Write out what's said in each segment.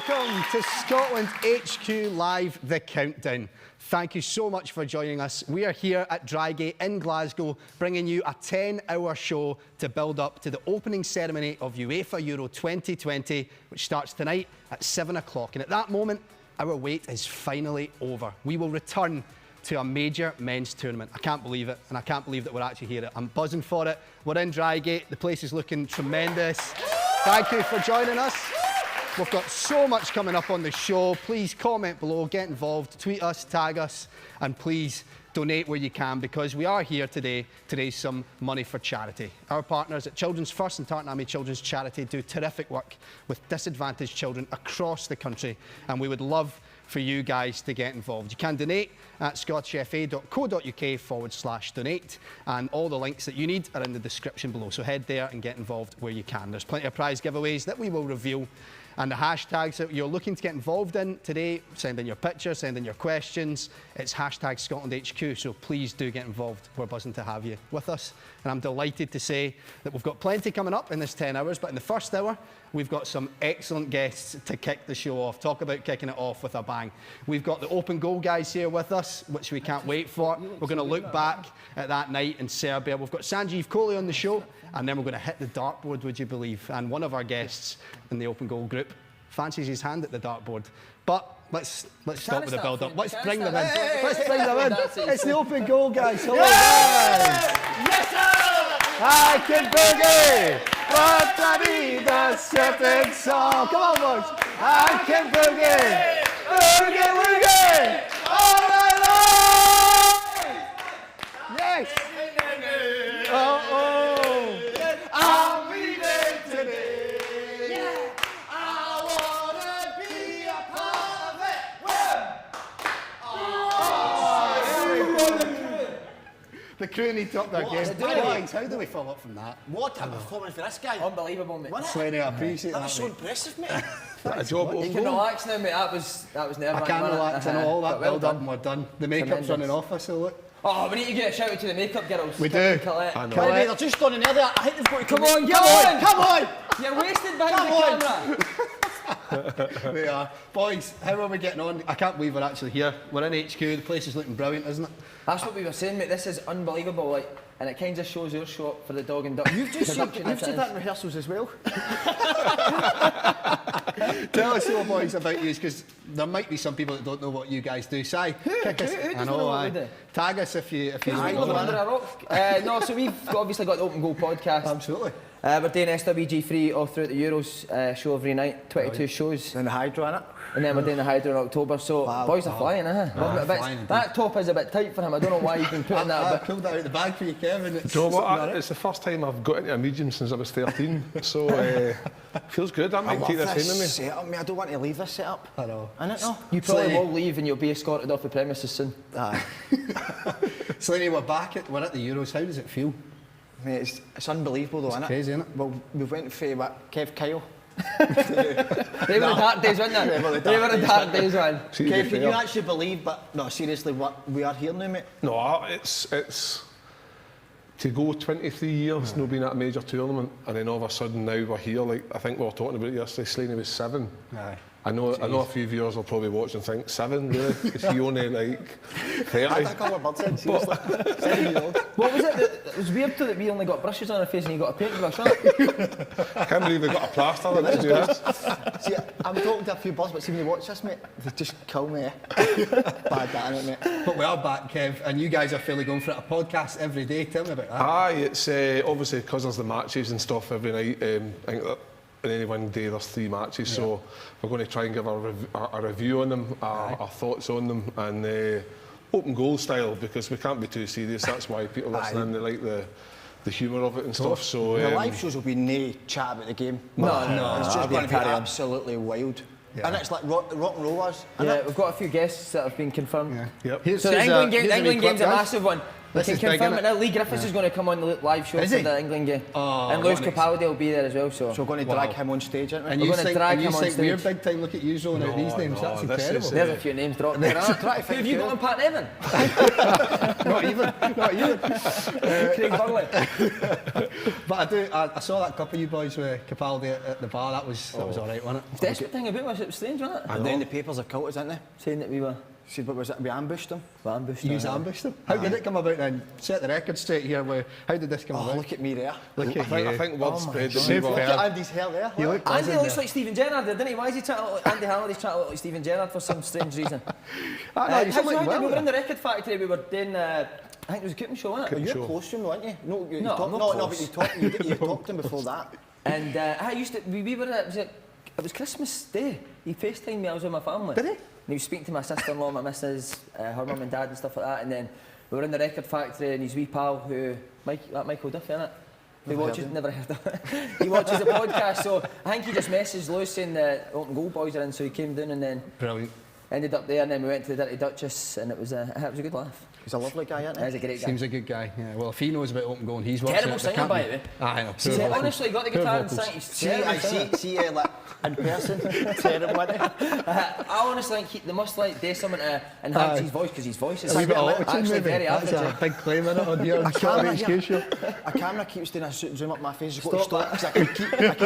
Welcome to Scotland HQ Live, The Countdown. Thank you so much for joining us. We are here at Drygate in Glasgow, bringing you a 10-hour show to build up to the opening ceremony of UEFA Euro 2020, which starts tonight at 7 o'clock. And at that moment, our wait is finally over. We will return to a major men's tournament. I can't believe it, and I can't believe that we're actually here. I'm buzzing for it. We're in Drygate. The place is looking tremendous. Thank you for joining us. We've got so much coming up on the show. Please comment below, get involved, tweet us, tag us, and please donate where you can, because we are here today to raise some money for charity. Our partners at Children's First and Tartanami Children's Charity do terrific work with disadvantaged children across the country, and we would love for you guys to get involved. You can donate at scottishfa.co.uk/donate, and all the links that you need are in the description below. So head there and get involved where you can. There's plenty of prize giveaways that we will reveal, and the hashtags that you're looking to get involved in today, send in your picture, send in your questions. It's hashtag Scotland HQ, so please do get involved. We're buzzing to have you with us, and I'm delighted to say that we've got plenty coming up in this 10 hours, but in the first hour, we've got some excellent guests to kick the show off. Talk about kicking it off with a bang. We've got the Open Goal guys here with us, which we can't wait for. We're going to look back at that night in Serbia. We've got Sanjeev Kohli on the show, and then we're going to hit the dartboard, would you believe? And one of our guests in the Open Goal group fancies his hand at the dartboard. But let's stop with the build-up. Let's bring them in. Let's bring them in. It's the Open Goal guys. Hello, guys. Yes, sir! I can boogie. What I need, a certain song. Come on, boys. I can boogie. Boogie, woogie. All night long. Yes. Oh, oh. I'll be there today. Yeah. I wanna be a part of it. The crew need to up their game. Boys, how do we follow up from that? What a performance for this guy. Unbelievable, mate. Slaney, I appreciate that. That was so impressive, mate. A job. You can relax now, mate. That was nerve-wracking. I can't relax. I know all that well build-up done. and we're done. The makeup's Tremendous. running off us, so look. Oh, we need to get a shout out to the makeup girls. We do. Colette. I know. By the way, they're just on in there. I think they've got to Come on, come on, come on. You're wasted behind Come the on. camera. We are. Boys, how are we getting on? I can't believe we're actually here. We're in HQ. The place is looking brilliant, isn't it? That's what we were saying, mate. This is unbelievable, like, and it kind of shows your show up for the dog and duck. You've just said, production you've as it said that is. in rehearsals as well. Tell us all, boys, about you, because there might be some people that don't know what you guys do. Si, kick us. Who I doesn't know, know what aye. we do? Tag us if you Who's know. living under a rock? No, so we've obviously got the Open Goal podcast. Absolutely. We're doing SWG3 all throughout the Euros show every night, 22 shows. And the Hydro in it. And then we're doing the Hydro in October, so boys are flying, Loving it a bit. flying That top is a bit tight for him. I don't know why he's been putting that I a bit. pulled that out of the bag for you, Kevin. It's Do you know what? something It's the first time I've got into a medium since I was 13, so feels good. I might I keep love this in with me. this setup, mate. I don't want to leave this setup. I know. Innit, no? You probably Slaney. will leave and you'll be escorted off the premises soon. Aye. Slaney, we're we're at the Euros. How does it feel? Mate, it's unbelievable though, innit? Crazy, isn't it? Well, we went for what, Kev Kyle. They were the dark days, weren't they? They were the dark days, man. Kev, can you actually believe, but no, seriously, what we are here now, mate? No, it's to go 23 years not being at a major tournament, and then all of a sudden now we're here. Like I think we were talking about it yesterday. Slaney was 7. Aye. I know a few viewers will probably watch and think 7. Really? Is he only like 30? I call it bird head, seriously. 7-year-old. What was it? It was weird too that we only got brushes on our face and you got a paintbrush, huh? I can't believe they got a plaster that doesn't do this. See, I'm talking to a few buzz, but see when they watch this, mate, they just kill me. Bad that, innit, mate? But we are back, Kev, and you guys are fairly going for it. A podcast every day. Tell me about that. Aye, it's obviously because there's the matches and stuff every night. I think that in any one day there's 3 matches, so we're going to try and give a review on them, our thoughts on them, and open goal style, because we can't be too serious. That's why people listening, they like the humour of it and stuff. So The live shows will be no chat about the game. No. It's just That'll going to be carry on. absolutely wild. Yeah. And it's like rock and rollers. Yeah, we've got a few guests that have been confirmed. Yeah. Yep. Here's So the a- England, here's a wee England clip, game's a guys. massive one. This can is big, confirm innit? it now. Lee Griffiths is going to come on the live show Is for he? the England game. Oh, and Lewis what an Capaldi will be there as well. So So we're going to drag him on stage, aren't we? And We're you gonna think, drag and you him on think we're stage. big time? Look at you rolling out these names. That's this incredible. is, there's a few names dropped there. Who have you got on Pat Nevin? Not even. Not even. Craig Burley. But I saw that couple of you boys with Capaldi at the bar. That was all right, wasn't it? Desperate thing about it was strange, wasn't it? And then the papers are culted, aren't they? Saying that we were Said, what was it? We ambushed them. ambushed. You ambushed them. How did it come about then? Set the record straight here. How did this come Oh, about? look at me there. Look at I you. think word spread that we Super. were... Look at Andy's hair there. You look Andy buzzing looks there. like Stephen Gerrard, didn't he? Why is he trying to look, Andy Halliday's trying to look like Stephen Gerrard for some strange reason? I know, you How's look it? well. We were in the record factory, we were doing, I think it was a cooking show, wasn't it? You're Sure. close to him, weren't you? No, you No, talked, I'm not no, close. but you talked to him before that. And I used to, we were, it was Christmas Day. He FaceTimed me, I was with my family. Did he? And he was speaking to my sister-in-law, my missus, her mum and dad and stuff like that. And then we were in the record factory and his wee pal who, Michael Duffy, innit? He watches, never heard of it. He watches the podcast, so I think he just messaged Lewis saying the Open Goal boys are in, so he came down and then Brilliant. ended up there and then we went to the Dirty Duchess and it was a good laugh. He's a lovely guy, isn't he? He's a great guy. Seems a good guy. Yeah. Well, if he knows about open goal and he's watching Terrible it, they singer, can't by be- the way. I know. See, poor vocals. honestly, he got the Poor guitar and vocals. sang. He's See, terrible I singer. see, like, in person, terrible, isn't he? I honestly think they must like do something to enhance his voice because his voice is A wee bit of auto-tune, actually maybe. very That's average. a big claim in it on your A Short camera HQ here. show. A camera keeps doing a zoom up my face. You've got to stop because I can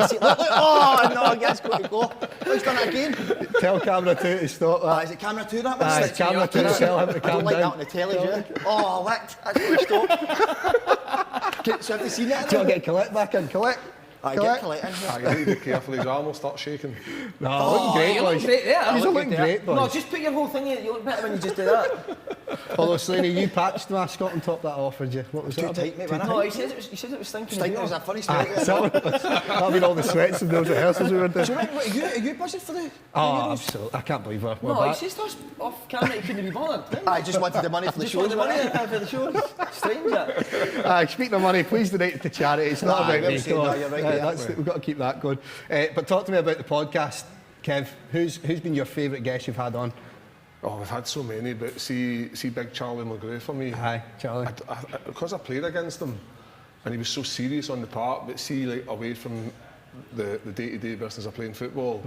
see. Look, oh no, I guess got to go. Oh, he's done it again. Tell camera 2 to stop that. Is it camera 2 that one? Aye, it's camera 2 to tell him to I calm don't like that down. on the telly, yeah. Oh, licked. That's got to stop. So have you seen that? Do you want to get Colette back in? Colette? I get Colette in here. I need to be careful, his arm will start shaking. No, looking great, you look boys. great there. He's looking great, boys. No, just put your whole thing in. You look better when you just do that. Although, Slaney, you patched my Scotland top that I offered you. What was Too that tight, mate, wasn't No, it? he said it was stinking. Stinking was a funny story. That'll mean all the sweats and those rehearsals we were doing. So, are you buzzing for the Oh, Euros? absolutely. I can't believe we're No, he back. says to us off camera he couldn't be bothered. I just wanted the money for the Just shows, wanted the money wasn't it? for the show. Strange that. Speaking of money, please donate to charity. It's not Aye, about me. we've seen Come on. that, you're right, yeah. We've got to keep that going. But talk to me about the podcast, Kev. Who's been your favourite guest you've had on? Oh, we've had so many, but see Big Charlie McGrew for me. Hi, Charlie. Because I played against him, and he was so serious on the park, but see, like, away from the day-to-day business of playing football,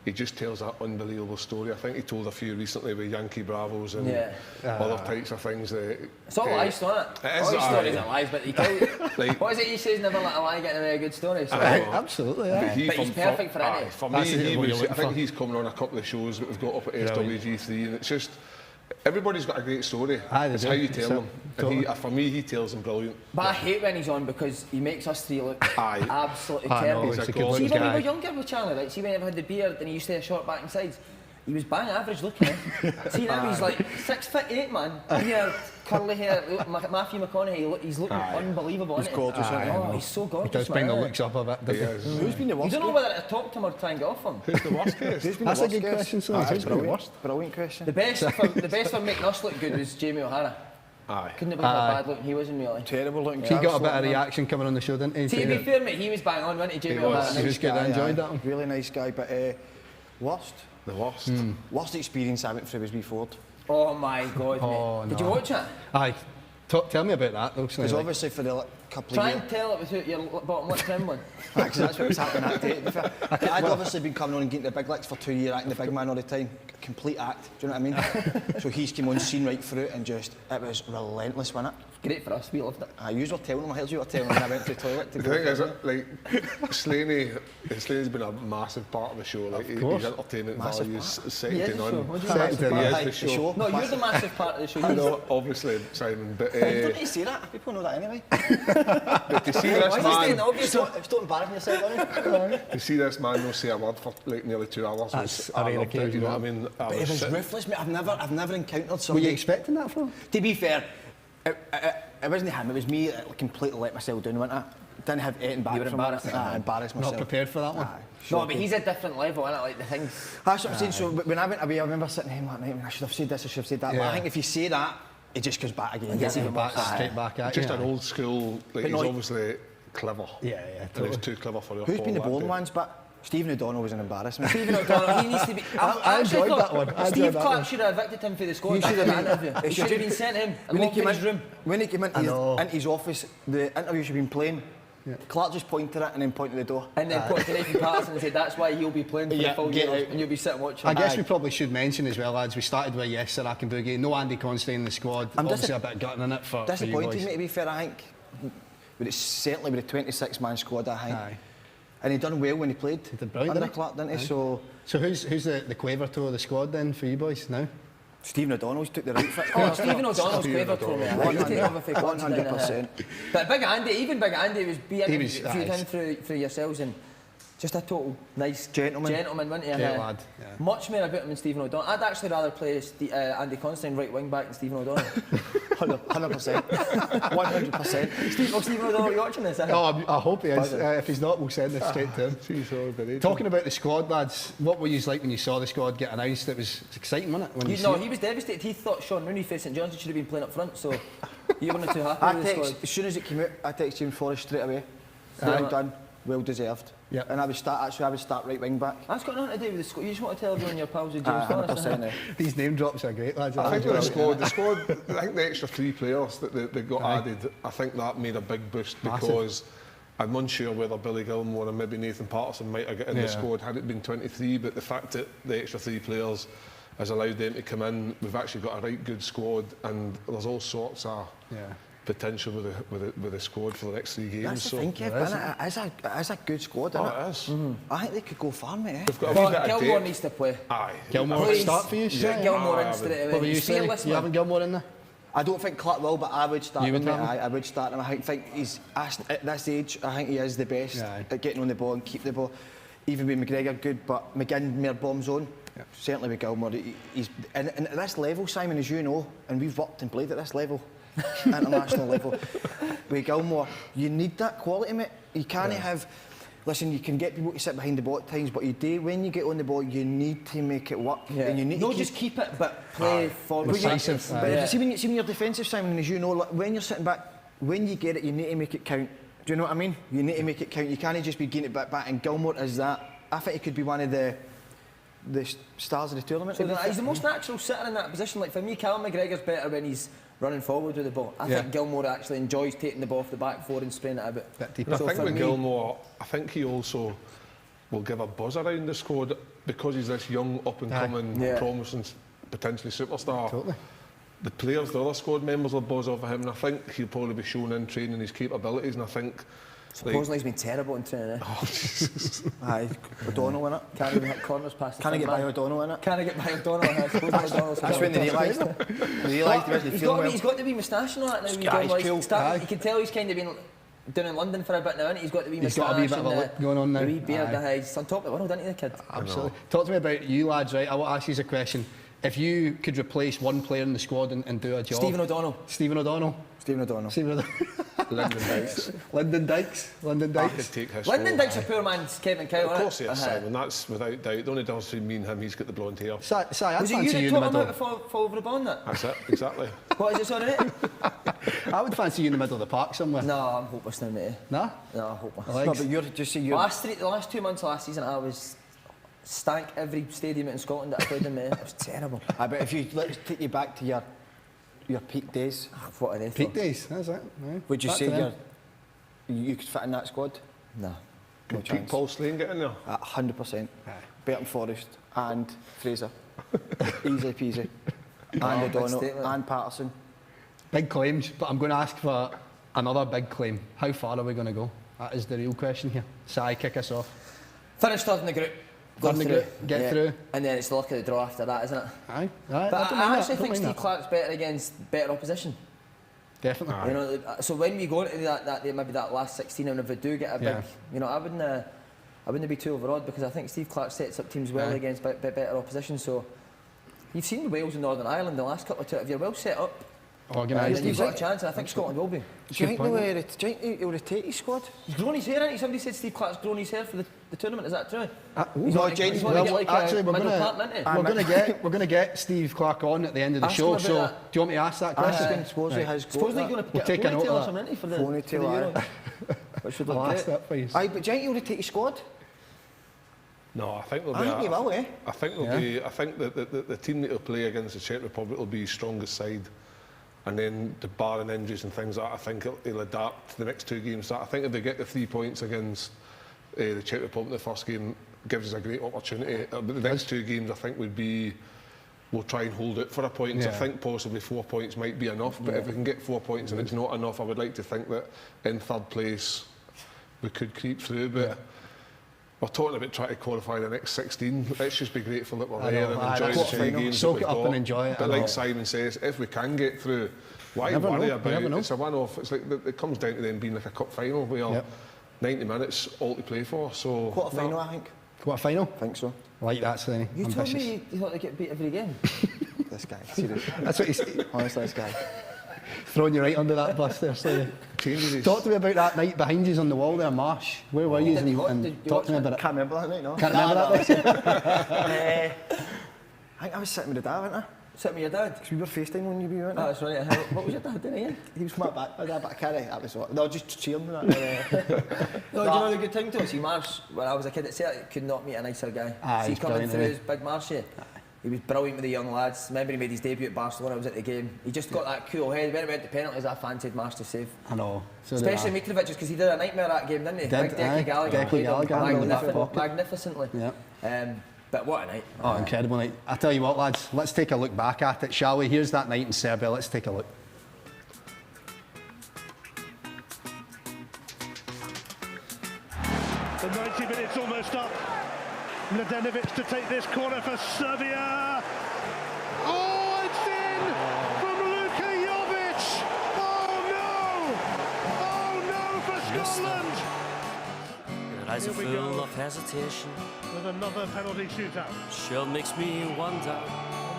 he just tells that unbelievable story. I think he told a few recently with Yankee Bravos and other types of things. That, It's all lies, isn't it? It is, All his aye. stories are lies, but he tells Like- what is it he says? Never let a lie get in a very good story. So. Absolutely, But, yeah. But he's perfect for any. For That's me, what you're I looking think for. he's coming on a couple of shows that we've got up at Brilliant. SWG3, and it's just everybody's got a great story. Aye, they It's do. how you tell them. Totally. And for me, he tells them brilliant. But I hate when he's on because he makes us three look Aye. absolutely I know, terrible. he's a See, good See, looking when we were guy. younger with Charlie, right? See, when he had the beard and he used to have short back and sides, he was bang average looking. See, now he's like 6'8", man. Here, curly hair, Matthew McConaughey, he's looking unbelievable. He's isn't gorgeous, he? isn't he? Oh, he's so He gorgeous, does bring the man. looks up a bit, doesn't he? Who's been the You worst? don't know whether to talk to him or try and get off him. Who's the worst case? Who's been That's the a worst good guest? question, so Aye, who's been the brilliant. worst? Brilliant question. The best for making us look good was Jamie O'Hara. Aye. Couldn't have been how bad looking he was in real life. Terrible looking. He got a bit of Absolute, man. reaction coming on the show, didn't he? See, to be fair, mate, he was bang on, wasn't he, Jamie He was. O'Hara? He was good. I enjoyed that one. Really nice guy, but worst? The worst. Worst experience I went through was Ford. Oh my God, Oh, mate. Did no. you watch it? Aye. Tell me about that, though. Because obviously for the couple Try of and tell it without your bottom lip trembling. Because that's what was happening that day. To be fair. I'd obviously been coming on and getting the big licks for 2 years, acting the big man all the time. Complete act, do you know what I mean? So he's came on scene right through it and just, it was relentless, wasn't it? Great for us, we loved it. You were telling him, I heard you were telling him when I went to the toilet to The go. thing is, like, Slaney's been a massive part of the show. Like, his entertainment Massive value is part. second He is to the show. none. What do you Second massive to part? none. Aye, the show. No, you're the massive part of the show. I know, obviously, Simon, but You don't need to say that, people know that anyway. to see Why this is he staying man, obvious? Stop embarrassing yourself, are to see this man not say a word for like nearly 2 hours, That's was, a I rare loved it, you know what I occasion, mean? But it was ruthless, mate. I've never encountered Were you somebody. expecting that from him? To be fair, it wasn't him, it was me that completely let myself down, wasn't it? Didn't have anything back You were from embarrassed? it. I embarrassed myself. Not prepared for that one? Aye, No, shocking. but he's a different level, isn't it? Like the things. That's what I'm saying. So when I went away, I remember sitting here like, mate, I should have said this, I should have said that. But Yeah. I think if you say that, it just goes back again. gets doesn't it? even more Straight back at Just you. an old school, like, he's no, obviously clever. Yeah, And he totally. was too clever for your Who's been the Paul that boring day. ones? But Stephen O'Donnell was an embarrassment. Stephen O'Donnell, he needs to be. I enjoyed that one. I enjoyed Steve that Clark one. should have evicted him for the squad. He should have been- interview. He should have been sent him and locked in his room. When he came into know. his office, the interview should have been playing. Clark just pointed at it and then pointed at the door. And then pointed to Nathan Patterson and said that's why he'll be playing for the full get Euros out. and you'll be sitting watching. I guess we probably should mention as well, lads, we started with yes, Sir Akinbugi, no Andy Considine in the squad. I'm Obviously a bit gutting in it for you Disappointed, boys. mate, to be fair, I think. But it's certainly with a 26-man squad, I think. Aye. And he done well when he played. He did brilliant, Under didn't he? Clark, didn't he? Aye. So who's the quaver toe of the squad then for you boys now? Stephen O'Donnell's took the right fit. Oh, Stephen O'Donnell's quaver to me. I think take over for Considine. 100%. But Big Andy, even Big Andy was being He was- viewed him through yourselves and just a total nice Gentleman. wasn't he? Great lad. Yeah. Much more about him than Stephen O'Donnell. I'd actually rather play Andy Considine right wing back than Stephen O'Donnell. 100%. 100%. Stephen O'Donnell, are you watching this? Oh, I hope he is. If he's not, we'll send this straight to him. Jeez, Talking about the squad, lads, what were you like when you saw the squad get announced? It was exciting, wasn't it? When you see it? He was devastated. He thought Sean Rooney for St Johnstone should have been playing up front, so you weren't too happy with the squad. As soon as it came out, I texted James Forrest straight away. Aye. Well done, well deserved. Yep. And I would start right wing back. That's got nothing to do with the squad. You just want to tell everyone your pals with James Forrest. 100%. These name drops are great, lads. I think with the squad, I think the extra 3 players that they got added, I think that made a big boost because I'm unsure whether Billy Gilmore and maybe Nathan Patterson might have got in the squad had it been 23, but the fact that the extra 3 players has allowed them to come in, we've actually got a right good squad and there's all sorts of potential with the squad for the next 3 games. That's the thing, Kev, it is a good squad, isn't it? It is. I think they could go far, mate. They've got a wee bit But of Gilmore depth. needs to play. Aye. Gilmore Please. start for you, Get Shay? Gilmore in I straight would. away. What were you He's saying? fearless, You having man. Gilmore in there? I don't think Clark will, but I would start You would him, mate. have him? I would start him. I think he's at this age. I think he is the best Aye. at getting on the ball and keep the ball. Even with McGregor, good, but McGinn more bomb zone. Certainly with Gilmore, he's and at this level, Simon, as you know, and we've worked and played at this level, international level. With Gilmore, you need that quality, mate. You can't have. Listen, you can get people to sit behind the ball at times, but when you get on the ball, you need to make it work. And you need Not to just keep it, but play forward. Decisive. But see, when you're defensive, Simon, as you know, like, when you're sitting back, when you get it, you need to make it count. Do you know what I mean? You need to make it count. You can't just be getting it back. And Gilmore is that. I think he could be one of the stars of the tournament. So he's the most natural sitter in that position. Like for me, Callum McGregor's better when he's running forward with the ball. I think Gilmore actually enjoys taking the ball off the back four and spraying it a bit. Bit deeper. And I So think for with me- Gilmore, I think he also will give a buzz around the squad because he's this young, up-and-coming, promising, potentially superstar. Totally. The players, the other squad members will buzz off of him, and I think he'll probably be shown in training his capabilities, and I think... Supposedly he's been terrible in training. Aye, O'Donnell in it. Can't even hit corners past the Can I get front by man. O'Donnell in it? Can I get by O'Donnell? That's when they realised he wasn't feeling well. He's got to be moustache and all that now. Guy's Gilmore. cool. Aye. You can tell he's kind of been down in London for a bit now, and he's got to be He's moustache. got a wee bit of a and, look going on now. The wee beard, Aye. he's on top of the world, isn't he, the kid? Absolutely. Talk to me about you lads, right? I want to ask you a question. If you could replace one player in the squad and do a job... Stephen O'Donnell. Stephen O'Donnell. Stephen O'Donnell. Stephen O'Donnell. Lyndon Dykes. Lyndon Dykes. Lyndon I could Dykes. take his Lyndon role. Dykes a poor man's Kevin Kyle, Of course he isn't is, it? Simon, that's without doubt. The only difference between me and him, he's got the blonde hair. Si, I'd Was it fancy you you that in the taught him how to middle. fall over the ball in that? That's it, exactly. What is it, sorry, mate? I would fancy you in the middle of the park somewhere. No, I'm hopeless now, mate. Nah? No, I'm hopeless. Legs. No, but you're just see The you're. last 2 months of last season, I was stank every stadium in Scotland that I played in, mate. It was terrible. I bet if you let's take you back to your peak days, What are they Peak for? days, that's it. Right. would you Back say to them. you could fit in that squad? No. No Could chance. Paul Slane get in there? 100%. Aye. Burton Forrest and Fraser. Easy peasy. And Oh, big O'Donnell statement. and Patterson. Big claims, but I'm going to ask for another big claim. How far are we going to go? That is the real question here. Si, kick us off. Finished third in the group. Go Third in the through. group, get through. And then it's the luck of the draw after that, isn't it? Aye. But I actually think Steve Clark's better against better opposition. Definitely. You know, so when we go into that maybe that last 16, and if we do get a big, Yeah. you know, I wouldn't be too overawed because I think Steve Clark sets up teams well Aye. against better opposition. So you've seen Wales and Northern Ireland the last couple of tours. If you're well set up, Organised. you've got a chance, and I think Scotland will be. Do you think he'll rotate his squad? He's grown his hair, hasn't he? Somebody said Steve Clark's grown his hair for the tournament. Is that true? No, wanting- James, he's wanting to Well, get like actually, a we're middle gonna- partner, isn't he? We're going to get Steve Clark on at the end of the Ask show. him So, about do you want me to ask that question? I suppose he has got Supposedly that. you're going to We'll get take a a note ponytail of or that. something, isn't he, for the Ponytail, for the Euro? Which would look I'll ask great. that for you. Do you think he'll rotate his squad? I Aye, but do you think he'll rotate his squad? No, I think they'll I be. think he will, eh? I think they'll be. I think that the team that will play against the Czech Republic will be his strongest side, and then the barring injuries and things like that, I think he'll adapt to the next 2 games. So I think if they get the 3 points against the Czech Republic, the first game gives us a great opportunity. But the next 2 games, I think, we'll try and hold it for a point. Yeah. I think possibly 4 points might be enough, but if we can get 4 points and it's not enough, I would like to think that in 3rd place we could creep through. But we're talking about trying to qualify the next 16. Let's just be grateful that we're there and enjoy the 3 games Soak that it we've up got. and enjoy it. But like Simon says, if we can get through, why never worry know. about Never it? know. It's a one-off. It's like it comes down to them being like a cup final where 90 minutes all to play for. So Quarter final, I think. Quarter final? I think so. I like that, Slaney. You told me you thought they'd get beat every game. This guy, serious. That's what he's Honestly, this guy. throwing you right under that bus there, Slaney. changes his... Talk to me about that night behind you on the wall there, Marsh. Where were you? Did you Talk to me watch about it. Can't remember that night, no. Can't remember that. I think I was sitting with the dad, wasn't I? Sit with your dad. Because we were FaceTime when you were, weren't Oh, I? that's right. What was your dad doing again? He was from my back, but I carry. That was what. No, just cheering and that. No, do you know the good thing to us? See, Marsh, when I was a kid at Celtic, could not meet a nicer guy. Aye, See, he's coming brilliant, through isn't his big Marshy. He was brilliant with the young lads. Remember he made his debut at Barcelona, I was at the game. He just got that cool head. When it went to penalties, I fancied Marsh to save. I know. So Especially Mitrovic, because he did a nightmare that game, didn't he? Did, Big Decky aye. Gallagher. Decky played him Gallagher, magnificently. Yeah. But what a night. Oh, incredible night. I tell you what, lads, let's take a look back at it, shall we? Here's that night in Serbia. Let's take a look. The 90 minutes almost up. Mladenovic to take this corner for Serbia. Oh, it's in from Luka Jovic. Oh no for Scotland. Your eyes are Here we full go. of hesitation. With another penalty shootout. Sure makes me wonder.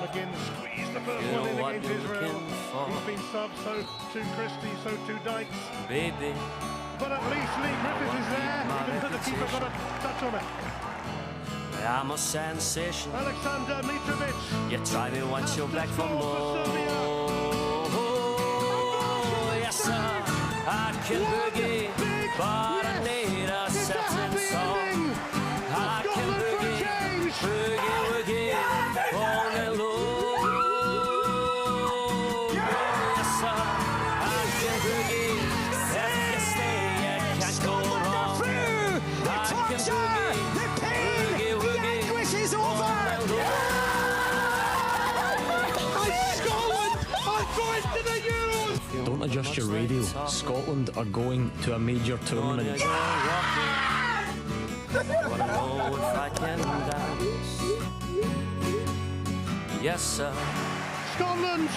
McGinn squeezed the first You one know in what against you're Israel. looking for. He's been subbed, so to Christie, so to Dykes. Baby, But at least Lee Griffiths is there. Even though the keeper got a touch on it. I'm a sensation. Alexander Mitrovic. You try me once, you're back for more. Yes, sir, I can boogie, but I need a certain song. I can boogie, boogie, all night long. Yes, sir, I can boogie. If you stay, you can't go wrong. I can boogie, boogie, Is over. all night long. Scotland are going to the Euros. Don't adjust your radio. Scotland are going to a major tournament. Yes, sir. Scotland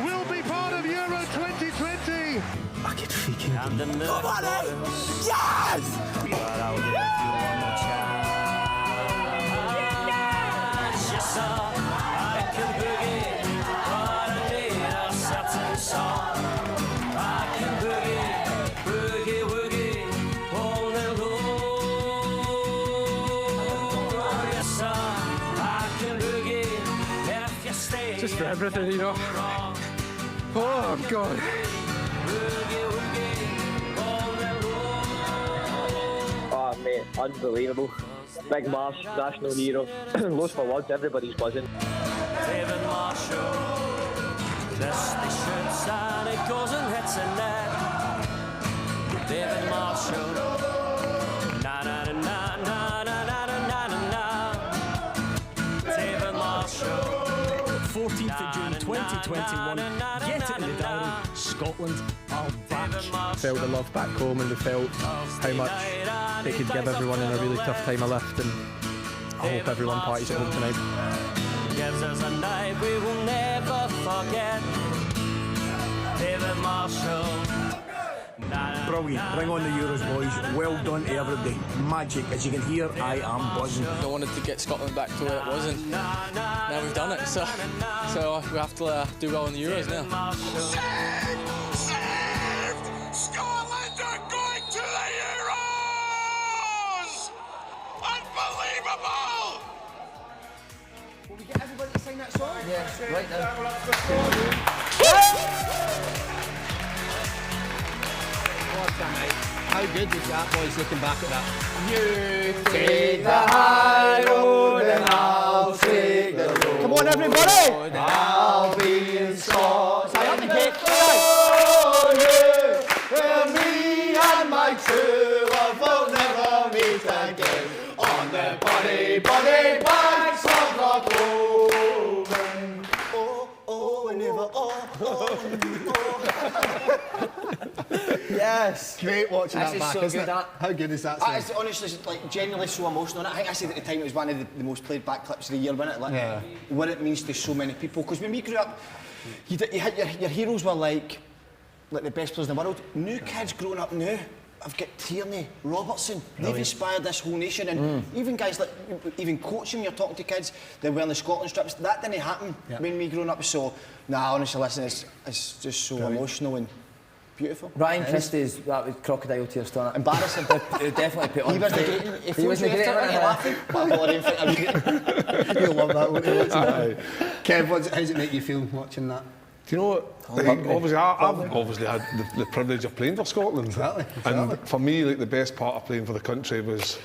will be part of Euro 2020. I get freaking And the milk yes! But I'll give you one more chance. Yes, sir. I can boogie, but I need a certain song. I can boogie, boogie, woogie, all night long. Yes, sir. I can boogie if you stay. Just for everything, you know. Oh, God. Oh mate, unbelievable. Big Marsh, national hero. Lost for words, everybody's buzzing. David Marshall, dusty shirts and it goes and hits a net. David Marshall, na na na na na na na na na. David Marshall. 14th of June 2021. Get it in the diary. Scotland are back. Felt the love back home and we felt how much it could give everyone in a really tough time a lift, and I hope everyone parties at home tonight. Gives us a night we will never forget. David Marshall. Brilliant. Bring on the Euros, boys. Well done to everybody. Magic. As you can hear, I am buzzing. I wanted to get Scotland back to where it was, and now we've done it. So we have to do well in the Euros now. Saved! Scotland are going to the Euros! Unbelievable! Will we get everybody to sing that song? Yeah, right now. What a night. How good was that, boys, looking back at that? You take the high road and I'll take the low. Come on, everybody! I'll be in Scots. I have the cake. Where me and my true love will never meet again. On the bonny banks of the Cloven. Oh, and never, Yes. Great watching that back, so isn't good, it? that. How good is that? It's honestly like genuinely so emotional. I think I said at the time it was one of the most played back clips of the year, wasn't it? Like, yeah. What it means to so many people. Because when we grew up, you had your heroes were like the best players in the world. New kids growing up now, I've got Tierney, Robertson. They've inspired this whole nation, and even guys like even coaching. You're talking to kids, they're wearing the Scotland strips. That didn't happen when we growing up. So, honestly, listen, it's just so emotional and beautiful. Ryan Christie's, that was crocodile tears to that. Embarrassing. He definitely put on. He was the great. Laughing. You'll love that, won't you? Kev, how does it make you feel watching that? Do you know what? Like, obviously, I've obviously had the privilege of playing for Scotland. Exactly. And for me, like, the best part of playing for the country was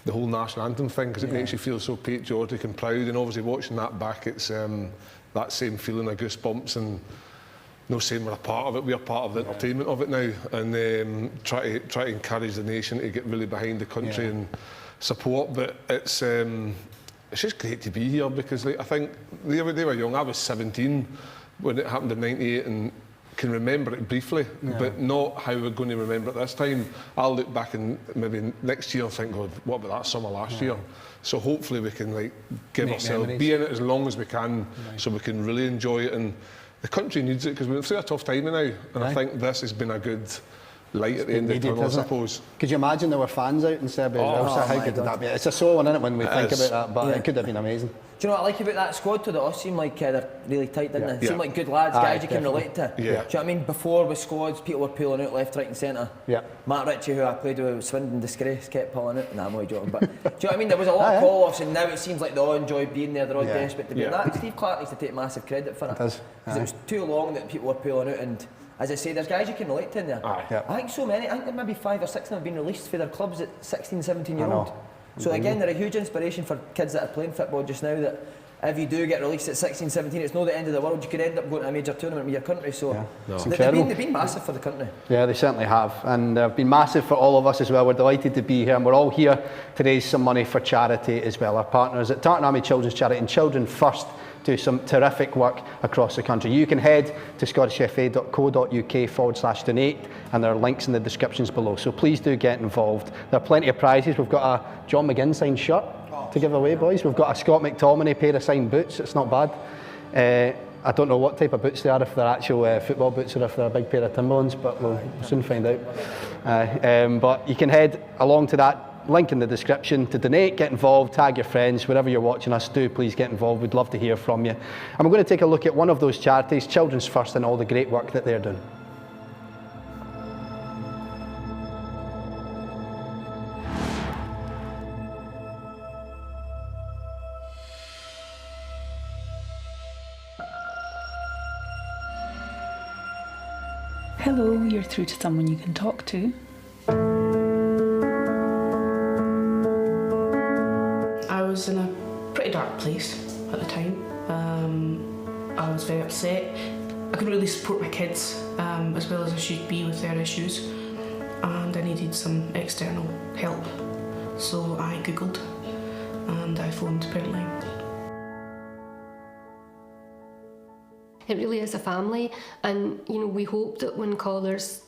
the whole national anthem thing, because it makes you feel so patriotic and proud. And obviously, watching that back, it's that same feeling of goosebumps. And no saying we're a part of it. We're part of the entertainment of it now, and try to encourage the nation to get really behind the country and support. But it's just great to be here, because like, I think they were young. I was 17 when it happened in '98, and can remember it briefly, but not how we're going to remember it this time. I'll look back and maybe next year and think, God, what about that summer last year? So hopefully we can like give ourselves, be in it as long as we can, so we can really enjoy it. And the country needs it, because we're through a tough time now, and I think this has been a good light at the end of the tunnel, I suppose. Could you imagine there were fans out in Serbia? How good would that be? It's a sore one, isn't it, when we think about that, but it could have been amazing. Do you know what I like about that squad? To the us seem like they're really tight, didn't they? Seem like good lads, guys you can relate to. Do you know what I mean? Before with squads, people were pulling out left, right and centre. Matt Ritchie, who I played with Swindon Disgrace, kept pulling out. Nah, I'm only joking. But do you know what I mean? There was a lot of call-offs, and now it seems like they all enjoy being there, they're all desperate to be there. Steve Clarke needs to take massive credit for it. Because it was too long that people were pulling out, and as I say, there's guys you can relate to in there. I think so many, I think there maybe 5 or 6 of them have been released for their clubs at 16, 17-year-old. So again, they're a huge inspiration for kids that are playing football just now, that if you do get released at 16, 17, it's not the end of the world. You could end up going to a major tournament with your country. So they've been massive for the country. Yeah, they certainly have. And they've been massive for all of us as well. We're delighted to be here, and we're all here to raise some money for charity as well. Our partners at Tartan Army Children's Charity and Children First do some terrific work across the country. You can head to scottishfa.co.uk/donate, and there are links in the descriptions below. So please do get involved. There are plenty of prizes. We've got a John McGinn signed shirt to give away, boys. We've got a Scott McTominay pair of signed boots. It's not bad. I don't know what type of boots they are, if they're actual football boots or if they're a big pair of Timberlands, but we'll soon find out. But you can head along to that link in the description to donate, get involved, tag your friends. Wherever you're watching us, do please get involved. We'd love to hear from you. And we're going to take a look at one of those charities, Children's First, and all the great work that they're doing. Hello, you're through to someone you can talk to. I was in a pretty dark place at the time. I was very upset. I couldn't really support my kids as well as I should be with their issues, and I needed some external help. So I googled and I phoned Parentline. It really is a family, and we hope that when callers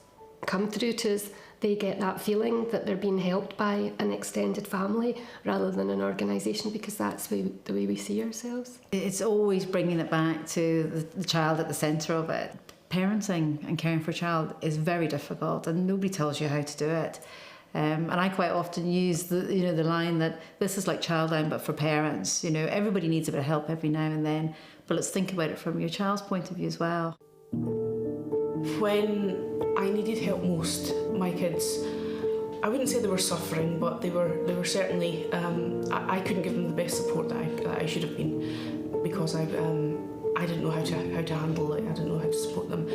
come through to us, they get that feeling that they're being helped by an extended family rather than an organisation, because that's the way we see ourselves. It's always bringing it back to the child at the centre of it. Parenting and caring for a child is very difficult, and nobody tells you how to do it. And I quite often use the line that this is like Childline but for parents. Everybody needs a bit of help every now and then, but let's think about it from your child's point of view as well. When I needed help most, my kids, I wouldn't say they were suffering, but they were certainly. I couldn't give them the best support that I should have been, because I I didn't know how to handle it. I didn't know how to support them.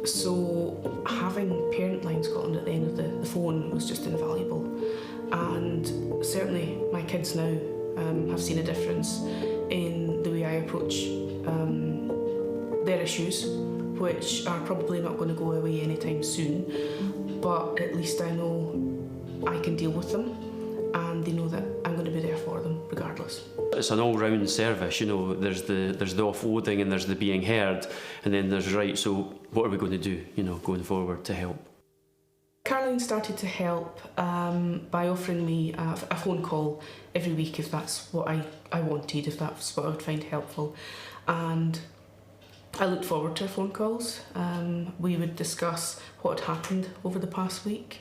So having Parent Line Scotland at the end of the phone was just invaluable. And certainly my kids now have seen a difference in the way I approach their issues, which are probably not going to go away anytime soon. But at least I know I can deal with them, and they know that I'm going to be there for them regardless. It's an all-round service, you know. There's the offloading and there's the being heard, and then there's right. So what are we going to do, you know, going forward to help? Caroline started to help by offering me a phone call every week if that's what I wanted, if that's what I would find helpful. And I looked forward to her phone calls. We would discuss what had happened over the past week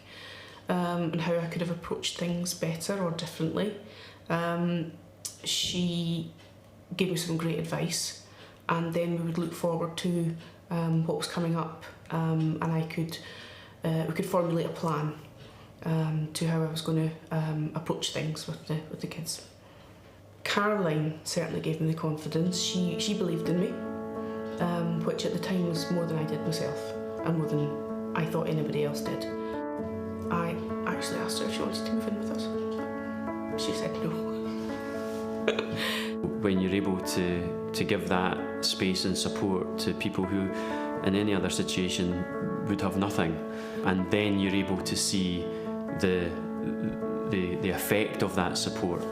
and how I could have approached things better or differently. She gave me some great advice, and then we would look forward to what was coming up, and we could formulate a plan to how I was going to approach things with the kids. Caroline certainly gave me the confidence. She believed in me, which at the time was more than I did myself, and more than I thought anybody else did. I actually asked her if she wanted to move in with us. She said no. When you're able to give that space and support to people who in any other situation would have nothing, and then you're able to see the effect of that support,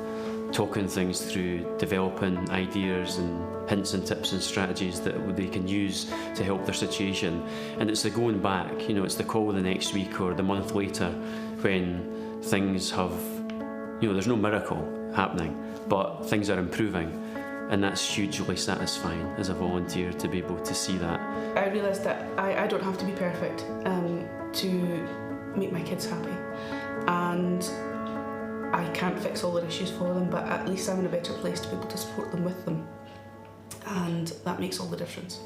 talking things through, developing ideas and hints and tips and strategies that they can use to help their situation. And it's the going back, you know, it's the call the next week or the month later when things have, you know, there's no miracle happening, but things are improving, and that's hugely satisfying as a volunteer to be able to see that. I realised that I don't have to be perfect to make my kids happy, and I can't fix all their issues for them, but at least I'm in a better place to be able to support them with them, and that makes all the difference.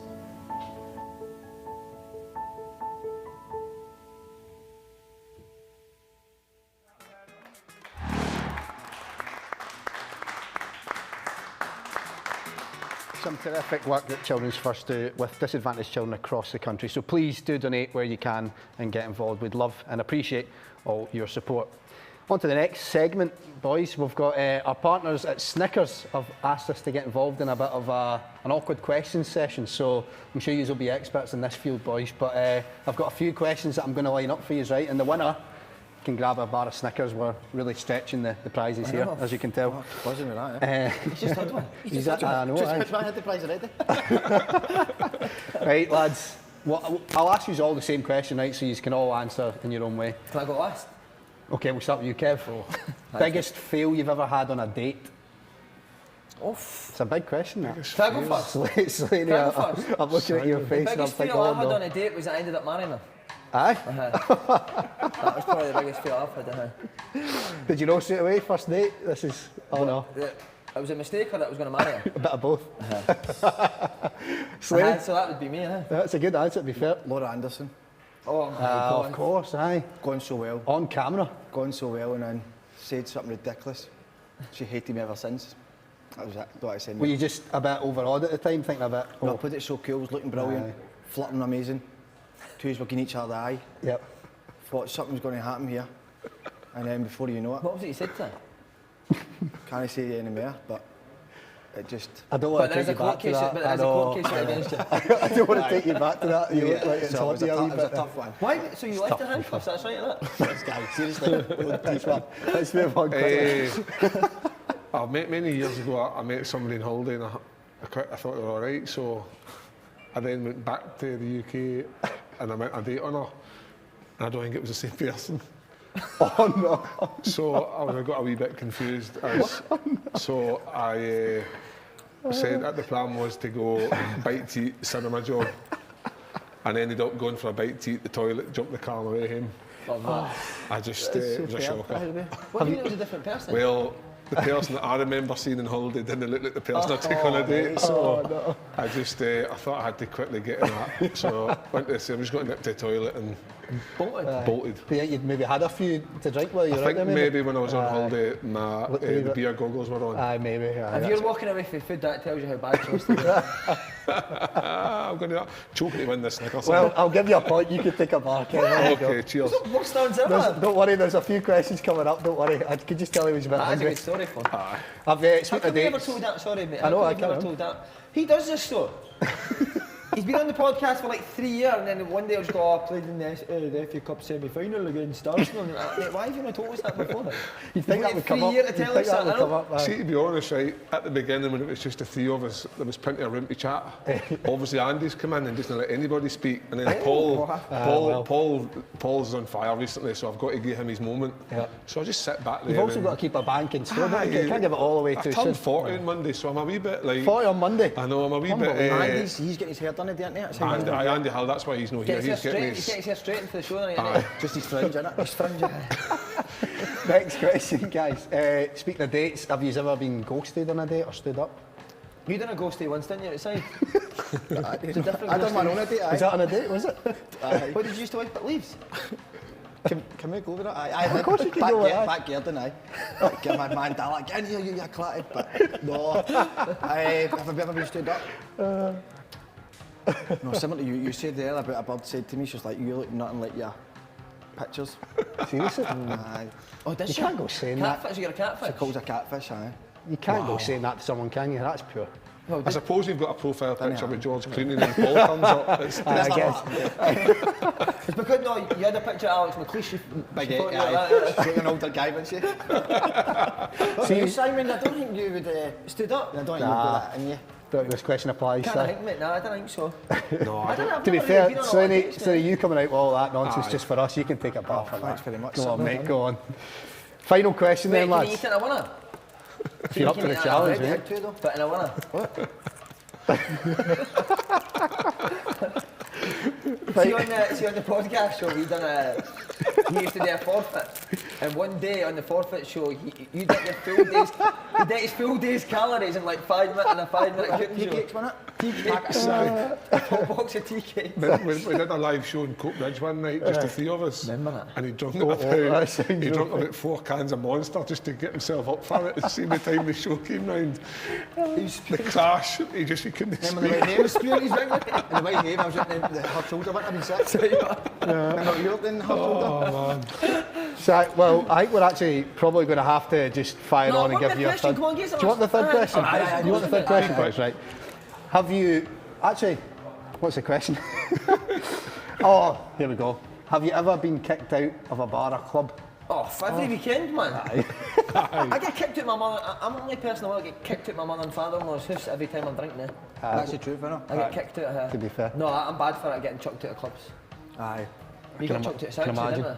Some terrific work that Children's First do with disadvantaged children across the country. So please do donate where you can and get involved. We'd love and appreciate all your support. On to the next segment, boys. We've got our partners at Snickers have asked us to get involved in a bit of an awkward questions session. So I'm sure you will be experts in this field, boys. But I've got a few questions that I'm going to line up for you, right? And the winner can grab a bar of Snickers. We're really stretching the prizes here, as you can tell. Buzzing with that, eh? He's just had one. I know. I had the prize already. Right, lads. Well, I'll ask you all the same question, right? So you can all answer in your own way. Can I go last? Okay, we'll start with you, Kev. Biggest fail you've ever had on a date? Oof. It's a big question, that. Can I go first? I'm looking at your face and I'm thinking, thinking, I had on a date was I ended up marrying her. Aye? That was probably the biggest fail I've had. Did you know straight away, first date? This is, oh no. It was a mistake or that I was going to marry her? A bit of both. So that would be me, That's a good answer, to be fair. Laura Anderson. Oh my God. Of course, aye. Gone so well. On camera. Gone so well, and then said something ridiculous. She hated me ever since. That was it. What I said. Were you just a bit overawed at the time, thinking a bit? No, I put it so cool, it was looking brilliant, flirting amazing. Two of us were giving each other the eye. Yep. Thought something's going to happen here. And then before you know it... What was it you said to her? Can't say it anymore, but it just... I don't want to take you back to that. But there's a court case against you. I don't want to take you back to that. You look like it's so it was a tough one. Why? So you left her handcuffs, that's right, isn't it? This guy, seriously. Let's move on quickly. Many years ago, I met somebody in holiday and I thought they were all right, so I then went back to the UK and I met a date on her, and I don't think it was the same person. Oh no! So I got a wee bit confused. So I said that the plan was to go bite to eat cinema job, and ended up going for a bite to eat the toilet, jumped the car on the way home. I just it was a shocker. What do you mean it was a different person? Well, the person that I remember seeing on holiday didn't look like the person I took on a date. So I just, I thought I had to quickly get in that. So went to the I'm just going to nip to the toilet and bolted. Do you think you'd maybe had a few to drink while you were I think out there, maybe when I was on holiday, the beer goggles were on. Aye, maybe. Aye, if you're walking away from food, that tells you how bad you must I'm going to choke to win this Snickers. Well, I'll give you a point. You could take a bar, Ken. Okay, cheers. Worst stands ever. Don't worry, there's a few questions coming up. Don't worry. I could just tell he was a bit hungry. That's a good story for him. I've How come we never told that? Sorry, mate. I know, I never can't. told that. He does this though. He's been on the podcast for like 3 years, and then one day I'll just go, I played in the FA Cup semi-final against Arsenal. Mate, why have you not told us that before? You'd think that would come up. To tell us that, See, to be honest, right, at the beginning when it was just the three of us, there was plenty of room to chat. Obviously, Andy's come in and doesn't let anybody speak, and then Paul's on fire recently, so I've got to give him his moment. Yeah. So I just sit back there. You've also got to keep a bank in store. You can't give it all away too soon. I turned 40 on Monday, so I'm a wee bit like 40 on Monday. I know, I'm a wee bit. He's getting his hair done at the internet. Andy Hill, that's why he's not here. He's getting his hair straight into the show, isn't he? Just his fringe, innit? His fringe. Next question, guys. Speaking of dates, have you ever been ghosted on a date or stood up? You done a ghosty once, didn't you, outside? It's a different I done my own a date. Was that on a date, was it? What did you used to wipe at leaves? Can we go with it? Of course you can go with it. Back garden, aye. Get my man Dalek, get in here, you're clatted. But no, have I ever been stood up? No, similar to you said there about a bird said to me, she's like, you look nothing like your pictures. Seriously? Aye. Oh, does she? You can't go saying that. Catfish, you're a catfish? She calls a catfish, aye. You can't go saying that to someone, can you? That's pure. Well, I suppose you've got a profile picture with George Clooney and Paul comes up. I guess. It's because, no, you had a picture of Alex McLeish. Big aye. An older guy, wasn't she? See, Simon, I don't think you would stood up. I don't think you'd go that in you. Don't think this question applies. Can't think, mate. No, I don't think so. No, I don't. To be fair, Sonny, you coming out with all that nonsense just for us, you can take a bar for that. Thanks very much. Go on, mate, go on. Final question then, lads. Can you eat in a winner? If you're up to the challenge, mate. But in a winner. What? See on the podcast show, he used to do a forfeit, and one day on the forfeit show, you did your full days, he did his full day's calories in like 5 minutes in a 5-minute cooking show. Tea cakes, wasn't it? Tea cakes. A whole box of tea cakes. We did a live show in Cope Ridge one night, just the three of us. Remember that? And he drunk about 4 cans of Monster just to get himself up for it. See, by the time the show came round, the crash, he couldn't speak. And the white name was spewing his ring. And the white name, I was at her shoulder, wouldn't have been sick. Remember you were in her shoulder? Oh, man. So, well, I think we're actually probably going to have to just fire on and give you a third. Do you want the third question? You want the third question first, right? Have you actually? What's the question? Oh, here we go. Have you ever been kicked out of a bar or club? Oh, every weekend, man. I get kicked out my mother. I'm the only person in the world that get kicked out my mother and father-in-law's house every time I'm drinking. That's the truth, isn't it? I get kicked out of her. To be fair. No, I'm bad for it, getting chucked out of clubs. Aye. We got chucked out of Sanctuary, didn't we?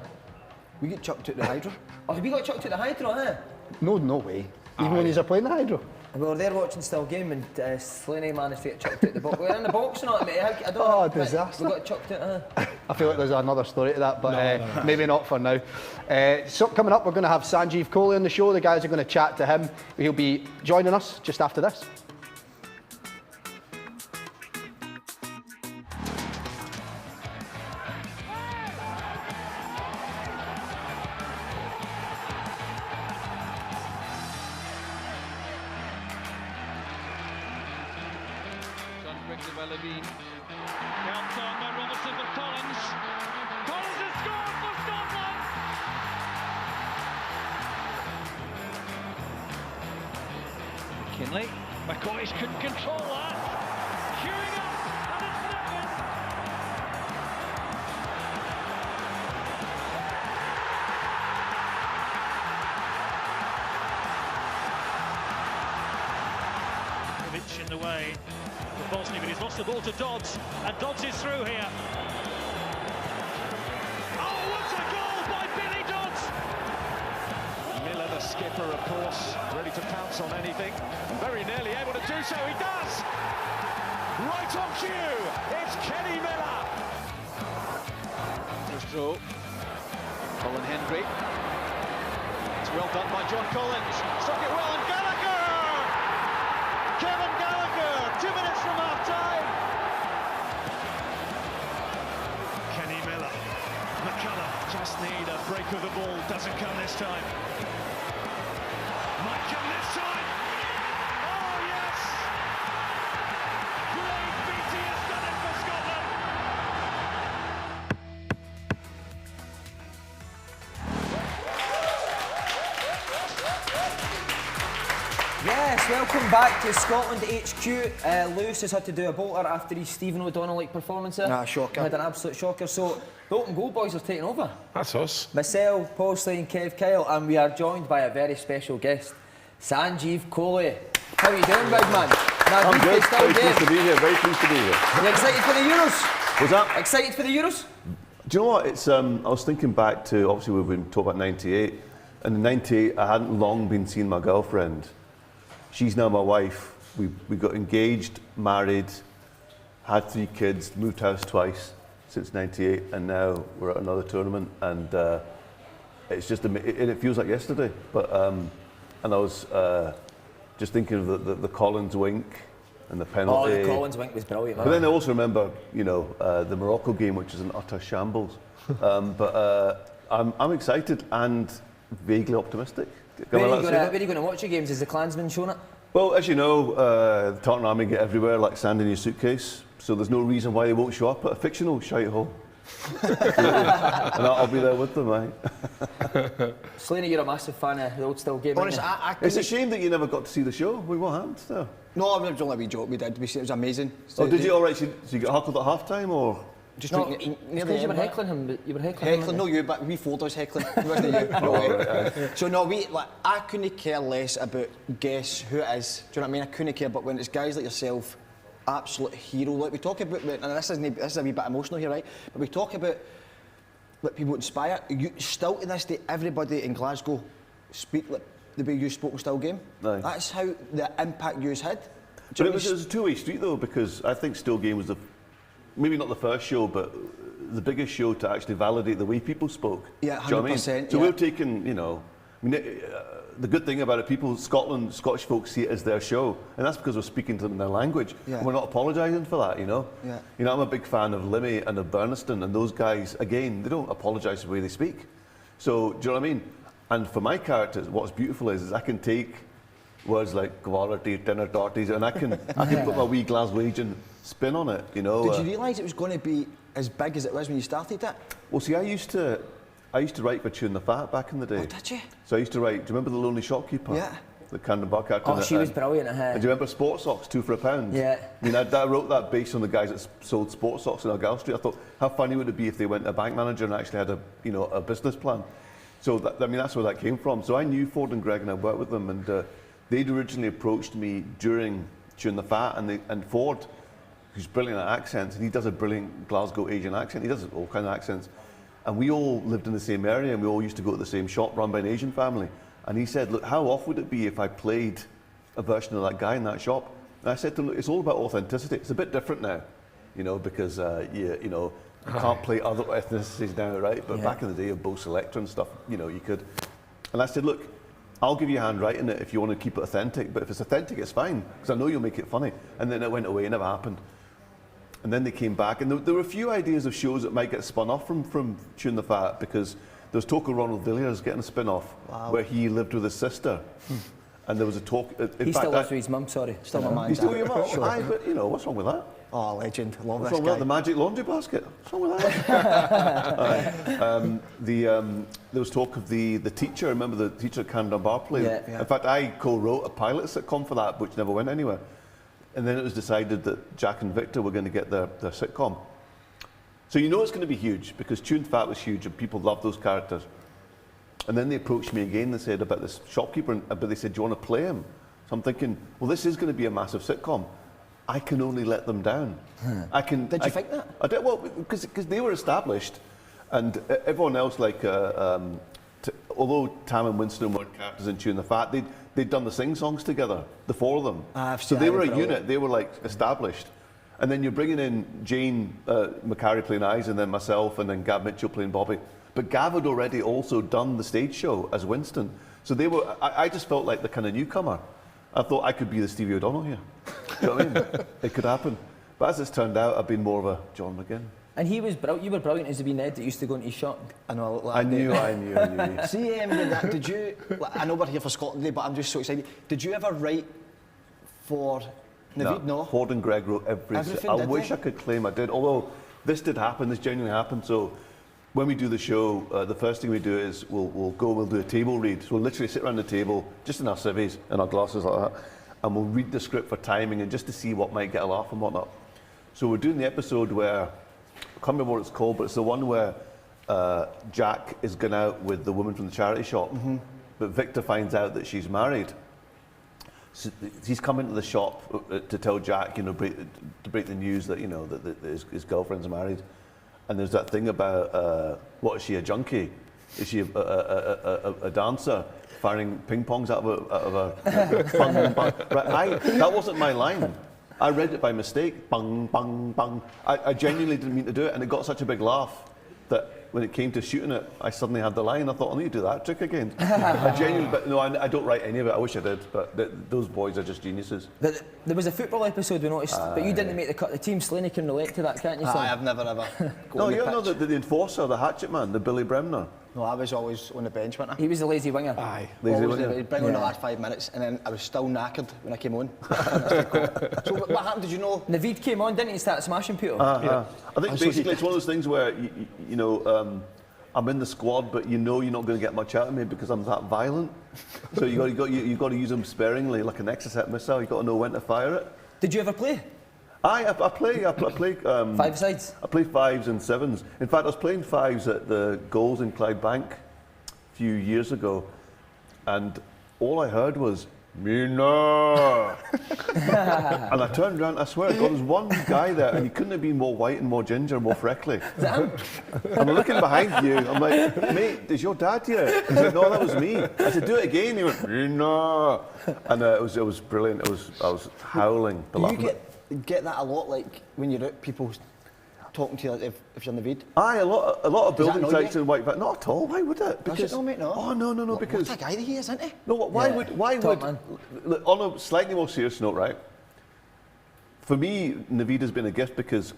We get chucked out the Hydro. Oh, we got chucked out the Hydro, eh? No way. Even when you're playing the Hydro. We were there watching still game and Slaney managed to get chucked out the box. We were in the box and all, mate. I don't know. Disaster. We got chucked out, I feel like there's another story to that, but maybe not for now. So coming up, we're going to have Sanjeev Kohli on the show. The guys are going to chat to him. He'll be joining us just after this. McKinley. McCoy's couldn't control that. Queuing up, and it's Nevin. In the way for Bosnia, but he's lost the ball to Dodds, and Dodds is through here. Oh, what a goal by Billy Dodds! Miller, the skipper, of course, ready to pounce on anything, and very nearly able to do so. He does! Right on cue, it's Kenny Miller. First throw, Colin Hendry. well done by John Collins. Struck it well, and Gallagher! Kevin Gallagher, 2 minutes from half-time. Kenny Miller. McCullough just need a break of the ball. Doesn't come this time. Might come this time. Oh, yes! Craig Beattie has done it for Scotland. Yes, welcome back to Scotland HQ. Lewis has had to do a bolter after his Stephen O'Donnell-like performance there. Nah, shocker. He had an absolute shocker. So, the Open Goal boys are taking over. That's us. Myself, Paul Slade and Kev Kyle, and we are joined by a very special guest, Sanjeev Kohli. How are you doing, big man? I'm good. Very pleased to be here. Very pleased to be here. Are you excited for the Euros? What's that? Excited for the Euros? Do you know what? It's I was thinking back to, obviously we've been talking about 98, and in 98 I hadn't long been seeing my girlfriend. She's now my wife. We got engaged, married, had 3 kids, moved house twice since 98, and now we're at another tournament, and it's just it feels like yesterday. But and I was just thinking of the Collins wink and the penalty. Oh, the Collins wink was brilliant. But then I also remember, you know, the Morocco game, which is an utter shambles. But I'm excited and vaguely optimistic. Where are you going to watch your games? Is the Klansman showing it? Well, as you know, the Tartan Army get everywhere like sand in your suitcase, so there's no reason why they won't show up at a fictional shite hole. And I'll be there with them, eh? Slaney, you're a massive fan of the Old Still game. Honestly, it's a shame that you never got to see the show. What happened there? No, I mean, it was only a wee joke we did. It was amazing. Oh, did you? All right, so you got heckled at half-time, or? Just no, you were heckling him. You were heckling him. No, you, but we fold us heckling. It wasn't you. No, so no, I couldn't care less about guess who it is. Do you know what I mean? I couldn't care, but when it's guys like yourself, absolute hero. Like we talk about, and this is a wee bit emotional here, right? But we talk about like people inspire. You still to this day, everybody in Glasgow speak like the way you spoke in Still game. Aye. That's how the impact you's had. But it was a two-way street though, because I think Still game was maybe not the first show, but the biggest show to actually validate the way people spoke. Yeah, 100%. Do you know what I mean? So we're taking, you know, I mean, the good thing about it, Scottish folks see it as their show, and that's because we're speaking to them in their language. Yeah. And we're not apologising for that, you know. Yeah. You know, I'm a big fan of Limmy and of Burniston, and those guys, again, they don't apologise for the way they speak. So, do you know what I mean? And for my characters, what's beautiful is I can take words like quality, dinner torties, and I can put my wee Glaswegian spin on it, you know. Did you realise it was going to be as big as it was when you started it? Well, see, I used to write for Chewing the Fat back in the day. Oh, did you? So I used to write, do you remember The Lonely Shopkeeper? Yeah. The Camden Bar cartoon. Oh, she was brilliant. And do you remember Sports Socks, 2 for £1? Yeah. I mean, I wrote that based on the guys that sold sports socks in Argyle Street. I thought, how funny would it be if they went to a bank manager and actually had a business plan? So, that's where that came from. So I knew Ford and Greg, and I worked with them, and they'd originally approached me during Chewing the Fat, and Ford, who's brilliant at accents, and he does a brilliant Glasgow Asian accent. He does all kinds of accents. And we all lived in the same area, and we all used to go to the same shop run by an Asian family. And he said, look, how off would it be if I played a version of that guy in that shop? And I said to him, look, it's all about authenticity. It's a bit different now, you know, because, you can't play other ethnicities now, right? But back in the day of Bo Selector and stuff, you know, you could. And I said, look, I'll give you a hand writing it if you want to keep it authentic, but if it's authentic, it's fine, because I know you'll make it funny. And then it went away, it never happened. And then they came back, and there were a few ideas of shows that might get spun off from Chewing the Fat, because there was talk of Ronald Villiers getting a spin-off where he lived with his sister. And there was a talk... He still lives with his mum, sorry. Still my man. He's still with your mum? Aye, but, you know, what's wrong with that? Oh, legend. Love What's this wrong guy. with that? The magic laundry basket? What's wrong with that? There was talk of the teacher. Remember the teacher at Camden Bar play? Yeah. In fact, I co-wrote a pilot sitcom for that, which never went anywhere. And then it was decided that Jack and Victor were going to get their sitcom. So you know it's going to be huge, because Chewing Fat was huge and people loved those characters. And then they approached me again and said about this shopkeeper, but they said, do you want to play him? So I'm thinking, well, this is going to be a massive sitcom. I can only let them down. Did you think that? I did, well, because they were established, and everyone else, like, although Tam and Winston weren't characters in Chewing the Fat, they'd done the sing-songs together, the 4 of them. So they were a unit, they were like established. And then you're bringing in Jane McCarry playing Eyes, and then myself, and then Gav Mitchell playing Bobby. But Gav had already also done the stage show as Winston. So they were. I just felt like the kind of newcomer. I thought I could be the Stevie O'Donnell here. Do you know what I mean? It could happen. But as it's turned out, I've been more of a John McGinn. And he was brilliant. You were brilliant as a wee Ned that used to go into his shop. I know. I knew. See, with that, did you? I know we're here for Scotland Day, but I'm just so excited. Did you ever write for Naveed? No. Ford and Greg wrote everything. I wish I could claim I did. Although this did happen. This genuinely happened. So when we do the show, the first thing we do is we'll do a table read. So we'll literally sit around the table, just in our civvies and our glasses like that, and we'll read the script for timing and just to see what might get a laugh and whatnot. So we're doing the episode where, I can't remember what it's called, but it's the one where Jack is going out with the woman from the charity shop, but Victor finds out that she's married. So he's come into the shop to tell Jack, to break the news that that his girlfriend's married, and there's that thing about what is she, a junkie? Is she a dancer? Firing ping pongs out of a bang, bang. Right, that wasn't my line. I read it by mistake. Bang, bang, bang. I genuinely didn't mean to do it, and it got such a big laugh that when it came to shooting it, I suddenly had the line. I thought, I need to do that trick again. I genuinely, but no, I don't write any of it. I wish I did, but those boys are just geniuses. There was a football episode we noticed, but you didn't make the cut. The team Slaney can relate to that, can't you? I've never ever. No, you're not the enforcer, the hatchet man, the Billy Bremner. No, I was always on the bench, wasn't I? He was the lazy winger. Aye. Lazy winger. He'd bring on the last 5 minutes, and then I was still knackered when I came on. So what happened? Did you know? Naveed came on, didn't he? Start smashing people. I think basically it's one of those things where I'm in the squad, but you're not going to get much out of me because I'm that violent. So you got to use them sparingly, like an Exocet missile. You got to know when to fire it. Did you ever play? I play. Five sides? I play 5s and 7s. In fact, I was playing 5s at the Goals in Clydebank a few years ago, and all I heard was, Mina! And I turned around, I swear to God, there was one guy there, and he couldn't have been more white and more ginger and more freckly. And I'm looking behind you, I'm like, mate, is your dad here? He said, no, that was me. I said, do it again. He went, Mina! And it was brilliant. I was howling. You get that a lot, like when you're out, people talking to you, like, if you're in the Naveed? Aye, a lot of building sites in White Not at all. Why would it? Because no, mate, no. Oh no, because what a guy that he is, isn't he? No, why would? Look, on a slightly more serious note, right? For me, Naveed has been a gift because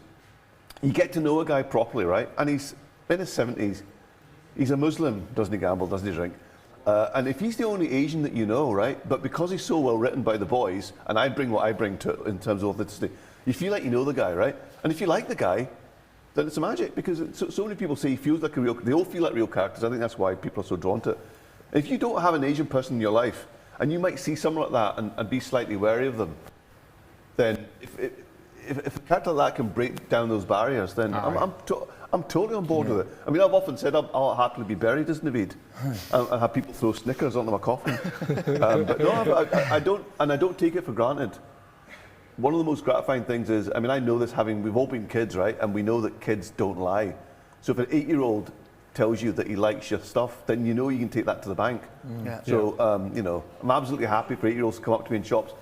you get to know a guy properly, right? And he's in his 70s. He's a Muslim, doesn't he gamble, doesn't he drink? And if he's the only Asian that you know, right? But because he's so well written by the boys, and I bring what I bring to it in terms of authenticity, you feel like you know the guy, right? And if you like the guy, then it's a magic, because so many people say he feels like a real. They all feel like real characters. I think that's why people are so drawn to it. If you don't have an Asian person in your life, and you might see someone like that and be slightly wary of them, then if a character like that can break down those barriers, then I'm totally on board with it. I mean, I've often said I'll happily be buried as Naveed and have people throw Snickers onto my coffin. But no, I don't take it for granted. One of the most gratifying things is, I mean, I know this we've all been kids, right? And we know that kids don't lie. So if an 8-year-old tells you that he likes your stuff, then you know you can take that to the bank. So, I'm absolutely happy for 8-year-olds to come up to me in shops.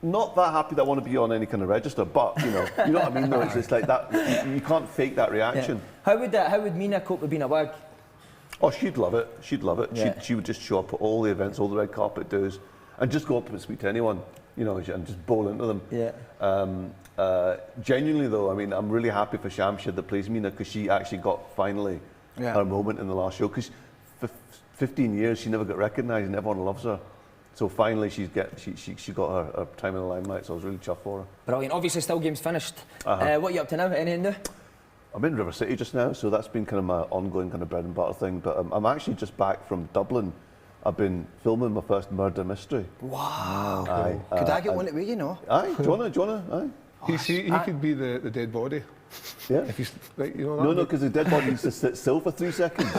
Not that happy that I want to be on any kind of register, but you know what I mean. Though it's just like that. You can't fake that reaction. Yeah. How would Mina cope with being a wag? Oh, she'd love it. She'd love it. Yeah. She would just show up at all the events, all the red carpet do's, and just go up and speak to anyone, and just bowl into them. Yeah. Genuinely though, I mean, I'm really happy for Shamshid that plays Mina, because she actually got finally her moment in the last show. Because for 15 years she never got recognised and everyone loves her. So finally she got her time in the limelight, so I was really chuffed for her. Brilliant. Obviously still game's finished. What are you up to now? Anything new? I'm in River City just now, so that's been kind of my ongoing kind of bread and butter thing. But I'm actually just back from Dublin. I've been filming my first murder mystery. Wow. Aye, could I get one at me, Aye, do you wanna? Aye. He could be the dead body. Yeah. If he's like, No, because the dead body needs to sit still for 3 seconds.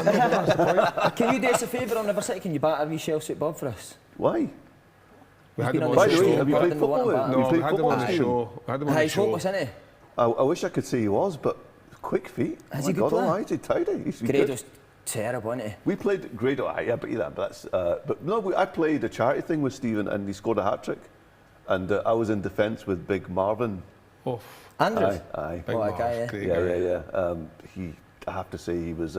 Can you do us a favour on River City? Can you bat a wee shell suit Bob for us? Why? We had him By the way, have you played football? No, we had him on the show. He's hopeless, isn't he? I wish I could say he was, but quick feet. Is he good player? Almighty, tidy. Grado's terrible, isn't he? We played Grado. Yeah, but that's. But no, I played a charity thing with Stephen, and he scored a hat trick, and I was in defence with Big Marvin. Oh, Andrews. Aye. Big Marv, guy, yeah. I have to say he was.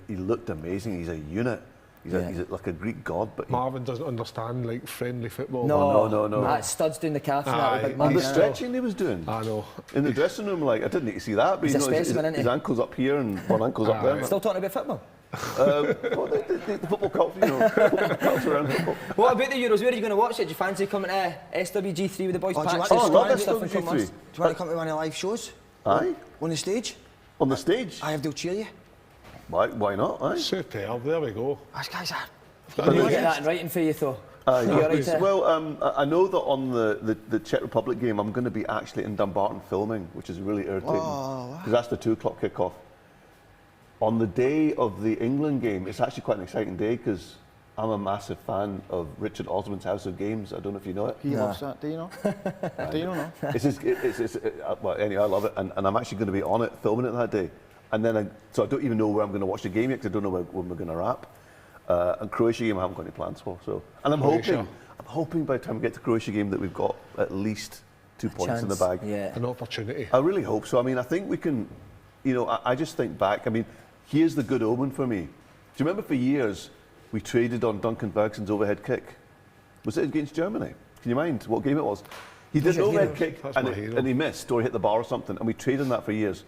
He looked amazing. He's a unit. He's like a Greek god, but Marvin doesn't understand like friendly football. No. That studs doing the calf and that. Big And man, the stretching he was doing. I know. In the dressing room, like I didn't need to see that, but He's a you know, specimen, isn't he? his ankle's up here and one ankle's up there. Still talking about football? The football culture, you know, football culture around football. What about the Euros? Where are you going to watch it? Do you fancy coming to SWG3 with the boys' do you packs? want I love to SWG3. do you want to come to one of the live shows? Aye. On the stage? On the stage? Aye, they'll cheer you. Why not? Aye. Superb, there we go. These guys are. Can you get that in writing for you, though? Well, I know that on the Czech Republic game, I'm going to be actually in Dumbarton filming, which is really irritating. Because that's the 2 o'clock kick-off. On the day of the England game, it's actually quite an exciting day because I'm a massive fan of Richard Osman's House of Games. I don't know if you know it. He loves that, do you know? Do you know? Well, anyway, I love it, and I'm actually going to be on it, filming it that day. And then, so I don't even know where I'm going to watch the game yet because I don't know when we're going to wrap. And Croatia game I haven't got any plans for. So, and I'm hoping by the time we get to Croatia game that we've got at least 2 points in the bag. Yeah. An opportunity. I really hope so. I mean, I think we can. You know, I just think back. I mean, here's the good omen for me. Do you remember for years we traded on Duncan Ferguson's overhead kick? Was it against Germany? Can you mind what game it was? He did an overhead kick and he missed or he hit the bar or something, and we traded on that for years.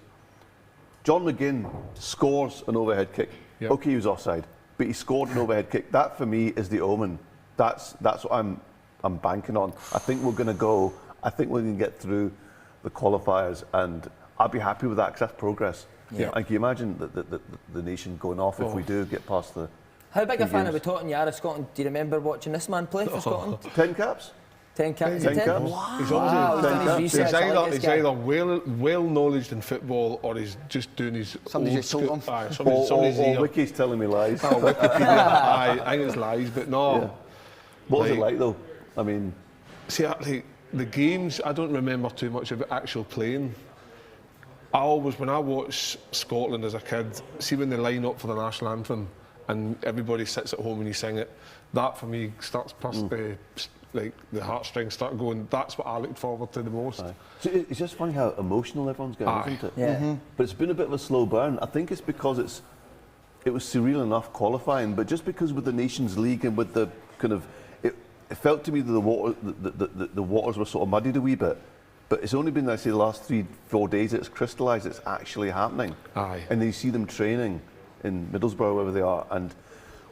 John McGinn scores an overhead kick. Yep. Okay, he was offside, but he scored an overhead kick. That for me is the omen. That's what I'm banking on. I think we're going to go. I think we're going to get through the qualifiers, and I'll be happy with that because that's progress. Yeah. And can you imagine the nation going off if we do get past the? How big a fan are we talking you are of Scotland? Do you remember watching this man play for Scotland? 10 caps. 10 caps. 10 caps. Wow. He's either well knowledged in football or he's just doing his Somebody's just told him. Or Wiki's telling me lies. Oh, Wikipedia. I think it's lies, but no. Yeah. What was it like though? I mean, see, the games, I don't remember too much of actual playing. I always, when I watched Scotland as a kid, see when they line up for the national anthem and everybody sits at home and you sing it, that for me starts past like the heartstrings start going. That's what I look forward to the most. So it's just funny how emotional everyone's getting, isn't it? Yeah. But it's been a bit of a slow burn. I think it's because it was surreal enough qualifying, but just because with the Nations League and with the kind of, it felt to me that the waters were sort of muddied a wee bit. But it's only been, I say, the last 3-4 days it's crystallised, it's actually happening. Aye. And then you see them training in Middlesbrough, wherever they are, and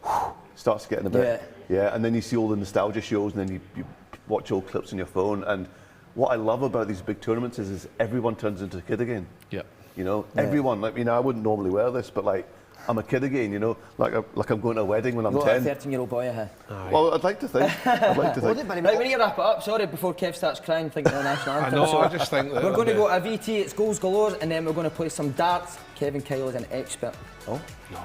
it starts getting a bit. Yeah, and then you see all the nostalgia shows, and then you watch old clips on your phone. And what I love about these big tournaments is everyone turns into a kid again. Yeah. You know, everyone. Like, you know, I wouldn't normally wear this, but like, I'm a kid again, you know, like I'm going to a wedding when I'm 10. You're a 13-year-old boy, Well, I'd like to think. Right, we need to wrap it up. Sorry, before Kev starts crying thinking of the national anthem. I know, I just think that we're going to go to a VT, it's goals galore, and then we're going to play some darts. Kevin Kyle is an expert. Oh? No.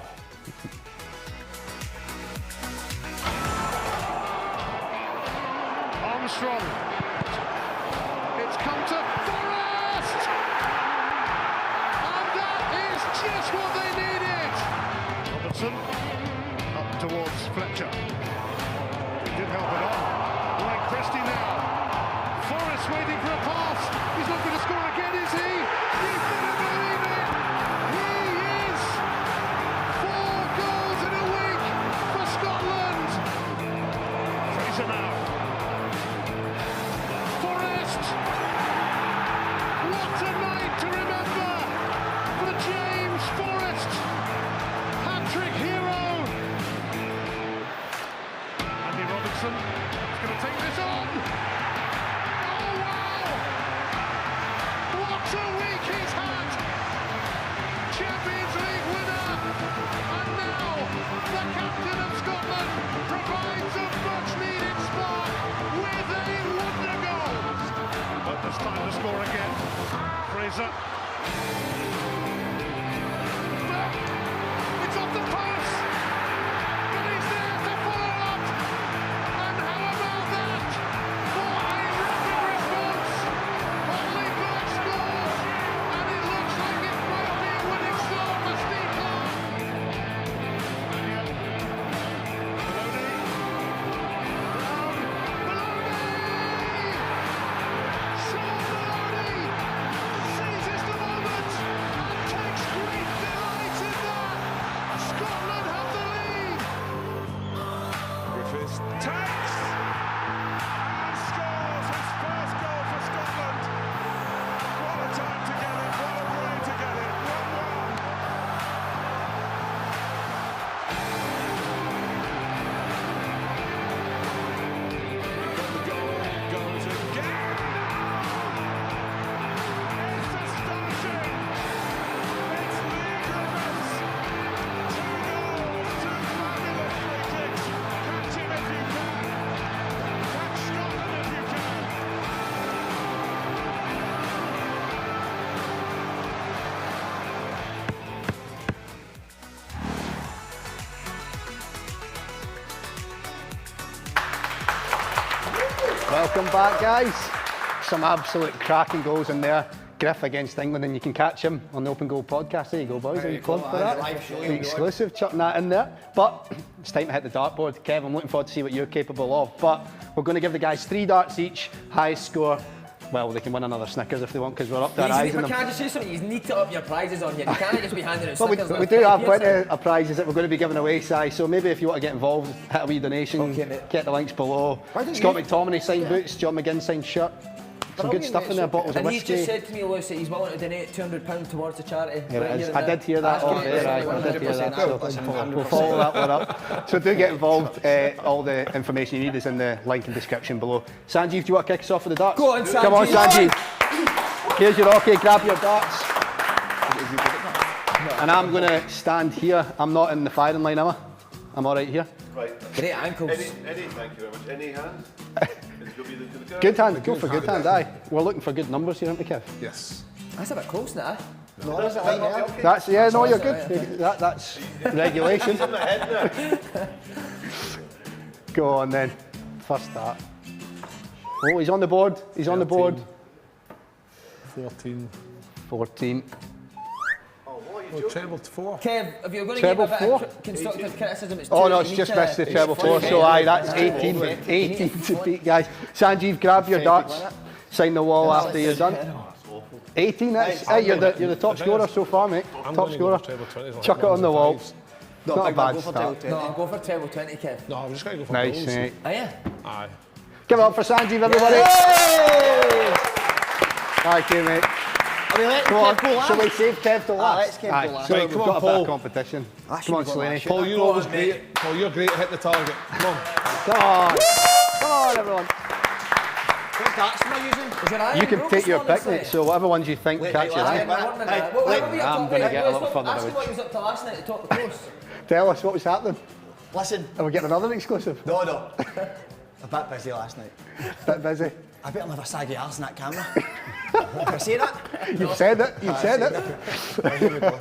Armstrong. It's come to Forrest! And that is just what they needed! Robertson up towards Fletcher. He did help it on. Like Christie now. Forrest waiting for a pass. He's not going to score again, is he? You better believe it! He is! 4 goals in a week for Scotland! Fraser now. What a night to remember for James Forrest, hat-trick hero. Andy Robertson is going to take this on. Oh wow! What a week he's had! Champions League winner, and now the captain of Scotland provides a much-needed spark with a wonder goal. But there's time to score again. Fraser. It's off the post. But he's there to follow up. And how about that? For a rapid response. Ollie Burke scores. And it looks like it might be a winning start for Steve Clark. Seizes the moment Welcome back, guys. Some absolute cracking goals in there. Griff against England, and you can catch him on the Open Goal podcast. There you go, boys. Are you plugged for that? The exclusive, chucking that in there. But it's time to hit the dartboard. Kev, I'm looking forward to see what you're capable of. But we're going to give the guys 3 darts each. Highest score. Well, they can win another Snickers if they want, because we're up to our eyes in them. Can I just say something? You need to up your prizes on here. You can't just be handing out Snickers. Well, we do have plenty of prizes that we're going to be giving away, Si. So maybe if you want to get involved, hit a wee donation, get the links below. Scott McTominay signed boots, John McGinn signed shirt. Some good stuff in there, bottles of whiskey. And he just said to me, Lucy, he's willing to donate £200 towards the charity. Here it is. I did hear that off air. I did hear that. So we'll follow that one up. So do get involved. All the information you need is in the link in the description below. Sanjeev, do you want to kick us off with the darts? Go on, Sanjeev. Come on, Sanjeev. Here's your hockey. Grab your darts. And I'm going to stand here. I'm not in the firing line, am I? I'm all right here. Right. Great ankles. Thank you very much. Any hand? Good hand, go for good hand, aye. We're looking for good numbers here, aren't we, Kev? Yes. That's a bit close, isn't it? No, is it like that? That's, yeah, no, you're good. That's regulation. Go on then. First start. Oh, he's on the board. He's on the board. 14. 14. Treble 4. Kev, if you're going to Treble give a bit 4? of constructive criticism, it's 2. Oh no, it's just missed the treble 4, so aye, that's 18. 18 to beat, guys. Sanjeev, grab your darts. Sign the wall after you're done. 18, that's, hey, you're the top scorer so far, mate. Top scorer. Chuck it on the wall. Not a bad start. No, I'll go for treble 20, Kev. No, I'm just going to go for nice, goals. mate. Are you? Aye. Give it up for Sanjeev, everybody. Thank you, mate. Come on, shall we save Kev to last? Let's Kev to last. So we've got a bit of competition. Come on, Slaney. Paul, you're always great. Paul, you're great at hitting the target. Come on. Come on. Come on, everyone. What darts am I using? You can take your pick, mate, so whatever ones you think catch your eye. I'm going to get a little further Ask me away. what he was up to last night to top the course. Tell us what was happening. Listen. Are we getting another exclusive? No. A bit busy last night. Bit busy. I better have a saggy arse in that camera. Can I say that? You've said it. You've said it. Here we go.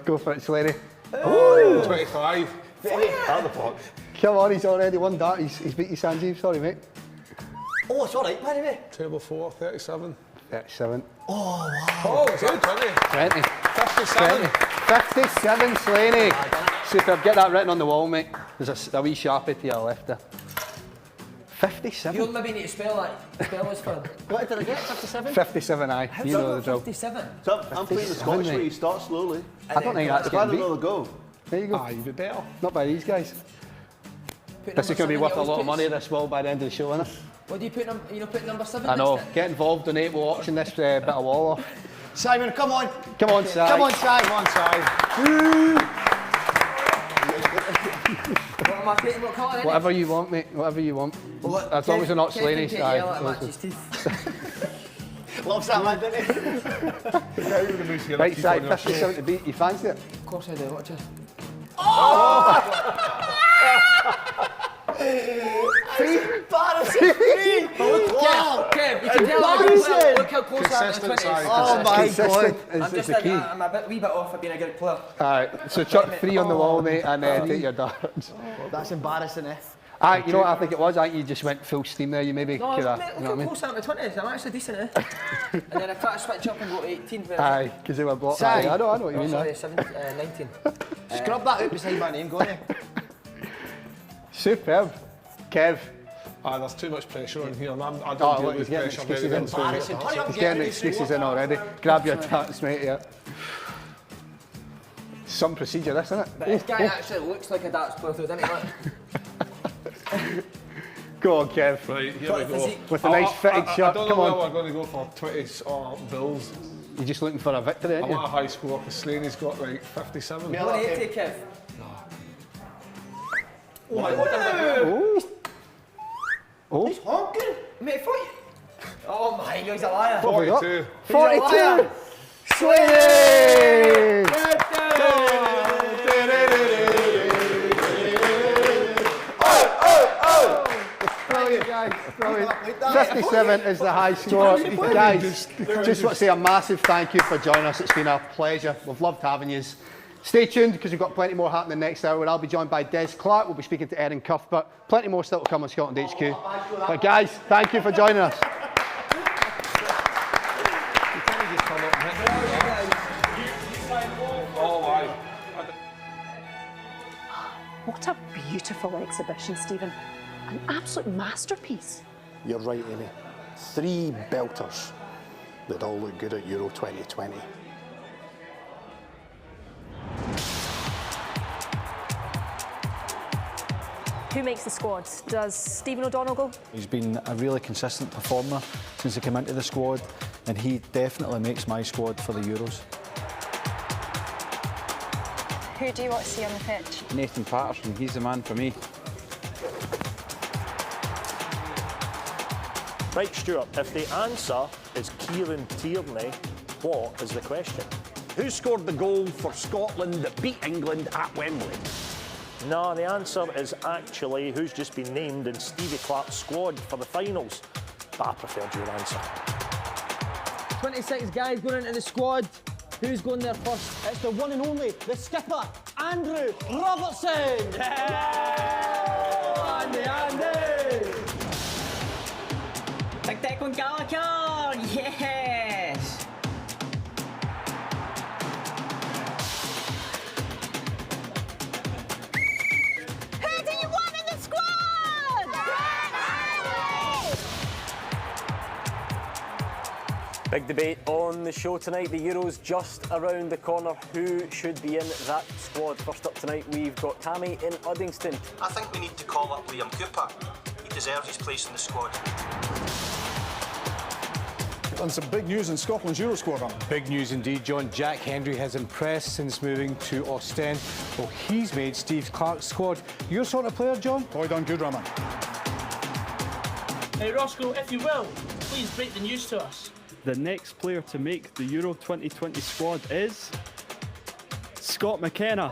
Go for it, Slaney. Oh, 25. Out of the box. Come on, he's already won dart. He's beat you, Sanjeev. Sorry, mate. Oh, it's all right, by the way. Treble 4, 37. 37. Oh, wow. Oh, it's good. 20. 57. 57, Slaney. Superb. Get that written on the wall, mate. There's a wee sharpie to your left there. 57. You'll maybe need to spell this for him. What did I get? 57? 57, aye. How's You that know the got drill. 57? So I'm playing the Scottish way. You start slowly. I don't think that's If I had getting another beat. go. There you go. Ah, you'd be better. Not by these guys. This is going to be worth a lot of money, this will, by the end of the show, isn't it? What do you put put number 7 I know. next to it? Get involved, donate, we'll auction this bit of wall off. Simon, come on. Come on, Si. Come on, Si. Come on, Si. What am I taking? What colour? Whatever you want, mate. Whatever you want. As long as they're not Slaney, Si. Loves that man, doesn't he? Right, Si, 57 to beat. You fancy it? Of course I do. Watch it. Embarrassing. Wow. Kev, you can tell. Look how close I am to the 20s. Oh my God. Consistent is the key. I'm a wee bit off for being a good player. Alright, so chuck 3 on the wall, mate, and take your darts. That's embarrassing, eh? You know what I think it was? I think you just went full steam there. You maybe No, could look have. how close I am to 20s. I'm actually decent, eh? And then I try to switch up and go to 18. Aye, because they were blocked. Si. I know what you mean. Sorry, Aye. 19. Scrub that out beside my name, go on. Superb. Kev. There's too much pressure on here. I don't Oh, deal look, with he's getting pressure excuses very in. well. So he's getting excuses in already. Grab your darts, mate, yeah. Some procedure, this, isn't it? But this guy actually looks like a darts player, doesn't he? Look. Go on, Kev. Right, here we go. With a nice fitted I shirt. don't Come know on. whether we're going to go for 20s or Bills. You're just looking for a victory, I aren't you? want a high score because Slaney's got like 57. What do you take, Kev? Oh. He's honking. Mate, 40. Oh my God, he's a liar. 42. 42! Slaney! Brilliant, guys. Brilliant. 57 is the high score. Guys, just want to say a massive thank you for joining us. It's been a pleasure. We've loved having you. Stay tuned because we've got plenty more happening next hour. I'll be joined by Des Clark. We'll be speaking to Erin Cuthbert. Plenty more still to come on Scotland HQ. But guys, thank you for joining us. What a beautiful exhibition, Stephen. An absolute masterpiece. You're right, Amy. 3 belters that all look good at Euro 2020. Who makes the squad? Does Stephen O'Donnell go? He's been a really consistent performer since he came into the squad, and he definitely makes my squad for the Euros. Who do you want to see on the pitch? Nathan Patterson, he's the man for me. Right, Stuart, if the answer is Kieran Tierney, what is the question? Who scored the goal for Scotland that beat England at Wembley? No, the answer is actually who's just been named in Stevie Clark's squad for the finals. But I preferred your answer. 26 guys going into the squad. Who's going there first? It's the one and only, the skipper, Andrew Robertson! Yeah! Andy! Big Declan Gallagher! Yes! Who do you want in the squad? Big debate on the show tonight. The Euros just around the corner. Who should be in that squad? First up tonight, we've got Tammy in Uddingston. I think we need to call up Liam Cooper. He deserves his place in the squad. And some big news in Scotland's Euro squad. Big news indeed, John. Jack Hendry has impressed since moving to Ostend. Well, he's made Steve Clark's squad. Your sort of player, John? Oh, done good, Raman. Hey, Roscoe, if you will, please break the news to us. The next player to make the Euro 2020 squad is Scott McKenna.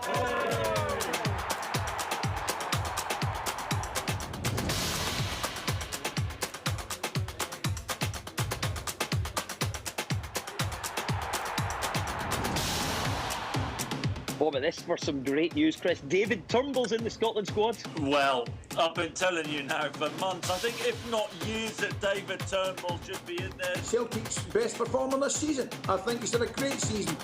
What about this for some great news, Chris? David Turnbull's in the Scotland squad. Well, I've been telling you now for months. I think if not years that David Turnbull should be in there. Celtic's best performer this season. I think he's had a great season.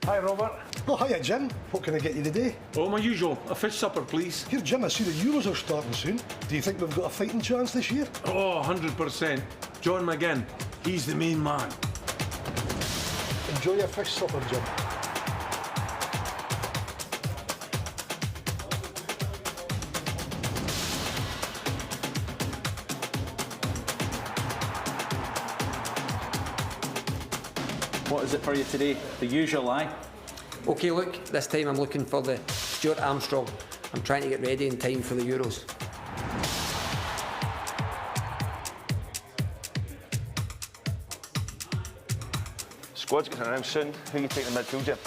Hi, Robert. Oh, hiya, Jim. What can I get you today? Oh, my usual. A fish supper, please. Here, Jim, I see the Euros are starting soon. Do you think we've got a fighting chance this year? Oh, 100%. John McGinn. He's the main man. Enjoy your fish supper, Jim. What is it for you today? The usual, aye? OK, look, this time I'm looking for the Stuart Armstrong. I'm trying to get ready in time for the Euros. Squad's getting announced soon. Who are you taking in midfield, Jim?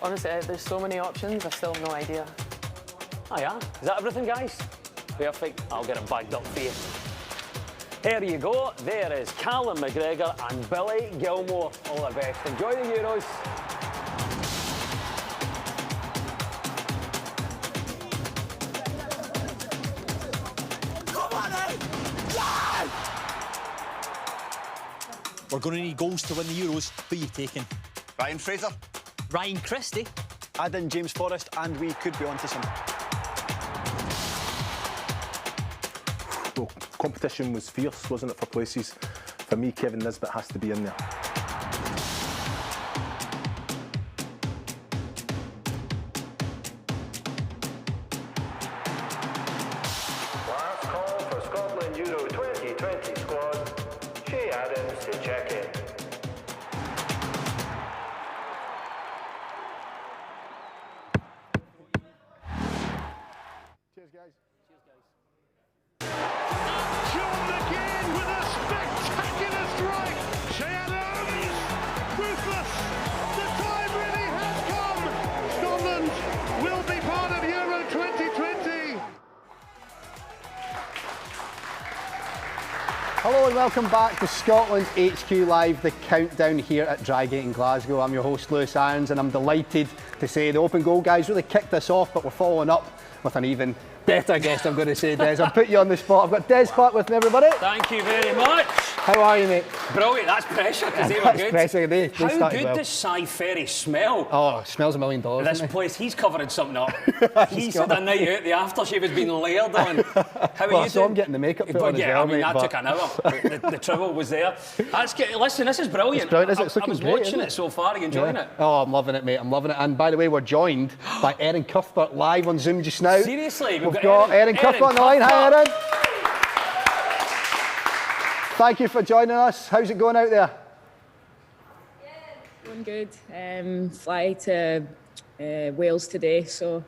Honestly, there's so many options, I still have no idea. Oh yeah? Is that everything, guys? Perfect. I'll get it bagged up for you. Here you go. There is Callum McGregor and Billy Gilmore. All the best. Enjoy the Euros. Come on, eh? Yeah! We're going to need goals to win the Euros. Who are you taking? Ryan Fraser. Ryan Christie. Add in James Forrest and we could be onto some. Well, competition was fierce, wasn't it, for places? For me, Kevin Nisbet has to be in there. Last call for Scotland Euro 2020 squad. Shea Adams to check in. Cheers, guys. John McGinn with a spectacular strike. Shea Adams, ruthless. The time really has come. Scotland will be part of Euro 2020. Hello and welcome back to Scotland HQ Live, the countdown here at Drygate in Glasgow. I'm your host Lewis Irons and I'm delighted to say the open goal guys really kicked us off, but we're following up with an even better guest, I'm going to say, Des. I'll put you on the spot. I've got Des Clark with me, everybody. Thank you very much. How are you, mate? Brilliant, that's pressure because they were That's good. pressure, they How started good well. does Cy Ferry smell? Oh, it smells $1 million. This doesn't it? place, he's covering something up. He said a night out, the aftershave has been layered on. How are Well, I you saw doing? him getting the makeup put on as Yeah, well, I mean, mate, that but- took an hour. The trouble was there. That's good. Listen, this is brilliant. It's brilliant, isn't it? It's I looking was great, watching isn't it so far. Are you enjoying it? Oh, I'm loving it, mate. I'm loving it. And by the way, we're joined by Erin Cuthbert live on Zoom just now. Seriously? We've got Erin Cuthbert on the line. Hi, Erin. Thank you for joining us. How's it going out there? Going good. Fly to Wales today, so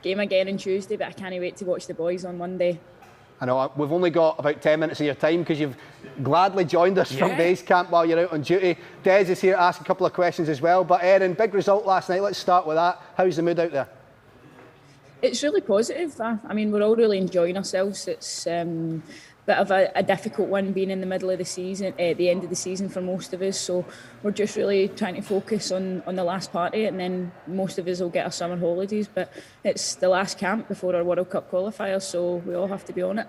game again on Tuesday, but I can't wait to watch the boys on Monday. I know, we've only got about 10 minutes of your time because you've gladly joined us from base camp while you're out on duty. Des is here to ask a couple of questions as well. But Erin, big result last night. Let's start with that. How's the mood out there? It's really positive. I mean, we're all really enjoying ourselves. It's a bit of a difficult one being in the middle of the season, at the end of the season for most of us. So we're just really trying to focus on the last part of it, and then most of us will get our summer holidays. But it's the last camp before our World Cup qualifiers, so we all have to be on it.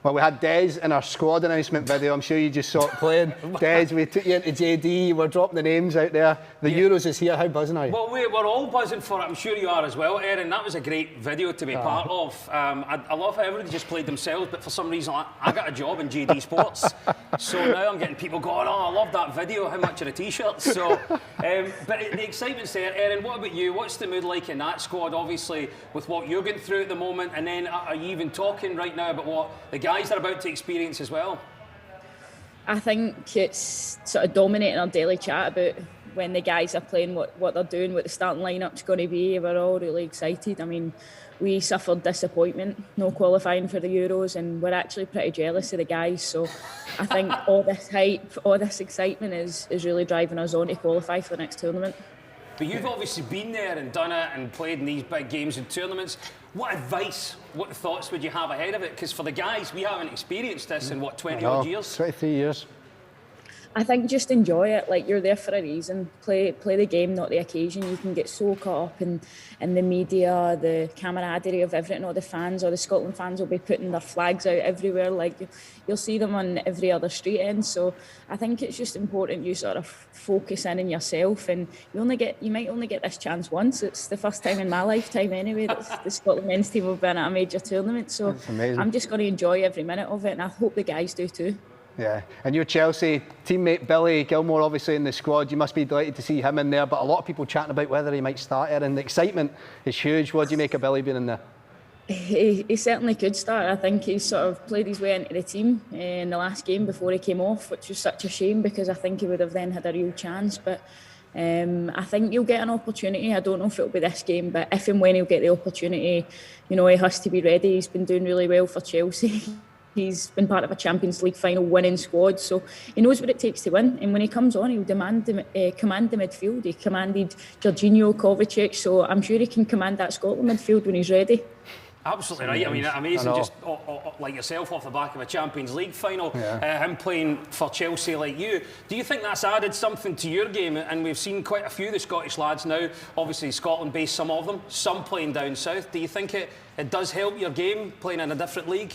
Well, we had Des in our squad announcement video. I'm sure you just saw it playing. Des, we took you into JD. We're dropping the names out there. The Euros is here. How buzzing are you? Well, we're all buzzing for it. I'm sure you are as well, Erin. That was a great video to be part of. I love how everybody just played themselves, but for some reason I got a job in JD Sports. So now I'm getting people going, oh, I love that video. How much are the T-shirts? So, but the excitement's there. Erin, what about you? What's the mood like in that squad, obviously, with what you're going through at the moment? And then are you even talking right now about what the guys are about to experience as well? I think it's sort of dominating our daily chat about when the guys are playing, what they're doing, what the starting lineup's going to be. We're all really excited. I mean, we suffered disappointment, no qualifying for the Euros, and we're actually pretty jealous of the guys. So I think all this hype, all this excitement is really driving us on to qualify for the next tournament. But you've obviously been there and done it and played in these big games and tournaments. What advice, what thoughts would you have ahead of it? Because for the guys, we haven't experienced this in, 20 odd years? 23 years. I think just enjoy it. Like, you're there for a reason. Play the game, not the occasion. You can get so caught up in the media, the camaraderie of everything, or the fans, or the Scotland fans will be putting their flags out everywhere. Like, you'll see them on every other street end. So I think it's just important you sort of focus in on yourself, and you might only get this chance once. It's the first time in my lifetime anyway that the Scotland men's team have been at a major tournament. So I'm just going to enjoy every minute of it, and I hope the guys do too. Yeah, and your Chelsea teammate Billy Gilmore obviously in the squad. You must be delighted to see him in there, but a lot of people chatting about whether he might start there, and the excitement is huge. What do you make of Billy being in there? He certainly could start. I think he sort of played his way into the team in the last game before he came off, which was such a shame because I think he would have then had a real chance. But I think he'll get an opportunity. I don't know if it'll be this game, but if and when he'll get the opportunity, he has to be ready. He's been doing really well for Chelsea. He's been part of a Champions League final winning squad, so he knows what it takes to win. And when he comes on, he'll command the midfield. He commanded Jorginho, Kovacic, so I'm sure he can command that Scotland midfield when he's ready. Absolutely right. I mean, amazing, just like yourself off the back of a Champions League final, him playing for Chelsea like you. Do you think that's added something to your game? And we've seen quite a few of the Scottish lads now, obviously Scotland-based, some of them, some playing down south. Do you think it does help your game, playing in a different league?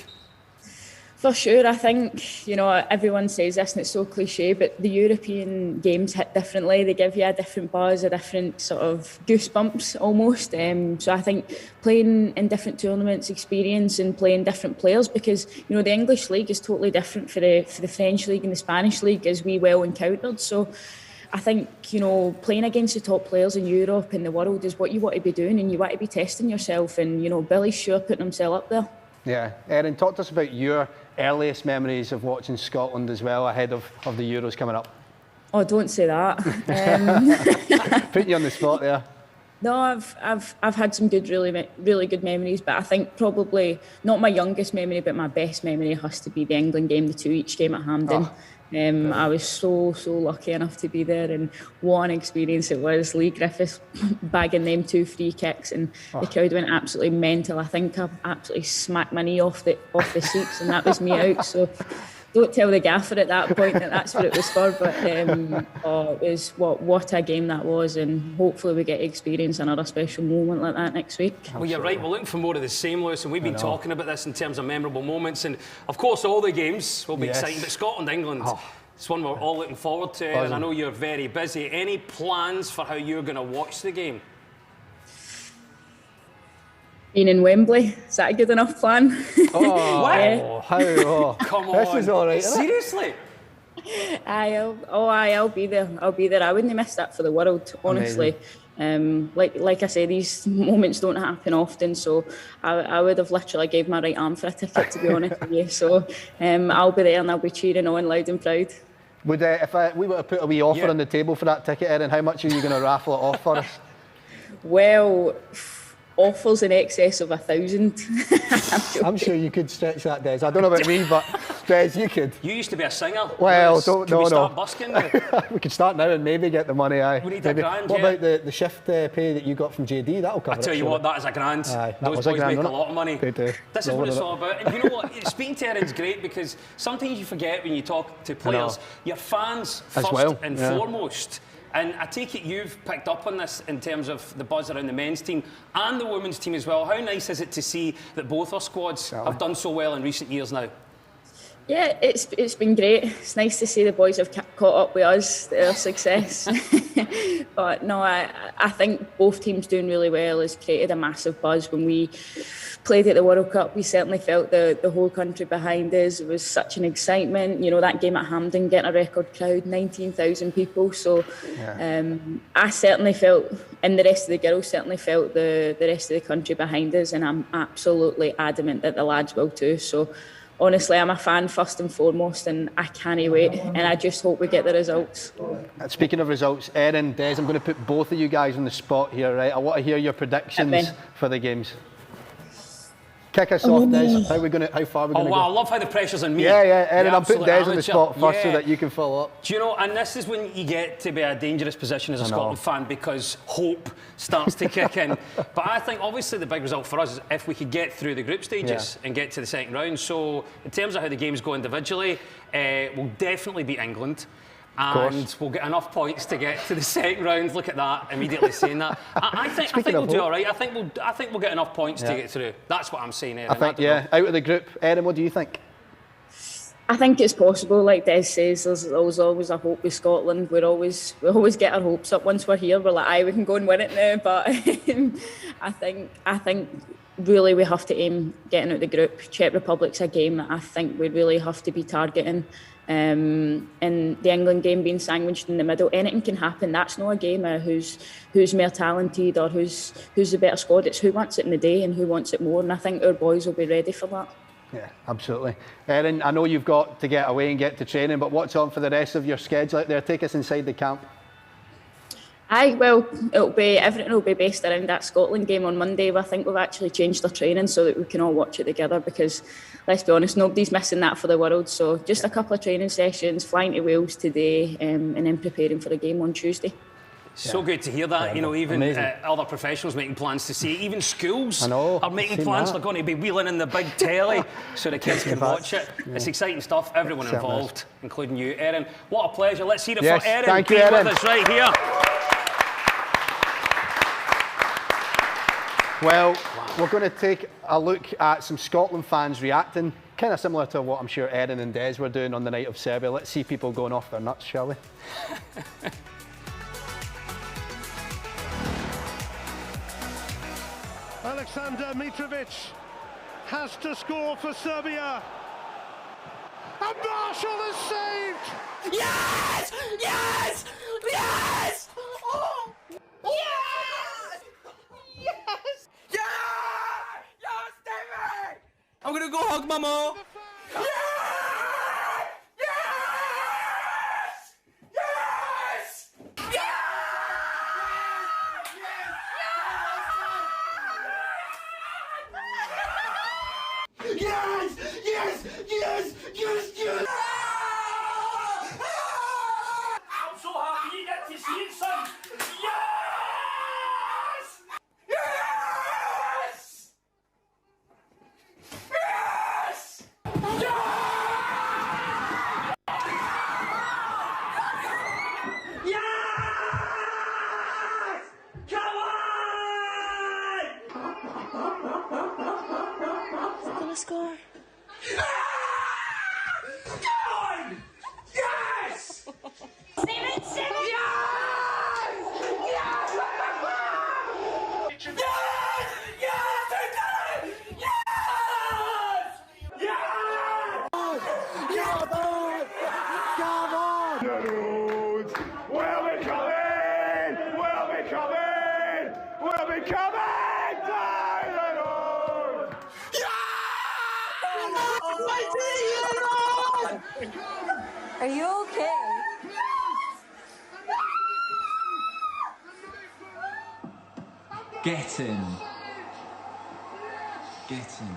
For sure, I think, everyone says this and it's so cliche, but the European games hit differently. They give you a different buzz, a different sort of goosebumps almost. So I think playing in different tournaments, experience and playing different players, because, the English league is totally different for the French league and the Spanish league, as we well encountered. So I think, playing against the top players in Europe and the world is what you want to be doing, and you want to be testing yourself. And, Billy's sure putting himself up there. Yeah. Erin, talk to us about your earliest memories of watching Scotland as well ahead of the Euros coming up. Oh, don't say that. Putting you on the spot there. No, I've had some good, really good memories, but I think probably not my youngest memory, but my best memory has to be the England game, the 2-each game at Hampden. I was so lucky enough to be there, and what an experience it was. Lee Griffiths bagging them 2 free kicks, and the crowd went absolutely mental. I think I absolutely smacked my knee off the seats, and that was me out. So don't tell the gaffer at that point that that's what it was for. But it was what a game that was, and hopefully we get to experience another special moment like that next week. Well, you're right. We're looking for more of the same, Lewis, and we've been talking about this in terms of memorable moments, and of course all the games will be exciting. But Scotland, England. It's one we're all looking forward to, and I know you're very busy. Any plans for how you're going to watch the game? Being in Wembley, is that a good enough plan? Oh, how? Come on. This is all right, isn't it? Seriously? I'll be there. I'll be there. I wouldn't miss that for the world, honestly. Like I say, these moments don't happen often, so I would have literally gave my right arm for a ticket, to be honest with you. So I'll be there and I'll be cheering on loud and proud. Would we were to put a wee offer on the table for that ticket, Erin, how much are you going to raffle it off for us? Well, offers in excess of 1,000. I'm sure you could stretch that, Des. I don't know about me, but Des, you could. You used to be a singer. Well, Can we start busking? We could start now and maybe get the money. We need maybe. a grand. What about the shift pay that you got from JD? That'll cover it. I tell you what, that is a grand. Those boys make a lot of money. They do. This is what it's all about. And you know what? Speaking to Erin's great, because sometimes you forget when you talk to players, your fans first and foremost. And I take it you've picked up on this in terms of the buzz around the men's team and the women's team as well. How nice is it to see that both our squads have done so well in recent years now? Yeah, it's been great. It's nice to see the boys have caught up with us, their success. But no, I think both teams doing really well has created a massive buzz. When we played at the World Cup, we certainly felt the whole country behind us. It was such an excitement. You know, that game at Hampden, getting a record crowd, 19,000 people. So I certainly felt, and the rest of the girls certainly felt the rest of the country behind us, and I'm absolutely adamant that the lads will too. So honestly, I'm a fan first and foremost, and I can't wait, and I just hope we get the results. Speaking of results, Erin, Des, I'm going to put both of you guys on the spot here, right? I want to hear your predictions for the games. Kick us off, Des. How far are we going to go? I love how the pressure's on me. Yeah, Erin, I'm putting Des on the spot first so that you can follow up. Do you know, and this is when you get to be a dangerous position as a Scotland fan, because hope starts to kick in. But I think obviously the big result for us is if we could get through the group stages and get to the second round. So in terms of how the games go individually, we'll definitely beat England. And we'll get enough points to get to the second round. Look at that, immediately saying that. I think we'll do all right. I think we'll get enough points to get through. That's what I'm saying, Erin. I think, out of the group. Erin, what do you think? I think it's possible. Like Des says, there's always a hope with Scotland. We always get our hopes up. Once we're here, we're like, we can go and win it now. But I think really we have to aim getting out the group. Czech Republic's a game that I think we really have to be targeting. And the England game being sandwiched in the middle, anything can happen. That's not a game of who's more talented or who's the better squad. It's who wants it in the day and who wants it more. And I think our boys will be ready for that. Yeah, absolutely. Erin, I know you've got to get away and get to training, but what's on for the rest of your schedule out there? Take us inside the camp. Everything will be based around that Scotland game on Monday. I think we've actually changed our training so that we can all watch it together, because let's be honest, nobody's missing that for the world. So just a couple of training sessions, flying to Wales today, and then preparing for the game on Tuesday. So good to hear that. You know, even other professionals making plans to see it. Even schools are making plans. They're going to be wheeling in the big telly so the kids can watch it. It's exciting stuff. Everyone involved, including you, Erin. What a pleasure. Let's hear it for Erin. Thank you, Erin. With us right here. Well, we're going to take a look at some Scotland fans reacting, kind of similar to what I'm sure Erin and Des were doing on the night of Serbia. Let's see people going off their nuts, shall we? Alexander Mitrovic has to score for Serbia. And Marshall has saved! Yes! Yes! Yes! Oh! Yes! Yes! Yeah! Yes, David! I'm gonna go hug Mama. Yes! Yes! Yes! Yes! Yes! Yes! Yes! Yes! Yes! I'm so happy you get to see it, son! Yes! Yes! Yes! Are you okay? Get in. Get in.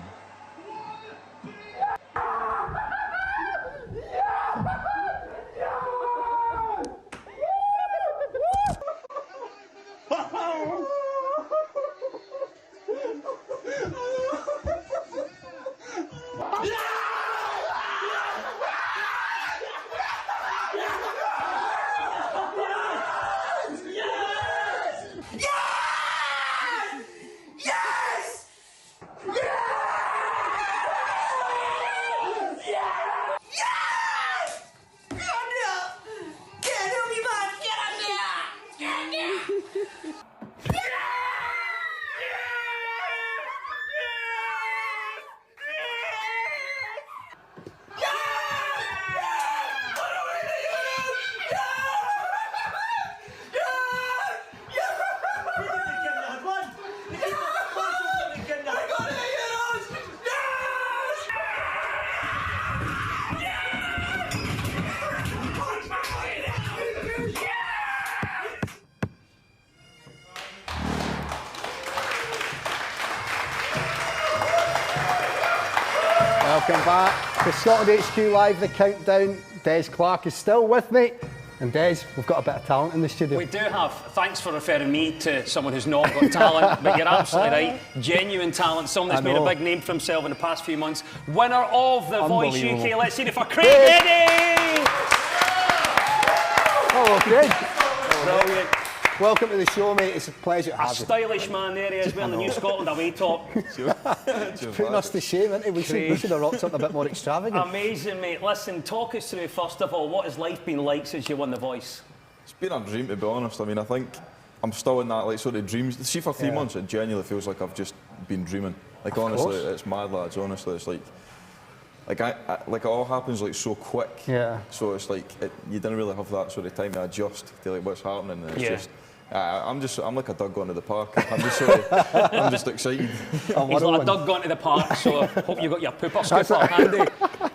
Welcome back to Scotland HQ Live, the countdown. Des Clark is still with me. And Des, we've got a bit of talent in the studio. We do have. Thanks for referring me to someone who's not got talent, but you're absolutely right. Genuine talent, someone that's made a big name for himself in the past few months. Winner of The Voice UK. Let's see it for Craig Eddy! Hello, Craig. Brilliant. Welcome to the show, mate. It's a pleasure to have you. A stylish man there he is, wearing the new Scotland away top. Putting us to shame, isn't it? We should have rocked something a bit more extravagant. Amazing, mate. Listen, talk us through, first of all, what has life been like since you won The Voice? It's been a dream, to be honest. I mean, I think I'm still in that, like, sort of dreams. See, for 3 months, it genuinely feels like I've just been dreaming. Like, honestly, it's mad, lads. Honestly, it's like it all happens like so quick. Yeah. So it's like you didn't really have that sort of time to adjust to like what's happening. And it's just. I'm like a dog going to the park. I'm just excited. He's like a dog going to the park, so I hope you got your pooper scooper handy.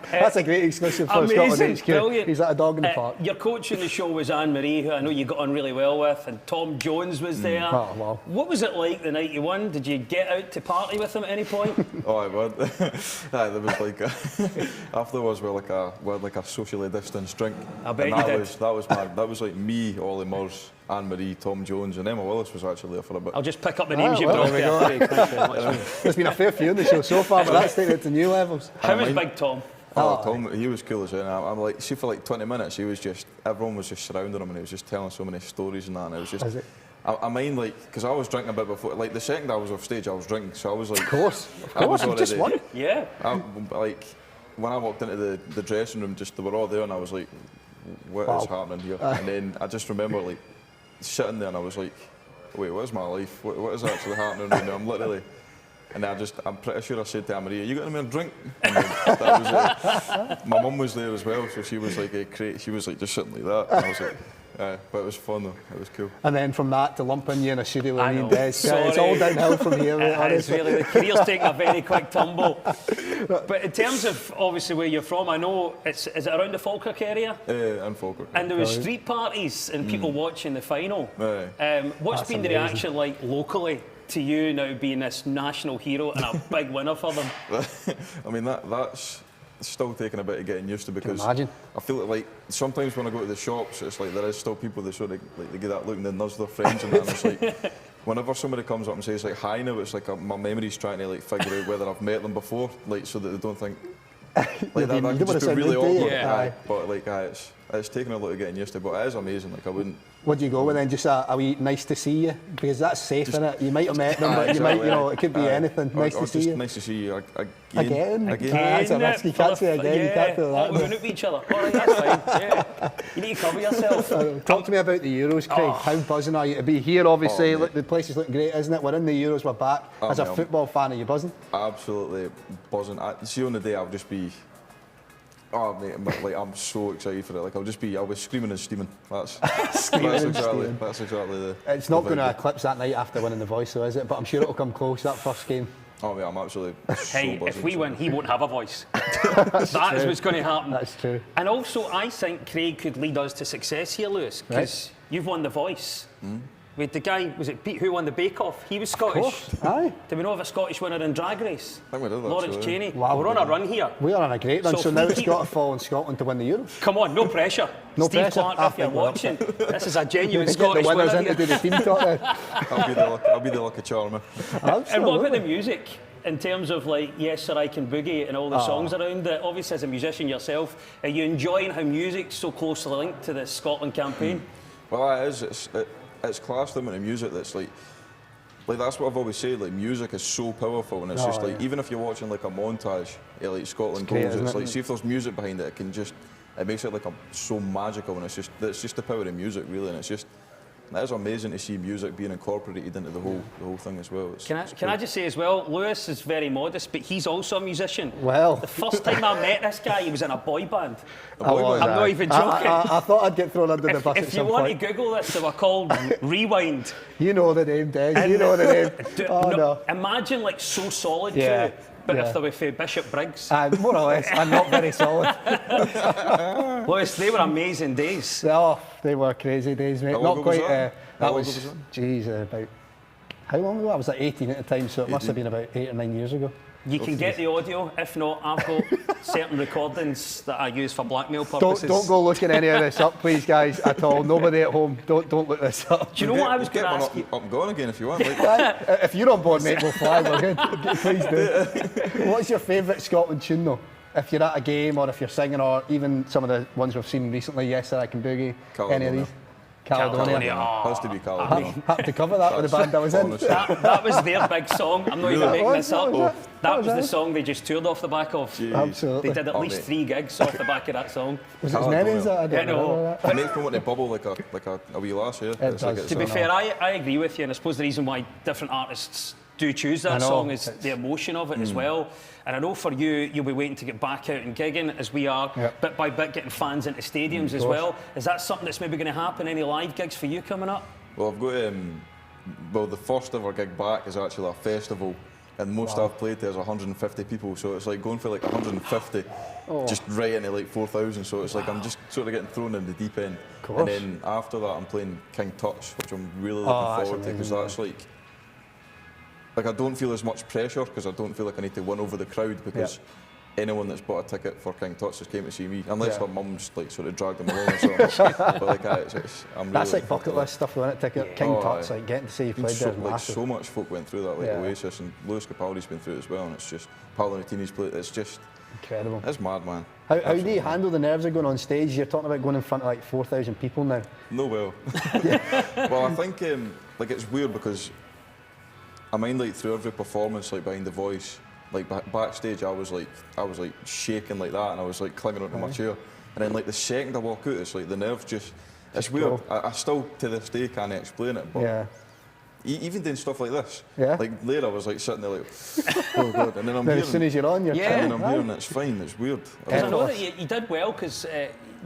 That's a great exclusive for Scotland HQ. Brilliant. He's like a dog in the park. Your coach in the show was Anne-Marie, who I know you got on really well with, and Tom Jones was there. Oh, wow. What was it like the night you won? Did you get out to party with him at any point? Oh, I would. There was like afterwards we had like a socially distanced drink. I bet you did. That was like me, Ollie Murs, Anne-Marie, Tom Jones, and Emma Willis was actually there for a bit. I'll just pick up the names you've dropped there. There's been a fair few in the show so far, but that's taken it to new levels. How was Big Tom? Oh, Tom, he was cool as hell. I'm like, see, for like 20 minutes, everyone was just surrounding him, and he was just telling so many stories and that. And it was just, I mean, like, because I was drinking a bit before. Like the second I was off stage, I was drinking, so I was like, of course, you just won. Yeah. Like when I walked into the dressing room, they were all there, and I was like, what is happening here? And then I just remember like sitting there, and I was like, wait, what is my life? What is actually happening right now? I'm literally. And I'm pretty sure I said to Anne-Marie, you got me a drink? And that was my mum was there as well, so she was like she was like just sitting like that. And I was like, but it was fun though, it was cool. And then from that to lumping you in a studio with me and Des, it's all downhill from here. It's really, the career's taking a very quick tumble. But in terms of obviously where you're from, I know is it around the Falkirk area? In Falkirk. And there was street parties and people watching the final. What's been the reaction like locally to you now being this national hero and a big winner for them? I mean, that's still taking a bit of getting used to, because I feel like sometimes when I go to the shops, it's like there is still people that sort of like they get that look and then nudge their friends and that. And it's like whenever somebody comes up and says like hi now, it's like my memory's trying to like figure out whether I've met them before, like so that they don't think like that can just be really awkward. But like it's taking a lot of getting used to, but it is amazing. Like I wouldn't. Would you go with then? Just a wee nice to see you, because that's safe, isn't it? You might have met them, but you might, it could be anything. Nice to see you. Nice to see you again. That's a risk. You can't say again. You can't do that. We're going to beat each other. All right, that's fine. Yeah. You need to cover yourself. Talk to me about the Euros, Craig. How buzzing are you to be here? Obviously, look, the place is looking great, isn't it? We're in the Euros. We're back. As a football fan, are you buzzing? Absolutely buzzing. See, on the day I'll just be. Oh mate, like I'm so excited for it. Like I'll be screaming and steaming. That's exactly the. It's not going to eclipse that night after winning The Voice, though, is it? But I'm sure it'll come close, that first game. Oh, yeah, I'm absolutely Hey, so if we win, he won't have a voice. That's That is true. what's going to happen. That's true. And also, I think Craig could lead us to success here, Lewis, because you've won The Voice. With the guy, was it Pete who won the Bake Off? He was Scottish. Aye. Do we know of a Scottish winner in Drag Race? I think we did, Lawrence actually. Cheney. Wow, We're on a run here. We are on a great run, so if now we it's keep- got to fall on Scotland to win the Euros. Come on, no pressure. No Steve pressure. Clark, I if you're think we're up. watching, this is a genuine Get the Scottish winners winner in to here. do the team talk then. I'll be the lucky charmer. And what about the music? In terms of like Yes Sir I Can Boogie and all the Oh. songs around it, obviously as a musician yourself, are you enjoying how music's so closely linked to the Scotland campaign? Well, it is. It's class the amount of music that's like that's what I've always said. Like music is so powerful, and it's Oh, just like yeah. even if you're watching like a montage, like Scotland It's great, goals, isn't it's it? like see if there's music behind it, it makes it like so magical, and it's just the power of music really, and that is amazing to see music being incorporated into the whole thing as well. Can I just say as well, Lewis is very modest, but he's also a musician. Well. The first time I met this guy, he was in a boy band. boy band? I'm not even joking. I thought I'd get thrown under the bus at If you some want point. to Google this, they were called Rewind. You know the name, Des. You know the name. Oh, no. Imagine like So Solid Yeah, crew, but yeah. if they were for Bishop Briggs. More or less. I'm not very solid. Lewis, they were amazing days. Oh, they were crazy days, mate. How Not long ago was quite. that? That How long was, ago was geez, about. How long ago? I was like 18 at the time, so it must have been about 8 or 9 years ago. You can get the audio. If not, I've got certain recordings that I use for blackmail purposes. Don't go looking any of this up, please, guys, at all. Nobody at home, don't look this up. Do you know what I was going to Get one ask you? up and going again if you want. Like, If you're on board, mate, we'll fly. We're good. Please do. What's your favourite Scotland tune, though? If you're at a game, or if you're singing, or even some of the ones we've seen recently, Yes Sir I Can Boogie, any of these? Caledonia. Has to be Caledonia. Had to cover that with the band I was in. Honestly. That was their big song. I'm not even making this up. That was the that? song they just toured off the back of. Absolutely. They did at least 3 gigs off the back of that song. Was it as many as that? I don't I know. know. It makes me want to bubble like a wee lass here. It does. To be fair, I agree with you, and I suppose the reason why different artists do choose that song is the emotion of it as well. And I know for you, you'll be waiting to get back out and gigging, as we are, bit by bit getting fans into stadiums as well. Is that something that's maybe going to happen? Any live gigs for you coming up? Well, I've got the first ever gig back is actually a festival, and most I've played there's 150 people, so it's like going for like 150 just right into like 4,000. So it's like I'm just sort of getting thrown in the deep end. And then after that, I'm playing King Tut's, which I'm really looking forward to, because that's like I don't feel as much pressure, because I don't feel like I need to win over the crowd, because anyone that's bought a ticket for King Tut's just came to see me, unless their mum's like sort of dragged them along or something. But like, I'm really That's like bucket list stuff, isn't it? Ticket King Tut's, like getting to see you play there is massive. So much folk went through that, like Oasis, and Lewis Capaldi's been through it as well, and it's just Paolo Nutini's played. It's just incredible. It's mad, man. How do you handle the nerves of going on stage? You're talking about going in front of like 4,000 people now. No, well. Well, I think like it's weird because I mind like through every performance, like behind the voice, like backstage, I was like shaking like that, and I was like clinging onto my chair, and then like the second I walk out, it's like the nerves just. It's weird. I still to this day can't explain it, but even doing stuff like this, like later I was like sitting there like, oh god, and then I'm now, hearing, as soon as you're on, you're and then I'm hearing it's fine. It's weird. Because I know that you did well, because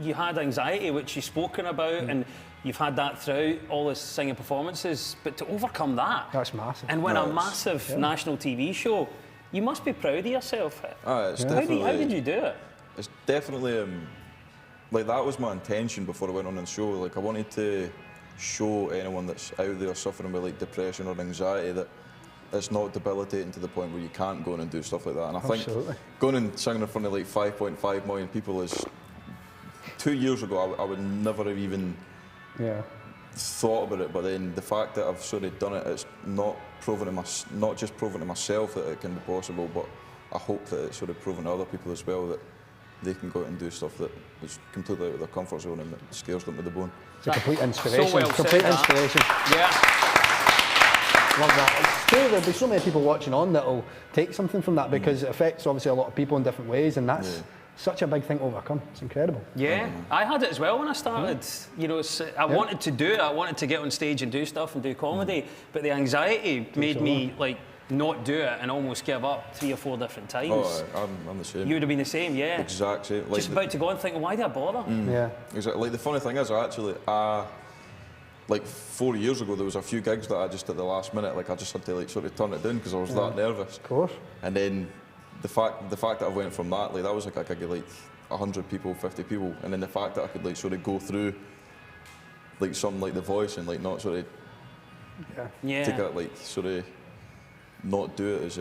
you had anxiety, which you've spoken about, and you've had that throughout all the singing performances. But to overcome that, that's massive. And win a massive national TV show, you must be proud of yourself. It's definitely, how did you do it? It's definitely like that was my intention before I went on the show. Like I wanted to show anyone that's out there suffering with like depression or anxiety that it's not debilitating to the point where you can't go in and do stuff like that. And I think going and singing in front of like 5.5 million people is 2 years ago I would never have even thought about it. But then the fact that I've sort of done it, it's not just proven to myself that it can be possible, but I hope that it's sort of proven to other people as well that they can go out and do stuff that is completely out of their comfort zone and that scares them to the bone. It's a complete inspiration. So well complete said, inspiration. Love that. It's true, there'll be so many people watching on that'll take something from that, because it affects obviously a lot of people in different ways, and that's such a big thing to overcome. It's incredible. Yeah, I had it as well when I started. You know, I wanted to do it. I wanted to get on stage and do stuff and do comedy, but the anxiety made me like not do it and almost give up 3 or 4 different times. Oh, I'm the same. You would have been the same, yeah. Exact same. Like just about to go and think, why did I bother? Yeah. Exactly. Like the funny thing is, actually, like 4 years ago, there was a few gigs that I just at the last minute, like I just had to like sort of turn it down because I was that nervous. Of course. And then the fact that I went from that, like that was like a gig of like 100 people, 50 people, and then the fact that I could like sort of go through like something like The Voice and like not sort of take it like sort of not do it as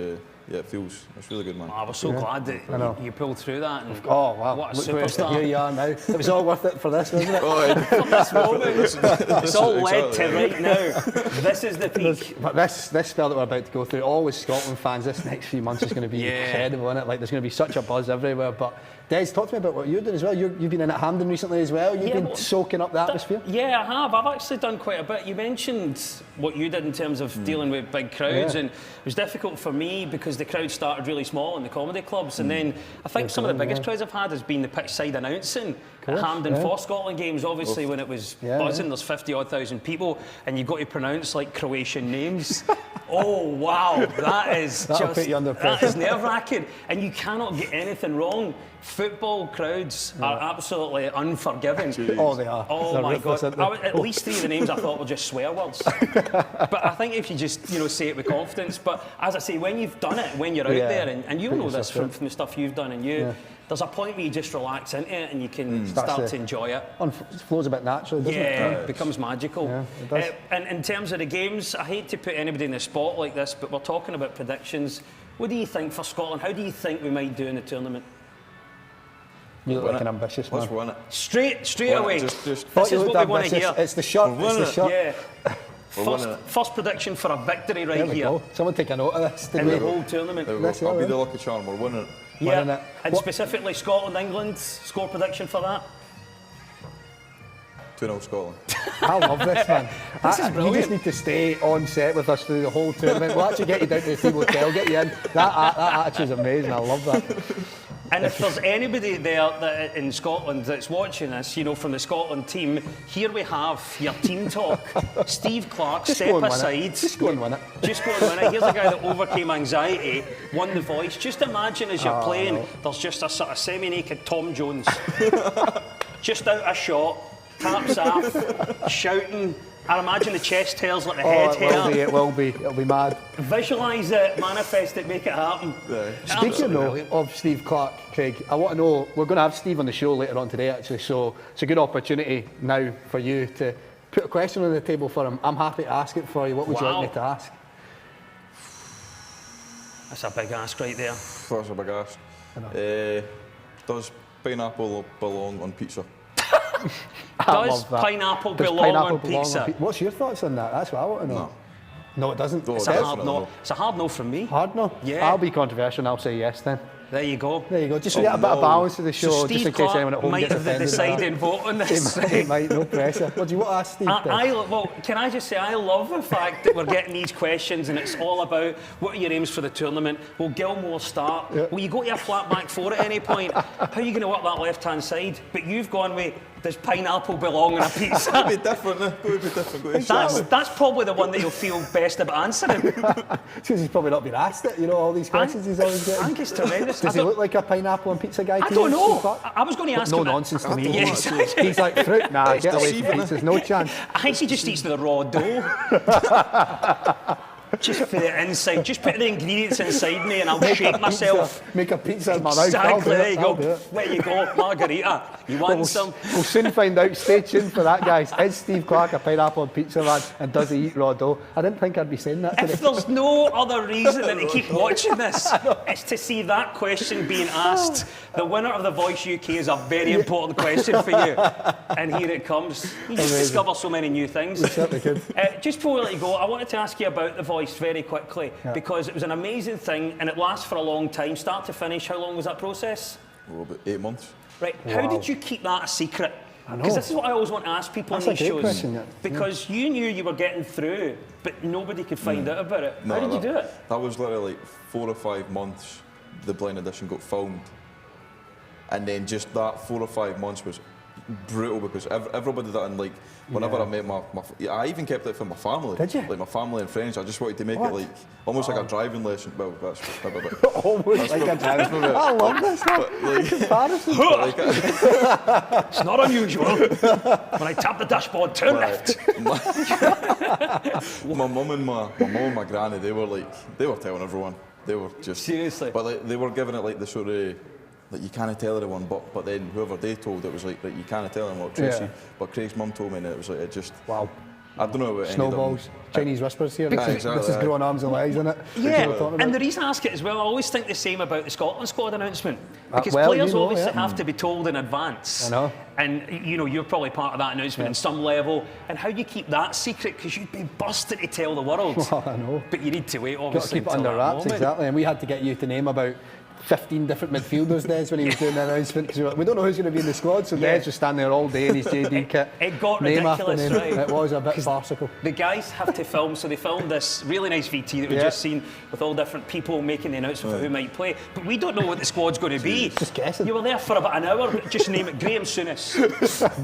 yeah, it's really good, man. I was so glad that you pulled through that. And oh wow, what a look superstar! Here you are now. It was all worth it for this, wasn't it? For this moment, it's all led to right now. This is the peak. But this spell that we're about to go through, always Scotland fans, this next few months is going to be incredible, isn't it? Like there's going to be such a buzz everywhere. But Des, talk to me about what you're doing as well. You've been in at Hampden recently as well. You've been soaking up the atmosphere. Yeah, I have. I've actually done quite a bit. You mentioned what you did in terms of dealing with big crowds, and it was difficult for me because the crowd started really small in the comedy clubs, and then I think some of the biggest crowds I've had has been the pitch side announcing at Hampden for Scotland games. Obviously, when it was buzzing, there's 50,000 people, and you've got to pronounce like Croatian names. Oh wow, that is that is nerve-wracking, and you cannot get anything wrong. Football crowds are absolutely unforgiving. Oh, they are. Oh They're my ruthless, God! At least 3 of the names I thought were just swear words. But I think if you just say it with confidence. But as I say, when you've done it, when you're out there, and you'll know this from the stuff you've done, and there's a point where you just relax into it and you can start to enjoy it. It flows a bit naturally, doesn't it? Yeah, it becomes magical. Yeah, it does. And in terms of the games, I hate to put anybody in the spot like this, but we're talking about predictions. What do you think for Scotland? How do you think we might do in the tournament? You look like an ambitious man. Let's win it. Straight away. Just this is what we want to hear. It's the shot. It's the shot. Yeah. First prediction for a victory right here. Go. Someone take a note of this. In the whole tournament. I'll be the lucky charm. We're winning it. Yeah, and specifically Scotland-England, score prediction for that? 2-0 Scotland. I love this, man. This is brilliant. You just need to stay on set with us through the whole tournament. We'll actually get you down to the team hotel, get you in. That attitude's amazing. I love that. And if there's anybody there in Scotland that's watching this, from the Scotland team, here we have your team talk. Steve Clarke, step aside. Just go and win it. Just go and win it. Here's a guy that overcame anxiety, won The Voice. Just imagine as you're playing, there's just a sort of semi-naked Tom Jones. Just out a shot, taps off, shouting. I imagine the chest hairs like the head hair. It will be. It'll be mad. Visualise it, manifest it, make it happen. Yeah. Speaking of Steve Clarke, Craig, I want to know, we're going to have Steve on the show later on today actually, so it's a good opportunity now for you to put a question on the table for him. I'm happy to ask it for you. What would you like me to ask? That's a big ask right there. That's a big ask. Does pineapple belong on pizza? Does pineapple belong on pizza? What's your thoughts on that? That's what I want to know. No, it doesn't. It's a hard no. It's a hard no from me. Hard no? Yeah. I'll be controversial and I'll say yes then. There you go. There you go. Just to get a bit of balance to the show, so just in case anyone at home might gets have the offended. deciding vote on this. He might, no pressure. What do you want to ask Steve? Well, can I just say, I love the fact that we're getting these questions and it's all about what are your aims for the tournament? Will Gilmore start? Yep. Will you go to a flat back four at any point? How are you going to work that left-hand side? But you've gone with, does pineapple belong on a pizza? It would be different. It would be different. That's probably the one that you'll feel best about answering. Because he's probably not been asked it, all these questions he's always getting. I think it's tremendous. Does he look like a pineapple and pizza guy? I don't know. I was going to ask him. No nonsense to me. Yes. He's like, fruit? Nah, get away from pizzas, no chance. I think he just eats the raw dough. Just put it inside. Just put the ingredients inside me and I'll shake myself. Make a pizza in my mouth. Exactly. There you go. There you go. Margarita. You want some? We'll soon find out. Stay tuned for that, guys. Is Steve Clarke a pineapple and pizza man? And does he eat raw dough? I didn't think I'd be saying that today. If there's no other reason than to keep watching this, it's to see that question being asked. The winner of The Voice UK is a very important question for you. And here it comes. You just discover so many new things. Certainly could. Just before we let you go, I wanted to ask you about The Voice very quickly, because it was an amazing thing and it lasts for a long time, start to finish. How long was that process? About 8 months. Right. Wow. How did you keep that a secret? Because this is what I always want to ask people on these shows. Question, because you knew you were getting through, but nobody could find out about it. How did you do it? That was literally like 4 or 5 months the blind audition got filmed. And then just that 4 or 5 months was brutal because everybody that, and like whenever I met I even kept it for my family. Did you? Like my family and friends, I just wanted to make it like almost like a driving lesson. Well, that's almost like a driving lesson. I love this comparison. It's not unusual. When I tap the dashboard, turn left. My mum and my granny, they were telling everyone. They were just seriously, but like, they were giving it like the sort of. Like you can't tell everyone, but then whoever they told, it was like you can't tell them what Tracy. Yeah. But Craig's mum told me, and it was like it just. Wow. I don't know about snowballs, Chinese whispers here. Exactly. This is growing arms and legs, isn't it? Yeah, and the reason I ask it as well, I always think the same about the Scotland squad announcement because players obviously have to be told in advance. I know. And you know, you're probably part of that announcement on some level. And how do you keep that secret? Because you'd be busted to tell the world. Well, I know. But you need to wait, obviously. Got to keep it under wraps, exactly. And we had to get you to name about 15 different midfielders, Des, when he was doing the announcement, because we don't know who's going to be in the squad, so Des was standing there all day in his JD kit. It got ridiculous, right? It was a bit farcical. The guys have to film, so they filmed this really nice VT that we've just seen with all different people making the announcement for who might play. But we don't know what the squad's going to be. Just guessing. You were there for about an hour, but just name it Graham Souness,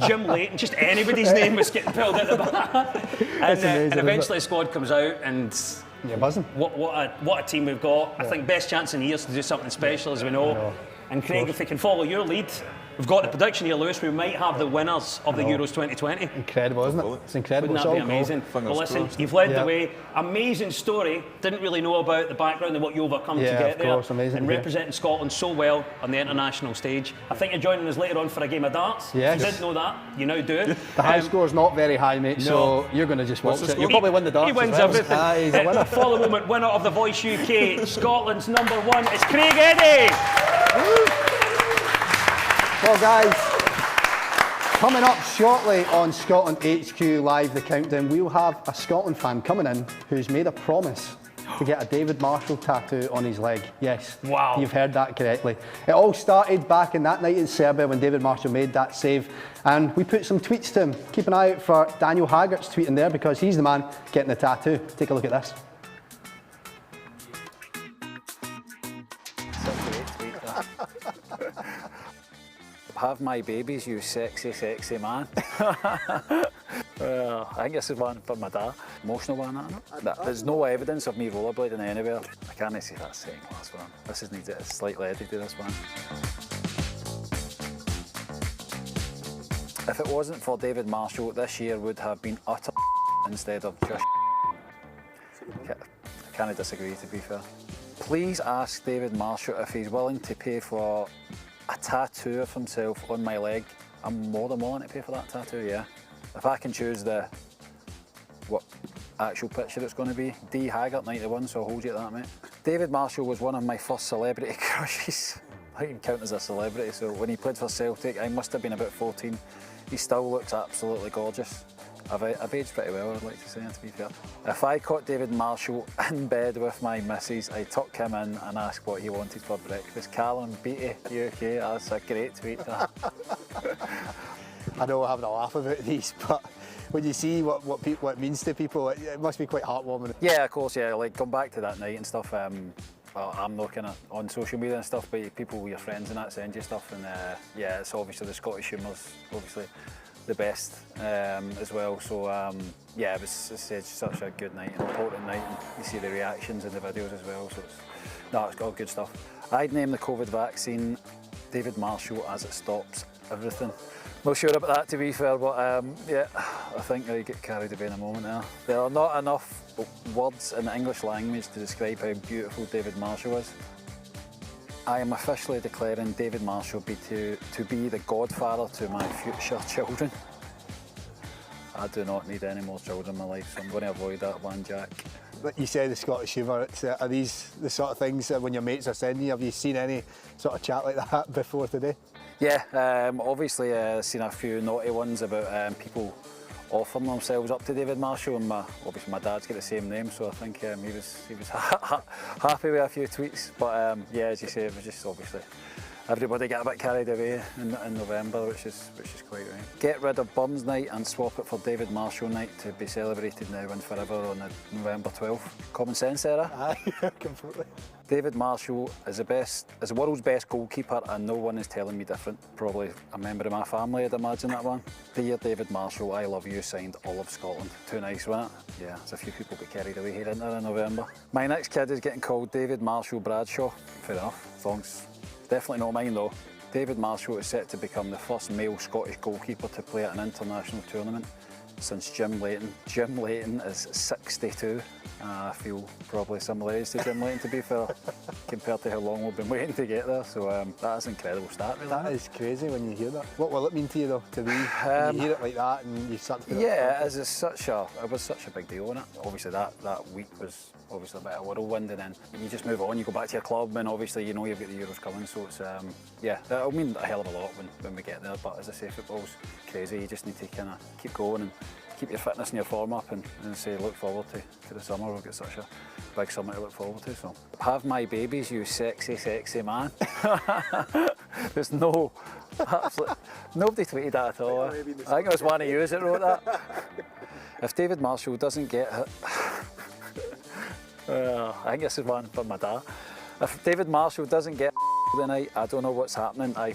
Jim Leighton, just anybody's name was getting pulled out the back. And eventually the squad comes out and... You're buzzing. What a team we've got. I think best chance in years to do something special, as we know. And Craig, if we can follow your lead, we've got the prediction here, Lewis. We might have the winners of the Euros 2020. Incredible, isn't it? It's incredible. Wouldn't that be amazing? Well, listen, you've led the way. Amazing story. Didn't really know about the background and what you overcome to get there. Amazing. And representing Scotland so well on the international stage. I think you're joining us later on for a game of darts. Yes. If you didn't know that, you now do. The high score's not very high, mate, so you're going to just watch it. You'll probably win the darts. He wins everything. He's a winner. For the moment, winner of the Voice UK, Scotland's #1 is Craig Eddy. Well, guys, coming up shortly on Scotland HQ Live, the countdown, we'll have a Scotland fan coming in who's made a promise to get a David Marshall tattoo on his leg. Yes, wow, you've heard that correctly. It all started back in that night in Serbia when David Marshall made that save, and we put some tweets to him. Keep an eye out for Daniel Haggart's tweet in there because he's the man getting the tattoo. Take a look at this. Have my babies, you sexy, sexy man. Well, I think this is one for my dad. Emotional one, I know. There's no evidence of me rollerblading anywhere. I can't say that's second class one. This is needs a slight edit to this one. If it wasn't for David Marshall, this year would have been utter instead of just I can't disagree, to be fair. Please ask David Marshall if he's willing to pay for a tattoo of himself on my leg. I'm more than willing to pay for that tattoo, yeah. If I can choose what actual picture it's going to be, D Haggart 91, so I'll hold you at that, mate. David Marshall was one of my first celebrity crushes. I can count as a celebrity, so when he played for Celtic, I must have been about 14. He still looks absolutely gorgeous. I've aged pretty well, I'd like to say, to be fair. If I caught David Marshall in bed with my missus, I'd tuck him in and ask what he wanted for breakfast. Callum Beattie, UK, that's a great tweet. I know we're having a laugh about these, but when you see what it means to people, it must be quite heartwarming. Yeah, of course, yeah, like going back to that night and stuff, well, I'm not kind of on social media and stuff, but people with your friends and that send you stuff, and yeah, it's obviously the Scottish humour's obviously the best as well, so yeah, it was such a good night, an important night, and you see the reactions in the videos as well, so it's all good stuff. I'd name the COVID vaccine David Marshall as it stops everything. Not sure about that, to be fair, but yeah, I think I get carried away in a moment there. There are not enough words in the English language to describe how beautiful David Marshall is. I am officially declaring David Marshall to be the godfather to my future children. I do not need any more children in my life, so I'm going to avoid that one, Jack. Like you said, the Scottish humour, are these the sort of things when your mates are sending you? Have you seen any sort of chat like that before today? Yeah, obviously seen a few naughty ones about people offering themselves up to David Marshall, and obviously my dad's got the same name, so I think he was happy with a few tweets. But yeah, as you say, it was just obviously everybody get a bit carried away in November, which is quite right. Get rid of Bums Night and swap it for David Marshall Night to be celebrated now and forever on the November 12th. Common sense, Sarah? Aye, completely. David Marshall is the world's best goalkeeper, and no one is telling me different. Probably a member of my family, I'd imagine that one. Dear David Marshall, I love you, signed all of Scotland. Too nice, wasn't it? Yeah, there's a few people get carried away here, isn't there, in November. My next kid is getting called David Marshall Bradshaw. Fair enough, songs. Definitely not mine though. David Marshall is set to become the first male Scottish goalkeeper to play at an international tournament since Jim Leighton. Jim Leighton is 62. I feel probably similar age to Jim Leighton, to be fair, compared to how long we've been waiting to get there. So that's an incredible start, really. That is crazy when you hear that. What will it mean to you though, to be when you hear it like that and you start to feel yeah, it was such a big deal, wasn't it? Obviously that week was obviously a bit of a whirlwind, and then you just move on, you go back to your club, and obviously you know you've got the Euros coming, so it's yeah, that'll mean a hell of a lot when we get there. But as I say, football's crazy. You just need to kind of keep going and keep your fitness and your form up, and say look forward to the summer. We've got such a big summer to look forward to. So have my babies, you sexy man. There's no nobody tweeted that at all. I think it was one of you that wrote that. If David Marshall doesn't get it, I think this is one for my dad. If David Marshall doesn't get tonight, I don't know what's happening. I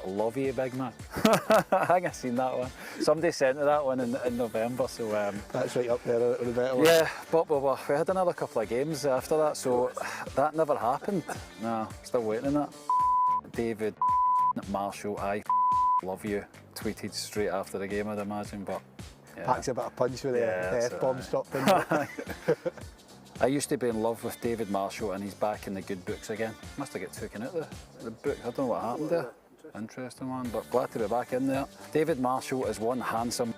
love you, big man. I think I've seen that one. Somebody sent me that one in November, so that's right up there with the better one. Yeah, but we had another couple of games after that, so that never happened. No, still waiting on that. David Marshall, I love you, tweeted straight after the game, I'd imagine, but yeah. Packs a bit of punch with the F-bomb stopped in. I used to be in love with David Marshall, and he's back in the good books again. Must have got taken out the book. I don't know what happened there. Interesting one, but glad to be back in there. David Marshall is one handsome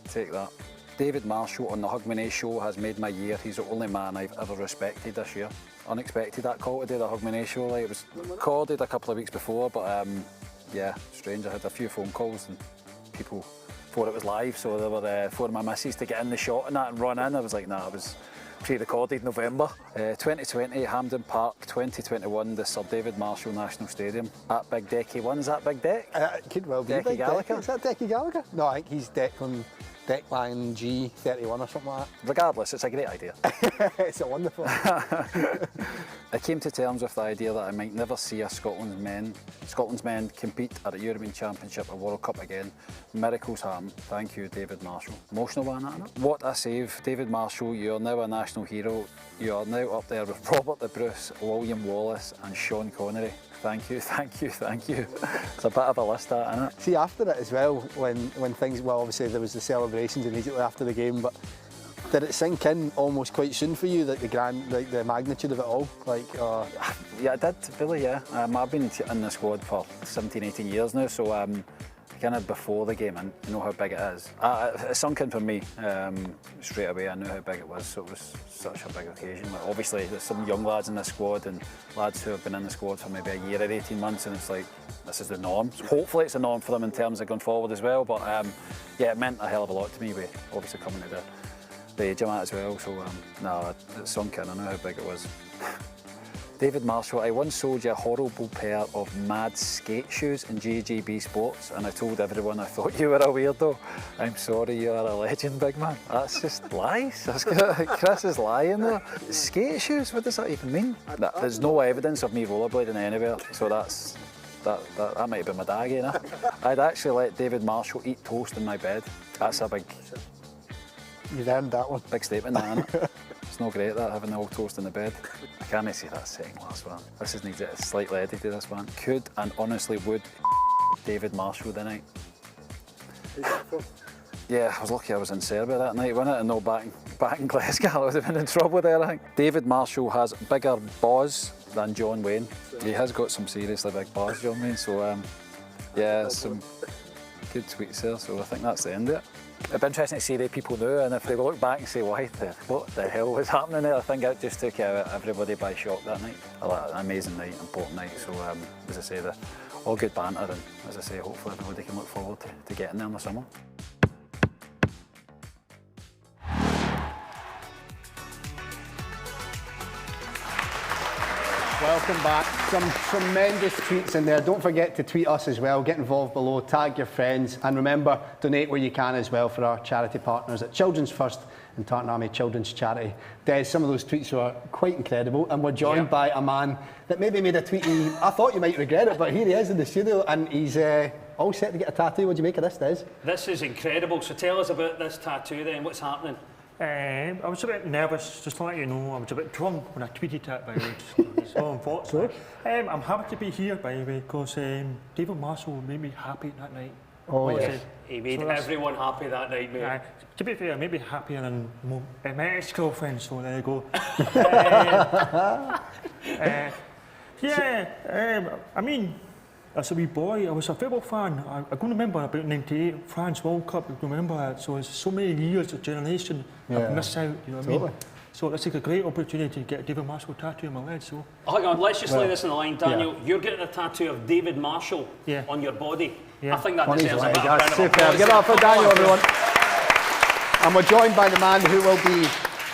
take that. David Marshall on the Hugmanay show has made my year. He's the only man I've ever respected this year. Unexpected that call today, the Hugmanay show. Like, it was recorded a couple of weeks before, but yeah, strange. I had a few phone calls and people thought it was live, so they were phoning my missus to get in the shot and that and run in. I was like, nah, it was pre-recorded November. 2020, Hampden Park. 2021, the Sir David Marshall National Stadium. At Big Decky 1, is that Big Deck? It could well be Decky Big Gallagher. Decky. Is that Decky Gallagher? No, I think he's Declan G31 or something like that. Regardless, it's a great idea. It's a wonderful I came to terms with the idea that I might never see a Scotland's men compete at a European Championship or World Cup again. Miracles happen. Thank you, David Marshall. Emotional one, isn't it? What a save. David Marshall, you are now a national hero. You are now up there with Robert the Bruce, William Wallace and Sean Connery. Thank you, thank you, thank you. It's a bit of a list, that, isn't it? See, after it as well, when things, well, obviously there was the celebrations immediately after the game, but did it sink in almost quite soon for you, like the magnitude of it all? Yeah, it did, really, yeah. I've been in the squad for 17, 18 years now, so kind of before the game, and you know how big it is. It sunk in for me straight away. I knew how big it was, so it was such a big occasion. Like, obviously, there's some young lads in the squad and lads who have been in the squad for maybe a year or 18 months, and it's like, this is the norm. So hopefully it's the norm for them in terms of going forward as well, but yeah, it meant a hell of a lot to me, with obviously coming to the age I'm at as well, so no, it sunk in. I know how big it was. David Marshall, I once sold you a horrible pair of mad skate shoes in JGB Sports, and I told everyone I thought you were a weirdo. I'm sorry, you are a legend, big man. That's just lies. Chris is lying there. Skate shoes, what does that even mean? There's no evidence of me rollerblading anywhere, so that might have been my dag, you know? I'd actually let David Marshall eat toast in my bed. That's a big... You've earned that one. Big statement, that, isn't it? It's not great, that, having the old toast in the bed. I can't say that second last one. This just needs a slight edit to this one. Could and honestly would David Marshall tonight. Yeah, I was lucky I was in Serbia that night, wasn't it? And no back in Glasgow. I would have been in trouble there, I think. David Marshall has bigger balls than John Wayne. He has got some seriously big balls, John Wayne. So yeah, some good tweets there. So I think that's the end of it. It'd be interesting to see the people now, and if they look back and say, what the hell was happening there? I think it just took everybody by shock that night. An amazing night, important night. So as I say, all good banter, and as I say, hopefully everybody can look forward to getting there in the summer. Welcome back. Some tremendous tweets in there. Don't forget to tweet us as well. Get involved below, tag your friends, and remember, donate where you can as well for our charity partners at Children's First and Tartan Army Children's Charity. Des, some of those tweets were quite incredible, and we're joined by a man that maybe made a tweet. I thought you might regret it, but here he is in the studio, and he's all set to get a tattoo. What do you make of this, Des? This is incredible. So tell us about this tattoo then. What's happening? I was a bit nervous, just to let you know. I was a bit drunk when I tweeted that, by the way. So unfortunate. I'm happy to be here, by the way, because David Marshall made me happy that night. Oh, yes. He made everyone happy that night, mate. To be fair, maybe happier than my ex-girlfriend, so there you go. I mean, as a wee boy, I was a football fan. I can remember about '98 France World Cup. I can remember that. So it's so many years, a generation I've missed out. You know what I mean? So it's like a great opportunity to get a David Marshall tattoo on my leg. So hang on, let's just lay this on the line, Daniel. You're getting a tattoo of David Marshall on your body. I think that deserves a bit of a round of applause. Give it up for Daniel, everyone. And we're joined by the man who will be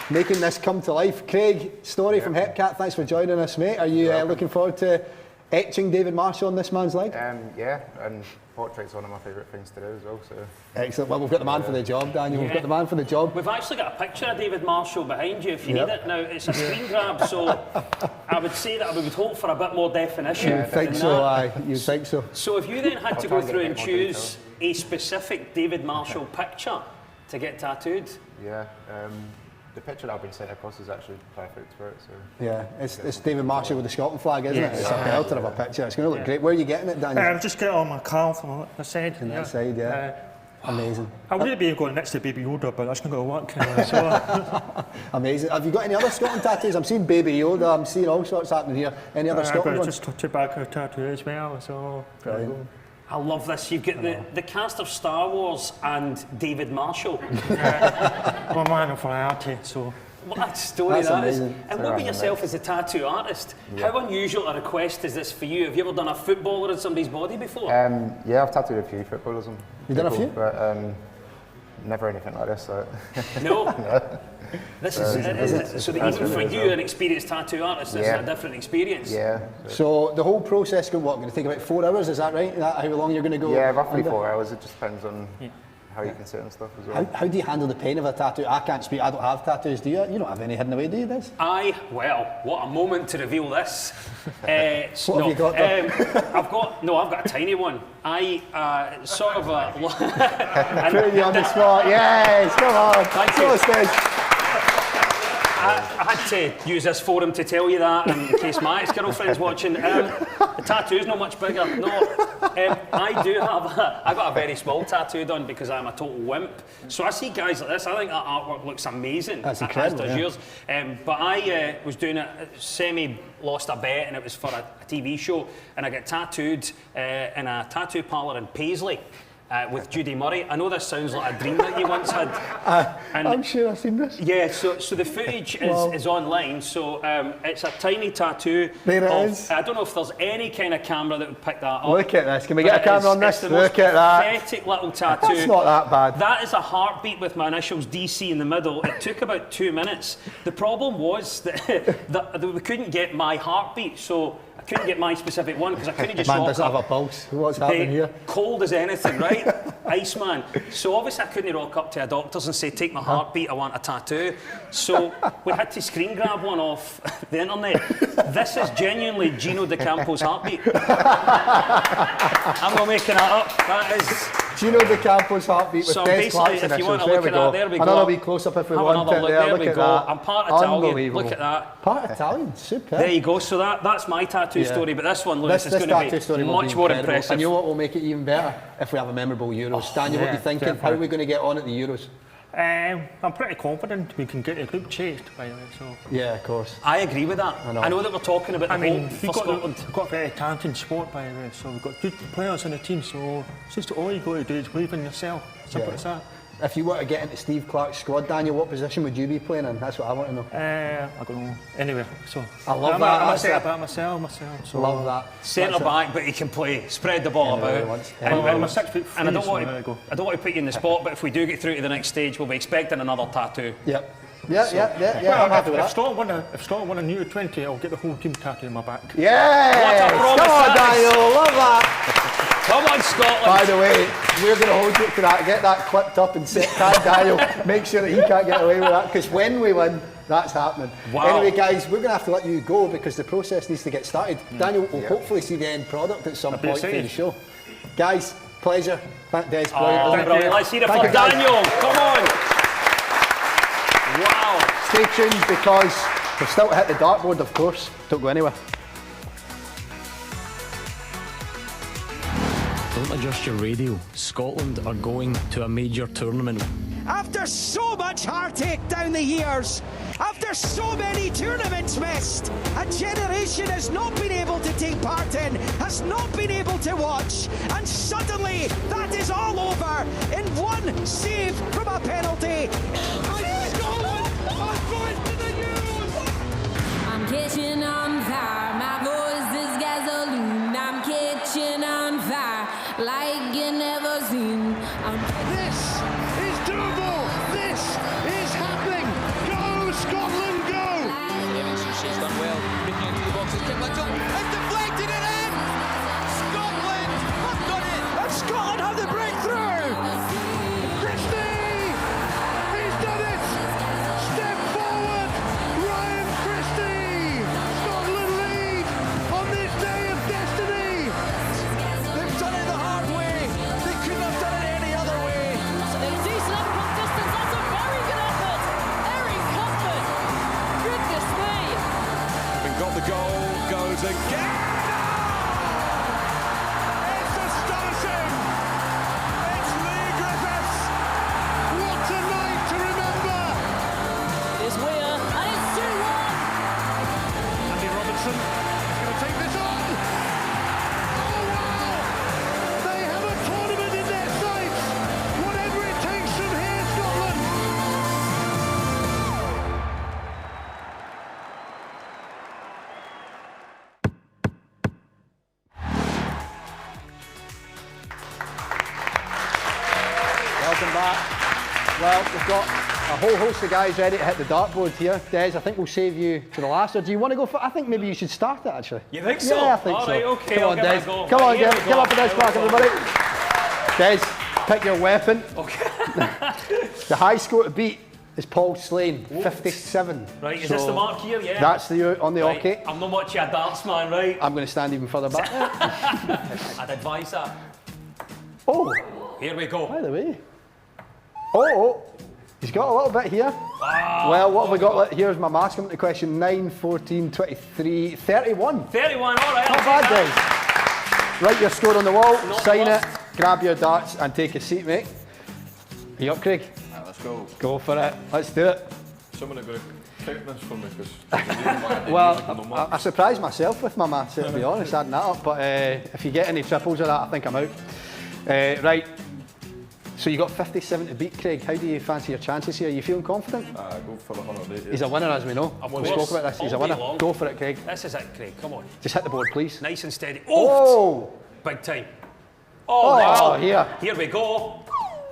making this come to life. Craig Story from Hepcat, thanks for joining us, mate. Are you looking forward to etching David Marshall on this man's leg? Yeah, and portrait's one of my favourite things to do as well. So. Excellent. Well, we've got the man for the job, Daniel. We've got the man for the job. We've actually got a picture of David Marshall behind you if you need it. Now, it's a screen grab, so I would say that we would hope for a bit more definition. You'd think so, aye. You'd think so. So if you then had to go through and choose a specific David Marshall picture to get tattooed? Yeah. The picture that I've been sent across is actually perfect for it. So. Yeah, it's David Marshall with the Scotland flag, isn't it? It's a belter of a picture. It's going to look great. Where are you getting it, Daniel? I've just got it on my calf on the side. On that side, amazing. I would be going next to Baby Yoda, but that's not going to work. So. Amazing. Have you got any other Scotland tattoos? I'm seeing Baby Yoda. I'm seeing all sorts happening here. Any other Scotland ones? Just a back tattoo as well. So. Brilliant. I love this. You've got the cast of Star Wars and David Marshall. I'm a man of variety, so. What a story that is. Amazing. And what about yourself as a tattoo artist? How unusual a request is this for you? Have you ever done a footballer on somebody's body before? Yeah, I've tattooed a few footballers on. You've done a few? But never anything like this. So. No? This is so that even for you, an experienced tattoo artist, this is a different experience. Yeah. So the whole process going to take about 4 hours, is that right? Is that how long you're going to go? Yeah, roughly 4 hours. It just depends on how you can sit and stuff as well. How do you handle the pain of a tattoo? I can't speak, I don't have tattoos, do you? You don't have any hidden away, do you, Des? Well, what a moment to reveal this. What have you got there? I've got a tiny one. Sort of a... Putting you on the spot, yes, come on. Thank you. I had to use this forum to tell you that in case my ex-girlfriend's watching. The tattoo's not much bigger. No, I got a very small tattoo done because I'm a total wimp. So I see guys like this. I think that artwork looks amazing. That's incredible. As does yours. But I was doing it, lost a bet, and it was for a TV show, and I got tattooed in a tattoo parlour in Paisley. With Judy Murray. I know this sounds like a dream that you once had. I'm sure I've seen this. Yeah, so the footage is online, so it's a tiny tattoo. There it is. I don't know if there's any kind of camera that would pick that up. Look at this. Can we get a camera on this? Look at that. Pathetic little tattoo. That's not that bad. That is a heartbeat with my initials DC in the middle. It took about 2 minutes. The problem was that we couldn't get my heartbeat, so I couldn't get my specific one because I couldn't just Man rock doesn't up. have a pulse. What's happening here? Cold as anything, right? Iceman. So obviously I couldn't rock up to a doctor's and say, take my heartbeat, I want a tattoo. So we had to screen grab one off the internet. This is genuinely Gino De Campo's heartbeat. I'm not making that up. That is Gino De Campo's heartbeat with so Des Clark's if you want to initials. look at that, there we go. Another wee close-up if we want it. There we Look at go. that. I'm part Italian. Unbelievable. Look at that. Part Italian, super. There you go. So that's my tattoo story, but this one, Lewis, is going to be much more impressive. And you know what will make it even better? If we have a memorable Euros. Daniel, what are you thinking? Definitely. How are we going to get on at the Euros? I'm pretty confident we can get a group chased, by the way. So. Yeah, of course. I agree with that. I know that we're talking about the hope for Scotland. We've got a very talented sport, by the way, so we've got good players in the team, so it's just all you got to do is believe in yourself. Simple as that. If you were to get into Steve Clark's squad, Daniel, what position would you be playing in? That's what I want to know. I don't know. Anyway, so I love that. I'm set about myself. So love that. Centre back, but he can play. Spread the ball about. I'm a 6'3", and I don't want to put you in the spot, but if we do get through to the next stage, we'll be expecting another tattoo. Yep. Yeah, Well, I'm happy with if that. Scotland won a Euro 20, I'll get the whole team tattooed on my back. Yeah! What a promise Come on, that is. Daniel, love that. Come on, Scotland. By the way, we're going to hold you to that. Get that clipped up and tag Daniel. Make sure that he can't get away with that, because when we win, that's happening. Wow. Anyway, guys, we're going to have to let you go because the process needs to get started. Daniel, we'll hopefully see the end product at some point in the show. Guys, pleasure. Thank Des. Brilliant. Let's hear it for Daniel. Come on. Wow. Stay tuned because we've still hit the dartboard, of course. Don't go anywhere. Don't adjust your radio. Scotland are going to a major tournament. After so much heartache down the years, after so many tournaments missed, a generation has not been able to take part in, has not been able to watch, and suddenly that is all over in one save from a penalty. Scotland are going to the Euros! I'm catching on fire, my voice is gasoline. I'm catching on fire like you never seen. This is doable. This is happening. Go Scotland, go! She's done well, looking into the box. It's deflected it in. Scotland have done it. And Scotland have the breakthrough. Christie! He's done it! Step forward, Ryan Christie! Scotland lead on this day of destiny! They've done it the hard way. They couldn't have done it any other way. Decent up from distance. That's a very good effort. Eric Cuthbert. Goodness me. And got the goal, goes again. It's astonishing! It's Lee Griffiths! What a night to remember! It's Weir, and it's 2-1. Andy Robertson is going to take this on! Oh wow! They have a tournament in their sights! Whatever it takes from here, Scotland! Welcome back. Well, we've got a whole host of guys ready to hit the dartboard here. Des, I think we'll save you to the last. Or do you want to go for? I think maybe you should start it actually. You think so? Yeah, I think All so. right, okay, Come I'll on, give it Des. a go. Come on, Right, here Des. we Give go. up for Des Here we Clark, go. everybody. Des, pick your weapon. Okay. The high score to beat is Paul Slane, 57. Right, is this the mark here? Yeah. That's the on the Right, OK. I'm not much of a darts man, right? I'm going to stand even further back. I'd advise that. Oh, Here we go. by the way. Oh, he's got a little bit here. Wow. Well, what have we got? Here's my mask coming to question. 9, 14, 23, 31. 31, all right. Not I'll bad, take guys. that. Write your score on the wall, Not sign lost. it, grab your darts and take a seat, mate. Are you up, Craig? Right, let's go. Go for it. Let's do it. Someone are going to pick this for me because. Well, I surprised myself with my maths, to be honest, adding that up. But if you get any triples of that, I think I'm out. Right. So you got 57 to beat, Craig. How do you fancy your chances here? Are you feeling confident? Go for the 180. He's a winner, as we know. We spoke about this. He's a All day winner. long. Go for it, Craig. This is it, Craig. Come on. Just hit the board, please. Nice and steady. Oh! Big time. Oh, wow. here. Here we go.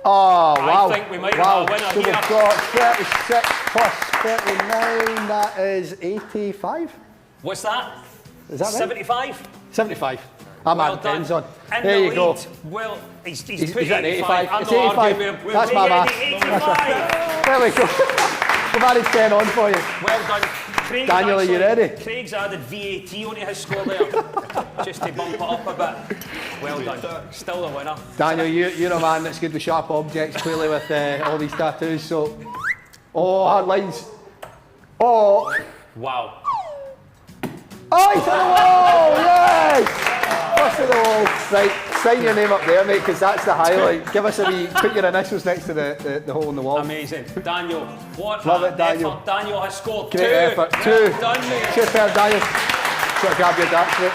Oh, wow. I think we might wow. have a winner So here. we've got 36 plus 39, that is 85. What's that? Is that right? 75? 75. I'm Well adding done. tens on. In There the you go. lead. Well, he's put He's at 85. 85. I'm It's not 85. arguing with him. That's my math. 85. There we go. We've added 10 on for you. Well done. Craig's Daniel, are you actually- ready? Craig's added VAT onto his score there, just to bump it up a bit. Well done. Still the winner. Daniel, you're a man that's good with sharp objects, clearly with all these tattoos. So, oh, hard lines. Oh, Wow. oh, he's on the wall! Yes! First of the wall. Right, sign your name up there, mate, because that's the highlight. Give us a wee, put your initials next to the hole in the wall. Amazing. Daniel, what Love an it, Daniel. effort. Daniel has scored Great 2. effort. Well 2. done, mate. Superb, Daniel. Got to grab your darts, mate.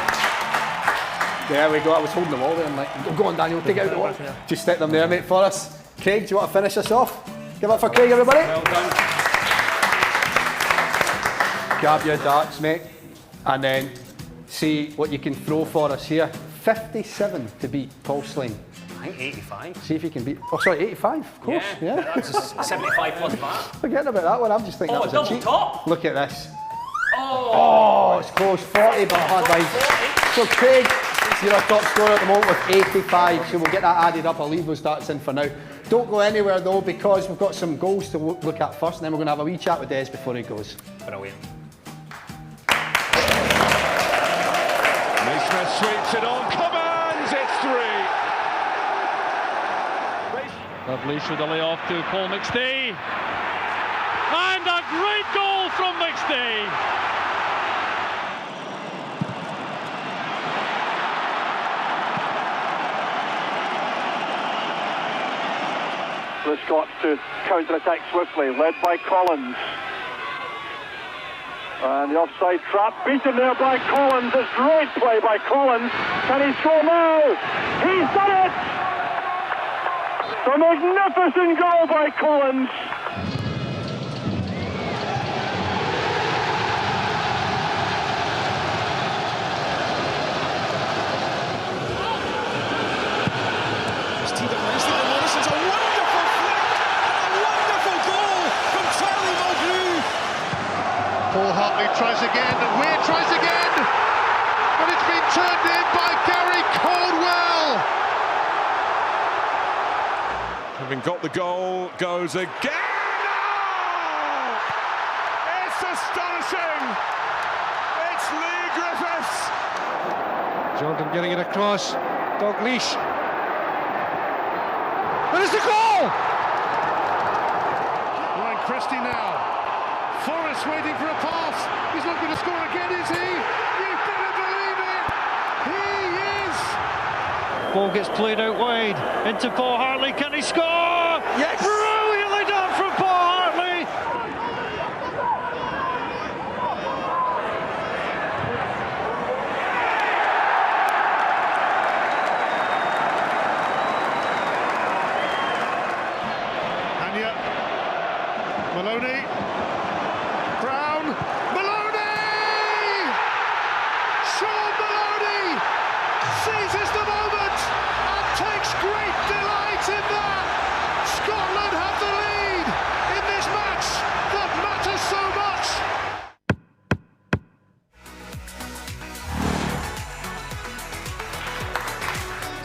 There we go. I was holding the wall there. I'm like, go on, Daniel, take it out the wall. Just stick them there, mate, for us. Craig, do you want to finish us off? Give it for Craig, everybody. Well done. Grab your darts, mate, and then see what you can throw for us here. 57 to beat Paul Slane. I think 85. See if you can beat. Oh, sorry, 85. Of course. Yeah. That's a 75 plus VAT. Forgetting about that one. I'm just thinking that was a double cheat. top. Look at this. Oh, it's close. 40, but hard line. So Craig, you're our top scorer at the moment with 85. So we'll get that added up. I'll leave those stats in for now. Don't go anywhere though, because we've got some goals to look at first, and then we're going to have a wee chat with Des before he goes. Brilliant. Naismith sweeps it on, Commons, it's 3. Lovely through the layoff to Paul McStay. And a great goal from McStay. The Scots to counter-attack swiftly, led by Collins. And the offside trap, beaten there by Collins. It's great play by Collins. Can he score now? He's done it! A magnificent goal by Collins. Paul Hartley tries again, and Weir tries again, and it's been turned in by Gary Caldwell. Having got the goal, goes again. Oh! It's astonishing. It's Lee Griffiths. Jordan getting it across. Dalglish. And it's the goal! Ryan Christie now. Forrest waiting for a pass. He's not going to score again, is he? You better believe it. He is. Ball gets played out wide into Paul Hartley. Can he score? Yes. Brilliantly done from Paul Hartley. Anya. Maloney. Brown. Maloney! Sean Maloney seizes the moment and takes great delight in that. Scotland have the lead in this match that matters so much.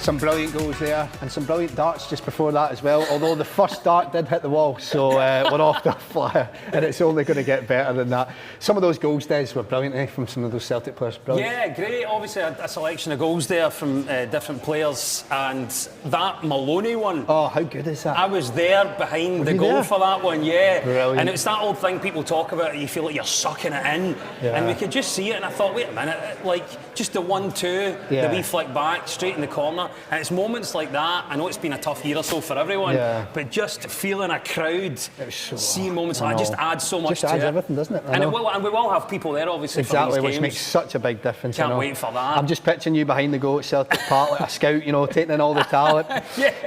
Some brilliant goals there, and some brilliant darts just before that as well, although the first dart did hit the wall, so we're off the flyer, and it's only going to get better than that. Some of those goals, Des, were brilliant, from some of those Celtic players. Brilliant. Yeah, great. Obviously a selection of goals there from different players, and that Maloney one. Oh, how good is that? I was there behind the goal for that one, yeah. Brilliant. And it's that old thing people talk about, you feel like you're sucking it in, and we could just see it, and I thought, wait a minute, like just the 1-2, the wee flick back, straight in the corner. And it's moments like that. I know it's been a tough year or so for everyone, but just feeling a crowd, seeing moments like that just adds so much just adds to everything, doesn't it? And we will have people there, obviously, exactly, for these which games. makes such a big difference. Can't wait for that. I'm just picturing you behind the goal at Celtic Park like a scout, taking in all the talent.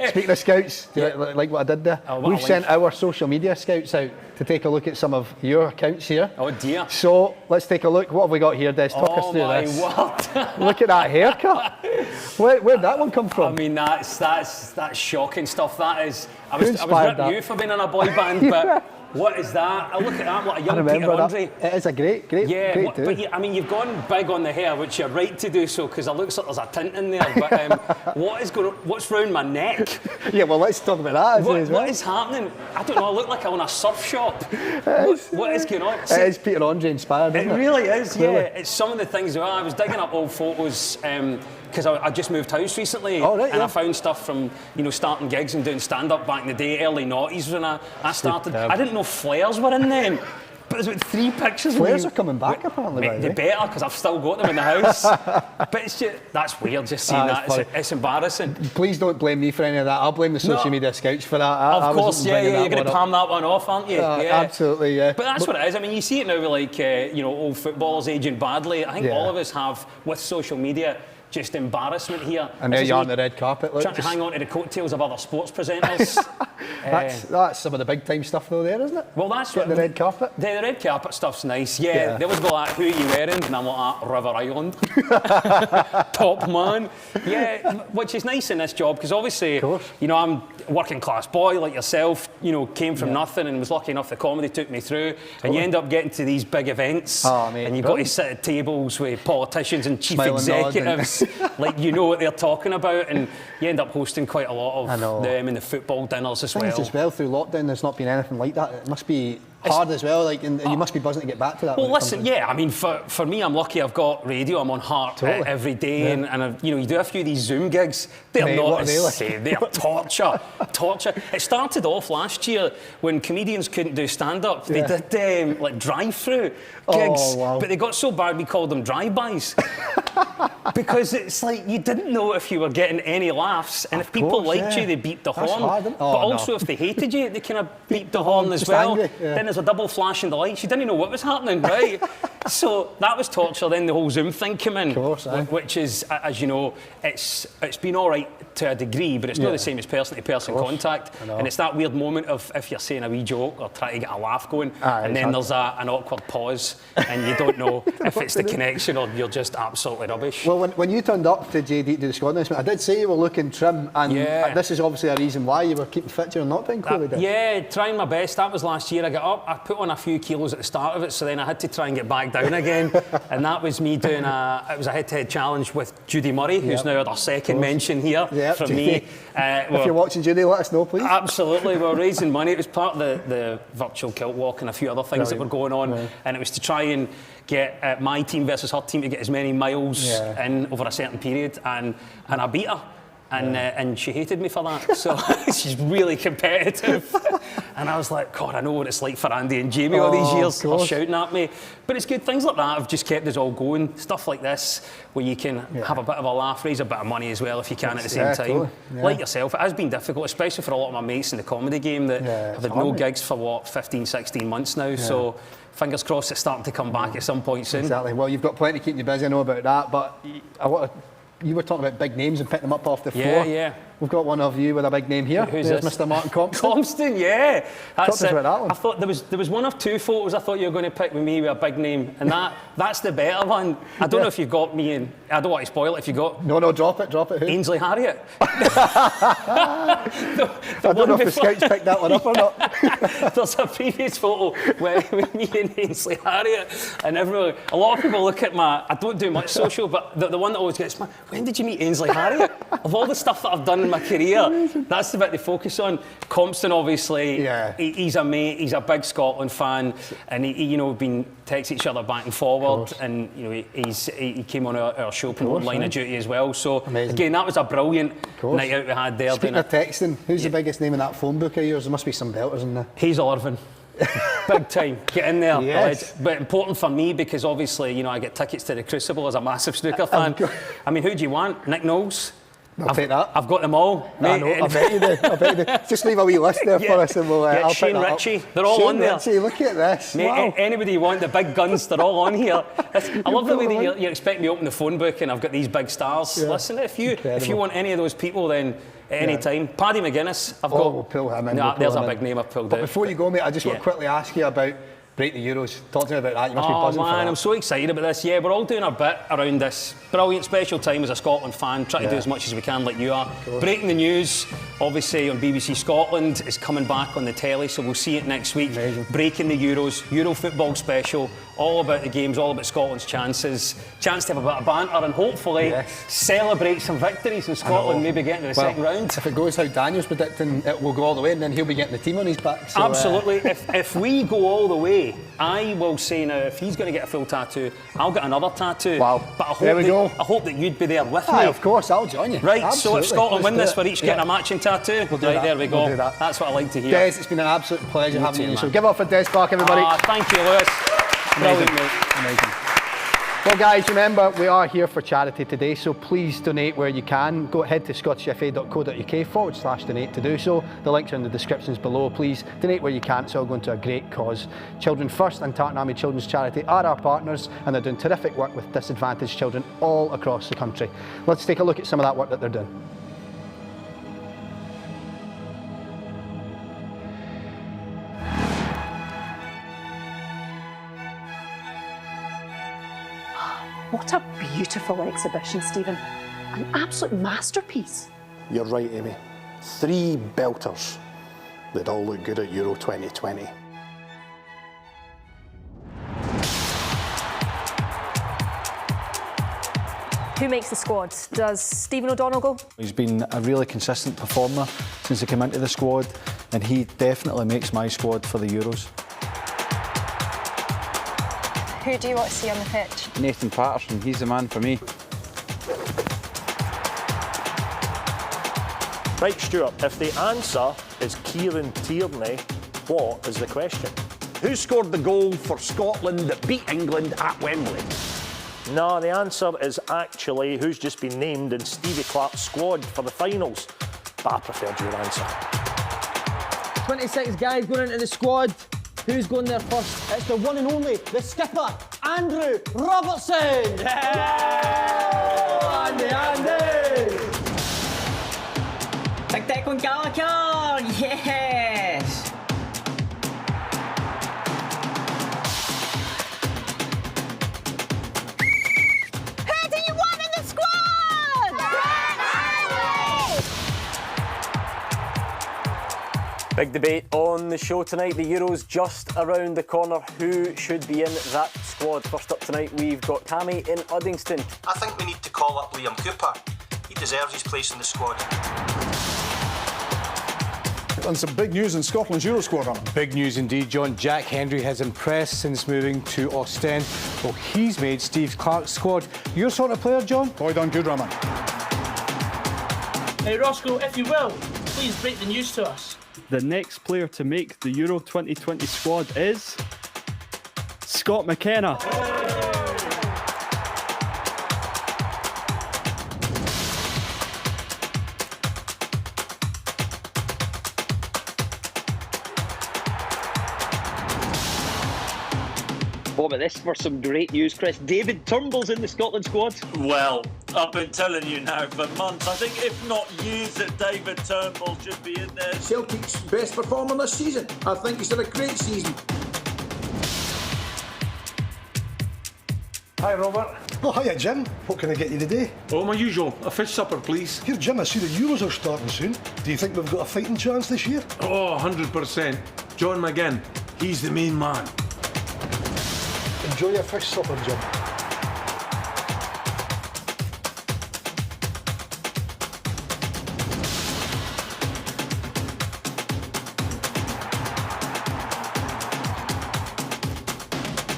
Speaking of scouts, do you like what I did there? We've sent our social media scouts out to take a look at some of your accounts here. Oh dear. So let's take a look. What have we got here, Des? Talk us through this. Look at that haircut. Where'd that one come from? I mean, that's shocking stuff. That is. I was ripping you for being in a boy band, but what is that? I look at that. What a young Peter Andre. It is a great do. But I mean, you've gone big on the hair, which you're right to do so, because it looks like there's a tint in there. But what's round my neck? Yeah, well, let's talk about that. What is happening? I don't know. I look like I own a surf shop. What is going on? It is Peter Andre inspired, isn't it? It really is. Clearly. Yeah, it's some of the things. Well, I was digging up old photos. Because I just moved house recently, I found stuff from starting gigs and doing stand-up back in the day, early noughties when I started. I didn't know flares were in them, but there's about 3 pictures. Flares are coming back apparently. They better, because I've still got them in the house. But it's just, that's weird, just seeing that. It's embarrassing. Please don't blame me for any of that. I'll blame the social media scouts for that. Of course, you're going to palm that one off, aren't you? Absolutely, yeah. But that's what it is. I mean, you see it now with old footballers aging badly. I think all of us have, with social media, just embarrassment here. And there you are on the red carpet. Look, trying to hang on to the coattails of other sports presenters. That's some of the big time stuff though there, isn't it? Well, that's what the red carpet. The red carpet stuff's nice. Yeah, they always go like, who are you wearing? And I'm like, River Island. Top man. Yeah, which is nice in this job because obviously, you know, I'm a working class boy like yourself, you know, came from nothing and was lucky enough the comedy took me through. And you end up getting to these big events and you've got to sit at tables with politicians and chief executives like you know what they're talking about, and you end up hosting quite a lot of them in the football dinners as well. As well through lockdown there's not been anything like that. It must be hard as well, like, and you must be buzzing to get back to that. Well, listen, I mean, for me, I'm lucky I've got radio. I'm on Heart every day, and you know, you do a few of these Zoom gigs. They're not the same. They're torture. It started off last year when comedians couldn't do stand-up. They did like drive-through gigs, but they got so bad we called them drive-bys. Because it's like you didn't know if you were getting any laughs, and if people liked you, they beeped the horn. But also if they hated you, they kind of beeped the horn as well. Then there's a double flash in the lights. You didn't know what was happening, right? So that was torture. Then the whole Zoom thing came in, which is, as you know, it's been all right to a degree, but it's not the same as person-to-person contact. And it's that weird moment of if you're saying a wee joke or trying to get a laugh going, and then there's an awkward pause, and you don't know if it's the connection or you're just absolutely rubbish. Well, when you turned up to JD to do the squad announcement, I did say you were looking trim, and this is obviously a reason why you were keeping fit during lockdown, clearly. Yeah, trying my best. That was last year. I got up, I put on a few kilos at the start of it, so then I had to try and get back down again. And that was me doing it was a head-to-head challenge with Judy Murray, who's now our second mention here from Judy. me. If you're watching, Judy, let us know, please. Absolutely, we're raising money. It was part of the virtual kilt walk and a few other things that were going on, and it was to try and get my team versus her team to get as many miles in over a certain period, and I beat her. And she hated me for that, so she's really competitive. And I was like, God, I know what it's like for Andy and Jamie all these years, are shouting at me. But it's good, things like that have just kept us all going. Stuff like this, where you can have a bit of a laugh, raise a bit of money as well if you can at the same time. Like yourself, it has been difficult, especially for a lot of my mates in the comedy game that have had no gigs for, 15, 16 months now. So fingers crossed it's starting to come back at some point soon. Exactly. Well, you've got plenty keeping you busy, I know about that, but you were talking about big names and picking them up off the floor. Yeah. We've got one of you with a big name here. Who's There's this? Mr. Martin Compton. Compton, yeah. Talk to us about that one. I thought there was one of two photos I thought you were going to pick with me with a big name, and that's the better one. I don't know if you've got me in. I don't want to spoil it if you got. No, drop it. Who? Ainsley Harriott. I don't know if the scouts picked that one up or not. There's a previous photo with me and Ainsley Harriott, and everyone, a lot of people look at I don't do much social, but the one that always gets when did you meet Ainsley Harriott? Of all the stuff that I've done in my career, that's the bit they focus on. Compton, obviously, he's a mate, he's a big Scotland fan, and he been texting each other back and forward, and he came on our show promoting Line of Duty as well. So again, that was a brilliant night out we had there. Speaking of texting, who's the biggest name in that phone book of yours? There must be some belters in there. Hazel Irvine. Big time, get in there. But important for me because obviously, I get tickets to the Crucible as a massive snooker fan. I mean, who do you want? Nick Knowles? I'll take that. I've got them all. I know, I bet you do. Just leave a wee list there for us and I'll Shane pick that Ritchie, up. they're all on there. Ritchie, look at this. Mate, wow. Anybody you want, the big guns, they're all on here. I love the way that you expect me to open the phone book and I've got these big stars. Listen, if you want any of those people, then at any time. Paddy McGuinness, I've got. We'll pull him in. There's a big name I've pulled out. Before you go, mate, I just want to quickly ask you about Break the Euros. Talk to me about that. You must be buzzing for that. I'm so excited about this. Yeah, we're all doing our bit around this brilliant special time as a Scotland fan. Try to do as much as we can like you are. Breaking the news, obviously on BBC Scotland, is coming back on the telly, so we'll see it next week. Amazing. Breaking the Euros, Euro football special, all about the games, all about Scotland's chances. Chance to have a bit of banter and hopefully celebrate some victories in Scotland, maybe getting to the second round. If it goes how Daniel's predicting, it will go all the way and then he'll be getting the team on his back. So, absolutely. If we go all the way, I will say now, if he's going to get a full tattoo, I'll get another tattoo. Wow. But I hope that you'd be there with me. Of course, I'll join you. Right, absolutely. So if Scotland win this, we're each getting a matching tattoo. We'll do right, that. there we go. We'll do that. That's what I like to hear. Des, it's been an absolute pleasure having you. Man. So give it up for Des Clark, everybody. Thank you, Lewis. Brilliant, mate. Amazing. Well, guys, remember, we are here for charity today, so please donate where you can. Go ahead to scottishfa.co.uk/donate to do so. The links are in the descriptions below. Please donate where you can. It's all going to a great cause. Children First and Tartan Army Children's Charity are our partners, and they're doing terrific work with disadvantaged children all across the country. Let's take a look at some of that work that they're doing. What a beautiful exhibition, Stephen. An absolute masterpiece. You're right, Amy. 3 belters. They'd all look good at Euro 2020. Who makes the squad? Does Stephen O'Donnell go? He's been a really consistent performer since he came into the squad, and he definitely makes my squad for the Euros. Who do you want to see on the pitch? Nathan Patterson, he's the man for me. Right, Stuart, if the answer is Kieran Tierney, what is the question? Who scored the goal for Scotland that beat England at Wembley? No, the answer is actually who's just been named in Stevie Clarke's squad for the finals. But I preferred your answer. 26 guys going into the squad. Who's going there first? It's the one and only, the skipper, Andrew Robertson! Yeah! Andy! Tic-tac on Gallagher! Yes! Who do you want in the squad? Big debate on the show tonight. The Euros just around the corner. Who should be in that squad? First up tonight, we've got Cammy in Uddingston. I think we need to call up Liam Cooper. He deserves his place in the squad. And some big news in Scotland's Euro squad. Big news indeed, John. Jack Hendry has impressed since moving to Ostend. Well, he's made Steve Clarke's squad. Your sort of player, John? Boy done good, Raman. Hey, Roscoe, if you will, please break the news to us. The next player to make the Euro 2020 squad is Scott McKenna. What about this for some great news, Chris? David Turnbull's in the Scotland squad. Well, I've been telling you now for months. I think if not years that David Turnbull should be in there. Celtic's best performer this season. I think he's had a great season. Hi, Robert. Oh, hiya, Jim. What can I get you today? Oh, my usual. A fish supper, please. Here, Jim, I see the Euros are starting soon. Do you think we've got a fighting chance this year? Oh, 100%. John McGinn. He's the main man. Enjoy your fish supper, Jim.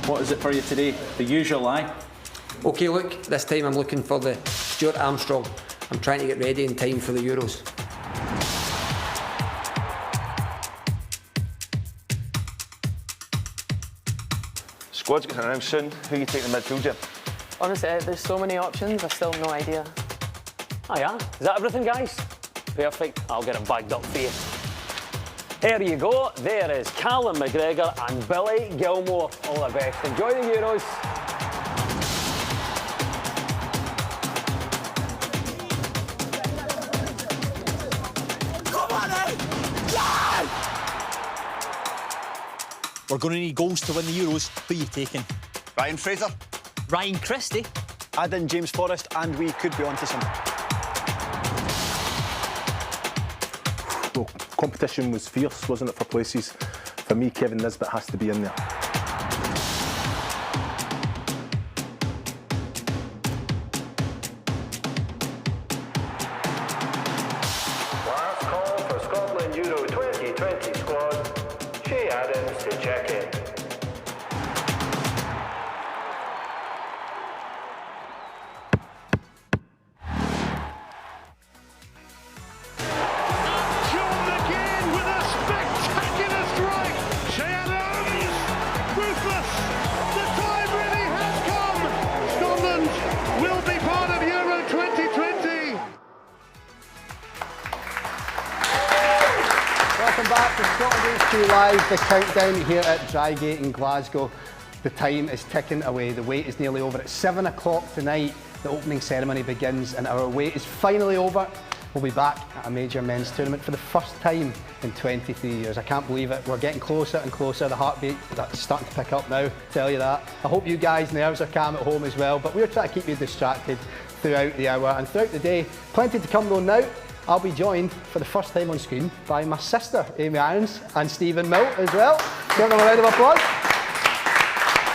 What is it for you today? The usual, aye? OK, look, this time I'm looking for the Stuart Armstrong. I'm trying to get ready in time for the Euros. Squad's getting announced soon. Who you take the midfield, Jim? Honestly, there's so many options, I still have no idea. Oh yeah, is that everything, guys? Perfect, I'll get it bagged up for you. There you go, there is Callum McGregor and Billy Gilmore. All the best, enjoy the Euros. Come on out! Yeah! We're going to need goals to win the Euros. Who are you taking? Ryan Fraser. Ryan Christie. Add in James Forrest and we could be onto some. Well, competition was fierce, wasn't it, for places? For me, Kevin Nisbet has to be in there. Last call for Scotland Euro 2020 squad. Shay Adams to check in. John McGinn with a spectacular strike. Shay Adams back to Scotland HQ Live, the countdown here at Drygate in Glasgow. The time is ticking away, the wait is nearly over. At 7 o'clock tonight, the opening ceremony begins and our wait is finally over. We'll be back at a major men's tournament for the first time in 23 years. I can't believe it. We're getting closer and closer. The heartbeat that's starting to pick up now, tell you that. I hope you guys' nerves are calm at home as well, but we're trying to keep you distracted throughout the hour and throughout the day. Plenty to come though now. I'll be joined for the first time on screen by my sister, Amy Irons, and Stephen Milt as well. Give them a round of applause.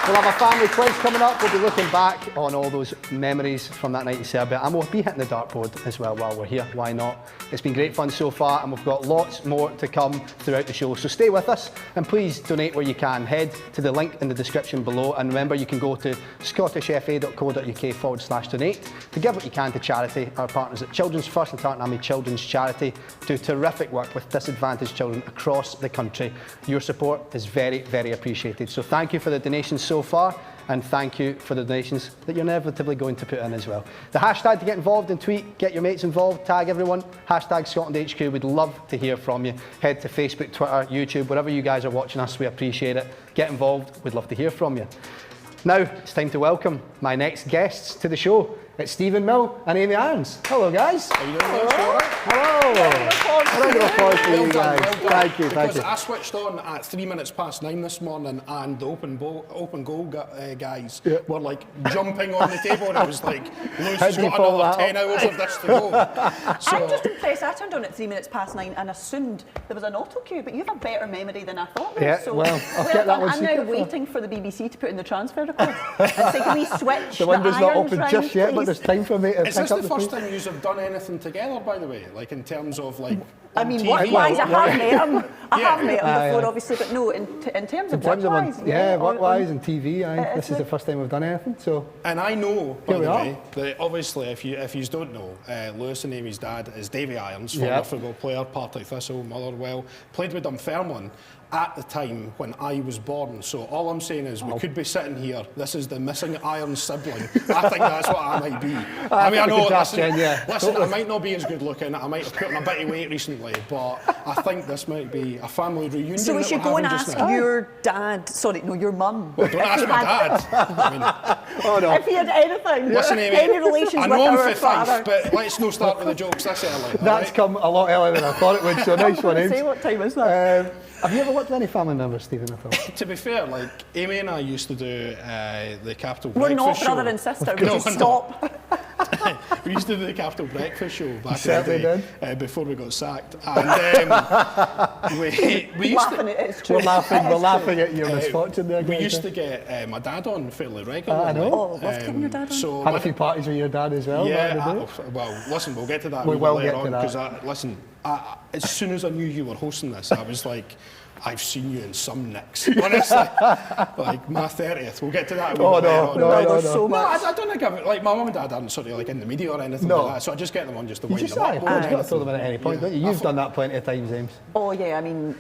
We'll have a family quiz coming up. We'll be looking back on all those memories from that night in Serbia, and we'll be hitting the dartboard as well while we're here. Why not? It's been great fun so far, and we've got lots more to come throughout the show. So stay with us, and please donate where you can. Head to the link in the description below, and remember you can go to scottishfa.co.uk/donate to give what you can to charity. Our partners at Children's First and Tartan Army Children's Charity do terrific work with disadvantaged children across the country. Your support is very, very appreciated. So thank you for the donations so far, and thank you for the donations that you're inevitably going to put in as well. The hashtag to get involved and tweet, get your mates involved, tag everyone, hashtag Scotland HQ. We'd love to hear from you. Head to Facebook, Twitter, YouTube, wherever you guys are watching us, we appreciate it. Get involved, we'd love to hear from you. Now, it's time to welcome my next guests to the show. It's Stephen Mill and Amy Irons. Hello, guys. How you doing? Hello. Hello. A round of applause for you guys. Thank you, thank you. I switched on at 9:03 this morning, and the open goal guys were like jumping on the table, and I was like, Lewis has got another 10 hours of this to go. So, I'm just impressed. I turned on at 9:03 and assumed there was an auto cue, but you have a better memory than I thought. Yeah, so, well, I'll get that one. I'm now waiting for the BBC to put in the transfer request and say, can we switch the window's not open just yet, but please? there's time for me to is this the first time you have done anything together, by the way? Like in terms of like. I mean, work-wise, I have met him. I have met him before, obviously, but no, in terms of work-wise. Work-wise and TV, this is the first time we've done anything, so. And I know, by the way, that obviously, if you don't know, Lewis and Amy's dad is Davy Irons, former football player, Partick Thistle, Motherwell, played with Dunfermline at the time when I was born. So all I'm saying is we could be sitting here. This is the missing Irons sibling. I think that's what I might be. I mean, I know, listen, I might not be as good looking. I might have put on a bit of weight recently, but I think this might be a family reunion. So we should go and ask your dad, sorry, no, your mum. Well, don't ask my dad. I mean, if he had anything, listen, Amy, any relations I with know our I'm father. but let's not start with the jokes this early. That's come a lot earlier than I thought it would, so nice one, Ames. Say what time is that? Have you ever worked with any family members, Stephen, at all? To be fair, like, Amy and I used to do the Capital We're Breakfast not brother show. and sister, would you stop? We used to do the Capital Breakfast show back in the day, before we got sacked. And we used to... We're laughing at your misfortune there, guys. We used to get my dad on fairly regularly. I know. Oh, love getting your dad on. So had a few parties with your dad as well. Yeah, well, listen, we'll get to that later on, because listen, as soon as I knew you were hosting this, I was like, I've seen you in some nicks, honestly. Like my 30th, we'll get to that. No. So much. No, I don't think like my mum and dad aren't sort of like in the media or anything like that, so I just get them on just to wind them up. You've got to throw them in at any point, don't you? You've done that plenty of times, James. Oh yeah, I mean,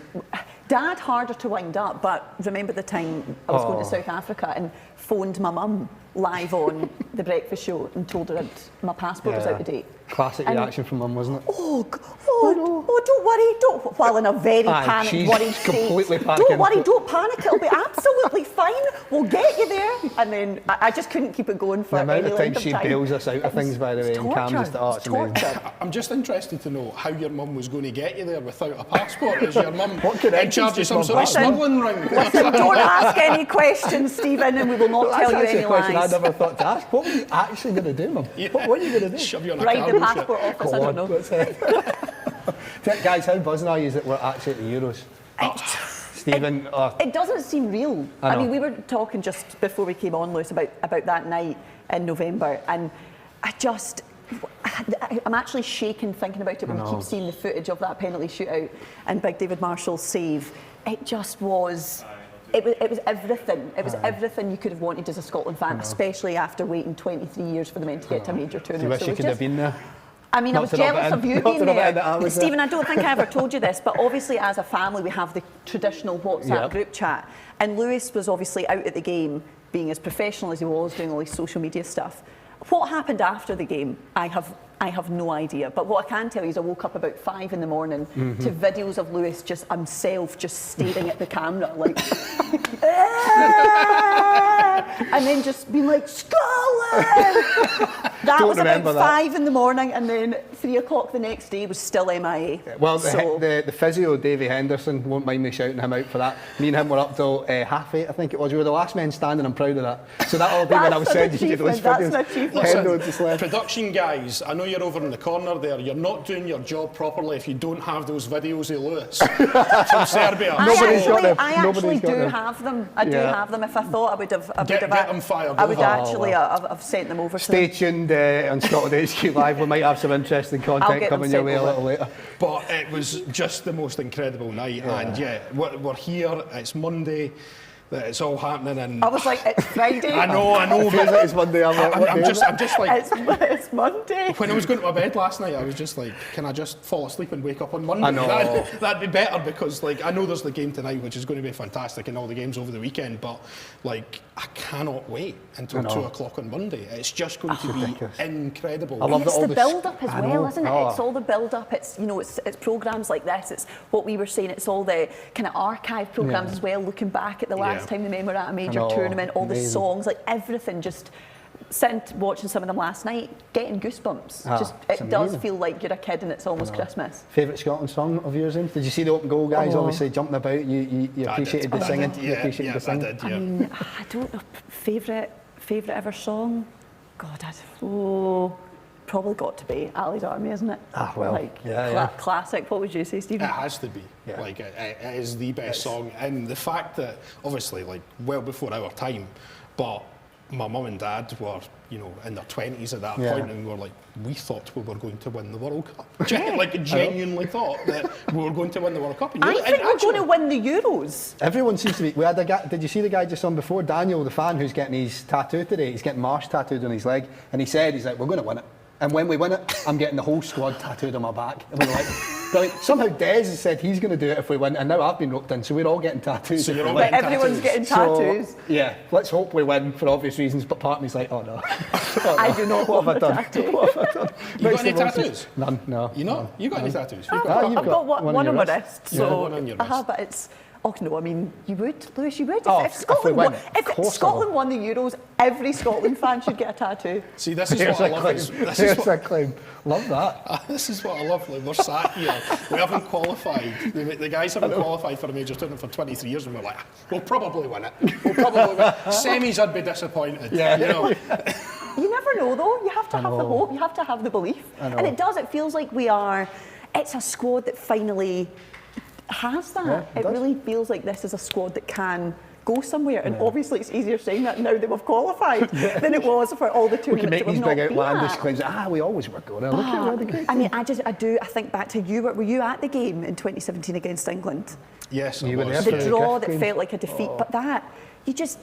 Dad harder to wind up, but remember the time I was going to South Africa and phoned my mum live on the breakfast show and told her my passport was out of date. Classic reaction from mum, wasn't it? Oh, don't worry, while in a very panicked, worried state. Completely panicking. Don't worry, don't panic, it'll be absolutely fine. We'll get you there. And then I just couldn't keep it going for any length of time. The amount of time she bails us out of things, by the way, and Cam just it's amazing. I'm just interested to know how your mum was going to get you there without a passport. Is your mum in charge of some sort of smuggling ring? Listen, don't ask any questions, Stephen, and we will not tell you any lies. I never thought to ask. What were you actually going to do, Mum? What were you going to do? Shove you on a Ride the passport office, I don't know. Guys, how buzzing are you that we're actually at the Euros? Stephen, it doesn't seem real. I mean, we were talking just before we came on, Lewis, about that night in November, and I'm actually shaken thinking about it when we keep seeing the footage of that penalty shootout and Big David Marshall's save. It just was... It was everything. It was everything you could have wanted as a Scotland fan, especially after waiting 23 years for the men to get to a major tournament. You wish you could have been there? I mean, I was jealous of you being there. Stephen, I don't think I ever told you this, but obviously as a family we have the traditional WhatsApp group chat, and Lewis was obviously out at the game, being as professional as he was, doing all his social media stuff. What happened after the game, I have I have no idea. But what I can tell you is I woke up about 5 in the morning to videos of Lewis just himself just staring at the camera like and then just being like, Scotland! That was about 5 in the morning, and then 3 o'clock the next day was still MIA. Well, the physio, Davy Henderson, won't mind me shouting him out for that. Me and him were up till 8:30, I think it was. We were the last men standing. I'm proud of that. So that'll be when I was sending you those videos. Listen, production guys, I know you're over in the corner there. You're not doing your job properly if you don't have those videos of Lewis from Serbia. I actually do have them. I do have them. If I thought I would have, get them fired I would actually have sent them over. Stay tuned on Scotland HQ Live. We might have some interesting content coming your way a little later. But it was just the most incredible night, and we're here. It's Monday. It's all happening, and I was like, it's Friday. I know. It feels like it's Monday. I'm just like, it's Monday. When I was going to my bed last night, I was just like, can I just fall asleep and wake up on Monday? I know. That'd be better, because like I know there's the game tonight, which is going to be fantastic, and all the games over the weekend. But like, I cannot wait until 2 o'clock on Monday. It's just going to be incredible. I love it's the build-up as well, isn't it? It's all the build-up. It's it's programs like this. It's what we were saying. It's all the kind of archive programs as well, looking back at the last time the men were at a major tournament, all the songs, like everything. Just watching some of them last night, getting goosebumps. It does feel like you're a kid and it's almost Christmas. Favourite Scotland song of yours, then? Did you see the open goal guys obviously jumping about? You appreciated the singing? I did. I mean, I don't know. Favourite ever song? God, probably got to be Ali's Army, isn't it? Classic. What would you say, Stephen? It has to be. Like, it is the best song, and the fact that obviously, like, well before our time, but my mum and dad were, in their 20s at that point, and we were like, we thought we were going to win the World Cup. Genuinely thought that we were going to win the World Cup. I think we're going to win the Euros. Everyone seems to be. We had a guy. Did you see the guy just on before? Daniel, the fan, who's getting his tattoo today. He's getting Marsh tattooed on his leg, and he said, he's like, we're going to win it. And when we win it, I'm getting the whole squad tattooed on my back. And we're like, brilliant. Somehow Des has said he's going to do it if we win, and now I've been roped in, so we're all getting tattoos. So you're all getting everyone's getting tattoos. So, yeah, let's hope we win for obvious reasons, but part of me's like, oh no. I do not what have I done? Tattoo. What have I done? You got any tattoos? None, no. You know? You got any tattoos? I've got one on my wrist. So one on your wrist. But it's... Oh no, I mean, you would, Lewis, you would. Oh, if Scotland won the Euros, every Scotland fan should get a tattoo. See, this is what I love. Here's a claim. Love that. This is what I love. Like, we're sat here. We haven't qualified. The guys haven't qualified for a major tournament for 23 years, and we're like, we'll probably win it. Semis, I'd be disappointed. Yeah. You never know, though. You have to have the hope. You have to have the belief. And it does. It feels like it's a squad that finally has that. It really feels like this is a squad that can go somewhere, and obviously it's easier saying that now that we've qualified than it was for all the tournaments. We can make these big outlandish claims. We always were going. Look at the great. I mean, I think back to you. Were you at the game in 2017 against England? Yes, you were there. The draw that felt like a defeat, but that you just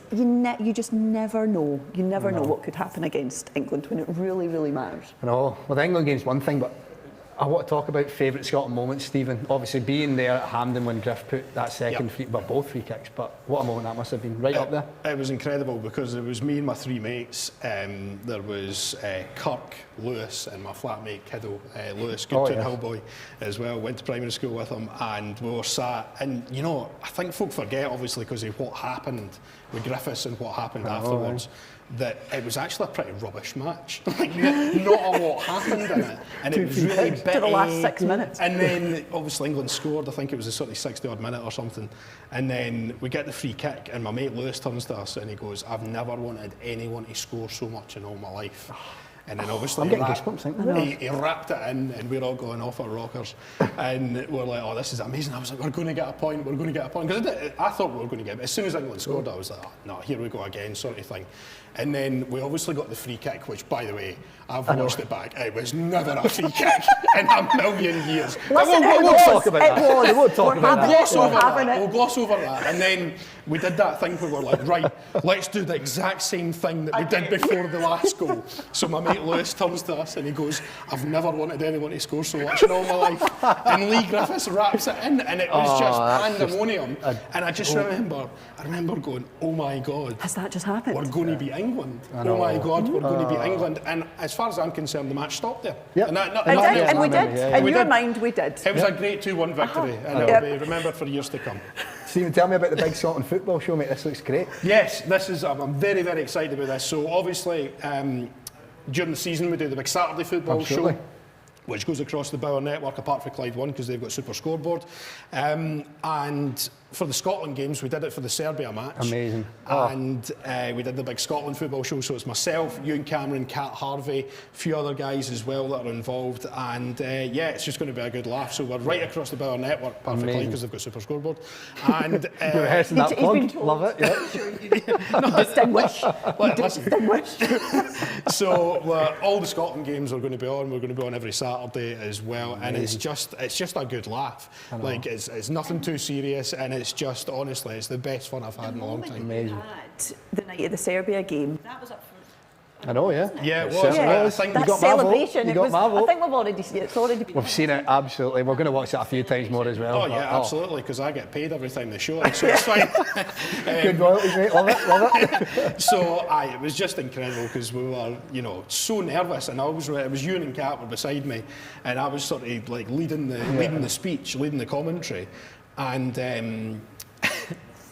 never know. You never know what could happen against England when it really, really matters. I know. Well, the England game's one thing, but I want to talk about favourite Scotland moments, Stephen. Obviously, being there at Hampden when Griff put that second both free kicks, but what a moment that must have been, right up there. It was incredible, because it was me and my 3 mates. There was Kirk, Lewis, and my flatmate Kiddo, Lewis, Goodton Hillboy as well. Went to primary school with him, and we were sat. And I think folk forget, obviously, because of what happened with Griffiths and what happened afterwards, that it was actually a pretty rubbish match. Like, not a lot happened in it, and it was really bitty. To the last 6 minutes. And then obviously England scored. I think it was a sort of 60-odd minute or something. And then we get the free kick, and my mate Lewis turns to us and he goes, "I've never wanted anyone to score so much in all my life." And then obviously I'm getting goosebumps, he wrapped it in, and we're all going off our rockers. And we're like, oh, this is amazing. I was like, we're going to get a point, we're going to get a point. Because I thought we were going to get it. As soon as England scored, I was like, oh, no, here we go again, sort of thing. And then we obviously got the free kick, which, by the way, I've watched it back. It was never a free kick in a million years. Listen, we'll talk about that. We won't talk about that. We'll gloss over that. And then we did that thing where we're like, right, let's do the exact same thing that we did before the last goal. So my mate Lewis turns to us and he goes, "I've never wanted anyone to score so much in all my life." And Lee Griffiths wraps it in, and it was just pandemonium. And I remember going, "Oh my God, has that just happened? We're going to beat England. Oh my God, we're going to beat England." And as far as I'm concerned, the match stopped there. Yep. And we did. In your mind, we did. It was a great 2-1 victory, and it'll be remembered for years to come. Stephen, tell me about the big Scotland football show, mate. This looks great. Yes, I'm very, very excited about this. So obviously, during the season we do the big Saturday football show, which goes across the Bauer network, apart from Clyde One, because they've got Super Scoreboard. And for the Scotland games, we did it for the Serbia match. Amazing. And we did the big Scotland football show. So it's myself, Ewan Cameron, Kat Harvey, a few other guys as well that are involved. And it's just going to be a good laugh. So we're right across the Bauer network, apart from Clyde, because they've got Super Scoreboard. And you're rehearsing that plug. Love it. Yeah. Distinguished. So all the Scotland games are going to be on. We're going to be on every Saturday as well. And it's just a good laugh. Like it's nothing too serious, and it's just, honestly, it's the best fun I've had in a long time. Amazing. The night of the Serbia game, that was up for. I know, yeah. Yeah, it was. Yeah. I think that celebration, you got my vote. I think we've already seen it. It's already been. We've seen it, absolutely. We're going to watch it a few times more as well. Oh, yeah, absolutely, because I get paid every time they show it, so it's fine. Good royalties, mate. Love it. So, it was just incredible, because we were, so nervous, and it was Ewan and Kat were beside me, and I was sort of like leading the speech, leading the commentary, and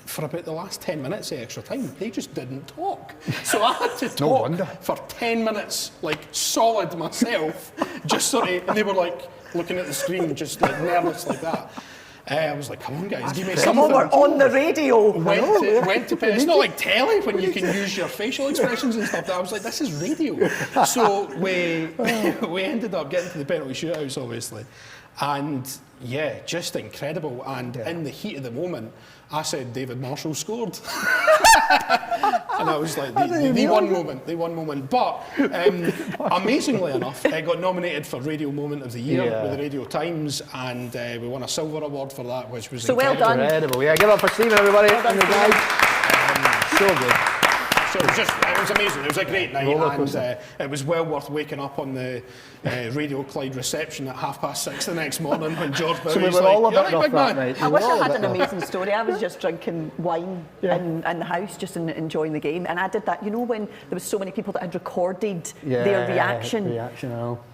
for about the last 10 minutes of extra time, they just didn't talk. So I had to talk for 10 minutes, like solid myself, just sort of, and they were like looking at the screen, just like nervous like that. I was like, "Come on, guys, give me something." Come on, we're on the radio. Went to it's not like telly when you can use your facial expressions and stuff. I was like, "This is radio." So we ended up getting to the penalty shootouts, obviously, and just incredible. And in the heat of the moment, I said David Marshall scored. And I was like, the one moment. But amazingly enough, it got nominated for Radio Moment of the Year with the Radio Times, and we won a silver award for that, which was incredible. Well done. Incredible. Yeah, give it up for Stephen, everybody. And the guys. So good. So it was amazing. It was a great night, and it was well worth waking up on the Radio Clyde reception at 6:30 the next morning when George Bowie so we was were all like, a bit "You're right, big man." right. I wish I had an amazing story. I was just drinking wine in the house, just enjoying the game, and I did that. When there was so many people that had recorded their reaction.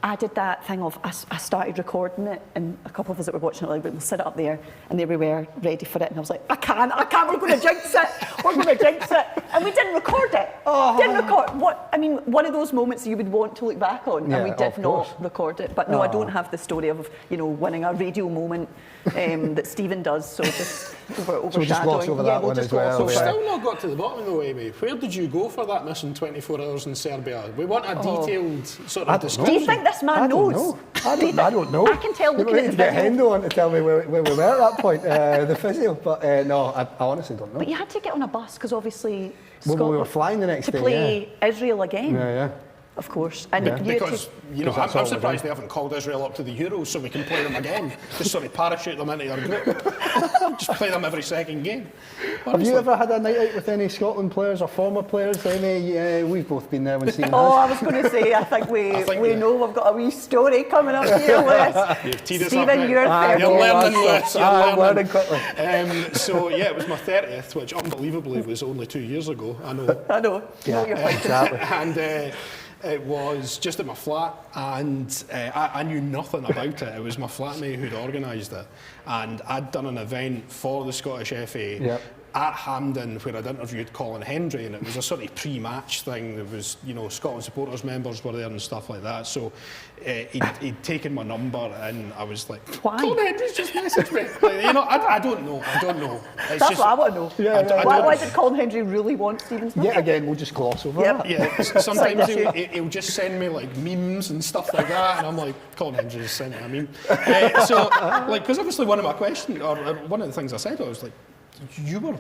I did that thing of I started recording it, and a couple of us that were watching it like, we'll sit it up there, and there we were ready for it, and I was like, I can't. We're going to jinx it, and we didn't record it. One of those moments you would want to look back on, and we did not record it. But no, I don't have the story of winning a radio moment that Stephen does. So just overshadowing. So we'll just gloss over that one as well. We've still not got to the bottom of the way, Amy. Where did you go for that missing 24 hours in Serbia? We want a detailed sort of discussion. Do you think this man knows? I don't know. I can tell looking at the video. Hendo on to tell me where we were at that point, the physio. But no, I honestly don't know. But you had to get on a bus because obviously Scotland, we were flying the next day to play Israel again. Yeah. Of course. And because I'm surprised they haven't called Israel up to the Euros so we can play them again. Just sort of parachute them into your group. Just play them every second game. Honestly. Have you ever had a night out with any Scotland players or former players? Amy, we've both been there when Stephen has. I was going to say, I think we know we've got a wee story coming up here, Lewis. Stephen, you're fair. You're learning, Lewis. I'm learning quickly. So it was my 30th, which unbelievably was only 2 years ago. I know. Yeah, exactly. And it was just at my flat, and I knew nothing about it. It was my flatmate who'd organised it, and I'd done an event for the Scottish FA at Hampden where I'd interviewed Colin Hendry, and it was a sort of pre-match thing. There was, Scotland supporters members were there and stuff like that. So he'd taken my number, and I was like, "Why? Colin Hendry's just messaged me." I don't know. That's what I want to know. Why did Colin Hendry really want Stephen's number? Yeah, again, we'll just gloss over that. Yeah, sometimes he'll just send me like memes and stuff like that, and I'm like, Colin Hendry just sent me a meme. Because obviously one of my questions, or one of the things I said, I was like, you were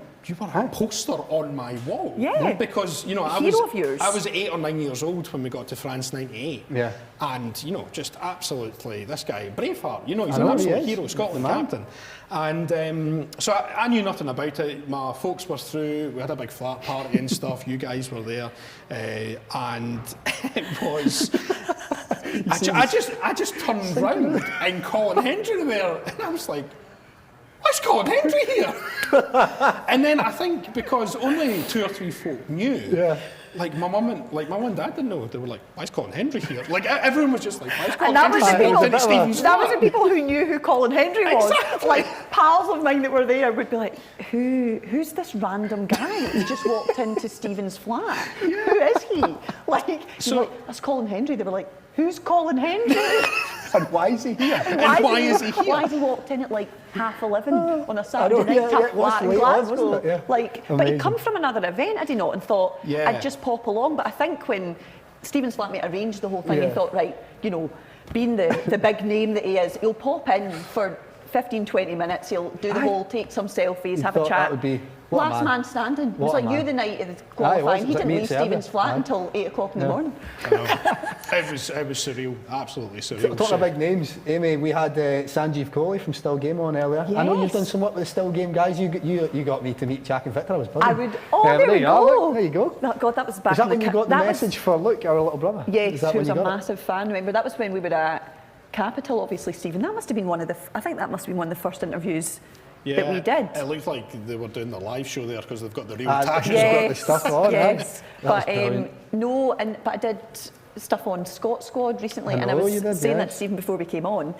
a poster on my wall. Yeah. Because, you know, I was 8 or 9 years old when we got to France '98. Yeah. And, you know, just absolutely, this guy, Braveheart, you know, he's an absolute hero, Scotland captain. And so I knew nothing about it. My folks were through, we had a big flat party and stuff, you guys were there. And it was... I just turned round and Colin Hendry there, and I was like, what's Colin Hendry here? And then I think because only 2 or 3 folk knew, like my mum and dad didn't know. They were like, why is Colin Hendry here? Like everyone was just like, why is Colin Hendry here? That was the people who knew who Colin Hendry was. Exactly. Like pals of mine that were there would be like, who's this random guy that's just walked into Stephen's flat? Who is he? Like, that's Colin Hendry. They were like, who's Colin Hendry? And why is he here? Why is he here? Why has he walked in at like 11:30 on a Saturday night to flat in Glasgow? But he'd come from another event, had he not, and thought, I'd just pop along. But I think when Stephen's flatmate arranged the whole thing, he thought, right, you know, being the big name that he is, he'll pop in for 15-20 minutes, he'll do the whole, take some selfies, have a chat. That would be, last man standing. It was like you the night of the qualifying. He didn't leave Stephen's flat until 8 o'clock in the morning. It was surreal, absolutely surreal. Talking about big names, Amy, we had Sanjeev Kohli from Still Game on earlier. Yes. I know you've done some work with the Still Game guys. You got me to meet Jack and Victor. I was buzzing. I would. There we go. There you go. God, that was back. Is that when you got the message for Luke, our little brother? Yes, who was a massive fan. Remember, that was when we were at Capital, obviously, Stephen. That must have been one of the. I think that must have been one of the first interviews that we did. It looked like they were doing the live show there because they've got the real tash. Got the stuff on. Yes, but but I did stuff on Scott Squad recently, and I was saying that to Stephen before we came on.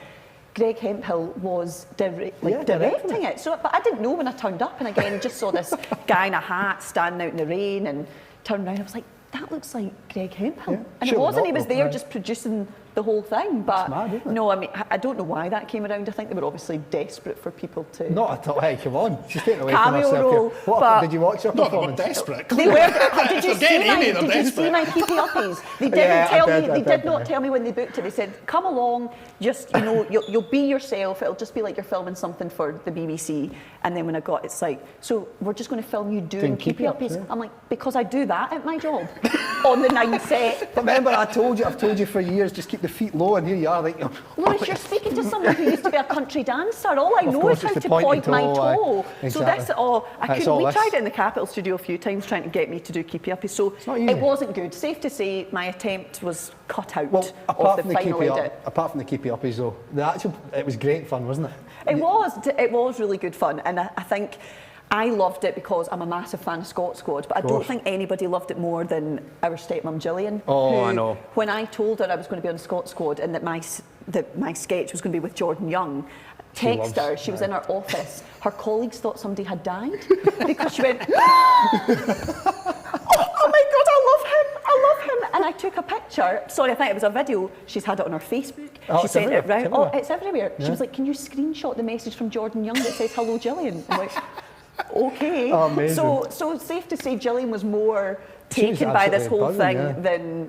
Greg Hemphill was directing it. So, but I didn't know when I turned up, and again just saw this guy in a hat standing out in the rain, and turned around. I was like, that looks like Greg Hemphill, and it wasn't. He was there just producing the whole thing. But mad, no, I mean, I don't know why that came around. I think they were obviously desperate for people to. Not at all. Hey, come on, she's taking away cameo from herself role. here. Did you watch her performance? They were desperate. They were. Did you see my keepy uppies? They didn't tell me. They did not tell me when they booked it. They said, "Come along, just you'll be yourself. It'll just be like you're filming something for the BBC." And then when I got, it's like, so we're just going to film you doing keepy uppies. Yeah. I'm like, because I do that at my job on the 9 set. But remember, I've told you for years, just keep the feet low, and here you are. Like, Lewis, you're speaking to someone who used to be a country dancer. All I know is how to point my toe. Exactly. So this, I couldn't. We tried it in the Capital Studio a few times, trying to get me to do keepy uppies. So it wasn't good. Safe to say, my attempt was cut out of the final edit. Apart from the keepy uppies, though, it was great fun, wasn't it? It was really good fun, and I think I loved it because I'm a massive fan of Scott Squad, but I don't think anybody loved it more than our stepmom Gillian. Oh, I know. When I told her I was going to be on Scott Squad and that my sketch was going to be with Jordan Young, she was in her office. Her colleagues thought somebody had died because she went, oh my God, I love him. And I took a picture. Sorry, I think it was a video. She's had it on her Facebook. She sent it round. It's everywhere. She was like, can you screenshot the message from Jordan Young that says, hello, Gillian? I'm like, okay. Oh, amazing. So safe to say Gillian was more taken by this whole thing than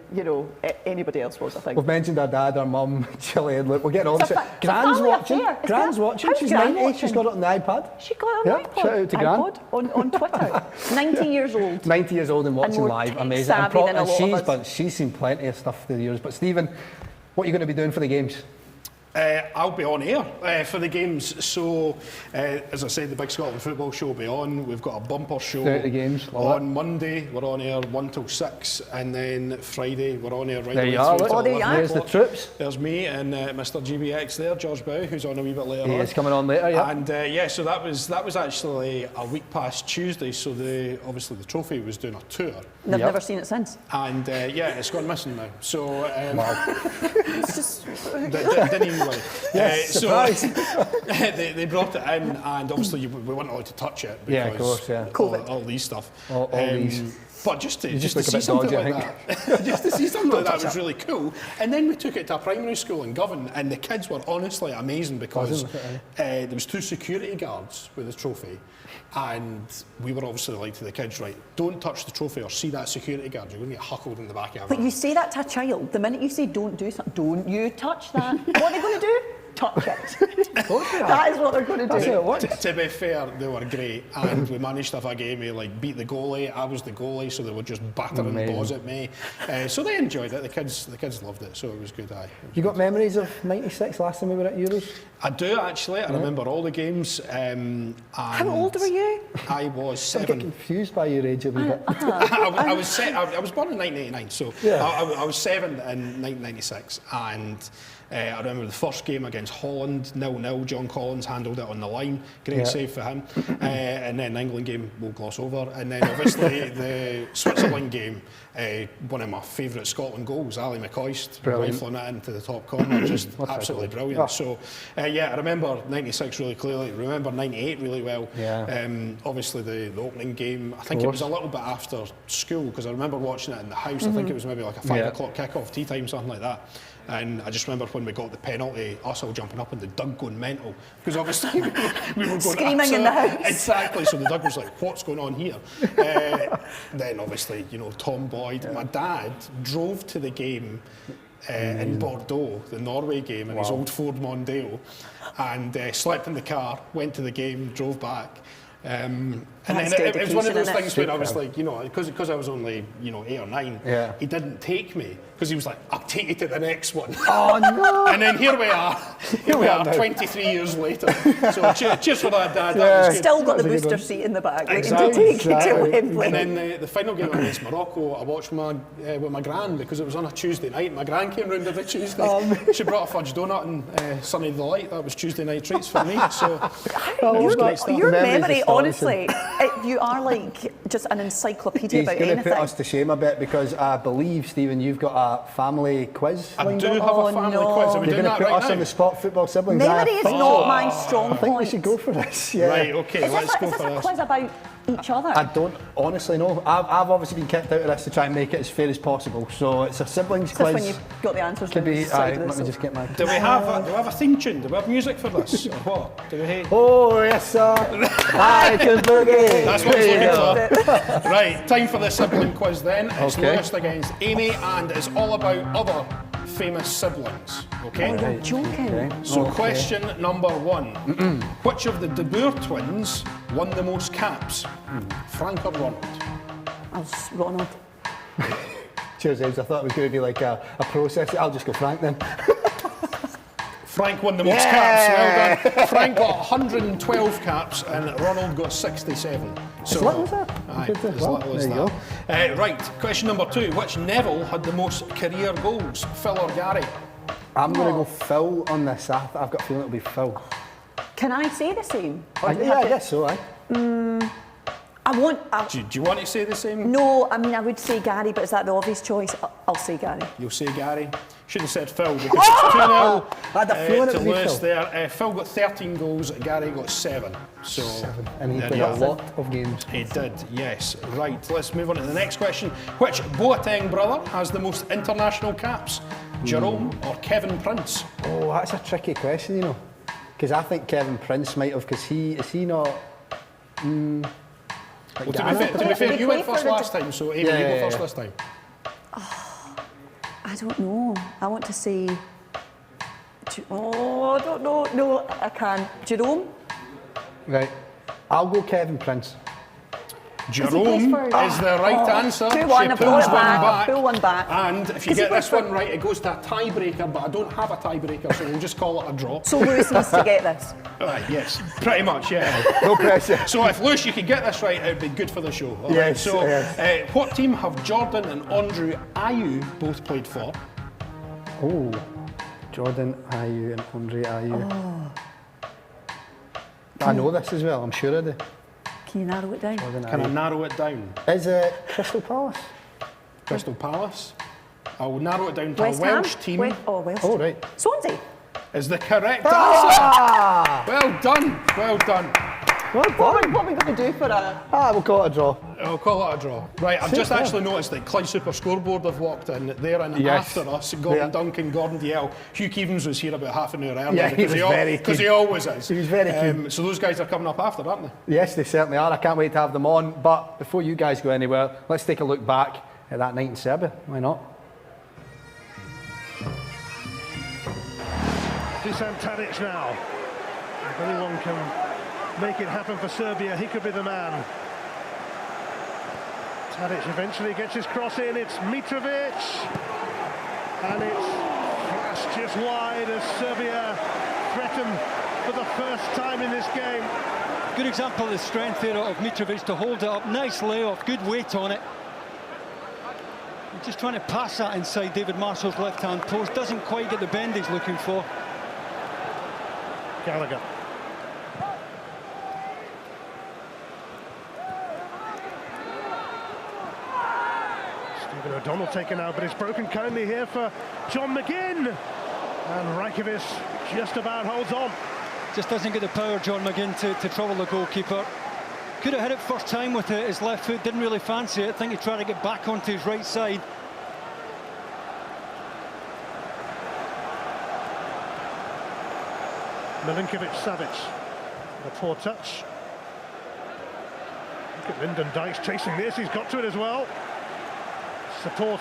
anybody else was, I think. We've mentioned our dad, our mum, Gillian. Look, we're getting on to it. Gran's watching. Gran's watching. She's 90. She's got it on the iPad. She got it on the iPad. Shout out to Gran. On Twitter. 90 years old. 90 years old and watching live. Amazing. And she's seen plenty of stuff through the years. But Stephen, what are you going to be doing for the games? I'll be on air for the games. So, as I said, the Big Scotland Football Show will be on. We've got a bumper show the games. on Monday. We're on air 1 till 6, and then Friday we're on air right there away you are. through. There's the troops. There's me and Mr. GBX there, George Bow, who's on a wee bit later. He is coming on later, yeah. And so that was actually a week past Tuesday. So obviously the trophy was doing a tour. And I've never seen it since. And it's gone missing now. So it's just didn't even worry. Yes, surprise. They brought it in, and obviously we weren't allowed to touch it because all these stuff. All these. But just to see something like that, just to see something like that was really cool. And then we took it to a primary school in Govan, and the kids were honestly amazing because there was 2 security guards with the trophy. And we were obviously like to the kids, right, don't touch the trophy or see that security guard, you're going to get huckled in the back of it. But you say that to a child, the minute you say don't do something, don't you touch that, what are they going to do? touch it. That is what they're going to do. That's how it works. To be fair, they were great, and we managed to have a game where like beat the goalie. I was the goalie, so they were just battering balls at me. So they enjoyed it. The kids loved it, so it was good. You got memories of '96 last time we were at Euros? I do actually. I remember all the games. How old were you? I was 7. I get confused by your age a wee bit. I was born in 1989, so I was 7 in 1996, and I remember the first game against Holland, 0-0. John Collins handled it on the line, great save for him. And then the England game we'll gloss over, and then obviously the Switzerland game, one of my favourite Scotland goals, Ali McCoist rifling it into the top corner, just absolutely brilliant. Oh. So I remember 96 really clearly, remember 98 really well. Obviously the opening game, I think it was a little bit after school, because I remember watching it in the house. I think it was maybe like a 5 o'clock kick-off, tea time, something like that. And I just remember when we got the penalty, us all jumping up and the Doug going mental, because obviously we were going screaming in the house. Exactly. So the Doug was like, "What's going on here?" Then obviously, Tom Boyd. My dad drove to the game in Bordeaux, the Norway game, in his old Ford Mondeo, and slept in the car, went to the game, drove back. And then it was one of those things where I was like, because I was only 8 or 9, he didn't take me, because he was like, "I'll take you to the next one." Oh no! And then here we are 23 years later. So cheers for that, Dad. That was still got the booster seat in the back, waiting to take you to Wembley. And then the final game against Morocco, I watched with my gran, because it was on a Tuesday night. My gran came round every Tuesday. She brought a fudge donut and Sunny Delight. That was Tuesday night treats for me. So your memory, honestly, you are like just an encyclopedia about anything. He's going to put us to shame a bit, because I believe, Stephen, you've got a family quiz. I do have a family quiz. Are we doing that right now? You're going to put us on the spot, football siblings. Memory is not my strong point. I think we should go for this. Right, okay, let's go for this. Is this a quiz about each other? I don't honestly know. I've obviously been kicked out of this to try and make it as fair as possible. So it's a siblings quiz. When you've got the answers. Could be. Let me just get my. Do we have a theme tune? Do we have music for this, or what? Do we? Oh yes, sir. I can boogie. That's what I was looking for. Right, time for the sibling quiz then. It's Lewis against Amy, and it's all about other famous siblings. Okay. Oh, you're joking. Okay. So question number 1: which of the De Boer twins won the most caps? Frank or Ronald? I was Ronald. Cheers, Ames. I thought it was going to be like a process. I'll just go Frank then. Frank won the most caps. Well done. Frank got 112 caps and Ronald got 67. So, as little as that? Aye, as little as that. Right, question number 2. Which Neville had the most career goals, Phil or Gary? I'm going to go Phil on this. I've got a feeling it'll be Phil. Can I say the same? I guess so, aye. I want. Do you want to say the same? No, I mean I would say Gary, but is that the obvious choice? I'll say Gary. You'll say Gary. Should have said Phil, because it's 2-0 I had a feeling to it would be Lewis Phil. there. Phil got 13 goals, Gary got 7. So 7. And he played a lot of games. He did, yes. Right, let's move on to the next question. Which Boateng brother has the most international caps? Jerome or Kevin Prince? Oh, that's a tricky question, because I think Kevin Prince might have, because is he not? Well, to be fair, you went first last time, so Amy, you go first this time. I don't know. I want to say. I don't know. No, I can't. Jerome? Right. I'll go Kevin Prince. Jerome is the right answer. 2-1, She pulls one back. Pull one back. And if you get this one right, it goes to a tiebreaker, but I don't have a tiebreaker, so we'll just call it a draw. So Lewis needs to get this. Yes, pretty much, yeah. No pressure. So if Lewis, you could get this right, it would be good for the show. All right? So what team have Jordan and Andrew Ayew both played for? Oh, Jordan Ayew and Andre Ayew. Oh. I know this as well, I'm sure I do. Can you narrow it down? Can I narrow it down? Is it Crystal Palace? Crystal Palace. I will narrow it down to West a Welsh Ham? team. Welsh. Oh, right. Swansea. Is the correct answer. Well done, well done. What are we going to do for a... we'll call it a draw. I'll call it a draw. Right, I've just actually noticed that Clyde Super Scoreboard have walked in. They're in after us. Gordon Duncan, Gordon DL. Hugh Keevins was here about half an hour earlier. Yeah, because he always is. He was very keen. So those guys are coming up after, aren't they? Yes, they certainly are. I can't wait to have them on. But before you guys go anywhere, let's take a look back at that night in Serbia. Why not? Dusan Tadic now. If anyone can make it happen for Serbia, he could be the man. Tadic eventually gets his cross in, it's Mitrovic. And it's flashed just wide as Serbia threaten for the first time in this game. Good example of the strength there of Mitrovic to hold it up. Nice layoff, good weight on it. Just trying to pass that inside David Marshall's left-hand post. Doesn't quite get the bend he's looking for. Gallagher. Stephen O'Donnell taken out, but it's broken kindly here for John McGinn. And Rajkovic just about holds on. Just doesn't get the power, John McGinn, to trouble the goalkeeper. Could have hit it first time with his left foot, didn't really fancy it. I think he tried to get back onto his right side. Milinkovic-Savic, a poor touch. Look at Lyndon Dykes chasing this, he's got to it as well. Support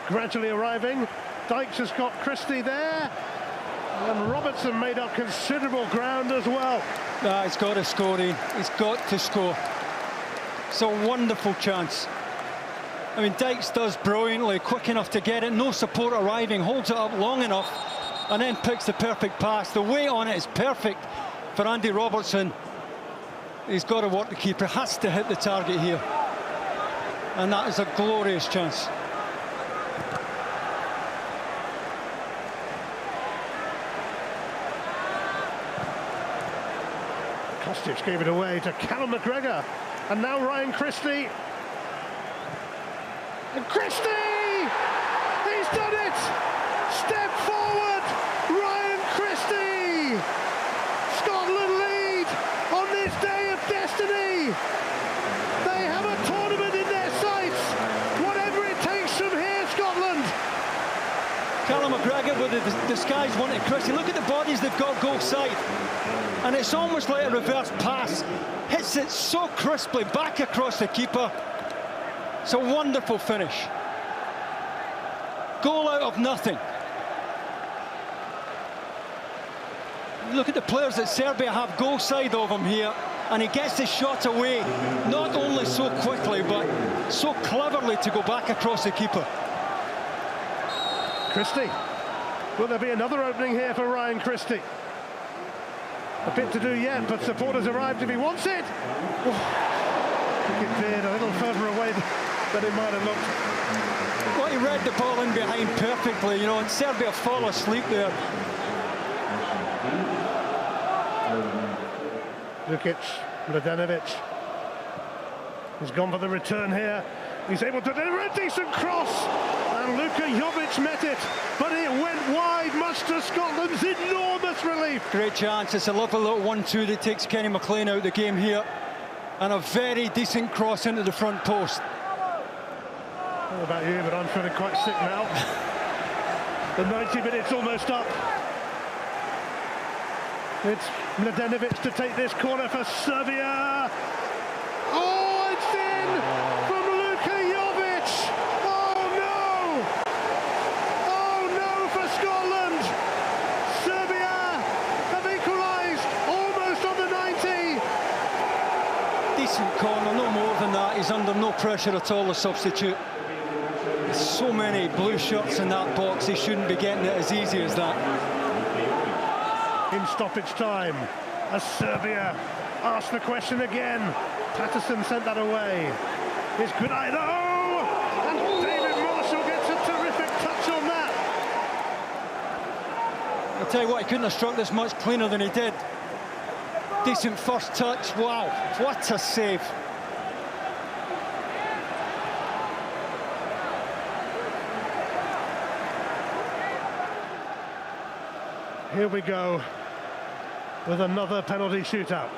gradually arriving. Dykes has got Christie there. And Robertson made up considerable ground as well. He's got to score, Ian. He's got to score. It's a wonderful chance. I mean, Dykes does brilliantly, quick enough to get it, no support arriving, holds it up long enough, and then picks the perfect pass. The weight on it is perfect for Andy Robertson. He's got to work the keeper, has to hit the target here. And that is a glorious chance. Kostic gave it away to Callum McGregor, and now Ryan Christie. And Christie! He's done it! Step forward, Ryan Christie! Scotland lead on this day of destiny. They have a tournament in their sights. Whatever it takes from here, Scotland. Callum McGregor with the disguised one to Christie. Look at the bodies they've got goal side. And it's almost like a reverse pass. Hits it so crisply back across the keeper. It's a wonderful finish. Goal out of nothing. Look at the players that Serbia have goal side of him here. And he gets the shot away, not only so quickly, but so cleverly to go back across the keeper. Christie. Will there be another opening here for Ryan Christie? A bit to do yet, but supporters arrived if he wants it. Oh, I think it veered a little further away than it might have looked. Well, he read the ball in behind perfectly, you know, and Serbia fall asleep there. Lukic, Mladenovic. He's gone for the return here. He's able to deliver a decent cross. And Luka Jovic met it, but it went wide, much to Scotland's enormous relief. Great chance. It's a lovely little 1-2 that takes Kenny McLean out of the game here. And a very decent cross into the front post. I don't know about you, but I'm feeling quite sick now. The 90 minutes almost up. It's Mladenovic to take this corner for Serbia. Oh, it's in from Luka Jovic. Oh no! Oh no for Scotland! Serbia have equalised almost on the 90. Decent corner, no more than that. He's under no pressure at all, the substitute. There's so many blue shirts in that box, he shouldn't be getting it as easy as that. In stoppage time, as Serbia asked the question again. Patterson sent that away. It's good eye though, and David Marshall gets a terrific touch on that. I'll tell you what, he couldn't have struck this much cleaner than he did. Decent first touch, wow, what a save. Here we go with another penalty shootout.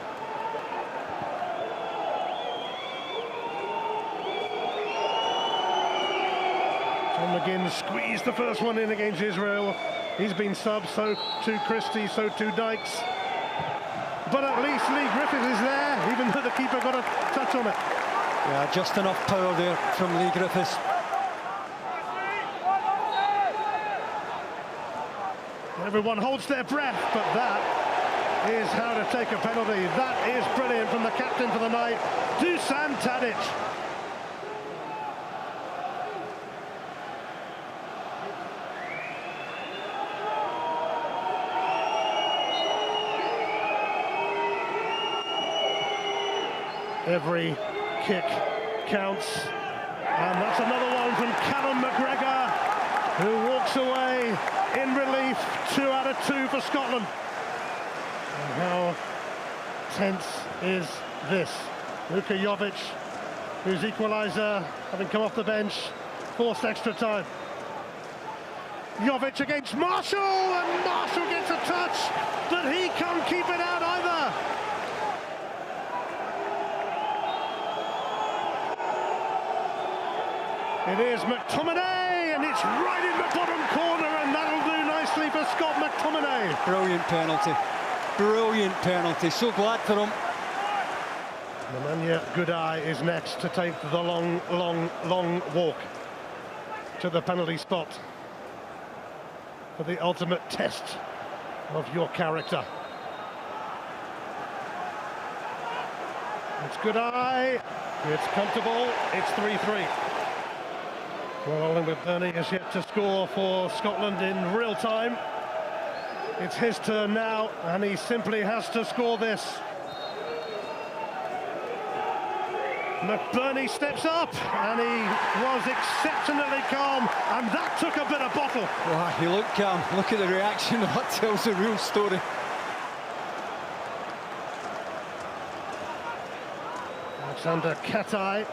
John McGinn squeezed the first one in against Israel. He's been subbed, so too Christie, so too Dykes. But at least Lee Griffith is there, even though the keeper got a touch on it. Yeah, just enough power there from Lee Griffiths. Everyone holds their breath, but that is how to take a penalty. That is brilliant from the captain for the night, Dusan Tadic. Every kick counts, and that's another one from Callum McGregor, who walks away in relief. 2 out of 2 for Scotland. And how tense is this? Luka Jovic, whose equaliser, having come off the bench, forced extra time. Jovic against Marshall, and Marshall gets a touch, but he can't keep it out either. It is McTominay, and it's right in the bottom corner, and that'll do nicely for Scott McTominay. Brilliant penalty. Brilliant penalty. So glad for him. Nemanja Goodeye is next to take the long walk to the penalty spot for the ultimate test of your character. It's Goodeye. It's comfortable. It's 3-3. Well, Oliver Burney has yet to score for Scotland in real time. It's his turn now, and he simply has to score this. McBurney steps up, and he was exceptionally calm, and that took a bit of bottle. Wow, he looked calm. Look at the reaction. That tells the real story. Alexander Katai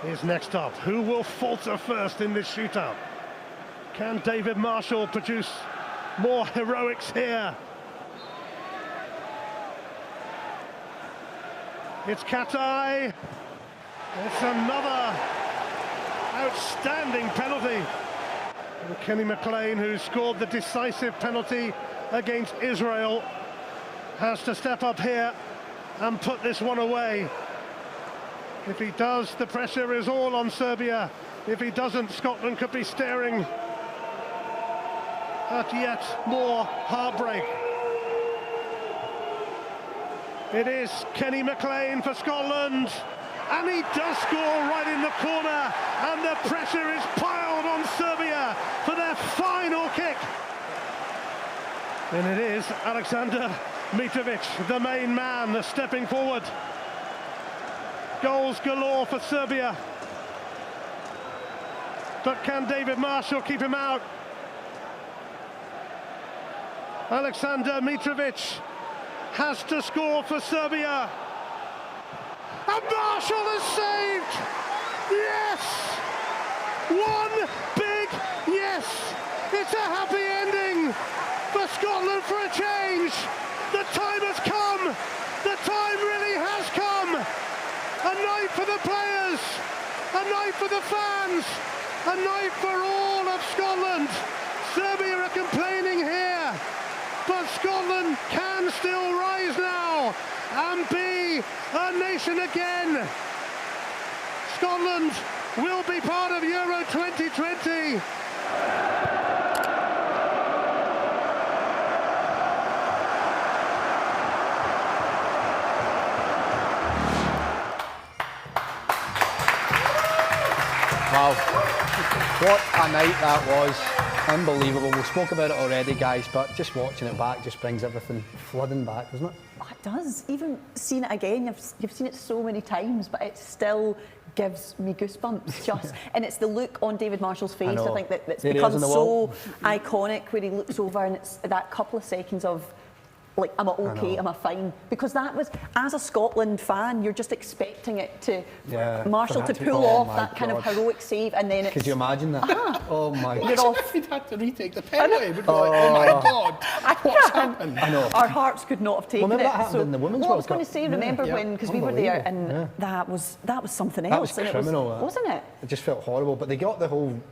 is next up. Who will falter first in this shootout? Can David Marshall produce more heroics here? It's Katai. It's another outstanding penalty. And Kenny McLean, who scored the decisive penalty against Israel, has to step up here and put this one away. If he does, the pressure is all on Serbia. If he doesn't, Scotland could be staring at yet more heartbreak. It is Kenny McLean for Scotland, and he does score right in the corner, and the pressure is piled on Serbia for their final kick. And it is Alexander Mitrovic, the main man, stepping forward. Goals galore for Serbia. But can David Marshall keep him out? Alexander Mitrovic has to score for Serbia. And Marshall has saved! Yes! One big yes! It's a happy ending for Scotland for a change. The time has come. The time really has come. A night for the players, a night for the fans, a night for all of Scotland. Serbia are complaining here, but Scotland can still rise now and be a nation again. Scotland will be part of Euro 2020. Wow, what a night that was. Unbelievable. We spoke about it already, guys, but just watching it back just brings everything flooding back, doesn't it? Oh, it does. Even seeing it again, you've seen it so many times, but it still gives me goosebumps. Just and it's the look on David Marshall's face. I think that's become so iconic, where he looks over and it's that couple of seconds of, like, am I okay, am I fine? Because that was, as a Scotland fan, you're just expecting it to, Marshall to pull off that kind of heroic save, and then it's... Could you imagine that? Oh my God. You're off. We'd had to retake the penalty. We'd be like, oh my God, what's happened? I know. Our hearts could not have taken remember it. that happened in the Women's World Cup? I was going to say, remember when, because we were there, and that was something else. That was criminal. Wasn't it? It just felt horrible, but they got the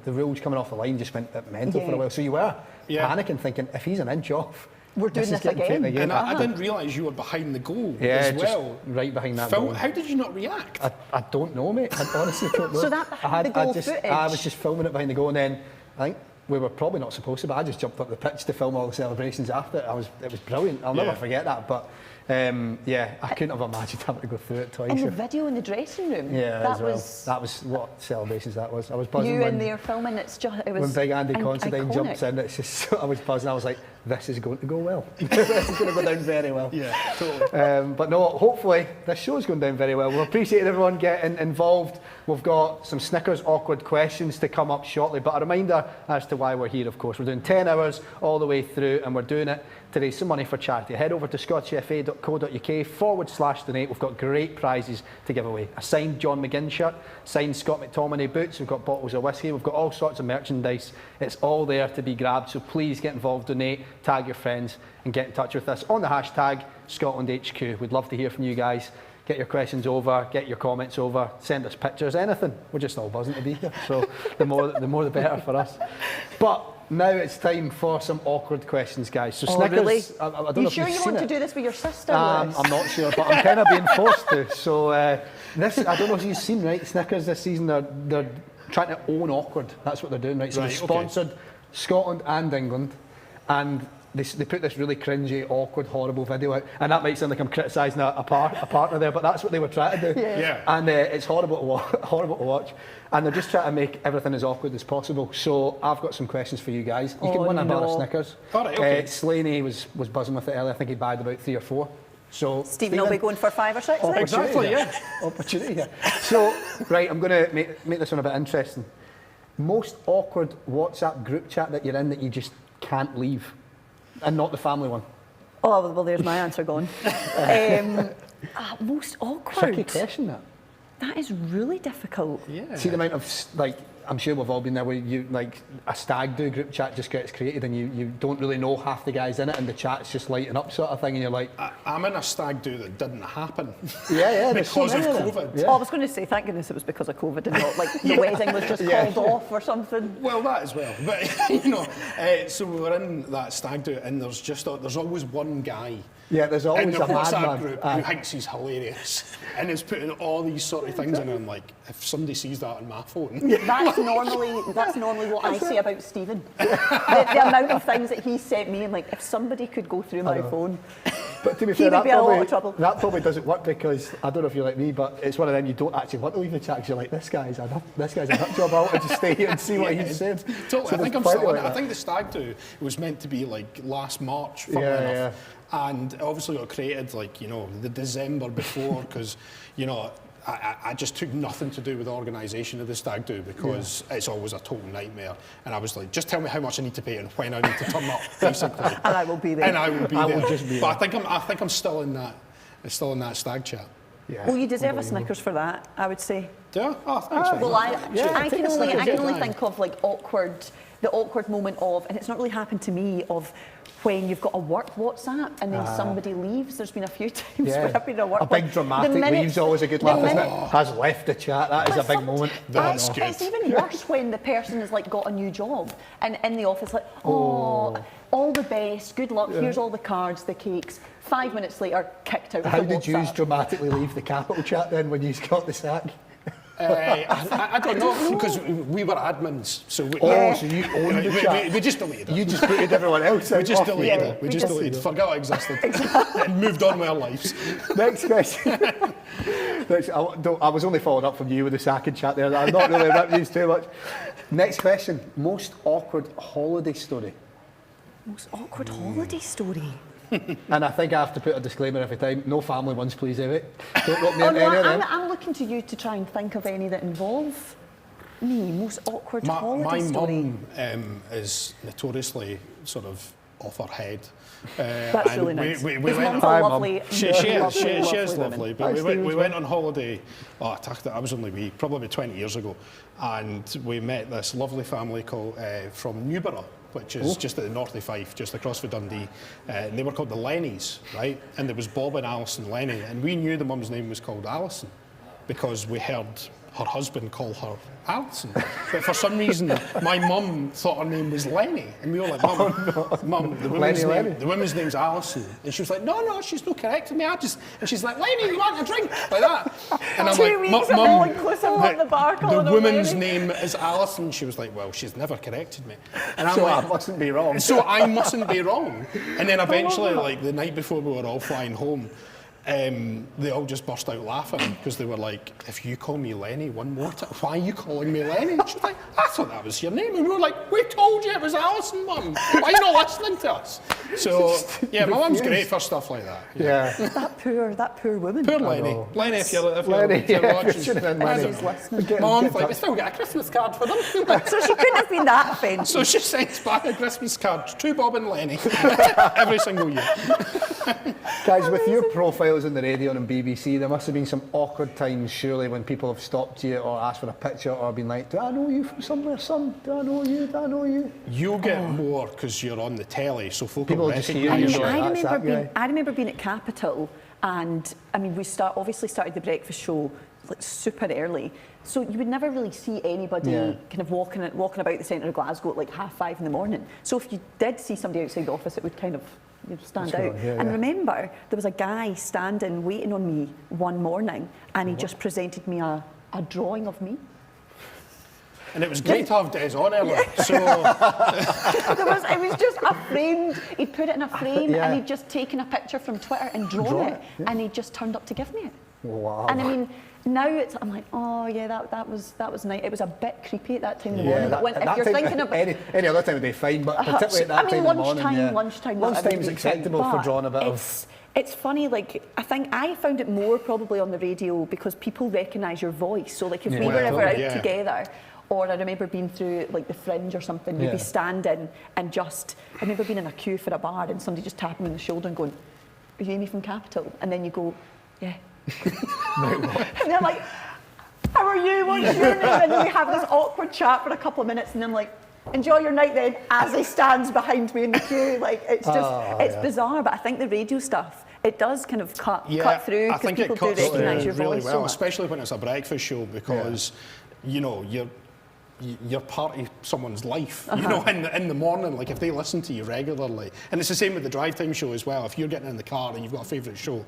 rules coming off the line just went a bit mental for a while. So you were panicking, thinking, if he's an inch off, we're doing this again. And I didn't realise you were behind the goal as well. Just right behind that Phil, goal. how did you not react? I don't know, mate. I honestly don't know. So that the goal footage. I was just filming it behind the goal, and then I think we were probably not supposed to, but I just jumped up the pitch to film all the celebrations after it. It was brilliant. I'll never forget that. But yeah, I couldn't have imagined having to go through it twice. And the video in the dressing room. Yeah, that was what celebrations that was. I was buzzing. You in there filming, it was when Big Andy Considine jumps in. It's just I was buzzing. I was like, this is going to go well. This is going to go down very well. Yeah, totally. But no, hopefully this show's going down very well. We'll appreciate everyone getting involved. We've got some Snickers awkward questions to come up shortly. But a reminder as to why we're here. Of course, we're doing 10 hours all the way through, and we're doing it to raise some money for charity. Head over to scottishfa.co.uk/donate. We've got great prizes to give away. A signed John McGinn shirt, signed Scott McTominay boots, we've got bottles of whiskey, we've got all sorts of merchandise. It's all there to be grabbed, so please get involved, donate, tag your friends and get in touch with us on the hashtag ScotlandHQ. We'd love to hear from you guys. Get your questions over, get your comments over, send us pictures, anything. We're just all buzzing to be here, so the more the better for us. But now it's time for some awkward questions, guys. So Snickers, really? I don't know if sure you've you seen want it. to do this with your sister? I'm not sure, but I'm kind of being forced to. So this, I don't know if you've seen, right? Snickers this season, they're trying to own awkward. That's what they're doing, right? So they sponsored Scotland and England, and they put this really cringy, awkward, horrible video out, and that might sound like I'm criticising a partner there, but that's what they were trying to do. Yeah. And it's horrible to watch, and they're just trying to make everything as awkward as possible. So I've got some questions for you guys. You can win a bar of Snickers. All right, okay. Slaney was buzzing with it earlier. I think he bagged about 3 or 4. So Stephen will be going for 5 or 6. Exactly, yeah. Opportunity here. So right, I'm going to make this one a bit interesting. Most awkward WhatsApp group chat that you're in that you just can't leave. And not the family one. Oh, well, there's my answer gone. Most awkward. Tricky question, that. That is really difficult. Yeah. See the amount of, like, I'm sure we've all been there where you, like, a stag do group chat just gets created and you don't really know half the guys in it and the chat's just lighting up sort of thing and you're like... I'm in a stag do that didn't happen. Yeah, because of COVID. Yeah. Oh, I was going to say, thank goodness it was because of COVID and not like the wedding was just called off or something. Well, that as well. But, so we were in that stag do and there's always one guy. Yeah, there's always in the a WhatsApp madman group who thinks he's hilarious and is putting all these sort of things in and I'm like, if somebody sees that on my phone... That's normally what I say about Stephen. The amount of things that he sent me, I'm like, if somebody could go through my phone, but to be he fair, would be a lot of trouble. That probably doesn't work because, I don't know if you're like me, but it's one of them you don't actually want to leave the chat because you're like, this guy's a nut job, I'll just stay here and see what he said. Totally, So I think I'm there's still in plenty it. like I think the stag do was meant to be like last March, funnily Yeah, enough. And it obviously got created like, the December before because, I just took nothing to do with the organisation of the stag do because it's always a total nightmare. And I was like, just tell me how much I need to pay and when I need to turn up, basically. And I will be there. And I will be there. will just be but there. I think I'm still in that stag chat. Yeah. Well, you deserve a Snickers for that, I would say. Yeah? Oh, thanks. Well, I can only Yeah. think of like the awkward moment of, and it's not really happened to me, of when you've got a work WhatsApp and then somebody leaves. There's been a few times where I've been at a work. A big dramatic leave's always a good laugh, isn't it? Has left the chat, that is a big moment. That's good. It's even worse when the person has like got a new job and in the office like, all the best, good luck, here's all the cards, the cakes. 5 minutes later, kicked out of How the did you WhatsApp. dramatically leave the Capital chat then when you got the sack? I don't know because we were admins, so we, so you owned the chat. We just deleted it. You just booted everyone else out. We just off deleted you. it. We just deleted it. Forgot it existed and moved on with our lives. Next question. I was only following up from you with the sacking chat there. I'm not really ripping these too much. Next question. Most awkward holiday story. Most awkward holiday story. And I think I have to put a disclaimer every time. No family ones, please, Evie. Don't look me in any of them. I'm looking to you to try and think of any that involve me. Most awkward holiday My story. mum is notoriously sort of off her head. That's really nice. We His went mum's a lovely, She is lovely lovely. But we went on holiday, I was only probably 20 years ago, and we met this lovely family called from Newborough, which is just at the north of Fife, just across from Dundee. And they were called the Lennies, right? And there was Bob and Alison Lenny, and we knew the mum's name was called Alison because we heard her husband call her Alison. But for some reason, my mum thought her name was Lenny. And we were like, Mum, the woman's name's Alison. And she was like, no, she's not correcting me. And she's like, Lenny, you want a drink? Like that. And I'm like, Mum, the woman's name is Alison. She was like, well, she's never corrected me. And I'm like, I mustn't be wrong. So I mustn't be wrong. And then eventually, like the night before we were all flying home, they all just burst out laughing because they were like, if you call me Lenny one more time, why are you calling me Lenny? And she was like, I thought that was your name. And we were like, we told you it was Alison, Mum. Why are you not listening to us? So, yeah, my mum's great for stuff like that. Yeah. That poor woman. Poor Lenny. Lenny, if you're watching. Lenny's listening. Mum's like, we still got a Christmas card for them. So she couldn't have been that offended. So she sends back a Christmas card to Bob and Lenny every single year. Guys, with your profiles on the radio and on BBC, there must have been some awkward times, surely, when people have stopped you or asked for a picture or been like, do I know you from somewhere, son? Do I know you? Do I know you? You'll get more because you're on the telly, so people will just hear you. I remember being at Capital, and I mean, we obviously started the breakfast show like super early, so you would never really see anybody kind of walking about the centre of Glasgow at like 5:30 in the morning. So if you did see somebody outside the office, it would kind of stand out. And remember, there was a guy standing waiting on me one morning, and he just presented me a drawing of me. And it was great to have Des on earlier. So it was just a framed. He'd put it in a frame, and he'd just taken a picture from Twitter and drawn it, and he just turned up to give me it. Wow. And I mean, now I'm like, oh yeah, that was nice. It was a bit creepy at that time in the morning. But if you're thinking about any other time would be fine, but particularly at that time in the morning. Lunchtime's acceptable for drawing a bit of. It's funny, like, I think I found it more probably on the radio because people recognise your voice. So like if we were ever out together, or I remember being through like the Fringe or something, you'd be standing and I remember being in a queue for a bar and somebody just tapping me on the shoulder and going, are you Amy from Capital? And then you go, yeah. And they're like, how are you? What's your name? And then we have this awkward chat for a couple of minutes, and I'm like, enjoy your night then, as he stands behind me in the queue. Like, it's just, it's bizarre, but I think the radio stuff, it does kind of cut through because people do recognise your really voice well, so especially when it's a breakfast show, because you know you're part of someone's life, you know, in the morning, like if they listen to you regularly. And it's the same with the drive time show as well. If you're getting in the car and you've got a favourite show,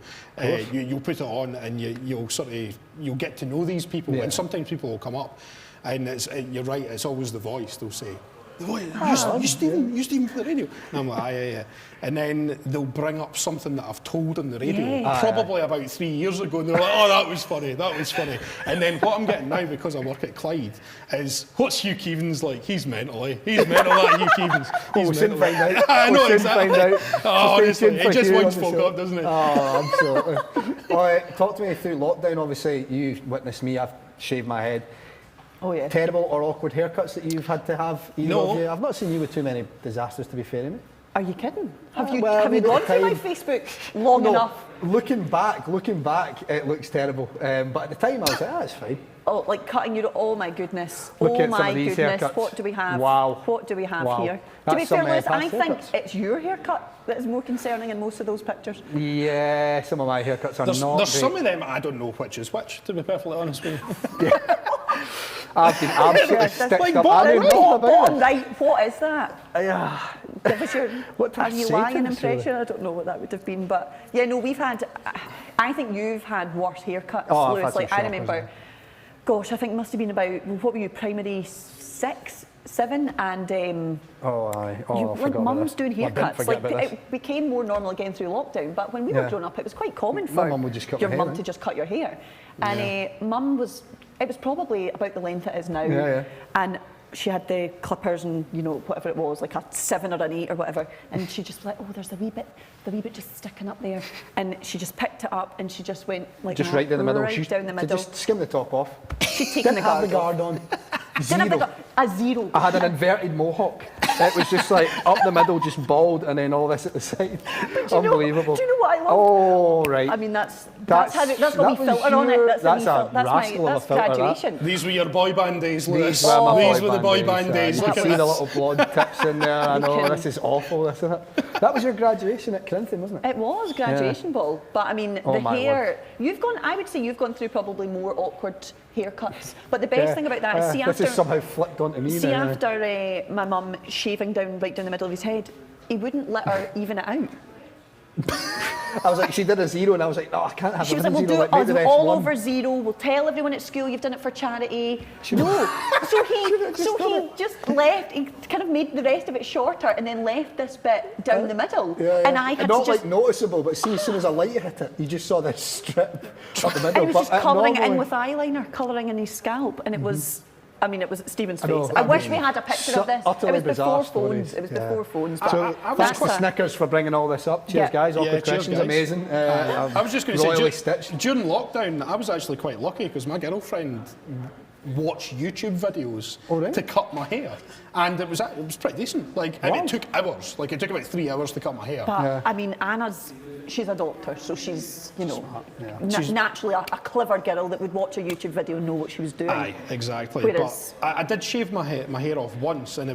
you'll put it on and you'll get to know these people. And sometimes people will come up and you're right, it's always the voice. They'll say, you Stephen for the radio? And I'm like, yeah. And then they'll bring up something that I've told on the radio, probably about 3 years ago, and they're like, oh, that was funny. And then what I'm getting now, because I work at Clyde, is what's Hugh Keevins like? He's mental, eh? He's mental, that Hugh Keevins. We'll soon find out. I know, exactly. Oh, honestly, it just winds folk up, doesn't it? Oh, absolutely. Talk to me through lockdown. Obviously, you witnessed me, I've shaved my head. Oh yeah. Terrible or awkward haircuts that you've had to have? No. I've not seen you with too many disasters, to be fair, Amy. Are you kidding? Have you gone through my Facebook long enough? Looking back, it looks terrible. But at the time, I was like, it's fine. Oh, like cutting your, oh my goodness. Look at some of these haircuts. What do we have? Wow. What do we have here? That's to be fair, Liz, I think haircuts. it's your haircut that is more concerning in most of those pictures. Yeah, some of my haircuts are not There's great. some of them, I don't know which is which, to be perfectly honest with you. I've been absolutely sticked up. I know nothing about it. Right, what is that? Give us your What are you lying impression? I don't know what that would have been, but yeah, no, we've had. I think you've had worse haircuts, Lewis. Like I remember, gosh, I think it must have been about what were you, primary 6, 7, and I forgot like about mums this. doing haircuts. Like it became more normal again through lockdown. But when we were growing up, it was quite common for mum would just cut your my hair, mum to just cut your hair, and mum was. It was probably about the length it is now, and she had the clippers and whatever it was, like a 7 or an 8 or whatever, and she just was like, oh, there's a wee bit just sticking up there, and she just picked it up and she just went like just right down the middle. Right down the middle. Just skim the top off. She'd taken Didn't have the guard on. A zero. I had an inverted mohawk. It was just like up the middle, just bald, and then all this at the side. Unbelievable. Do you know what I love? Oh, right. I mean, that's got me filter on it. That's that's graduation. These were your boy band days, Lewis. These were the boy band days. You can see the little blonde tips in there. I know, this is awful, isn't it? That was your graduation at Corinthian, wasn't it? It was graduation ball, but I mean, the hair. I would say you've gone through probably more awkward haircuts. But the best thing about that is, see, this is somehow flipped onto me see now. after my mum shaving down right down the middle of his head, he wouldn't let her even it out. I was like, she did a 0, and I was like, no, I can't have She was a like, we'll 0. do Like, make the it rest all 1. over 0. We'll tell everyone at school you've done it for charity. No. So he just left, he kind of made the rest of it shorter and then left this bit down the middle. And I had not to just... like noticeable, but see, as soon as a light hit it, you just saw this strip up the middle. I was just colouring it in normally- with eyeliner, colouring in his scalp, and it was... I mean, it was Stephen's face. know, I wish we had a picture of this. It utterly was before bizarre phones. stories. It was before phones. But So thanks to Snickers for bringing all this up. Cheers, guys. Awkward cheers, questions, guys. amazing. I was just going to royally say, stitched. during lockdown, I was actually quite lucky because my girlfriend watched YouTube videos to cut my hair, and it was pretty decent. Like, and it took hours. Like, it took about 3 hours to cut my hair. But I mean, she's a doctor, so she's, you know, She's naturally a clever girl that would watch a YouTube video and know what she was doing. Aye, exactly. Whereas, but I did shave my hair off once, and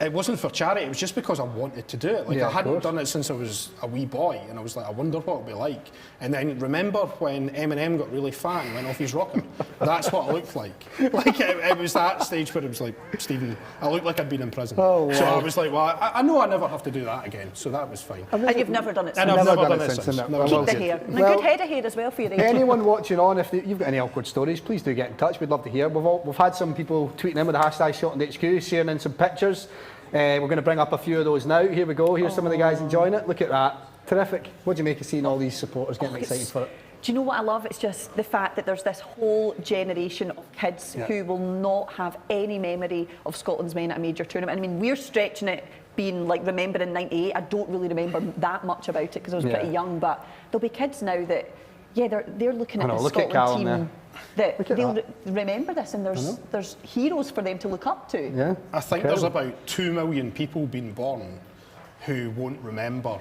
it wasn't for charity. It was just because I wanted to do it. Like, I hadn't done it since I was a wee boy, and I was like, I wonder what it'd be like. And then remember when Eminem got really fat and went off his rocker? That's what I looked like. Like, it was that stage where it was like, Stephen, I looked like I'd been in prison. Oh, wow. So I was like, well, I know I never have to do that again, so that was fine. and you've never done it since. And I've never done it since. Keep Never the done it. hair. And Well, a good head of hair as well for your age. Anyone watching on, if you've got any awkward stories, please do get in touch. We'd love to hear. We've had some people tweeting in with the hashtag ScotlandHQ, sharing in some pictures. We're going to bring up a few of those now. Here we go. Here's some of the guys enjoying it. Look at that. Terrific. What do you make of seeing all these supporters getting excited for it? Do you know what I love? It's just the fact that there's this whole generation of kids who will not have any memory of Scotland's men at a major tournament. I mean, we're stretching it, being like remembering '98. I don't really remember that much about it because I was pretty young, but there'll be kids now that, they're looking at the Scotland team that they'll remember this, and there's heroes for them to look up to. Yeah, I think there's about 2 million people being born who won't remember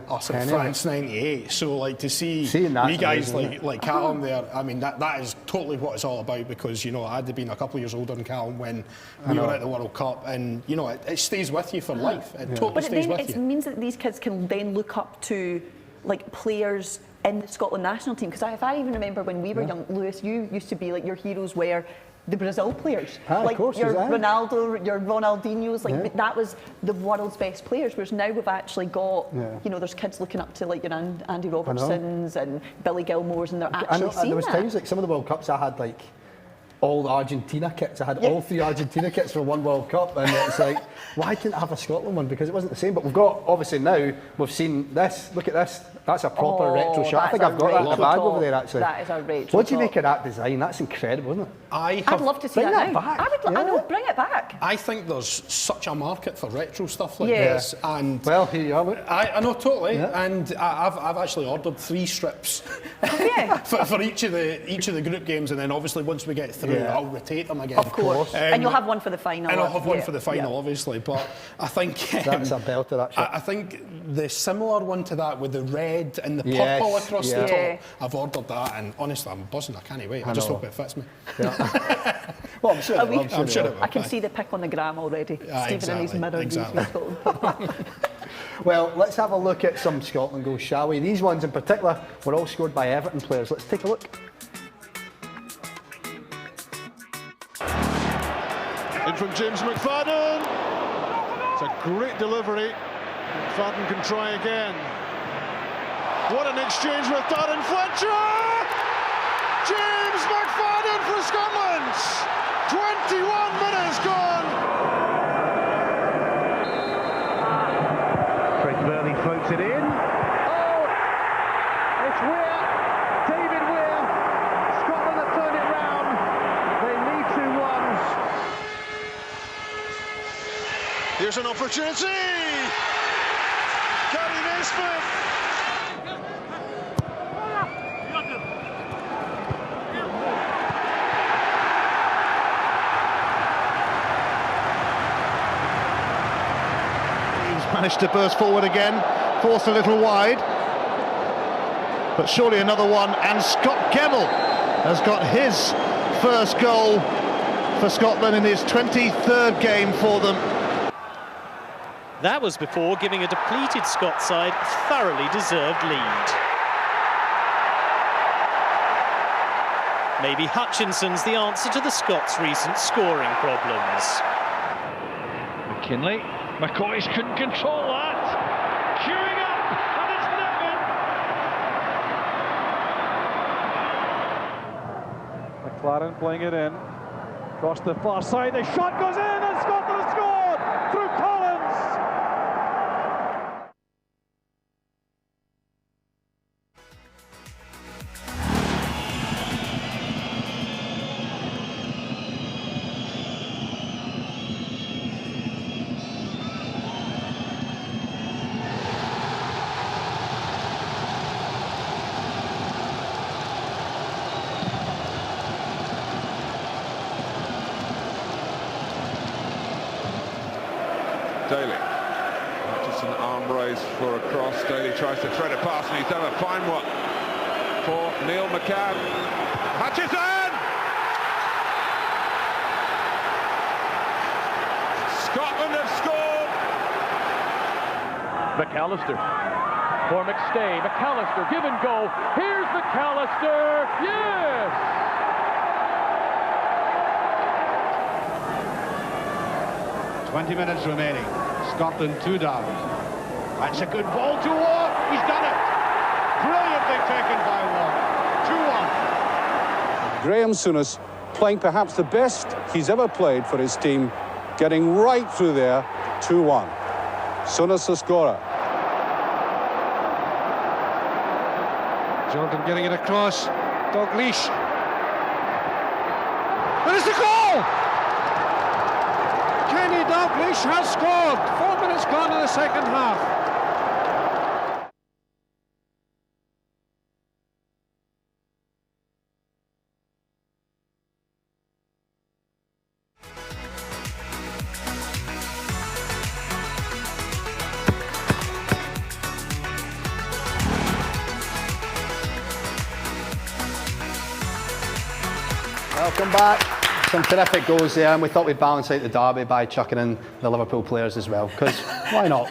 us in France '98. So, like, to see you guys like Callum there, I mean, that is totally what it's all about, because, you know, I'd have been a couple of years older than Callum when we were at the World Cup, and, you know, it stays with you for life. It totally stays with you. But it means that these kids can then look up to, like, players in the Scotland national team. Because if I even remember when we were young, Lewis, you used to be like, your heroes were the Brazil players, like of course, your Ronaldo, your Ronaldinhos, like that was the world's best players. Whereas now we've actually got, you know, there's kids looking up to like your Andy Robertsons and Billy Gilmores, and they're actually seeing there was that. times like some of the World Cups I had like all the Argentina kits. I had all 3 Argentina kits for one World Cup, and it's like, why couldn't I have a Scotland one? Because it wasn't the same. But we've got, obviously now, we've seen this. Look at this. That's a proper retro shot. I think I've got that in the bag over there, actually. That is a retro. What do you make of that design? That's incredible, isn't it? I'd love to see that now. back. I know, bring it back. I think there's such a market for retro stuff like Yeah. this, and Well, here you are. Look. I know totally, and I've actually ordered 3 strips for each of the group games, and then obviously once we get through, I'll rotate them again. Of course, and you'll have one for the final. And I'll have one for the final, obviously. But I think That's a belter, that shot. I think the similar one to that with the red and the purple across the top, I've ordered that, and honestly, I'm buzzing. I can't wait. I just hope it fits me. Well, I'm sure. I'm sure it will. I can see the pic on the gram already. Stephen in his mirror. Well, let's have a look at some Scotland goals, shall we? These ones in particular were all scored by Everton players. Let's take a look. In from James McFadden. It's a great delivery. McFadden can try again. What an exchange with Darren Fletcher! James McFadden for Scotland! 21 minutes gone! Craig Burley floats it in. Oh! It's Weir. David Weir. Scotland have turned it round. They lead 2-1. Here's an opportunity! Gary Naismith! Managed to burst forward again, forced a little wide, but surely another one, and Scott Gemmell has got his first goal for Scotland in his 23rd game for them. That was before giving a depleted Scots side a thoroughly deserved lead. Maybe Hutchinson's the answer to the Scots' recent scoring problems. McKinley. McCoy's couldn't control that. Queuing up, and it's McLaren playing it in. Across the far side, the shot goes in, and Scotland has scored through Collins. Daly. Hutchinson arm raise for a cross. Daly tries to thread it past, and he's done a fine one for Neil McCann. Hutchinson! Scotland have scored! McAllister for McStay. McAllister, give and go. Here's McAllister. Yes! Minutes remaining. Scotland 2 down. That's a good ball to Ward. He's done it. Brilliantly taken by Ward. 2-1. Graham Souness playing perhaps the best he's ever played for his team, getting right through there. 2-1. Souness the scorer. Jordan getting it across. Dalglish. And it's a goal! Kenny Dalglish has scored. 4 minutes gone in the second half. Welcome back. Some terrific goals there, and we thought we'd balance out the derby by chucking in the Liverpool players as well, because why not?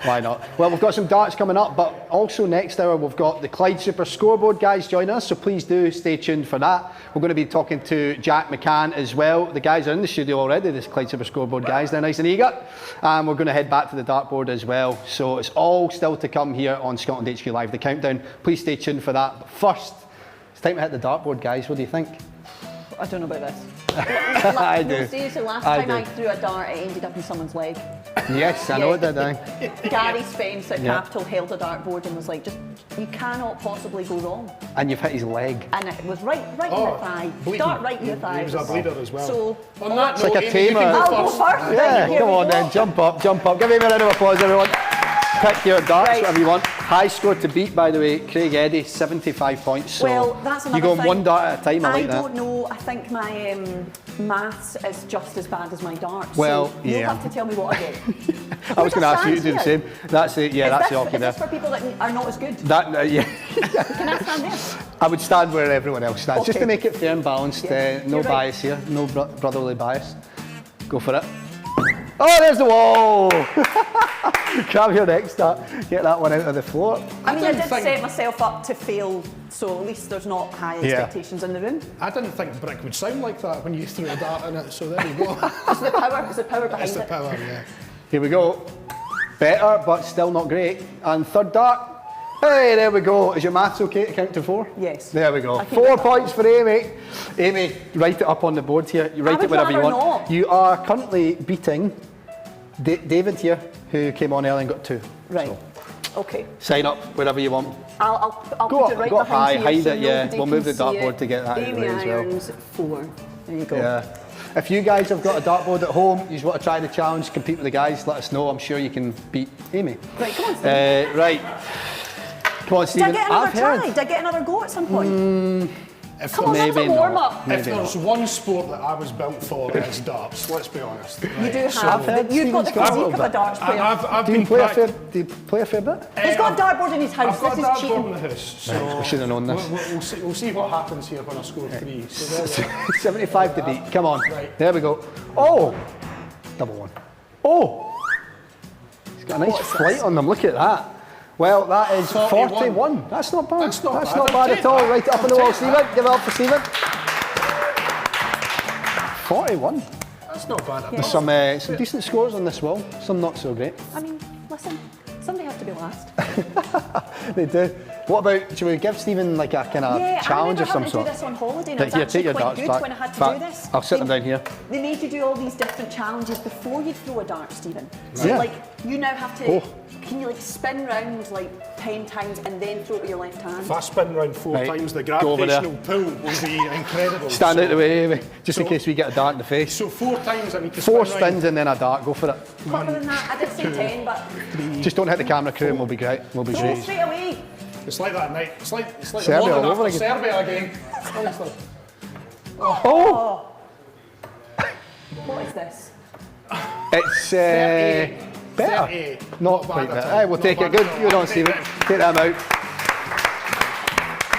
Why not? Well, we've got some darts coming up, but also next hour we've got the Clyde Super Scoreboard guys joining us, so please do stay tuned for that. We're going to be talking to Jack McCann as well. The guys are in the studio already, this Clyde Super Scoreboard guys, they're nice and eager. And we're going to head back to the dartboard as well, so it's all still to come here on Scotland HQ Live, the countdown. Please stay tuned for that. But first, it's time to hit the dartboard, guys. What do you think? I don't know about this. I do. No, seriously, last time I threw a dart, it ended up in someone's leg. Yes, I know it did. Gary Spence at Capital held a dartboard and was like, "Just you cannot possibly go wrong." And you've hit his leg. And it was right in the thigh. Bleeding. Dart right in the thigh. He was a bleeder as well. So on that it's note, like a tamer. I'll go first. Yeah, come on then, jump up, jump up. Give me a round of applause, everyone. Pick your darts, whatever you want. High score to beat, by the way, Craig Eddy, 75 points. So well, that's another you go thing. one dart at a time, I like that. I don't know, I think my maths is just as bad as my darts. Well, so you'll have to tell me what I get. I was going to ask you to do the same. That's it, yeah, that's the hockey there. Is this for people that are not as good? Yeah. Can I stand there? I would stand where everyone else stands, just to make it fair and balanced. Yeah, no bias here, no brotherly bias. Go for it. Oh, there's the wall! Grab your next start, get that one out of the floor. I mean, I did set myself up to fail, so at least there's not high expectations in the room. I didn't think brick would sound like that when you threw a dart in it, so there you go. It's the power behind it. It's the power, yeah. Here we go. Better, but still not great. And third dart. Hey, there we go. Is your maths okay to count to 4? Yes. There we go. 4 points for Amy. Amy, write it up on the board here. You write it wherever you want. Not. You are currently beating David here, who came on early and got 2. Right. So, okay. sign up wherever you want. I'll go put it right go up high, behind hide you it, so We'll move the dartboard to get that out of the way as well. Irons 4. There you go. Yeah. If you guys have got a dartboard at home, you just want to try the challenge, compete with the guys, let us know. I'm sure you can beat Amy. Right, come on, Stephen. Right. Come on, Stephen. Did I get another try? Did I get another go at some point? Come on, that's a warm-up. If there's one sport that I was built for, it's darts, let's be honest. You do have. You've got the physique of a darts player. Do you play a fair bit? He's got a dartboard in his house. I've got This a is dartboard cheating. in the house. So we should have known this. We'll see what happens here when I score 3. So 75 to beat. Come on. Right. There we go. Oh! Double one. Oh! He's got a nice flight on them. Look at that. Well, that is 41. That's not bad. That's not bad at all. Right up on the wall, Stephen. Give it up for Stephen. 41. That's not bad. There's some decent scores on this wall, some not so great. I mean, listen, somebody has to be last. They do. What about, should we give Stephen like a kind of challenge of some sort? I remember having to do this on holiday and Right, it was here, take actually your quite darts good back. when I had to Back. do this. I'll sit them down here. They made you do all these different challenges before you throw a dart, Stephen. So Yeah. like, you now have to, can you like spin round like 10 times and then throw it with your left hand? If I spin round 4 times, the gravitational pull will be incredible. Stand out the way, Amy, just in case we get a dart in the face. So 4 times I need to 4 spin spins and then a dart, go for it. Quicker than that, I did say 10, but... Just don't hit the camera crew and we'll be great. We'll be Throw great. straight away. It's like that night. It's like Serbia the morning all over after again. Serbia again. Honestly. Oh! What is this? It's better. 38. Not quite better. Aye, we'll take it. Good. You're on, Stephen. Take them out.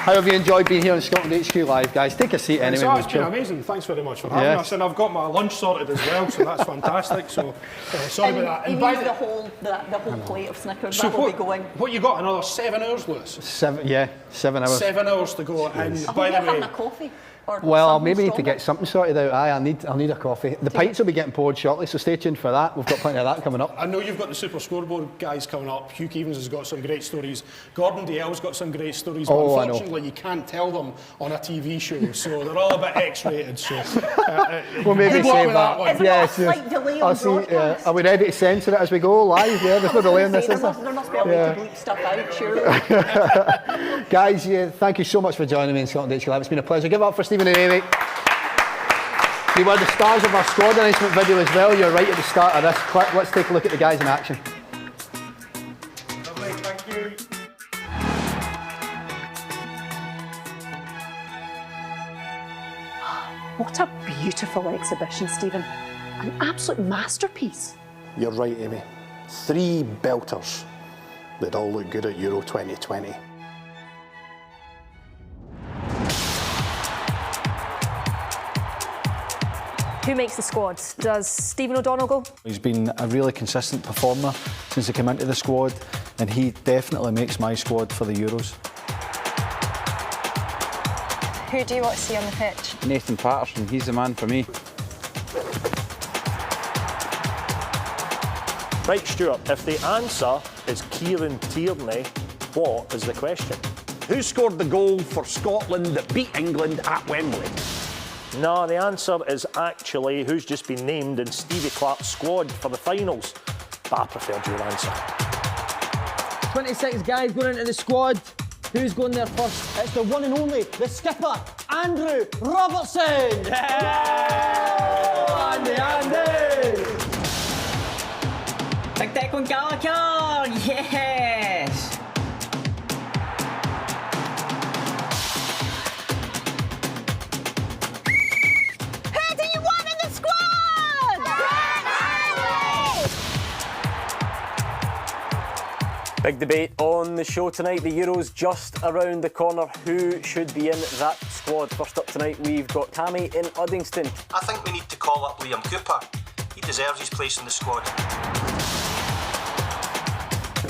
How have you enjoyed being here on Scotland HQ Live, guys? Take a seat anyway. It's been amazing. Thanks very much for having us. And I've got my lunch sorted as well, so that's fantastic. So sorry about that. And by the whole plate of Snickers, so that will be going. What you got? Another 7 hours, Lewis? 7 hours. 7 hours to go. And by the way, having a coffee. Well, I'll maybe need to get something sorted out. Aye, I'll need a coffee. The pints will be getting poured shortly, so stay tuned for that. We've got plenty of that coming up. I know you've got the Super Scoreboard guys coming up. Hugh Keevins has got some great stories. Gordon Dale's got some great stories, but unfortunately you can't tell them on a TV show, so they're all a bit X-rated. So we'll maybe save that. Is there a slight delay on broadcast? Are we ready to censor it as we go live? Yeah, there's no delay in this, is there? There must be a way to bleep stuff out, surely. Guys, thank you so much for joining me in Scotland HQ Live. It's been a pleasure. Give it up for Stephen and Amy. You were the stars of our squad announcement video as well. You're right at the start of this clip. Let's take a look at the guys in action. Lovely, thank you. What a beautiful exhibition, Stephen. An absolute masterpiece. You're right, Amy. 3 belters. They'd all look good at Euro 2020. Who makes the squad? Does Stephen O'Donnell go? He's been a really consistent performer since he came into the squad, and he definitely makes my squad for the Euros. Who do you want to see on the pitch? Nathan Patterson, he's the man for me. Right, Stuart, if the answer is Kieran Tierney, what is the question? Who scored the goal for Scotland that beat England at Wembley? No, the answer is actually who's just been named in Stevie Clarke's squad for the finals. But I preferred your answer. 26 guys going into the squad. Who's going there first? It's the one and only, the skipper, Andrew Robertson! Yeah! Andy! Big Declan Gallagher! Yes! Who do you want in the squad? Big debate on the show tonight. The Euros just around the corner. Who should be in that squad? First up tonight, we've got Tammy in Uddingston. I think we need to call up Liam Cooper. He deserves his place in the squad.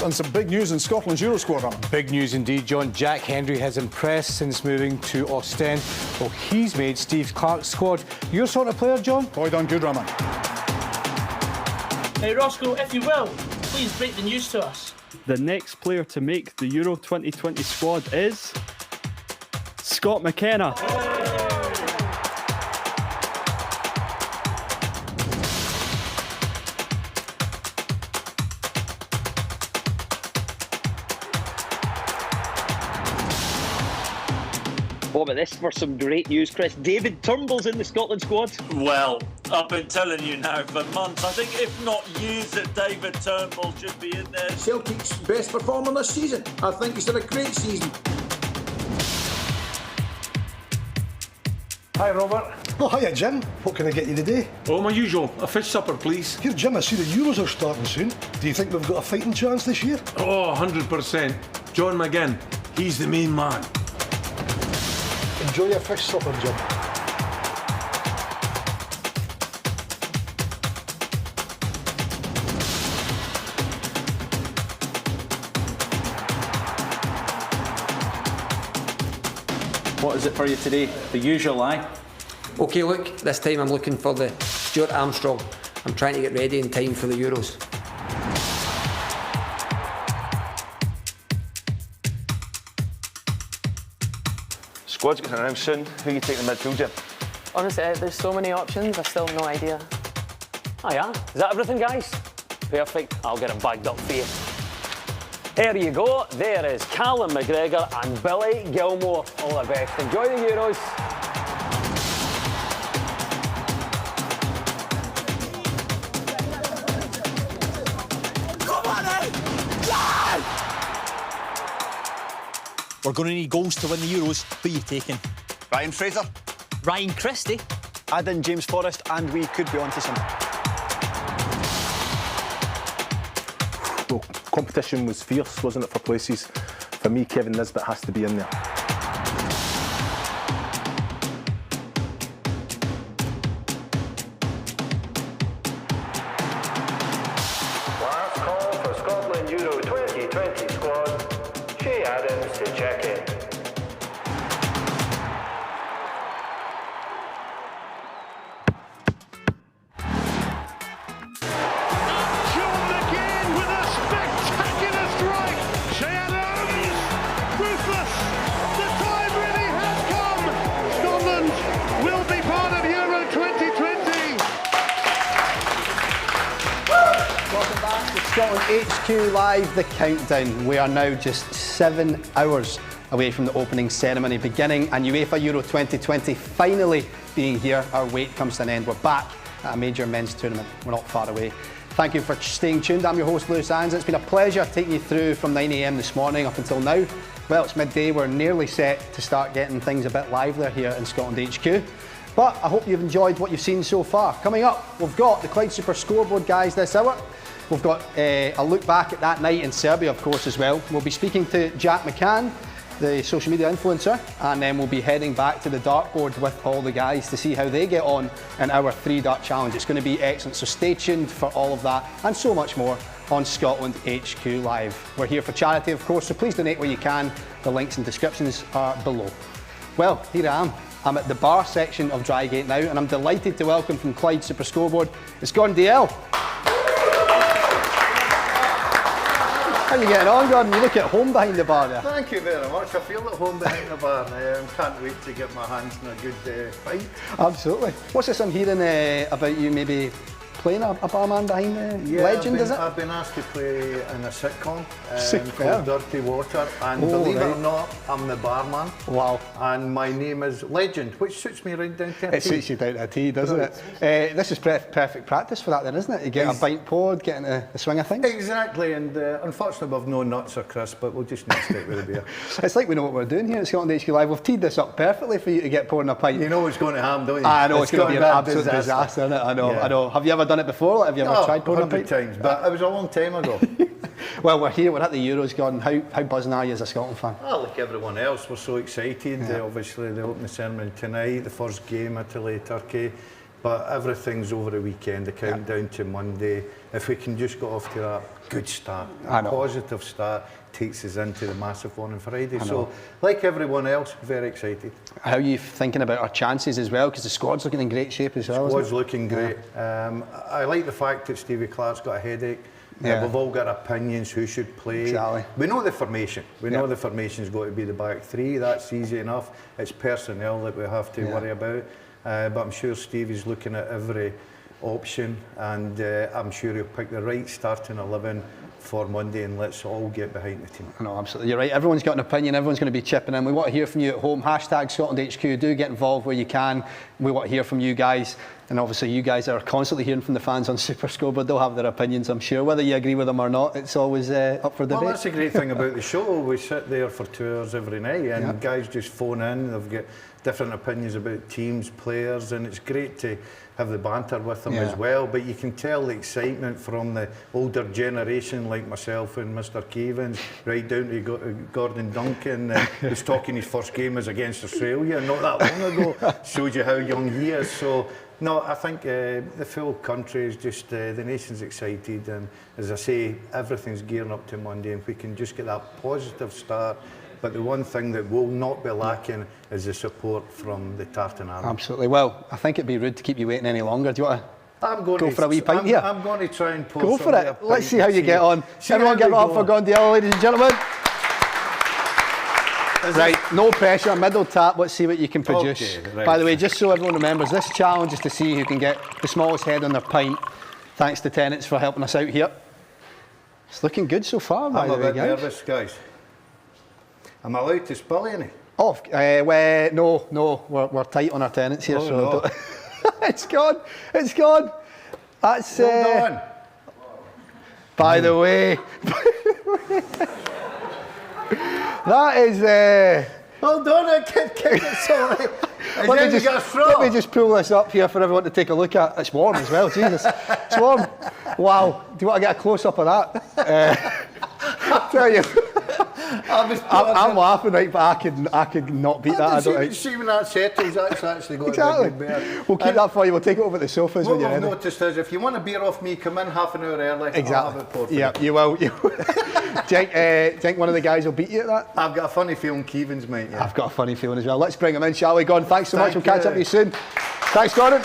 And some big news in Scotland's Euro squad, Raman. Big news indeed, John. Jack Hendry has impressed since moving to Ostend. Well, he's made Steve Clarke's squad. Your sort of player, John? Boy, done good, Raman. Hey, Roscoe, if you will, please break the news to us. The next player to make the Euro 2020 squad is Scott McKenna. What about this for some great news, Chris? David Turnbull's in the Scotland squad. Well, I've been telling you now for months. I think if not you, that David Turnbull should be in there. Celtic's best performer this season. I think he's had a great season. Hi, Robert. Oh, hiya, Jim. What can I get you today? Oh, my usual. A fish supper, please. Here, Jim, I see the Euros are starting soon. Do you think we've got a fighting chance this year? Oh, 100%. John McGinn. He's the main man. Enjoy your fish supper, Jim. What is it for you today? The usual, aye? OK, look, this time I'm looking for the Stuart Armstrong. I'm trying to get ready in time for the Euros. Squad's getting announced soon. Who are you taking the midfield, Jim? Honestly, there's so many options, I still have no idea. Oh yeah, is that everything, guys? Perfect, I'll get it bagged up for you. There you go, there is Callum McGregor and Billy Gilmore. All the best, enjoy the Euros. We're going to need goals to win the Euros. Who are you taking? Ryan Fraser. Ryan Christie. Add in James Forrest and we could be onto some. Well, competition was fierce, wasn't it, for places? For me, Kevin Nisbet has to be in there. Last call for Scotland Euro 2020 squad. Shay Adams to check in. Scotland HQ Live, the countdown. We are now just 7 hours away from the opening ceremony beginning and UEFA Euro 2020 finally being here. Our wait comes to an end. We're back at a major men's tournament. We're not far away. Thank you for staying tuned. I'm your host, Lewis Anns. It's been a pleasure taking you through from 9 AM this morning up until now. Well, it's midday. We're nearly set to start getting things a bit livelier here in Scotland HQ. But I hope you've enjoyed what you've seen so far. Coming up, we've got the Clyde Super Scoreboard guys this hour. We've got a look back at that night in Serbia, of course, as well. We'll be speaking to Jack McCann, the social media influencer, and then we'll be heading back to the dartboard with all the guys to see how they get on in our 3 dart challenge. It's going to be excellent, so stay tuned for all of that and so much more on Scotland HQ Live. We're here for charity, of course, so please donate where you can. The links and descriptions are below. Well, here I am. I'm at the bar section of Drygate now, and I'm delighted to welcome from Clyde Super Scoreboard, it's Gordon DL. How are you getting on, Gordon? You look at home behind the bar there. Thank you very much. I feel at home behind the bar now. Can't wait to get my hands in a good fight. Absolutely. What's this I'm hearing about you maybe playing a barman behind the legend, is it? I've been asked to play in a sitcom Superb. called Dirty Water, and believe it or not, I'm the barman. Wow. And my name is Legend, which suits me right down to a T. It suits you down to a T, doesn't it? This is perfect practice for that then, isn't it? You get a pint poured, get into the swing of things. Exactly, and unfortunately we've no nuts or crisps, but we'll just need to stick with the beer. It's like we know what we're doing here at Scotland HQ Live. We've teed this up perfectly for you to get pouring a pint. You know it's going to ham, don't you? I know, it's going to be an absolute disaster, isn't it? I know, Yeah. I know. Have you ever done it before? Like, have you ever tried pouring a 100 pint? times, but it was a long time ago. Well, we're here, we're at the Euros, Gordon. How buzzing are you as a Scotland fan? Oh, like everyone else, we're so excited. Yeah. Obviously, the opening ceremony tonight, the first game, Italy, Turkey. But everything's over the weekend, the countdown to Monday. If we can just get off to that good start, a positive start, takes us into the massive one on Friday. So, like everyone else, very excited. How are you thinking about our chances as well? Because the squad's looking in great shape as well. Squad's looking great. I like the fact that Stevie Clark's got a headache. Yeah. We've all got opinions who should play. Exactly. We know the formation. We know the formation's got to be the back three. That's easy enough. It's personnel that we have to worry about. But I'm sure Stevie's looking at every option, and I'm sure he'll pick the right starting 11 for Monday, and let's all get behind the team. No, absolutely. You're right. Everyone's got an opinion. Everyone's going to be chipping in. We want to hear from you at home. Hashtag Scotland HQ. Do get involved where you can. We want to hear from you guys. And obviously you guys are constantly hearing from the fans on Super Scoreboard. They'll have their opinions, I'm sure. Whether you agree with them or not, it's always up for debate. Well, that's the great thing about the show. We sit there for 2 hours every night, and guys just phone in. They've got different opinions about teams, players, and it's great to have the banter with them as well. But you can tell the excitement from the older generation like myself and Mr. Keevans, right down to Gordon Duncan, who's talking his first game was against Australia not that long ago. Shows you how young he is. So, no, I think the full country is just, the nation's excited, and as I say, everything's gearing up to Monday, and if we can just get that positive start, But the one thing that will not be lacking is the support from the Tartan Army. Absolutely. Well, I think it'd be rude to keep you waiting any longer. Do you want to I'm going go for a wee pint here? I'm going to try and pour Go for somebody a it. pint Let's see how and you get on. see Everyone how give we it up go. for Gondiello, ladies and gentlemen. Right, no pressure, middle tap, let's see what you can produce. Okay, right. By the way, just so everyone remembers, this challenge is to see who can get the smallest head on their pint. Thanks to Tennent's for helping us out here. It's looking good so far, by I'm the a way, bit guys. nervous, guys. Am I allowed to spill any? Oh, no, we're tight on our Tennent's here, Oh, so no. don't- it's gone. That's Hold on. by the way. That is. Hold on, it's all right. Let me just pull this up here for everyone to take a look at. It's warm as well, Jesus. It's warm. Wow. Do you want to get a close up of that? I'll tell you. I'm laughing, right, but I could not beat that. I don't think. See when that settles, that's actually got Exactly. a big beer. We'll keep that for you. We'll take it over to the sofas What when you're I've ready. noticed is if you want a beer off me, come in half an hour early. Exactly. I'll have it poured for Yeah, you. you will. Do you think one of the guys will beat you at that? I've got a funny feeling Keevans might. Yeah. I've got a funny feeling as well. Let's bring him in, shall we? Gordon, thanks so much. We'll Thank catch up you. with you soon. Thanks, Gordon.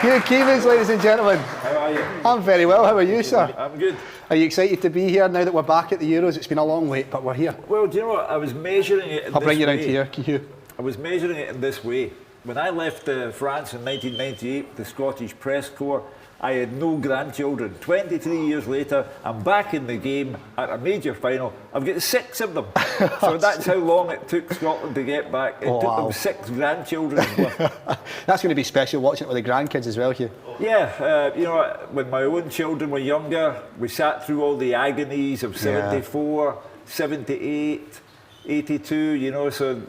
Hugh Keevans, ladies and gentlemen. How are you? I'm very well. How are you, sir? I'm good. Are you excited to be here now that we're back at the Euros? It's been a long wait, but we're here. Well, do you know what? I was measuring it in I'll this bring you round way. here, Hugh. I was measuring it in this way. When I left France in 1998, the Scottish Press Corps, I had no grandchildren. 23 years later, I'm back in the game at a major final. I've got 6 of them. So that's how long it took Scotland to get back. It took them 6 grandchildren. That's going to be special watching it with the grandkids as well, Hugh. Yeah, you know, when my own children were younger, we sat through all the agonies of 74, 78, 82, you know, so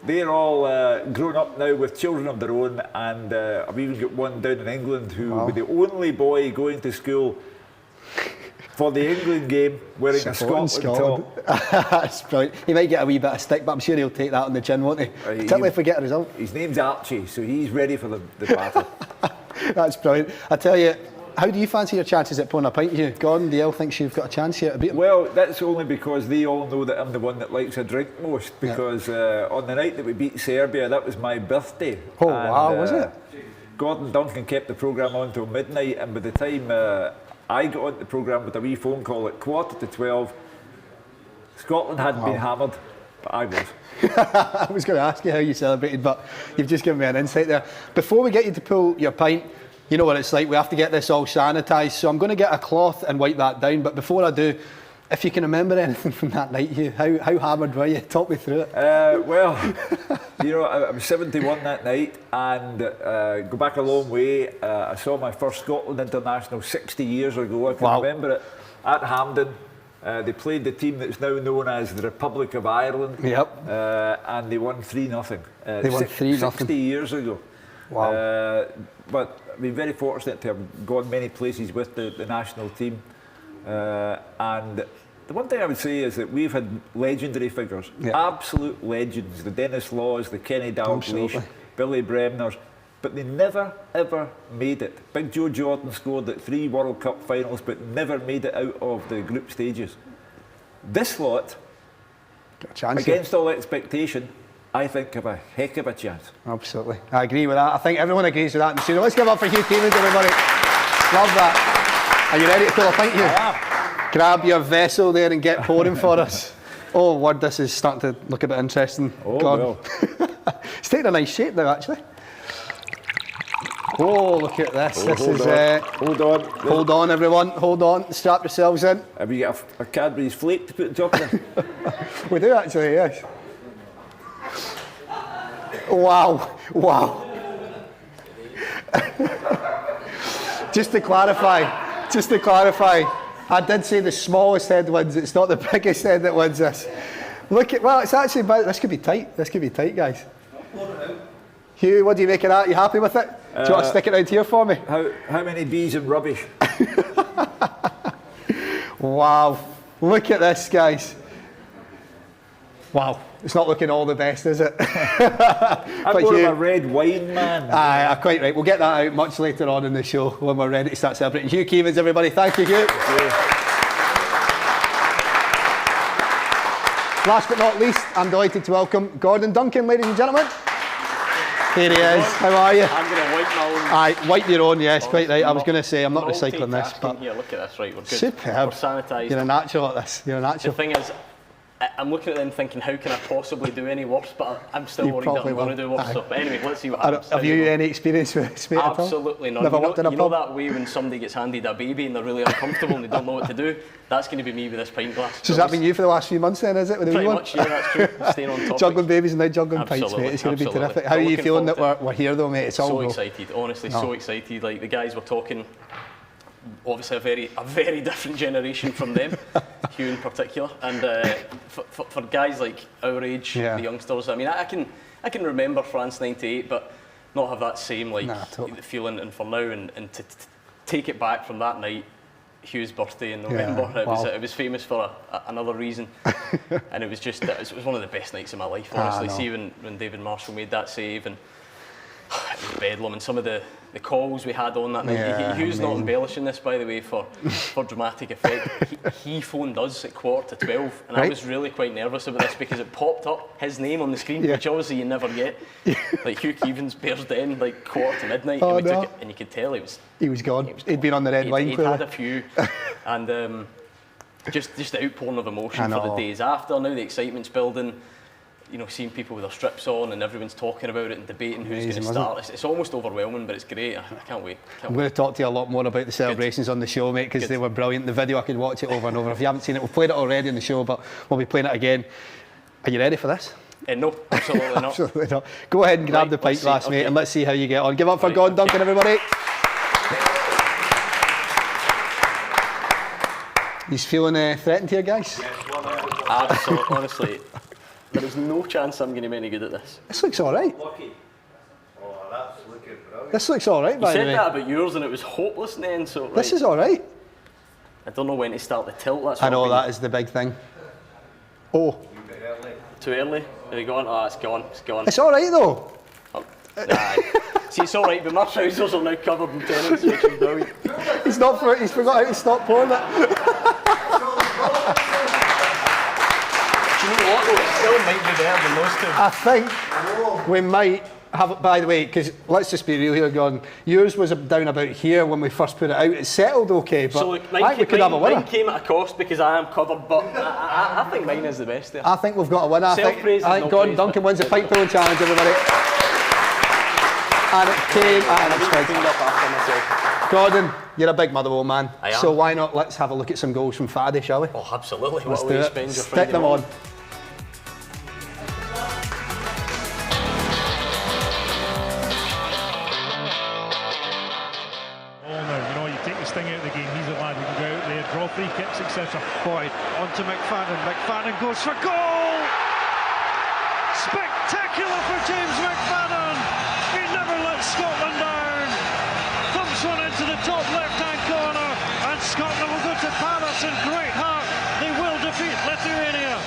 they're all grown up now with children of their own, and I've even got one down in England who was the only boy going to school for the England game wearing a Scotland top. That's brilliant. He might get a wee bit of stick, but I'm sure he'll take that on the chin, won't he? Particularly if we get a result. His name's Archie, so he's ready for the battle. That's brilliant. I tell you, how do you fancy your chances at pouring a pint, Hugh? Gordon, DL thinks you've got a chance here to beat him. Well, that's only because they all know that I'm the one that likes a drink most, because on the night that we beat Serbia, that was my birthday. Oh, wow, was it? Gordon Duncan kept the programme on till midnight, and by the time I got on the programme with a wee phone call at 11:45, Scotland hadn't been hammered, but I was. I was going to ask you how you celebrated, but you've just given me an insight there. Before we get you to pull your pint, you know what it's like, we have to get this all sanitised, so I'm going to get a cloth and wipe that down, but before I do, if you can remember anything from that night, Hugh, how hammered were you? Talk me through it. Well, you know, I was 71 that night, and go back a long way. I saw my first Scotland international 60 years ago. I can remember it at Hampden. They played the team that's now known as the Republic of Ireland. Yep. And they won 3-0. They won 3-0. 60 years ago. Wow. But I've been very fortunate to have gone many places with the national team. And the one thing I would say is that we've had legendary figures, absolute legends, the Dennis Laws, the Kenny Dalglish, Billy Bremners, but they never ever made it. Big Joe Jordan scored at 3 World Cup finals, but never made it out of the group stages. This lot, against all expectation, I think have a heck of a chance. Absolutely. I agree with that. I think everyone agrees with that in the studio. Let's give it up for Hugh Keevans, everybody. Love that. Are you ready to pull a pint, Hugh? Grab your vessel there and get pouring for us. Oh, word, this is starting to look a bit interesting. Oh, well. It's taking a nice shape now, actually. Oh, look at this. Oh, this hold is. on. Hold on. Hold on, everyone. Hold on. Strap yourselves in. Have you got a Cadbury's flake to put on top of it? We do actually, yes. Wow. Wow. Just to clarify, I did say the smallest head wins. It's not the biggest head that wins this. Look at, well, it's actually, this could be tight. This could be tight, guys. Hugh, what do you make of that? You happy with it? Do you want to stick it out here for me? How many bees and rubbish? Wow. Look at this, guys. Wow. It's not looking all the best, is it? I'm more of a red wine man. Aye, quite right. We'll get that out much later on in the show when we're ready to start celebrating. Hugh Keevans, everybody. Thank you, Hugh. Last but not least, I'm delighted to welcome Gordon Duncan, ladies and gentlemen. Here he is. How are you? I'm going to wipe my own. Aye, wipe your own, yes, quite right. I was going to say, I'm not recycling this, but... Here, look at this, right, we're good. Superb. We're sanitised. You're a natural at this. You're a natural. The thing is, I'm looking at them thinking, how can I possibly do any worse? But I'm still worried that I'm going to do worse. So, but anyway, let's see what happens. Have you any experience with this, mate? Absolutely none. Never worked in a pub? You know that way when somebody gets handed a baby and they're really uncomfortable and they don't know what to do? That's going to be me with this pint glass. So has that been you for the last few months then, is it? With the Pretty wee much, yeah, that's true. Staying on top. Juggling babies and now juggling pints, mate. It's going to be terrific. How are you feeling that we're here though, mate? It's all so excited, honestly, so excited. Like the guys were talking, obviously a very different generation from them, Hugh in particular, and for guys like our age, the youngsters. I mean, I can remember France '98, but not have that same feeling. And for now, and to take it back from that night, Hugh's birthday in November, it was famous for another reason, and it was just it was one of the best nights of my life. Honestly, see when David Marshall made that save and. It was bedlam, and some of the calls we had on that night. Hugh's not embellishing this, by the way, for dramatic effect. He phoned us at 11:45, and I was really quite nervous about this because it popped up his name on the screen, which obviously you never get. Like Hugh Keevans, Bearsden, like 11:45, and we took it, and you could tell he was gone. He'd been on the red line. He'd had a few, and just the outpouring of emotion for the days after. Now the excitement's building. You know, seeing people with their strips on and everyone's talking about it and debating who's going to start. It's almost overwhelming, but it's great. I can't wait. I'm going to talk to you a lot more about the celebrations on the show, mate, because they were brilliant. The video, I could watch it over and over. If you haven't seen it, we've played it already in the show, but we'll be playing it again. Are you ready for this? No, absolutely not. Absolutely not. Go ahead and grab the pint glass, mate, and let's see how you get on. Give up for Gordon Duncan, everybody. He's feeling threatened here, guys? Absolutely, honestly. There is no chance I'm going to be any good at this. This looks all right. Lucky. Oh, that's looking brilliant. This looks all right, by the way. You said that about yours and it was hopeless then, so... This is all right. I don't know when to start the tilt. That's I know, that is the big thing. Oh. Too early? Are you gone? Oh, it's gone. It's gone. It's all right, though. Oh, nah. See, it's all right, but my trousers are now covered in tenants, which is brilliant. He's forgot how to stop pouring it. Do you know what, though? It still might be better than those two. I think we might have it, by the way, because let's just be real here, Gordon. Yours was down about here when we first put it out. It settled okay, but so look, I think we could have a winner. Mine came at a cost because I am covered, but I think mine is the best there. I think we've got a winner. I think Gordon Duncan wins the pint pulling challenge, everybody. And it came at an expense. Gordon, you're a big Motherwell man. I am. So why not let's have a look at some goals from Faddy, shall we? Oh, absolutely. Let's what do way it. You spend your Stick Friday them morning. on. Sting out of the game, he's a lad who can go out there, draw free kicks, etc. Boyd onto McFadden. McFadden goes for goal! Spectacular for James McFadden! He never lets Scotland down! Thumps one into the top left-hand corner, and Scotland will go to Paris in great heart. They will defeat Lithuania.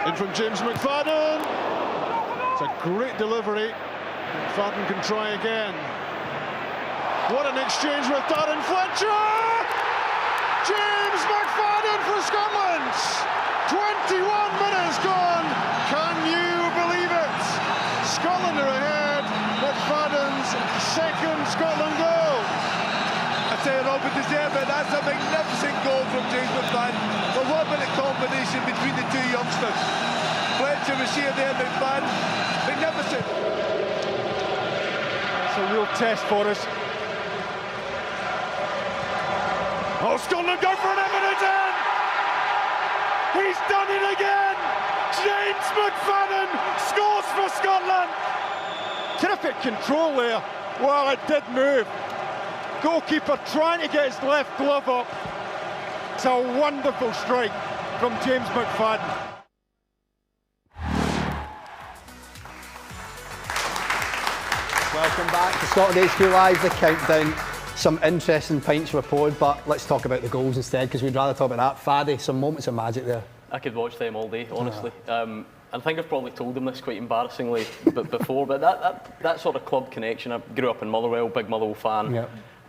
In from James McFadden. It's a great delivery. McFadden can try again. What an exchange with Darren Fletcher! James McFadden for Scotland! 21 minutes gone. Can you believe it? Scotland are ahead. McFadden's second Scotland goal. I tell you, Robert deserved it. That's a magnificent goal from James McFadden. But what about the combination between the two youngsters? Fletcher was here there, McFadden. Magnificent. It's a real test for us. Oh, Scotland go for an eminent end! He's done it again! James McFadden scores for Scotland! Terrific control there. Well, it did move. Goalkeeper trying to get his left glove up. It's a wonderful strike from James McFadden. Welcome back to Scotland HQ Live, the countdown. Some interesting pints were poured, but let's talk about the goals instead, because we'd rather talk about that. Faddy, some moments of magic there. I could watch them all day, honestly. I think I've probably told them this quite embarrassingly before, but that sort of club connection, I grew up in Motherwell, big Motherwell fan.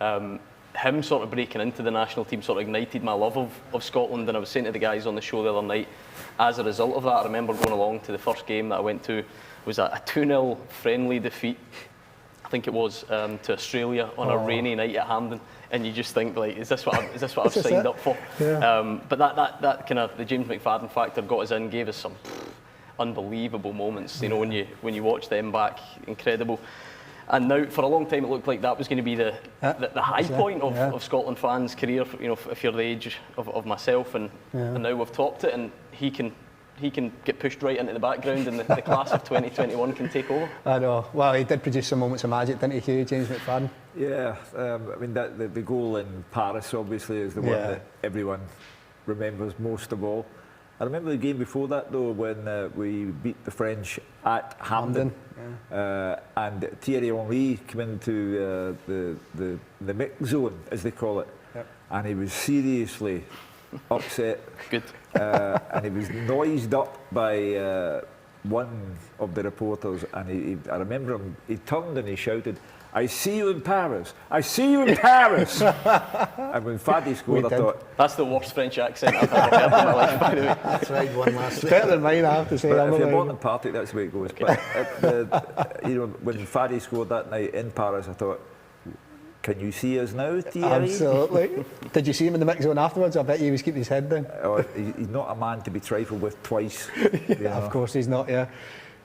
Yep. Him sort of breaking into the national team sort of ignited my love of Scotland, and I was saying to the guys on the show the other night, as a result of that, I remember going along to the first game that I went to, was a 2-0 friendly defeat, I think it was, to Australia on a rainy night at Hampden, and you just think, like, is this what I've signed up for? Yeah. But that kind of, the James McFadden factor got us in, gave us some unbelievable moments, you know, when you watch them back, incredible. And now, for a long time, it looked like that was going to be the high point of Scotland fans' career, you know, if you're the age of myself, and now we've topped it, and he can get pushed right into the background, and the class of 2021 can take over. I know. Well, he did produce some moments of magic, didn't he, Hugh, James McFadden? Yeah, I mean, the goal in Paris, obviously, is the one that everyone remembers most of all. I remember the game before that, though, when we beat the French at Hampden. And Thierry Henry came into the mix zone, as they call it, and he was seriously upset. Good. And he was noised up by one of the reporters, and I remember him, he turned and he shouted, "I see you in Paris! I see you in Paris!" And when Faddy scored, I thought... That's the worst French accent I've ever heard in my life, by the way. I tried one last week. Better than mine, I have to say. But if you're born in Partick, that's the way it goes. But you know, when Faddy scored that night in Paris, I thought, can you see us now, Thierry? Absolutely. Did you see him in the mix zone afterwards? I bet he was keeping his head down. Oh, he's not a man to be trifled with twice. You know. Of course he's not,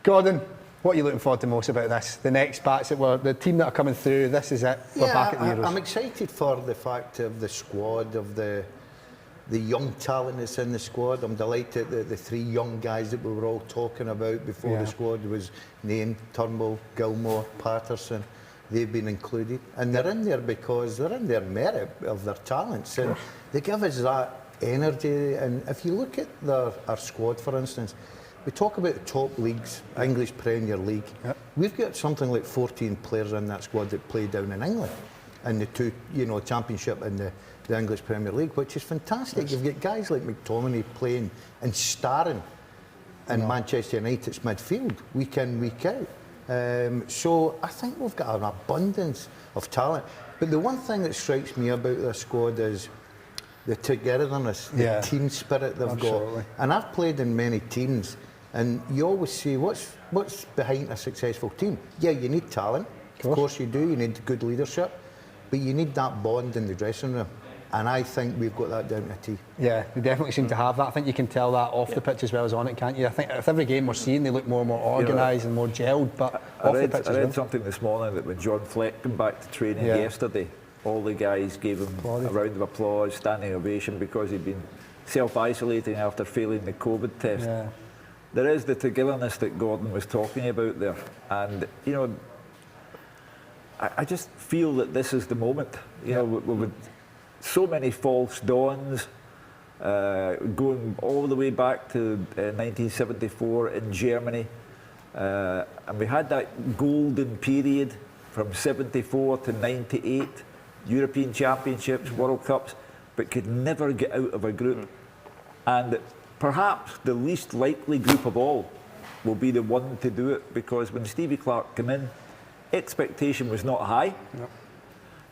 Gordon, what are you looking forward to most about this? The next batch, the team that are coming through, this is it. We're back at the Euros. I'm excited for the fact of the squad, of the young talent that's in the squad. I'm delighted that the three young guys that we were all talking about before the squad was named, Turnbull, Gilmore, Patterson. They've been included, and they're in there because they're in their merit of their talents, and they give us that energy. And if you look at our squad, for instance, we talk about the top leagues, English Premier League. We've got something like 14 players in that squad that play down in England, and the two, Championship and the English Premier League, which is fantastic. You've got guys like McTominay playing and starring in Manchester United's midfield week in, week out. So I think we've got an abundance of talent. But the one thing that strikes me about this squad is the togetherness, the team spirit they've got. And I've played in many teams, and you always see what's behind a successful team. Yeah, you need talent. Of course you do. You need good leadership. But you need that bond in the dressing room. And I think we've got that down to a T. Yeah, we definitely seem to have that. I think you can tell that off the pitch as well as on it, can't you? I think with every game we're seeing, they look more and more organised and more gelled, but off the pitch as well. I read something this morning that when John Fleck came back to training yesterday, all the guys gave him a round of applause, standing ovation, because he'd been self-isolating after failing the COVID test. There is the togetherness that Gordon was talking about there. And, I just feel that this is the moment. We would... So many false dawns, going all the way back to 1974 in Germany. And we had that golden period from 74 to 98, European Championships, World Cups, but could never get out of a group. And perhaps the least likely group of all will be the one to do it, because when Stevie Clarke came in, expectation was not high.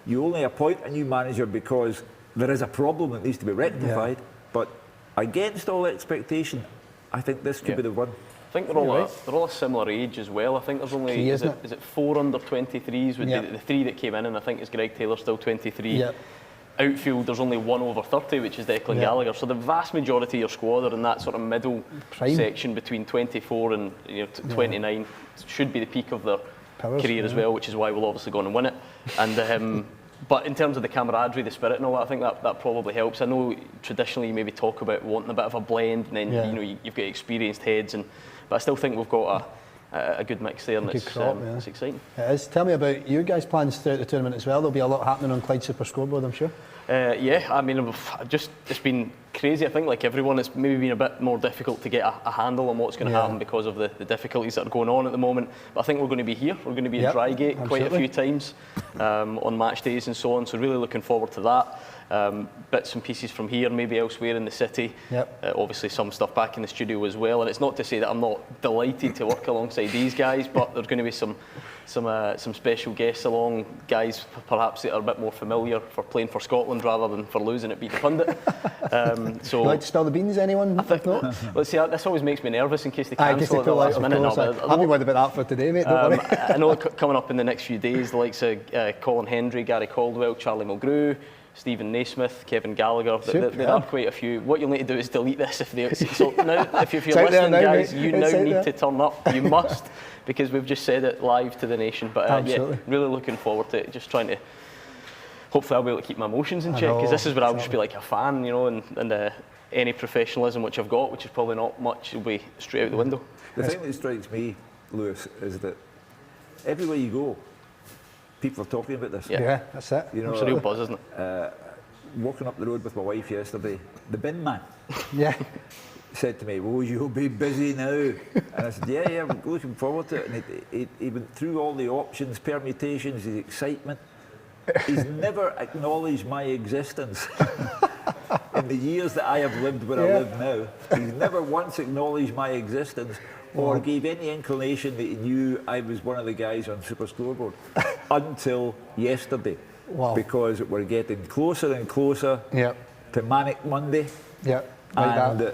You only appoint a new manager because there is a problem that needs to be rectified. But against all expectation, I think this could be the one. I think they're all a similar age as well. I think there's only is it 4 under 23s would be the 3 that came in, and I think it's Greg Taylor still 23. Outfield, there's only 1 over 30, which is Declan Gallagher. So the vast majority of your squad are in that sort of middle section between 24 and 29. Should be the peak of their career as well, which is why we'll obviously go on and win it. And But in terms of the camaraderie, the spirit and all that, I think that probably helps. I know traditionally you maybe talk about wanting a bit of a blend, and then you've got experienced heads, but I still think we've got a good mix there, and it's exciting. It is. Tell me about your guys' plans throughout the tournament as well. There'll be a lot happening on Clyde Super Scoreboard, I'm sure. Yeah, I mean, it's been crazy. I think, like everyone, it's maybe been a bit more difficult to get a handle on what's going to happen because of the difficulties that are going on at the moment. But I think we're going to be here. We're going to be in Drygate quite a few times on match days and so on. So really looking forward to that. Bits and pieces from here, maybe elsewhere in the city. Obviously some stuff back in the studio as well. And it's not to say that I'm not delighted to work alongside these guys, but there's going to be some special guests along, guys perhaps that are a bit more familiar for playing for Scotland rather than for losing at Beat the Pundit. So you like to spill the beans, anyone? I think not. Let's see, this always makes me nervous in case they cancel at the last minute. I'll be worried about that for today, mate. Don't worry. I know coming up in the next few days, the likes of Colin Hendry, Gary Caldwell, Charlie Mulgrew, Stephen Naismith, Kevin Gallagher. There are quite a few. What you'll need to do is delete this if you're listening, guys. You now need to turn up. You must, because we've just said it live to the nation. But really looking forward to it. Just trying to. Hopefully, I'll be able to keep my emotions in check, because this is where I'll just be like a fan, and any professionalism which I've got, which is probably not much, will be straight out the window. The thing that strikes me, Lewis, is that everywhere you go, people are talking about this. Yeah, that's it. It's a real buzz, isn't it? Walking up the road with my wife yesterday, the bin man said to me, "Well, you'll be busy now." And I said, yeah, I'm looking forward to it. And he went through all the options, permutations, his excitement. He's never acknowledged my existence. In the years that I have lived where I live now, he's never once acknowledged my existence or gave any inclination that he knew I was one of the guys on Super Scoreboard until yesterday. Wow. Because we're getting closer and closer to Manic Monday. And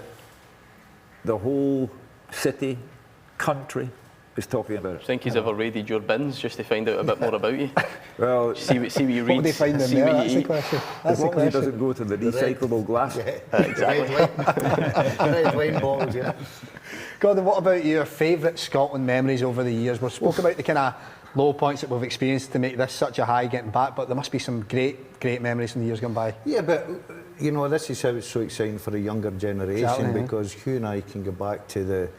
the whole city, country is talking about it. Do you think he's ever raided your bins just to find out a bit more about you? Well, see what you read. What would they find in there? That's the question. As long as he doesn't go to the recyclable glass. Exactly. Red wine bottles, Gordon, what about your favourite Scotland memories over the years? We've spoke about the kind of low points that we've experienced to make this such a high getting back, but there must be some great memories from the years gone by. Yeah, but this is how it's so exciting for a younger generation, because Hugh and I can go back to the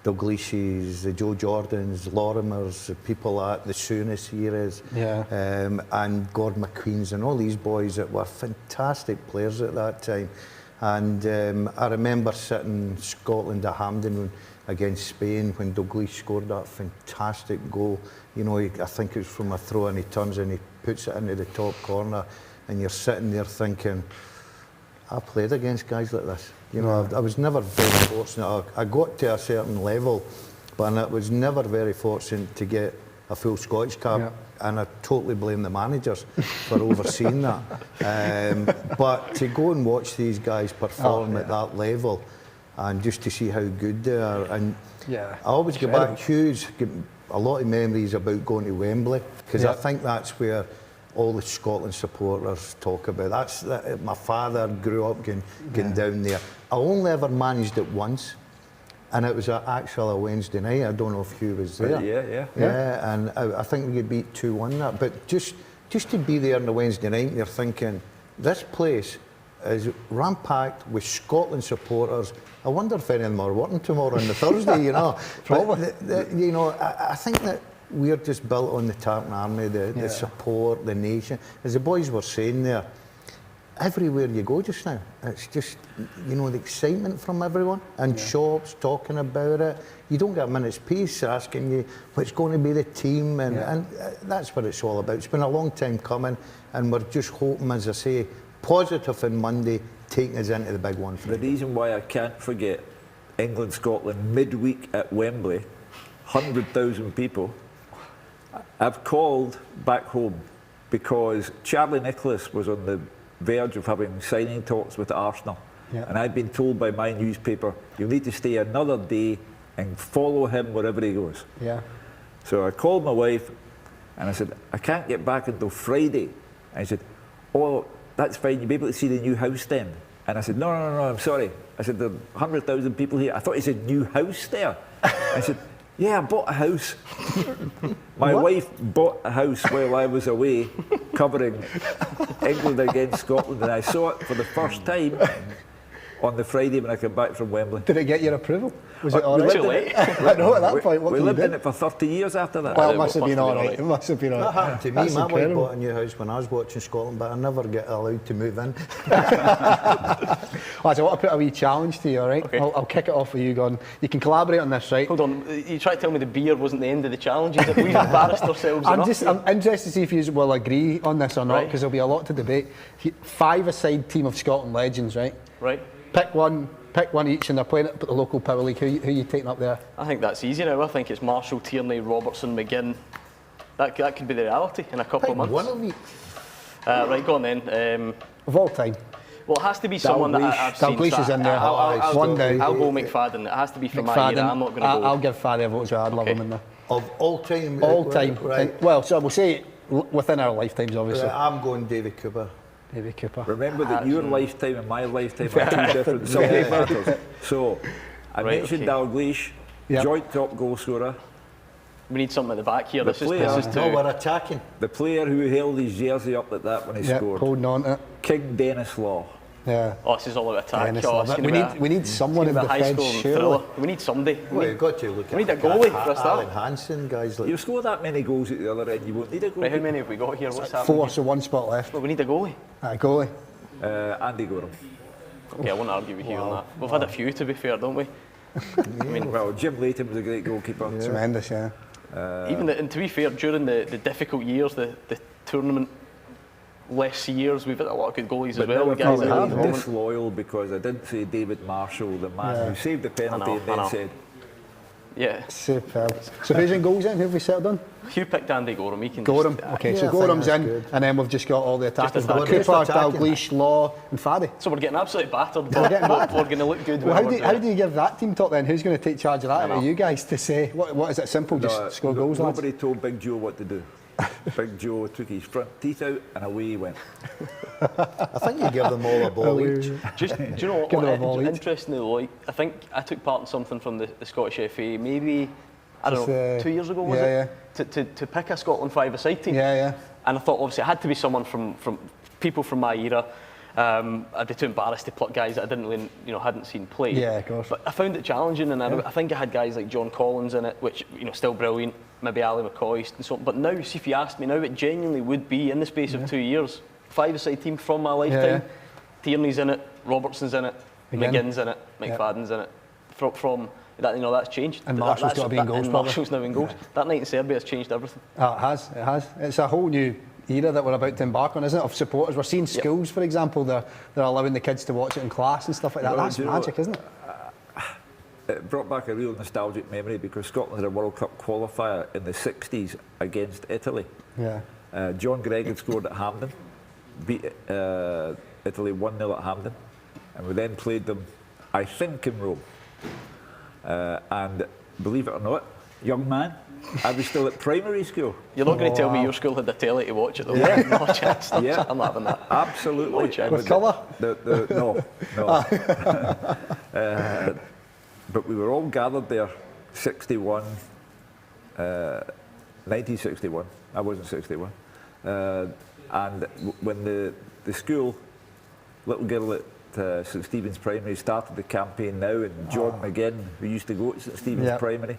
Dalgleish, the Joe Jordans, Lorimers, the people like the Souness eras, and Gordon McQueen's, and all these boys that were fantastic players at that time. And I remember sitting Scotland at Hampden against Spain when Dalgleish scored that fantastic goal. I think it was from a throw, and he turns and he puts it into the top corner, and you're sitting there thinking, I played against guys like this. I was never very fortunate. I got to a certain level, but I was never very fortunate to get a full Scottish cap, and I totally blame the managers for overseeing that. But to go and watch these guys perform at that level, and just to see how good they are, and I always go back, Hugh's a lot of memories about going to Wembley, because I think that's where all the Scotland supporters talk about. My father grew up going down there. I only ever managed it once, and it was actually a Wednesday night. I don't know if Hugh was there. Yeah, and I think we could beat 2-1 that. But just to be there on the Wednesday night, you're thinking, this place is ram-packed with Scotland supporters. I wonder if any of them are working tomorrow on the Thursday, Probably. I think that we're just built on the Tartan Army, the support, the nation. As the boys were saying there, everywhere you go just now, it's just, the excitement from everyone, and shops talking about it. You don't get a minute's peace asking you what's going to be the team, and that's what it's all about. It's been a long time coming, and we're just hoping, as I say, positive on Monday, taking us into the big one. The reason why I can't forget England-Scotland midweek at Wembley, 100,000 people, I've called back home because Charlie Nicholas was on the verge of having signing talks with Arsenal, and I'd been told by my newspaper, you'll need to stay another day and follow him wherever he goes. So I called my wife and I said, I can't get back until Friday. And she said, oh, that's fine, you'll be able to see the new house then. And I said, no, I'm sorry. I said, there are 100,000 people here. I thought he said new house there. I said, yeah, I bought a house. My wife bought a house while I was away, covering England against Scotland, and I saw it for the first time on the Friday when I came back from Wembley. Did it get your approval? Was it all right? Too late. I know at that point. What we can lived you in do? it for 30 years after that. Well, it must have been all right. It must have been all right. That happened to me. That's My wife incredible. bought a new house when I was watching Scotland, but I never get allowed to move in. Lads, I want to put a wee challenge to you, all right? Okay. I'll kick it off with you, Gordon. You can collaborate on this, right? Hold on, you try to tell me the beer wasn't the end of the challenge? Is it we've embarrassed ourselves enough? I'm interested to see if you will agree on this or not, Right. because there'll be a lot to debate. 5-a-side team of Scotland legends, right? Right. Pick one each, and they're playing it at the local Power League. Who you taking up there? I think that's easy now. I think it's Marshall, Tierney, Robertson, McGinn. That could be the reality in a couple of months. One of each. Right, go on then. Of all time. Well, it has to be someone that I've seen. Dalglish is in there. One down. I'll go McFadden. It has to be from my era. I'm not going to go. I'll give Faddy a vote as well. I'd love him in there. Of all time? All time. Right. Well, so we'll say within our lifetimes, obviously. I'm going David Cooper. David Cooper. Remember that your lifetime and my lifetime are two different subject matters. So, I mentioned Dalglish, joint top goal scorer. We need something at the back here. This is too. No, we're attacking. The player who held his jersey up like that when he scored. Holding on to it. King Dennis Law. Yeah. Oh, this is all about attack. Dennis Oh, Law. We need someone in defence, surely. We need somebody. Well, you've got to look at We need a goalie for a start. Alan Hansen, guys. Like You score that many goals at the other end, you won't need a goalie. Right, how many have we got here? What's happening? 4, so one spot left. Well, we need a goalie. A goalie. Andy Gorham. Okay, I won't argue with you on that. We've had a few, to be fair, don't we? I mean, well, Jim Layton was a great goalkeeper. Tremendous, yeah. And to be fair, during the difficult years, the tournament less years, we've had a lot of good goalies as well. Now Guys that I'm have disloyal because I didn't say David Marshall, the man who saved the penalty and then said, yeah. Superb. So who's in goals then? Who have we settled on? Hugh picked Andy Gorham. He can Gorham. just, Okay, yeah, so I Gorham's think in, that's good. and then we've just got all the attackers. Just Cooper, attacking. Dalglish, Law, and Faddy. So we're getting absolutely battered. We're getting bad. We're going to look good. Well, when how we're do doing you give that team talk then? Who's going to take charge of that? Are you guys to say what is it? Simple, just score goals. Nobody told Big Joe what to do. Big Joe took his front teeth out and away he went. I think you give them all a ball each. Just, do you know what? Interestingly, like, I think I took part in something from the Scottish FA, maybe, I don't know, 2 years ago, was it? To pick a Scotland 5-a-side team. Yeah. And I thought, obviously, it had to be someone from people from my era. I'd be too embarrassed to pluck guys that I didn't really, hadn't seen play. Yeah, of course. But I found it challenging, and I think I had guys like John Collins in it, which, still brilliant. Maybe Ali McCoy and so on. But now, see, if you asked me now, it genuinely would be, in the space of 2 years, 5-a-side team from my lifetime. Tierney's in it, Robertson's in it, McGinn's in it, McFadden's in it. From that, that's changed. And Marshall's got to be in goals. And Marshall's now in goals. That night in Serbia has changed everything. Oh, it has. It's a whole new era that we're about to embark on, isn't it? Of supporters. We're seeing schools, for example, they're allowing the kids to watch it in class and stuff like that. That's magic, isn't it? It brought back a real nostalgic memory because Scotland had a World Cup qualifier in the 60s against Italy. Yeah. John Gregg had scored at Hampden, beat Italy 1-0 at Hampden, and we then played them, I think, in Rome. And believe it or not, young man, I was still at primary school. You're not going to tell me your school had a telly to watch it, though. Yeah. No chance. I'm not having that. Absolutely. No chance. With colour? No. But we were all gathered there, 1961. I wasn't 61. And when the school, little girl at St Stephen's Primary started the campaign now, and John McGinn, who used to go to St Stephen's Primary,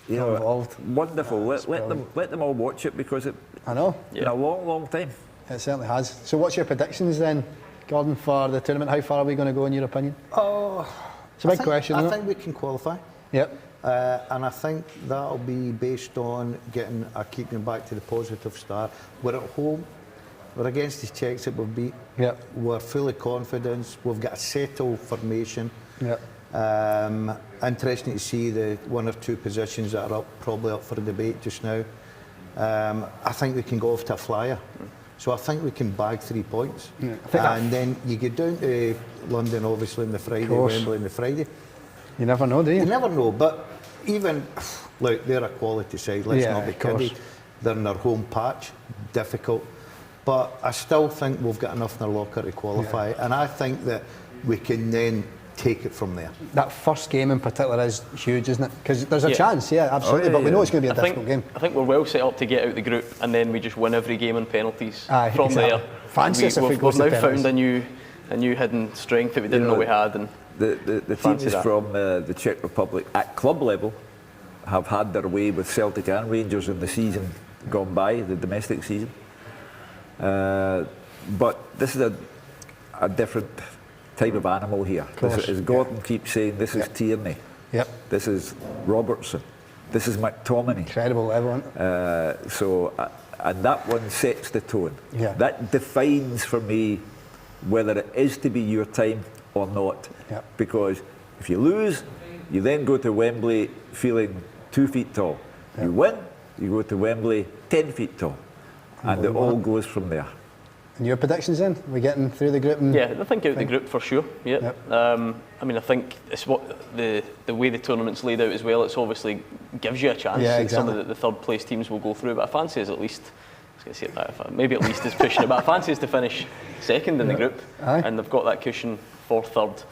wonderful. Let them all watch it because it's been a long time. It certainly has. So what's your predictions then, Gordon, for the tournament? How far are we going to go in your opinion? It's a big question, isn't it? I think we can qualify. Yep. And I think that'll be based on keeping back to the positive start. We're at home. We're against the Czechs that we've beat. Yep. We're full of confidence. We've got a settled formation. Yep. Interesting to see the one or two positions that are probably up for debate just now. I think we can go off to a flyer. So I think we can bag 3 points. Yeah. And then you get down to London, obviously, on the Friday, Wembley on the Friday. You never know, do you? You never know, but even, look, they're a quality side, let's not be kidding. They're in their home patch, difficult. But I still think we've got enough in our locker to qualify. And I think that we can then take it from there. That first game in particular is huge, isn't it? Because there's a Yeah. chance, absolutely, but we know it's going to be a difficult game. I think we're well set up to get out the group, and then we just win every game in penalties. Aye, from exactly. there. Fancy us if it We've goes to now penalties. found a new hidden strength that we didn't know we had. And the fancy teams that. from the Czech Republic at club level have had their way with Celtic and Rangers in the season gone by, the domestic season. But this is a different type of animal here. As Gordon keeps saying, this is Tierney. Yep. This is Robertson. This is McTominay. Incredible level, isn't it? And that one sets the tone. Yeah. That defines for me whether it is to be your time or not. Yep. Because if you lose, you then go to Wembley feeling 2 feet tall. Yep. You win, you go to Wembley 10 feet tall. And it all goes from there. And your predictions then? We're getting through the group? Yeah, I think out the group for sure. Yeah. Yep. I mean, I think it's what the way the tournament's laid out as well. It's obviously gives you a chance. Yeah, Some exactly. of the third place teams will go through, but I fancy us at least. I was going to say that maybe at least is pushing it, but I fancy us to finish second in the group, and they've got that cushion for third.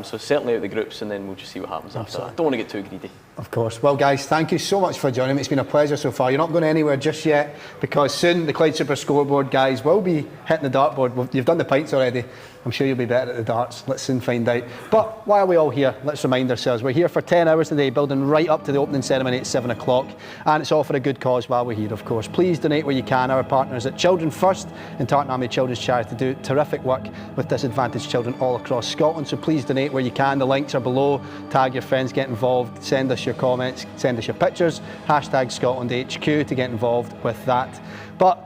So certainly out the groups, and then we'll just see what happens after that. I don't want to get too greedy. Of course. Well, guys, thank you so much for joining me. It's been a pleasure so far. You're not going anywhere just yet, because soon the Clyde Super Scoreboard guys will be hitting the dartboard. You've done the pints already. I'm sure you'll be better at the darts. Let's soon find out. But while we're all here, let's remind ourselves we're here for 10 hours today, building right up to the opening ceremony at 7 o'clock. And it's all for a good cause while we're here, of course. Please donate where you can. Our partners at Children First and Tartan Army Children's Charity do terrific work with disadvantaged children all across Scotland. So please donate where you can. The links are below. Tag your friends, get involved. Send us your comments, send us your pictures. Hashtag ScotlandHQ to get involved with that. But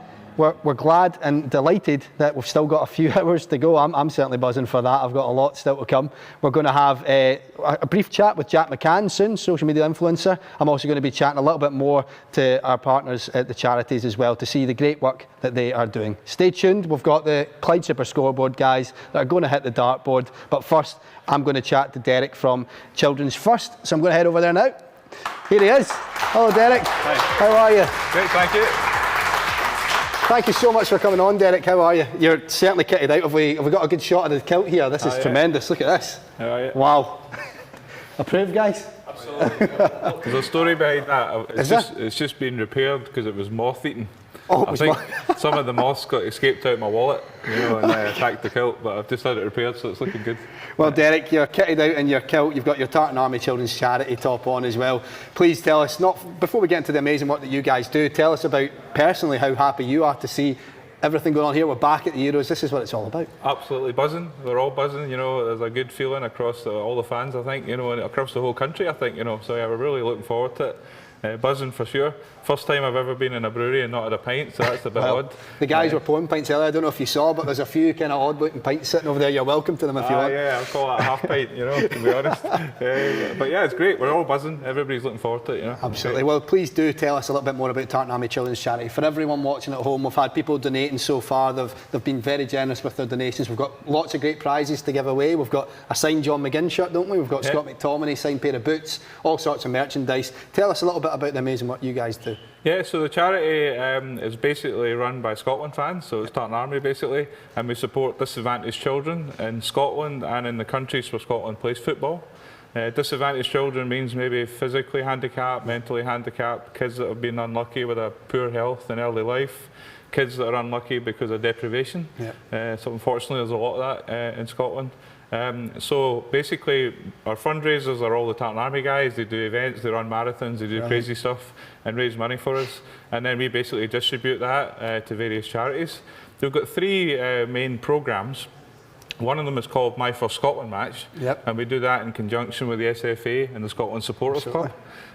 we're glad and delighted that we've still got a few hours to go. I'm certainly buzzing for that. I've got a lot still to come. We're going to have a brief chat with Jack McCann soon, social media influencer. I'm also going to be chatting a little bit more to our partners at the charities as well to see the great work that they are doing. Stay tuned. We've got the Clyde Super Scoreboard guys that are going to hit the dartboard. But first, I'm going to chat to Derek from Children's First. So I'm going to head over there now. Here he is. Hello, Derek. Hi. How are you? Great, thank you. Thank you so much for coming on, Derek. How are you? You're certainly kitted out. Have we got a good shot of the kilt here? This is tremendous. Look at this. How are you? Wow. Approved, guys? Absolutely. There's a story behind that. It's just been repaired because it was moth-eaten. Oh, I think some of the moths got escaped out of my wallet, and attacked the kilt, but I've just had it repaired, so it's looking good. Well, Derek, you're kitted out in your kilt. You've got your Tartan Army Children's Charity top on as well. Please tell us, before we get into the amazing work that you guys do, tell us about personally how happy you are to see everything going on here. We're back at the Euros. This is what it's all about. Absolutely buzzing. We're all buzzing. There's a good feeling across all the fans, I think, and across the whole country, I think, So yeah, we're really looking forward to it. Buzzing for sure. First time I've ever been in a brewery and not had a pint, so that's a bit odd. The guys were pouring pints earlier. I don't know if you saw, but there's a few kind of odd looking pints sitting over there. You're welcome to them if you want. Yeah, I'll call that a half pint, to be honest. But yeah, it's great. We're all buzzing. Everybody's looking forward to it, Absolutely. Well, please do tell us a little bit more about Tartan Army Children's Charity. For everyone watching at home, we've had people donating so far. They've been very generous with their donations. We've got lots of great prizes to give away. We've got a signed John McGinn shirt, don't we? We've got Scott McTominay, signed pair of boots, all sorts of merchandise. Tell us a little bit about the amazing work you guys do. Yeah, so the charity is basically run by Scotland fans, so it's Tartan Army basically, and we support disadvantaged children in Scotland and in the countries where Scotland plays football. Disadvantaged children means maybe physically handicapped, mentally handicapped, kids that have been unlucky with a poor health in early life, kids that are unlucky because of deprivation. So unfortunately there's a lot of that in Scotland. So basically our fundraisers are all the Tartan Army guys. They do events, they run marathons, they do crazy stuff and raise money for us, and then we basically distribute that to various charities. We've got 3 main programmes. One of them is called My First Scotland Match, and we do that in conjunction with the SFA and the Scotland Supporters Club.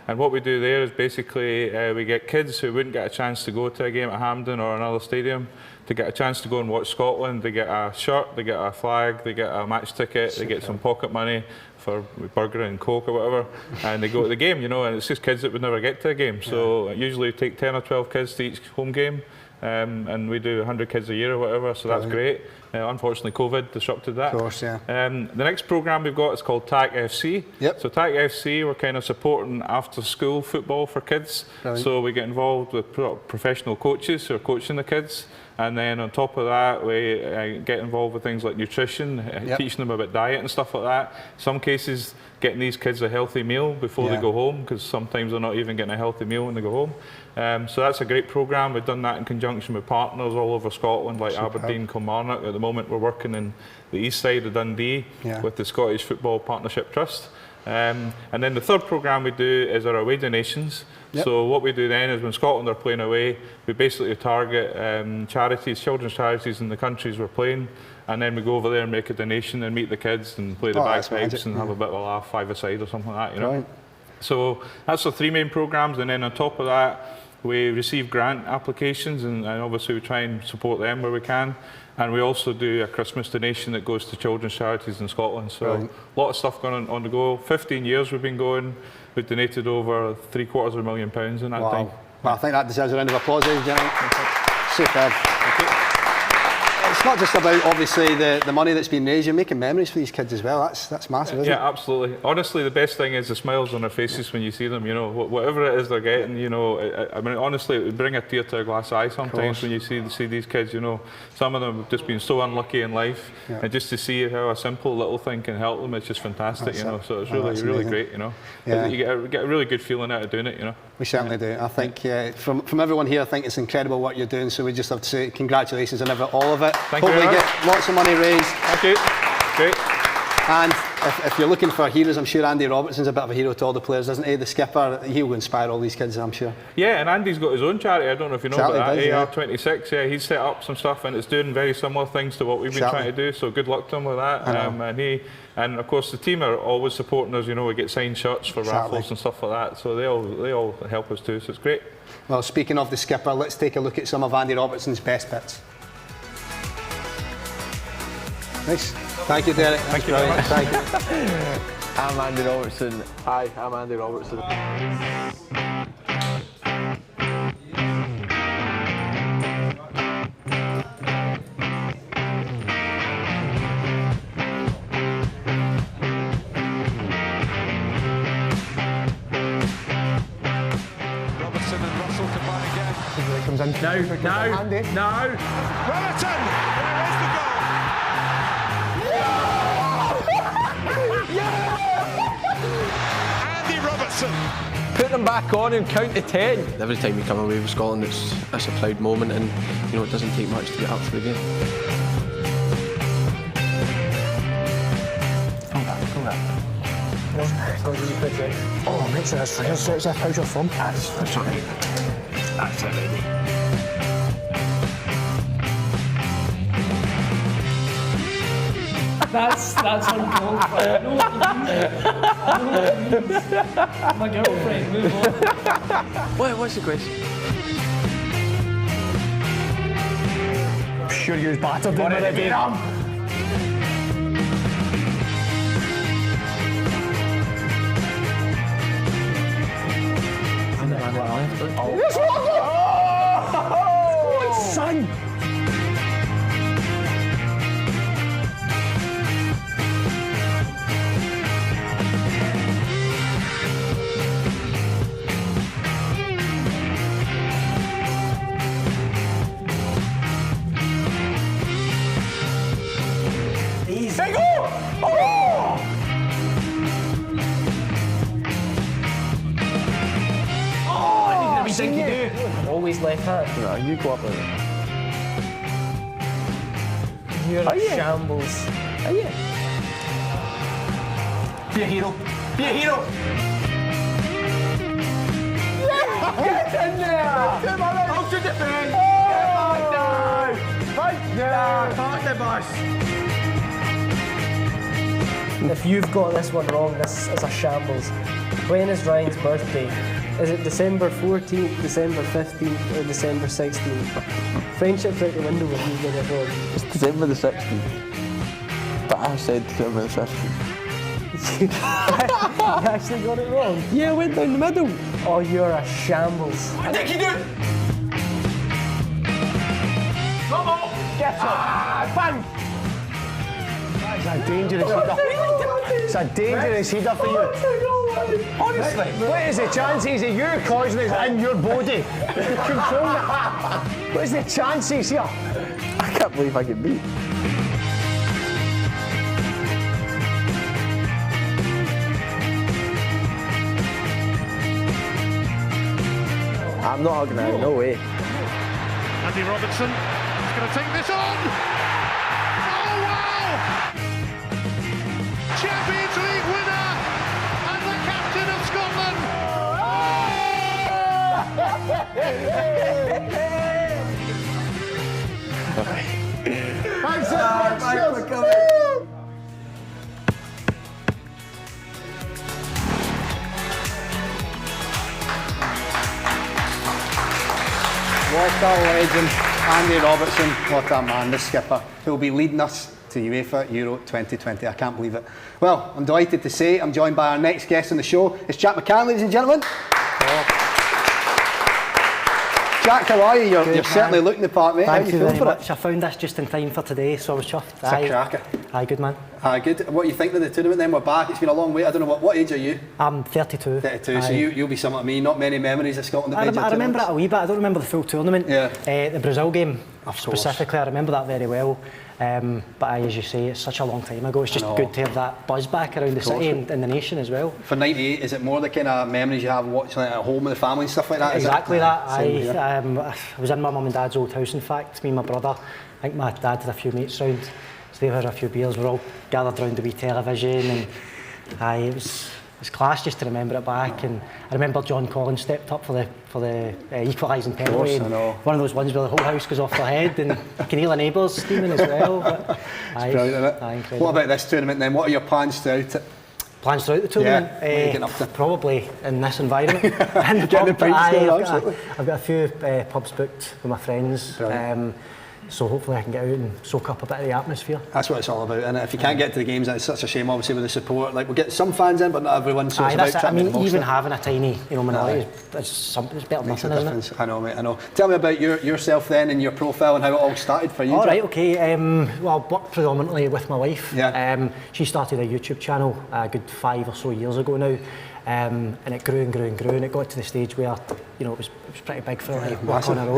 And what we do there is basically we get kids who wouldn't get a chance to go to a game at Hampden or another stadium to get a chance to go and watch Scotland. They get a shirt, they get a flag, they get a match ticket, they get some pocket money for burger and coke or whatever, and they go to the game, and it's just kids that would never get to a game. So usually take 10 or 12 kids to each home game, and we do 100 kids a year or whatever, so that's great. Unfortunately, COVID disrupted that. Of course, yeah. The next programme we've got is called TAC FC. Yep. So TAC FC, we're kind of supporting after-school football for kids. Brilliant. So we get involved with professional coaches who are coaching the kids. And then on top of that, we get involved with things like nutrition, teaching them about diet and stuff like that. Some cases, getting these kids a healthy meal before they go home, because sometimes they're not even getting a healthy meal when they go home. So that's a great programme. We've done that in conjunction with partners all over Scotland, like Aberdeen, Kilmarnock. At the moment, we're working in the east side of Dundee with the Scottish Football Partnership Trust. And then the third programme we do is our away donations. So what we do then is when Scotland are playing away, we basically target charities, children's charities in the countries we're playing, and then we go over there and make a donation and meet the kids and play the bagpipes and have a bit of a laugh, five-a-side or something like that, you know. Right. So that's the three main programmes, and then on top of that, we receive grant applications, and obviously we try and support them where we can. And we also do a Christmas donation that goes to children's charities in Scotland. So a lot of stuff going on the go. 15 years we've been going. We've donated over £750,000 in that time. Well, I think that deserves a round of applause, ladies and gentlemen. Superb. It's not just about, obviously, the money that's been raised. You're making memories for these kids as well. That's massive, isn't it? Yeah, absolutely. Honestly, the best thing is the smiles on their faces when you see them, you know, whatever it is they're getting, you know. I mean, honestly, it would bring a tear to a glass eye sometimes when you see these kids, you know. Some of them have just been so unlucky in life, and just to see how a simple little thing can help them, it's just fantastic, you know. So it's really great, you know. Yeah. You get a really good feeling out of doing it, you know. We certainly do. I think from everyone here, I think it's incredible what you're doing. So we just have to say congratulations on all of it. Hopefully get lots of money raised. Thank you. Great. And if you're looking for heroes, I'm sure Andy Robertson's a bit of a hero to all the players, isn't he? The skipper, he'll inspire all these kids, I'm sure. Yeah, and Andy's got his own charity. I don't know if you know about that. Does, AR26. Yeah, he's set up some stuff, and it's doing very similar things to what we've been trying to do. So good luck to him with that. And of course the team are always supporting us. You know, we get signed shirts for raffles and stuff like that. So they all help us too. So it's great. Well, speaking of the skipper, let's take a look at some of Andy Robertson's best bits. Nice. Thank you, Derek. Thank you very much. Thank you. I'm Andy Robertson. Hi, I'm Andy Robertson. Robertson and Russell combine again. Here he comes in. No. Robertson! There is the goal! Andy Robertson. Put them back on and count to 10. Every time you come away with Scotland, it's a proud moment, and you know it doesn't take much to get up for the game. Come back. Oh, make sure that's free. How's your form? That's right. That's it, lady. That's uncalled for. I know what you mean. My girlfriend, move on. What's the question? Sure you was battered in with it, Oh, son! Easy. Go! Oh! What do you think you do? Always left hand. No, you go up with it. You're a shambles. Are you? Be a hero. Be a hero! Get in there! How to defend! Oh! Fight there! Park the bus! If you've got this one wrong, this is a shambles. When is Ryan's birthday? Is it December 14th, December 15th, or December 16th? Friendship's out the window when you get it wrong. It's December the 16th. But I said December the 15th. You actually got it wrong? Yeah, I went down the middle. Oh, you're a shambles. I think you do! Get up. Bang. That's a dangerous header. It's a dangerous header for you. Honestly, what is the chances of you causing this in your body? Control that. What is the chances here? I can't believe I get beat. I'm not hugging her, no way. Andy Robertson is going to take this on. Oh, wow! Champions League winner and the captain of Scotland. Thanks so much, Cheers. What a legend, Andy Robertson, what a man, the skipper, who will be leading us to UEFA Euro 2020. I can't believe it. Well, I'm delighted to say I'm joined by our next guest on the show. It's Jack McCann, ladies and gentlemen. Jack, how are you? You're certainly looking the part, mate. Thank how you feel very for much. I found this just in time for today, so I was chuffed. It's a cracker. Aye, good man. Aye, good. What do you think of the tournament then? We're back. It's been a long wait. I don't know, what age are you? I'm 32. 32, so you'll be similar to me. Not many memories of Scotland. I remember it a wee bit. I don't remember the full tournament. Yeah. The Brazil game specifically, I remember that very well. But as you say, it's such a long time ago. It's just good to have that buzz back around the city and the nation as well. For 98, is it more the kind of memories you have watching it at home with the family and stuff like that? Exactly that. I was in my mum and dad's old house, in fact, me and my brother. I think my dad had a few mates round, so they had a few beers. We're all gathered round the wee television, and it was class just to remember it back. And I remember John Collins stepped up for the equalising penalty. One of those ones where the whole house goes off their head, and you can hear the neighbours steaming as well. But, it's brilliant, isn't it? Incredible. What about this tournament then? What are your plans throughout it? Plans throughout the tournament? Yeah. What are you getting up to? Probably in this environment. Getting the pints going, absolutely. I've got a few pubs booked with my friends. So hopefully I can get out and soak up a bit of the atmosphere. That's what it's all about, and if you can't get to the games, it's such a shame, obviously, with the support. Like, we'll get some fans in, but not everyone. So it's about trying to get the most even having a tiny, minority, it's better than nothing, isn't it? I know, mate. I know. Tell me about yourself then and your profile and how it all started for you. All right, okay. Well, I work predominantly with my wife. Yeah. She started a YouTube channel a good 5 or so years ago now. And it grew and grew and grew, and it got to the stage where it was pretty big for her to work on her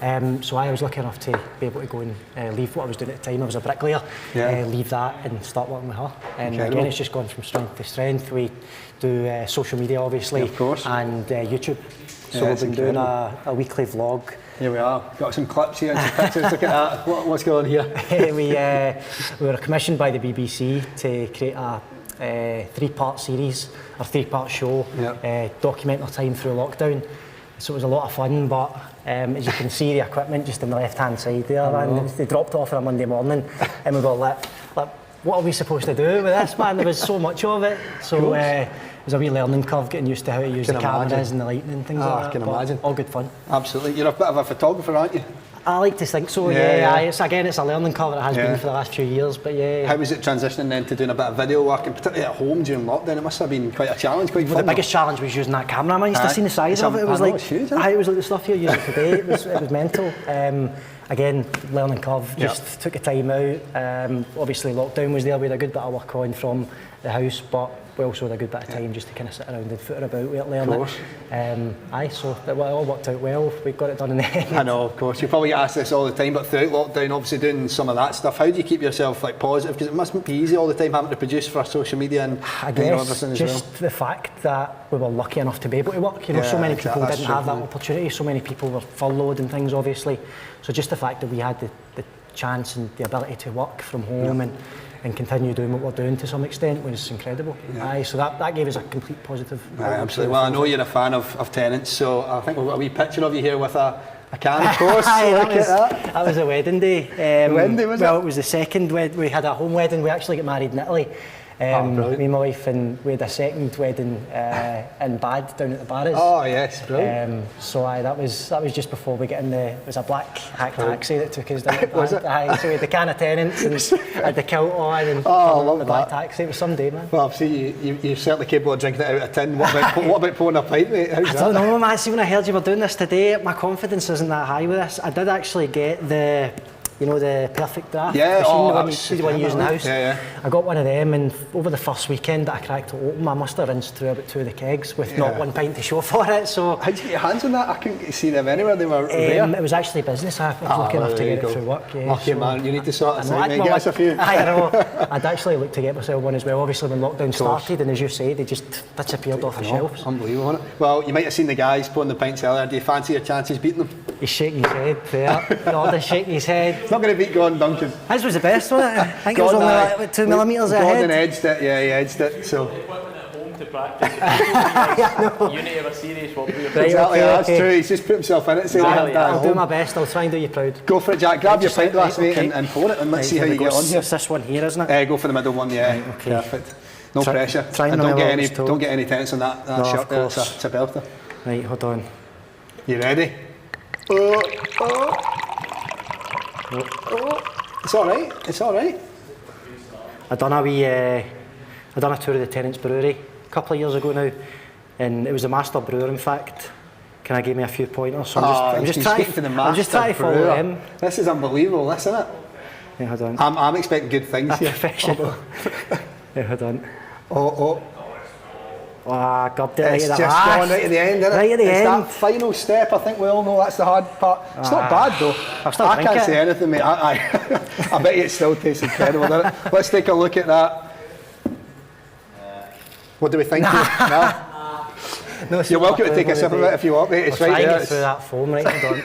own. So I was lucky enough to be able to go and leave what I was doing at the time. I was a bricklayer. Leave that and start working with her. And again, it's just gone from strength to strength. We do social media, obviously, of course, and YouTube. So we've been doing a weekly vlog. Here we are. Got some clips here and some pictures. Look at that. What's going on here? We were commissioned by the BBC to create a 3-part series or 3-part show, document our time through lockdown. So it was a lot of fun, but as you can see, the equipment just on the left-hand side there, man, they dropped off on a Monday morning, and we were like, what are we supposed to do with this, man? There was so much of it. So it was a wee learning curve getting used to how to use the cameras and the lighting and things like that. I can imagine. All good fun. Absolutely. You're a bit of a photographer, aren't you? I like to think so, yeah. It's a learning curve. It has been for the last few years, but yeah. How was it transitioning then to doing a bit of video work, and particularly at home during lockdown? It must have been quite a challenge, quite fun. The biggest challenge was using that camera, man. You used to see the size of it. It was like, huge, it was like the stuff you're using today. It was mental. Again, learning curve, just took the time out. Obviously lockdown was there, we had a good bit of work on from the house, but we also had a good bit of time just to kind of sit around and foot about with it, learn it. So it all worked out well. We got it done in the end. I know, of course. You probably get asked this all the time, but throughout lockdown, obviously doing some of that stuff, how do you keep yourself positive? Because it mustn't be easy all the time having to produce for social media and everything as well. Just the fact that we were lucky enough to be able to work. So many people didn't have that opportunity. So many people were furloughed and things, obviously. So just the fact that we had the chance and the ability to work from home and continue doing what we're doing to some extent was incredible. So that gave us a complete positive. Absolutely. Well, I know you're a fan of Tennent's, so I think we've got a wee picture of you here with a can, of course. That was a wedding day. Wedding day, was it? Well, it was the second. We had a home wedding. We actually got married in Italy. Me and my wife, and we had a second wedding in Bad down at the Barras. Oh yes, brilliant. So that was just before we get in it was a black hack taxi that took us down at Was it? So we had the can of Tennent's and had the kilt on and I love the black taxi. It was some day, man. Well, see, you're certainly capable of drinking it out of tin. What about pouring a pint, mate? I don't know, man. See, when I heard you were doing this today, my confidence isn't that high with this. I did actually get the You know, the perfect draft Yeah, machine, the one you use in the house. Yeah. I got one of them, and over the first weekend that I cracked it open, I must have rinsed through about 2 of the kegs with not 1 pint to show for it. So how'd you get your hands on that? I couldn't see them anywhere. They were rare. It was actually business. I was lucky enough to get it through work. Yeah, lucky man, you need to sort this out, mate. Well, Get us a few. I know. I'd actually looked to get myself one as well. Obviously, when lockdown started, and as you say, they just disappeared off the shelves. Unbelievable, isn't it? Well, you might have seen the guys pouring the pints earlier. Do you fancy your chances beating them? He's shaking his head there. Gordon's shaking his head. Not going to beat Gordon Duncan. His was the best, wasn't it? I think it was only like 2 millimetres ahead. Gordon edged it, yeah, he edged it. So. To practice. You need to have a serious one. Exactly, that's true. He's just put himself in it. So I'll do my best. I'll try and do you proud. Go for it, Jack. Grab your pint glass, mate, and pour it, and let's see how you get on here. It's this one here, isn't it? Go for the middle one, yeah. Right, okay. Perfect. No pressure. And don't get any tense on that shirt there. It's a belter. Right, hold on. You ready? It's all right. It's all right. I done a tour of the Tennent's Brewery a couple of years ago now, and it was the master brewer, in fact. Can I give me a few pointers? So I'm just trying to follow them. This is unbelievable, isn't it? Yeah, hold on. I'm expecting good things here. Professional. Yeah, hold on. God, it's just gone right at the end, isn't it? Right at the end. That final step, I think we all know that's the hard part. It's not bad though. I can't say anything, mate. I bet you it still tastes incredible, doesn't it? Let's take a look at that. What do we think? No, you're welcome to take a sip of it if you want, mate. It's right there. Get through that foam, right? Hold on.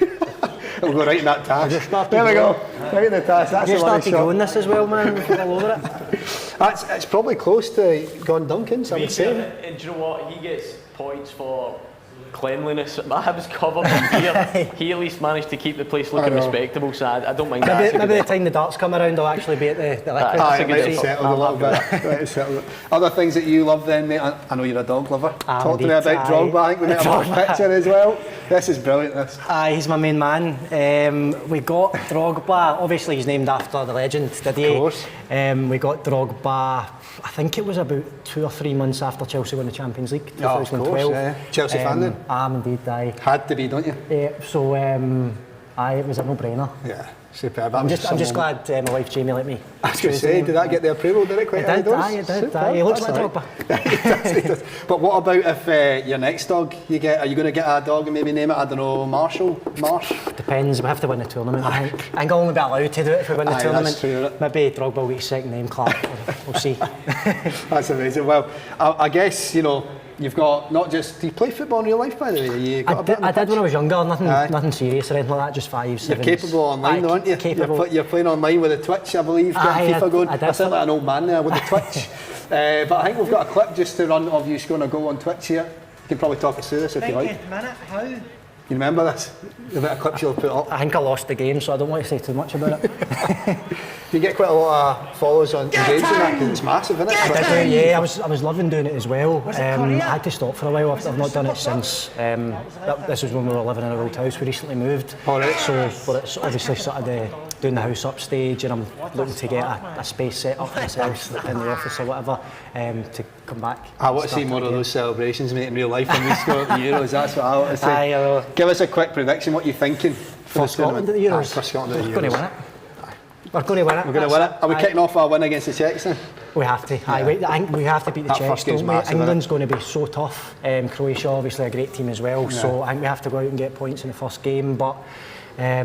It'll go right in that task. There we go. Right in the task. That's you started going this as well, man. All over it. It's probably close to Gordon Duncan's, I would say. And do you know what? He gets points for cleanliness. I was covered in beer. He at least managed to keep the place looking respectable, so I don't mind that. Maybe the time the darts come around, I'll actually be at the liquid. It might have settled a little bit. Other things that you love then, mate? I know you're a dog lover. Talk to me about Drogba. I think we might have a picture as well. This is brilliant, this. He's my main man. We got Drogba, obviously he's named after the legend, did he? Of course. We got Drogba, I think it was about 2 or 3 months after Chelsea won the Champions League, 2012. Of course, yeah. Chelsea fan then? Indeed, had to be, don't you? Yeah, so it was a no-brainer. Yeah, superb. I'm just glad my wife Jamie let me. I was going to say, did that get the approval? Did it quite early doors? It did. He looks like Drogba. He does. But what about if your next dog you get? Are you going to get a dog and maybe name it, I don't know, Marsh? Depends. We have to win the tournament. I think I'll only be allowed to do it if we win the tournament. That's true, right? Maybe Drogba will get his second name, Clark. We'll see. That's amazing. Well, I guess you've got not just. Do you play football in real life, by the way? I did when I was younger. Nothing serious or anything like that. Just 5, 7. You're capable online, though, aren't you? Capable. You're playing online with the Twitch, I believe. Getting FIFA going. I sound like an old man there with the Twitch. But I think we've got a clip just to run of you scoring a goal on Twitch here. You can probably talk us through this if you like. How? You remember this? The bit of clips you'll put up? I think I lost the game, so I don't want to say too much about it. You get quite a lot of followers on games on that because it's massive, isn't it? I did, yeah. I was loving doing it as well. I had to stop for a while. I've not done it since. This was when we were living in our old house. We recently moved. All right. So it's obviously sort of doing the house upstage, and I'm looking to get a space set up for myself in the office or whatever to come back. I want to see more of those celebrations, mate, in real life when we score at the Euros. That's what I want to say. Give us a quick prediction. What are you thinking for Scotland at the Euros? For Scotland at the Euros. We're going to win it. We're going to win it. We're going to win it. Are we kicking off our win against the Czechs then? We have to. I think we have to beat the Czechs. England's going to be so tough. Croatia, obviously, a great team as well. Yeah. So I think we have to go out and get points in the first game. But I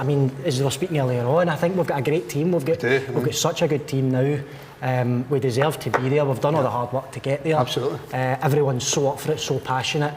mean, as we were speaking earlier on, I think we've got a great team. We've got such a good team now. We deserve to be there. We've done all the hard work to get there. Absolutely. Everyone's so up for it, so passionate.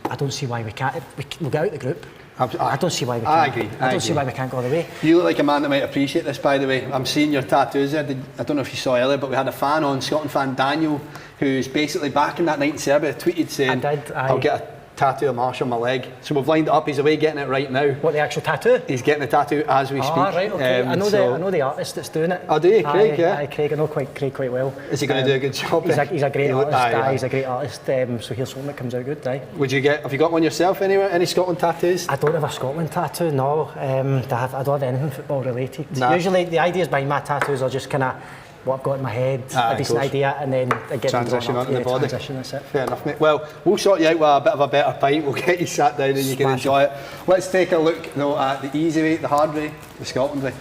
I don't see why we can't. We'll get out the group. I don't see why we can't. I agree. I don't see why we can't go all the way. You look like a man that might appreciate this, by the way. I'm seeing your tattoos there. I don't know if you saw earlier, but we had a fan on, Scotland fan Daniel, who's basically back in that night in Serbia, tweeted saying, I'll get a tattoo of Marsh on my leg. So we've lined it up. He's away getting it right now. What, the actual tattoo? He's getting the tattoo as we speak. Right, okay. I know the artist that's doing it. Oh, do you? Craig, yeah? Craig, I know Craig quite well. Is he going to do a good job? He's a great artist. He's a great artist. So here's something that comes out good. Have you got one yourself anywhere? Any Scotland tattoos? I don't have a Scotland tattoo, no. I don't have anything football related. Nah. Usually the ideas behind my tattoos are just kind of what I've got in my head, a decent idea, and then I get transition onto the body. Transition, that's it. Fair enough, mate. Well, we'll sort you out with a bit of a better pint. We'll get you sat down and you can enjoy it. Let's take a look though at the easy way, the hard way, the Scotland way.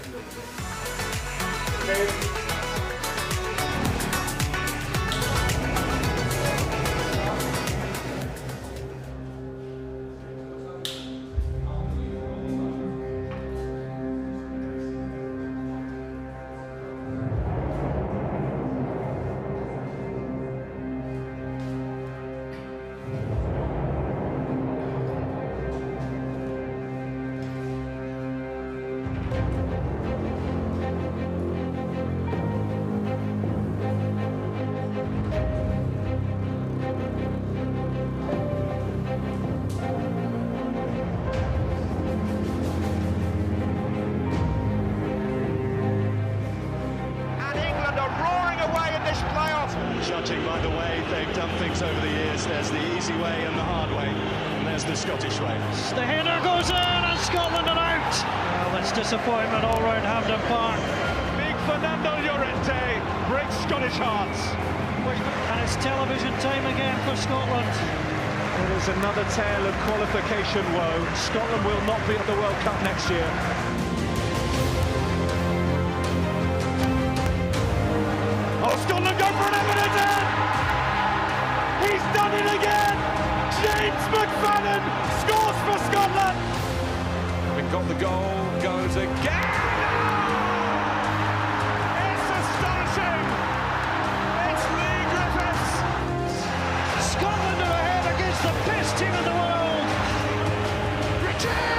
Judging by the way they've done things over the years, there's the easy way and the hard way, and there's the Scottish way. The header goes in and Scotland are out. Well, it's disappointment all round Hampden Park. Big Fernando Llorente breaks Scottish hearts. And it's television time again for Scotland. It is another tale of qualification woe. Scotland will not be at the World Cup next year. Oh, Scotland go for an evident end! He's done it again! James McFadden scores for Scotland! We've got the goal, goes again! It's astonishing! It's Lee Griffiths! Scotland are ahead against the best team in the world! Richie!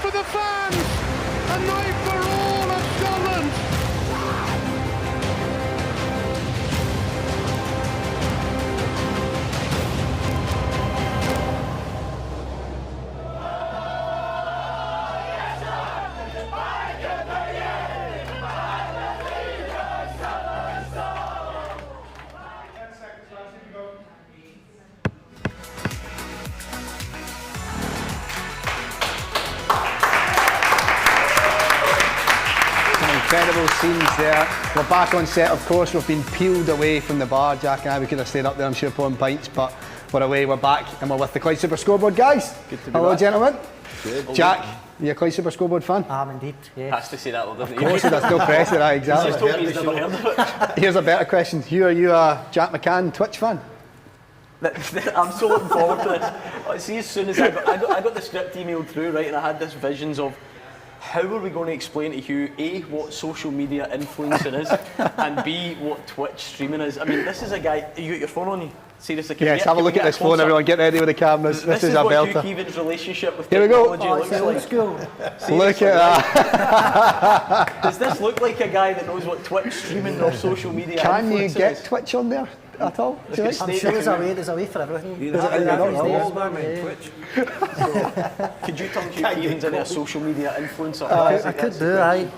For the fans, a night for all of Scotland. Incredible scenes there. We're back on set, of course. We've been peeled away from the bar. Jack and I, we could have stayed up there, I'm sure, pouring pints, but we're away, we're back, and we're with the Clyde Super Scoreboard guys. Good to be Hello, back. gentlemen. Good. Jack, you a Clyde Super Scoreboard fan? I am indeed, yes. Has to say that, doesn't Of course, there's no pressure, exactly. He's just told me he's never heard of it. Here's a better question. Are you a Jack McCann Twitch fan? I'm so looking forward to this. See, as soon as I got the script emailed through, right, and I had this visions of how are we going to explain to Hugh, A, what social media influencing is, and B, what Twitch streaming is. I mean, this is a guy, you got your phone on you? Seriously, Yes, have a look at this phone, everyone. Get ready with the cameras. This is a what belter. Hugh Keevan's relationship with Here we go. technology looks like. School. Look at that. Does this look like a guy that knows what Twitch streaming or social media Can you influencing get is? Twitch on there at all? Do you think? I'm sure there's a way for everything. Could you turn Hugh Keevans into a social media influencer? I could do, aye.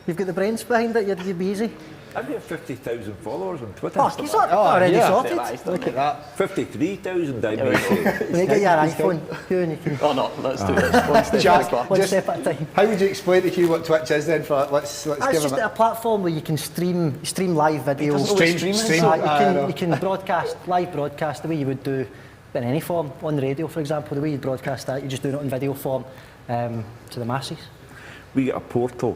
You've got the brains behind it, you'd be easy. I've got 50,000 followers on Twitter. Oh, he's already sorted. Look at that. 53,000, I may say. When you get your iPhone, you and you can... Oh no, let's do this. One step Jack, back. One step at a time. How would you explain to Hugh what Twitch is then? Let's It's give just him a platform where you can stream live videos. You can broadcast, live broadcast the way you would do in any form. On the radio, for example, the way you broadcast that, you just do it in video form to the masses. We get a portal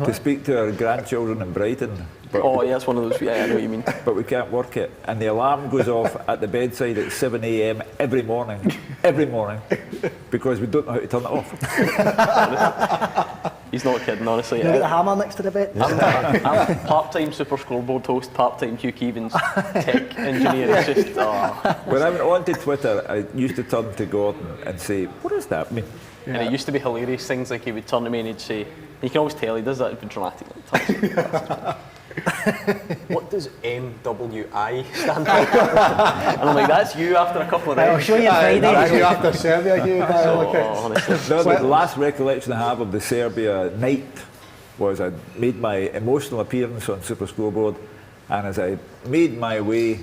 to speak to our grandchildren in Brighton. Oh yeah, it's one of those, yeah, I know what you mean. But we can't work it. And the alarm goes off at the bedside at 7 a.m. every morning, because we don't know how to turn it off. He's not kidding, honestly. You get the hammer next to the bed. I'm part-time Super Scoreboard host, part-time Hugh Keevins tech engineer. It's just, When I went onto Twitter, I used to turn to Gordon and say, what does that mean? And it used to be hilarious things like he would turn to me and he'd say, you can always tell he does that, it'd be dramatic. What does MWI stand for? And I'm like, that's you after a couple of days. I'll show you Friday. That's you after Serbia, Hugh. Honestly. No, the last recollection I have of the Serbia night was I made my emotional appearance on Super Scoreboard, and as I made my way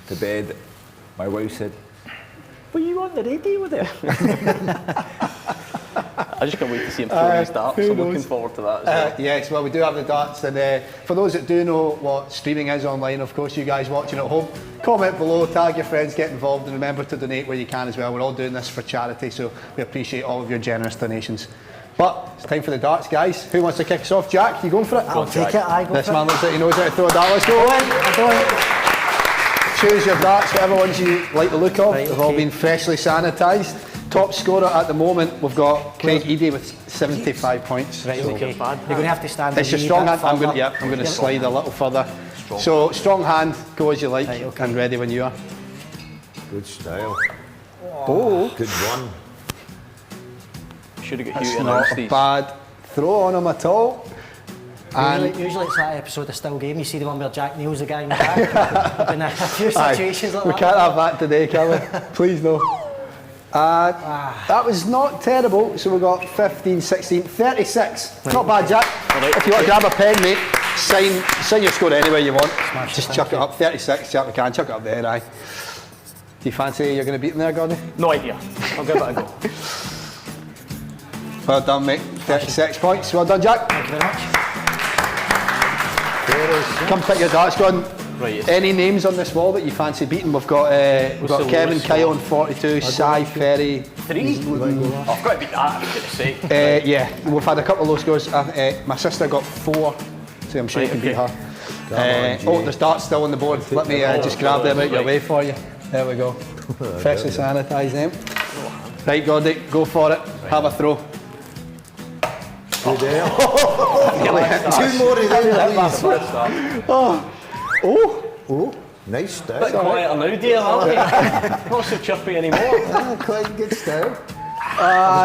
to bed, my wife said, were you on the radio with it? I just can't wait to see him throw these darts. I'm looking forward to that as well. Yes, well, we do have the darts, and for those that do know what streaming is online, of course, you guys watching at home, comment below, tag your friends, get involved, and remember to donate where you can as well. We're all doing this for charity, so we appreciate all of your generous donations. But it's time for the darts, guys. Who wants to kick us off? Jack, you going for it? I'll take it. I go This for man it. looks like he knows how to throw a dart. Let's go. Choose your darts, whatever ones you like the look of. Right, They've all been freshly sanitised. Top scorer at the moment, we've got Craig Eady with 75 points. Right, okay. You're going to have to stand It's a your wee strong bit hand. I'm further. going to slide a little further. So strong hand, go as you like, Right, okay. and ready when you are. Good style. Oh, Good one. Should have got that's Hugh to not announce a these. bad throw on him at all. And Usually it's that episode of Still Game, you see the one where Jack nails the guy in the back. In a few situations like we that. can't have that today, can we? Please no. That was not terrible. So we've got 15, 16, 36. Not bad, Jack. Right. If you want to grab a pen, mate, sign your score anywhere you want. Just chuck it up. 36, Jack, we can chuck it up there, aye. Do you fancy you're going to beat him there, Gordon? No idea. I'll give it a go. Well done, mate. 36 points. Well done, Jack. Thank you very much. Come pick your darts, Gordon. Right, yes. Any names on this wall that you fancy beating? We've got Kevin Kyle on 42, Cy Ferry. 3? Oh, I've got to beat that, I was going to say. Yeah, we've had a couple of low scores. My sister got 4, so I'm sure you can beat her. There's darts still on the board. Let me just grab them out your way for you. There we go. Freshly sanitised them. Right, Gordy, go for it. Have a throw. Good there. Two more of them, please. Oh, nice style. Bit quieter now, dear, aren't you? Not so chirpy anymore. Quite good style.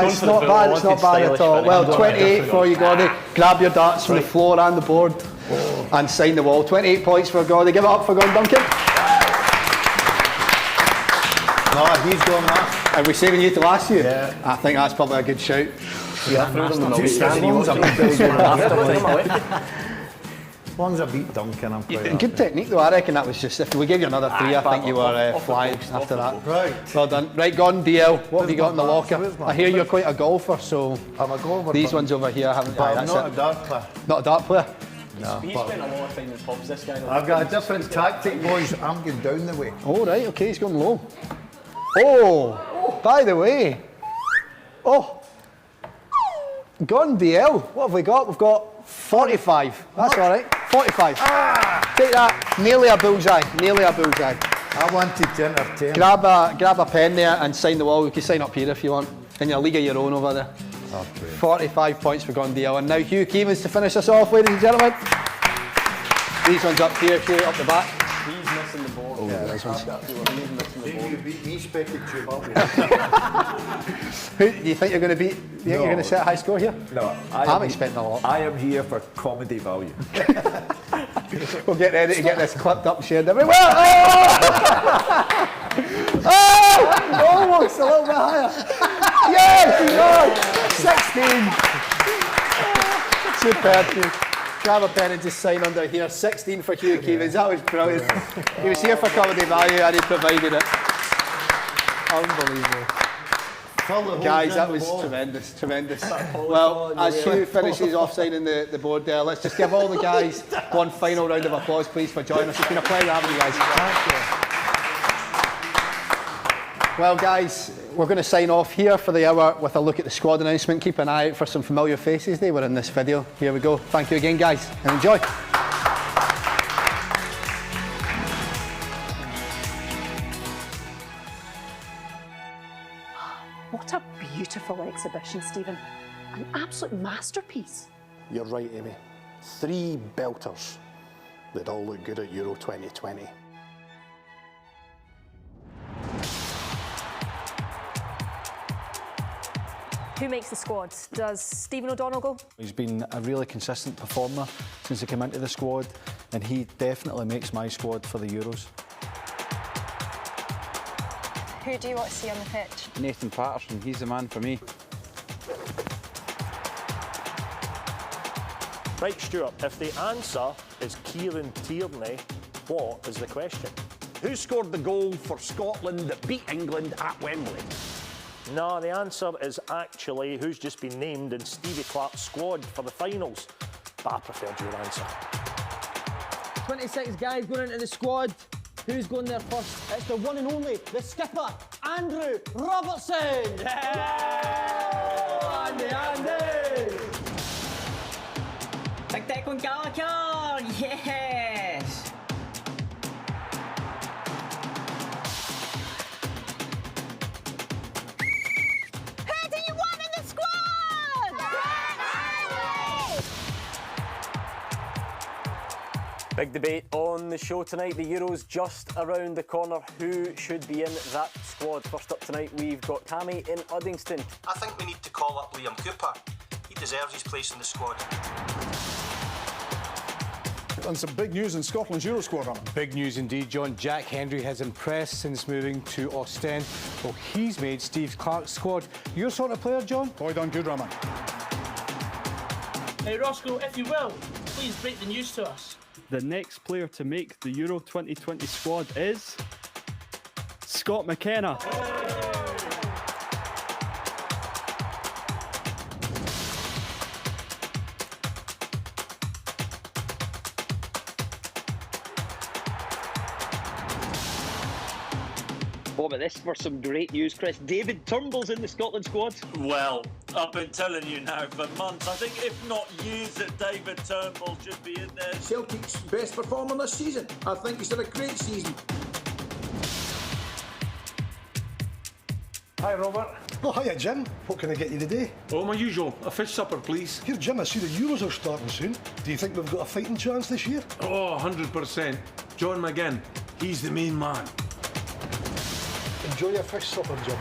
It's not bad, it's not bad at all. Well, 28 for you, Gordy. Grab your darts from the floor and the board and sign the wall. 28 points for Gordy. Give it up for Gordon Duncan. No, he's gone last. Are we saving you to last year? Yeah. I think that's probably a good shout. Yeah, I threw them in the As long as I beat Duncan, I'm quite happy. Good technique though, I reckon that was just, if we gave you another 3, I think you were flying after that. Right. Well done. Right, Gordon, DL, what have you got in the locker? Where's my I hear you're quite a golfer, so I'm a golfer. these ones over here haven't, But I'm that's not it. a dart player. Not a dart player? No. He spent a lot of time in pubs, this guy. I've got a different tactic, boys. I'm going down the way. Oh, right, okay, he's going low. Oh, by the way. Oh, Gordon DL, what have we got? We've got 45. That's all right, 45. Take that, nearly a bullseye, nearly a bullseye. I wanted to entertain. Grab a pen there and sign the wall. You can sign up here if you want. In your league of your own over there. Okay. 45 points for Gordon DL. And now Hugh Keevins to finish us off, ladies and gentlemen. These ones up here, Hugh, up the back. He's missing the board. Oh, yeah, this one's. He's missing the board. You beat me, spectacle. Who do you think you're going to beat? You think you're going to set a high score here? No, I'm expecting a lot. I am here for comedy value. We'll get ready to get this clipped up and shared everywhere. Oh! Oh! Almost a little bit higher. Yes! 16. Superb, Hugh. Grab a pen and just sign under here. 16 for Hugh Keevins. That was brilliant. He was here for comedy value and he provided it. Unbelievable. Guys, that was tremendous, tremendous. Well, as Hugh finishes off signing the board there, let's just give all the guys one final round of applause, please, for joining us. It's been a pleasure having you guys. Thank you. Well, guys, we're going to sign off here for the hour with a look at the squad announcement. Keep an eye out for some familiar faces. They were in this video. Here we go. Thank you again, guys, and enjoy. What a beautiful exhibition, Stephen. An absolute masterpiece. You're right, Amy. 3 belters. They'd all look good at Euro 2020. Who makes the squad? Does Stephen O'Donnell go? He's been a really consistent performer since he came into the squad, and he definitely makes my squad for the Euros. Who do you want to see on the pitch? Nathan Patterson, he's the man for me. Right, Stuart, if the answer is Kieran Tierney, what is the question? Who scored the goal for Scotland that beat England at Wembley? No, the answer is actually who's just been named in Stevie Clarke's squad for the finals. But I preferred your answer. 26 guys going into the squad. Who's going there first? It's the one and only, the skipper, Andrew Robertson! Yeah! Andy! Big Declan Gallagher! Yes! Who do you want in the squad? Big debate on the show tonight. The Euros just around the corner. Who should be in that squad? First up tonight, we've got Cammy in Uddingston. I think we need to call up Liam Cooper. He deserves his place in the squad. And some big news in Scotland's Euro squad, Raman. Big news indeed, John. Jack Hendry has impressed since moving to Ostend. Well, he's made Steve Clarke's squad. Your sort of player, John? Boy, done good, Raman. Hey, Roscoe, if you will, please break the news to us. The next player to make the Euro 2020 squad is Scott McKenna. Oh, but this for some great news, Chris. David Turnbull's in the Scotland squad. Well, I've been telling you now for months. I think if not years that David Turnbull should be in there. Celtic's best performer this season. I think he's had a great season. Hi, Robert. Oh, hiya, Jim. What can I get you today? Oh, my usual. A fish supper, please. Here, Jim, I see the Euros are starting soon. Do you think we've got a fighting chance this year? Oh, 100%. John McGinn. He's the main man. Enjoy your fish supper, Jim.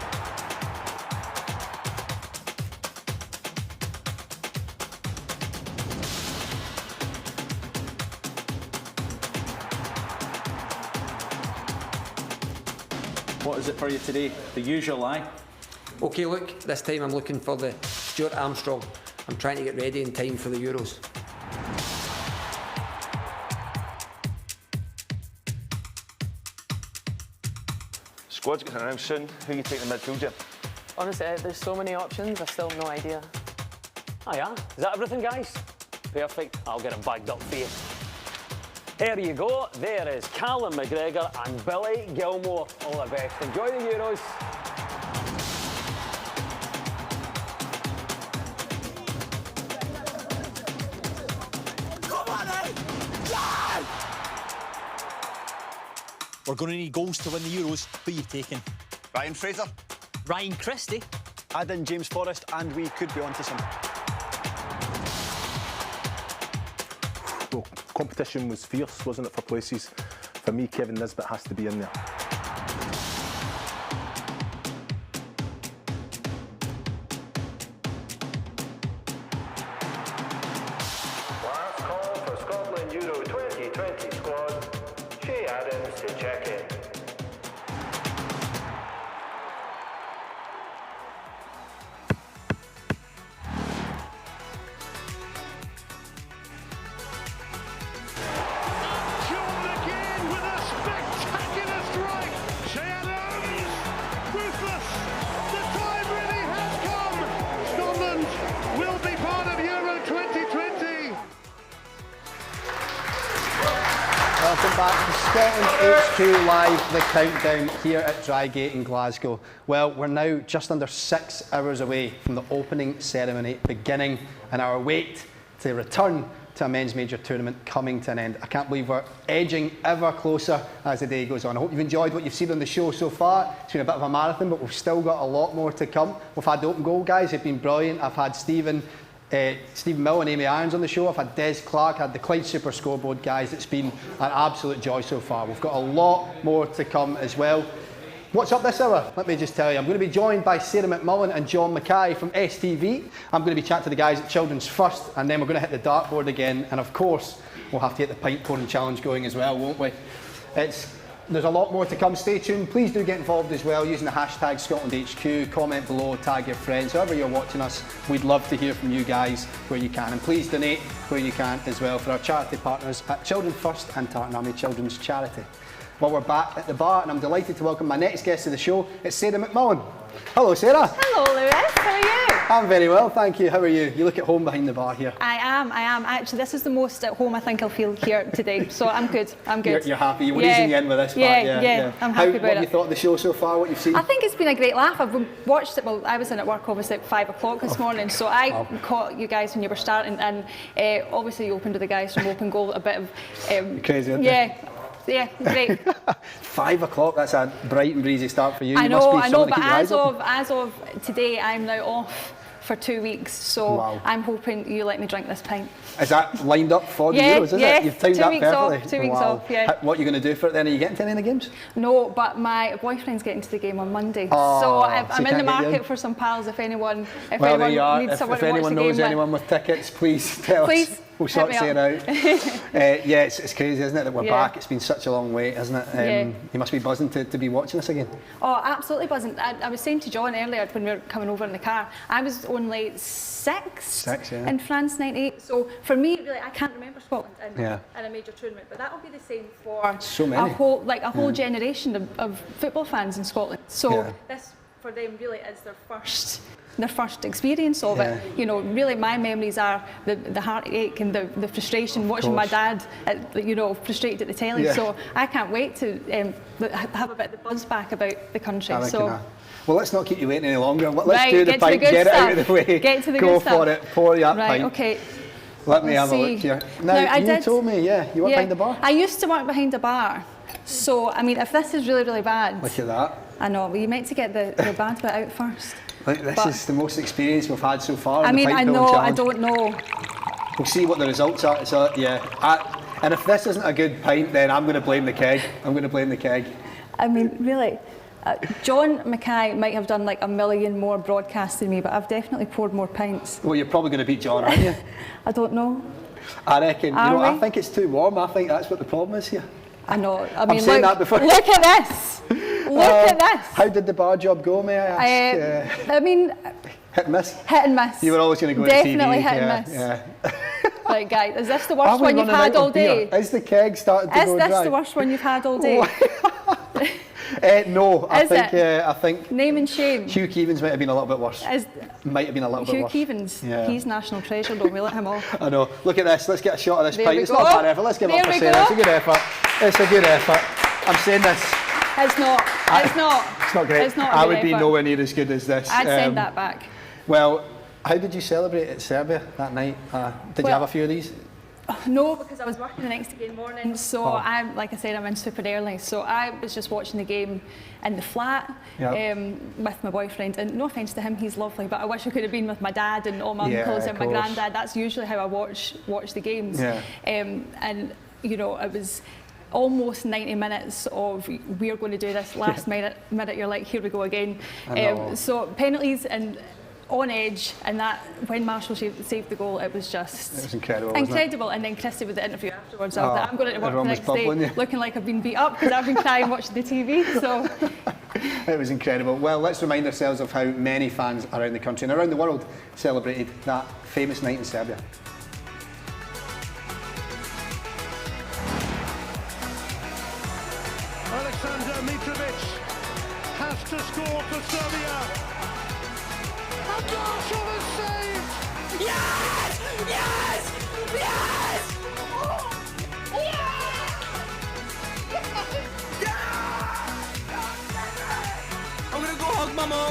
What is it for you today? The usual, aye? OK, look, this time I'm looking for the Stuart Armstrong. I'm trying to get ready in time for the Euros. Squad's getting announced soon. Who are you taking the midfield, Jim? Honestly, there's so many options, I've still no idea. Oh yeah, is that everything, guys? Perfect, I'll get it bagged up for you. There you go, there is Callum McGregor and Billy Gilmore. All the best, enjoy the Euros. Come on, eh? Yeah! We're going to need goals to win the Euros. Who are you taking? Ryan Fraser. Ryan Christie. Add in James Forrest and we could be onto some. Well, competition was fierce, wasn't it, for places? For me, Kevin Nisbet has to be in there. Last call for Scotland Euro 2020 squad. Shay Adams to check in. Welcome back to Scotland HQ Live, the countdown here at Drygate in Glasgow. Well, we're now just under 6 hours away from the opening ceremony beginning and our wait to return to a men's major tournament coming to an end. I can't believe we're edging ever closer as the day goes on. I hope you've enjoyed what you've seen on the show so far. It's been a bit of a marathon, but we've still got a lot more to come. We've had the open goal guys, they've been brilliant. I've had Stephen Stephen Mill and Amy Irons on the show. I've had Des Clark, had the Clyde Super Scoreboard guys. It's been an absolute joy so far. We've got a lot more to come as well. What's up this hour? Let me just tell you, I'm going to be joined by Sarah McMullen and John Mackay from STV. I'm going to be chatting to the guys at Children's First, and then we're going to hit the dartboard again, and of course we'll have to get the pint pouring challenge going as well, won't we? There's a lot more to come. Stay tuned. Please do get involved as well using the hashtag ScotlandHQ. Comment below, tag your friends. However you're watching us, we'd love to hear from you guys where you can. And please donate where you can as well for our charity partners at Children First and Tartan Army Children's Charity. Well, we're back at the bar and I'm delighted to welcome my next guest of the show. It's Sarah McMullen. Hello, Sarah. Hello, Lewis. How are you? I'm very well, thank you. How are you? You look at home behind the bar here. I am. Actually, this is the most at home I think I'll feel here today. So I'm good. You're happy. You were easing you in with this part. Yeah. I'm happy about it. What have you thought of the show so far? What you've seen? I think it's been a great laugh. I've watched it. Well, I was in at work obviously at 5 o'clock this morning, so I caught you guys when you were starting, and obviously you opened with the guys from Open Goal. A bit of crazy, isn't it? Yeah, great. 5 o'clock, that's a bright and breezy start for you. I know, but as of today, I'm now off for 2 weeks, so I'm hoping you let me drink this pint. Is that lined up for the Euros, is it? You've timed that perfectly. 2 weeks off, yeah. What are you going to do for it then? Are you getting to any of the games? No, but my boyfriend's getting to the game on Monday, so I'm in the market for some pals if anyone needs someone to watch the game. If anyone knows anyone with tickets, please tell us. We'll sort Sarah out. It's crazy, isn't it, that we're back. It's been such a long wait, isn't it? You must be buzzing to be watching us again. Oh, absolutely buzzing. I was saying to John earlier when we were coming over in the car, I was only six in France '98. So for me, really, I can't remember Scotland in a major tournament, but that will be the same for so many. a whole generation of football fans in Scotland. So this for them really is their first experience of it. You know, really my memories are the heartache and the frustration watching my dad frustrated at the telly. So I can't wait to have a bit of the buzz back about the country. Well, let's not keep you waiting any longer. Let's do the pint, get it out of the way. Get to the Go good stuff. for it, pour that pint. Okay. Let me have a look here. Now you told me, you work behind the bar? I used to work behind the bar. So, I mean, if this is really, really bad. Look at that. I know, well, you meant to get the bad bit out first. Look, this is the most experience we've had so far. I mean, I know, I don't know. We'll see what the results are. So, and if this isn't a good pint, then I'm going to blame the keg. I mean, really. John Mackay might have done like 1 million more broadcasts than me, but I've definitely poured more pints. Well, you're probably going to beat John, aren't you? I don't know. I reckon. I think it's too warm. I think that's what the problem is here. I know. I mean, saying that before. Look at this. Look at this. How did the bar job go, may I ask? I mean, hit and miss. Hit and miss. You were always going to go definitely to TV. Hit and miss. Right, guys, is this the worst one you've had all day? Is the keg starting to go dry? Is this the worst one you've had all day? No, I think. Name and shame. Hugh Keevins might have been a little bit worse. Hugh Keevins, he's national treasure, don't we let him off. I know. Look at this. Let's get a shot of this pint. It's not a bad effort. Let's give it up for Sarah. It's a good effort. It's a good effort. I'm saying this. It's not. It's not great. It's not I would be nowhere near as good as this. I'd send that back. Well, how did you celebrate at Serbia that night? Did you have a few of these? No, because I was working the next day morning, so like I said, I'm in super early, so I was just watching the game in the flat with my boyfriend, and no offence to him, he's lovely, but I wish I could have been with my dad and all my uncles and my granddad. That's usually how I watch the games. And you know, it was almost 90 minutes of we're going to do this. Last minute you're like, here we go again. So penalties and on edge, and that when Marshall saved the goal, it was incredible. Incredible. And then Christy with the interview afterwards. I'm going to work the next day looking like I've been beat up because I've been crying watching the TV. So it was incredible. Well, let's remind ourselves of how many fans around the country and around the world celebrated that famous night in Serbia. Alexander Mitrovic has to score for Serbia. And Marshall has saved! Yes! Yes! Yes! Yeah! I'm gonna go hug Mama!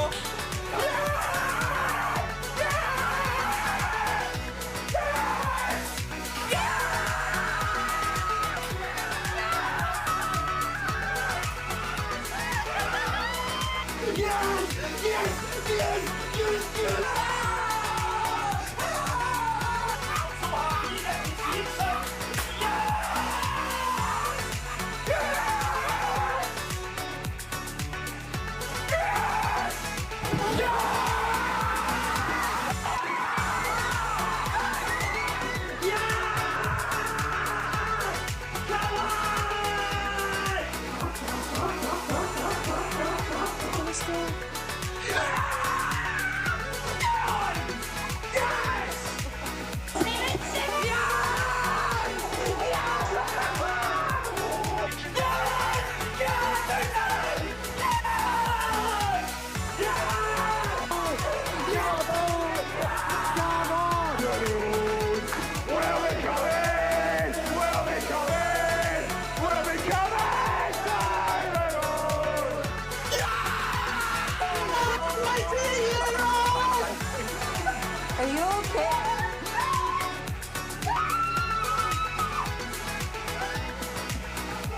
you okay?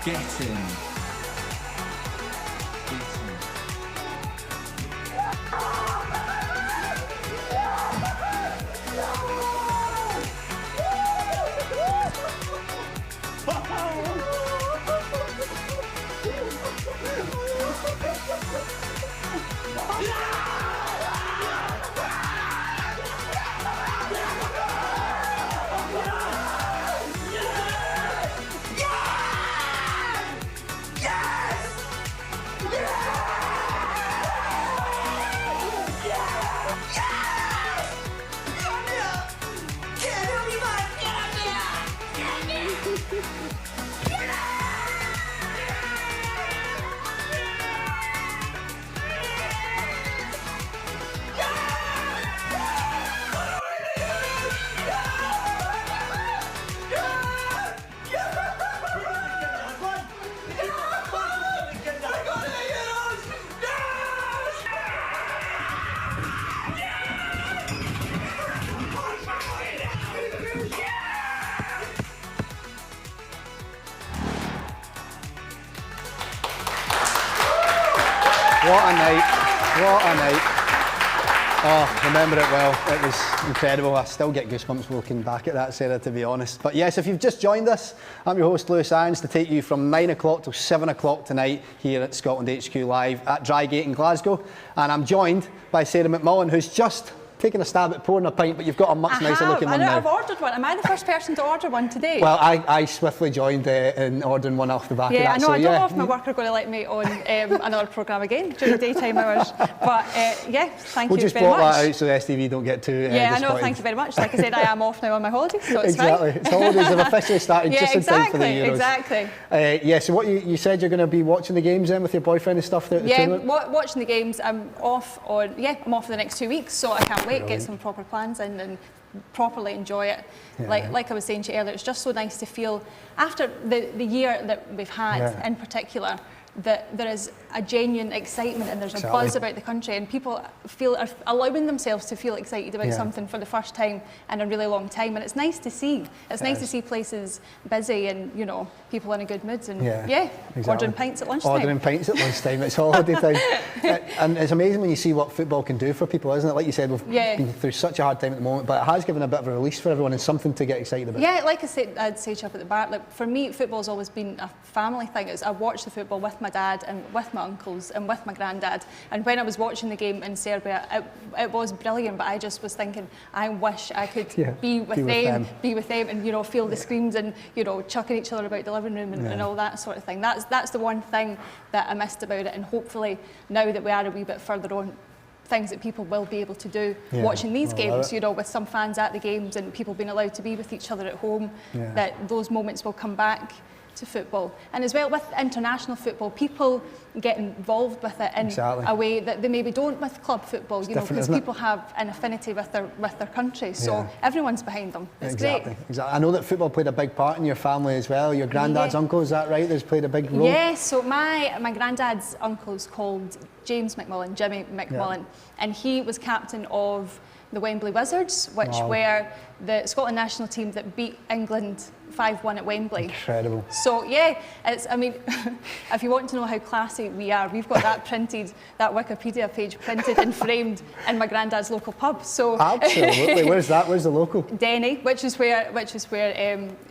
Get him. What a night, what a night. Oh, remember it well, it was incredible. I still get goosebumps looking back at that, Sarah, to be honest. But yes, if you've just joined us, I'm your host, Lewis Irons, to take you from 9 o'clock till 7 o'clock tonight here at Scotland HQ Live at Drygate in Glasgow. And I'm joined by Sarah McMullen, who's just taking a stab at pouring a pint, but you've got a much nicer looking one now. I've ordered one. Am I the first person to order one today? Well, I swiftly joined in ordering one off the back of that. Yeah, I know. So, I don't know if my work are going to let me on another programme again during daytime hours. But yeah, thank you very much. We'll just block that out so the STV don't get too yeah, I know. Thank you very much. Like I said, I am off now on my holidays, so it's exactly. fine. It's holidays have officially started yeah, just in time for the Euros. Exactly. Yeah, so what you said you're going to be watching the games then with your boyfriend and stuff throughout the tournament? Yeah, watching the games. I'm off for the next 2 weeks, so I can't wait. Brilliant. Get some proper plans in and properly enjoy it. Yeah. Like I was saying to you earlier, it's just so nice to feel after the year that we've had in particular, that there is a genuine excitement and there's a buzz about the country, and people are allowing themselves to feel excited about something for the first time in a really long time, and it's nice to see. It's nice to see places busy and people in a good mood and ordering pints at lunchtime. Ordering pints at lunchtime, it's holiday time. And it's amazing when you see what football can do for people, isn't it? Like you said, we've been through such a hard time at the moment, but it has given a bit of a release for everyone and something to get excited about. Yeah, like I'd say to you up at the bar, like for me, football's always been a family thing. I watch the football with my dad and with my uncles and with my granddad, and when I was watching the game in Serbia, it was brilliant, but I just was thinking, I wish I could be with them and feel the screams and chucking each other about the living room and all that sort of thing. That's the one thing that I missed about it, and hopefully now that we are a wee bit further on, things that people will be able to do watching these games, with some fans at the games and people being allowed to be with each other at home, that those moments will come back to football. And as well with international football, people get involved with it in a way that they maybe don't with club football, because people have an affinity with their country, so everyone's behind them. It's great. Exactly. I know that football played a big part in your family as well. Your granddad's uncle, is that right? There's played a big role? Yeah, so my granddad's uncle's called James McMullen, Jimmy McMullen, and he was captain of the Wembley Wizards, which were the Scotland national team that beat England 5-1 at Wembley. Incredible. So if you want to know how classy we are, we've got that printed, that Wikipedia page printed and framed in my granddad's local pub. So absolutely. Where's that? Where's the local? Denny, which is where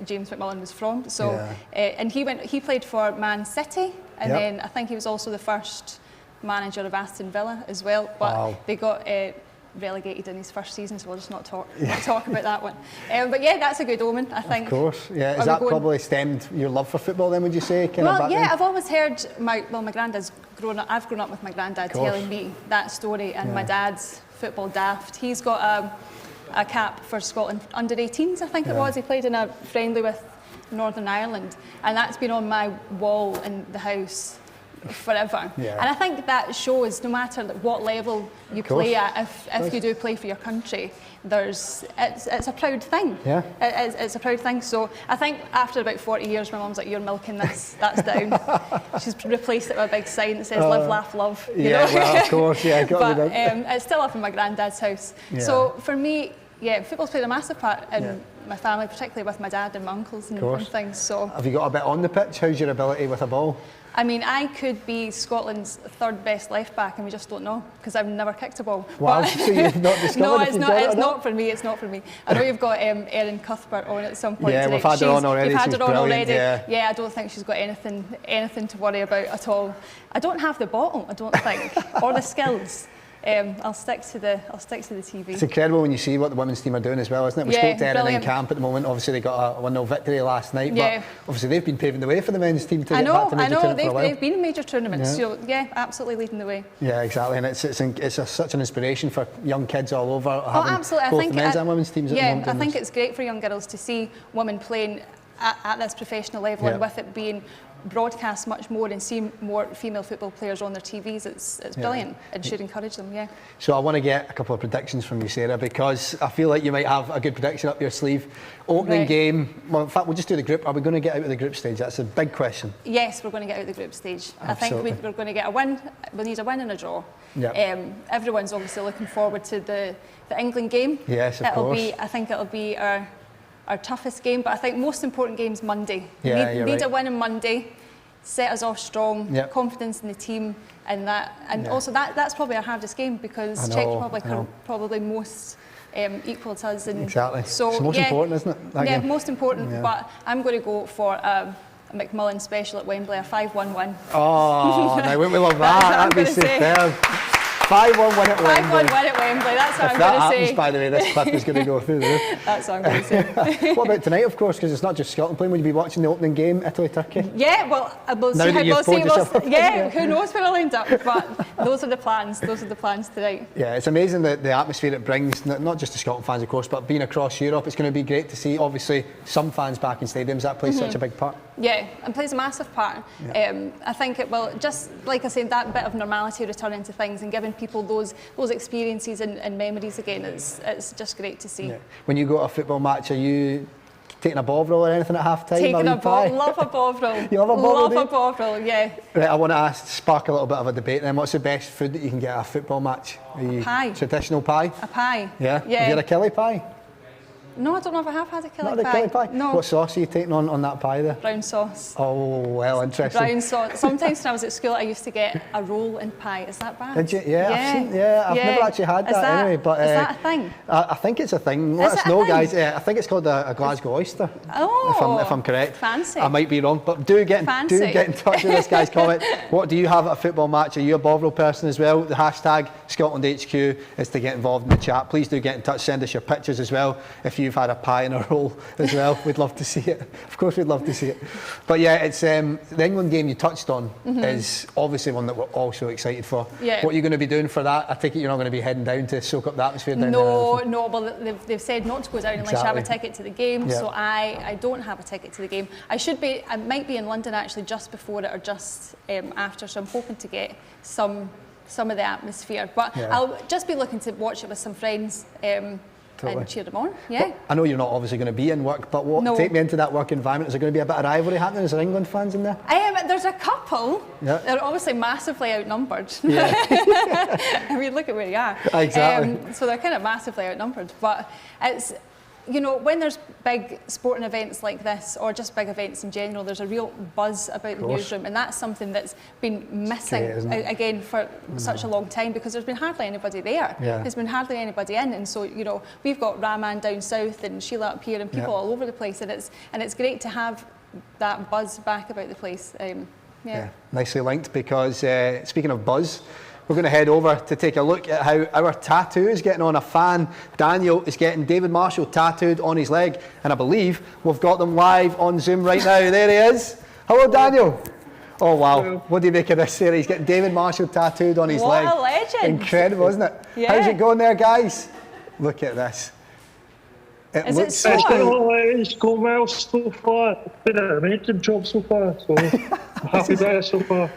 James McMullen was from. So and he played for Man City, and then I think he was also the first manager of Aston Villa as well. But they got relegated in his first season, so we'll just not talk about that one. But yeah, that's a good omen, I think. Of course, yeah. Is that probably stemmed your love for football then, would you say? I've always heard my granddad's grown up. I've grown up with my granddad telling me that story, and my dad's football daft. He's got a cap for Scotland under-18s, I think it was. He played in a friendly with Northern Ireland, and that's been on my wall in the house forever. And I think that shows no matter what level you play at, if you do play for your country, it's a proud thing. It's a proud thing. So I think after about 40 years, my mum's like, you're milking this, that's down. She's replaced it with a big sign that says live, laugh, love. Well, of course, but it's still up in my granddad's house. So for me, football's played a massive part in my family, particularly with my dad and my uncles and things. So, have you got a bit on the pitch? How's your ability with a ball? I mean, I could be Scotland's third best left back, and we just don't know because I've never kicked a ball. Wow, so you've not discovered no, if it's you've not. got it It's or not for me. It's not for me. I know you've got Erin Cuthbert on at some point. Yeah, today. we've had her on already. You've had She's her on brilliant, already. Yeah, I don't think she's got anything to worry about at all. I don't have the bottle, I don't think, or the skills. I'll stick to the TV. It's incredible when you see what the women's team are doing as well, isn't it? We spoke to Erin in camp at the moment. Obviously, they got a 1-0 victory last night, but obviously they've been paving the way for the men's team to get back to major tournament for a while. They've been in major tournaments, so absolutely leading the way. Yeah, exactly, and it's such an inspiration for young kids all over. Absolutely. Both the men's and women's teams. I think it's great for young girls to see women playing at this professional level, and with it being broadcast much more and see more female football players on their TVs, it's brilliant and should encourage them. So I want to get a couple of predictions from you, Sarah, because I feel like you might have a good prediction up your sleeve. Opening game, well, in fact, we'll just do the group. Are we going to get out of the group stage? That's a big question. Yes, we're going to get out of the group stage. Absolutely. I think we're going to get a win. We'll need a win and a draw. Everyone's obviously looking forward to the England game. Yes, of course. I think it'll be our toughest game, but I think most important game's Monday. Yeah, need a win on Monday, set us off strong, confidence in the team, and also that's probably our hardest game because Czech Republic are probably most equal to us. And exactly. So it's most important, isn't it? Most important. But I'm going to go for a McMullen special at Wembley, a 5-1 win. Oh, now wouldn't we love that? That'd be superb. 5-1 win at Wembley. 5-1 win at Wembley, that's what I'm going to say. If that happens, by the way, this clip is going to go through the roof. That's what I'm going to say. What about tonight, of course, because it's not just Scotland playing. Will you be watching the opening game, Italy-Turkey? Yeah, well, we'll see. Who knows where I'll end up, but those are the plans. Those are the plans tonight. Yeah, it's amazing the atmosphere it brings, not just to Scotland fans, of course, but being across Europe. It's going to be great to see, obviously, some fans back in stadiums. That plays such a big part. Yeah, and plays a massive part. I think it will, just like I said, that bit of normality returning to things and giving people those experiences and memories again. It's just great to see. When you go to a football match, are you taking a bovril or anything at half time? Taking a bovril, love a bovril. You love a bovril? Love a bovril, yeah. Right, I want to spark a little bit of a debate then. What's the best food that you can get at a football match? Pie. Traditional pie? A pie. Yeah? Have you had a killie pie? No, I don't know if I have had a killie pie. Not a killie pie? No. What sauce are you taking on that pie there? Brown sauce. Oh, well, interesting. Brown sauce. Sometimes when I was at school, I used to get a roll in pie. Is that bad? Did you? Yeah, I've never actually had that anyway. But is that a thing? I think it's a thing. Let us know, guys. I think it's called a Glasgow oyster. Oh, if I'm correct. Fancy. I might be wrong, but do get in touch with this guy's comment. What do you have at a football match? Are you a bovril person as well? The hashtag ScotlandHQ is to get involved in the chat. Please do get in touch. Send us your pictures as well if you've had a pie in a roll as well. We'd love to see it. Of course, we'd love to see it. But yeah, it's the England game you touched on is obviously one that we're all so excited for. Yeah. What are you going to be doing for that? I take it you're not going to be heading down to soak up the atmosphere down there. No. Well, they've said not to go down unless you have a ticket to the game. So I don't have a ticket to the game. I might be in London actually just before it or just after. So I'm hoping to get some of the atmosphere. But I'll just be looking to watch it with some friends. And cheer them on, I know you're not obviously going to be in work, but take me into that work environment. Is there going to be a bit of rivalry happening? Is there England fans in there? There's a couple. Yeah. They're obviously massively outnumbered. Yeah. I mean, look at where you are. Exactly. So they're kind of massively outnumbered. But it's, when there's big sporting events like this, or just big events in general, there's a real buzz about the newsroom, and that's something that's been missing again for such a long time because there's been hardly anybody there. There's been hardly anybody in, and so we've got Rahman down south and Sheila up here, and people all over the place, and it's great to have that buzz back about the place. Nicely linked, because speaking of buzz, we're going to head over to take a look at how our tattoo is getting on. A fan, Daniel, is getting David Marshall tattooed on his leg, and I believe we've got them live on Zoom right now. There he is. Hello, Daniel. Oh, wow. Hello. What do you make of this, Sarah? He's getting David Marshall tattooed on his leg. What a legend. Incredible, isn't it? Yeah. How's it going there, guys? Look at this. It's going well so far. It's been an amazing job so far. So I'm happy with it so far.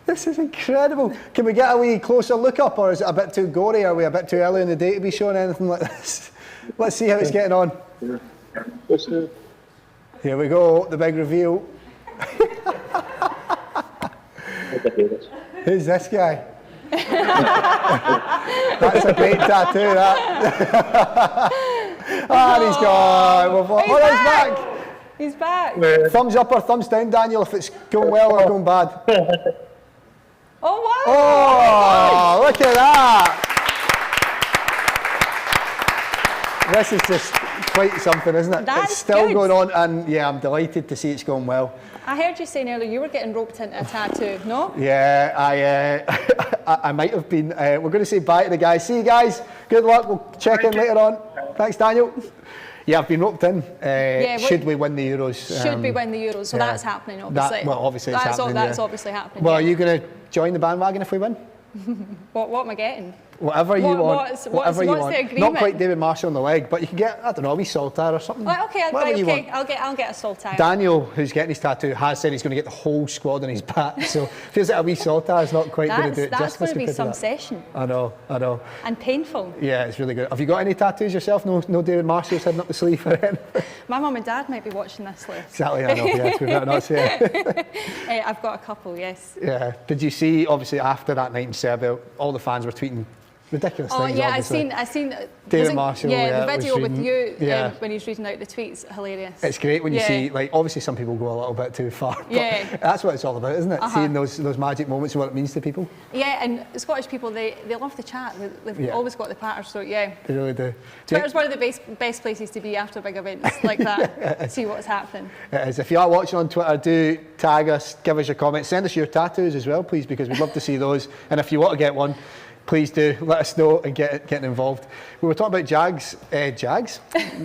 This is incredible. Can we get a wee closer look up, or is it a bit too gory? Are we a bit too early in the day to be showing anything like this? Let's see how it's getting on. Here we go, the big reveal. Who's this guy? That's a great tattoo, that. And he's gone. Well, he's back. He's back. Thumbs up or thumbs down, Daniel, if it's going well or going bad. Oh, wow. Oh, look at that. This is just quite something, isn't it? That's it's still good. going on, and yeah, I'm delighted to see it's going well. I heard you saying earlier you were getting roped into a tattoo, no? Yeah, I might have been. We're going to say bye to the guys. See you guys. Good luck. We'll check in later on. Thanks, Daniel. Yeah, I've been roped in. Should we win the Euros? Should we win the Euros? So that's happening, obviously. Obviously it's happening. That's obviously happening. Well, are you going to join the bandwagon if we win? What am I getting? Whatever you want. What's the agreement? Not quite David Marshall on the leg, but you can get, I don't know, a wee saltire or something. Okay, I'll get a saltire. Daniel, who's getting his tattoo, has said he's going to get the whole squad on his back, so feels like a wee saltire is not quite going to do it justice. That's going to be some session. I know. And painful. Yeah, it's really good. Have you got any tattoos yourself? No David Marshall's heading up the sleeve or anything? My mum and dad might be watching this, Lewis. Exactly, I know, yes, we better not say. I've got a couple, yes. Yeah. Did you see, obviously, after that night in Serbia, all the fans were tweeting ridiculous things. Oh yeah, obviously. I seen David Marshall. Yeah, the video with you yeah. When he's reading out the tweets, hilarious. It's great when you see, like, obviously some people go a little bit too far. But that's what it's all about, isn't it? Seeing those magic moments and what it means to people. Yeah, and Scottish people they love the chat. They've always got the patter. So yeah, they really do. Twitter's one of the best places to be after big events like that. See what's happening. It is. If you are watching on Twitter, do tag us, give us your comments, send us your tattoos as well, please, because we'd love to see those. And if you want to get one, please do let us know and get involved. We were talking about Jags. We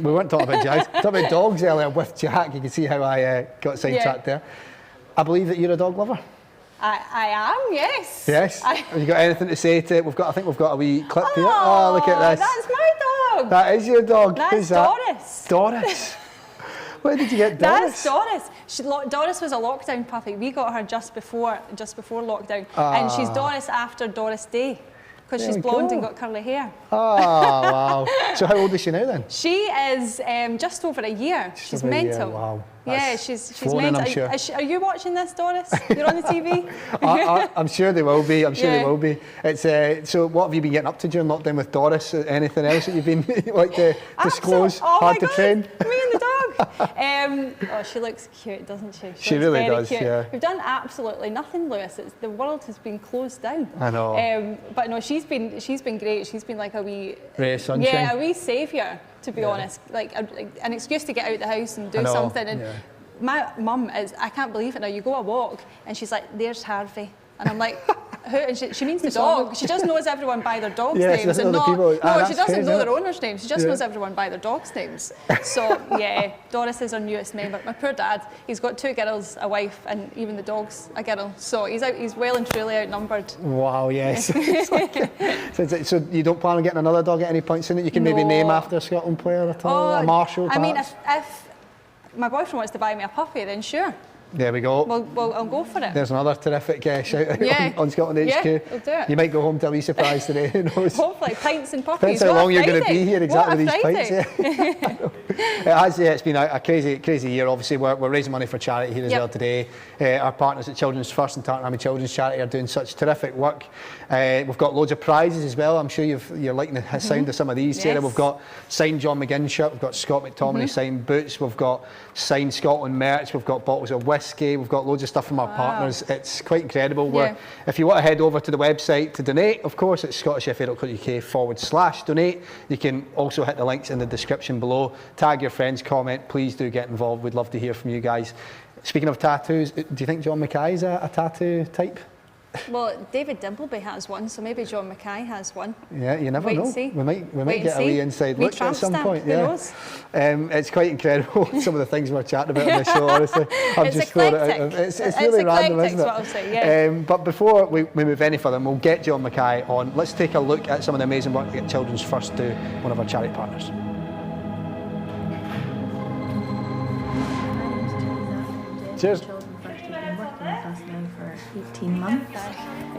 weren't talking about Jags. We were talking about dogs earlier with Jack. You can see how I got sidetracked there. I believe that you're a dog lover. I am, yes. Yes. Have you got anything to say to it? I think we've got a wee clip here. Oh, look at this. That's my dog. That is your dog. That's Who's that? Doris. Doris. Where did you get Doris? That's Doris. Doris was a lockdown puppy. We got her just before lockdown, and she's Doris after Doris Day. Because she's blonde and got curly hair. Oh, wow. So how old is she now then? She is just over a year. She's mental. Wow. Yeah, she's mental. I'm sure. Are you watching this, Doris? You're on the TV? I'm sure they will be. They will be. It's so what have you been getting up to during lockdown with Doris? Anything else that you've been like to disclose? Hard to train? Me and the dog. She looks cute, doesn't she? She really does, cute. yeah. We've done absolutely nothing, Lewis. The world has been closed down. I know. But no, she's been great. She's been like a wee ray of sunshine. Yeah, a wee saviour, to be honest. Like an excuse to get out the house and do something. And my mum is, I can't believe it now, you go a walk and she's like, there's Harvey. And I'm like, who? And she means the dog. She just knows everyone by their dogs' names. She doesn't know their owners' names. She just knows everyone by their dogs' names. So yeah, Doris is our newest member. My poor dad, he's got 2 girls, a wife, and even the dog's a girl. So he's well and truly outnumbered. Wow, yes. So you don't plan on getting another dog at any point soon that you can maybe name after a Scotland player at all? A Marshall, perhaps? I mean, if my boyfriend wants to buy me a puppy, then sure. There we go. Well, I'll go for it. There's another terrific shout out on Scotland HQ. Yeah, I'll do it. You might go home to a wee surprise today, who knows? Hopefully, pints and puppies. Depends how long you're going to be here, exactly, these pints. Yeah. It's been a crazy year. Obviously, we're raising money for charity here as well today. Our partners at Children's First and Tartan Army Children's Charity are doing such terrific work. We've got loads of prizes as well. I'm sure you're liking the sound of some of these, Sarah. We've got signed John McGinn shirt, we've got Scott McTominay signed boots, we've got signed Scotland merch, we've got bottles of whiskey, we've got loads of stuff from our partners. It's quite incredible. If you want to head over to the website to donate, of course, it's scottishfa.co.uk/donate. You can also hit the links in the description below. Tag your friends, comment, please do get involved. We'd love to hear from you guys. Speaking of tattoos, do you think John Mackay is a tattoo type? Well, David Dimbleby has one, so maybe John Mackay has one. Yeah, you never know. See. We might get a wee inside look at some point. Who knows? It's quite incredible some of the things we're chatting about on the show. Honestly, It's just thrown it out. It's really random, isn't it? What I'll say, but before we move any further, we'll get John Mackay on. Let's take a look at some of the amazing work that Children's First do, one of our charity partners. Cheers. I've been working with us now for 18 months.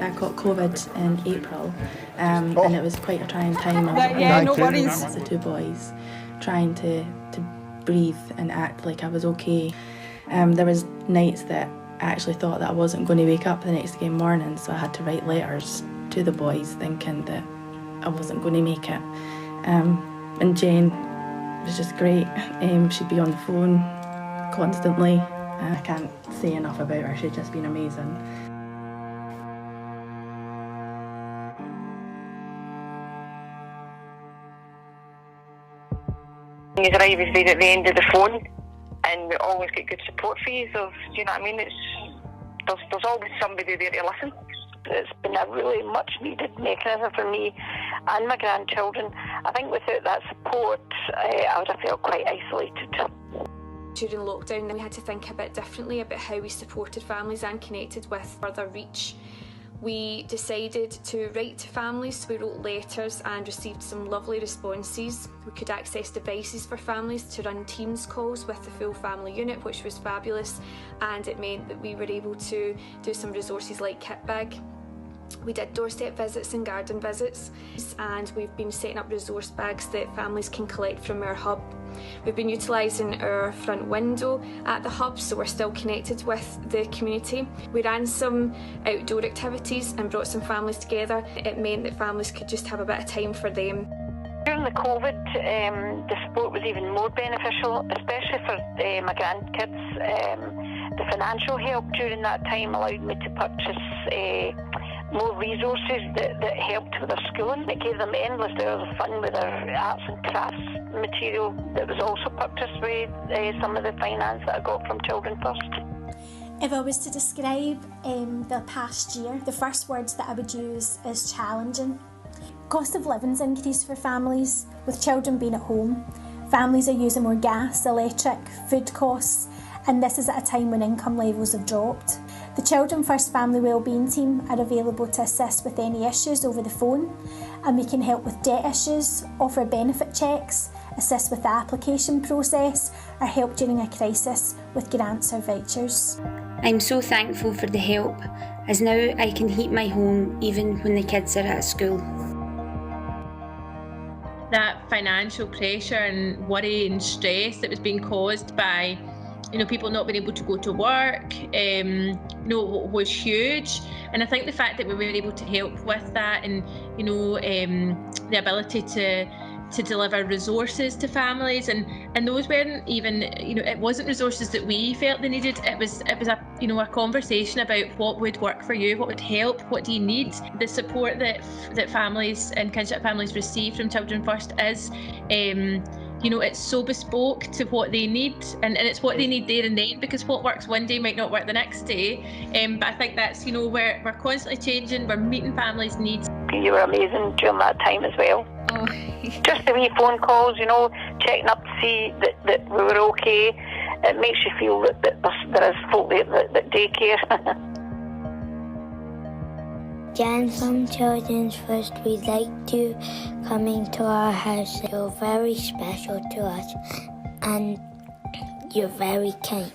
I got COVID in April, and it was quite a trying time. No worries. The 2 boys, trying to breathe and act like I was okay. There was nights that I actually thought that I wasn't going to wake up the next day morning, so I had to write letters to the boys thinking that I wasn't going to make it. And Jane was just great. She'd be on the phone constantly. I can't say enough about her. She's just been amazing. You arrive is there at the end of the phone, and we always get good support for you. So, do you know what I mean? There's always somebody there to listen. It's been a really much needed mechanism for me and my grandchildren. I think without that support, I would have felt quite isolated. During lockdown, we had to think a bit differently about how we supported families and connected with further reach. We decided to write to families, so we wrote letters and received some lovely responses. We could access devices for families to run Teams calls with the full family unit, which was fabulous, and it meant that we were able to do some resources like kit bag. We did doorstep visits and garden visits, and we've been setting up resource bags that families can collect from our hub. We've been utilising our front window at the hub, so we're still connected with the community. We ran some outdoor activities and brought some families together. It meant that families could just have a bit of time for them. During the COVID, the support was even more beneficial, especially for my grandkids. The financial help during that time allowed me to purchase more resources that helped with their schooling. It gave them endless hours of fun with their arts and crafts material that was also purchased with some of the finance that I got from Children First. If I was to describe the past year, the first words that I would use is challenging. Cost of living's increased for families, with children being at home. Families are using more gas, electric, food costs, and this is at a time when income levels have dropped. The Children First Family Wellbeing Team are available to assist with any issues over the phone, and we can help with debt issues, offer benefit checks, assist with the application process, or help during a crisis with grants or vouchers. I'm so thankful for the help, as now I can heat my home even when the kids are at school. That financial pressure and worry and stress that was being caused by people not being able to go to work, was huge. And I think the fact that we were able to help with that and, the ability to deliver resources to families and those weren't even, it wasn't resources that we felt they needed. It was a conversation about what would work for you, what would help, what do you need. The support that families and kinship families receive from Children First is it's so bespoke to what they need, and it's what they need there and then, because what works one day might not work the next day. But I think that's, we're constantly changing, we're meeting families' needs. You were amazing during that time as well. Oh. Just the wee phone calls, checking up to see that we were okay. It makes you feel that there is folk there that do care. Again, from Children's First, we'd like to coming to our house. You're very special to us, and you're very kind.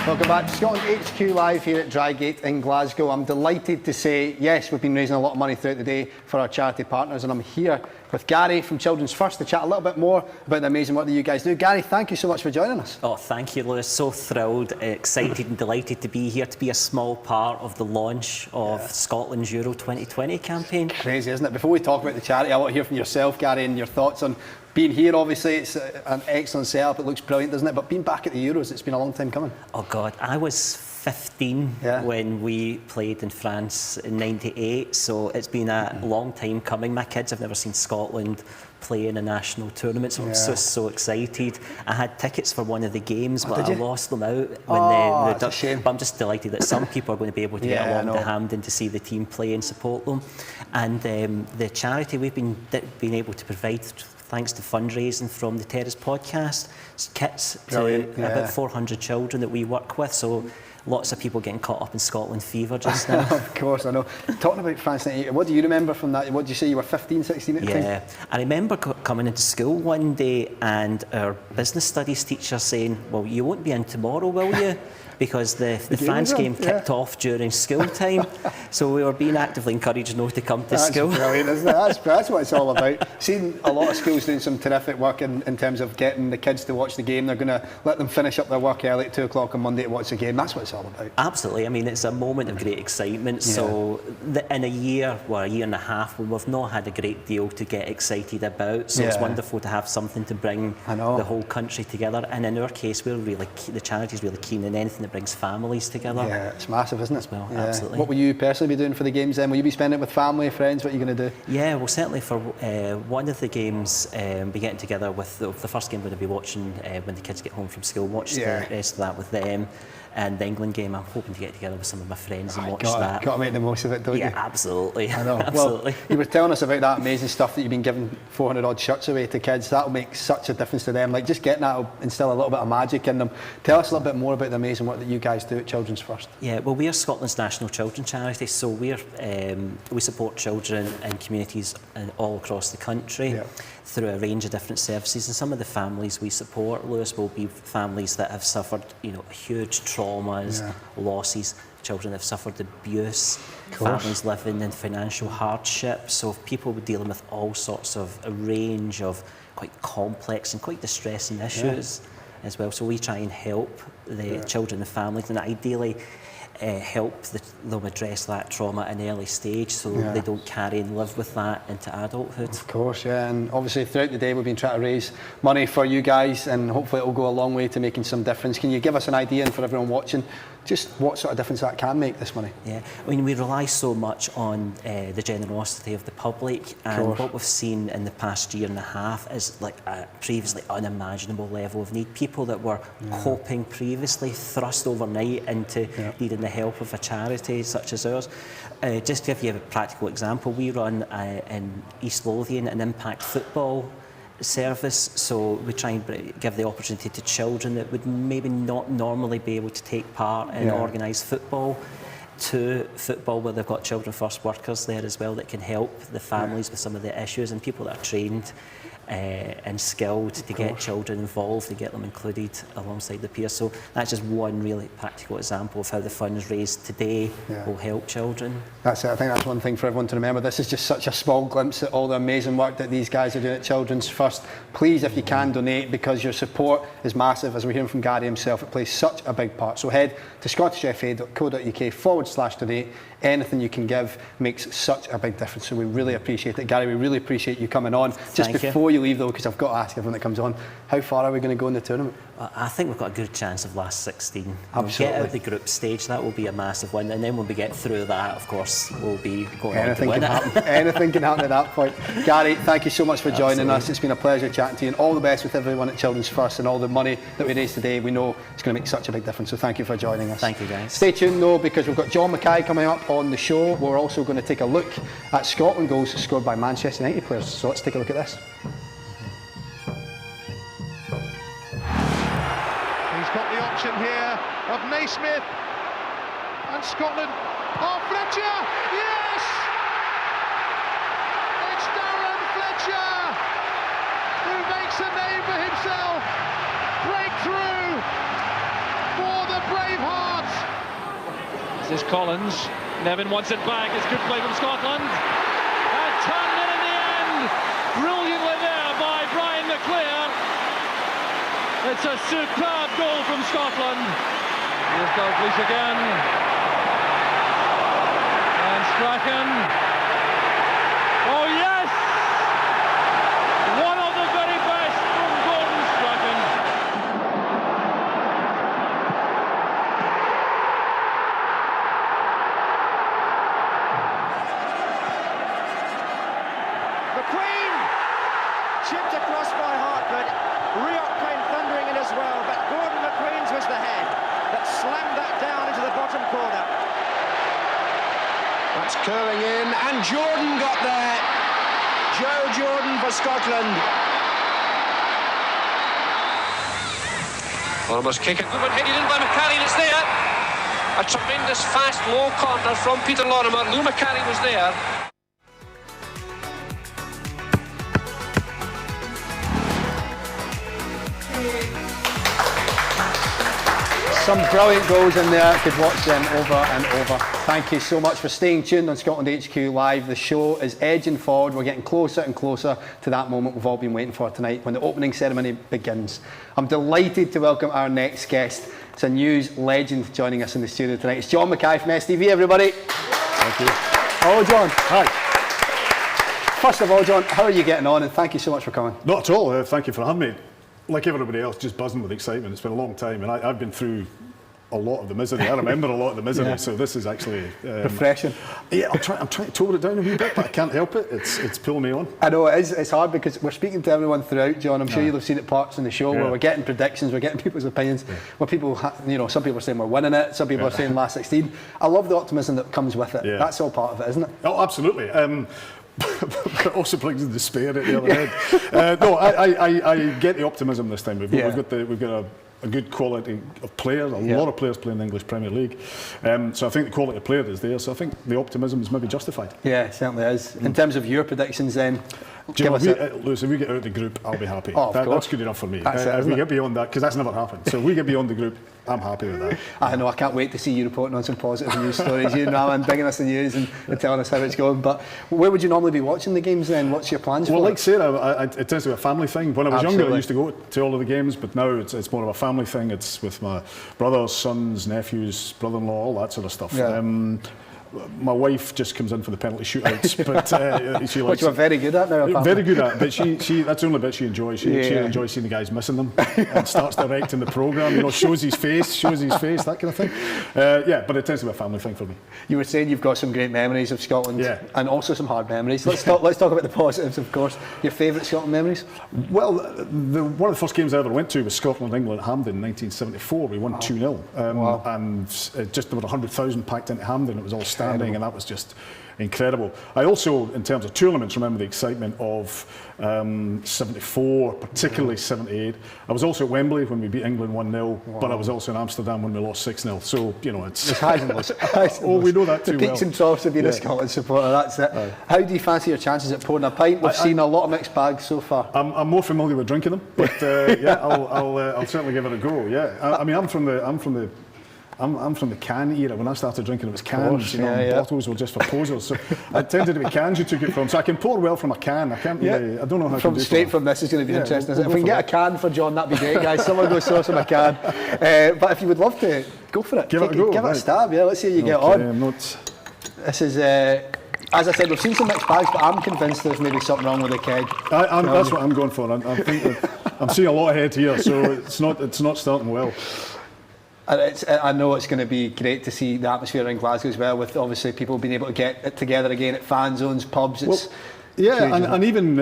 Welcome back to Scotland HQ Live here at Drygate in Glasgow. I'm delighted to say, yes, we've been raising a lot of money throughout the day for our charity partners, and I'm here with Gary from Children's First to chat a little bit more about the amazing work that you guys do. Gary, thank you so much for joining us. Oh, thank you, Lewis. So thrilled, excited and delighted to be here, to be a small part of the launch of Scotland's Euro 2020 campaign. Crazy, isn't it? Before we talk about the charity, I want to hear from yourself, Gary, and your thoughts on being here. Obviously, it's an excellent setup. It looks brilliant, doesn't it? But being back at the Euros, it's been a long time coming. Oh, God. I was 15 when we played in France in '98, so it's been a long time coming. My kids have never seen Scotland play in a national tournament, so I'm so excited. I had tickets for one of the games, but I lost them out when that's a shame. But I'm just delighted that some people are going to be able to get along to Hampden to see the team play and support them. And the charity we've been able to provide, thanks to fundraising from the Terrace podcast, kits to about 400 children that we work with. So lots of people getting caught up in Scotland fever just now. Of course, I know. Talking about France 98, what do you remember from that? What did you say, you were 15, 16 at the time? Yeah, I remember coming into school one day and our business studies teacher saying, well, you won't be in tomorrow, will you? because the France game kicked off during school time, so we were being actively encouraged not to come to school. That's brilliant, isn't it? That's what it's all about. Seen a lot of schools doing some terrific work in terms of getting the kids to watch the game. They're going to let them finish up their work early at 2 o'clock on Monday to watch the game. That's what it's all about. Absolutely. I mean, it's a moment of great excitement. Yeah. So in a year and a half, we've not had a great deal to get excited about. So it's wonderful to have something to bring the whole country together. And in our case, we're really the charity's really keen in anything that brings families together. Yeah, it's massive, isn't it? As well, absolutely. What will you personally be doing for the games then? Will you be spending it with family, friends? What are you going to do? Yeah, well, certainly for one of the games, be getting together with the first game. We're going to be watching when the kids get home from school. Watch the rest of that with them. And the England game, I'm hoping to get together with some of my friends and watch that. Got to make the most of it, don't you? Yeah, absolutely. I know. Absolutely. Well, you were telling us about that amazing stuff that you've been giving 400 odd shirts away to kids. That'll make such a difference to them. Like, just getting that will instill a little bit of magic in them. Tell us a little bit more about the amazing work that you guys do at Children's First. Yeah, well, we are Scotland's national children's charity, so we support children in communities all across the country through a range of different services. And some of the families we support, Lewis, will be families that have suffered, huge traumas, losses, children that have suffered abuse, families living in financial hardship. So people dealing with all sorts of a range of quite complex and quite distressing issues as well. So we try and help the children, the families, and ideally help them address that trauma in an early stage so they don't carry and live with that into adulthood. Of course, and obviously throughout the day we've been trying to raise money for you guys, and hopefully it will go a long way to making some difference. Can you give us an idea, and for everyone watching, just what sort of difference that can make, this money? Yeah, I mean, we rely so much on the generosity of the public, and what we've seen in the past year and a half is like a previously unimaginable level of need. People that were coping previously, thrust overnight into needing the help of a charity such as ours. Just to give you a practical example, we run in East Lothian an impact football service, so we try and give the opportunity to children that would maybe not normally be able to take part in organised football to football, where they've got Children First workers there as well that can help the families with some of the issues, and people that are trained and skilled to get children involved, to get them included alongside the peers. So that's just one really practical example of how the funds raised today will help children. That's it. I think that's one thing for everyone to remember. This is just such a small glimpse at all the amazing work that these guys are doing at Children's First. Please, if you can, donate, because your support is massive. As we're hearing from Gary himself, it plays such a big part. So head to scottishfa.co.uk/donate. Anything you can give makes such a big difference, so we really appreciate it. Gary, we really appreciate you coming on. Just before you leave though, because I've got to ask everyone that comes on, how far are we going to go in the tournament? I think we've got a good chance of last 16. Absolutely. We'll get out the group stage, that will be a massive win, and then when we get through that, of course, we'll be going on to win it. Anything can happen at that point. Gary, thank you so much for joining us. It's been a pleasure chatting to you, and all the best with everyone at Children's First, and all the money that we raised today. We know it's going to make such a big difference, so thank you for joining us. Thank you, guys. Stay tuned though, because we've got John Mackay coming up on the show. We're also going to take a look at Scotland goals scored by Manchester United players, so let's take a look at this. He's got the option here of Naismith, and Scotland. Oh, Fletcher! Yes! It's Darren Fletcher who makes a name for himself. Breakthrough for the Bravehearts. This is Collins. Nevin wants it back. It's good play from Scotland. And turned in the end. Brilliantly there by Brian McClare. It's a superb goal from Scotland. Here's Dalglish again. And Strachan. Oh yes! One of the very best from Gordon Strachan. McQueen! Chipped across by Hartford. Rioch came thundering in as well, but Gordon McQueen's was the head that slammed that down into the bottom corner. That's curling in, and Jordan got there. Joe Jordan for Scotland. Almost kick it, but headed in by McCarry, and it's there. A tremendous fast low corner from Peter Lorimer. Lou McCarry was there. Some brilliant goals in there. Could watch them over and over. Thank you so much for staying tuned on Scotland HQ Live. The show is edging forward. We're getting closer and closer to that moment we've all been waiting for tonight, when the opening ceremony begins. I'm delighted to welcome our next guest. It's a news legend joining us in the studio tonight. It's John Mackay from STV, everybody. Thank you. Hello, John. Hi. First of all, John, how are you getting on? And thank you so much for coming. Not at all. Thank you for having me. Like everybody else, just buzzing with excitement. It's been a long time, and I've been through a lot of the misery. I remember a lot of the misery, so this is actually refreshing. Yeah, I'm trying to tone it down a wee bit, but I can't help it. It's pulling me on. I know it is. It's hard because we're speaking to everyone throughout, John. I'm sure you'll have seen it parts in the show where we're getting predictions, we're getting people's opinions. Where people, some people are saying we're winning it, some people are saying last 16. I love the optimism that comes with it. That's all part of it, isn't it? Oh, absolutely. But it also brings the despair at the other end. No, I get the optimism this time. We've got a good quality of players, a lot of players playing in the English Premier League. So I think the quality of player is there. So I think the optimism is maybe justified. Yeah, it certainly is. In terms of your predictions then, Lewis, if we get out of the group, I'll be happy. That's good enough for me. If we get beyond that, because that's never happened. So if we get beyond the group, I'm happy with that. I know, I can't wait to see you reporting on some positive news stories. You and Alan bringing us the news and telling us how it's going. But where would you normally be watching the games then? What's your plans for it? Well, like Sarah, it tends to be a family thing. When I was younger, I used to go to all of the games, but now it's more of a family thing. It's with my brothers, sons, nephews, brother-in-law, all that sort of stuff. My wife just comes in for the penalty shootouts, but she likes which we're very good at now. Very good at, but she that's the only bit she enjoys. She enjoys seeing the guys missing them and starts directing the programme. Shows his face, that kind of thing. But it tends to be a family thing for me. You were saying you've got some great memories of Scotland, and also some hard memories. Let's talk about the positives, of course. Your favourite Scotland memories? Well, one of the first games I ever went to was Scotland-England at Hampden in 1974. We won 2-0, and just about 100,000 packed into Hampden. It was all standing, and that was just incredible. I also, in terms of tournaments, remember the excitement of 74, particularly 78. I was also at Wembley when we beat England 1-0, but I was also in Amsterdam when we lost 6-0. So, it's highs and lows. We know that too well. The peaks and troughs of being a Scotland supporter, that's it. How do you fancy your chances at pouring a pint? We've seen a lot of mixed bags so far. I'm more familiar with drinking them, but I'll certainly give it a go. I mean, I'm from the can era. When I started drinking, it was cans. Bottles were just for posers. So it tended to be cans you took it from. So I can pour well from a can. I can't really. I don't know how to do it. Straight from this is going to be interesting. If we can get a can for John, that'd be great, guys. Someone go source him a can. But if you would love to, go for it. Give it a go. Give it a stab. Yeah, let's see how you get on. This is. As I said, we've seen some mixed bags, but I'm convinced there's maybe something wrong with the keg. That's what I'm going for. I'm seeing a lot ahead here, so it's not starting well. I know it's going to be great to see the atmosphere in Glasgow as well, with obviously people being able to get it together again at fan zones, pubs. And even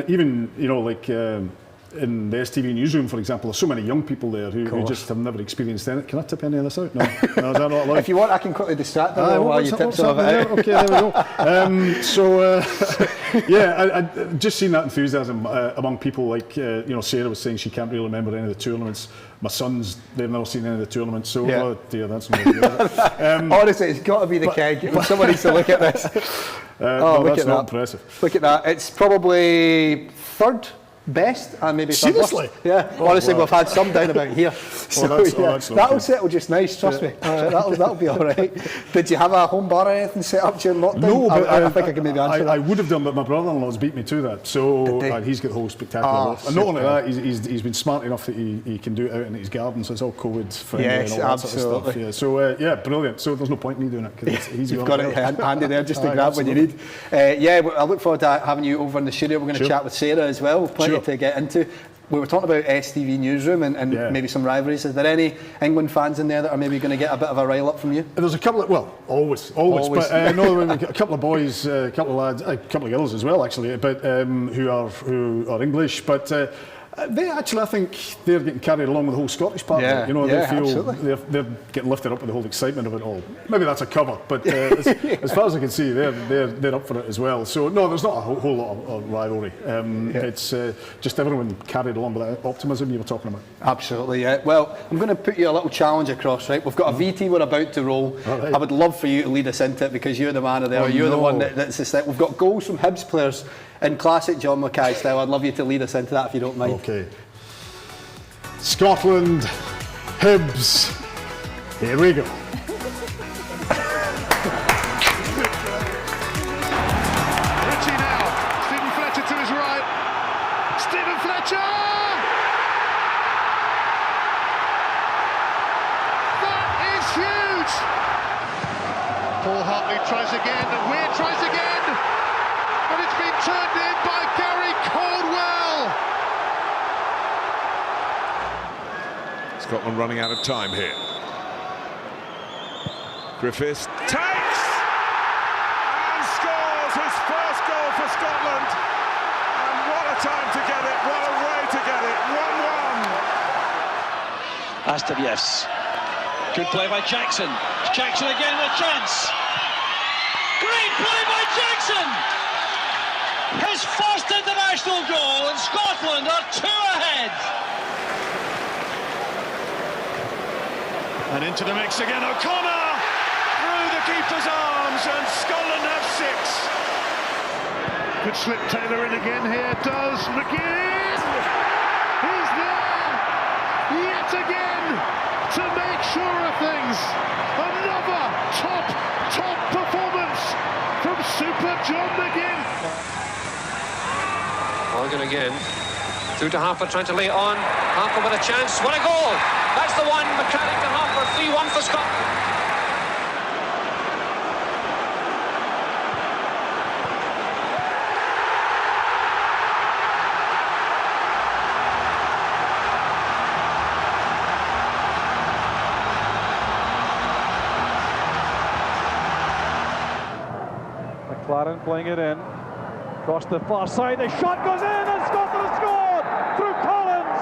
in the STV newsroom, for example, there's so many young people there who just have never experienced anything. Can I tip any of this out? No, is that not allowed? If you want, I can quickly distract them while you tip some of it out. Okay, there we go. I just seen that enthusiasm among people. Like Sarah was saying, she can't really remember any of the tournaments. My sons, they've never seen any of the tournaments. So, oh dear, that's not good. Honestly, it's got to be the keg. Someone needs to look at this. That's not impressive. Look at that. It's probably third best and maybe seriously? Honestly, we've had some down about here. That'll settle just nice, trust me. That'll be all right. Did you have a home bar or anything set up during lockdown? No, but I think I can maybe answer that. I would have done, but my brother-in-law's beat me to that. So he's got the whole spectacular. And not only that, he's been smart enough that he can do it out in his garden, so it's all COVID friendly and all that sort of stuff. So brilliant. So there's no point in me doing it because you've got it handy there just to grab when you need. I look forward to having you over in the studio. We're going to chat with Sarah as well. Plenty to get into. We were talking about STV newsroom and maybe some rivalries. Is there any England fans in there that are maybe going to get a bit of a rile up from you? There's a couple of, always. But a couple of boys, a couple of lads, a couple of girls as well actually, but who are English, but. They actually, I think they're getting carried along with the whole Scottish part of it. They feel they're getting lifted up with the whole excitement of it all. Maybe that's a cover, but as far as I can see, they're up for it as well. So no, there's not a whole lot of rivalry. It's just everyone carried along with that optimism you were talking about. Absolutely, yeah. Well, I'm going to put you a little challenge across, right? We've got a VT we're about to roll. Right. I would love for you to lead us into it because you're the man of there. You're the one that's the step. We've got goals from Hibs players. In classic John Mackay style, I'd love you to lead us into that if you don't mind. Okay. Scotland, Hibs, Here we go. Richie now. Stephen Fletcher to his right. Stephen Fletcher! That is huge! Paul Hartley tries again, and Weir tries again, and it's been turned in by Gary Caldwell. Scotland running out of time here. Griffiths takes and scores his first goal for Scotland. And what a time to get it, what a way to get it. 1-1. Astafjevs. Good play by Jackson. Jackson again with chance. Great play by Jackson! His first international goal, and Scotland are 2 ahead. And into the mix again, O'Connor! Through the keeper's arms, and Scotland have 6. Could slip Taylor in again here, does McGinn! He's there! Yet again! To make sure of things! Another top performance from Super John McGinn! Morgan again. Through to Harper, trying to lay it on. Harper with a chance. What a goal! That's the one. McCarrick to Harper. 3-1 for Scotland. McLaren playing it in. Across the far side, the shot goes in, and Scotland has scored through Collins.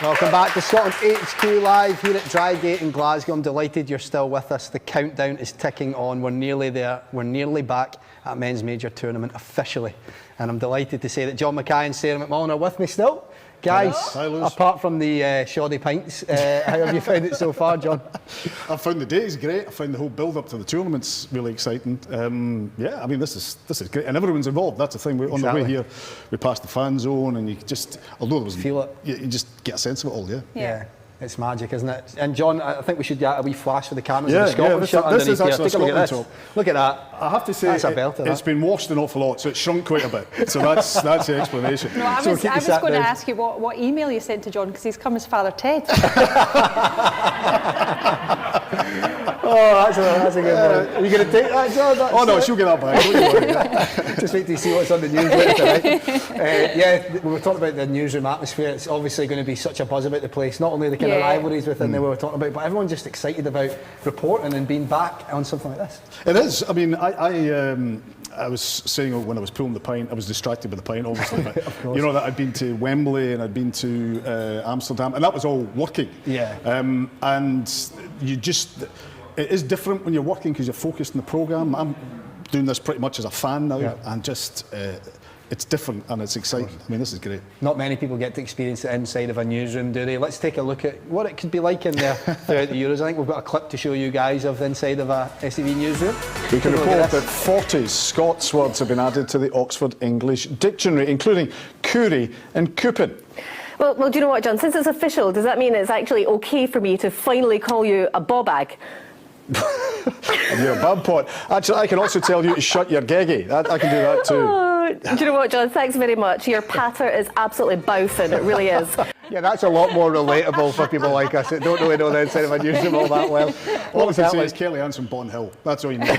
Welcome back to Scotland HQ Live here at Drygate in Glasgow. I'm delighted you're still with us. The countdown is ticking on. We're nearly there. We're nearly back at men's major tournament officially. And I'm delighted to say that John Mackay and Sarah McMullen are with me still. Guys, apart from the shoddy pints, how have you found it so far, John? I found the days great. I found the whole build-up to the tournament's really exciting. Yeah, I mean, this is great, and everyone's involved. That's the thing. On the way here, we passed the fan zone, and you just, although there was, feel it. You just get a sense of it all. Yeah. It's magic, isn't it? And John, I think we should get a wee flash for the cameras of the Scotland shirt this is underneath actually here. Take a look at top. this. Look at that. I have to say, that's a belter, it's been washed an awful lot, so it's shrunk quite a bit. So that's the explanation. No, I was going to ask you what email you sent to John, because he's come as Father Ted. Oh, that's a good one. Are you going to take that, John? Oh no, she'll get that back. Don't you worry. Just wait to see what's on the news later tonight. Yeah, we were talking about the newsroom atmosphere. It's obviously going to be such a buzz about the place. Not only the kind of rivalries within there we were talking about, but everyone's just excited about reporting and being back on something like this. It is. I mean, I was saying when I was pulling the pint, I was distracted by the pint, obviously. But you know that I'd been to Wembley and I'd been to Amsterdam, and that was all working. Yeah. And you just, it is different when you're working because you're focused on the programme. I'm doing this pretty much as a fan now, and just. It's different and it's exciting. I mean, this is great. Not many people get to experience the inside of a newsroom, do they? Let's take a look at what it could be like in there throughout the Euros. I think we've got a clip to show you guys of the inside of a STV newsroom. We can report that 40 Scots words have been added to the Oxford English Dictionary, including coorie and coupon. Well, do you know what, John? Since it's official, does that mean it's actually OK for me to finally call you a bobag? You're a bad pot. Actually, I can also tell you to shut your geggy. I can do that too. Do you know what, John? Thanks very much. Your patter is absolutely bouffing. It really is. Yeah, that's a lot more relatable for people like us that don't really know the inside of a newsroom all that well. All I can say is Kelly-Ann's from Bon Hill. That's all you need.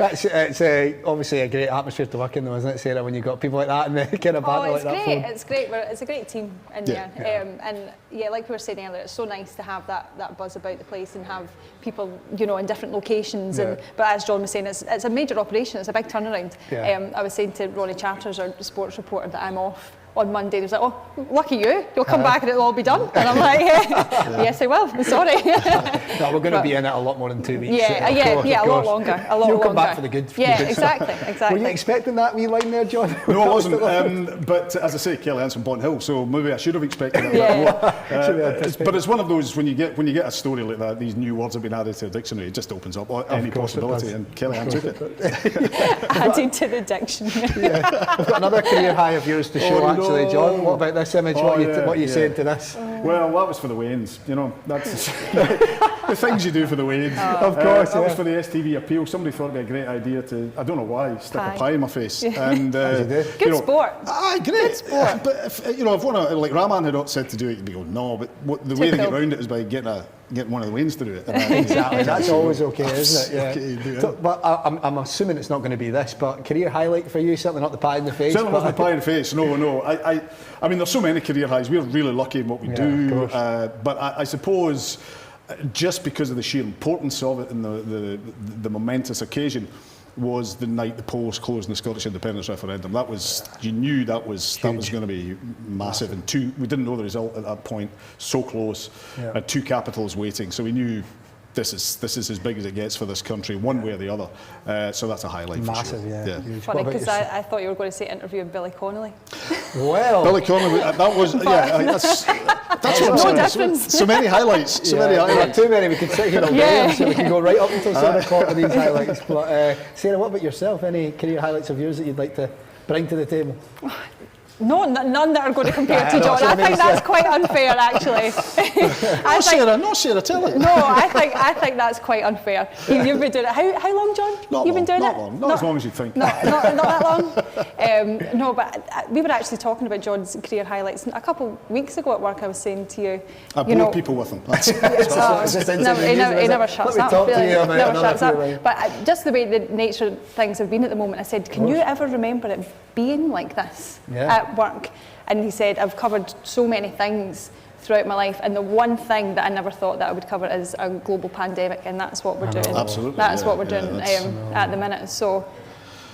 It's obviously a great atmosphere to work in, though, isn't it, Sarah, when you've got people like that and the kind of banter like that? It's great. It's a great team in there. And like we were saying earlier, it's so nice to have that buzz about the place and have people, in different locations. But as John was saying, it's a major operation. It's a big turnaround. I was saying to Ronnie Charters, our sports reporter, that I'm off on Monday. He was like, oh, lucky you, you'll come back and it'll all be done. And I'm like, yes, I will, I'm sorry. No, we're going to be in it a lot more than 2 weeks. A lot longer. You'll come back for the good. Exactly. Were you expecting that wee line there, John? No, I wasn't. But as I say, Kelly-Ann's from Bont Hill, so maybe I should have expected it a bit more. But it's one of those, when you get a story like that, these new words have been added to the dictionary, it just opens up any possibility, and Kelly-Ann took it. Added to the dictionary. We've got another career high of yours to show, actually, John. What about this image? What are you saying to this? Well, that was for the weigh-ins, that's the things you do for the weigh-ins. Of course, that was for the STV appeal. Somebody thought it'd be a great idea to, I don't know why, stick a pie in my face. And good sport. Great. Good sport. But if one like Rahman had said to do it, you'd be going, no, but the way to get around it is by getting one of the weightens to do it. Exactly, that's always okay, isn't it? Yeah. So, but I'm assuming it's not going to be this, but career highlight for you, certainly not the pie in the face. Certainly not the pie in the face, no. I mean, there's so many career highs. We're really lucky in what we do, but I suppose just because of the sheer importance of it and the momentous occasion, was the night the polls closed in the Scottish independence referendum. You knew that was going to be massive. And we didn't know the result at that point. So close, and two capitals waiting. So we knew this is as big as it gets for this country, one way or the other. So that's a highlight. Massive, for sure. Yeah. Funny, because I thought you were going to say interview with Billy Connolly. Well, Billy Connolly, that was that's what I'm saying. So many highlights. Too many. We could sit here all day, so we can go right up until 7 o'clock with these highlights. But Sarah, what about yourself? Any career highlights of yours that you'd like to bring to the table? No, none that are going to compare to John. I think that's quite unfair, actually. No, Sarah, tell it. No, I think that's quite unfair. You've been doing it. How long, John? You've been doing it? Not as long as you think. Not that long. No, but we were actually talking about John's career highlights a couple of weeks ago at work. I was saying to you, I bore people with them. He never shuts up. Never shuts up. But just the way the nature of things have been at the moment, I said, can you ever remember it being like this at work? And he said, I've covered so many things throughout my life, and the one thing that I never thought that I would cover is a global pandemic, and that's what we're doing. Absolutely, that's what we're doing at the minute. So,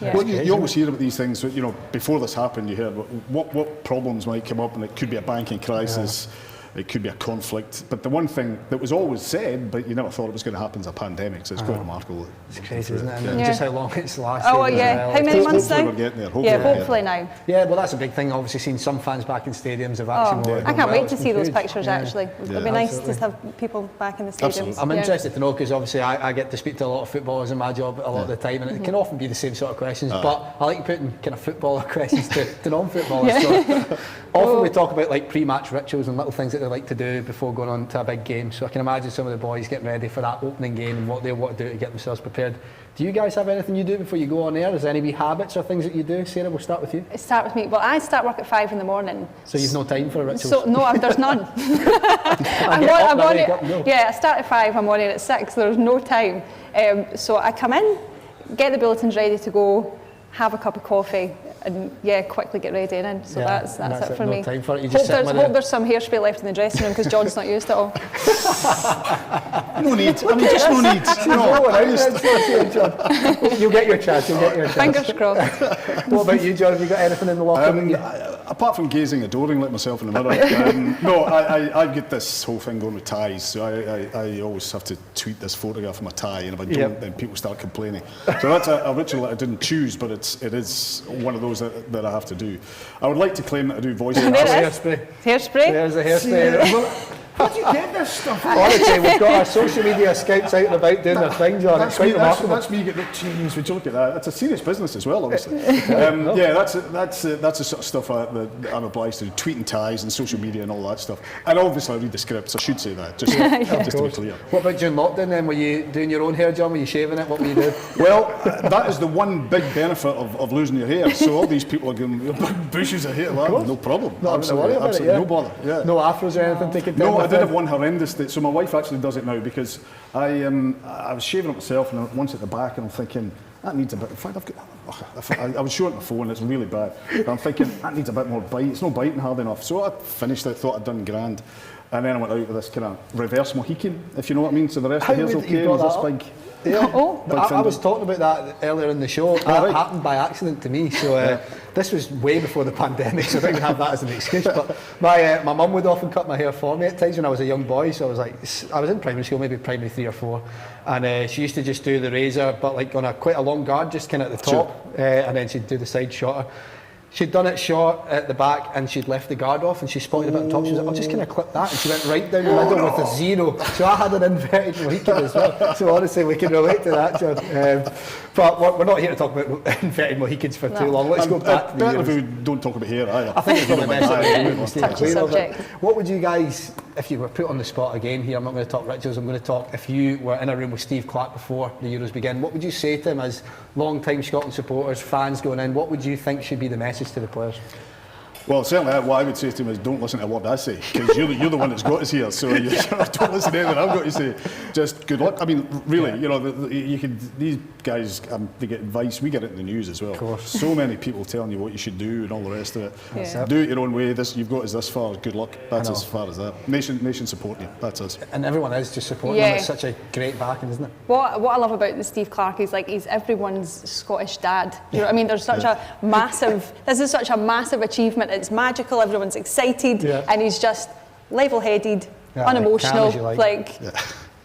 well, you always hear about these things. Before this happened, you heard what problems might come up, and it could be a banking crisis. It could be a conflict, but the one thing that was always said, but you never thought it was going to happen, is a pandemic. So it's quite remarkable. It's crazy, isn't it? And just how long it's lasted. Oh yeah, how many months now? Hopefully we're getting there. Hopefully now. Yeah, well, that's a big thing. Obviously, seeing some fans back in stadiums have actually. I can't wait to see those pictures. Actually, it'll be nice to have people back in the stadiums. I'm interested to know, because obviously I get to speak to a lot of footballers in my job a lot of the time, and it can often be the same sort of questions. But I like putting kind of footballer questions to non-footballers. So often we talk about like pre-match rituals and little things that they like to do before going on to a big game. So I can imagine some of the boys getting ready for that opening game and what they want to do to get themselves prepared. Do you guys have anything you do before you go on air? Is there any wee habits or things that you do? Sarah, we'll start with you. Start with me. Well, I start work at 5 in the morning. So you've no time for a ritual? So no, there's none. I start at 5. I'm on air at 6. There's no time. So I come in, get the bulletins ready to go, have a cup of coffee, and quickly get ready and in. So that's it for me. Time for it. You hope there's some hairspray left in the dressing room, because John's not used it all. No need. I mean, just no need. You'll get your chance. Fingers crossed. What about you, John? Have you got anything in the locker room? Apart from gazing adoring like myself in the mirror, no, I get this whole thing going with ties. So I always have to tweet this photograph of my tie, and if I don't, then people start complaining. So that's a ritual that I didn't choose, but it is one of those that I have to do. I would like to claim that I do voice hairspray. There's the hairspray. How do you get this stuff? Honestly, we've got our social media scouts out and about doing their thing, John. It's quite remarkable. That's me getting the jeans. Would you look at that? It's a serious business as well, obviously. That's the sort of stuff that I'm obliged to do, tweeting ties and social media and all that stuff. And obviously I read the scripts. I should say that, just to be clear. What about during lockdown then? Were you doing your own hair, John? Were you shaving it? What were you doing? Well, that is the one big benefit of losing your hair. So all these people are giving bushes of hair. Well, no problem. Absolutely no bother. Yeah. No afros or anything taken down? No, I did have one horrendous. So my wife actually does it now, because I was shaving it myself, and once at the back, and I'm thinking that needs a bit. In fact, I was showing it on my phone. It's really bad. But I'm thinking that needs a bit more bite. It's not biting hard enough. So I finished it. Thought I'd done grand. And then I went out with this kind of reverse Mohican, if you know what I mean. So the rest of the hair's okay. Brought This that big. Yeah. Big I was talking about that earlier in the show. That happened by accident to me. So this was way before the pandemic, so I don't even have that as an excuse. But my mum would often cut my hair for me at times when I was a young boy. So I was in primary school, maybe primary 3 or 4, and she used to just do the razor, but like on quite a long guard, just kind of at the top, and then she'd do the side shorter. She'd done it short at the back and she'd left the guard off and she spotted a bit on top. She was like, I'll just kind of clip that. And she went right down the middle with a 0. So I had an inverted Mohican as well. So honestly, we can relate to that, John. But we're not here to talk about inverted Mohicans for too long. Let's go back to the Euros. If we don't talk about hair either. I think it's probably best. Touchy subject. What would you guys, if you were put on the spot again here, I'm not going to talk rituals, I'm going to talk, if you were in a room with Steve Clarke before the Euros begin, what would you say to him as long-time Scotland supporters, fans going in? What would you think should be the message to the players? Well, certainly what I would say to him is don't listen to what I say, because you're the one that's got us here, so you don't listen to anything I've got to say. Just good luck. I mean, really, you know, these guys, they get advice. We get it in the news as well. Of course. So many people telling you what you should do and all the rest of it. Yeah. Do it your own way. You've got us this far. Good luck. That's as far as that. Nation supporting you. That's us. And everyone is just supporting them. It's such a great backing, isn't it? What I love about the Steve Clarke is he's everyone's Scottish dad. You know what I mean? There's such a massive. This is such a massive achievement. It's magical. Everyone's excited, and he's just level-headed, unemotional.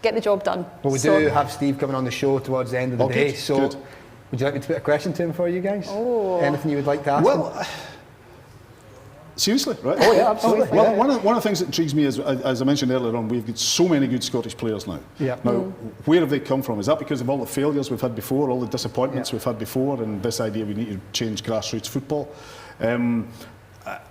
Get the job done. Well, we do have Steve coming on the show towards the end of the day. So, would you like me to put a question to him for you guys? Oh. Anything you would like to ask him? Seriously, right? Oh yeah, absolutely. Well, one of the things that intrigues me is, as I mentioned earlier on, we've got so many good Scottish players now. Yeah. Now, where have they come from? Is that because of all the failures we've had before, all the disappointments we've had before, and this idea we need to change grassroots football?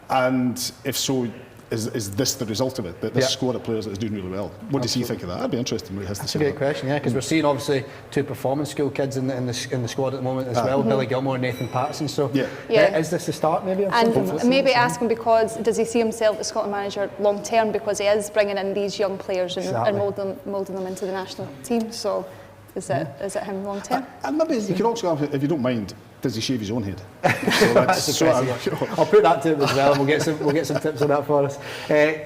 And if so, is this the result of it? That this squad of players that is doing really well? What does he think of that? I'd be interested in what he has to say. That's a great question, because we're seeing obviously 2 performance school kids in the squad at the moment as well, Billy Gilmore and Nathan Patterson. So is this the start maybe? And maybe ask him, because does he see himself as Scotland manager long term, because he is bringing in these young players and moulding them into the national team. So is it him long term? And maybe you could also ask, if you don't mind, does he shave his own head? So I'll put that to him as well, and we'll get some tips on that for us.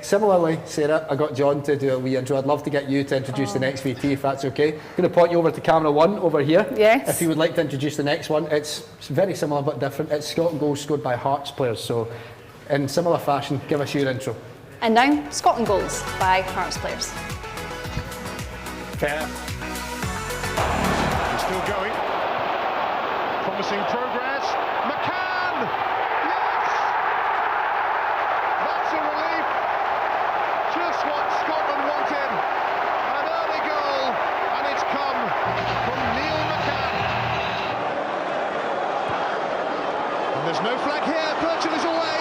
Similarly, Sarah, I got John to do a wee intro. I'd love to get you to introduce the next VT, if that's okay. I'm going to point you over to camera 1 over here. Yes. If you would like to introduce the next one, it's very similar but different. It's Scotland goals scored by Hearts players. So, in similar fashion, give us your intro. And now, Scotland goals by Hearts players. Fair. We're still going. Promising progress. McCann! Yes! That's a relief. Just what Scotland wanted. An early goal, and it's come from Neil McCann. And there's no flag here. Birchall is away.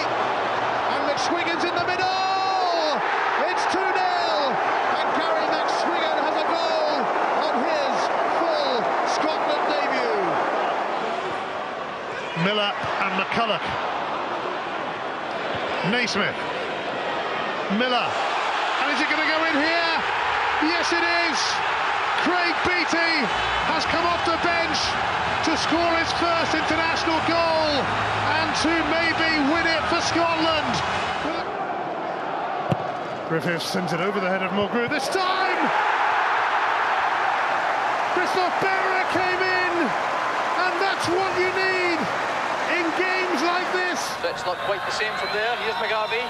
And McSwiggan's in the middle. It's 2-0. And Gary McSwiggan has a goal on his full Scotland debut. Miller and McCulloch. Naismith. Miller. And is it going to go in here? Yes, it is. Craig Beattie has come off the bench to score his first international goal and to maybe win it for Scotland. Griffiths sends it over the head of Mulgrew this time. Christoph Berra came in, and that's what you need in games like this. It's not quite the same from there. Here's Mugabe.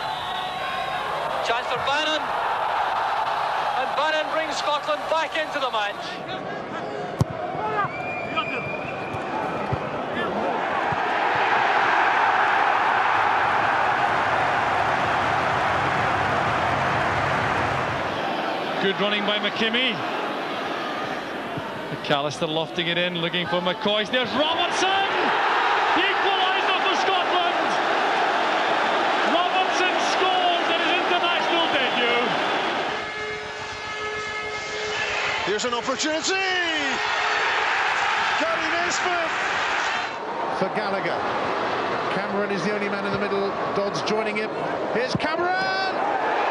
Chance for Bannon. And Bannon brings Scotland back into the match. Good running by McKimmie. McAllister lofting it in, looking for McCoy. There's Robertson! The equaliser for Scotland! Robertson scores in his international debut. Here's an opportunity! Gary Naismith! For Gallagher. Cameron is the only man in the middle. Dodds joining him. Here's Cameron!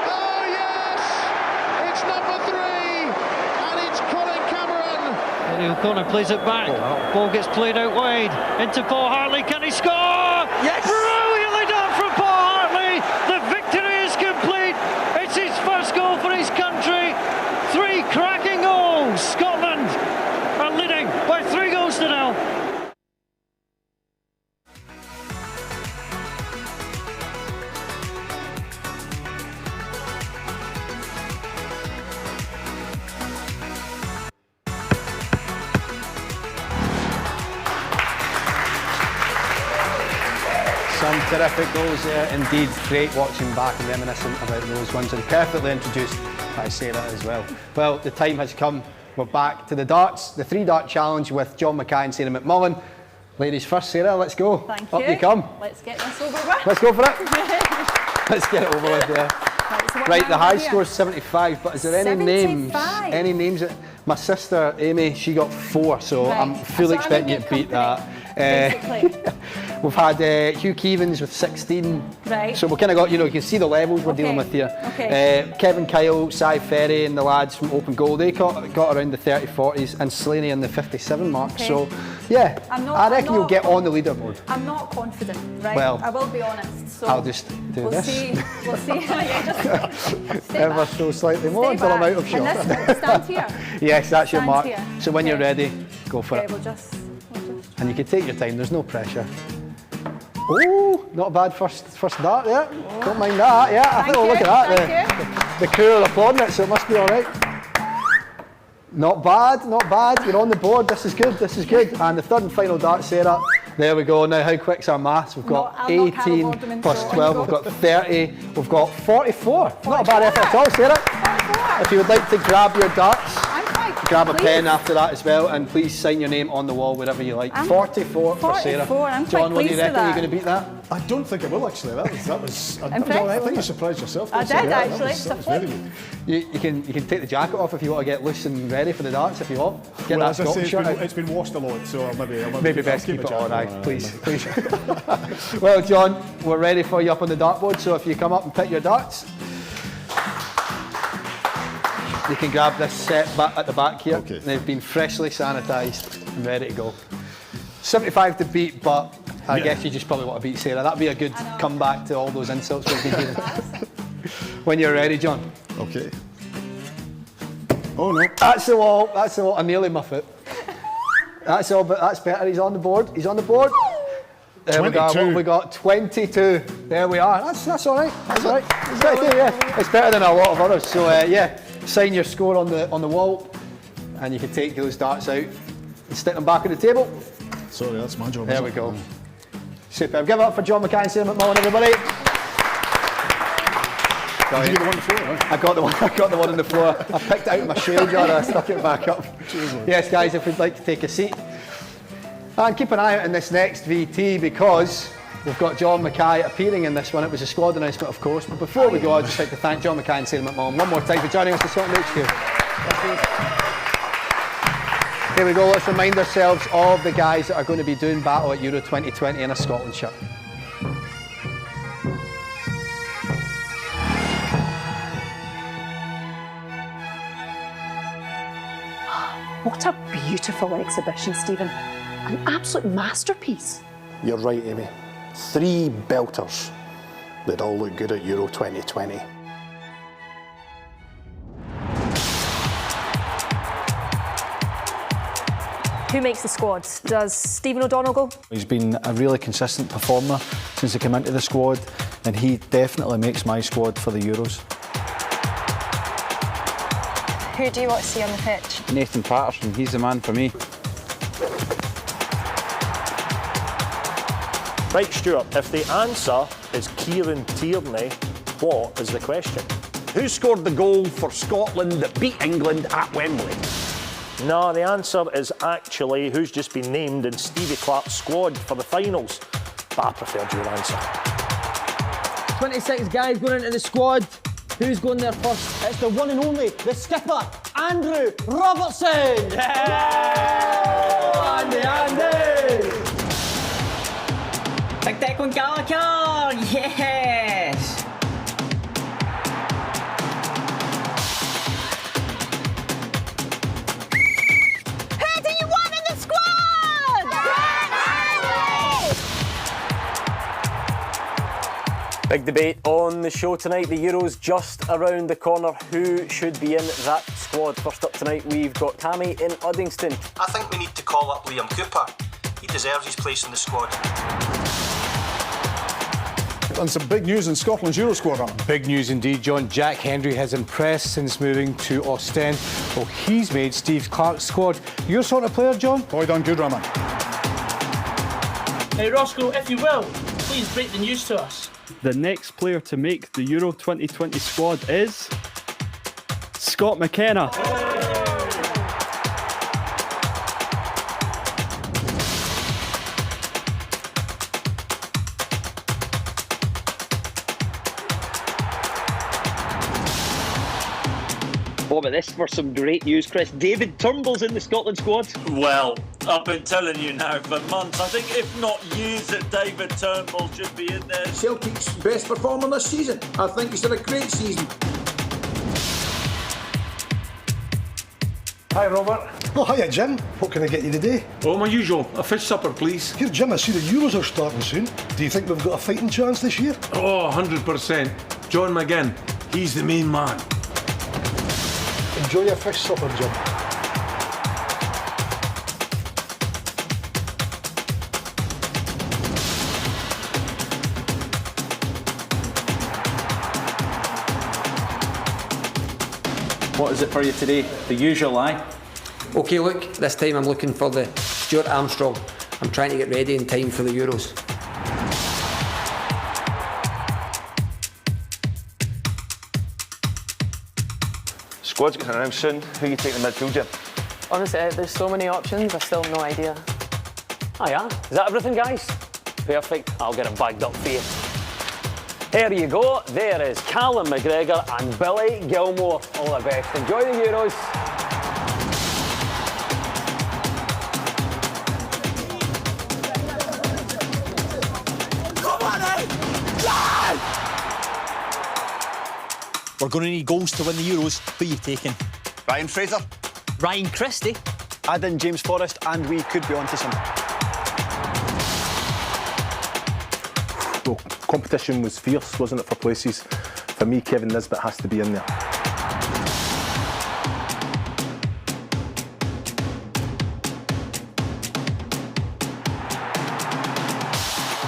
Oh yes! It's number 3! And it's Colin Cameron! Eddie O'Connor plays it back. Ball gets played out wide. Into Paul Hartley. Can he score? Yes! Brilliantly done from Paul Hartley! The victory is complete. It's his first goal Terrific goals there indeed. Great watching back and reminiscing about those ones, and perfectly introduced by Sarah as well. Well, the time has come. We're back to the darts, the 3-dart challenge with John Mackay and Sarah McMullen. Ladies first, Sarah, let's go. Thank you. Up you come. Let's get this over with. Let's go for it. Let's get it over with, yeah. Right, the high score's 75, but is there any names? Any names that my sister Amy, she got 4, so I'm fully expecting you to beat that. We've had Hugh Keevans with 16. Right. So we've kind of got, you can see the levels we're dealing with here. Kevin Kyle, Cy Ferry and the lads from Open Goal, they got around the 30, 40s, and Slaney in the 57 mark. So, yeah, I reckon you'll get on the leaderboard. I'm not confident, right? Well, I will be honest. So I'll just do this. We'll see. Yeah, just ever so slightly more until I'm out of shot. And this stand here. Yes, that's your Stand mark. here. So when you're ready, go for it. We'll just and you can take your time, there's no pressure. Oh, not a bad first dart there. Don't mind that, yeah. I think we'll look at that. The crew are applauding it, so it must be all right. Not bad, not bad. You're on the board. This is good, this is good. And the third and final dart, Sarah. There we go. Now, how quick's our maths? We've got 18 plus 12, we've got 30, we've got 44. Not a bad effort at all, Sarah. If you would like to grab your darts, grab a pen after that as well, and please sign your name on the wall wherever you like. 44 for Sarah. John, what do you reckon? Are you going to beat that? I don't think I will actually. That was I think you surprised yourself. I did actually. That was very good. You can take the jacket off if you want to get loose and ready for the darts if you want. Get well, that as I say, shirt it's been washed a lot, so maybe best keep it on, please. Well, John, we're ready for you up on the dartboard, so if you come up and pick your darts, you can grab this set back at the back here. Okay. They've been freshly sanitised and ready to go. 75 to beat, but I guess you just probably want to beat Sarah. That'd be a good comeback to all those insults we've been hearing. When you're ready, John. Okay. Oh no. That's the wall, that's the wall. I nearly muff it. That's all, but that's better. He's on the board. He's on the board. There 22. We go. What have we got? 22. There we are. That's all right. That's all right. It's better than a lot of others. So yeah, sign your score on the wall, and you can take those darts out and stick them back on the table. Sorry, that's my job. There we go. Superb. Give it up for John Mackay and Sarah McMullen, everybody. Did you get the one on the floor? Right? I got the one on the floor. I picked it out of my shell jar and I stuck it back up. Yes, guys, if you'd like to take a seat. And keep an eye out in this next VT because we've got John Mackay appearing in this one. It was a squad announcement, of course. But before we go, I'd just like to thank John Mackay and Sarah McMullen one more time for joining us at Scotland HQ. Here we go, let's remind ourselves of the guys that are going to be doing battle at Euro 2020 in a Scotland shirt. What a beautiful exhibition, Stephen. An absolute masterpiece. You're right, Amy. 3 belters. They'd all look good at Euro 2020. Who makes the squad? Does Stephen O'Donnell go? He's been a really consistent performer since he came into the squad, and he definitely makes my squad for the Euros. Who do you want to see on the pitch? Nathan Patterson, he's the man for me. Right, Stuart, if the answer is Kieran Tierney, what is the question? Who scored the goal for Scotland that beat England at Wembley? No, the answer is actually who's just been named in Stevie Clarke's squad for the finals. But I preferred your answer. 26 guys going into the squad. Who's going there first? It's the one and only, the skipper, Andrew Robertson! Yeah! Andy! Big Declan Gallagher! Yes! Who do you want in the squad? Big debate on the show tonight. The Euros just around the corner. Who should be in that squad? First up tonight, we've got Cammy in Uddingston. I think we need to call up Liam Cooper. He deserves his place in the squad. And some big news in Scotland's Euro squad, Raman. Big news indeed, John. Jack Hendry has impressed since moving to Ostend. Well, he's made Steve Clarke's squad. Your sort of player, John? Boy done good, Raman. Hey, Roscoe, if you will, Please break the news to us. The next player to make the Euro 2020 squad is Scott McKenna. What about this for some great news, Chris? David Turnbull's in the Scotland squad. Well, I've been telling you now for months. I think if not years that David Turnbull should be in there. Celtic's best performer this season. I think he's had a great season. Hi, Robert. Oh, hiya, Jim. What can I get you today? Oh, my usual. A fish supper, please. Here, Jim, I see the Euros are starting soon. Do you think we've got a fighting chance this year? Oh, 100%. John McGinn. He's the main man. Enjoy your fish supper, Jim. What is it for you today? The usual, aye? OK, look, this time I'm looking for the Stuart Armstrong. I'm trying to get ready in time for the Euros. Squad's getting announced soon. Who you take in the midfield, Jim? Honestly, there's so many options, I still have no idea. Oh yeah, is that everything, guys? Perfect, I'll get it bagged up for you. Here you go, there is Callum McGregor and Billy Gilmore. All the best, enjoy the Euros. We're going to need goals to win the Euros. Who are you taking? Ryan Fraser. Ryan Christie. Add in James Forrest and we could be onto some. Well, competition was fierce, wasn't it, for places? For me, Kevin Nisbet has to be in there.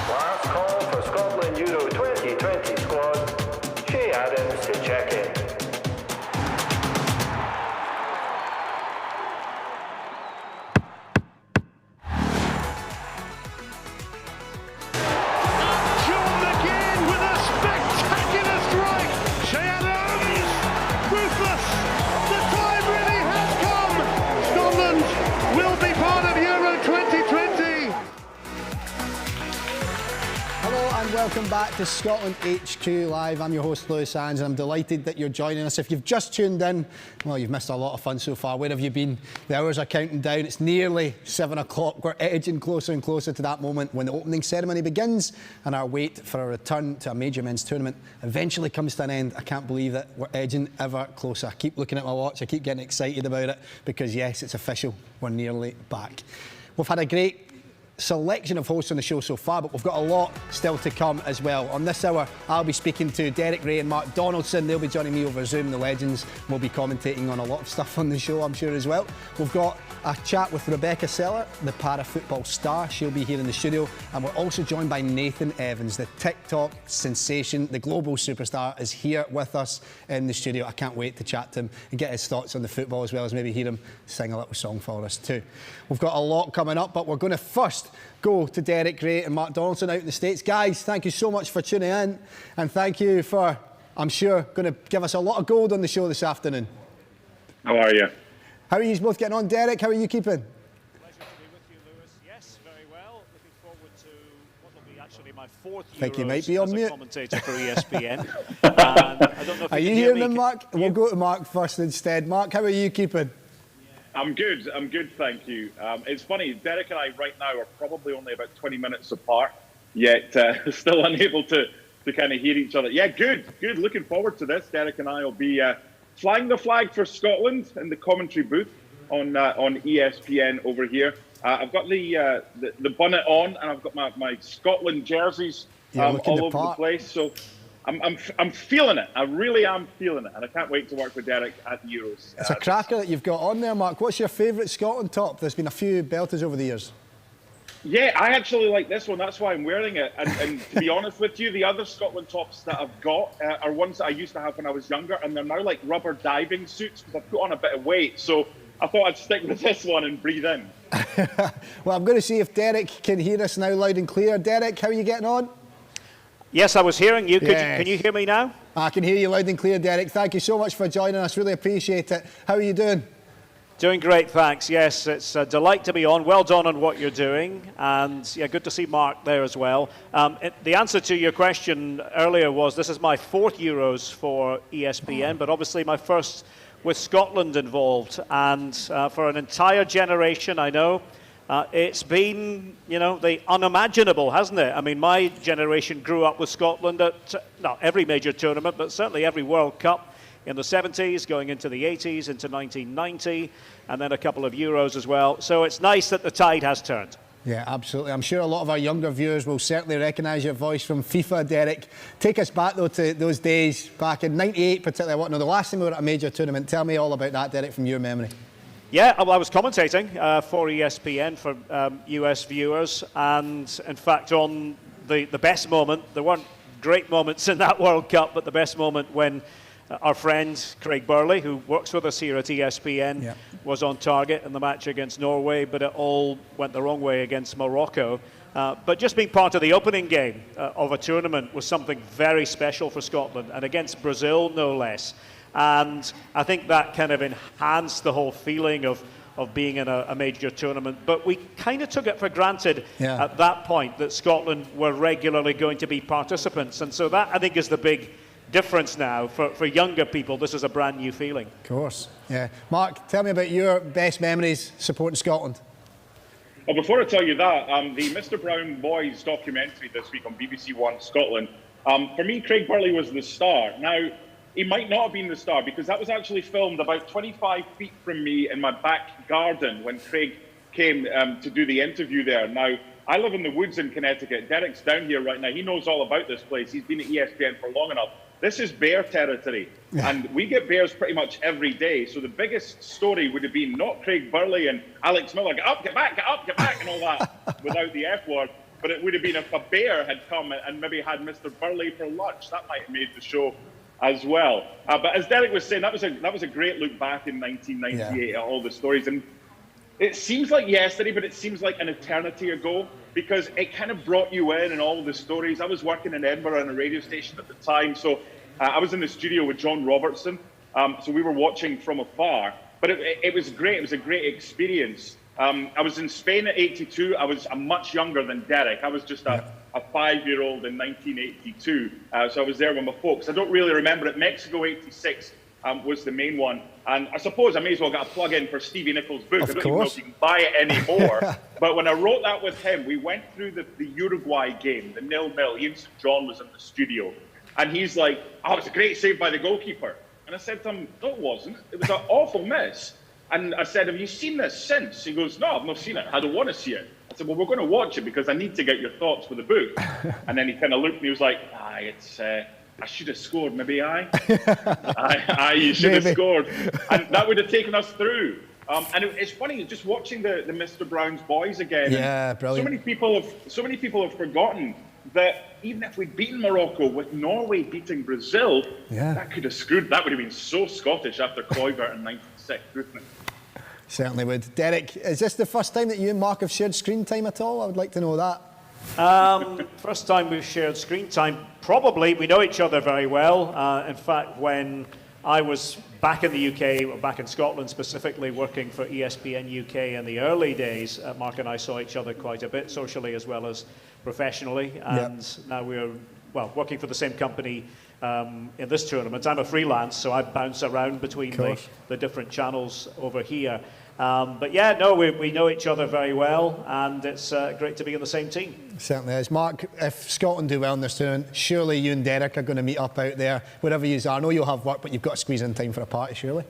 Last call for Scotland Euro 2020 squad. Shea Adams to check in. John McGinn with a spectacular strike. Shea Adams, ruthless. The time really has come. Scotland will be part of Euro 2020. Hello and welcome back to Scotland HQ Live. I'm your host Lewis Sands and I'm delighted that you're joining us. If you've just tuned in, well, you've missed a lot of fun so far. Where have you been? The hours are counting down. It's nearly 7 o'clock. We're edging closer and closer to that moment when the opening ceremony begins and our wait for a return to a major men's tournament eventually comes to an end. I can't believe that we're edging ever closer. I keep looking at my watch. I keep getting excited about it because, yes, it's official. We're nearly back. We've had a great selection of hosts on the show so far, but we've got a lot still to come as well. On this hour, I'll be speaking to Derek Ray and Mark Donaldson. They'll be joining me over Zoom, the legends. We'll be commentating on a lot of stuff on the show, I'm sure, as well. We've got a chat with Rebecca Seller, the para-football star. She'll be here in the studio. And we're also joined by Nathan Evans, the TikTok sensation. The global superstar is here with us in the studio. I can't wait to chat to him and get his thoughts on the football, as well as maybe hear him sing a little song for us too. We've got a lot coming up, but we're going to first go to Derek Ray and Mark Donaldson out in the States. Guys, thank you so much for tuning in, and thank you for, I'm sure, going to give us a lot of gold on the show this afternoon. How are you? How are you both getting on? Derek, how are you keeping? Pleasure to be with you, Lewis. Yes, very well. Looking forward to what will be actually my fourth I think Euros you might be on as a mute. commentator for ESPN. And I don't know if Are you hearing them, Mark? We'll go to Mark first instead. Mark, how are you keeping? I'm good, thank you. It's funny, Derek and I right now are probably only about 20 minutes apart, yet still unable to kind of hear each other. Yeah, good, looking forward to this. Derek and I will be flying the flag for Scotland in the commentary booth on ESPN over here. I've got the bonnet on and I've got my Scotland jerseys all over the place, so I'm feeling it. I really am feeling it, and I can't wait to work with Derek at the Euros. It's a cracker that you've got on there, Mark. What's your favourite Scotland top? There's been a few belters over the years. Yeah, I actually like this one. That's why I'm wearing it. And to be honest with you, the other Scotland tops that I've got are ones that I used to have when I was younger, and they're now like rubber diving suits because I've put on a bit of weight. So I thought I'd stick with this one and breathe in. Well, I'm going to see if Derek can hear us now loud and clear. Derek, how are you getting on? Yes, I was hearing you. Yes. Can you hear me now? I can hear you loud and clear, Derek. Thank you so much for joining us. Really appreciate it. How are you doing? Doing great, thanks. Yes, it's a delight to be on. Well done on what you're doing. And yeah, good to see Mark there as well. The answer to your question earlier was this is my 4th Euros for ESPN, but obviously my first with Scotland involved. And for an entire generation, I know, it's been, the unimaginable, hasn't it? I mean, my generation grew up with Scotland at not every major tournament, but certainly every World Cup. In the 70s, going into the 80s, into 1990, and then a couple of Euros as well. So it's nice that the tide has turned. Yeah, absolutely. I'm sure a lot of our younger viewers will certainly recognise your voice from FIFA, Derek. Take us back, though, to those days back in '98, particularly. The last time we were at a major tournament. Tell me all about that, Derek, from your memory. Yeah, well, I was commentating for ESPN for US viewers, and in fact, on the best moment, there weren't great moments in that World Cup, but the best moment when our friend Craig Burley, who works with us here at ESPN, was on target in the match against Norway, but it all went the wrong way against Morocco. But just being part of the opening game of a tournament was something very special for Scotland, and against Brazil, no less. And I think that kind of enhanced the whole feeling of being in a major tournament. But we kind of took it for granted at that point that Scotland were regularly going to be participants. And so that, I think, is the big difference now for younger people. This is a brand new feeling. Of course, yeah. Mark, tell me about your best memories supporting Scotland. Well, before I tell you that, the Mr. Brown Boys documentary this week on BBC One Scotland, for me, Craig Burley was the star. Now, he might not have been the star because that was actually filmed about 25 feet from me in my back garden when Craig came to do the interview there. Now, I live in the woods in Connecticut. Derek's down here right now. He knows all about this place. He's been at ESPN for long enough. This is bear territory, and we get bears pretty much every day. So the biggest story would have been not Craig Burley and Alex Miller, get up, get back, and all that without the F word, but it would have been if a bear had come and maybe had Mr. Burley for lunch. That might have made the show as well. But as Derek was saying, that was a great look back in 1998 at all the stories. And it seems like yesterday, but it seems like an eternity ago, because it kind of brought you in and all the stories. I was working in Edinburgh on a radio station at the time, so I was in the studio with John Robertson, so we were watching from afar. But it was great. It was a great experience. I was in Spain at '82. I'm much younger than Derek. I was just a 5-year-old in 1982, so I was there with my folks. I don't really remember it. Mexico '86 was the main one. And I suppose I may as well get a plug in for Stevie Nicholls' book. I don't even know if you can buy it anymore. But when I wrote that with him, we went through the Uruguay game, the 0-0. Ian St. John was in the studio. And he's like, oh, it was a great save by the goalkeeper. And I said to him, no, it wasn't. It was an awful miss. And I said, have you seen this since? He goes, no, I've not seen it. I don't want to see it. I said, well, we're going to watch it because I need to get your thoughts for the book. And then he kind of looked and he was like, it's... I should have scored, maybe you should have scored. And that would have taken us through. And it's funny, just watching the Mr. Brown's Boys again. Yeah, brilliant. So many people have forgotten that even if we'd beaten Morocco with Norway beating Brazil, that could have screwed. That would have been so Scottish after Kluivert in '96, wouldn't it? Certainly would. Derek, is this the first time that you and Mark have shared screen time at all? I would like to know that. First time we've shared screen time, probably. We know each other very well. In fact, when I was back in the UK, or back in Scotland specifically, working for ESPN UK in the early days, Mark and I saw each other quite a bit, socially as well as professionally. And now we're, working for the same company in this tournament. I'm a freelance, so I bounce around between the different channels over here. But yeah, no, we know each other very well, and it's great to be in the same team. Certainly is. Mark, if Scotland do well in this tournament, surely you and Derek are going to meet up out there, wherever you are. I know you'll have work, but you've got to squeeze in time for a party, surely?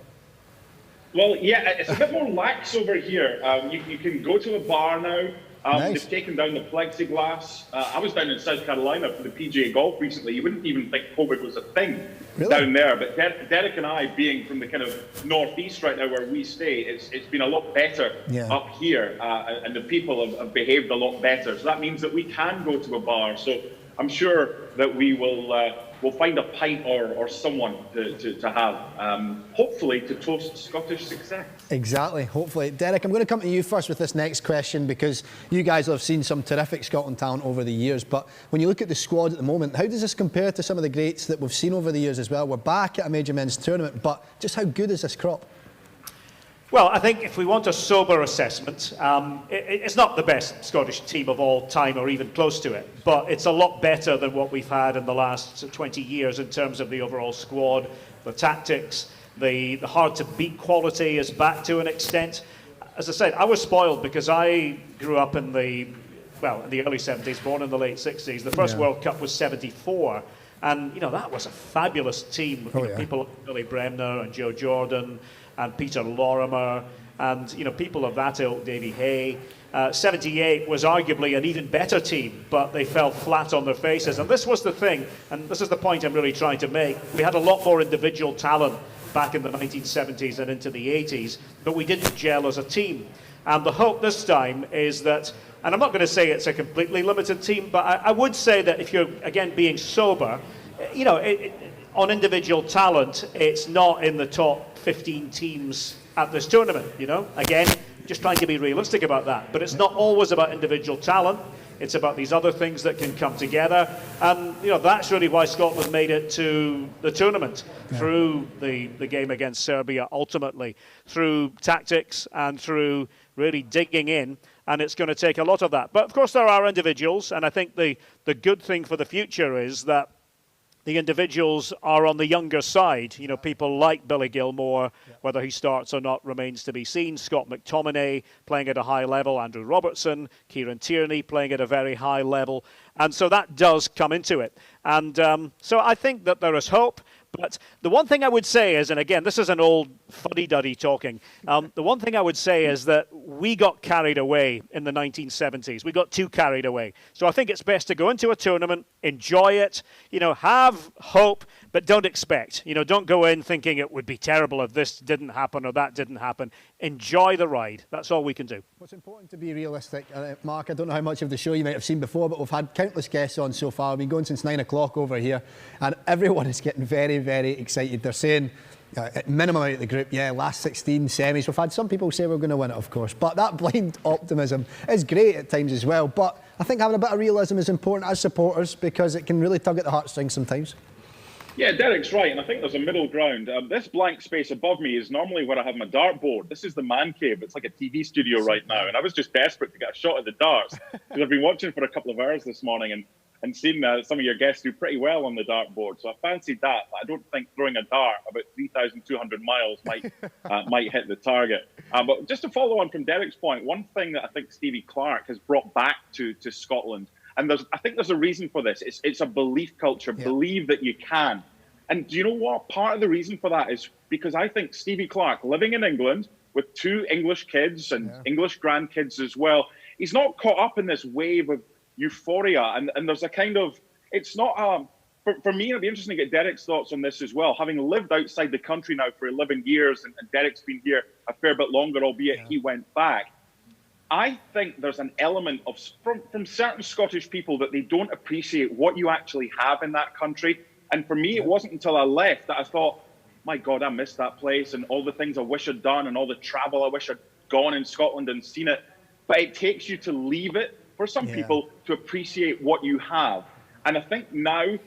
Well, yeah, it's a bit more lax over here. You can go to a bar now. Nice. They've taken down the plexiglass. I was down in South Carolina for the PGA Golf recently. You wouldn't even think COVID was a thing down there. But Derek and I, being from the kind of northeast right now where we stay, it's been a lot better up here. And the people have behaved a lot better. So that means that we can go to a bar. So I'm sure that we'll we'll find a pint or someone to have, hopefully to toast Scottish success. Exactly, hopefully. Derek, I'm going to come to you first with this next question, because you guys have seen some terrific Scotland talent over the years, but when you look at the squad at the moment, how does this compare to some of the greats that we've seen over the years as well? We're back at a major men's tournament, but just how good is this crop? Well, I think if we want a sober assessment, it's not the best Scottish team of all time or even close to it, but it's a lot better than what we've had in the last 20 years in terms of the overall squad, the tactics, the hard-to-beat quality is back to an extent. As I said, I was spoiled because I grew up in the early 70s, born in the late 60s. The first World Cup was 74. And, that was a fabulous team. People like Billy Bremner and Joe Jordan and Peter Lorimer and, people of that ilk, Davy Hay. 78 was arguably an even better team, but they fell flat on their faces. And this was the thing, and this is the point I'm really trying to make. We had a lot more individual talent back in the 1970s and into the 80s, but we didn't gel as a team. And the hope this time is that, and I'm not going to say it's a completely limited team, but I would say that if you're, again, being sober, on individual talent, it's not in the top 15 teams at this tournament, Again, just trying to be realistic about that. But it's not always about individual talent. It's about these other things that can come together. And, that's really why Scotland made it to the tournament through the game against Serbia, ultimately, through tactics and through really digging in. And it's going to take a lot of that. But, of course, there are individuals. And I think the good thing for the future is that the individuals are on the younger side. People like Billy Gilmore, whether he starts or not remains to be seen. Scott McTominay playing at a high level. Andrew Robertson, Kieran Tierney playing at a very high level. And so that does come into it. And so I think that there is hope. But the one thing I would say is, and again, this is an old fuddy-duddy talking, the one thing I would say is that we got carried away in the 1970s. We got too carried away. So I think it's best to go into a tournament, enjoy it, have hope, but don't expect. Don't go in thinking it would be terrible if this didn't happen or that didn't happen. Enjoy the ride. That's all we can do. Well, it's important to be realistic. Mark, I don't know how much of the show you might have seen before, but we've had countless guests on so far. We've been going since 9 o'clock over here, and everyone is getting very, very excited. They're saying, at minimum out of the group, last 16 semis. We've had some people say we're going to win it, of course, but that blind optimism is great at times as well. But I think having a bit of realism is important as supporters, because it can really tug at the heartstrings sometimes. Yeah, Derek's right, and I think there's a middle ground. This blank space above me is normally where I have my dartboard. This is the man cave. It's like a TV studio right now, and I was just desperate to get a shot at the darts because I've been watching for a couple of hours this morning and seen some of your guests do pretty well on the dartboard. So I fancied that, but I don't think throwing a dart about 3,200 miles might hit the target. But just to follow on from Derek's point, one thing that I think Stevie Clarke has brought back to Scotland, and I think there's a reason for this. It's a belief culture. Believe that you can. And do you know what? Part of the reason for that is because I think Stevie Clarke, living in England with 2 English kids and English grandkids as well, he's not caught up in this wave of euphoria. And there's a kind of, it's not, for me, it'll be interesting to get Derek's thoughts on this as well. Having lived outside the country now for 11 years, and Derek's been here a fair bit longer, albeit he went back. I think there's an element of from certain Scottish people that they don't appreciate what you actually have in that country. And for me, it wasn't until I left that I thought, my God, I missed that place and all the things I wish I'd done and all the travel I wish I'd gone in Scotland and seen it. But it takes you to leave it, for some people, to appreciate what you have. And I think now,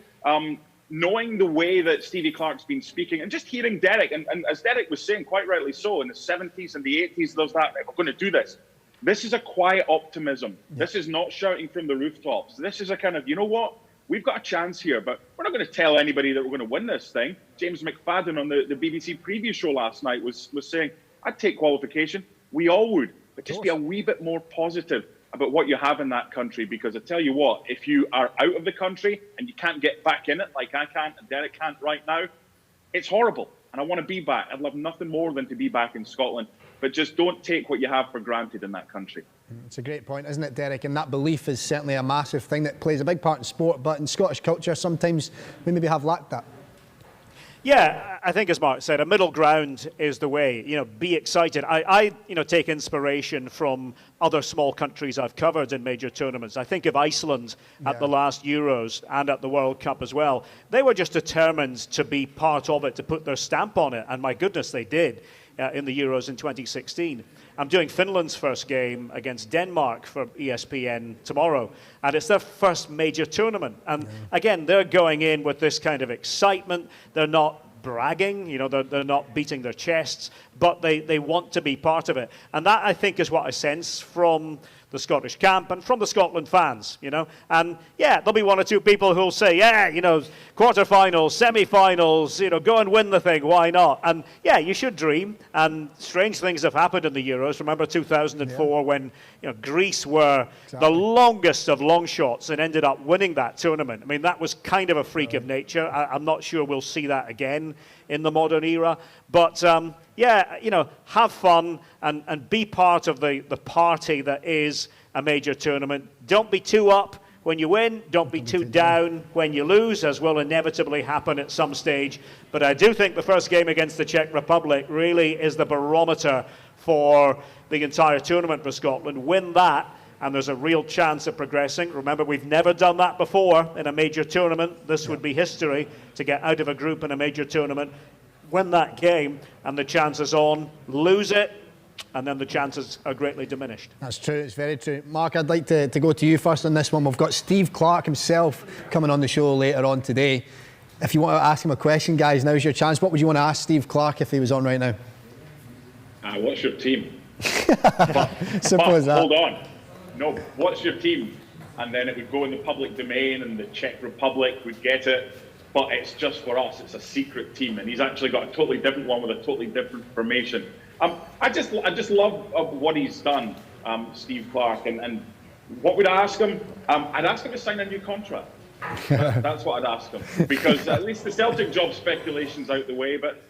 knowing the way that Stevie Clarke's been speaking and just hearing Derek, and as Derek was saying, quite rightly so, in the 70s and the 80s, there's that, we're going to do this. This is a quiet optimism. This is not shouting from the rooftops. This is a kind of, you know what? We've got a chance here, but we're not going to tell anybody that we're going to win this thing. James McFadden on the BBC preview show last night was saying, I'd take qualification. We all would. But just be a wee bit more positive about what you have in that country, because I tell you what, if you are out of the country and you can't get back in it like I can't and Derek can't right now, it's horrible. And I want to be back. I'd love nothing more than to be back in Scotland. But just don't take what you have for granted in that country. It's a great point, isn't it, Derek? And that belief is certainly a massive thing that plays a big part in sport, but in Scottish culture, sometimes we maybe have lacked that. Yeah, I think as Mark said, a middle ground is the way. Be excited. I take inspiration from other small countries I've covered in major tournaments. I think of Iceland at the last Euros and at the World Cup as well. They were just determined to be part of it, to put their stamp on it, and my goodness, they did in the Euros in 2016. I'm doing Finland's first game against Denmark for ESPN tomorrow, and it's their first major tournament. And again, they're going in with this kind of excitement. They're not bragging, they're not beating their chests, but they want to be part of it. And that, I think, is what I sense from the Scottish camp and from the Scotland fans, And yeah, there'll be one or two people who'll say, quarterfinals, semi-finals, go and win the thing, why not? And yeah, you should dream. And strange things have happened in the Euros. Remember 2004 when Greece were the longest of long shots and ended up winning that tournament. I mean, that was kind of a freak of nature. I'm not sure we'll see that again in the modern era. But have fun and be part of the party that is a major tournament. Don't be too up when you win. Don't be too down when you lose, as will inevitably happen at some stage. But I do think the first game against the Czech Republic really is the barometer for the entire tournament for Scotland. Win that, and there's a real chance of progressing. Remember, we've never done that before in a major tournament. This would be history to get out of a group in a major tournament. Win that game, and the chances on. Lose it, and then the chances are greatly diminished. That's true, it's very true. Mark, I'd like to go to you first on this one. We've got Steve Clarke himself coming on the show later on today. If you want to ask him a question, guys, now's your chance. What would you want to ask Steve Clarke if he was on right now? What's your team? Simple as that. Hold on. No, what's your team? And then it would go in the public domain and the Czech Republic would get it. But it's just for us. It's a secret team, and he's actually got a totally different one with a totally different formation. I just love what he's done, Steve Clarke, and what would I ask him? I'd ask him to sign a new contract. That's what I'd ask him, because at least the Celtic job speculation's out the way. But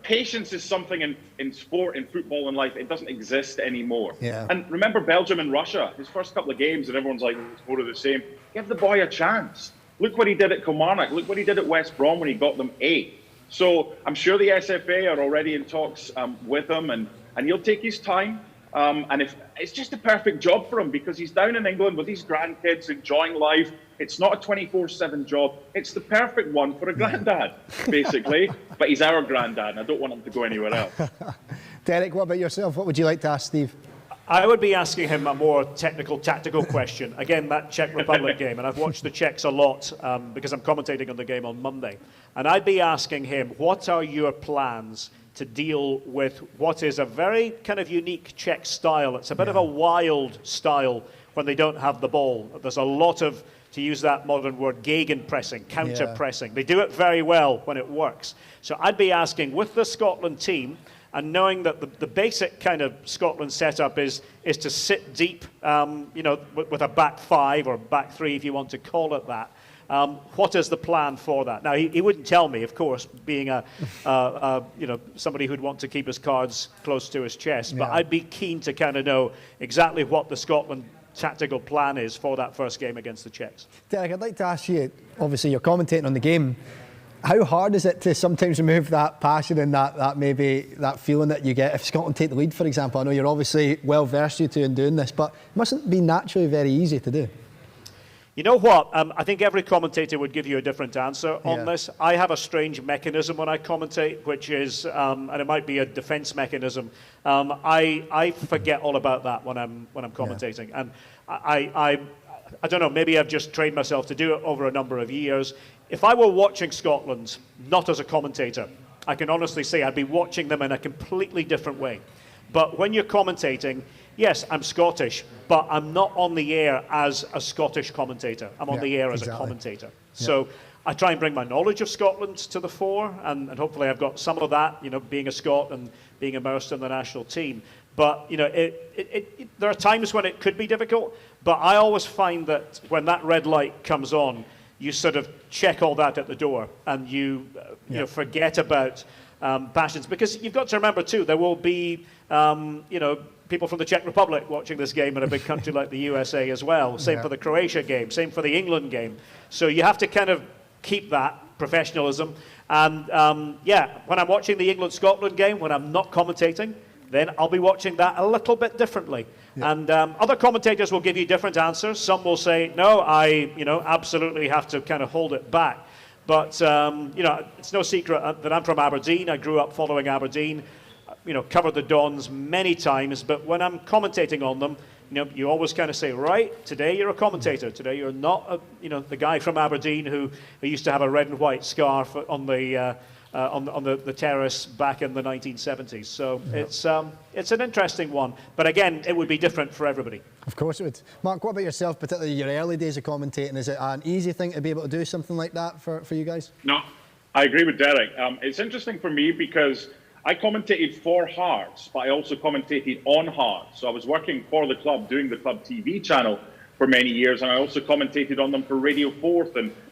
patience is something in sport, in football, and life. It doesn't exist anymore. Yeah. And remember Belgium and Russia, his first couple of games, and everyone's like, it's more of the same. Give the boy a chance. Look what he did at Kilmarnock. Look what he did at West Brom when he got them 8. So I'm sure the SFA are already in talks with him, and he'll take his time. And if it's just a perfect job for him, because he's down in England with his grandkids enjoying life. It's not a 24/7 job. It's the perfect one for a granddad, basically. But he's our granddad, and I don't want him to go anywhere else. Derek, what about yourself? What would you like to ask Steve? I would be asking him a more technical, tactical question. Again, that Czech Republic game, and I've watched the Czechs a lot because I'm commentating on the game on Monday. And I'd be asking him, what are your plans to deal with what is a very kind of unique Czech style? It's a bit of a wild style when they don't have the ball. There's a lot of, to use that modern word, gegenpressing, counter-pressing. They do it very well when it works. So I'd be asking, with the Scotland team, and knowing that the basic kind of Scotland setup is to sit deep, with a back 5 or back 3, if you want to call it that. What is the plan for that? Now, he wouldn't tell me, of course, being somebody who'd want to keep his cards close to his chest. But I'd be keen to kind of know exactly what the Scotland tactical plan is for that first game against the Czechs. Derek, I'd like to ask you, obviously you're commentating on the game. How hard is it to sometimes remove that passion and that feeling that you get if Scotland take the lead, for example? I know you're obviously well versed, you two, in doing this, but it mustn't be naturally very easy to do. You know what? I think every commentator would give you a different answer on this. I have a strange mechanism when I commentate, which is, and it might be a defence mechanism. I forget all about that when I'm commentating, and I don't know. Maybe I've just trained myself to do it over a number of years. If I were watching Scotland, not as a commentator, I can honestly say I'd be watching them in a completely different way. But when you're commentating, yes, I'm Scottish, but I'm not on the air as a Scottish commentator. I'm on the air as a commentator. So I try and bring my knowledge of Scotland to the fore, and hopefully I've got some of that, being a Scot and being immersed in the national team. But, there are times when it could be difficult, but I always find that when that red light comes on, you sort of check all that at the door, and you forget about passions. Because you've got to remember, too, there will be, people from the Czech Republic watching this game in a big country like the USA as well. Same for the Croatia game, same for the England game. So you have to kind of keep that professionalism. And when I'm watching the England-Scotland game, when I'm not commentating, then I'll be watching that a little bit differently. Yeah. And other commentators will give you different answers. Some will say, no, I absolutely have to kind of hold it back. But it's no secret that I'm from Aberdeen. I grew up following Aberdeen, covered the Dons many times. But when I'm commentating on them, you always kind of say, right, today you're a commentator. Today you're not, the guy from Aberdeen who used to have a red and white scarf on the terrace back in the 1970s. So it's an interesting one. But again, it would be different for everybody. Of course it would. Mark, what about yourself, particularly your early days of commentating? Is it an easy thing to be able to do something like that for you guys? No, I agree with Derek. It's interesting for me because I commentated for Hearts, but I also commentated on Hearts. So I was working for the club, doing the club TV channel for many years, and I also commentated on them for Radio 4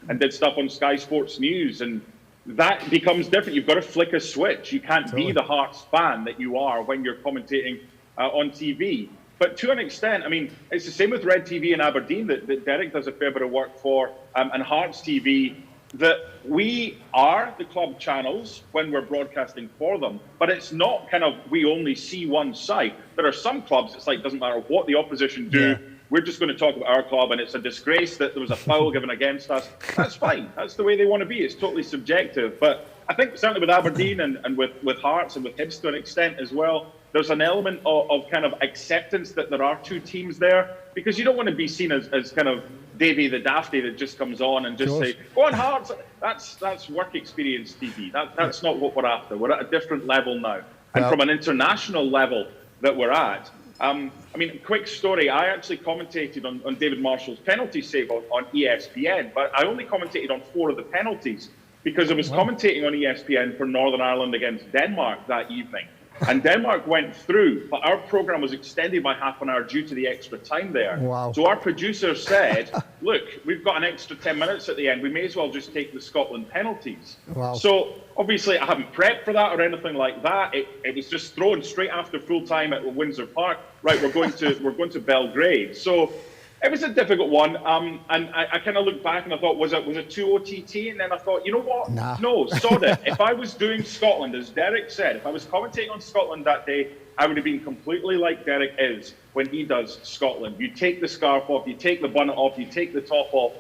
and did stuff on Sky Sports News. And that becomes different. You've got to flick a switch. You can't be the Hearts fan that you are when you're commentating on TV. But to an extent, I mean, it's the same with Red TV in Aberdeen that Derek does a fair bit of work for, and Hearts TV, that we are the club channels when we're broadcasting for them, but it's not kind of we only see one side. There are some clubs, it's like, doesn't matter what the opposition do, we're just going to talk about our club, and it's a disgrace that there was a foul given against us. That's fine. That's the way they want to be. It's totally subjective. But I think certainly with Aberdeen and with Hearts and with Hibs to an extent as well, there's an element of kind of acceptance that there are two teams there, because you don't want to be seen as kind of Davy the Dafty that just comes on and just say, go on Hearts. That's work experience TV. That's not what we're after. We're at a different level now. And from an international level that we're at, I mean, quick story, I actually commentated on David Marshall's penalty save on ESPN, but I only commentated on 4 of the penalties because I was commentating on ESPN for Northern Ireland against Denmark that evening. And Denmark went through, but our programme was extended by half an hour due to the extra time there. Wow. So our producer said, look, we've got an extra 10 minutes at the end. We may as well just take the Scotland penalties. Wow. So obviously I haven't prepped for that or anything like that. It was just thrown straight after full time at Windsor Park. Right, we're going to Belgrade. So it was a difficult one, and I kind of looked back and I thought, was it too OTT? And then I thought, you know what? Nah. No, sod it. If I was doing Scotland, as Derek said, if I was commentating on Scotland that day, I would have been completely like Derek is when he does Scotland. You take the scarf off, you take the bonnet off, you take the top off.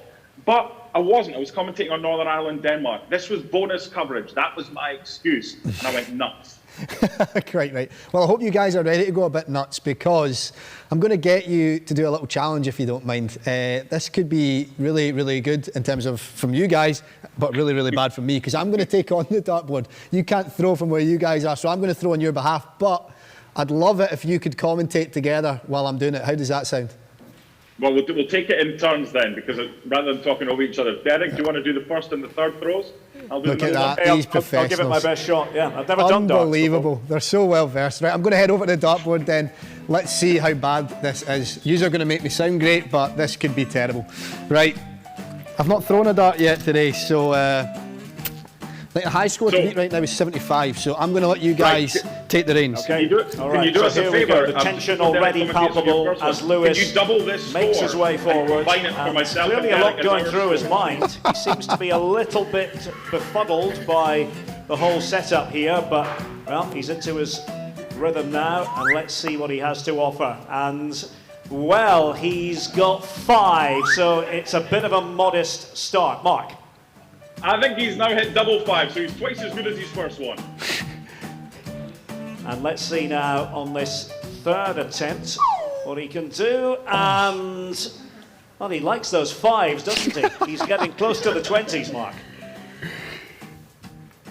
But I wasn't. I was commentating on Northern Ireland, Denmark. This was bonus coverage. That was my excuse. And I went nuts. Quite right. Well, I hope you guys are ready to go a bit nuts, because I'm going to get you to do a little challenge, if you don't mind. This could be really, really good in terms of from you guys, but really, really bad from me, because I'm going to take on the dartboard. You can't throw from where you guys are, so I'm going to throw on your behalf. But I'd love it if you could commentate together while I'm doing it. How does that sound? Well, we'll take it in turns then, because rather than talking over each other. Derek, do you want to do the first and the third throws? I'll do Look at that, these professionals. I'll give it my best shot, yeah. I've never done darts. Unbelievable. They're so well versed. Right, I'm going to head over to the dartboard then. Let's see how bad this is. Yous are going to make me sound great, but this could be terrible. Right, I've not thrown a dart yet today, so the high score to beat right now is 75, so I'm going to let you guys take the reins. Okay. Can you do us a favour? The tension already palpable as Lewis makes his way forward. Clearly a lot going through his mind. He seems to be a little bit befuddled by the whole setup here, but well, he's into his rhythm now, and let's see what he has to offer. And well, he's got 5, so it's a bit of a modest start. Mark. I think he's now hit double 5, so he's twice as good as his first one. And let's see now on this third attempt what he can do. And well, he likes those 5s, doesn't he? He's getting close to the 20s, Mark.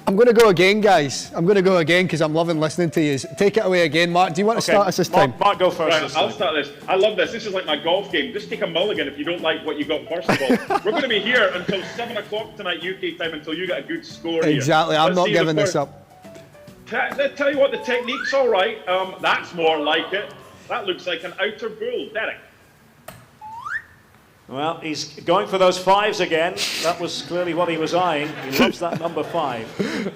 I'm going to go again, guys. I'm going to go again because I'm loving listening to you. Take it away again, Mark. Do you want to start us this time? Mark, go first. Right, I'll start this. I love this. This is like my golf game. Just take a mulligan if you don't like what you got first of all. We're going to be here until 7 o'clock tonight UK time until you get a good score here. Exactly. I'm not giving this up. Tell you what, the technique's all right. That's more like it. That looks like an outer bull. Derek. Well, he's going for those 5s again. That was clearly what he was eyeing. He loves that number 5.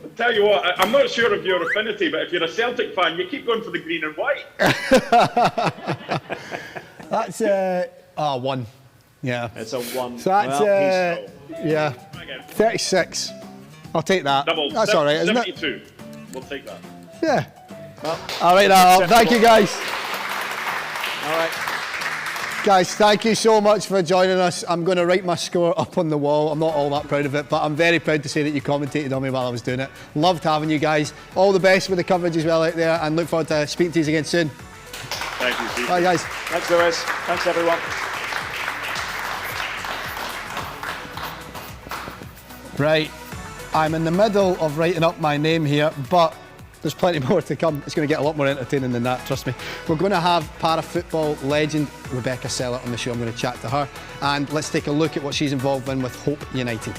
I'll tell you what, I'm not sure of your affinity, but if you're a Celtic fan, you keep going for the green and white. That's 1. Yeah. It's a 1. So that's, Yeah. 36. I'll take that. Double. That's all right, isn't it? 72. We'll take that. Yeah. I'll write that up. Thank you, guys. All right. Guys, thank you so much for joining us. I'm going to write my score up on the wall. I'm not all that proud of it, but I'm very proud to say that you commentated on me while I was doing it. Loved having you guys. All the best with the coverage as well out there, and look forward to speaking to you again soon. Thank you, Steve. Bye, guys. Thanks, Lewis. Thanks, everyone. Right, I'm in the middle of writing up my name here, but there's plenty more to come. It's going to get a lot more entertaining than that, trust me. We're going to have para-football legend Rebecca Seller on the show. I'm going to chat to her, and let's take a look at what she's involved in with Hope United.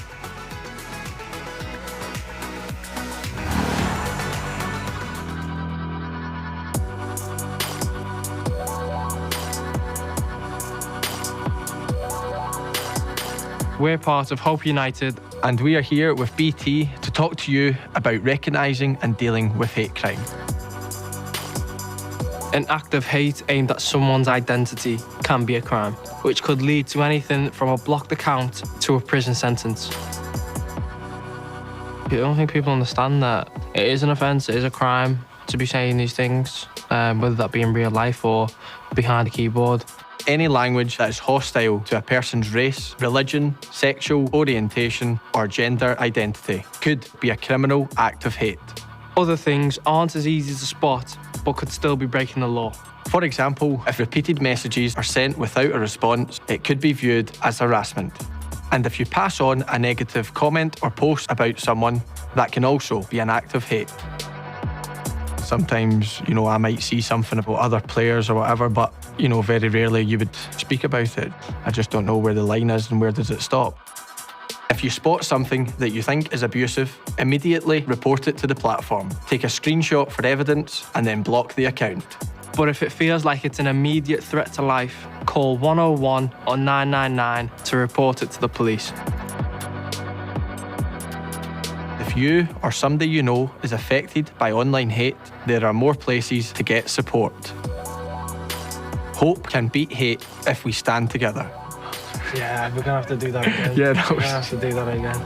We're part of Hope United, and we are here with BT to talk to you about recognising and dealing with hate crime. An act of hate aimed at someone's identity can be a crime, which could lead to anything from a blocked account to a prison sentence. I don't think people understand that it is an offence, it is a crime to be saying these things, whether that be in real life or behind a keyboard. Any language that is hostile to a person's race, religion, sexual orientation, or gender identity could be a criminal act of hate. Other things aren't as easy to spot, but could still be breaking the law. For example, if repeated messages are sent without a response, it could be viewed as harassment. And if you pass on a negative comment or post about someone, that can also be an act of hate. Sometimes, I might see something about other players or whatever, but, very rarely you would speak about it. I just don't know where the line is and where does it stop. If you spot something that you think is abusive, immediately report it to the platform. Take a screenshot for evidence and then block the account. But if it feels like it's an immediate threat to life, call 101 or 999 to report it to the police. If you or somebody you know is affected by online hate, there are more places to get support. Hope can beat hate if we stand together. Yeah, we're gonna have to do that again. Yeah, we're gonna have to do that again.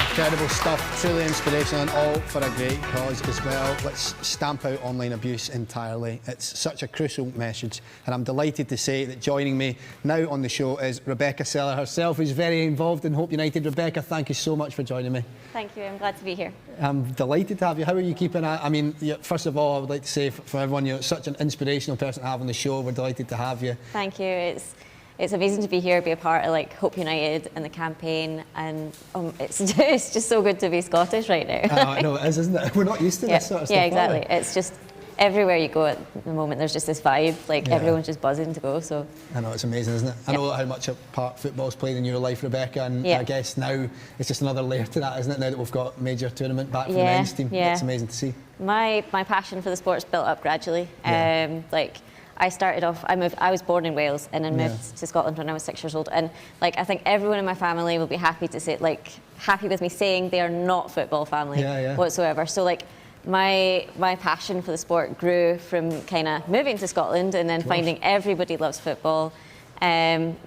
Incredible stuff, truly inspirational, and all for a great cause as well. Let's stamp out online abuse entirely. It's such a crucial message, and I'm delighted to say that joining me now on the show is Rebecca Seller herself, who's very involved in Hope United. Rebecca, thank you so much for joining me. Thank you, I'm glad to be here. I'm delighted to have you. How are you keeping it? I mean, first of all, I would like to say for everyone, you're such an inspirational person to have on the show. We're delighted to have you. Thank you. It's amazing to be here, be a part of Hope United and the campaign, and it's just so good to be Scottish right now. I know it is, isn't it? We're not used to this sort of stuff. Yeah, exactly. It's just everywhere you go at the moment, there's just this vibe. Everyone's just buzzing to go. So I know, it's amazing, isn't it? I know how much a part football's played in your life, Rebecca, and I guess now it's just another layer to that, isn't it? Now that we've got a major tournament back for the men's team, it's amazing to see. My passion for the sport's built up gradually. I started off, I was born in Wales and then moved to Scotland when I was 6 years old. And I think everyone in my family will be happy to say, happy with me saying they are not football family whatsoever. So my passion for the sport grew from kind of moving to Scotland and then finding everybody loves football, playing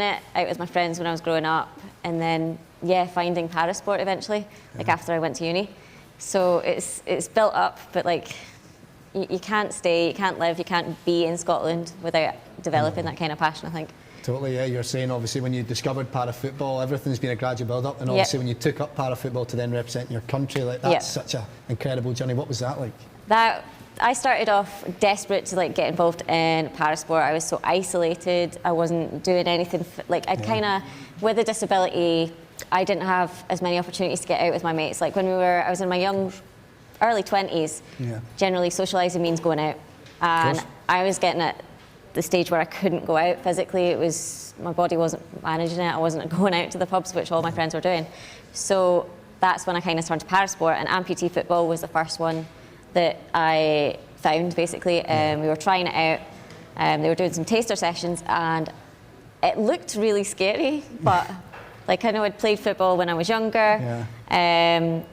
it out with my friends when I was growing up, and then finding parasport eventually, after I went to uni. So it's built up, but you can't stay, you can't live, you can't be in Scotland without developing that kind of passion, I think. Totally, yeah. You're saying obviously when you discovered para-football, everything's been a gradual build-up, and obviously when you took up para-football to then represent your country, that's such an incredible journey. What was that like? I started off desperate to get involved in parasport. I was so isolated, I wasn't doing anything, with a disability, I didn't have as many opportunities to get out with my mates. I was in my early 20s, generally socialising means going out. And I was getting at the stage where I couldn't go out physically. My body wasn't managing it. I wasn't going out to the pubs, which all my friends were doing. So that's when I kind of turned to parasport, and amputee football was the first one that I found, basically. We were trying it out. They were doing some taster sessions, and it looked really scary, but I know I'd played football when I was younger. and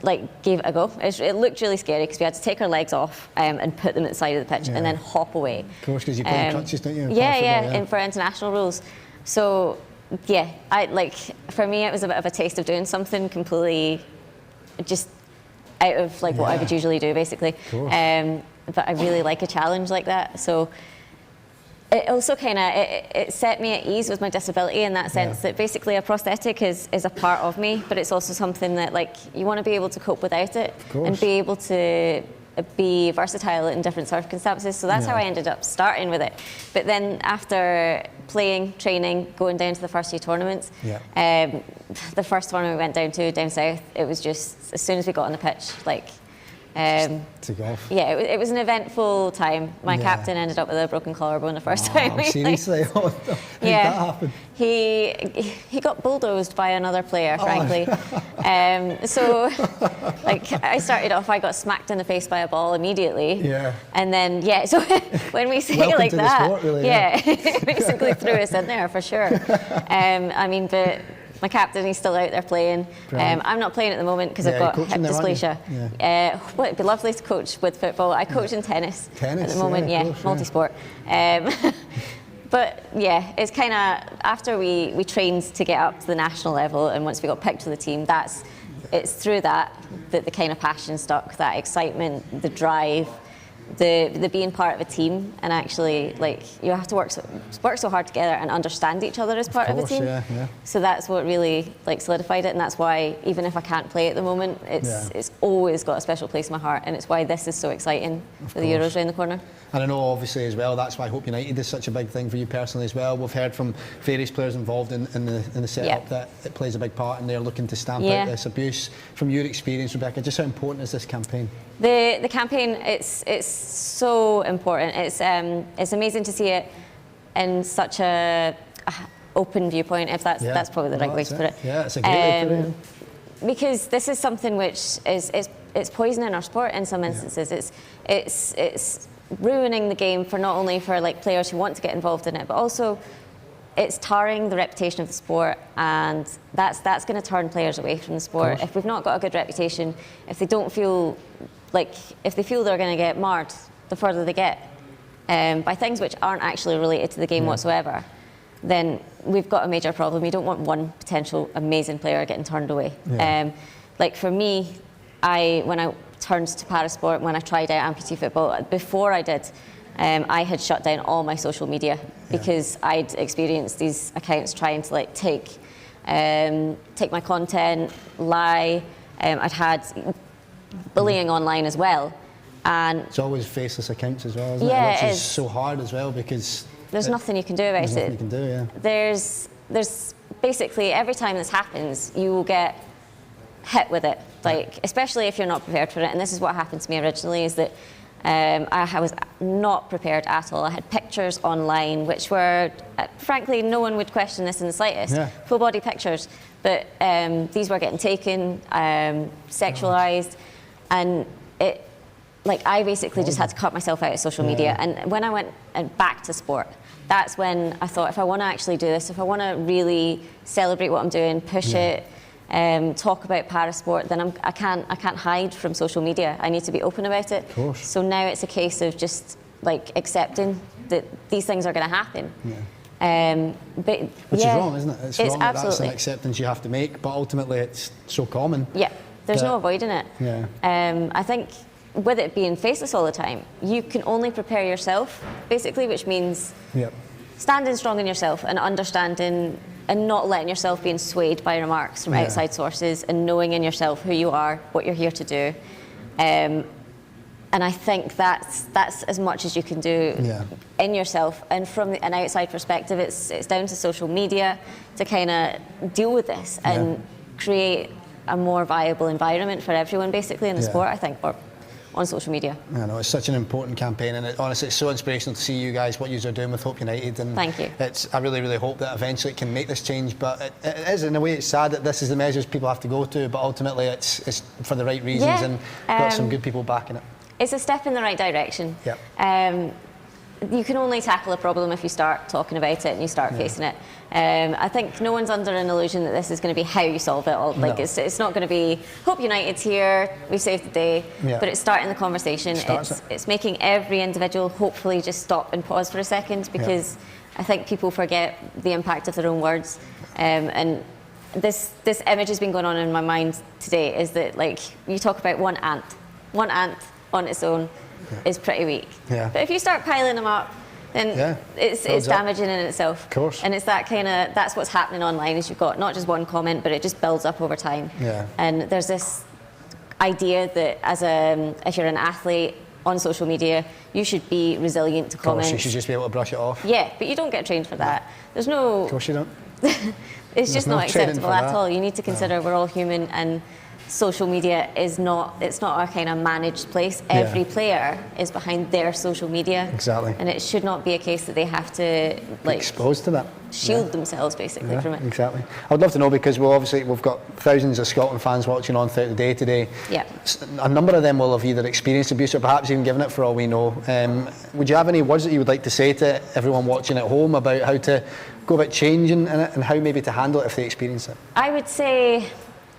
like gave it a go. It looked really scary because we had to take our legs off and put them at the side of the pitch and then hop away. Of course, because you play in crutches, don't you? And for international rules. So yeah, for me it was a bit of a taste of doing something completely just out of like what I would usually do, basically. But I really like a challenge like that. So it also kind of it set me at ease with my disability in that sense that basically a prosthetic is a part of me, but it's also something that like you want to be able to cope without it and be able to be versatile in different circumstances. So that's how I ended up starting with it. But then after playing, training, going down to the first few tournaments, the first tournament we went down south, it was just as soon as we got on the pitch, like to go off. Yeah, it was an eventful time. My captain ended up with a broken collarbone the first time. Seriously? How did that happen? He got bulldozed by another player, frankly. So, like, I started off, I got smacked in the face by a ball immediately. And then, so when we say Welcome like to that, the sport, really, basically threw us in there for sure. I mean, but my captain, he's still out there playing. I'm not playing at the moment because I've got hip dysplasia. Well, it'd be lovely to coach with football. I coach in tennis at the moment, multi-sport. But yeah, it's kind of, after we trained to get up to the national level and once we got picked for the team, it's through that the kind of passion stuck, that excitement, the drive, the being part of a team, and actually like you have to work so hard together and understand each other as part of a team. So that's what really like solidified it, and that's why even if I can't play at the moment, it's always got a special place in my heart, and it's why this is so exciting for the Euros around the corner. And I know obviously as well, that's why Hope United is such a big thing for you personally as well. We've heard from various players involved in the setup that it plays a big part, and they're looking to stamp out this abuse. From your experience, Rebecca, just how important is this campaign? The campaign, it's so important. It's amazing to see it in such a open viewpoint, if that's probably the right way to put it. Yeah, it's a great way to put it. Because this is something which it's poisoning our sport in some instances. It's ruining the game for not only for like players who want to get involved in it, but also it's tarring the reputation of the sport, and that's going to turn players away from the sport. If we've not got a good reputation, if they don't feel like, if they feel they're going to get marred the further they get by things which aren't actually related to the game whatsoever, then we've got a major problem. You don't want one potential amazing player getting turned away. Like for me, when I turned to parasport, when I tried out amputee football, before I did, I had shut down all my social media because I'd experienced these accounts trying to like take my content, lie. I'd had bullying online as well, and it's always faceless accounts as well, isn't it? Which is so hard as well because there's nothing you can do about it. Nothing you can do, There's basically every time this happens, you will get hit with it, like especially if you're not prepared for it. And this is what happened to me originally, is that I was not prepared at all. I had pictures online which were, frankly, no one would question this in the slightest. Full body pictures, but these were getting taken, sexualized, and I basically just had to cut myself out of social media. And when I went back to sport, that's when I thought, if I want to actually do this, if I want to really celebrate what I'm doing, push it, talk about parasport, then I can't hide from social media. I need to be open about it. So now it's a case of just like accepting that these things are going to happen. But which is wrong, isn't it? It's wrong that absolutely. That's an acceptance you have to make, but ultimately it's so common. There's no avoiding it. I think with it being faceless all the time, you can only prepare yourself, basically, which means standing strong in yourself and understanding and not letting yourself being swayed by remarks from outside sources, and knowing in yourself who you are, what you're here to do. And I think that's as much as you can do in yourself. And from an outside perspective, it's down to social media to kind of deal with this and create a more viable environment for everyone, basically, in the sport, I think, or on social media. I know, it's such an important campaign, and honestly it's so inspirational to see you guys, what you are doing with Hope United, and thank you. I really, really hope that eventually it can make this change, but it is, in a way, it's sad that this is the measures people have to go to, but ultimately it's for the right reasons, and got some good people backing it. It's a step in the right direction. you can only tackle a problem if you start talking about it and you start facing it. I think no one's under an illusion that this is going to be how you solve it all. Like it's not going to be, hope United's here, we saved the day, but it's starting the conversation. It's making every individual hopefully just stop and pause for a second, because I think people forget the impact of their own words. And this image has been going on in my mind today, is that, like, you talk about one ant on its own is pretty weak. But if you start piling them up, then it's damaging in itself. Of course. And it's that's what's happening online, is you've got not just one comment, but it just builds up over time. And there's this idea that if you're an athlete on social media, you should be resilient to comments. You should just be able to brush it off. Yeah, but you don't get trained for that. There's no... Of course you don't. It's just not acceptable at all. You need to consider we're all human, and social media it's not a kind of managed place. Every player is behind their social media. Exactly. And it should not be a case that they have to, like, exposed to that. Shield themselves basically from it. Exactly. I would love to know, because we've got thousands of Scotland fans watching on throughout the day today. Yeah. A number of them will have either experienced abuse or perhaps even given it, for all we know. Would you have any words that you would like to say to everyone watching at home about how to go about changing it and how maybe to handle it if they experience it? I would say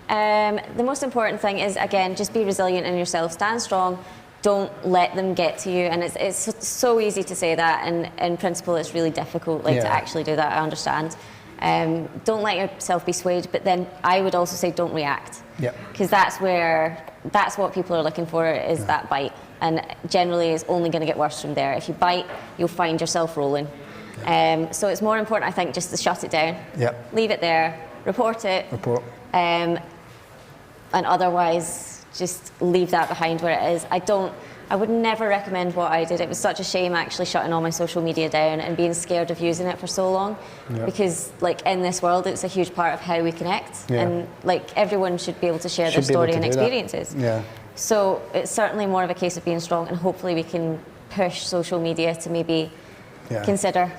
the most important thing is, again, just be resilient in yourself, stand strong, don't let them get to you. And it's so easy to say that, and in principle it's really difficult to actually do that. I understand. Don't let yourself be swayed, but then I would also say don't react, because that's what people are looking for, is that bite, and generally it's only going to get worse from there. If you bite, you'll find yourself rolling. So it's more important, I think, just to shut it down, leave it there, report it, and otherwise just leave that behind where it is. I would never recommend what I did. It was such a shame actually shutting all my social media down and being scared of using it for so long, because, like, in this world it's a huge part of how we connect, and, like, everyone should be able to share their story and experiences. So it's certainly more of a case of being strong, and hopefully we can push social media to maybe consider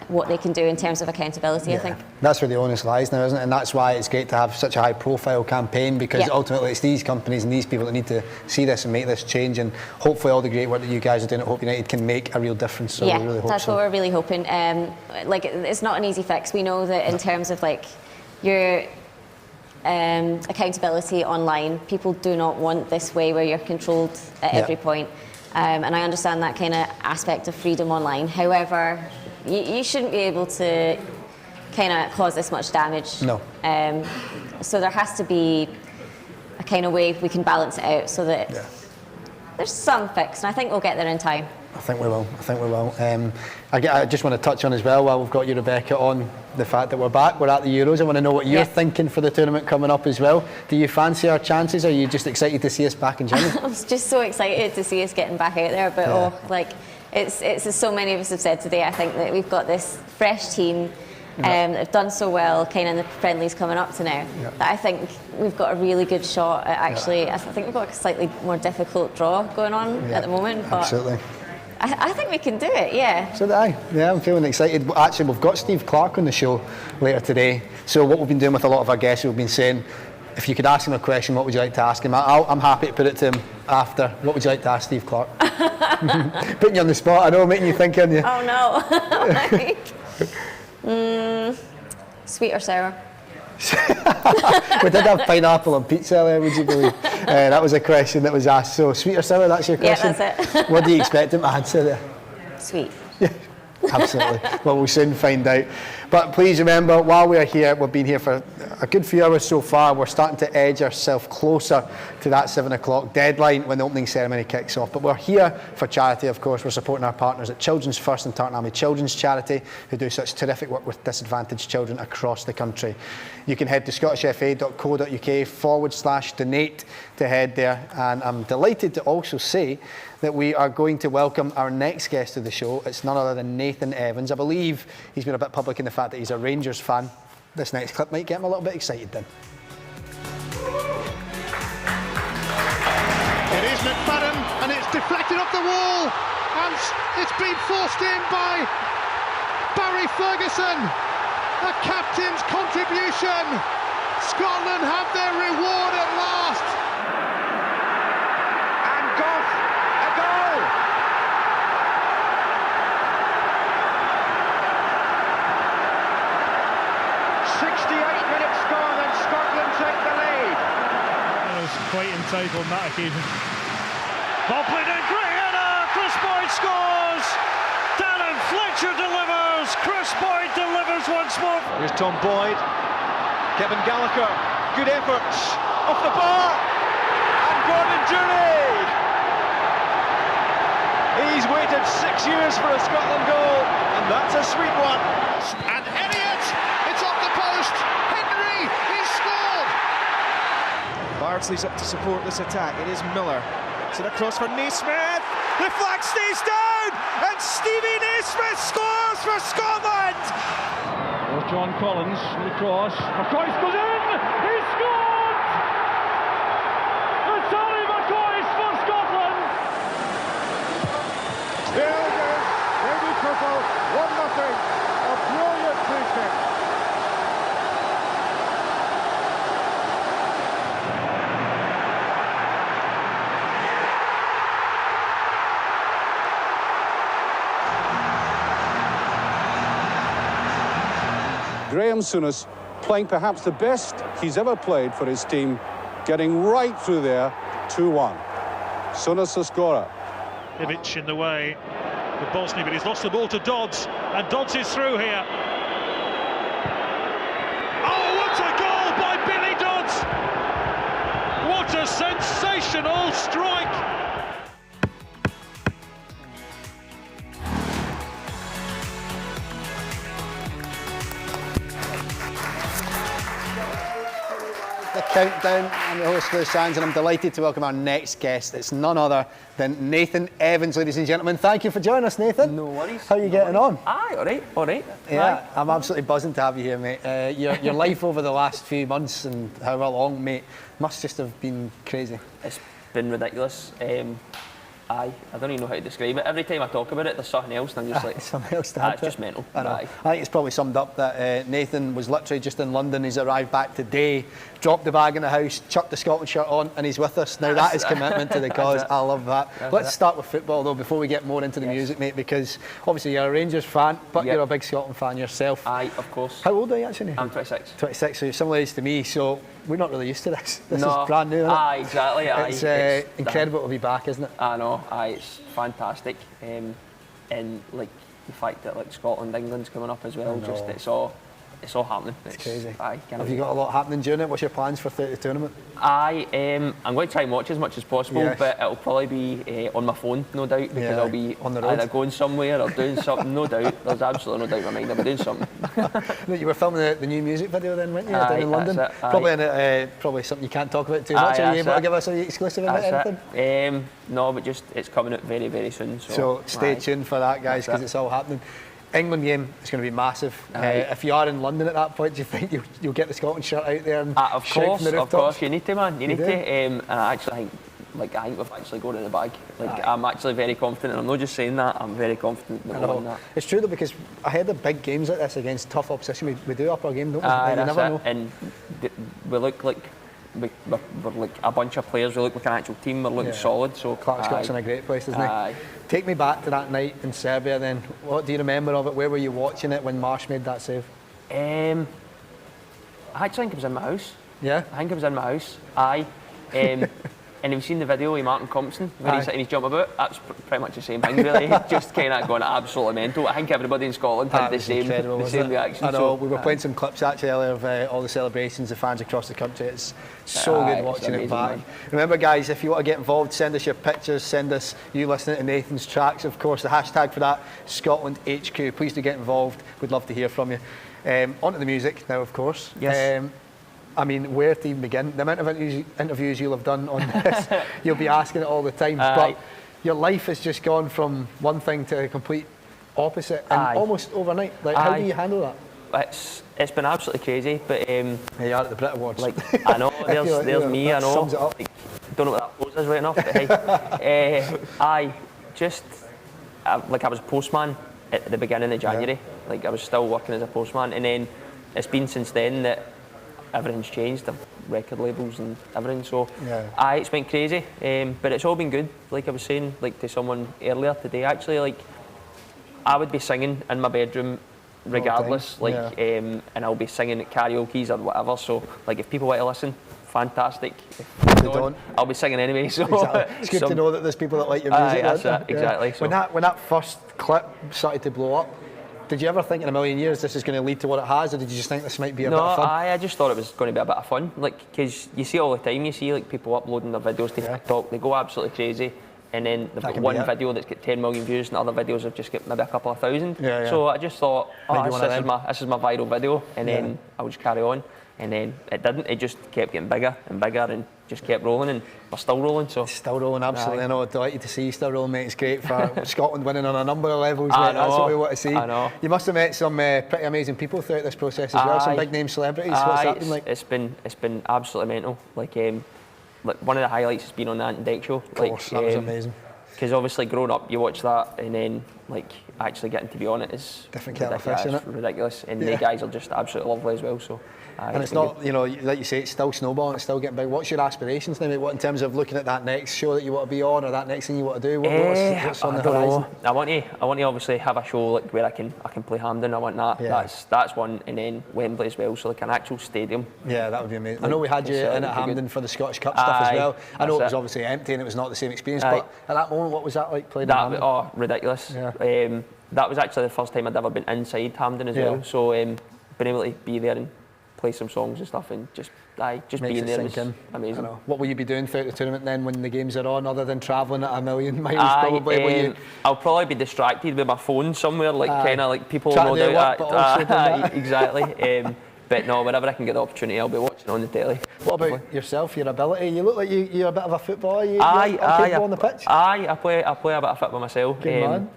what they can do in terms of accountability. I think that's where the onus lies now, isn't it? And that's why it's great to have such a high profile campaign, because ultimately it's these companies and these people that need to see this and make this change, and hopefully all the great work that you guys are doing at Hope United can make a real difference. So we really hope that's what we're really hoping. Like, it's not an easy fix. We know that in terms of, like, your accountability online, people do not want this way where you're controlled at every point. And I understand that kind of aspect of freedom online. However, you shouldn't be able to kind of cause this much damage. No. So there has to be a kind of way we can balance it out, so that there's some fix, and I think we'll get there in time. I think we will. I just want to touch on as well, while we've got you, Rebecca, on the fact that we're back, we're at the Euros. I want to know what you're thinking for the tournament coming up as well. Do you fancy our chances, or are you just excited to see us back in general? I'm just so excited to see us getting back out there, but it's as so many of us have said today, I think that we've got this fresh team that have done so well kind of in the friendlies coming up to now, that I think we've got a really good shot at actually, I think we've got a slightly more difficult draw going on at the moment, but absolutely. I think we can do it, So do I. I'm feeling excited. Actually, we've got Steve Clark on the show later today. So what we've been doing with a lot of our guests, we've been saying, if you could ask him a question, what would you like to ask him? I'm happy to put it to him after. What would you like to ask Steve Clark? Putting you on the spot, I know, making you think, aren't you? Oh no. Sweet or sour? We did have pineapple on pizza earlier, would you believe? That was a question that was asked. So, sweet or sour, that's your question? Yeah, that's it. What do you expect him to answer there? Sweet. Absolutely. Well, we'll soon find out. But please remember, while we're here, we've been here for a good few hours so far, we're starting to edge ourselves closer to that 7 o'clock deadline when the opening ceremony kicks off. But we're here for charity, of course. We're supporting our partners at Children's First and Tartan Army Children's Charity, who do such terrific work with disadvantaged children across the country. You can head to scottishfa.co.uk/donate to head there. And I'm delighted to also say that we are going to welcome our next guest to the show. It's none other than Nathan Evans. I believe he's been a bit public in the fact that he's a Rangers fan. This next clip might get him a little bit excited then. It is McFadden, and it's deflected off the wall, and it's been forced in by Barry Ferguson. A captain's contribution. Scotland have their reward at last. brave on that occasion. Ball played in, great header, Chris Boyd scores! Darren Fletcher delivers, Chris Boyd delivers once more. Here's Tom Boyd, Kevin Gallagher, good efforts, off the bar, and Gordon Jury! He's waited 6 years for a Scotland goal, and that's a sweet one. And Elliott, it's off the post, Henry, he's scored! Bardsley's up to support this attack, it is Miller. It's an across for Naismith, the flag stays down, and Stevie Naismith scores for Scotland! Well, John Collins, the cross, McCoy goes in, he scored! It's Ollie McCoy for Scotland! The Elders, Lady Purple, 1-0, a brilliant free kick. Graham Souness playing perhaps the best he's ever played for his team, getting right through there, 2-1. Souness the scorer. Ivic in the way with Bosnia, but he's lost the ball to Dodds, and Dodds is through here. Oh, what a goal by Billy Dodds! What a sensational strike! The countdown. I'm the host, Lewis Sands, and I'm delighted to welcome our next guest. It's none other than Nathan Evans, ladies and gentlemen. Thank you for joining us, Nathan. No worries. How are you getting on? Aye, all right. Yeah, I'm absolutely buzzing to have you here, mate. Your life over the last few months and however long, mate, must just have been crazy. It's been ridiculous. I don't even know how to describe it. Every time I talk about it, there's something else, and I'm just like, something else to add. It's just mental. I know. I think it's probably summed up that Nathan was literally just in London. He's arrived back today, dropped the bag in the house, chucked the Scotland shirt on, and he's with us. Now that is commitment to the cause. I love that. Let's start with football though before we get more into the music, mate, because obviously you're a Rangers fan, but you're a big Scotland fan yourself. Aye, of course. How old are you actually, Nathan? I'm 26. 26, so you're similar age to me, so we're not really used to this. This No. is brand new, isn't it? Aye, exactly. Aye. It's incredible to be back, isn't it? I know. Aye, it's fantastic. And like the fact that like Scotland, England's coming up as well. Just it's all happening. It's crazy. Aye, Have you got a lot happening during it? What's your plans for the tournament? I'm going to try and watch as much as possible, Yes. but it'll probably be on my phone, no doubt, because I'll be on the road, either going somewhere or doing something, no doubt. There's absolutely no doubt in my mind I'll be doing something. You were filming the new music video then, weren't you? Aye, down in London. that's it, aye. Probably, probably something you can't talk about too much. Are you able to give us any exclusive about anything? No, but just it's coming out very, very soon. So stay tuned for that, guys, because it's all happening. England game is going to be massive. If you are in London at that point, do you think you'll get the Scotland shirt out there and of shout course, from the rooftops? Of course, you need to, man. You need to. And I actually think, I think we've actually got it in the bag. I'm actually very confident, and I'm not just saying that. I'm very confident that we'll win that. It's true though, because ahead of big games like this against tough opposition, we do up our game, don't we? That's never it. know. And we look like we're like a bunch of players. We look like an actual team. We're looking solid. So Clark's in a great place, isn't he? Take me back to that night in Serbia then. What do you remember of it? Where were you watching it when Marsh made that save? I actually think it was in my house. Yeah? I think it was in my house. Aye. And have you seen the video with Martin Compson where he's sitting his jump about? That's pretty much the same thing, really. Just kind of going absolutely mental. I think everybody in Scotland had the same reaction. I know, we were playing some clips actually earlier of all the celebrations, the fans across the country. It's so good watching it back. Remember, guys, if you want to get involved, send us your pictures, send us you listening to Nathan's tracks. Of course, the hashtag for that, Scotland HQ. Please do get involved. We'd love to hear from you. On to the music now, of course. Yes. I mean, where to even begin? The amount of interviews you'll have done on this, you'll be asking it all the time. But your life has just gone from one thing to a complete opposite, and almost overnight. Like, how do you handle that? It's been absolutely crazy, but here you are at the Brit Awards. Like, I know, there's me. I know. Sums it up. Like, don't know what that pose is right enough, but hey, I was a postman at the beginning of January. Like, I was still working as a postman, and then it's been since then that everything's changed, the record labels and everything, so it's been crazy, but it's all been good. Like I was saying, like to someone earlier today, actually, like I would be singing in my bedroom regardless, and I'll be singing at karaoke's or whatever, so like if people want to listen, fantastic. If you don't, I'll be singing anyway. So exactly. It's good to know that there's people that like your music. That's it, exactly. Yeah. So. When that first clip started to blow up, did you ever think in a million years this is going to lead to what it has, or did you just think this might be a bit of fun? I just thought it was going to be a bit of fun, like, because you see all the time, you see like people uploading their videos to TikTok, they go absolutely crazy, and then they've got one video that's got 10 million views, and other videos have just got maybe a couple of thousand. So I just thought, this is my viral video, and then I would just carry on. And then it didn't, it just kept getting bigger and bigger and just kept rolling, and we're still rolling. So still rolling, absolutely. I know, delighted to see you still rolling, mate. It's great for Scotland winning on a number of levels, mate. That's what we want to see. I know. You must have met some pretty amazing people throughout this process as well, some big name celebrities. What's that been like? It's been absolutely mental. Like one of the highlights has been on the Ant and Dec show. Of course, that was amazing. Because obviously growing up, you watch that, and then like actually getting to be on it is different kettle of fish, isn't it? Ridiculous, and the guys are just absolutely lovely as well. So. And it's not, you know, like you say, it's still snowballing, it's still getting big. What's your aspirations now, mate? What in terms of looking at that next show that you want to be on, or that next thing you want to do? What's on the horizon? I want to obviously have a show like where I can play Hampden. I want that. Yeah. That's one, and then Wembley as well. So like an actual stadium. Yeah, that would be amazing. I know we had you in at Hampden for the Scottish Cup stuff as well. I know it was obviously empty and it was not the same experience, but at that moment, what was that like playing? That ridiculous. Yeah. That was actually the first time I'd ever been inside Hampden as well. So been able to be there and play some songs and stuff, and just being there is amazing. What will you be doing throughout the tournament then when the games are on, other than travelling at a million miles probably? I'll probably be distracted with my phone somewhere, like kind of like people no doubt. Exactly. But no, whenever I can get the opportunity, I'll be watching on the telly. What about yourself, your ability? You look like you're a bit of a footballer. You're on the pitch? I play a bit of football myself. Good man.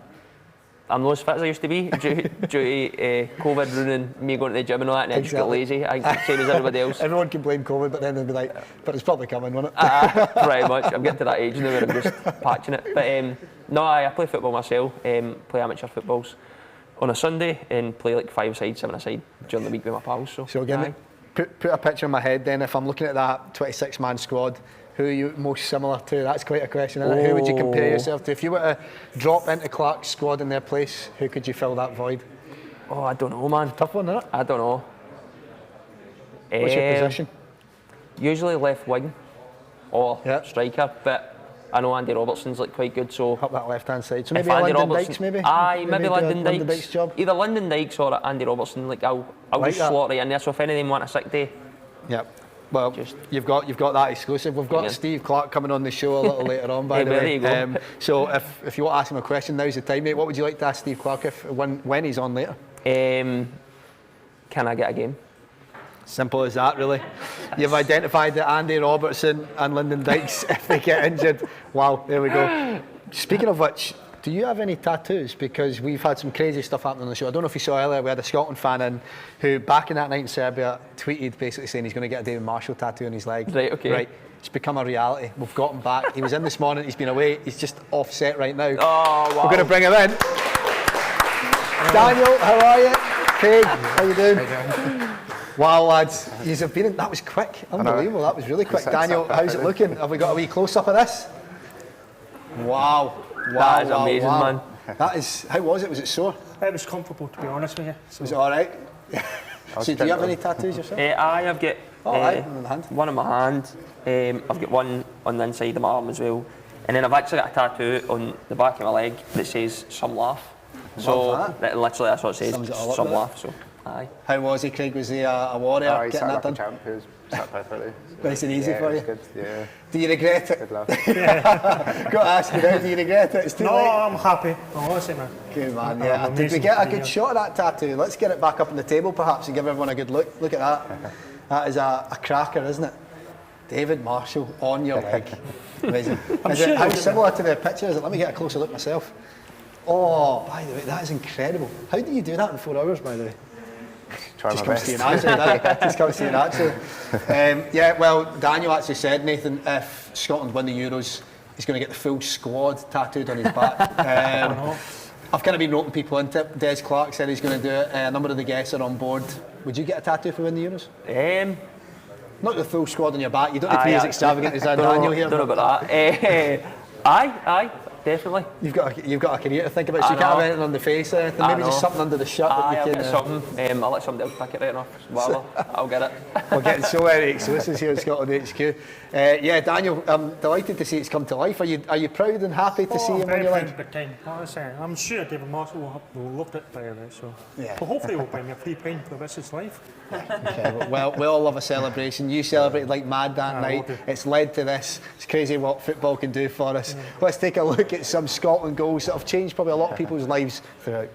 I'm not as fit as I used to be due to COVID ruining me going to the gym and all that, and I just got lazy. I same as everybody else. Everyone can blame COVID, but then they'll be like, but it's probably coming, won't it? Pretty much. I'm getting to that age now where I'm just patching it. But no, I play football myself, play amateur footballs on a Sunday, and play like 5-a-side, 7-a-side during the week with my pals. So again, put a picture in my head then. If I'm looking at that 26-man squad, who are you most similar to? That's quite a question, isn't it? Who would you compare yourself to? If you were to drop into Clark's squad in their place, who could you fill that void? Oh, I don't know, man. Tough one, isn't it? I don't know. What's your position? Usually left wing or striker, but I know Andy Robertson's like quite good, so up that left-hand side. So maybe Lyndon Dykes, maybe. Maybe Lyndon Dykes job. Either Lyndon Dykes or Andy Robertson. Like I'll just slot right in there. So if any of them want a sick day, well, you've got that exclusive. We've got Steve Clark coming on the show a little later on, by the way. There you go. So if you want to ask him a question, now's the time, mate. What would you like to ask Steve Clark when he's on later? Can I get a game? Simple as that, really. You've identified that Andy Robertson and Lyndon Dykes, if they get injured. Wow, there we go. Speaking of which, do you have any tattoos? Because we've had some crazy stuff happen on the show. I don't know if you saw earlier, we had a Scotland fan in who, back in that night in Serbia, tweeted basically saying he's going to get a David Marshall tattoo on his leg. Right, okay. Right, it's become a reality. We've got him back. He was in this morning, he's been away. He's just offset right now. Oh, wow. We're going to bring him in. Daniel, how are you? Craig, how you doing? Wow, lads, you've been in, that was quick. Unbelievable, that was really quick. Daniel, how's it looking? Have we got a wee close-up of this? Wow. That is amazing, man. That is, how was it? Was it sore? It was comfortable, to be honest with you. So. Was it all right? So do you have any tattoos yourself? I have got one on my hand. I've got one on the inside of my arm as well. And then I've actually got a tattoo on the back of my leg that says "Some Laugh." So literally that's what it says, "Some Laugh." So, aye. How was he, Craig? Was he a warrior getting that done? Champ, he was sat perfectly. Nice and easy for you. Good, yeah. Do you regret it? Good laugh. Got to ask you now, do you regret it? It's too late. I'm happy. Honestly, man. Good man, yeah. Did we get a good shot of that tattoo? Let's get it back up on the table perhaps and give everyone a good look. Look at that. That is a cracker, isn't it? David Marshall on your leg. Amazing. How similar to the picture is it? Let me get a closer look myself. Oh, by the way, that is incredible. How do you do that in 4 hours, by the way? Just comes to you naturally. Just comes to you naturally. Yeah, well, Daniel actually said, Nathan, if Scotland win the Euros, he's going to get the full squad tattooed on his back. I've kind of been roping people into it. Des Clark said he's going to do it. A number of the guests are on board. Would you get a tattoo if we win the Euros? Not the full squad on your back. You don't need to be as extravagant as Daniel here. Don't know about that. Aye. definitely. You've got a career to think about, so I you can't have know. anything on the face or anything. Maybe just something under the shirt that I'll you can. get something. I'll let somebody else pick it right off. Whatever. I'll get it. We're getting so many exclusives here at Scotland HQ. Yeah, Daniel, I'm delighted to see it's come to life. Are you proud and happy to see him on your line? I'm sure David Marshall will have loved it by now. So, yeah. Well, hopefully he'll buy me a free pint for this is life. Okay, well, we all love a celebration. You celebrated like mad that night. It's led to this. It's crazy what football can do for us. Let's take a look at some Scotland goals that have changed probably a lot of people's lives throughout.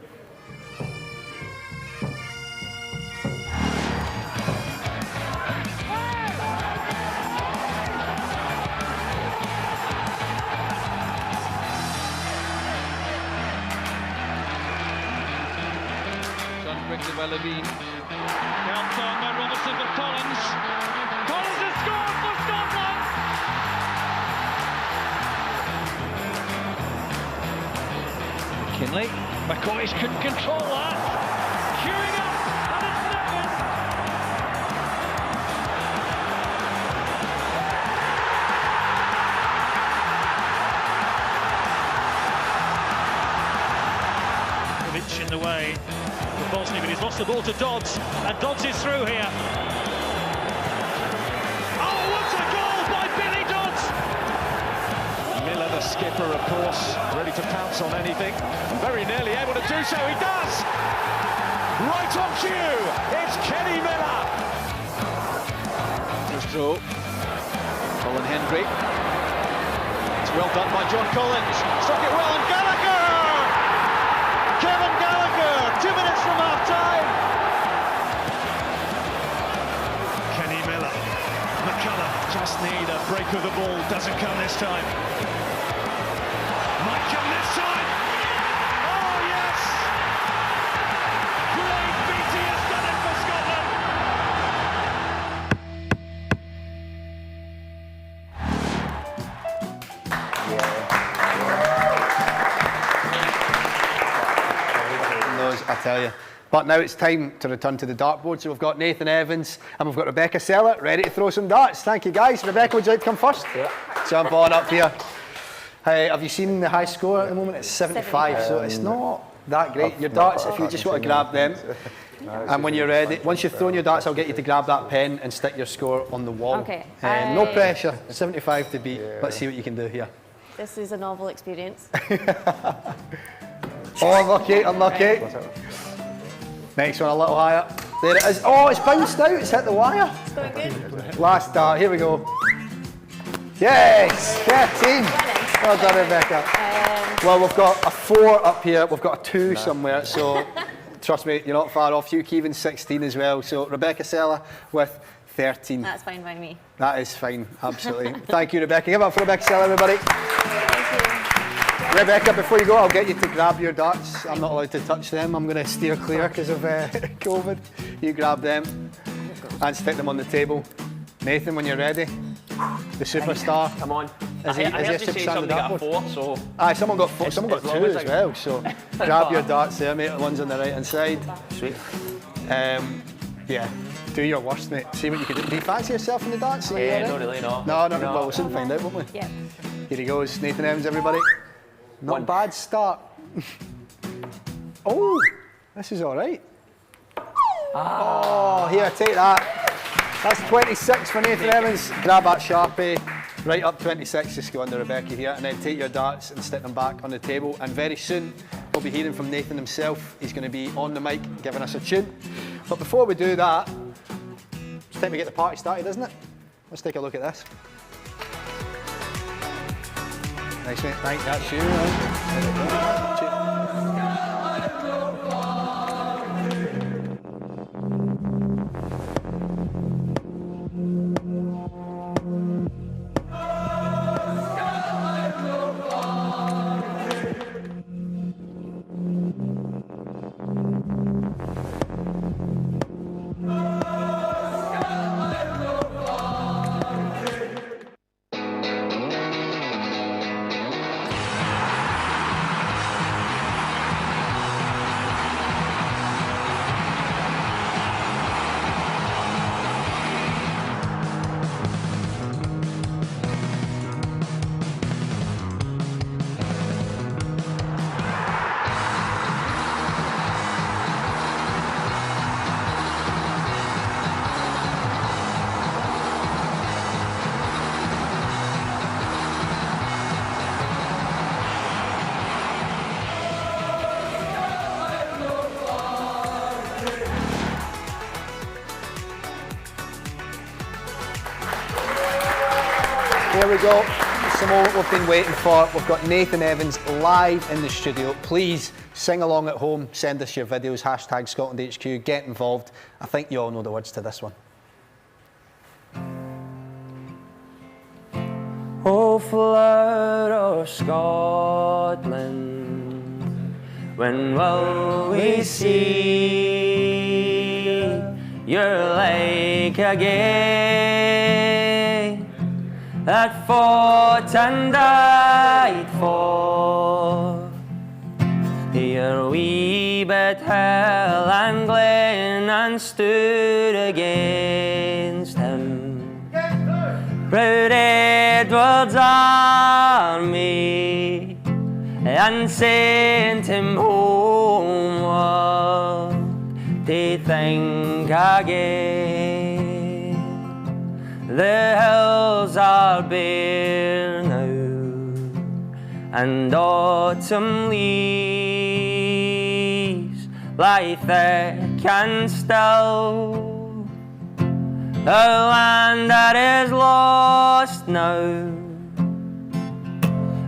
John brings it well, Levine. Helped on by Robertson for Collins. Collins has scored for Scotland! McKinley. McCoy's couldn't control that. Queuing up, and it's Nevin. Kovic in the way for Bosnia, but he's lost the ball to Dodds, and Dodds is through here. Oh, what a goal by Billy Dodds! Miller, the skipper, of course, ready to pounce on anything, and very nearly able to do so. He does! Right on cue, it's Kenny Miller. Just through, Colin Hendry. It's well done by John Collins. Struck it well, and Gallagher! Kevin Gallagher, 2 minutes from half-time. Kenny Miller. McCullough just need a break of the ball. Doesn't come this time. Might come this time. Oh, yes! Craig Beattie has done it for Scotland. I tell you. But now it's time to return to the dartboard. So we've got Nathan Evans and we've got Rebecca Sellett ready to throw some darts. Thank you, guys. Rebecca, would you like to come first? Yeah. Jump on up here. Hey, have you seen the high score at the moment? It's 75, so it's not that great. Your darts, if you just want to grab them. And when you're ready, once you've thrown your darts, I'll get you to grab that pen and stick your score on the wall. Okay. No pressure, 75 to beat. Let's see what you can do here. This is a novel experience. Oh, unlucky, unlucky. Next one a little higher. There it is. Oh, it's bounced out, it's hit the wire. It's going good. Last dart, here we go. Yes, 13. Well done, Rebecca. Well, we've got a 4 up here, we've got a 2 somewhere, so trust me, you're not far off. Hugh Keevan, 16 as well. So Rebecca Sellett with 13. That's fine by me. That is fine, absolutely. Thank you, Rebecca. Give it up for Rebecca Sellett, everybody. Rebecca, before you go, I'll get you to grab your darts. I'm not allowed to touch them. I'm going to steer clear because of COVID. You grab them and stick them on the table. Nathan, when you're ready, the superstar. Come on. Is he a superstar? Got a 4, so. Aye, someone got 4. Someone got 2 as well. So grab your darts there, mate. The ones on the right hand side. Sweet. Yeah. Do your worst, mate. See what you can do. Do you fancy yourself in the darts? Yeah, not really, no. No. Well, we'll soon find out, won't we? Yeah. Here he goes, Nathan Evans, everybody. Not a bad start. Oh, this is all right. Oh, here, take that. That's 26 for Nathan Evans. Grab that Sharpie. Right up 26, just go under Rebecca here, and then take your darts and stick them back on the table. And very soon, we'll be hearing from Nathan himself. He's going to be on the mic, giving us a tune. But before we do that, it's time to get the party started, isn't it? Let's take a look at this. Nice, mate. Thank that's you. Here we go. It's the moment we've been waiting for. We've got Nathan Evans live in the studio. Please sing along at home. Send us your videos. Hashtag ScotlandHQ. Get involved. I think you all know the words to this one. Oh, flood of Scotland, when will we see your lake again, that fought and died for your wee bit hill and glen and stood against him? Proud Edward's army and sent him homeward to think again. The hills are bare now, and autumn leaves lie thick and still. A land that is lost now,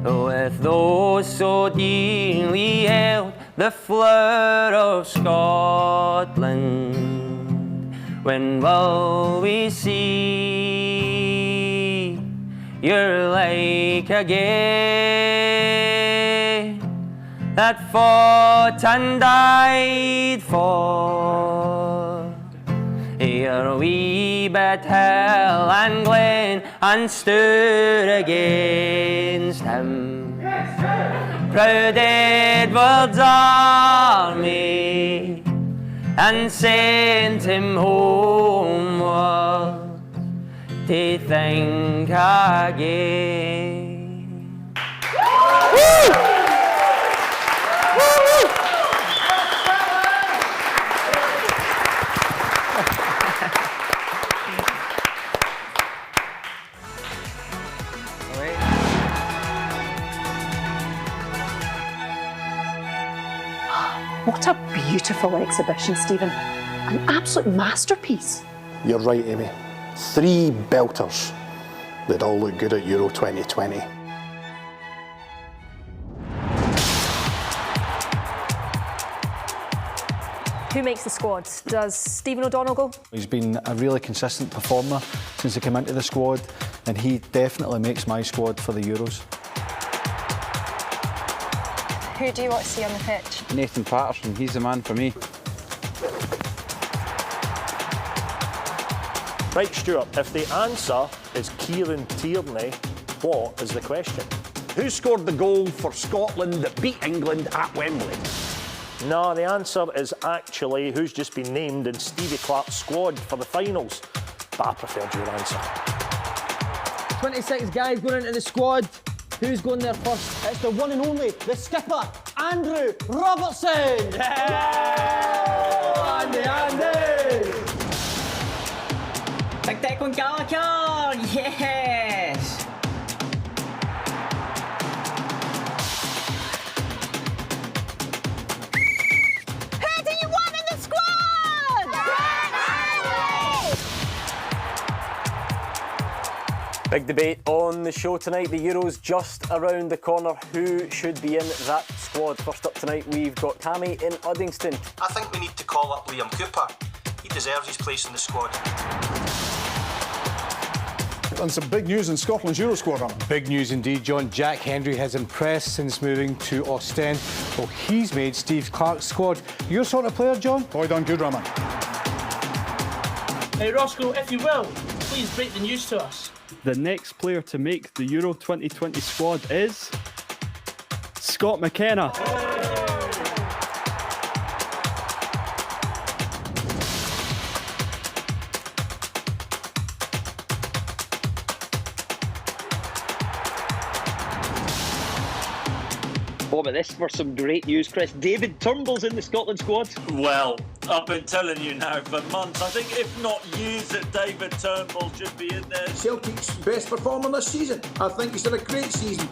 with those so dearly held, the flood of Scotland. When will we see your lake again, that fought and died for your wee bit hill and glen and stood against him? Proud Edward's army and sent him homeward to think again. What a beautiful exhibition, Stephen. An absolute masterpiece. You're right, Amy. 3 belters that all look good at Euro 2020. Who makes the squad? Does Stephen O'Donnell go? He's been a really consistent performer since he came into the squad, and he definitely makes my squad for the Euros. Who do you want to see on the pitch? Nathan Patterson, he's the man for me. Right, Stuart, if the answer is Kieran Tierney, what is the question? Who scored the goal for Scotland that beat England at Wembley? No, the answer is actually who's just been named in Stevie Clarke's squad for the finals. But I preferred your answer. 26 guys going into the squad. Who's going there first? It's the one and only, the skipper, Andrew Robertson! Yeah! Andy! Big Declan Gallagher! Yes! Who do you want in the squad? Big debate on the show tonight. The Euros just around the corner. Who should be in that squad? First up tonight, we've got Cammy in Uddingston. I think we need to call up Liam Cooper. He deserves his place in the squad. And some big news in Scotland's Euro squad, Alan. Big news indeed, John. Jack Hendry has impressed since moving to Ostend. Well, he's made Steve Clarke's squad. Your sort of player, John? Boy done good, Raman. Hey, Roscoe, if you will, please break the news to us. The next player to make the Euro 2020 squad is Scott McKenna. What about this for some great news, Chris? David Turnbull's in the Scotland squad. Well, I've been telling you now for months. I think if not years that David Turnbull should be in there. Celtic's best performer this season. I think he's had a great season.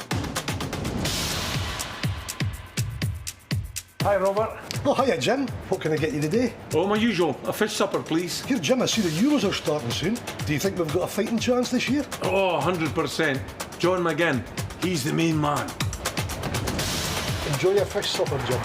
Hi, Robert. Oh, hiya, Jim. What can I get you today? Oh, my usual. A fish supper, please. Here, Jim, I see the Euros are starting soon. Do you think we've got a fighting chance this year? Oh, 100%. John McGinn. He's the main man. Enjoy your fish supper, Jim.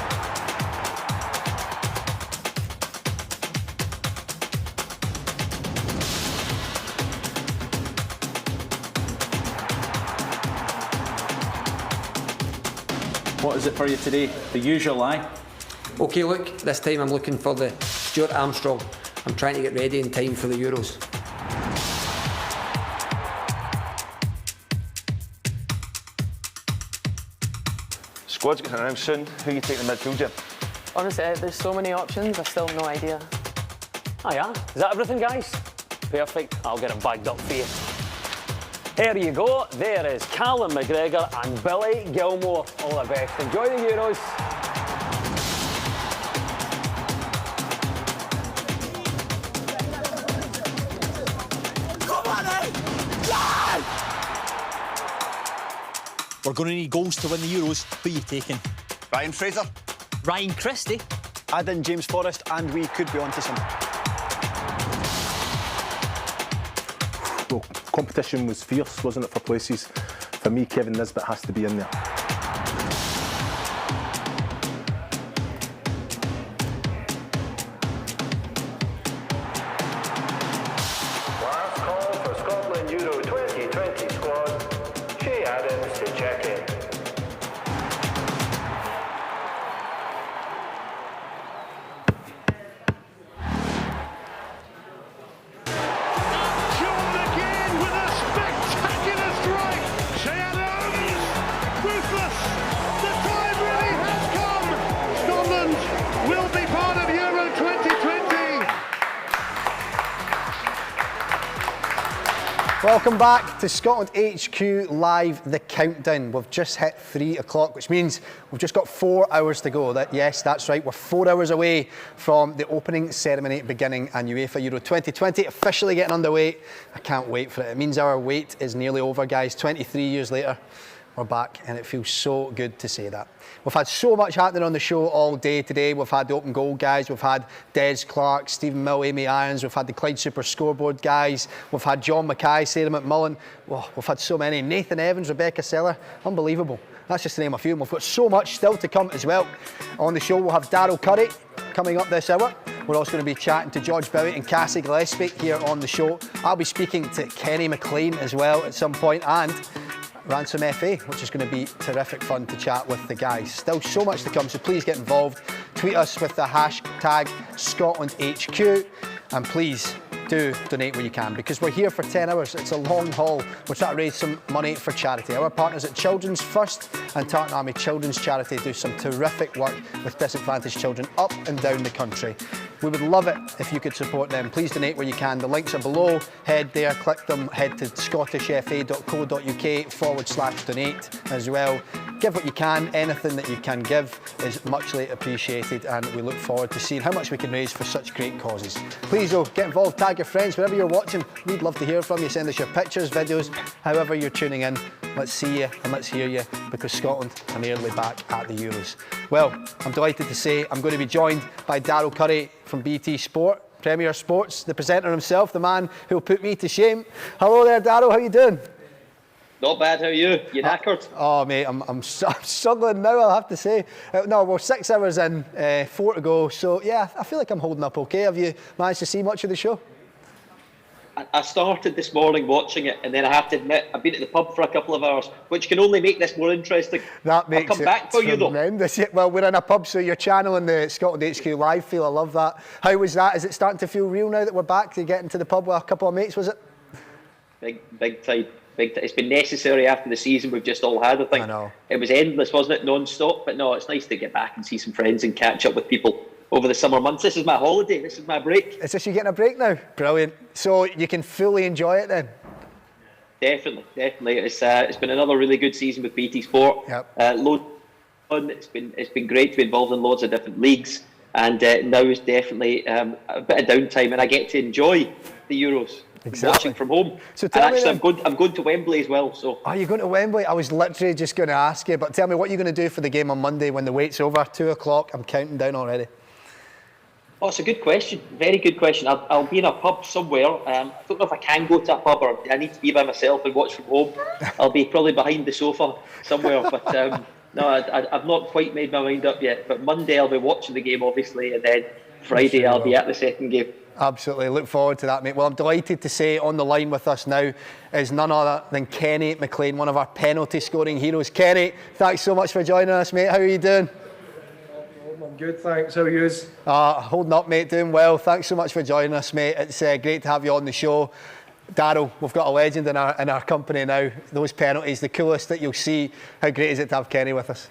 What is it for you today? The usual, aye? OK, look, this time I'm looking for the Stuart Armstrong. I'm trying to get ready in time for the Euros. Squad's getting announced soon. Who you taking the midfield, Jim? Honestly, there's so many options, I still have no idea. Oh yeah, is that everything, guys? Perfect, I'll get it bagged up for you. There you go, there is Callum McGregor and Billy Gilmore. All the best, enjoy the Euros. We're going to need goals to win the Euros. Who are you taking? Ryan Fraser. Ryan Christie? Add in James Forrest and we could be onto some. Well, competition was fierce, wasn't it, for places? For me, Kevin Nisbet has to be in there. Last call for Scotland Euro 2020 squad. Shay Adams to check in. Welcome back to Scotland HQ Live, the countdown. We've just hit 3 o'clock, which means we've just got 4 hours to go. Yes, that's right, we're 4 hours away from the opening ceremony beginning and UEFA Euro 2020 officially getting underway. I can't wait for it. It means our wait is nearly over, guys. 23 years later, we're back, and it feels so good to say that. We've had so much happening on the show all day today. We've had the open goal guys, we've had Des Clark, Stephen Mill, Amy Irons, we've had the Clyde Super Scoreboard guys, we've had John Mackay, Sarah McMullen. Oh, we've had so many. Nathan Evans, Rebecca Seller, unbelievable. That's just to name a few. And we've got so much still to come as well. On the show, we'll have Daryl Curry coming up this hour. We're also going to be chatting to George Bowie and Cassie Gillespie here on the show. I'll be speaking to Kenny McLean as well at some point, and Ransom FA, which is going to be terrific fun to chat with the guys. Still so much to come, so please get involved. Tweet us with the hashtag ScotlandHQ, and please do donate where you can, because we're here for 10 hours. It's a long haul. We're trying to raise some money for charity. Our partners at Children's First and Tartan Army Children's Charity do some terrific work with disadvantaged children up and down the country. We would love it if you could support them. Please donate where you can. The links are below. Head there, click them, head to scottishfa.co.uk/donate as well. Give what you can. Anything that you can give is muchly appreciated, and we look forward to seeing how much we can raise for such great causes. Please, though, get involved, tag your friends, wherever you're watching. We'd love to hear from you. Send us your pictures, videos, however you're tuning in. Let's see you and let's hear you, because Scotland are nearly back at the Euros. Well, I'm delighted to say I'm going to be joined by Daryl Curry from BT Sport, Premier Sports, the presenter himself, the man who'll put me to shame. Hello there, Daryl, how you doing? Not bad, how are you? You knackered? Oh, mate, I'm struggling now, I'll have to say. No, we're 6 hours in, 4 to go, so yeah, I feel like I'm holding up okay. Have you managed to see much of the show? I started this morning watching it, and then I have to admit, I've been at the pub for a couple of hours, which can only make this more interesting. That makes I'll come back for you, though. Tremendous. Well, we're in a pub, so you're channeling the Scotland HQ Live feel. I love that. How was that? Is it starting to feel real now that we're back to get into the pub with a couple of mates, was it? Big time. It's been necessary after the season we've just all had, I think. I know. It was endless, wasn't it, non-stop? But no, it's nice to get back and see some friends and catch up with people over the summer months. This is my holiday, this is my break. Is this you getting a break now? Brilliant. So you can fully enjoy it then? Definitely. It's been another really good season with BT Sport. Yep. Loads of fun. It's been great to be involved in loads of different leagues, and now is definitely a bit of downtime, and I get to enjoy the Euros. watching from home. So and tell me actually, then, I'm going to Wembley as well. So. Are you going to Wembley? I was literally just going to ask you, but tell me what you're going to do for the game on Monday when the wait's over, 2 o'clock. I'm counting down already. Oh, it's a good question. Very good question. I'll be in a pub somewhere. I don't know if I can go to a pub or I need to be by myself and watch from home. I'll be probably behind the sofa somewhere. But no, I've not quite made my mind up yet. But Monday I'll be watching the game, obviously, and then Friday I'll be at the second game. Absolutely, look forward to that, mate. Well, I'm delighted to say on the line with us now is none other than Kenny McLean, one of our penalty scoring heroes. Kenny, thanks so much for joining us, mate. How are you doing? I'm good, thanks. How are you? Holding up, mate, doing well. Thanks so much for joining us, mate. It's great to have you on the show. Darryl, we've got a legend in our company now. Those penalties, the coolest that you'll see. How great is it to have Kenny with us?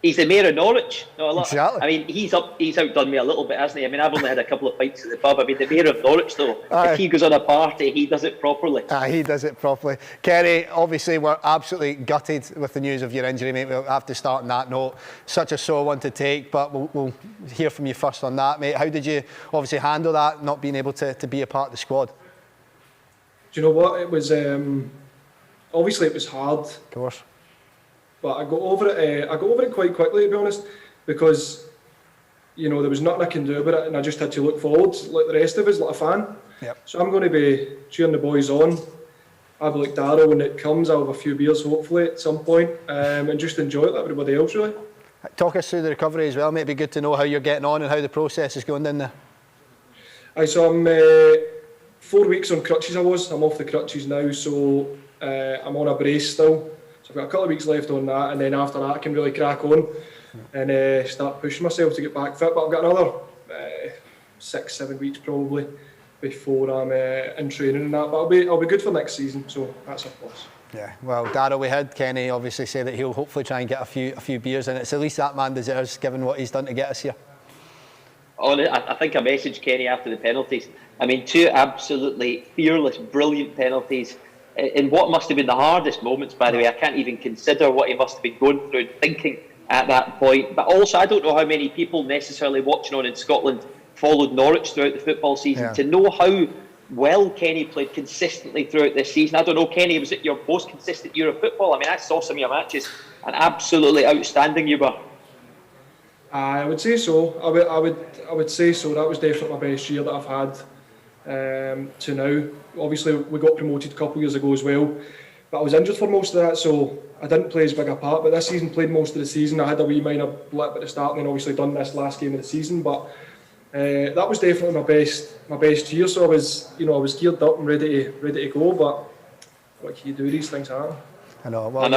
He's the mayor of Norwich. Exactly. I mean, he's outdone me a little bit, hasn't he? I mean, I've only had a couple of pints at the pub. I mean, the mayor of Norwich, though, if he goes on a party, he does it properly. He does it properly. Kenny, obviously, we're absolutely gutted with the news of your injury, mate. We'll have to start on that note. Such a sore one to take, but we'll hear from you first on that, mate. How did you obviously handle that, not being able to be a part of the squad? Do you know what? It was obviously it was hard. Of course. But I got over it. I got over it quite quickly, to be honest, because there was nothing I can do about it, and I just had to look forward, like the rest of us, like a fan. Yep. So I'm going to be cheering the boys on. Have like Darryl when it comes. I'll have a few beers hopefully at some point, and just enjoy it like everybody else really. Talk us through the recovery as well, mate. It'd be good to know how you're getting on and how the process is going down there. So I'm 4 weeks on crutches. I'm off the crutches now, so I'm on a brace still. So I've got a couple of weeks left on that, and then after that I can really crack on and start pushing myself to get back fit. But I've got another 6-7 weeks probably before I'm in training and that. But I'll be good for next season, so that's a plus. Yeah, well, Darryl, we heard Kenny obviously say that he'll hopefully try and get a few beers in. It's at least that man deserves, given what he's done to get us here. I think I messaged Kenny after the penalties. I mean, 2 absolutely fearless, brilliant penalties. In what must have been the hardest moments, by the way. I can't even consider what he must have been going through and thinking at that point. But also, I don't know how many people necessarily watching on in Scotland followed Norwich throughout the football season. Yeah. To know how well Kenny played consistently throughout this season. I don't know, Kenny, was it your most consistent year of football? I mean, I saw some of your matches, and absolutely outstanding you were. I would say so. I would say so. That was definitely my best year that I've had to now. Obviously we got promoted a couple of years ago as well, but I was injured for most of that, so I didn't play as big a part. But this season played most of the season. I had a wee minor blip at the start, and then obviously done this last game of the season. But that was definitely my best year. So I was geared up and ready to go. But what can you do? These things happen. I know. And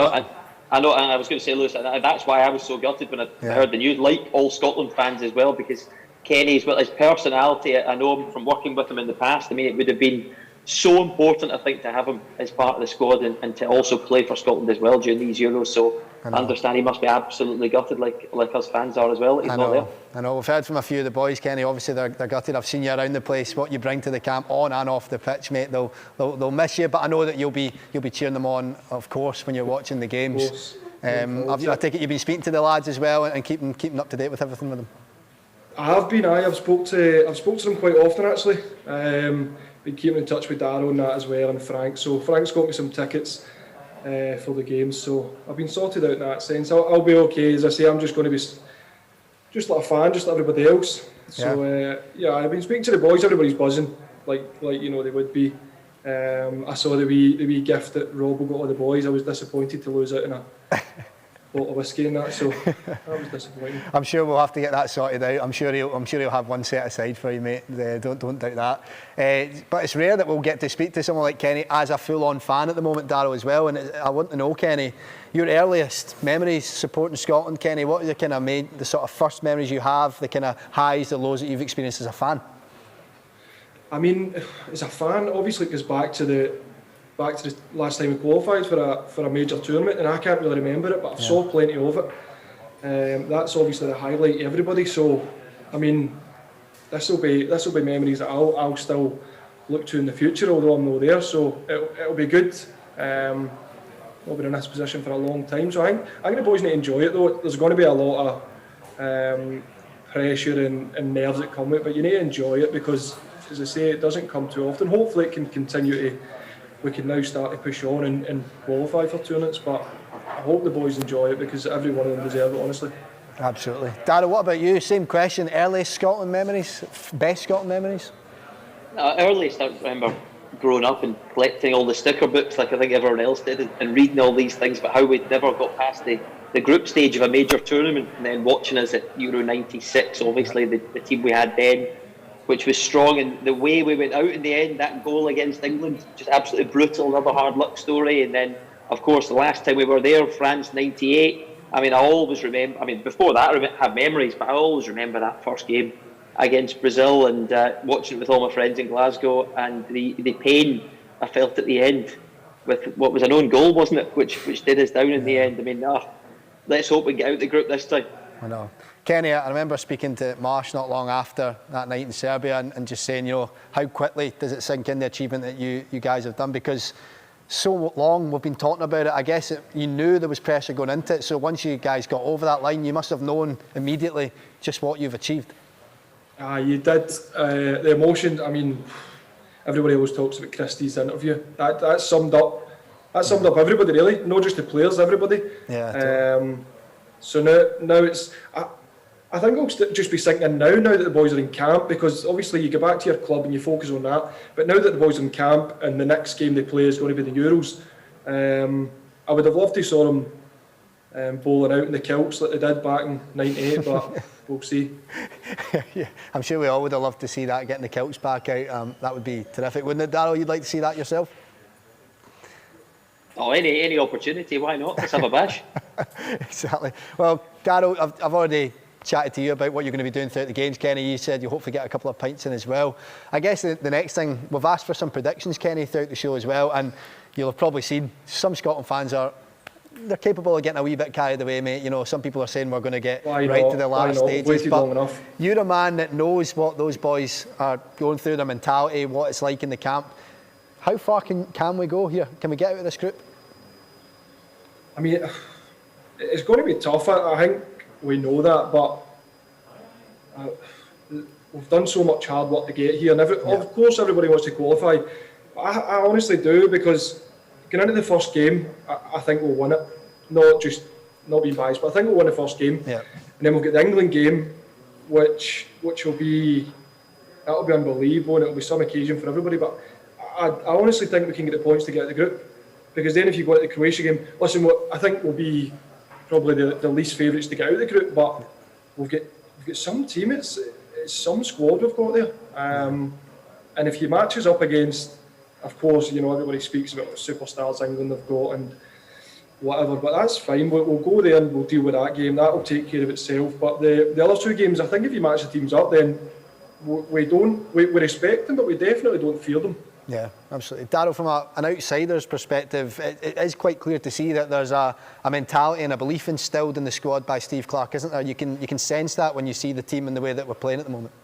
I was going to say, Lewis, that's why I was so gutted when I heard the news, like all Scotland fans as well, because Kenny's, well, his personality, I know him from working with him in the past. I mean, it would have been so important, I think, to have him as part of the squad and to also play for Scotland as well during these Euros. So I understand he must be absolutely gutted, like us fans are as well. He's not there. I know. We've heard from a few of the boys, Kenny. Obviously, they're gutted. I've seen you around the place. What you bring to the camp, on and off the pitch, mate. They'll miss you, but I know that you'll be cheering them on, of course, when you're watching the games. I take it you've been speaking to the lads as well and keeping up to date with everything with them. I have been. I've spoke to them quite often actually. Been keeping in touch with Darryl and that as well, and Frank. So Frank's got me some tickets for the games. So I've been sorted out in that sense. I'll be okay. As I say, I'm just going to be just like a fan, just like everybody else. So I've been speaking to the boys. Everybody's buzzing, like they would be. I saw the wee gift that Rob got all the boys. I was disappointed to lose out in a bottle of whiskey and that, so that was disappointing. I'm sure we'll have to get that sorted out. I'm sure he'll have one set aside for you, mate. Don't doubt that. But it's rare that we'll get to speak to someone like Kenny as a full-on fan at the moment, Darryl, as well. And I want to know, Kenny, your earliest memories supporting Scotland, Kenny. What are the sort of first memories you have, the kind of highs, the lows that you've experienced as a fan? I mean, as a fan, obviously it goes back to the last time we qualified for a major tournament, and I can't really remember it, but I've saw plenty of it. That's obviously the highlight to everybody. So, I mean, this will be memories that I'll still look to in the future, although I'm not there. So it'll be good. I've been in this position for a long time, so I think the boys need to enjoy it though. There's going to be a lot of pressure and nerves that come with it, but you need to enjoy it because as I say, it doesn't come too often. Hopefully it can continue to, we can now start to push on and qualify for tournaments, but I hope the boys enjoy it because every one of them deserve it, honestly. Absolutely. Darragh, what about you? Same question. Earliest Scotland memories? Best Scotland memories? Earliest, I remember growing up and collecting all the sticker books like I think everyone else did, and reading all these things, but how we'd never got past the group stage of a major tournament, and then watching us at Euro 96, obviously the team we had then, which was strong, and the way we went out in the end, that goal against England, just absolutely brutal, another hard luck story. And then of course the last time we were there, France 98. I mean, I always remember, I mean before that I have memories, but I always remember that first game against Brazil, and watching it with all my friends in Glasgow, and the pain I felt at the end with what was an own goal, wasn't it, which did us down in the end. I mean, let's hope we get out the group this time. I know. Kenny, I remember speaking to Marsh not long after that night in Serbia and just saying, you know, how quickly does it sink in the achievement that you guys have done, because so long we've been talking about it. I guess you knew there was pressure going into it, so once you guys got over that line, you must have known immediately just what you've achieved. You did. The emotion, I mean, everybody always talks about Christie's interview. That summed up everybody, really, not just the players, everybody. Yeah. So now it's, I think it'll just be sinking in now that the boys are in camp, because obviously you go back to your club and you focus on that, but now that the boys are in camp and the next game they play is going to be the Euros, I would have loved to saw them bowling out in the kilts like they did back in '98, but we'll see. Yeah, I'm sure we all would have loved to see that, getting the kilts back out. That would be terrific, wouldn't it, Darragh? You'd like to see that yourself? Oh, any opportunity, why not? Let's have a bash. Exactly. Well, Darragh, I've already chatted to you about what you're going to be doing throughout the games. Kenny, you said you'll hopefully get a couple of pints in as well. I guess the next thing, we've asked for some predictions, Kenny, throughout the show as well, and you'll have probably seen some Scotland fans they're capable of getting a wee bit carried away, mate. You know, some people are saying we're going to get to the last stages, but you're a man that knows what those boys are going through, their mentality, what it's like in the camp. How far can we go here? Can we get out of this group? I mean, it's going to be tough. I think we know that, but we've done so much hard work to get here, and of course everybody wants to qualify. I honestly do, because going into the first game, I think we'll win it. Not being biased, but I think we'll win the first game. Yeah. And then we'll get the England game, which will be, that'll be unbelievable, and it'll be some occasion for everybody. But I honestly think we can get the points to get out of the group, because then if you go to the Croatia game, listen, I think we'll be probably the least favourites to get out of the group, but we've got some team. It's some squad we've got there, and if you match us up against, of course, you know, everybody speaks about the superstars England have got and whatever, but that's fine. We'll go there and we'll deal with that game. That'll take care of itself. But the other two games, I think if you match the teams up, then we respect them, but we definitely don't fear them. Yeah, absolutely. Darragh, from an outsider's perspective, it is quite clear to see that there's a mentality and a belief instilled in the squad by Steve Clarke, isn't there? You can sense that when you see the team and the way that we're playing at the moment.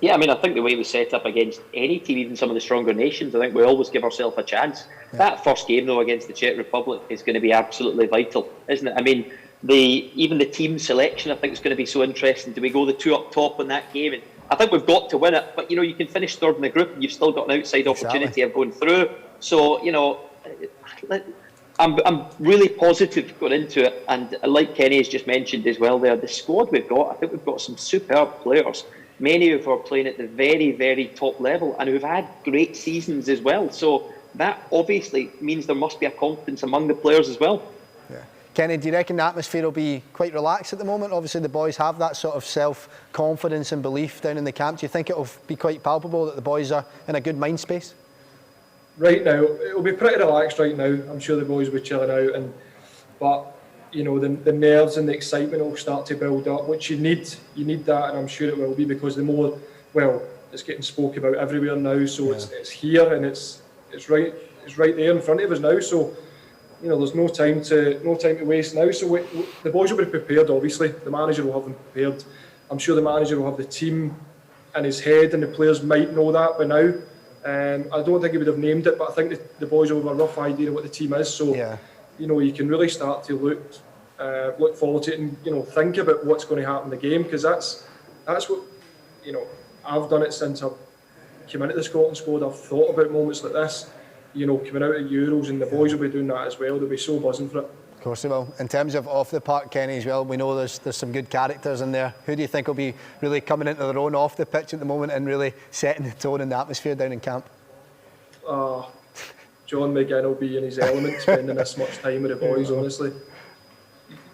Yeah, I mean, I think the way we set up against any team, even some of the stronger nations, I think we always give ourselves a chance. Yeah. That first game, though, against the Czech Republic is going to be absolutely vital, isn't it? I mean, even the team selection, I think, is going to be so interesting. Do we go the two up top in that game? And I think we've got to win it, but, you know, you can finish third in the group and you've still got an outside opportunity of going through. So, you know, I'm really positive going into it. And like Kenny has just mentioned as well there, the squad we've got, I think we've got some superb players. Many of who are playing at the very, very top level and who've had great seasons as well. So that obviously means there must be a confidence among the players as well. Yeah. Kenny, do you reckon the atmosphere will be quite relaxed at the moment? Obviously the boys have that sort of self-confidence and belief down in the camp. Do you think it will be quite palpable that the boys are in a good mind space? Right now, it'll be pretty relaxed right now. I'm sure the boys will be chilling out, but you know, the nerves and the excitement will start to build up, which you need that, and I'm sure it will be, because the more, well, it's getting spoken about everywhere now, so it's here and it's right there in front of us now. So, you know, there's no time to waste now. So the boys will be prepared. Obviously, the manager will have them prepared. I'm sure the manager will have the team in his head, and the players might know that by now. I don't think he would have named it, but I think the boys will have a rough idea of what the team is. So. Yeah. You know, you can really start to look forward to it, and you know, think about what's going to happen in the game, because that's what, you know, I've done it since I've come into the Scotland squad, I've thought about moments like this, you know, coming out at Euros, and the boys will be doing that as well. They'll be so buzzing for it. Of course they will. In terms of off the park, Kenny, as well, we know there's some good characters in there. Who do you think will be really coming into their own off the pitch at the moment and really setting the tone and the atmosphere down in camp? John McGinn will be in his element, spending this much time with the boys. Honestly,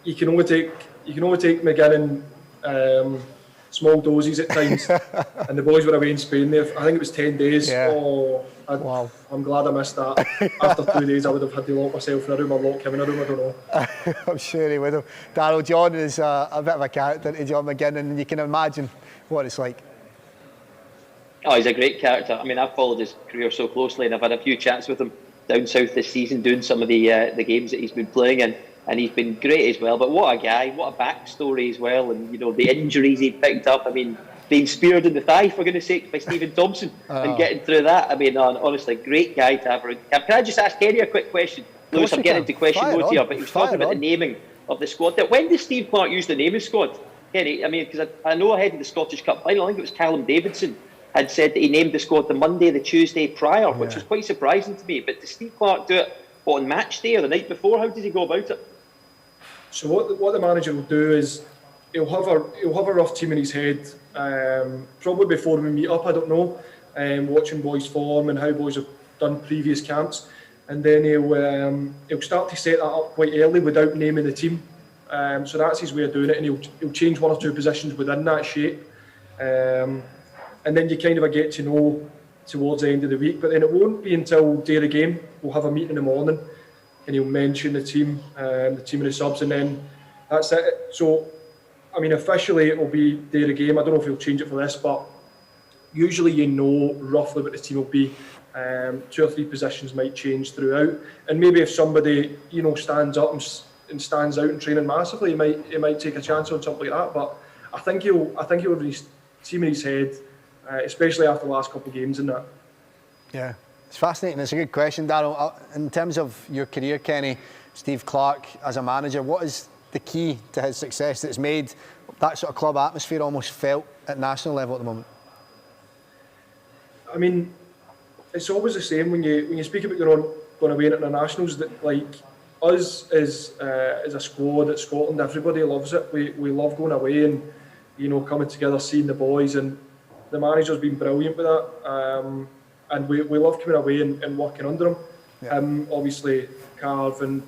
you can only take McGinn in small doses at times. And the boys were away in Spain there. I think it was 10 days. Yeah. Wow. I'm glad I missed that. After 2 days, I would have had to lock myself in a room or lock him in a room. I don't know. I'm sure he would have. Darryl, John is a bit of a character to John McGinn, and you can imagine what it's like. Oh, he's a great character. I mean, I've followed his career so closely, and I've had a few chats with him down south this season, doing some of the games that he's been playing in, and he's been great as well. But what a guy, what a backstory as well, and you know the injuries he picked up. I mean, being speared in the thigh, for goodness sake, by Stephen Thompson, and getting through that. I mean, honestly, great guy to have around. Can I just ask Kenny a quick question? Lewis, I'm getting into question mode here, but he was talking about the naming of the squad. When did Steve Clarke use the naming squad? Kenny, I mean, because I know ahead of the Scottish Cup final, I think it was Callum Davidson had said that he named the squad the Monday, the Tuesday prior, which was quite surprising to me. But does Steve Clarke do it on match day or the night before? How does he go about it? So what the manager will do is he'll have a rough team in his head, probably before we meet up. I don't know, watching boys form and how boys have done previous camps, and then he'll start to set that up quite early without naming the team. So that's his way of doing it, and he'll change one or two positions within that shape. And then you kind of get to know towards the end of the week, but then it won't be until day of the game. We'll have a meeting in the morning and he'll mention the team of the subs, and then that's it. So, I mean, officially it will be day of the game. I don't know if he'll change it for this, but usually you know roughly what the team will be. 2 or 3 positions might change throughout, and maybe if somebody, you know, stands up and stands out in training massively, he might take a chance on something like that. But I think he'll have his team in his head. Especially after the last couple of games and that. Yeah, it's fascinating. It's a good question, Darryl. In terms of your career, Kenny, Steve Clarke as a manager, what is the key to his success that's made that sort of club atmosphere almost felt at national level at the moment? I mean, it's always the same when you speak about going away at internationals. That like us as a squad at Scotland, everybody loves it. We love going away and, you know, coming together, seeing the boys, and the manager's been brilliant with that, and we love coming away and working under him. Yeah. Obviously, Carve and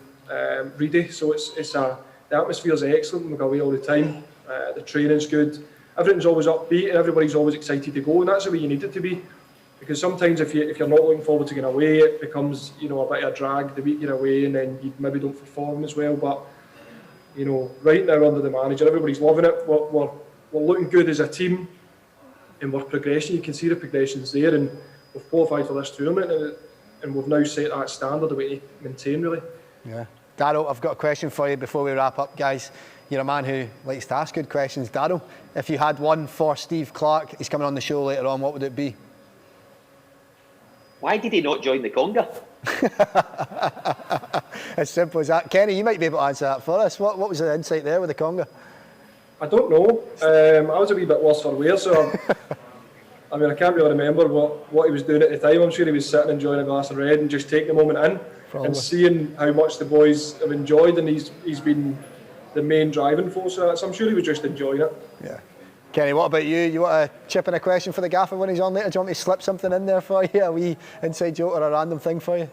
Reedy, so the atmosphere's excellent. We go away all the time. The training's good. Everything's always upbeat, and everybody's always excited to go, and that's the way you need it to be. Because sometimes if you're not looking forward to going away, it becomes, you know, a bit of a drag the week you're away, and then you maybe don't perform as well. But you know, right now under the manager, everybody's loving it. We're looking good as a team. And we're progressing. You can see the progression's there, and we've qualified for this tournament, and we've now set that standard that we maintain, really. Yeah. Darryl, I've got a question for you before we wrap up, guys. You're a man who likes to ask good questions. Darryl, if you had one for Steve Clarke, he's coming on the show later on, what would it be? Why did he not join the Conga? As simple as that. Kenny, you might be able to answer that for us. What was the insight there with the Conga? I don't know. I was a wee bit worse for wear, so I mean, I can't really remember what he was doing at the time. I'm sure he was sitting enjoying a glass of red and just taking the moment in. Probably. And seeing how much the boys have enjoyed, and he's been the main driving force of that, so I'm sure he was just enjoying it. Yeah. Kenny, what about you? You want to chip in a question for the gaffer when he's on later? Do you want me to slip something in there for you, a wee inside joke or a random thing for you?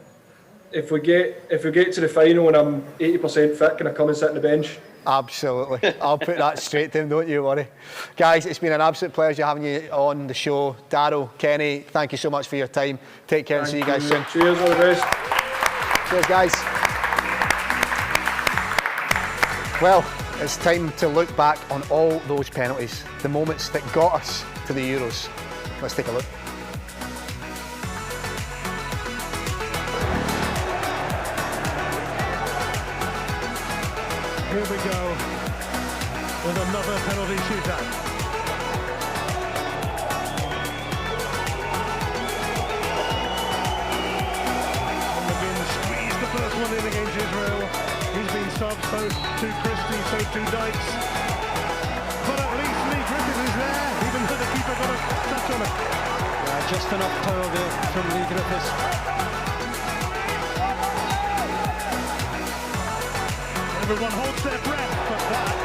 If we get to the final and I'm 80% fit, can I come and sit on the bench? Absolutely. I'll put that straight to him, don't you worry. Guys, it's been an absolute pleasure having you on the show. Darryl, Kenny, thank you so much for your time. Take care and see you guys soon. Cheers, all the best. Cheers, guys. Well, it's time to look back on all those penalties, the moments that got us to the Euros. Let's take a look. Here we go with another penalty shootout. McGinn squeezed the first one in against Israel. He's been subbed, so to Christie, so to Dykes. But at least Lee Griffith is there, even though the keeper got a touch on it. Just enough power there from Lee Griffiths. Everyone holds their breath, but that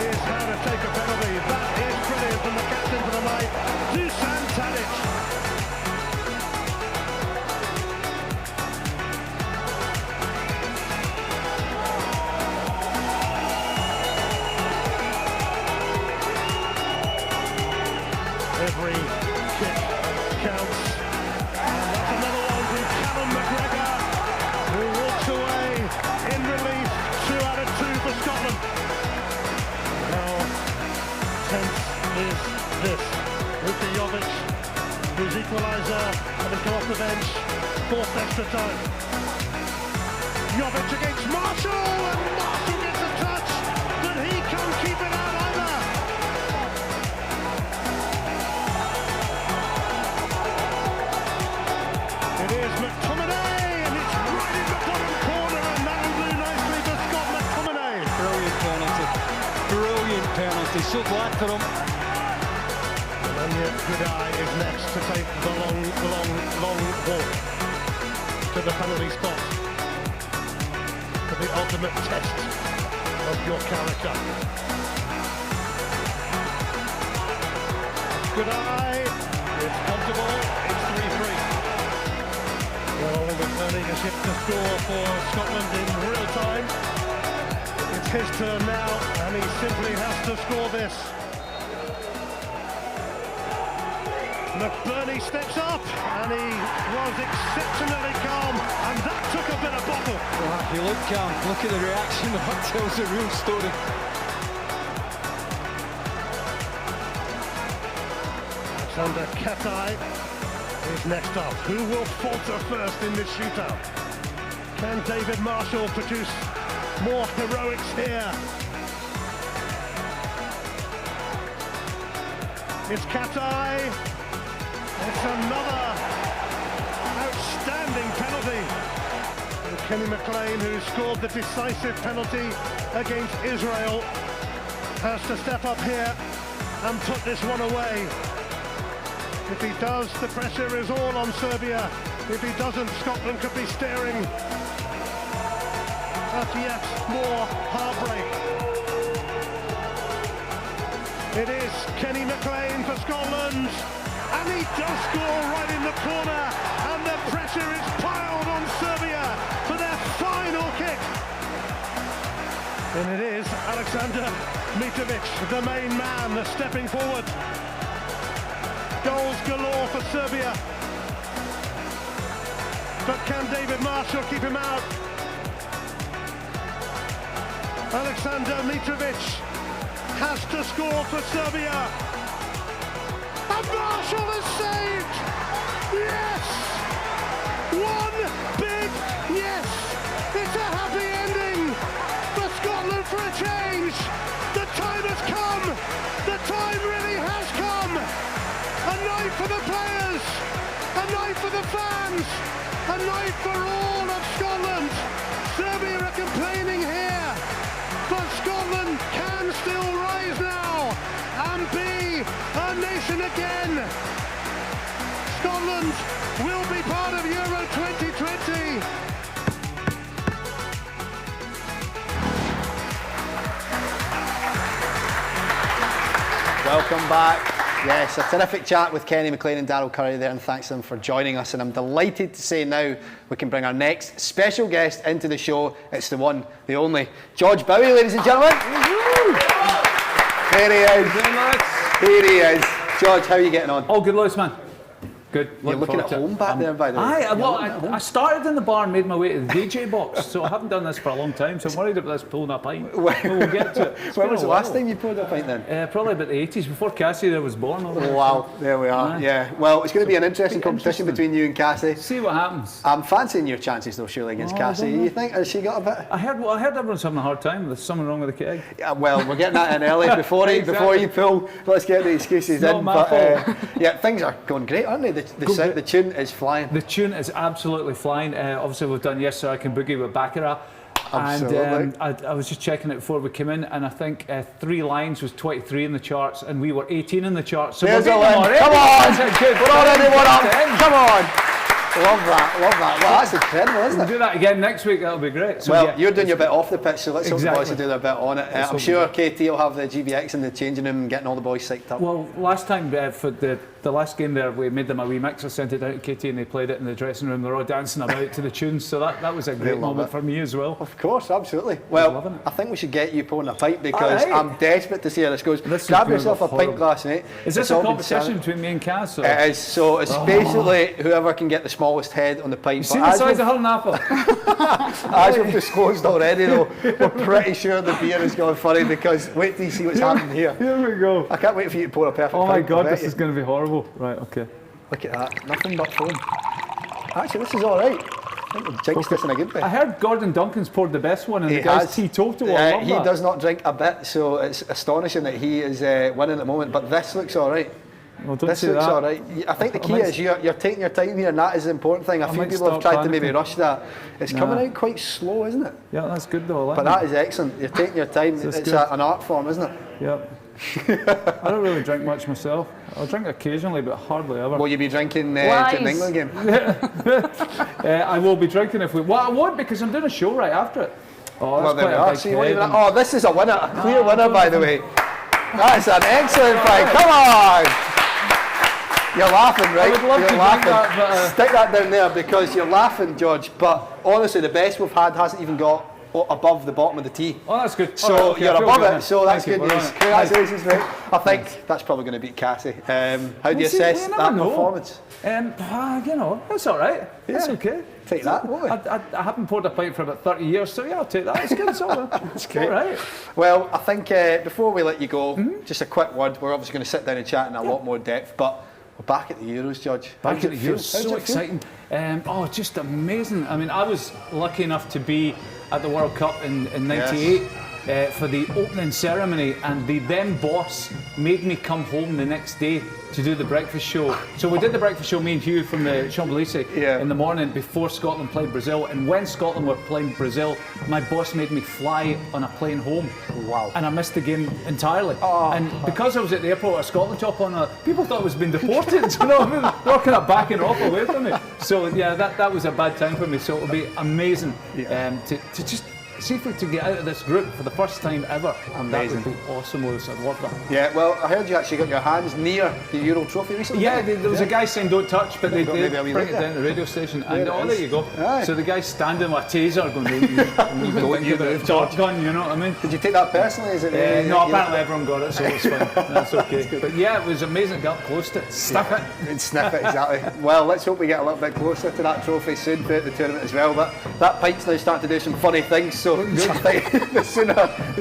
is how to take a penalty. That is brilliant from the captain for the night, Dusan Tadic. Every kick counts. And that's another one from Callum McGregor, who walks away in relief. 2 out of 2 for Scotland. How tense is this? Luka Jovic, whose equaliser, having come off the bench, forced extra time. Jovic against Marshall, and Marshall gets a touch, but he can't keep it out either. It is McTominay, and it's right in the bottom corner, and that'll do nicely for Scott McTominay. Brilliant penalty. Brilliant penalty. So glad for him. Melania Goodeye is next to take the long walk to the penalty spot for the ultimate test of your character. Goodeye, it's comfortable, it's 3-3. Well, McBurney has yet to score for Scotland in real time. It's his turn now, and he simply has to score this. McBurney steps up, and he was exceptionally calm, and that took a bit of bottle. Well, he looked calm. Look at the reaction. That tells the real story. Alexander Katai is next up. Who will falter first in this shootout? Can David Marshall produce more heroics here? It's Katai. It's another outstanding penalty. And Kenny McLean, who scored the decisive penalty against Israel, has to step up here and put this one away. If he does, the pressure is all on Serbia. If he doesn't, Scotland could be staring at yet more heartbreak. It is Kenny McLean for Scotland, and he does score right in the corner, and the pressure is piled on Serbia for their final kick. And it is Alexander Mitrovic, the main man, stepping forward. Goals galore for Serbia. But can David Marshall keep him out? Alexander Mitrovic has to score for Serbia. And Marshall is saved! Yes! One big yes! It's a happy ending for Scotland for a change! The time has come! The time really has come! A night for the players! A night for the fans! A night for all of Scotland! Serbia are complaining here, but Scotland can still rise now and be a nation again! Scotland will be part of Euro 2020! Welcome back. Yes, a terrific chat with Kenny McLean and Darryl Curry there, and thanks to them for joining us. And I'm delighted to say now we can bring our next special guest into the show. It's the one, the only, George Bowie, ladies and gentlemen. There he is. Here he is. George, how are you getting on? All good, Lewis, man. Good. You're looking at home back there, by the way. I started in the bar and made my way to the DJ box, so I haven't done this for a long time, so I'm worried about this pulling a pint. We'll get to it. When was the last time you pulled a pint then? Probably about the 80s, before Cassie there was born. Wow, there we are. Yeah. Well, it's going to be an interesting competition between you and Cassie. See what happens. I'm fancying your chances though, surely, against Cassie. You think has she got a bit? I heard everyone's having a hard time. There's something wrong with the keg. Yeah, well, we're getting that in early before you pull. Let's get the excuses in. Yeah, things are going great, aren't they? The tune is flying. The tune is absolutely flying. Obviously, we've done Yes Sir I Can Boogie with Baccarat. Absolutely. And I was just checking it before we came in, and I think 3 Lions was 23 in the charts, and we were 18 in the charts. So There's we're a beating them win. already. Come on! That's a good We're already thing. one up. Good Come on! Love that, love that. Well, that's incredible, isn't it? We'll do that again next week, that'll be great. So, Well, yeah, you're doing your bit off the pitch, so let's hope the boys Exactly. will do their bit on it. I'm hope sure Katie will have the GBX in the changing room and getting all the boys psyched up. Well, last time for the last game there, we made them a wee mix. I sent it out to Katie and they played it in the dressing room. They're all dancing about to the tunes, so that was a great love moment it. for me as well. Of course, absolutely. Well, I think we should get you pouring a pint because All right. I'm desperate to see how this goes. This is Grab gonna yourself go a pint horrible. glass, mate. Is this It's a all been competition signed. between me and Cass? Or? It is. So it's basically whoever can get the smallest head on the pint. See the size of her apple? As we've disclosed already, though, we're pretty sure the beer has gone funny because wait till you see what's happening here. Here we go. I can't wait for you to pour a perfect Oh my pint, I God, bet this you. is going to be horrible. Right, okay. Look at that, nothing but foam. Actually, this is all right. I think we've jinxed this in a good way. I heard Gordon Duncan's poured the best one, and He the guy's has. teetotal. I love He that. does not drink a bit, so it's astonishing that he is winning at the moment. But this looks all right. Well, don't This say looks that. all right. I think the I key might- is you're taking your time here, and that is the important thing. A I few might people have start tried to maybe panicking. rush that. It's Nah. coming out quite slow, isn't it? Yeah, that's good though. I like But that is excellent. You're taking your time. That's It's good. an art form, isn't it? Yep. I don't really drink much myself. I'll drink occasionally, but hardly ever. Will you be drinking during the England game? I will be drinking if we. Well, I won't because I'm doing a show right after it. Oh, that's Well, there quite we a are. big See, you won't head even- and- oh, this is a winner, a clear winner, by the way. That's an excellent fight. Come on! You're laughing, right? would love You're to drink laughing. that, but, Stick that down there because you're laughing, George. But honestly, the best we've had hasn't even got above the bottom of the tee. Oh, that's good. So All right, okay, you're I feel above good it, now. so that's Thank you, good we're news. on it. Congratulations, mate. I think that's probably going to beat Cassie. How do you see, assess you never that know. performance? You know, it's all right. It's okay. Take that, won't we? I haven't poured a pint for about 30 years, so yeah, I'll take that. It's good. It's all right. That's great. All right. Well, I think before we let you go, just a quick word. We're obviously going to sit down and chat in a lot more depth, but we're back at the Euros, Judge. Back at the Euros, How's so it feel? exciting. Just amazing. I mean, I was lucky enough to be at the World Cup in '98 for the opening ceremony, and the then boss made me come home the next day to do the breakfast show. So we did the breakfast show, me and Hugh from the Champs-Élysées in the morning before Scotland played Brazil, and when Scotland were playing Brazil, my boss made me fly on a plane home. Wow. And I missed the game entirely. Oh. And because I was at the airport with a Scotland top on, people thought I was being deported. You know, they were kind of backing off away from me. So yeah, that was a bad time for me. So it'll be amazing to just see if we can get out of this group for the first time ever. Amazing. That would be awesome, Lewis. I'd love that. Yeah, well, I heard you actually got your hands near the Euro trophy recently. Yeah, there was a guy saying don't touch, but they Got did maybe a wee bring look it at down to the radio station. There And it there is. you go. Aye. So the guy's standing with a taser going, don't you move, George gun, you know what I mean? Did you take that personally? Is it? No, apparently everyone got it, so it's fine. That's okay. But yeah, it was amazing. Got close to it. Sniff it. And sniff it, exactly. Well, let's hope we get a little bit closer to that trophy soon throughout the tournament as well. But that pint's now starting to do some funny things, so I think the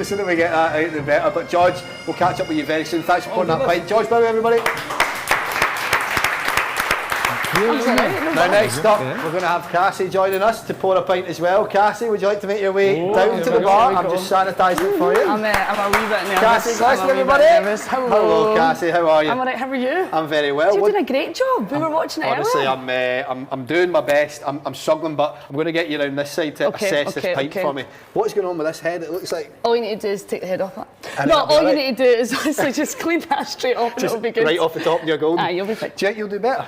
sooner we get that out, the better. But George, we'll catch up with you very soon. Thanks for pouring that pint. George, bye everybody. Now next up, we're going to have Cassie joining us to pour a pint as well. Cassie, would you like to make your way down to the bar? I'm just sanitising it for you. I'm a wee bit nervous. Cassie, nice I'm a wee bit everybody. nervous. Hello, Cassie. How are you? I'm alright. How are you? I'm very well. You're doing a great job. We were watching it Honestly, earlier. I'm doing my best. I'm struggling, but I'm going to get you around this side to assess this pint for me. What's going on with this head? It looks like. All you need to do is take the head off it. And No, it'll be all you alright. need to do is honestly just clean that straight off and Just it'll be good. right off the top, and you're golden. Aye, you'll be fine. Do you think you'll do better?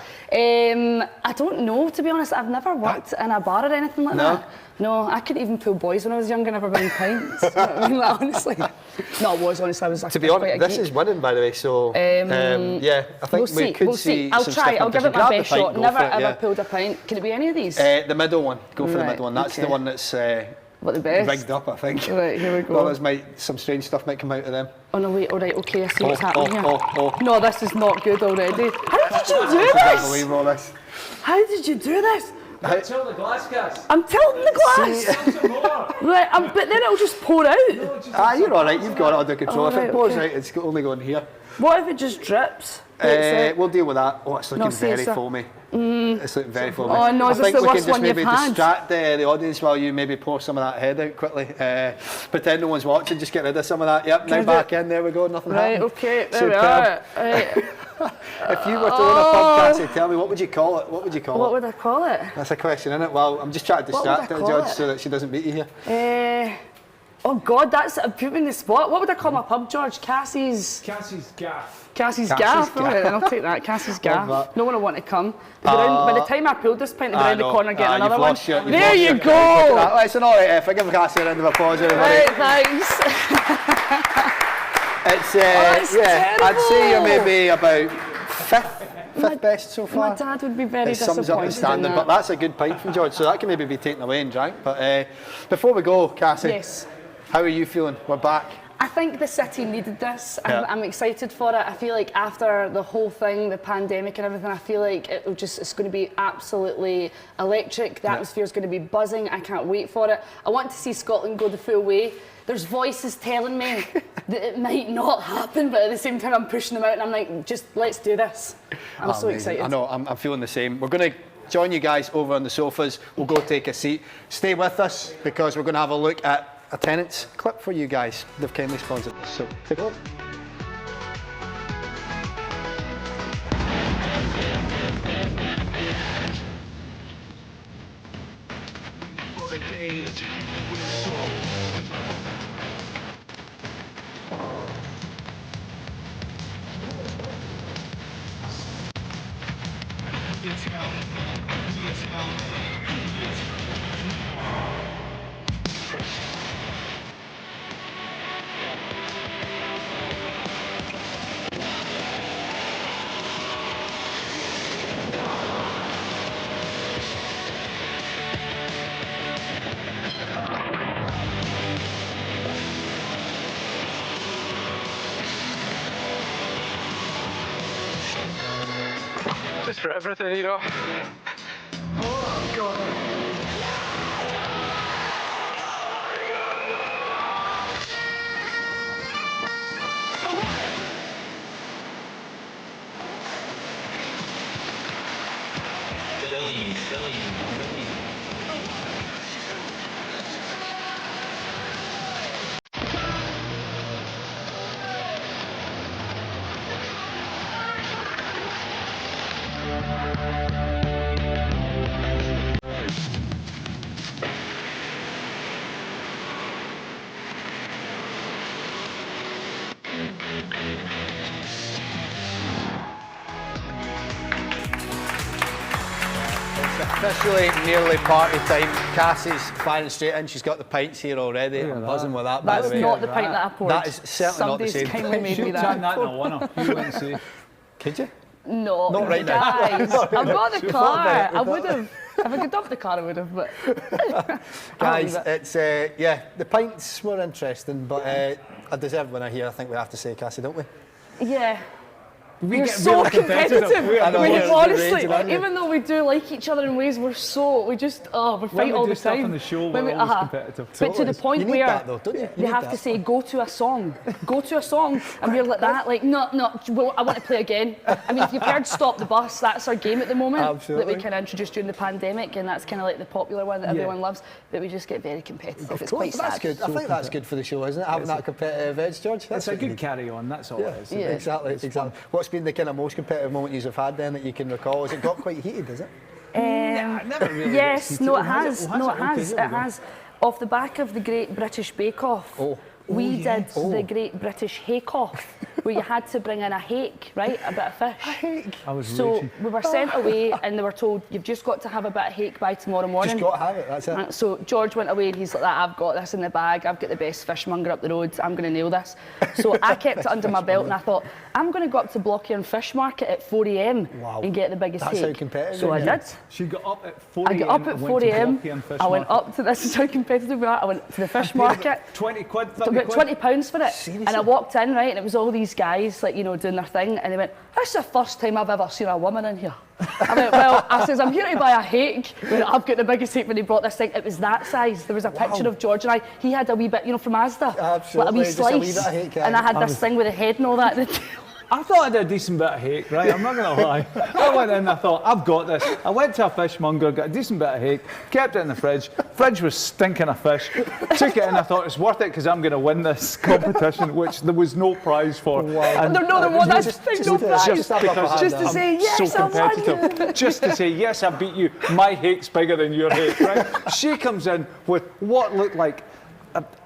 I don't know, to be honest. I've never worked in a bar or anything like No? that. No, I couldn't even pull boys when I was younger, never bring pints. You know what I mean? Like, honestly. No, it was, honestly. I was To be honest, this is winning, by the way, so yeah, I think we could see I'll some try. stiff I'll give it my competition. Grab the best pint, shot. go Never for it, ever yeah. pulled a pint. Can it be any of these? The middle one. Go for the Right, middle one. That's the okay. one that's What, the best? rigged up, I think. Right, here we go. Well, some strange stuff might come out of them. Oh no, wait, alright, okay, I see what's Oh, happening oh, here. oh, oh. No, this is not good already. How did you do I can't this? believe all this. How did you do this? Tilt the glass, Cass. I'm tilting the glass. Right, but then it'll just pour out. You're all right. You've got it under control. If Alright, it pours okay. out, it's only going here. What if it just drips? We'll deal with that. Oh, it's looking No, see, very it's a- foamy. It's looking very foamy. Oh, no, I is this think the we can worst just one you've maybe had? distract the audience while you maybe pour some of that head out quickly. Pretend no one's watching. Just get rid of some of that. Yep, Can now I do back it? in. There we go. Nothing Right, happened. okay, there Superb. we are. Right. If you were to own a pub, Cassie, tell me, what would you call it? What would you call What it? would I call it? That's a question, isn't it? Well, I'm just trying to What would I distract her, call Judge, it? so that she doesn't beat you here. Oh God, that's put me in the spot. What would I call my pub, George? Cassie's Gaff. Cassie's Cassie's Gaff. Gaff. Alright, then I'll take that. Cassie's Love Gaff. that. No one will want to come. By the time I pulled this pint, they'll be around the corner getting another you've one. lost your- you've There lost you your- go. Well, it's an alright effort. Give Cassie a round of applause, everybody. Right, thanks. It's that's yeah, I'd say you're terrible. maybe about fifth best so far. My dad would be very It sums up the disappointed in standard, that. but that's a good pint from George, so that can maybe be taken away and drank. But before we go, Cassie, Yes. how are you feeling? We're back. I think the city needed this. Yeah. I'm excited for it. I feel like after the whole thing, the pandemic and everything, I feel like it's going to be absolutely electric. The atmosphere is going to be buzzing. I can't wait for it. I want to see Scotland go the full way. There's voices telling me that it might not happen, but at the same time I'm pushing them out and I'm like, just let's do this. I'm so Amazing. excited. I know, I'm feeling the same. We're going to join you guys over on the sofas. We'll go take a seat. Stay with us because we're going to have a look at a Tenants clip for you guys. They've kindly sponsored this, so take a look. Just for everything, you know. Oh, God. Officially nearly party time. Cassie's firing straight in. She's got the pints here already. I'm buzzing with that, by That's the way. not the pint that I poured. That is certainly not the Somebody's same. kindly made me that. Turn that in a winner. You wouldn't say. Could you? No, Not right now. guys. Not right I've now. got the We've thought about car. it, I we've would thought- have. If I could dump the car, I would have. But Guys, I'll leave it's yeah, the pints were interesting, but a deserved winner here. I think we have to say, Cassie, don't we? yeah. We We're get so really competitive. competitive. I know, We it's honestly, raging, aren't you? even though we do like each other in ways, we just we When fight we all do the stuff time. on the show, When we're always competitive. But to the Totally. point You need where that though, don't you? You you need have that. to say, go to a song, and we're like that, like no, well, I want to play again. I mean, if you've heard Stop the Bus, that's our game at the moment Absolutely. that we kind of introduced during the pandemic, and that's kind of like the popular one that everyone loves. But we just get very competitive. It's quite That's sad. good. I think that's good for the show, isn't it? Having that competitive edge, George. That's a what you good need. carry on, that's all Yeah, it is. Yeah. exactly. Exactly. What's been the kind of most competitive moment you've had then that you can recall? Has it got quite heated? Is it? never really Yes, gets no, it heated. has. Oh, No, it Okay, has. here we It go. has. Off the back of the Great British Bake Off, we did the Great British Hake Off, where you had to bring in a hake, right? A bit of fish. I was So raging. we were sent away and they were told, you've just got to have a bit of hake by tomorrow morning. Just got to have it. That's it. So George went away and he's like, I've got this in the bag, I've got the best fishmonger up the road, I'm going to nail this. So I kept it under my belt and I thought, I'm going to go up to Blockhairn Fish Market at 4 a.m. Wow. and get the biggest That's hake. how competitive So I you did. She got up at 4 I got up at 4 a.m. I went up to this is how competitive we are. I went to the fish market. 20 quid, I 30 got quid. £20 for it. And I walked in, right, and it was all these guys, like, you know, doing their thing, and they went, "That's the first time I've ever seen a woman in here." I went, well, I says, "I'm here to buy a hake." When I've got the biggest hake when he brought this thing. It was that size. There was a picture of George and I. He had a wee bit, you know, from Asda. Absolutely, Like a wee just a wee slice. bit of hake, and I had I this thing with a head and all that. I thought I did a decent bit of hake, right? I'm not going to lie. I went in, I thought, I've got this. I went to a fishmonger, got a decent bit of hake, kept it in the fridge. Fridge was stinking of fish. Took it in, I thought it's worth it because I'm going to win this competition, which there was no prize for. Wow. And there was no prize. Just to say, yes, so competitive. Just to say, yes, I beat you. My hake's bigger than your hake, right? She comes in with what looked like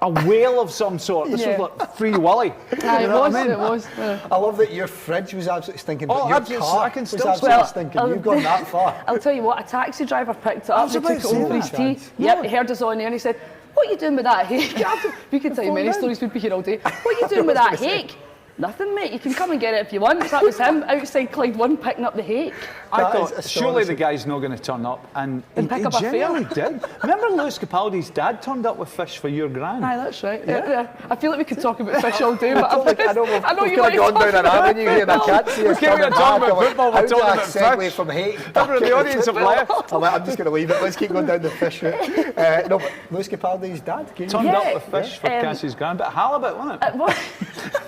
a whale of some sort. This was like Free Willy. It was. I love that your fridge was absolutely stinking, but your car I can was still absolutely stinking. You've gone that far. I'll tell you what, a taxi driver picked it up, he took it home for his tea. Yep, he heard us on there and he said, what are you doing with that hake? We can tell you many stories, we'd be here all day. What are you doing with that hake? Nothing, mate. You can come and get it if you want. So that was him outside Clyde 1 picking up the hake. I thought, surely the guy's not going to turn up. And he pick up a genuinely did. Remember Lewis Capaldi's dad turned up with fish for your gran? Aye, that's right. Yeah. I feel like we could talk about fish all day, but I know you've gone down an avenue here and I can't see us coming talking about football, we're talking about segue fish. from hate. The audience have left. I'm just going to leave it. Let's keep going down the fish route. No, but Lewis Capaldi's dad turned up with fish for Cassie's gran, but halibut, wasn't it?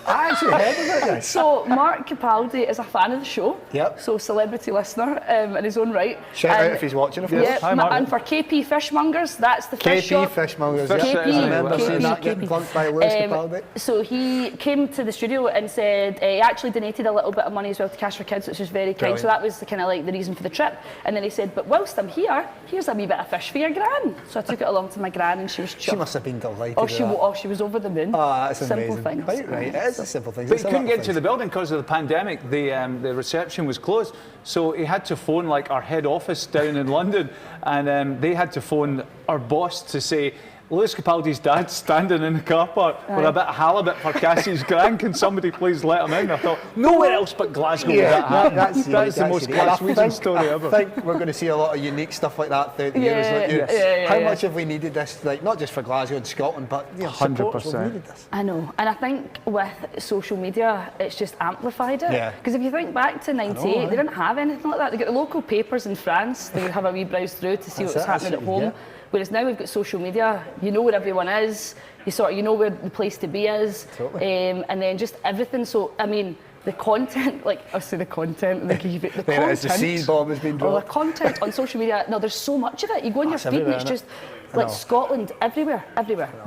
I actually heard of it. So Mark Capaldi is a fan of the show. Yep. So celebrity listener in his own right. Shout out if he's watching, of course. Yeah, Hi, Mark. And for KP Fishmongers, that's the fish shop. KP Fishmongers. KP, I remember seeing that getting plugged by Lewis Capaldi. So he came to the studio and said he actually donated a little bit of money as well to Cash for Kids, which was very kind. Brilliant. So that was kind of like the reason for the trip. And then he said, but whilst I'm here, here's a wee bit of fish for your gran. So I took it along to my gran and she was chuffed. She must have been delighted. She was over the moon. Oh, that's amazing. Simple things. Quite right. It is a simple thing. But he couldn't get to the building because of the pandemic. The reception was closed, so he had to phone like our head office down in London, and they had to phone our boss to say, Lewis Capaldi's dad's standing in the car park with a bit of halibut for Cassie's gran. Can somebody please let him in? I thought, nowhere else but Glasgow would that happen. That's the most Glaswegian story ever. I think we're going to see a lot of unique stuff like that throughout the years. How much have we needed this, like not just for Glasgow and Scotland, but 100%. Needed this. I know, and I think with social media, it's just amplified it. Yeah. Because if you think back to '98, they didn't have anything like that. They got the local papers in France. They would have a wee browse through to see what was happening at home. Whereas now we've got social media, you know where everyone is, you know where the place to be is, and then just everything. So, I mean, the content, like I say the content, and the content. As the seed bomb has been dropped. The content on social media, no, there's so much of it. You go on your feed and it's just like Scotland, everywhere.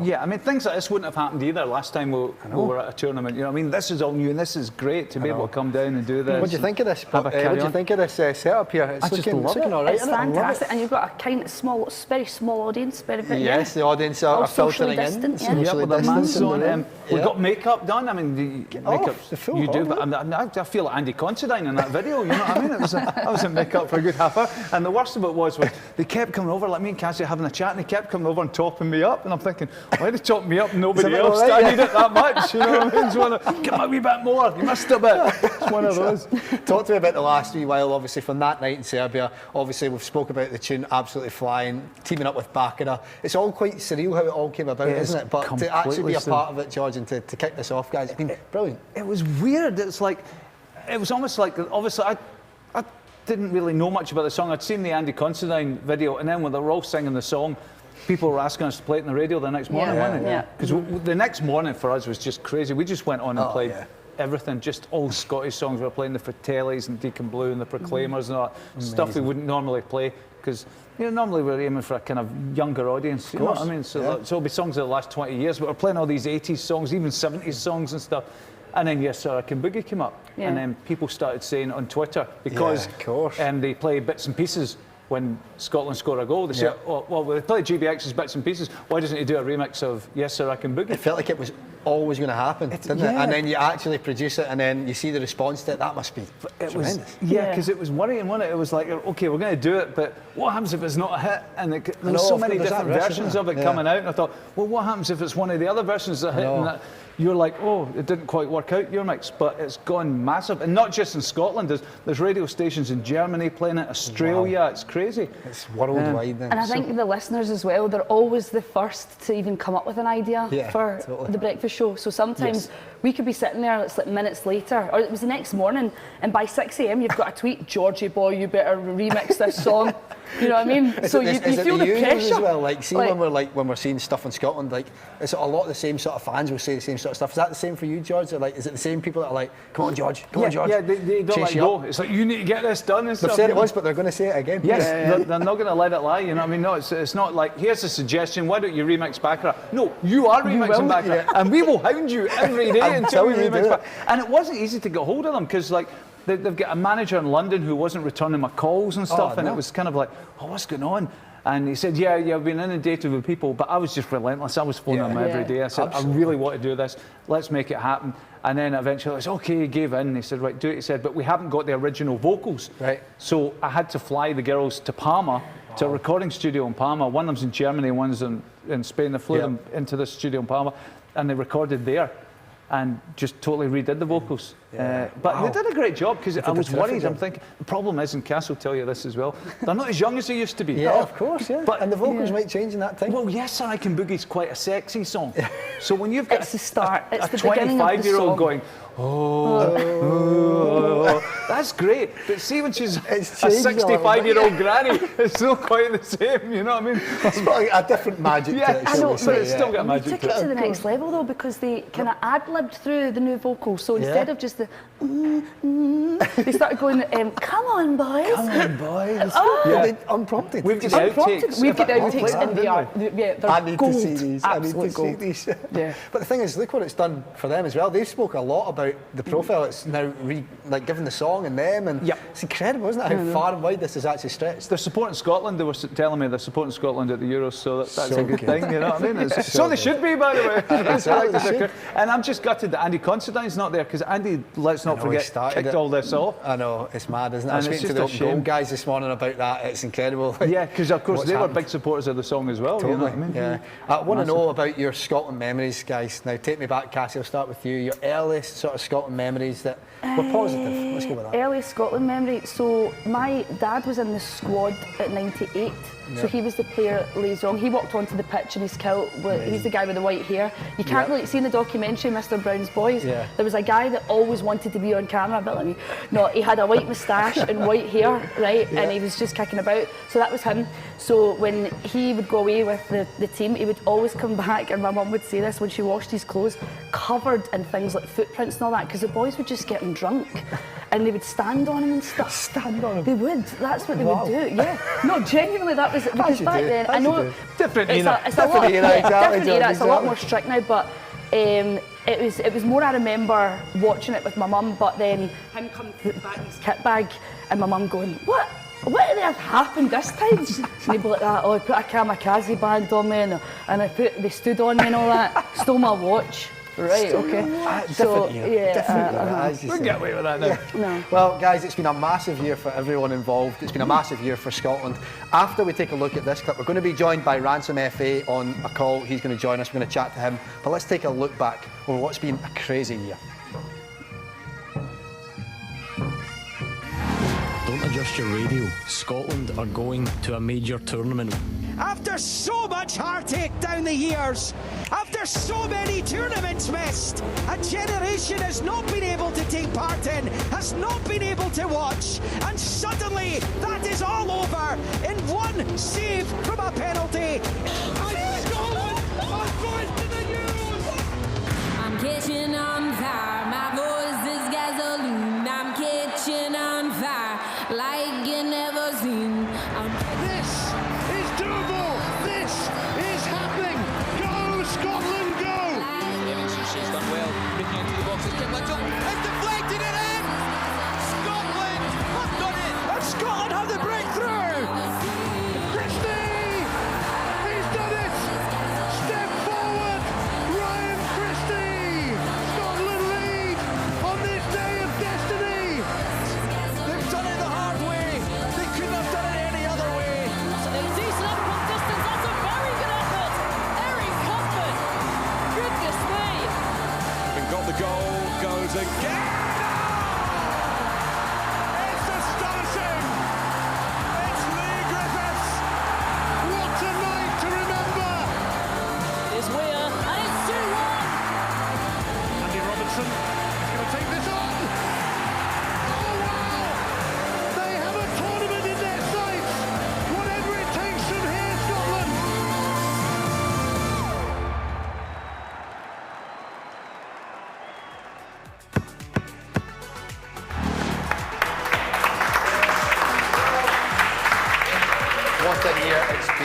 Yeah, I mean, things like this wouldn't have happened either last time we were at a tournament. You know, I mean, this is all new and this is great to be able to come down and do this. What do you think of this? What do you think of this setup here? It's looking all right. It's fantastic, and you've got a kind of small, very small audience. Yes, the audience are filtering in. Yeah, with the masks on. We've got makeup done. I mean, makeup you do, but I feel like Andy Considine in that video. You know what I mean? I was in makeup for a good half hour, and the worst of it was they kept coming over, like me and Cassie having a chat, and they kept coming over and topping me up, and I'm thinking, why are they topping me up and nobody else? I need it that much, you know what I mean? Just want to give me a wee bit more. You missed a bit. It's one of those. Talk to me about the last wee while, obviously, from that night in Serbia. Obviously, we've spoke about the tune absolutely flying, teaming up with Baccarat. It's all quite surreal how it all came about, isn't it? But to actually be a part of it, George, and to kick this off, guys, it's been brilliant. It was weird. It's like, it was almost like, obviously, I didn't really know much about the song. I'd seen the Andy Considine video, and then when they were all singing the song, people were asking us to play it on the radio the next morning, wasn't it? Because the next morning for us was just crazy. We just went on and played everything, just all Scottish songs. We were playing the Fratellis and Deacon Blue and the Proclaimers and all that stuff we wouldn't normally play, because normally we're aiming for a kind of younger audience. You know what I mean? So it'll be songs of the last 20 years, but we're playing all these 80s songs, even 70s songs and stuff. And then Yes Sir I Can Boogie came up, and then people started saying on Twitter, because they play bits and pieces when Scotland score a goal, they say, well, they play GBX's bits and pieces, why doesn't he do a remix of Yes Sir I Can Boogie? It felt like it was always going to happen, didn't it? And then you actually produce it, and then you see the response to it. That must be tremendous. Because it was worrying, wasn't it? It was like, okay, we're going to do it, but what happens if it's not a hit? And there were so many different versions of it coming out, and I thought, well, what happens if it's one of the other versions that hit? And that you're like, oh, it didn't quite work out, your mix, but it's gone massive. And not just in Scotland, there's radio stations in Germany playing it, Australia, it's crazy. It's worldwide then. And I think the listeners as well, they're always the first to even come up with an idea for the breakfast show. So sometimes we could be sitting there, it's like minutes later, or it was the next morning, and by 6 a.m. you've got a tweet, Georgie boy, you better remix this song. You know what I mean? So you feel the pressure. As well? Like, see, when we're seeing stuff in Scotland, like, it's a lot of the same sort of fans will say the same sort of stuff. Is that the same for you, George? Or, like, is it the same people that are like, come on, George, come on, George? Yeah, they don't let go. It's like, you need to get this done and stuff. They've said it once, but they're going to say it again. Yes, they're not going to let it lie, you know what I mean? No, it's not like, here's a suggestion, why don't you remix Baccarat? No, you are remixing Baccarat, and we will hound you every day until we remix Baccarat. And it wasn't easy to get hold of them, because like, they've got a manager in London who wasn't returning my calls and stuff, and it was kind of like, oh, what's going on? And he said, yeah, I've been inundated with people, but I was just relentless. I was phoning them every day. I said, I really want to do this. Let's make it happen. And then eventually I said, okay, he gave in. He said, right, do it. He said, but we haven't got the original vocals. Right. So I had to fly the girls to Palma, to a recording studio in Palma. One of them's in Germany, one's in Spain. They flew them into this studio in Palma, and they recorded there. And just totally redid the vocals. But they did a great job, because I was worried. I'm thinking, the problem is, and Cass will tell you this as well, they're not as young as they used to be. Yeah, of course, yeah. But, and the vocals might change in that time. Well, Yes Sir, I Can Boogie's quite a sexy song. So when you've got it's the start, it's a the beginning of the 25-year-old song. going, oh, that's great. But see, when she's a 65-year-old granny, it's not quite the same, you know what I mean? It's got a different magic to it. I know, but it's still got magic to it. They took it to the next level, though, because they kind of ad-libbed through the new vocals. So instead of just the they started going, come on, boys. Come on, boys. Unprompted. We've got outtakes. We've got outtakes, and they are, I need gold. to see these. Absolute gold. These. Yeah. But the thing is, look what it's done for them as well. They spoke a lot about the profile. It's now given the song and them, and it's incredible, isn't it? How far and wide this is actually stretched. They're supporting Scotland. They were telling me they're supporting Scotland at the Euros, so that's a good thing. You know what I mean? So they should be, by the way. And I'm just gutted that Andy Considine's not there, because Andy, let's not forget, kicked all this off. I know, it's mad, isn't it? I was And speaking it's to just the a open goal shame. guys this morning about that. It's incredible. Yeah, because of course they were big supporters of the song as well. Totally. You know what I mean? Yeah. I want to know about your Scotland memories, guys. Now, take me back, Cassie. I'll start with you. Your earliest sort of Scotland memories that were positive. Let's go with that. Early Scotland memory. So my dad was in the squad at 98. So he was the player liaison. He walked onto the pitch in his kilt. He's the guy with the white hair. You can't really see in the documentary, Mr. Brown's Boys. Yeah. There was a guy that always wanted to be on camera, a bit like me. No, he had a white moustache and white hair, right? Yeah. And he was just kicking about. So that was him. So when he would go away with the team, he would always come back, and my mum would say this when she washed his clothes, covered in things like footprints and all that, because the boys would just get him drunk. And they would stand on him and stuff. Stand on him? They would. That's what they would do. Yeah. No, genuinely, that was because back then. I know different it's era. a lot. Different era, exactly, Different era. It's a lot exactly. more strict now, but it was more. I remember watching it with my mum, but then him coming back in his kit bag, and my mum going, "What on earth happened this time?" And he'd be like that. Oh, I put a kamikaze band on me, and they stood on me and all that. Stole my watch. Right, okay. Different era. Different era, as you We can say. get away with that now. No. Well, guys, it's been a massive year for everyone involved. It's been a massive year for Scotland. After we take a look at this clip, we're going to be joined by Ransom FA on a call. He's going to join us. We're going to chat to him. But let's take a look back over what's been a crazy year. Don't adjust your radio. Scotland are going to a major tournament. After so much heartache down the years, after so many tournaments missed, a generation has not been able to take part in, has not been able to watch, and suddenly that is all over in one save from a penalty. Scotland are going to the Euros! I'm catching on fire, my voice is gasoline. I'm catching on fire like you never seen. This is doable. This is happening. Go, Scotland, go! She's done well. Looking into the box, it's deflected it in! Scotland have done it! And Scotland have the breakthrough! Christie! He's done it! Step forward! Ryan Christie! Scotland lead on this day of destiny! They've done it the hard way. They couldn't have done it any other way. Decent up from distance, that's a very good effort. Eric Cuthbert, goodness me. Having got the goal, goes again. It's astonishing! It's Lee Griffiths! What a night to remember! It's Weir, and it's 2-1. Andy Robertson is going to take this on! Oh wow! They have a tournament in their sights! What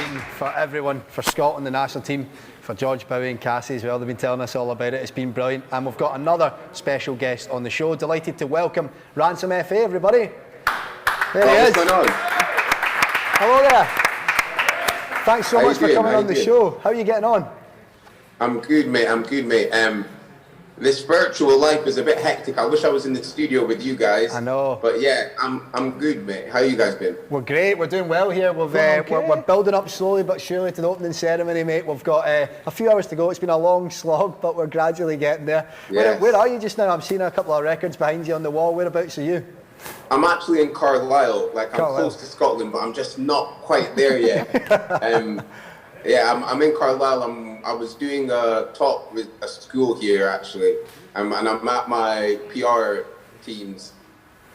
meeting for everyone, for Scotland, the national team, for George, Bowie and Cassie as well. They've been telling us all about it. It's been brilliant. And we've got another special guest on the show. Delighted to welcome Ransom FA, everybody. There he is. What's going on? Hello there. Thanks so much for coming on the show. How are you getting on? I'm good, mate. This virtual life is a bit hectic. I wish I was in the studio with you guys. I know. But yeah, I'm good, mate. How you guys been? We're great. We're doing well here. We're building up slowly but surely to the opening ceremony, mate. We've got a few hours to go. It's been a long slog, but we're gradually getting there. Yes. Where are you just now? I'm seeing a couple of records behind you on the wall. Whereabouts are you? I'm actually in Carlisle. I'm close to Scotland, but I'm just not quite there yet. Yeah, I'm in Carlisle. I was doing a talk with a school here, actually, and I'm at my PR team's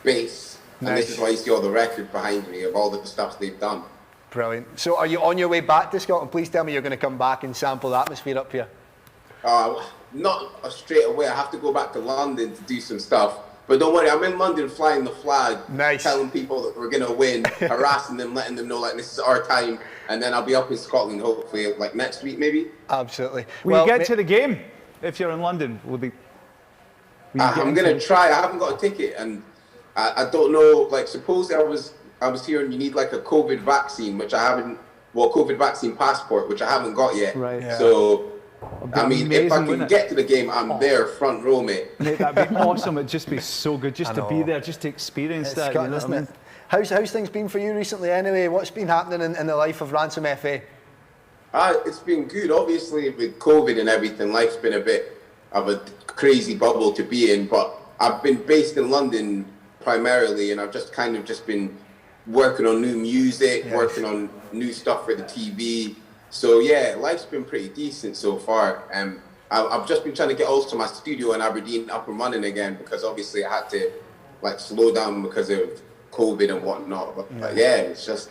base. Nice. And this is why you see all the records behind me of all the stuff they've done. Brilliant. So are you on your way back to Scotland? Please tell me you're going to come back and sample the atmosphere up here. Not straight away. I have to go back to London to do some stuff. But don't worry, I'm in London flying the flag, telling people that we're going to win, harassing them, letting them know this is our time, and then I'll be up in Scotland hopefully next week maybe. Absolutely. Will you get to the game if you're in London? I'm going to try. I haven't got a ticket, and I don't know. Suppose I was here and you need a COVID vaccine, which I haven't. Well, COVID vaccine passport, which I haven't got yet. Right. Yeah. So. If I can get to the game, I'm there, front row, mate. That'd be awesome. It'd just be so good just to be there, just to experience that. Scotland, isn't it? How's things been for you recently anyway? What's been happening in the life of Ransom FA? It's been good. Obviously, with COVID and everything, life's been a bit of a crazy bubble to be in. But I've been based in London primarily, and I've just been working on new music, working on new stuff for the TV. So yeah, life's been pretty decent so far. I've just been trying to get also my studio in Aberdeen up and running again because obviously I had to slow down because of COVID and whatnot. But yeah, it's just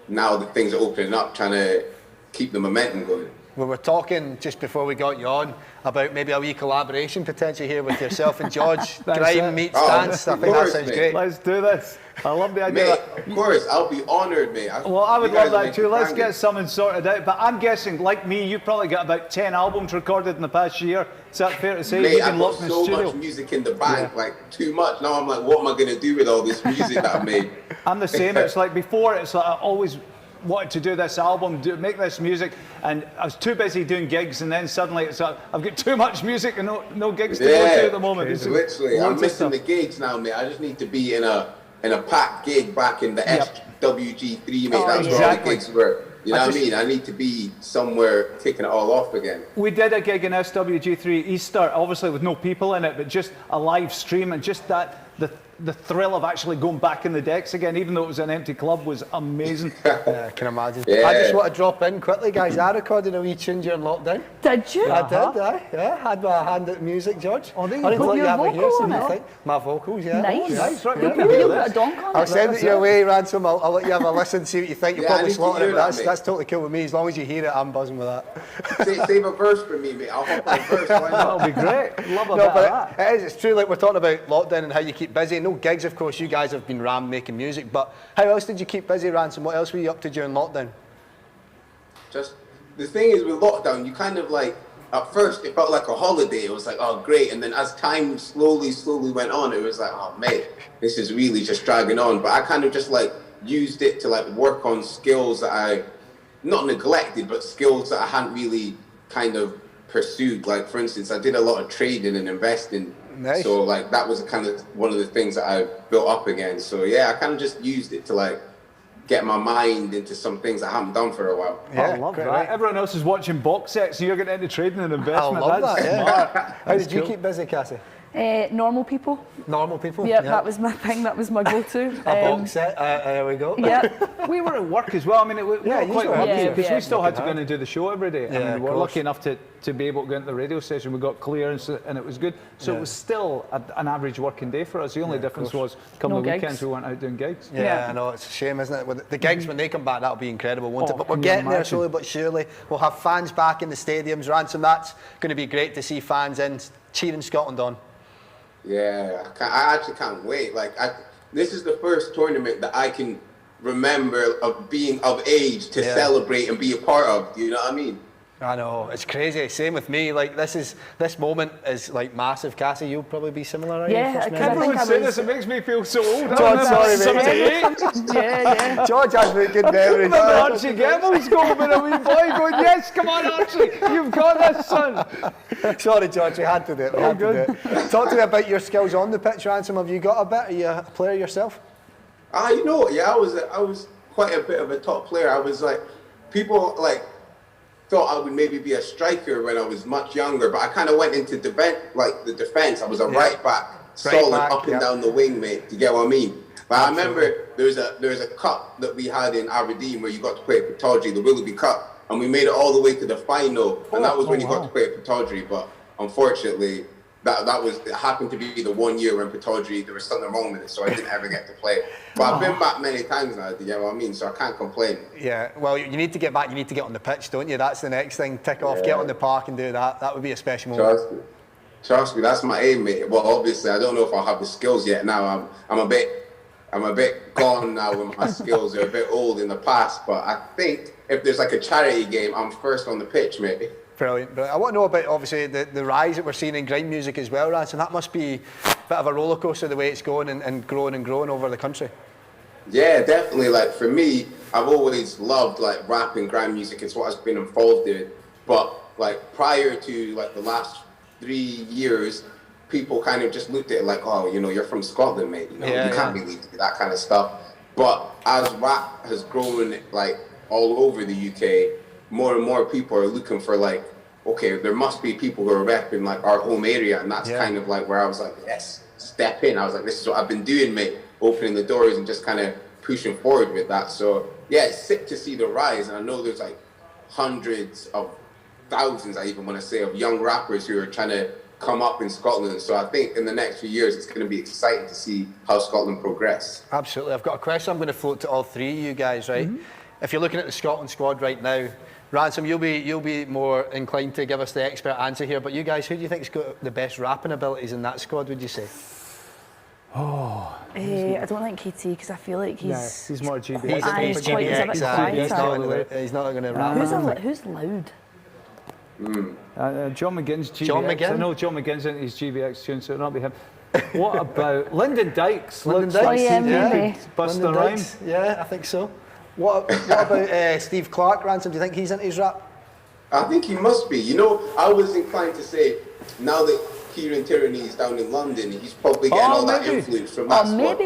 now that things are opening up, trying to keep the momentum going. We were talking just before we got you on about maybe a wee collaboration potentially here with yourself and George. Grime meets dance. I think that sounds great. Let's do this. I love the idea. Mate, of course, I'll be honoured, mate. Well, I would love that too. Let's get something sorted out. But I'm guessing, like me, you've probably got about 10 albums recorded in the past year. Is that fair to say? Mate, I've got so much music in the bank, too much. Now I'm what am I going to do with all this music that I made? I'm the same. It's before, I always wanted to do this album, make this music, and I was too busy doing gigs, and then suddenly I've got too much music and no gigs to go to at the moment. Literally, I'm missing the gigs now, mate. I just need to be in a packed gig back in the SWG3, mate. That's where all the gigs were. You know what I mean? I need to be somewhere kicking it all off again. We did a gig in SWG3 Easter, obviously with no people in it, but just a live stream, and just the thrill of actually going back in the decks again, even though it was an empty club, was amazing. Yeah, I can imagine. Yeah. I just want to drop in quickly, guys. I recorded a wee tune during lockdown. Did you? I did, yeah. Had my hand at music, George. Oh, you put your vocal on it? My vocals, yeah. Nice. Right, you put a donk on it. I'll send it your way, Ransom. I'll let you have a listen, see what you think. You'll probably slaughter it, but that's totally cool with me. As long as you hear it, I'm buzzing with that. Save a verse for me, mate. I'll hop on a verse. Why not? That'll be great. Love a bit of that. It is. It's true. We're talking about lockdown and how you keep busy. No gigs, of course. You guys have been rammed making music, but how else did you keep busy, Ransom? What else were you up to during lockdown? Just the thing is with lockdown, you kind of at first it felt like a holiday. It was oh great, and then as time slowly went on, it was oh mate, this is really just dragging on. But I kind of just used it to work on skills that I not neglected, but skills that I hadn't really kind of pursued. For instance, I did a lot of trading and investing. Nice. So that was kind of one of the things that I built up again. So yeah, I kind of just used it to get my mind into some things I haven't done for a while. Yeah, I love that. Right. Everyone else is watching box sets, so you're getting into trading and investment. I love That's that. smart. How did you keep busy, Cassie? Normal people. Normal people? Yep, that was my thing. That was my go-to. A box set. There we go. Yep. We were at work as well. I mean, we were quite lucky because we still had to go in and do the show every day. Yeah, we were lucky enough to be able to go into the radio station. We got clearance and it was good. So it was still an average working day for us. The only difference was a couple of weekends we weren't out doing gigs. Yeah, I know. It's a shame, isn't it? With the gigs, when they come back, that'll be incredible, won't it? But we're getting there slowly but surely. We'll have fans back in the stadiums. Ransom, that's going to be great to see fans in cheering Scotland on. Yeah, I actually can't wait. This is the first tournament that I can remember of being of age to celebrate and be a part of. Do you know what I mean? I know, it's crazy. Same with me. Like this moment is like massive. Cassie, you'll probably be similar. Everyone say this. It makes me feel so old. George, sorry, mate. Yeah. George has very good memories. Remember Archie Gemmell's goal with a wee boy going, yes, come on, Archie, you've got this, son. Sorry, George, we had to do it. We had to do it. Talk to me about your skills on the pitch, Ransom. Have you got a bit? Are you a player yourself? You know what? Yeah, I was quite a bit of a top player. I was like, people like thought I would maybe be a striker when I was much younger, but I kind of went into the defense. I was a right back, solid up and down the wing, mate. Do you get what I mean? But I remember there's a cup that we had in Aberdeen where you got to play at Pittodrie, the Willoughby Cup, and we made it all the way to the final, and that was when you got to play at Pittodrie. But unfortunately, it happened to be the 1 year when Pittodrie, there was something wrong with it, so I didn't ever get to play. But I've been back many times now, do you know what I mean? So I can't complain. Yeah, well, you need to get back, you need to get on the pitch, don't you? That's the next thing. Tick off, get on the park and do that. That would be a special moment. Trust me, that's my aim, mate. Well, obviously, I don't know if I'll have the skills yet now. I'm a bit gone now when my skills are a bit old in the past, but I think if there's like a charity game, I'm first on the pitch, mate. Brilliant. I want to know about, obviously, the rise that we're seeing in grime music as well, Ransom. That must be a bit of a roller coaster, the way it's going and growing over the country. Yeah, definitely. Like, for me, I've always loved, like, rap and grime music. It's what I've been involved in. But, like, prior to, like, the last 3 years, people kind of just looked at it like, oh, you know, you're from Scotland, mate. You know, you can't really do that kind of stuff. But as rap has grown, like, all over the UK, more and more people are looking for, like, okay, there must be people who are repping like our home area, and that's kind of like where I was like, yes, step in. I was like, this is what I've been doing, mate, opening the doors and just kind of pushing forward with that. So yeah, it's sick to see the rise, and I know there's like hundreds of thousands, I even want to say, of young rappers who are trying to come up in Scotland. So I think in the next few years, it's going to be exciting to see how Scotland progress. Absolutely. I've got a question I'm going to float to all three of you guys, right? If you're looking at the Scotland squad right now, Ransom, you'll be more inclined to give us the expert answer here, but you guys, who do you think's got the best rapping abilities in that squad, would you say? I don't think KT, because I feel like he's more GBX. He's not going to rap. Who's loud? John McGinn's GBX. John McGinn? I know John McGinn's in his GBX tune, so it'll not be him. What about Lyndon Dykes? Lyndon Dykes, maybe. Busta Rhymes. Yeah, I think so. What about Steve Clark, Ransom? Do you think he's into his rap? I think he must be. You know, I was inclined to say, now that Kieran Tierney is down in London, he's probably getting all that influence from that squad.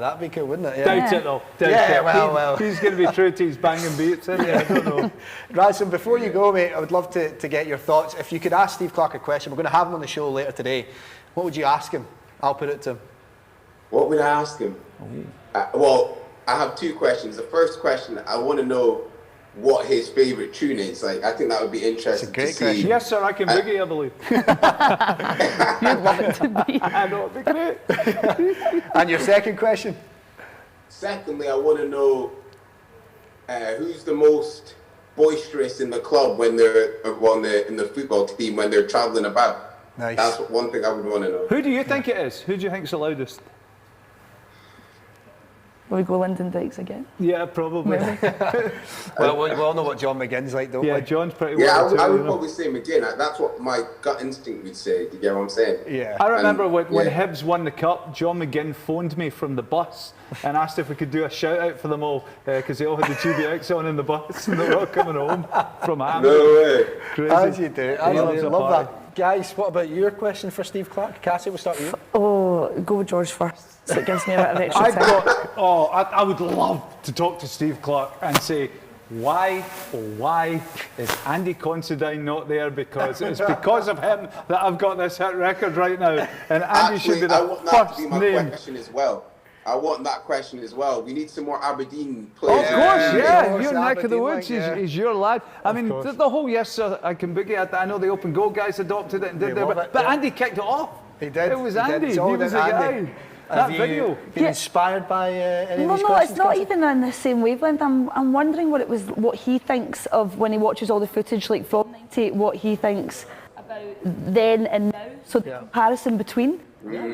That'd be cool, wouldn't it? Doubt it though. Well. He's going to be true to his banging beats, isn't he? I don't know. Ransom, before you go, mate, I would love to get your thoughts. If you could ask Steve Clark a question, we're going to have him on the show later today. What would you ask him? I'll put it to him. What would I ask him? Well, I have two questions. The first question, I want to know what his favourite tune is. Like, I think that would be interesting to see. Question. Yes, sir, I can boogie, I believe. You'd love it to be. I know, it'd be great. And your second question? Secondly, I want to know who's the most boisterous in the club when they're in the football team when they're travelling about. Nice. That's one thing I would want to know. Who do you think it is? Who do you think's the loudest? Will we go Lyndon Dykes again? Yeah, probably. Well, we all know what John McGinn's like, don't we? Yeah, John's pretty well. Yeah, I would probably say McGinn. That's what my gut instinct would say. Do you get what I'm saying? Yeah. I remember when Hibs won the cup, John McGinn phoned me from the bus and asked if we could do a shout out for them all because they all had the GBX on in the bus and they were all coming home from Hamilton. No way. Crazy. As you do. I love that. Guys, what about your question for Steve Clark? Cassie, we'll start with you. Oh, go with George first. So it gives me a bit of extra time. I would love to talk to Steve Clark and say, why is Andy Considine not there? Because it's because of him that I've got this hit record right now. And Andy should be the first name. Question as well. I want that question as well. We need some more Aberdeen players. Of course, yeah. Your neck of the woods is your lad. I mean, the whole Yes Sir, I Can Boogie. I know the Open Goal guys adopted it and did their but Andy kicked it off. He did. It was Andy. He was the guy. That video. Been inspired by any of these questions? No, it's not even on the same wavelength. I'm wondering what he thinks of when he watches all the footage, like from '98. What he thinks about then and now. So the comparison between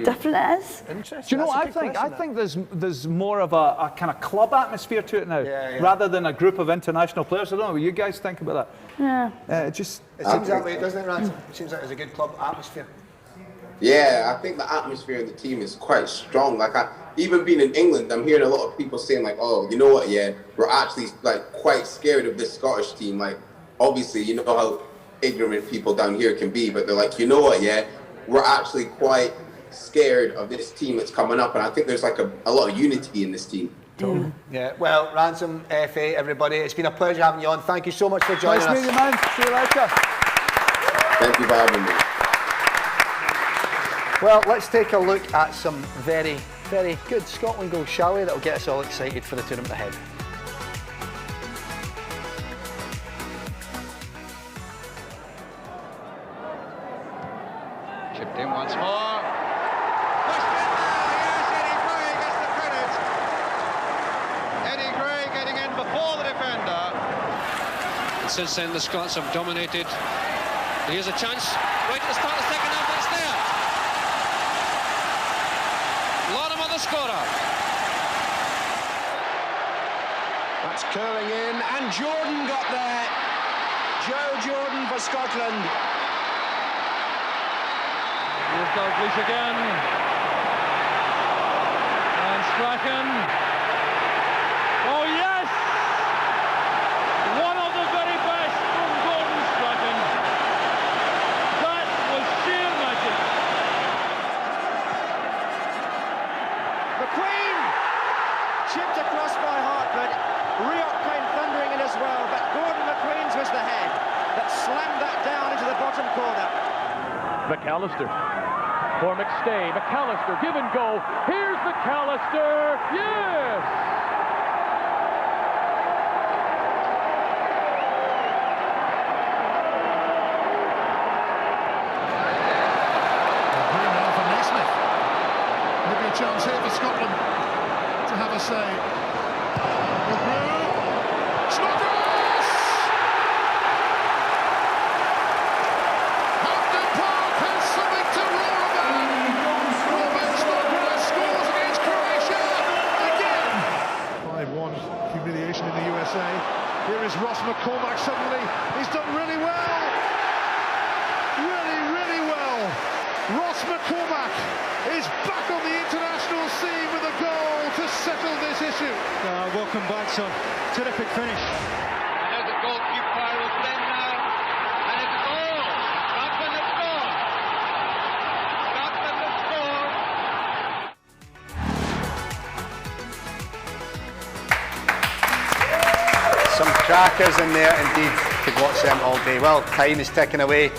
different it is. Interesting. Do you know what I think? I think there's more of a kind of club atmosphere to it now, rather than a group of international players. I don't know what you guys think about that. Yeah. It seems that way, doesn't it, Ransom? It seems like there's a good club atmosphere. Yeah, I think the atmosphere in the team is quite strong. Like, even being in England, I'm hearing a lot of people saying like, "Oh, you know what? Yeah, we're actually like quite scared of this Scottish team." Like, obviously, you know how ignorant people down here can be, but they're like, "You know what? Yeah, we're actually quite scared of this team that's coming up." And I think there's like a lot of unity in this team. Yeah. Well, Ransom, FA, everybody, it's been a pleasure having you on. Thank you so much for joining us. Nice meeting you, man. See you later. Thank you for having me. Well, let's take a look at some very, very good Scotland goals, shall we? That'll get us all excited for the tournament ahead. Chipped in once more. Before the defender. And since then the Scots have dominated. Here's a chance right at the start of the second half. It's there. Lorimer the scorer. That's curling in, and Jordan got there. Joe Jordan for Scotland. Here's Dalglish again. And Strachan. Oh yes! One of the very best from Gordon Strachan. That was sheer magic. McQueen! Chipped across by Hartford. Rioch came thundering in as well, but Gordon McQueen's was the head that slammed that down into the bottom corner. McAllister for McStay. McAllister, give and go. Here's McAllister. Yes! Chance here for Scotland to have a say. Snodgrass! Hampden Park has something to roar about. Robert Snodgrass scores against Croatia again. 5-1 humiliation in the USA. Here is Ross McCormack suddenly. He's done really well. Really well. Ross McCormack is back on the international scene with a goal to settle this issue. Welcome back, son. Terrific finish. And there's a goalkeeper with them now. And it's a goal. Scotland have scored. Scotland have scored. Some crackers in there indeed. Could watch them all day. Well, time is ticking away.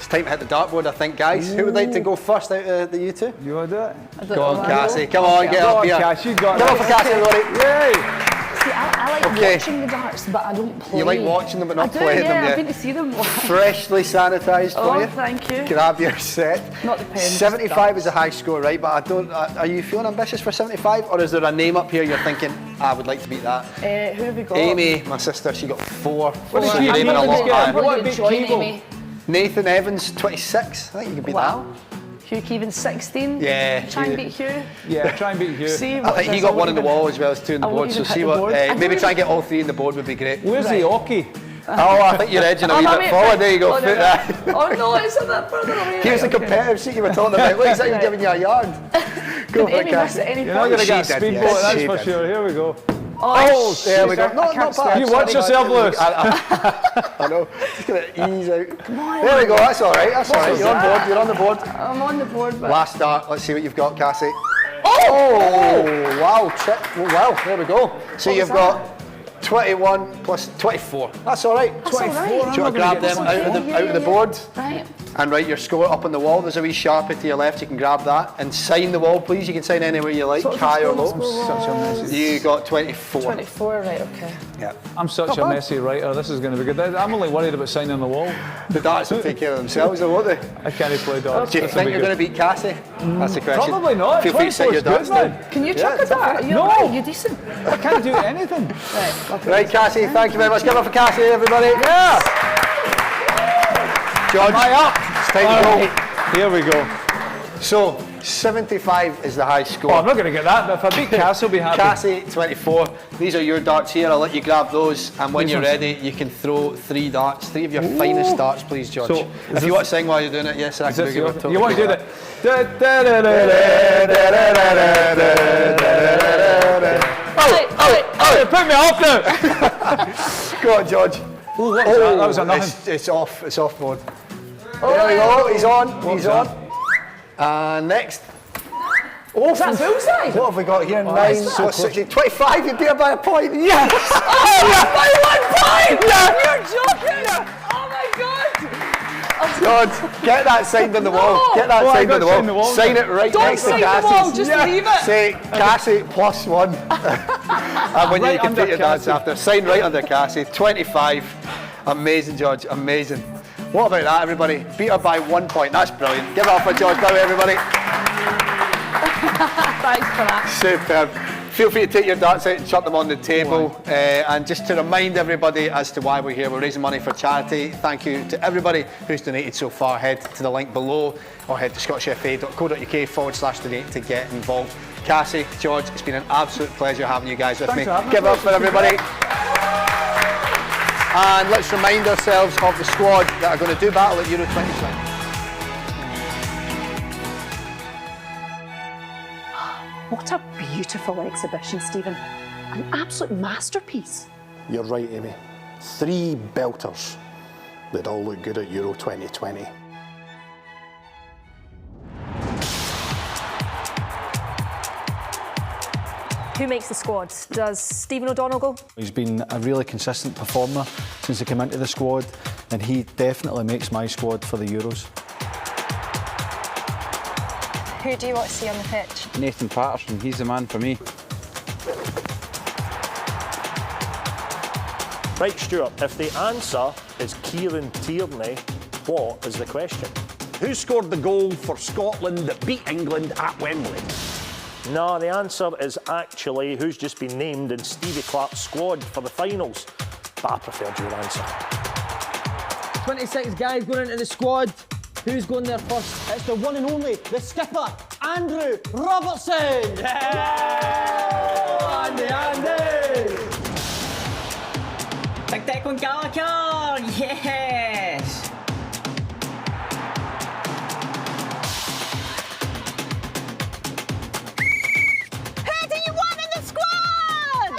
Time to hit the dartboard, I think, guys. Who would like to go first out of the you two? You want to do it? Go on, Cassie. Come on, get up here. Cass, you got Come on for Cassie, everybody. Yay! See, I like watching the darts, but I don't play. You like watching them but not playing them, yeah. I've been to see them. Freshly sanitised for you. Thank you. Grab your set. Not the pen. 75 is a high score, right? But I don't. Are you feeling ambitious for 75, or is there a name up here you're thinking I would like to beat that? Who have we got? Amy, my sister, she got 4. What did she Naming a lot higher. What did join Amy? Nathan Evans, 26. I think you can beat that. Hugh Keevan, 16. Yeah. Try and beat Hugh. Yeah, try and beat Hugh. See, I think he got 1 on the wall as well as 2 on the board. So see what. Maybe try and get all 3 on the board would be great. Where's the hockey? Oh, I think you're edging a wee bit forward. There you go. Oh no, it's a bit further away. Here's the competitive seat you were talking about. Look, he's like giving you a yard. Go for it, Cassie. You're not going to get a speedboat, that's for sure. Here we go. Oh, there we go. Not bad. You watch yourself, Lewis. I know. Just going to ease out. Come on. There we go. That's all right. That's all right. You're on board. You're on the board. I'm on the board. But Last start. Let's see what you've got, Cassie. Oh! Wow. Wow. There we go. So you've got 21 plus 24. That's all right. That's 24. All right. Do you want to grab them out of the board? Right. And write your score up on the wall. There's a wee Sharpie to your left. You can grab that and sign the wall, please. You can sign anywhere you like, high or low. Such a messy. You got 24. 24, right? Okay. Yeah. I'm such a messy writer. This is going to be good. I'm only worried about signing the wall. The darts will take care of themselves, though, won't they? I can't play darts. Do you think you're going to beat Cassie? That's the question. Probably not. Feel free to set your darts down. Can you chuck a dart? No. Are you decent? I can't do anything. Right, Cassie. Thank you very much. Give it up for Cassie, everybody. Yeah. George, time to go. Here we go. So, 75 is the high score. Oh, I'm not going to get that, but if I beat Cassie, I'll be happy. Cassie, 24. These are your darts here. I'll let you grab those, and when you're ready, you can throw 3 darts. 3 of your finest darts, please, George. So, if you want to sing while you're doing it, yes, I can do it. You want to do that? Oh, put me off now! Go on, George. Ooh, what was that? That was a nothing. It's off. It's off mode. There we go. He's on. He's on. Next. Oh, Is that bullseye? What have we got here? Oh, 9, so 16, 25. You beat her by a point. Yes! By 1 point! You're joking! Oh my God! George, get that signed on the wall. Get that signed on the wall. Sign it right next to Cassie's. Don't sign the wall, just leave it. Say Cassie +1. And when you complete your dance after, sign right under Cassie. 25. Amazing, George. Amazing. What about that, everybody? Beat her by 1 point. That's brilliant. Give it up for George Bowie, everybody. Thanks for that. Superb. Feel free to take your darts out and chuck them on the table. And just to remind everybody as to why we're here, we're raising money for charity. Thank you to everybody who's donated so far. Head to the link below or head to scottishfa.co.uk/donate to get involved. Cassie, George, it's been an absolute pleasure having you guys with me. Give it up for everybody. And let's remind ourselves of the squad that are going to do battle at Euro 2020. What a beautiful exhibition, Stephen. An absolute masterpiece. You're right, Amy. 3 belters. They'd all look good at Euro 2020. Who makes the squad? Does Stephen O'Donnell go? He's been a really consistent performer since he came into the squad, and he definitely makes my squad for the Euros. Who do you want to see on the pitch? Nathan Patterson, he's the man for me. Right, Stuart, if the answer is Kieran Tierney, what is the question? Who scored the goal for Scotland that beat England at Wembley? No, the answer is actually who's just been named in Stevie Clarke's squad for the finals. But I preferred your answer. 26 guys going into the squad. Who's going there first? It's the one and only, the skipper, Andrew Robertson! Yeah! Andy! Big Declan Gallagher! Yes! Who do you want in the squad?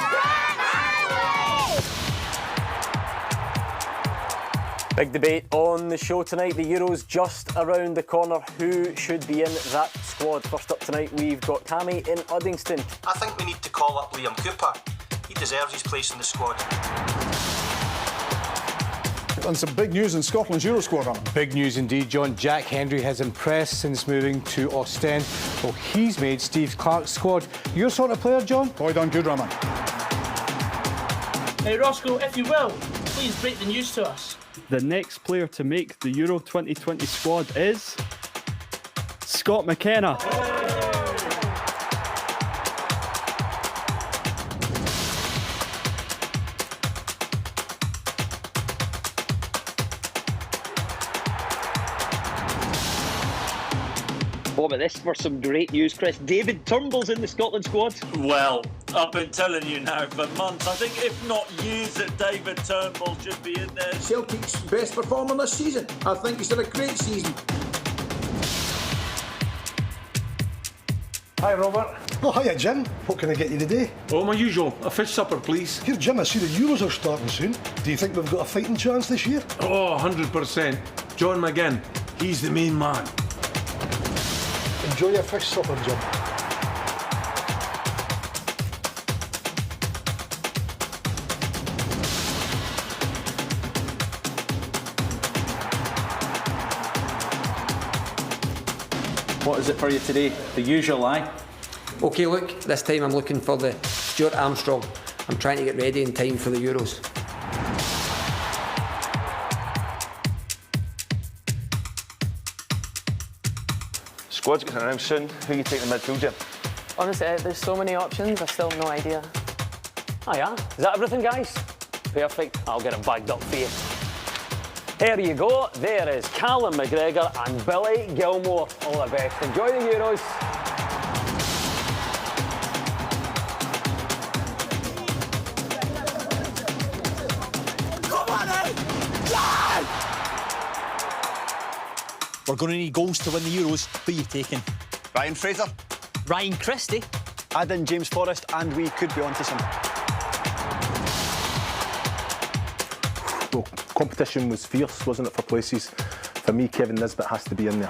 Big debate on the show tonight. The Euros just around the corner. Who should be in that squad? First up tonight, we've got Cammy in Uddingston. I think we need to call up Liam Cooper. He deserves his place in the squad. And some big news in Scotland's Euro squad. Big news indeed, John. Jack Hendry has impressed since moving to Ostend. Well, he's made Steve Clarke's squad. Your sort of player, John? Oh, done good, Raman. Hey, Roscoe, if you will, please break the news to us. The next player to make the Euro 2020 squad is Scott McKenna. What about this for some great news, Chris? David Turnbull's in the Scotland squad. Well, I've been telling you now for months. I think if not years that David Turnbull should be in there. Celtic's best performer this season. I think he's had a great season. Hi, Robert. Oh, hiya, Jim. What can I get you today? Oh, my usual. A fish supper, please. Here, Jim, I see the Euros are starting soon. Do you think we've got a fighting chance this year? Oh, 100%. John McGinn. He's the main man. Enjoy your fish supper, Jim. What is it for you today? The usual, aye? OK, look, this time I'm looking for the Stuart Armstrong. I'm trying to get ready in time for the Euros. Squad's getting announced soon. Who you take the midfield, Jim? Honestly, there's so many options, I still have no idea. Oh yeah, is that everything, guys? Perfect, I'll get it bagged up for you. There you go. There is Callum McGregor and Billy Gilmore. All the best. Enjoy the Euros. We're going to need goals to win the Euros. Who are you taking? Ryan Fraser. Ryan Christie. Add in James Forrest and we could be onto some. Well, competition was fierce, wasn't it, for places? For me, Kevin Nisbet has to be in there.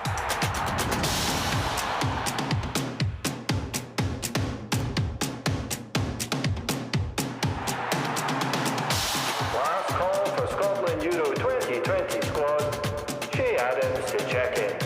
Last call for Scotland Euro 2020 squad. Shay Adams to check in.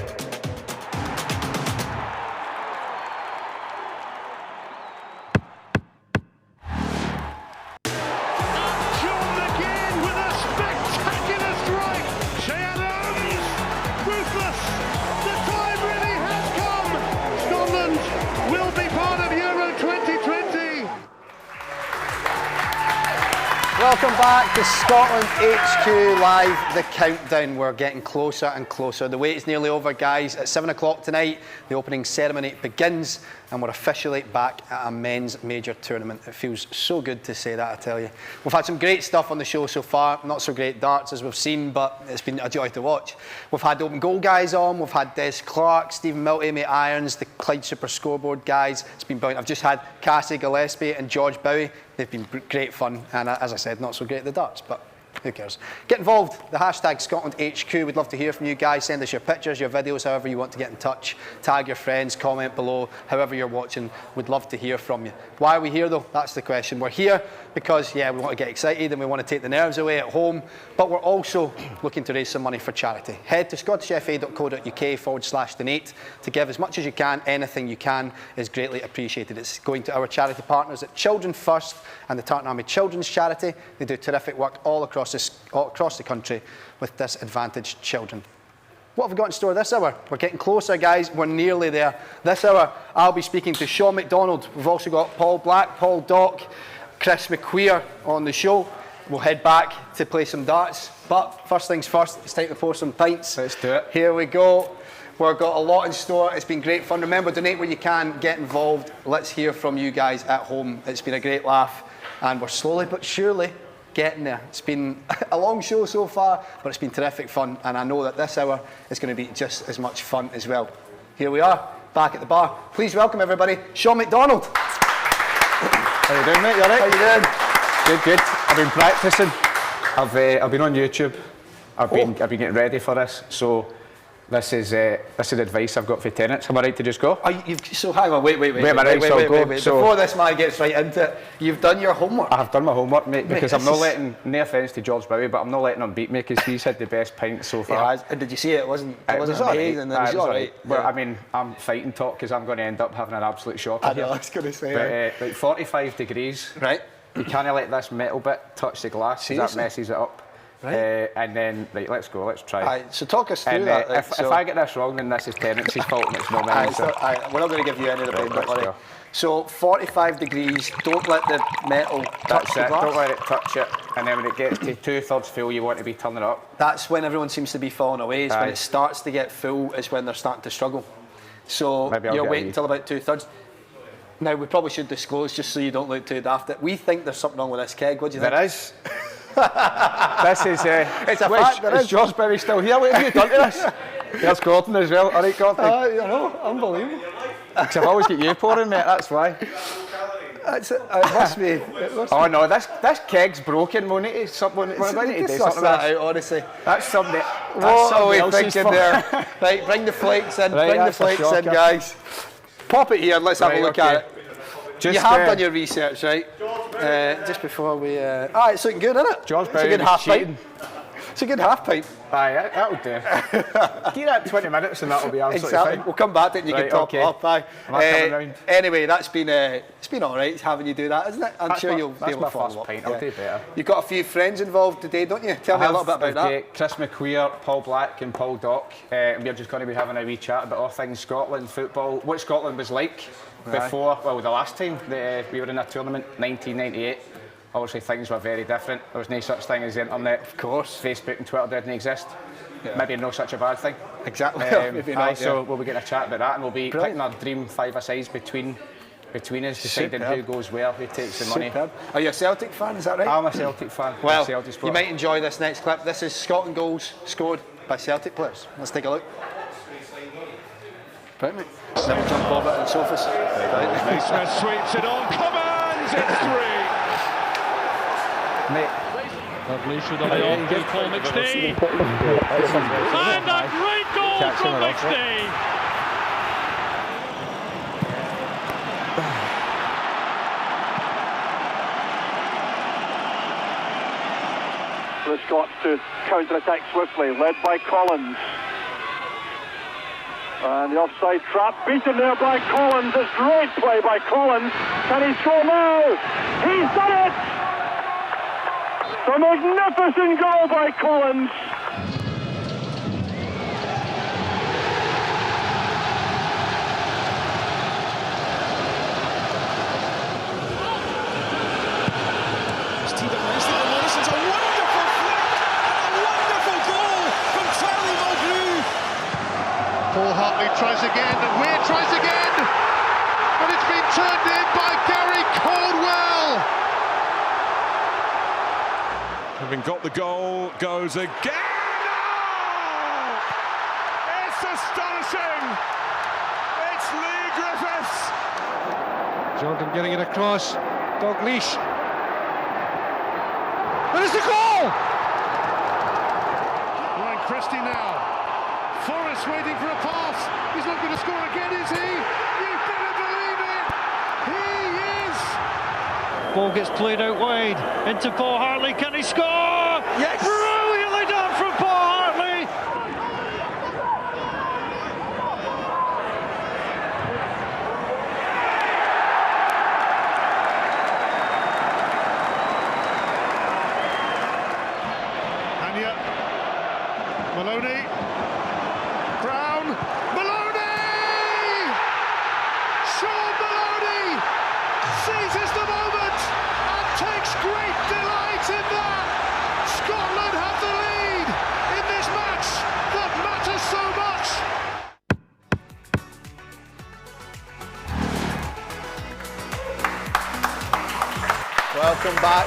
Welcome back to Scotland HQ Live, the countdown. We're getting closer and closer. The wait is nearly over, guys. At 7 o'clock tonight, the opening ceremony begins and we're officially back at a men's major tournament. It feels so good to say that, I tell you. We've had some great stuff on the show so far. Not so great darts as we've seen, but it's been a joy to watch. We've had the open goal guys on. We've had Des Clark, Stephen Milty, Amy Irons, the Clyde Super Scoreboard guys. It's been brilliant. I've just had Cassie Gillespie and George Bowie. They've been great fun, and as I said, not so great at the darts, but who cares? Get involved. The hashtag ScotlandHQ. We'd love to hear from you guys. Send us your pictures, your videos, however you want to get in touch. Tag your friends, comment below, however you're watching. We'd love to hear from you. Why are we here though? That's the question. We're here because, yeah, we want to get excited and we want to take the nerves away at home, but we're also looking to raise some money for charity. Head to scottishfa.co.uk/donate to give as much as you can. Anything you can is greatly appreciated. It's going to our charity partners at Children First and the Tartan Army Children's Charity. They do terrific work all across the country with disadvantaged children. What have we got in store this hour? We're getting closer, guys. We're nearly there. This hour, I'll be speaking to Sean McDonald. We've also got Paul Black, Paul Dock, Chris McQueer on the show. We'll head back to play some darts. But first things first, it's time to pour some pints. Let's do it. Here we go. We've got a lot in store. It's been great fun. Remember, donate where you can. Get involved. Let's hear from you guys at home. It's been a great laugh. And we're slowly but surely getting there. It's been a long show so far, but it's been terrific fun, and I know that this hour is going to be just as much fun as well. Here we are, back at the bar. Please welcome everybody, Sean McDonald. How you doing, mate? You all right? How you doing? Good. I've been practicing. I've been on YouTube. I've been getting ready for this. So this is advice I've got for tenants. Am I right to just go? So hang on, wait. Wait. Before this man gets right into it, you've done your homework. I have done my homework, mate, because I'm not letting, no offence to George Bowie, but I'm not letting him beat me because he's had the best pint so far. And did you see it? It wasn't amazing. It was all right. Well, I mean, I'm fighting talk because I'm going to end up having an absolute shocker. I know, I was going to say. But like 45 degrees. Right. You can't let this metal bit touch the glass because that messes it up. Right. And then, right, let's go, let's try. Right, so talk us through and, that. If I get this wrong, then this is Terrence's fault and it's not mine. We're not going to give you any of the blame, don't worry. So 45 degrees, don't let the metal touch the glass. Don't let it touch it, and then when it gets to 2/3 full, you want to be turning it up. That's when everyone seems to be falling away. When it starts to get full is when they're starting to struggle. So you're waiting until about 2/3. Now, we probably should disclose, just so you don't look too daft, that we think there's something wrong with this keg. What do you think? There is. This is. It's a fact. Is George Bowie still here? What have you done to this? There's Gordon as well. All right, Gordon. I know, unbelievable. Because I've always got you pouring, mate. That's why. It must be. Oh no, this keg's broken. We need to do something about that. Honestly, that's something. What are we thinking there? Right, bring the flakes in. Bring the flakes in, guys. Pop it here and let's have a look at it. You have done your research, right? Just before we... it's looking good, isn't it? George It's a good half pint. It's a good half pint. Aye, that'll do. Give that 20 minutes and that'll be absolutely fine. We'll come back to it and you can top it up. Aye. Anyway, it's been all right having you do that, isn't it? I'm sure you'll be able to follow up. I'll do better. You've got a few friends involved today, don't you? Tell me a little bit about that. Chris McQueer, Paul Black and Paul Dock. We're just going to be having a wee chat about all things Scotland, football, what Scotland was like before, well, the last time we were in a tournament, 1998. obviously things were very different. There was no such thing as the internet. Of course. Facebook and Twitter didn't exist. Maybe no such a bad thing. Exactly. Maybe not, so we'll be getting a chat about that, and we'll be picking our dream five-a-sides between us, deciding who goes where, who takes the money. Are you a Celtic fan, is that right? I'm a Celtic fan. Well, Celtic you might enjoy this next clip. This is Scotland goals scored by Celtic players. Let's take a look. Right, mate. Never jump over it on the sofas. Smith sweeps it on, Commons, it's 3. Mate. Lovely should have on to Paul McStay. And a great goal from McStay. The Scots to counter-attack swiftly, led by Collins. And the offside trap beaten there by Collins. It's great play by Collins. Can he score now? He's done it! A magnificent goal by Collins. It's teed up nicely by Morrison's a wonderful flick and a wonderful goal from Charlie Mulgrew. Paul Hartley tries again, and Weir tries again, but it's been turned in by Gary Caldwell. Having got the goal, goes again. Oh! It's astonishing. It's Lee Griffiths. Jordan getting it across, Dalglish. There's the goal! Ryan Christie now. Forrest waiting for a pass. He's not going to score again, is he? You better believe it. He is. Ball gets played out wide into Paul Hartley. Can he score? Yes. Brilliantly done from Paul Hartley. Anya. Maloney. Brown. Maloney! Sean Maloney seizes the moment and takes great delight in that. Scotland have the lead in this match that matters so much. Welcome back.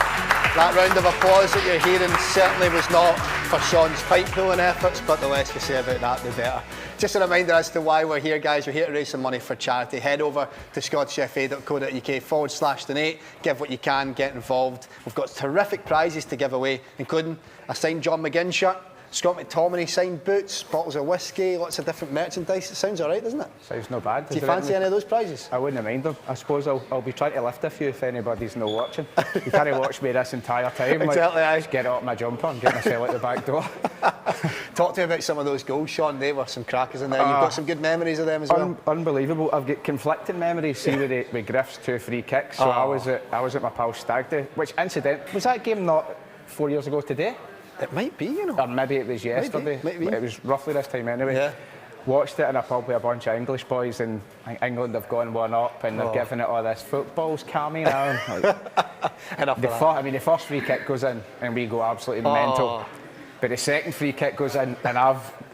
That round of applause that you're hearing certainly was not for Sean's pipe pulling efforts, but the less we say about that, the better. Just a reminder as to why we're here, guys. We're here to raise some money for charity. Head over to scottishfa.co.uk/donate. Give what you can, get involved. We've got terrific prizes to give away, including a signed John McGinn shirt, Scott McTominay signed boots, bottles of whiskey, lots of different merchandise. It sounds all right, doesn't it? Sounds not bad. Do you fancy any of those prizes? I wouldn't mind them. I suppose I'll be trying to lift a few if anybody's not watching. You can't watch me this entire time. Exactly, like, just get out my jumper and get myself out the back door. Talk to me about some of those goals, Sean. They were some crackers in there. You've got some good memories of them as well. Unbelievable. I've got conflicting memories. See with Griff's 2 free kicks. So I was at my pal Stag do, which incident was that game not 4 years ago today? It might be, you know. Or maybe it was yesterday. Maybe. It was roughly this time anyway. Yeah. Watched it in a pub with a bunch of English boys, and England have gone 1-up, and they're giving it all this football's calming down. The first free kick goes in, and we go absolutely mental. But the second free kick goes in, and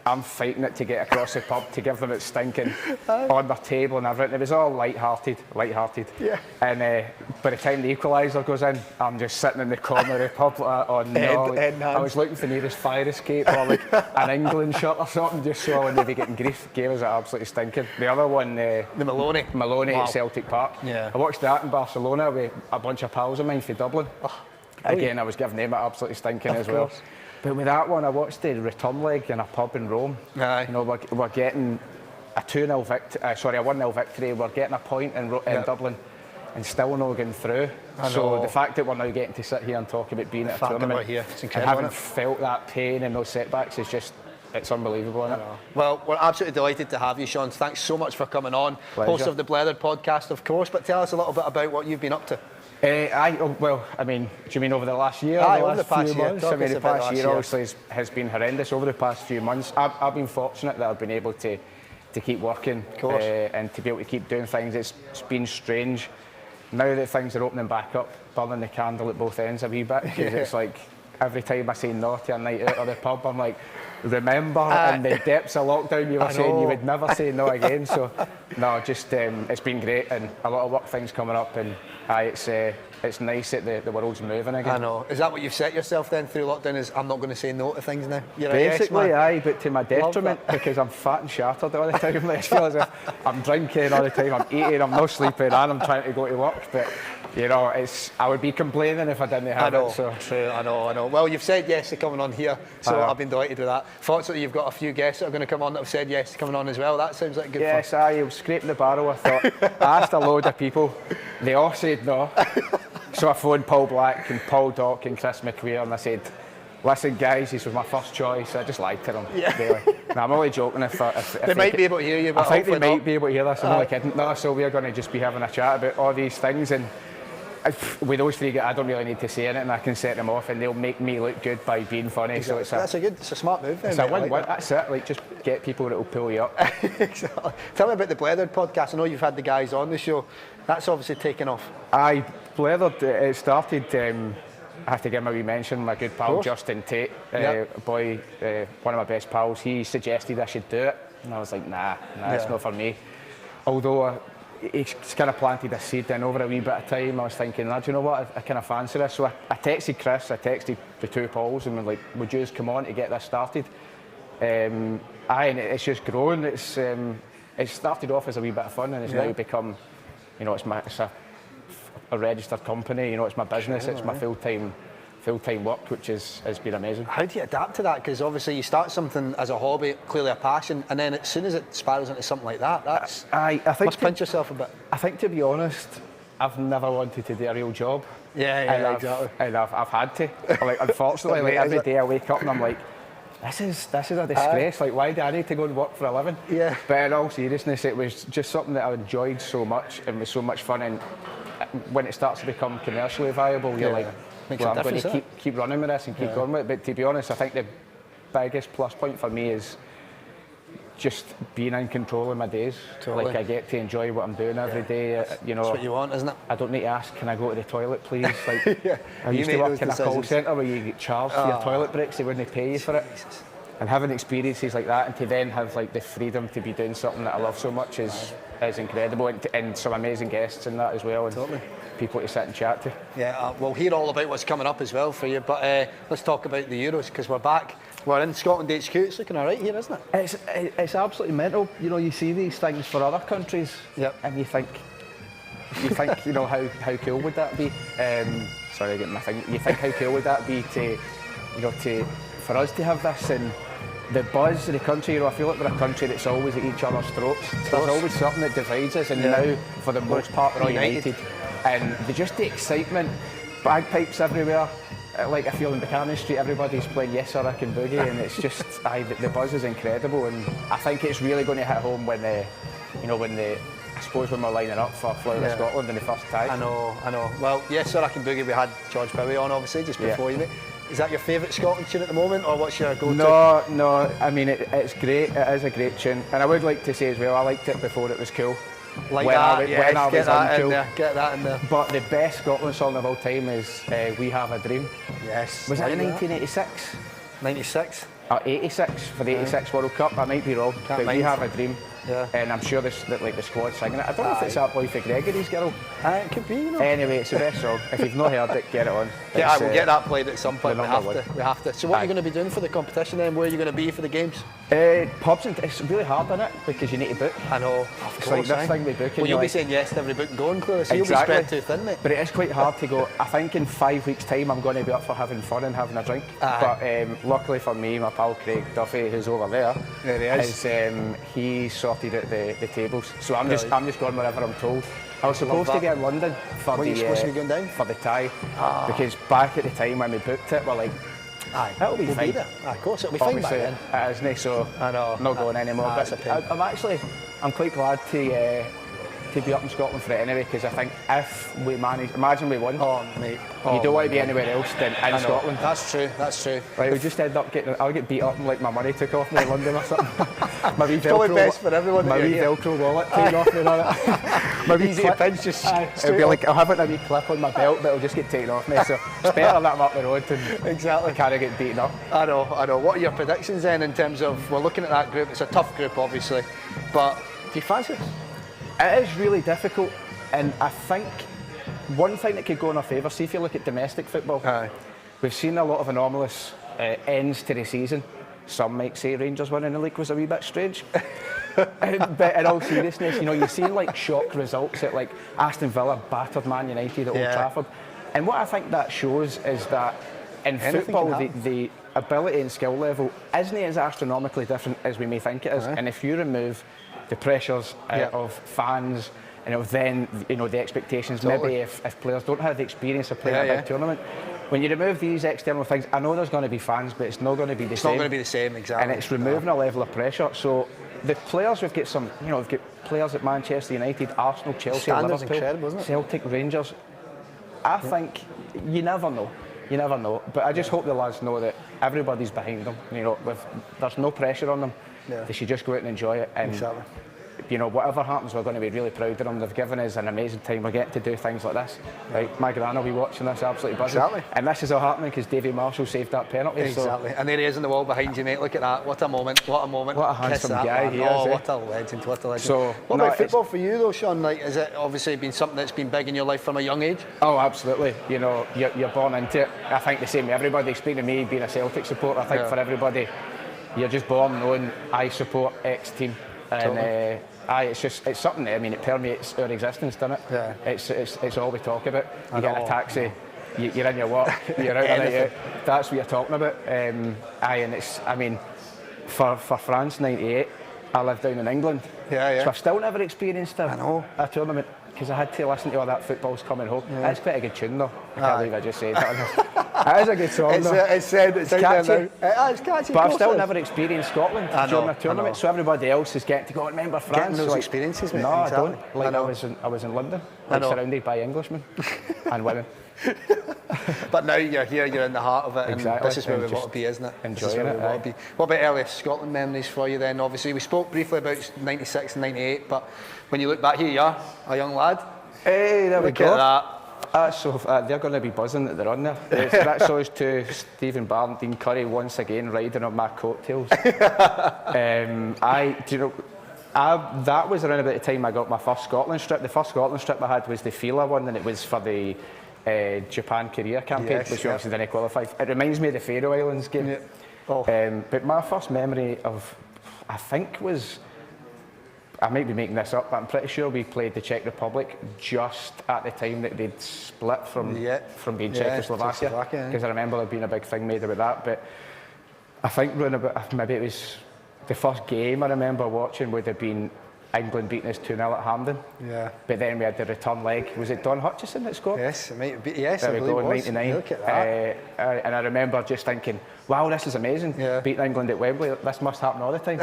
I'm fighting it to get across the pub to give them it stinking on their table and everything. It was all light-hearted. Yeah. And by the time the equaliser goes in, I'm just sitting in the corner of the pub I was looking for the nearest fire escape or like an England shirt or something, just so I wouldn't be getting grief. Gave us it absolutely stinking. The other one, the Maloney at Celtic Park. Yeah. I watched that in Barcelona with a bunch of pals of mine from Dublin. Again, I was giving them it absolutely stinking as well. But with that one, I watched the return leg in a pub in Rome. Aye. You know, we're getting a 2-0 victory. A 1-0 victory. We're getting a point in Dublin, and still not getting through. So the fact that we're now getting to sit here and talk about being at a tournament it's and incredible, having felt that pain and those setbacks is just. It's unbelievable, isn't it? Well, we're absolutely delighted to have you, Sean. Thanks so much for coming on. Pleasure. Host of the Blethered podcast, of course. But tell us a little bit about what you've been up to. Do you mean over the last year? Over the past year. Months? The past year obviously has been horrendous. Over the past few months, I've been fortunate that I've been able to keep working and to be able to keep doing things. It's been strange now that things are opening back up, burning the candle at both ends a wee bit, because it's like every time I say no to a night out of the pub, I'm like, remember in the depths of lockdown you were saying you would never say no again. So no, just it's been great, and a lot of work things coming up, and it's nice that the world's moving again. I know. Is that what you've set yourself then through lockdown, is I'm not going to say no to things now? You're basically, a yes man. aye, but to my detriment, because I'm fat and shattered all the time. I feel as if I'm drinking all the time, I'm eating, I'm not sleeping, and I'm trying to go to work. But you know, I would be complaining if I didn't have it. So true, I know. Well, you've said yes to coming on here, so I've been delighted with that. Fortunately, you've got a few guests that are going to come on that have said yes to coming on as well. That sounds like good fun. Yes, I was scraping the barrel. I thought, I asked a load of people, they all said no. So I phoned Paul Black and Paul Dock and Chris McQueen, and I said, listen guys, this was my first choice. I just lied to them. Yeah. Really. No, I'm only joking. If they might be able to hear you, but I think they might be able to hear this. I'm only kidding. No, so we're going to just be having a chat about all these things, and with those three guys, I don't really need to say anything. I can set them off, and they'll make me look good by being funny. Exactly. So it's a smart move. It's a win-win. That's it. Like, just get people that will pull you up. Exactly. Tell me about the Blethered podcast. I know you've had the guys on the show. That's obviously taken off. Aye, Blethered. It started. I have to give him a wee mention. My good pal Justin Tate, one of my best pals. He suggested I should do it, and I was like, nah, it's not for me. Although he's kind of planted a seed, and over a wee bit of time I was thinking, do you know what, I kind of fancy this. So I texted Chris, I texted the two Pauls, and was like, would you just come on to get this started? And it's just grown. It started off as a wee bit of fun, and it's now become, you know, it's a registered company. You know, it's my business. It's my full-time work, which has been amazing. How do you adapt to that? Because obviously you start something as a hobby, clearly a passion, and then as soon as it spirals into something like that, I think must pinch yourself a bit. I think, to be honest, I've never wanted to do a real job. Exactly. And I've had to. Like, unfortunately, like every day I wake up and I'm like, this is a disgrace. Like, why do I need to go and work for a living? Yeah. But in all seriousness, it was just something that I enjoyed so much and was so much fun. And when it starts to become commercially viable, you're like, well, I'm going to keep running with this and keep going with it. But to be honest, I think the biggest plus point for me is just being in control of my days. Totally. Like, I get to enjoy what I'm doing every day. You know, that's what you want, isn't it? I don't need to ask, can I go to the toilet, please? Like, I used to work in a call centre where you get charged for your toilet breaks. They wouldn't pay you for it. And having experiences like that, and to then have like the freedom to be doing something that I love so much is incredible, and some amazing guests in that as well, and people to sit and chat to. Yeah, we'll hear all about what's coming up as well for you, but let's talk about the Euros, because we're back. We're in Scotland HQ. It's looking all right here, isn't it? It's absolutely mental. You know, you see these things for other countries, and you think, you know, how cool would that be? Sorry, I get my thing. You think how cool would that be for us to have this, and the buzz of the country. You know, I feel like we're a country that's always at each other's throats. There's always something that divides us, and now, for the most part, we're all united. And the excitement, bagpipes everywhere. Like, I feel in Buchanan Street, everybody's playing Yes Sir I Can Boogie, and it's just, the buzz is incredible, and I think it's really going to hit home when I suppose when we're lining up for Flower of Scotland in the first tie. I know. Well, Yes Sir I Can Boogie, we had George Bowie on, obviously, just before you. Is that your favourite Scotland tune at the moment, or what's your go-to? No, I mean, it's great. It is a great tune, and I would like to say as well, I liked it before it was cool. Get that in there. But the best Scotland song of all time is We Have a Dream. Yes. Was it in 1986? 96? 86 for the 86 World Cup. I might be wrong, but We Have a Dream. Yeah. And I'm sure the squad singing it. I don't know if it's that boy for Gregory's girl. It could be, you know. Anyway, it's the best song. If you've not heard it, get it on. We'll get that played at some point. We have to. So what are you going to be doing for the competition then? Where are you going to be for the games? Pubs, and it's really hard, isn't it? Because you need to book. I know. It's like this thing with booking. Well, you'll be saying yes to every book going, clearly, so you'll be spread too thin, mate. But it is quite hard to go. I think in 5 weeks' time I'm going to be up for having fun and having a drink. But luckily for me, my pal Craig Duffy, who's over there, he is. He sorted out the tables. So I'm just going wherever I'm told. I was supposed to be in London for the tie, because back at the time when we booked it, we're like, that'll be fine. Of course, it'll be fine back then. It isn't, so I'm not going anymore. But I'm quite glad to to be up in Scotland for it anyway, because I think if we manage, imagine we won. Oh, mate. You don't want to be anywhere else than in Scotland. That's true. Like, we just end up I'll get beat up and like my money took off me in London or something. My wee probably best for everyone. My wee Velcro wallet taken off me and all that. My wee easy to pinch, just it'll be like I'll have it a wee clip on my belt, but it'll just get taken off me. So it's better that I'm up the road than exactly. I can't get beaten up. I know. What are your predictions then in terms of, we're looking at that group? It's a tough group, obviously, but do you fancy it? It is really difficult, and I think one thing that could go in our favour, see if you look at domestic football, we've seen a lot of anomalous ends to the season. Some might say Rangers winning the league was a wee bit strange. But in all seriousness, you know, you've seen like shock results at like Aston Villa battered Man United at Old Trafford. And what I think that shows is that in football, the ability and skill level isn't as astronomically different as we may think it is. And if you remove the pressures of fans, then the expectations, maybe if players don't have the experience of playing a big tournament, when you remove these external things, I know there's going to be fans, but it's not going to be the same. It's not going to be the same, exactly. And it's removing a level of pressure. So the players, we've got some, we've got players at Manchester United, Arsenal, Chelsea, Liverpool, incredible, isn't it? Celtic, Rangers. I think you never know. You never know. But I just hope the lads know that everybody's behind them. There's no pressure on them. They should just go out and enjoy it. And whatever happens, we're going to be really proud of them. They've given us an amazing time. We're getting to do things like this. Right? My gran will be watching this, absolutely buzzing. Exactly. And this is all happening because Davy Marshall saved that penalty. Exactly. So. And there he is on the wall behind you, mate. Look at that. What a moment. What a moment. What a handsome guy he is. Oh, what a legend. What a legend. So, what about football for you, though, Sean? Like, has it obviously been something that's been big in your life from a young age? Oh, absolutely. You're born into it. I think the same with everybody. Speaking to me, being a Celtic supporter, I think for everybody, you're just born knowing I support X team. And it's something. I mean, it permeates our existence, doesn't it? Yeah. It's all we talk about. You get in a taxi, you're in your work, you're out on it. That's what you're talking about. And it's. I mean, for France '98, I lived down in England. So I've still never experienced a tournament because I had to listen to all that football's coming home. That's quite a good tune, though. I can't believe I just said that. It is a good song, though. It's catchy. It's catchy. But I've still never experienced Scotland during a tournament, so everybody else is getting to go and remember France. Getting those experiences, mate. No, I don't. Like I was in London, surrounded by Englishmen and women. But now you're here, you're in the heart of it, and this is where we want to be, isn't it? Enjoying it. What about earliest Scotland memories for you then? Obviously, we spoke briefly about '96 and '98, but when you look back, here you are, a young lad. Hey, there we go. Look at that. They're going to be buzzing that they're on there. That shows to Stephen Barr and Dean Curry once again riding on my coattails. That was around about the time I got my first Scotland strip. The first Scotland strip I had was the Fila one, and it was for the Japan-Korea campaign, which we obviously didn't qualify. It reminds me of the Faroe Islands game. But my first memory of, I think, was, I might be making this up, but I'm pretty sure we played the Czech Republic just at the time that they'd split from being Czechoslovakia. Because I remember there being a big thing made about that. But I think maybe it was the first game I remember watching would have been England beating us 2-0 at Hampden. But then we had the return leg. Was it Don Hutchison that scored? Yes, it might be. Yes, there I we go, believe it was. in '99. Look at that. And I remember just thinking, wow, this is amazing. Beating England at Wembley, this must happen all the time.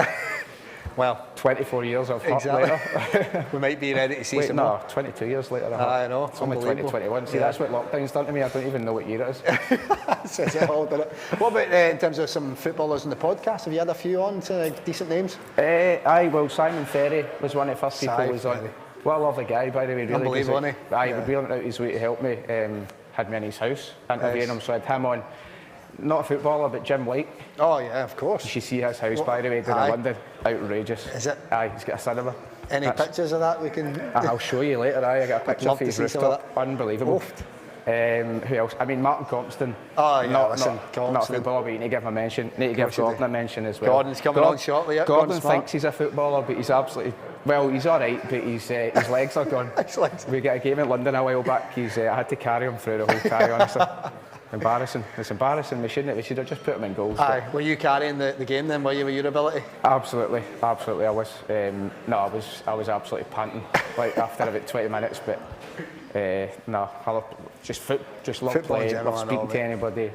Well, 24 years of hurt later. We might be ready to see some more. 22 years later. I know. It's only 2021. See, that's what lockdown's done to me. I don't even know what year it is. Says it all, doesn't it? What about in terms of some footballers in the podcast? Have you had a few on, decent names? Well, Simon Ferry was one of the first people who was on. What a lovely guy, by the way. Really, unbelievable, isn't he? He really went out his way to help me. Had me in his house, interviewing him, so I had him on. Not a footballer, but Jim White. Oh yeah, of course. You should see his house, by the way, down in London. Outrageous. Is it? Aye, he's got a cinema. Any pictures of that we can? I'll show you later. I got a picture of his rooftop. Unbelievable. Who else? I mean, Martin Compston. Oh yeah, not a footballer, but you need to give him a mention. You need to give Gordon a mention as well. Gordon's coming on shortly. Yeah, Gordon thinks he's a footballer, but he's absolutely. Well, he's all right, but his legs are gone. We got a game in London a while back. I had to carry him through the whole tie, honestly. Embarrassing. It's embarrassing. We should have just put him in goals. Aye. Were you carrying the game then? Were you with your ability? Absolutely. I was. I was absolutely panting like after about 20 minutes. But I just love playing. Love speaking to anybody.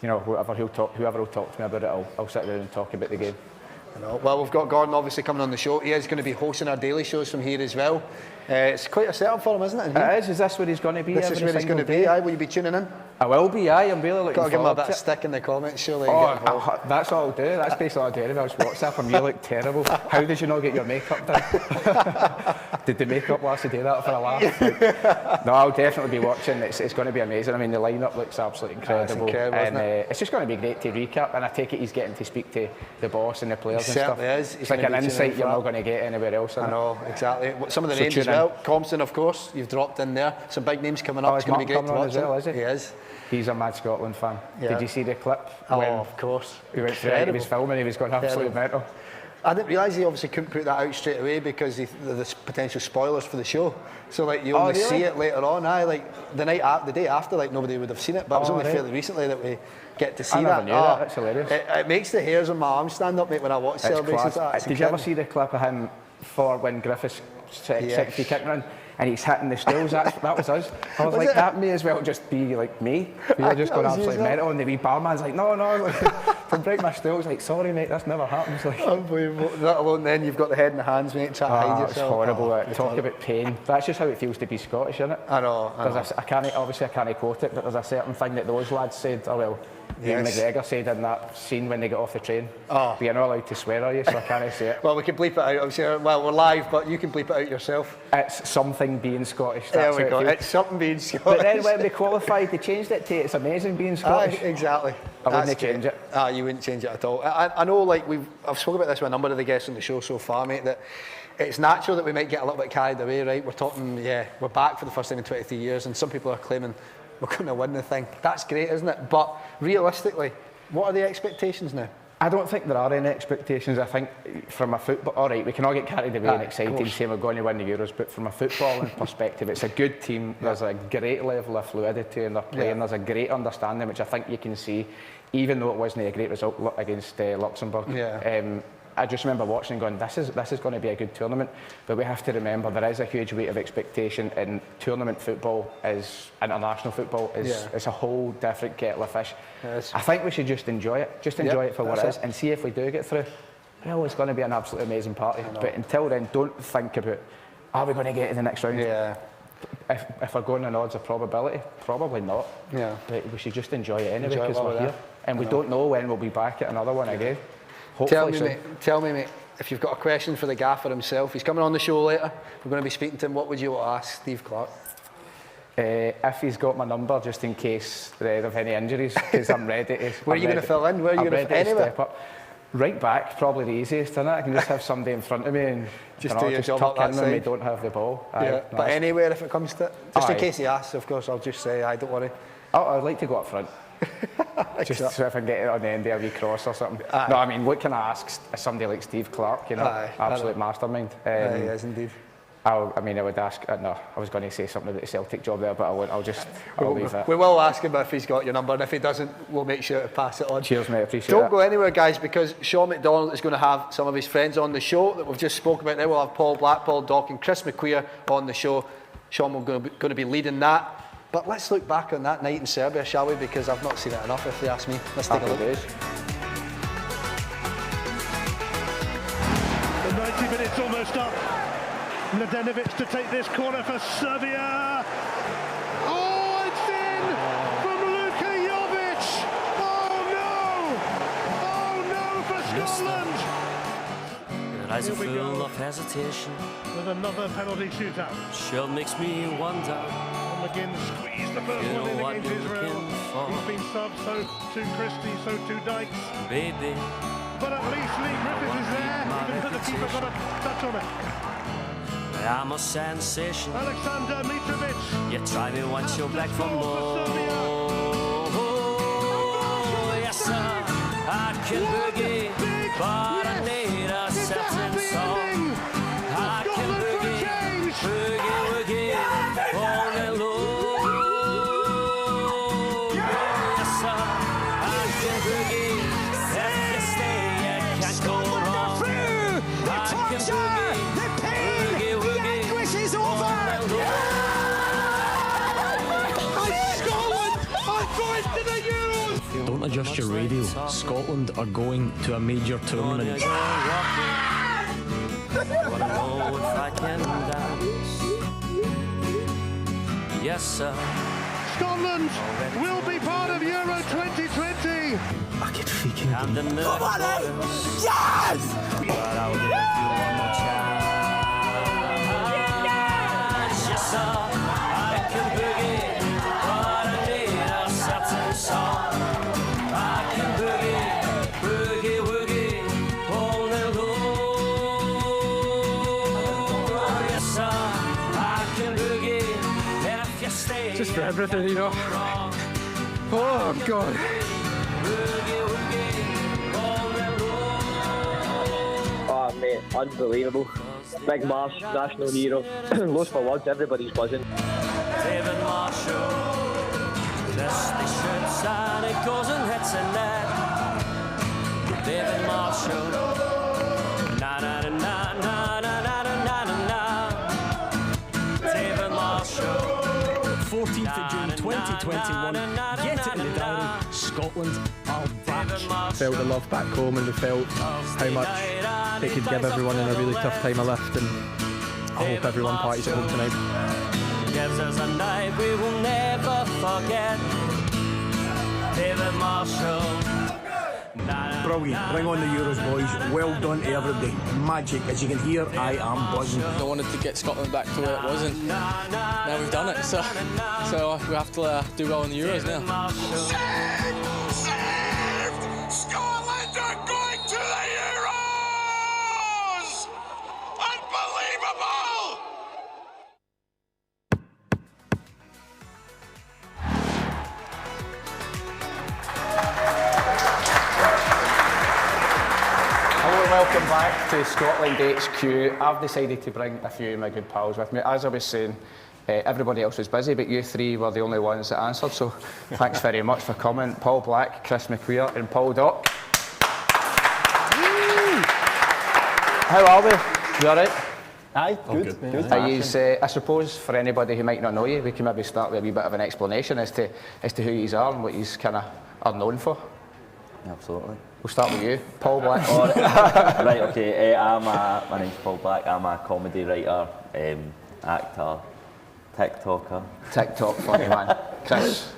Whoever will talk to me about it, I'll sit down and talk about the game. I know. Well, we've got Gordon obviously coming on the show. He is going to be hosting our daily shows from here as well. It's quite a setup for him, isn't it? It is. Is this where he's going to be? This is where he's going to be. Aye, will you be tuning in? I will be. Aye, I'm really looking Got to give him a forward bit to of it. stick in the comments, surely. That's what I'll do. That's basically what I'll do. If I was WhatsApp, you look terrible. How did you not get your makeup done? Did the makeup last to do that for a laugh? No, I'll definitely be watching. It's going to be amazing. I mean, the lineup looks absolutely incredible. It's incredible, and isn't it? it's just going to be great to recap. And I take it he's getting to speak to the boss and the players He and stuff. certainly is. It's like an insight you're not going to get anywhere else. I know, exactly. Some of the names as well. Compton, of course, you've dropped in there. Some big names coming up. It's going to be great to watch. Well, is he? He is. He's a mad Scotland fan. Yeah. Did you see the clip? Oh, of course. He went through it, he was filming, he was going absolutely mental. I didn't realise he obviously couldn't put that out straight away because there's potential spoilers for the show. So like you only see it later on. Like the day after, like nobody would have seen it. But it was only fairly recently that we get to see I never knew that. That's hilarious. It makes the hairs on my arms stand up, mate, when I watch celebrations like that. Did you ever see the clip of him for when Griffiths set free kick run? And he's hitting the stools. That was us. I was like, that may as well just be like me. We were just going absolutely mental, and the wee barman's like, no, like, from break my stools, like, sorry mate, that's never happens. Like, unbelievable. That alone, then you've got the head in the hands, mate, trying to hide yourself. It's horrible. Talk about pain. That's just how it feels to be Scottish, isn't it? I know. I can't quote it, but there's a certain thing that those lads said. Oh well. Ian McGregor said in that scene when they get off the train, but you're not allowed to swear, are you? So I can't say it. Well, we can bleep it out. Obviously, well, we're live, but you can bleep it out yourself. It's something being Scottish. There we go. It's something being Scottish. But then when we qualified, they changed it to it's amazing being Scottish. Exactly. I wouldn't change it. You wouldn't change it at all. I know, like I've spoken about this with a number of the guests on the show so far, mate, that it's natural that we might get a little bit carried away, right? We're talking, we're back for the first time in 23 years, and some people are claiming we're going to win the thing. That's great, isn't it? But realistically, what are the expectations now? I don't think there are any expectations. I think from a football, all right, we can all get carried away and excited saying we're going to win the Euros, but from a footballing perspective, it's a good team. There's a great level of fluidity in their play, and there's a great understanding, which I think you can see, even though it wasn't a great result against Luxembourg. I just remember watching and going, this is going to be a good tournament, but we have to remember there is a huge weight of expectation, and tournament football international football is a whole different kettle of fish. I think we should just enjoy it, it for what it is, and see if we do get through. Well, it's going to be an absolutely amazing party, but until then, don't think about, are we going to get to the next round? If we're going on odds of probability, probably not. But we should just enjoy it anyway because we're here, and we don't know when we'll be back at another one again. Tell me, mate, if you've got a question for the gaffer himself. He's coming on the show later. We're going to be speaking to him. What would you want to ask Steve Clarke? If he's got my number, just in case there are any injuries, because I'm ready to... Where are you going to fill in? Where are you going to step up? Right back, probably the easiest, isn't it? I can just have somebody in front of me and just do your job tuck up in that when side. we don't have the ball. But anywhere if it comes to it. Just in case he asks, of course, I'll just say, don't worry. I'd like to go up front. Just so if I can get it on the end of a wee cross or something. No, I mean, what can I ask somebody like Steve Clarke, absolute mastermind. He is indeed. I would ask, no, I was going to say something about the Celtic job there, but I won't, I'll leave it. We will ask him if he's got your number, and if he doesn't, we'll make sure to pass it on. Cheers, mate, appreciate it. Don't go anywhere, guys, because Sean McDonald is going to have some of his friends on the show that we've just spoke about there. We'll have Paul Black, Paul Dock and Chris McQueer on the show. Sean will going to be leading that. But let's look back on that night in Serbia, shall we? Because I've not seen it enough, if you ask me. Let's take a look. The 90 minutes almost up. Mladenovic to take this corner for Serbia. Oh, it's in from Luka Jovic. Oh no for Scotland. Your eyes are full of hesitation. With another penalty shootout. Sure makes me wonder. McGinn squeezed the first one in against Israel. He's been subbed, so to Christie, so to Dykes. Baby. But at least Lee Griffiths is there, even though the keeper got a touch on it. I'm a sensation. Alexander Mitrovic. You try me once, you're back for more. Yes, sir, I can boogie, but I need a certain song. I can boogie, boogie, all day long. Yes, sir, I can boogie. If you stay, you can't go wrong. I can boogie. Don't adjust your radio. Scotland are going to a major tournament. Yes, sir. Scotland will be part of Euro 2020. I could freaking Come on, yes! But I'll give you one more chance. Yes, sir. I can boogie, but I need a certain song. I can boogie, boogie, woogie, all night long. Yes, sir. I can boogie if you stay. Just for everything, you know. Oh, God. Oh mate, unbelievable. Big Marsh, national hero. Lost for words, everybody's buzzing. David Marshall, just the shoots and it goes and hits a net. David Marshall, na na na na na na na na na na. David Marshall, 14th of June 2021. Get it in the diary. Scotland are back. Felt the love back home, and we felt how much it could give everyone in a really tough time a lift, and I hope everyone parties at home tonight. gives us a night we will never forget. David Marshall. Brilliant. Bring on the Euros, boys. Well done to everybody. Magic. As you can hear, I am buzzing. I wanted to get Scotland back to where it was, and now we've done it. So we have to do well in the Euros now. Scotland are going to the Euros! Unbelievable! Hello and welcome back to Scotland HQ. I've decided to bring a few of my good pals with me. As I was saying, everybody else was busy, but you three were the only ones that answered, so thanks very much for coming. Paul Black, Chris McQueer and Paul Dock. How are we? You alright? Aye, good. Are you, I suppose for anybody who might not know you, we can maybe start with a wee bit of an explanation as to who you are and what you kind of are known for. Absolutely. We'll start with you, Paul Black. Right, okay. My name's Paul Black. I'm a comedy writer, actor, TikToker. TikTok funny man. Chris.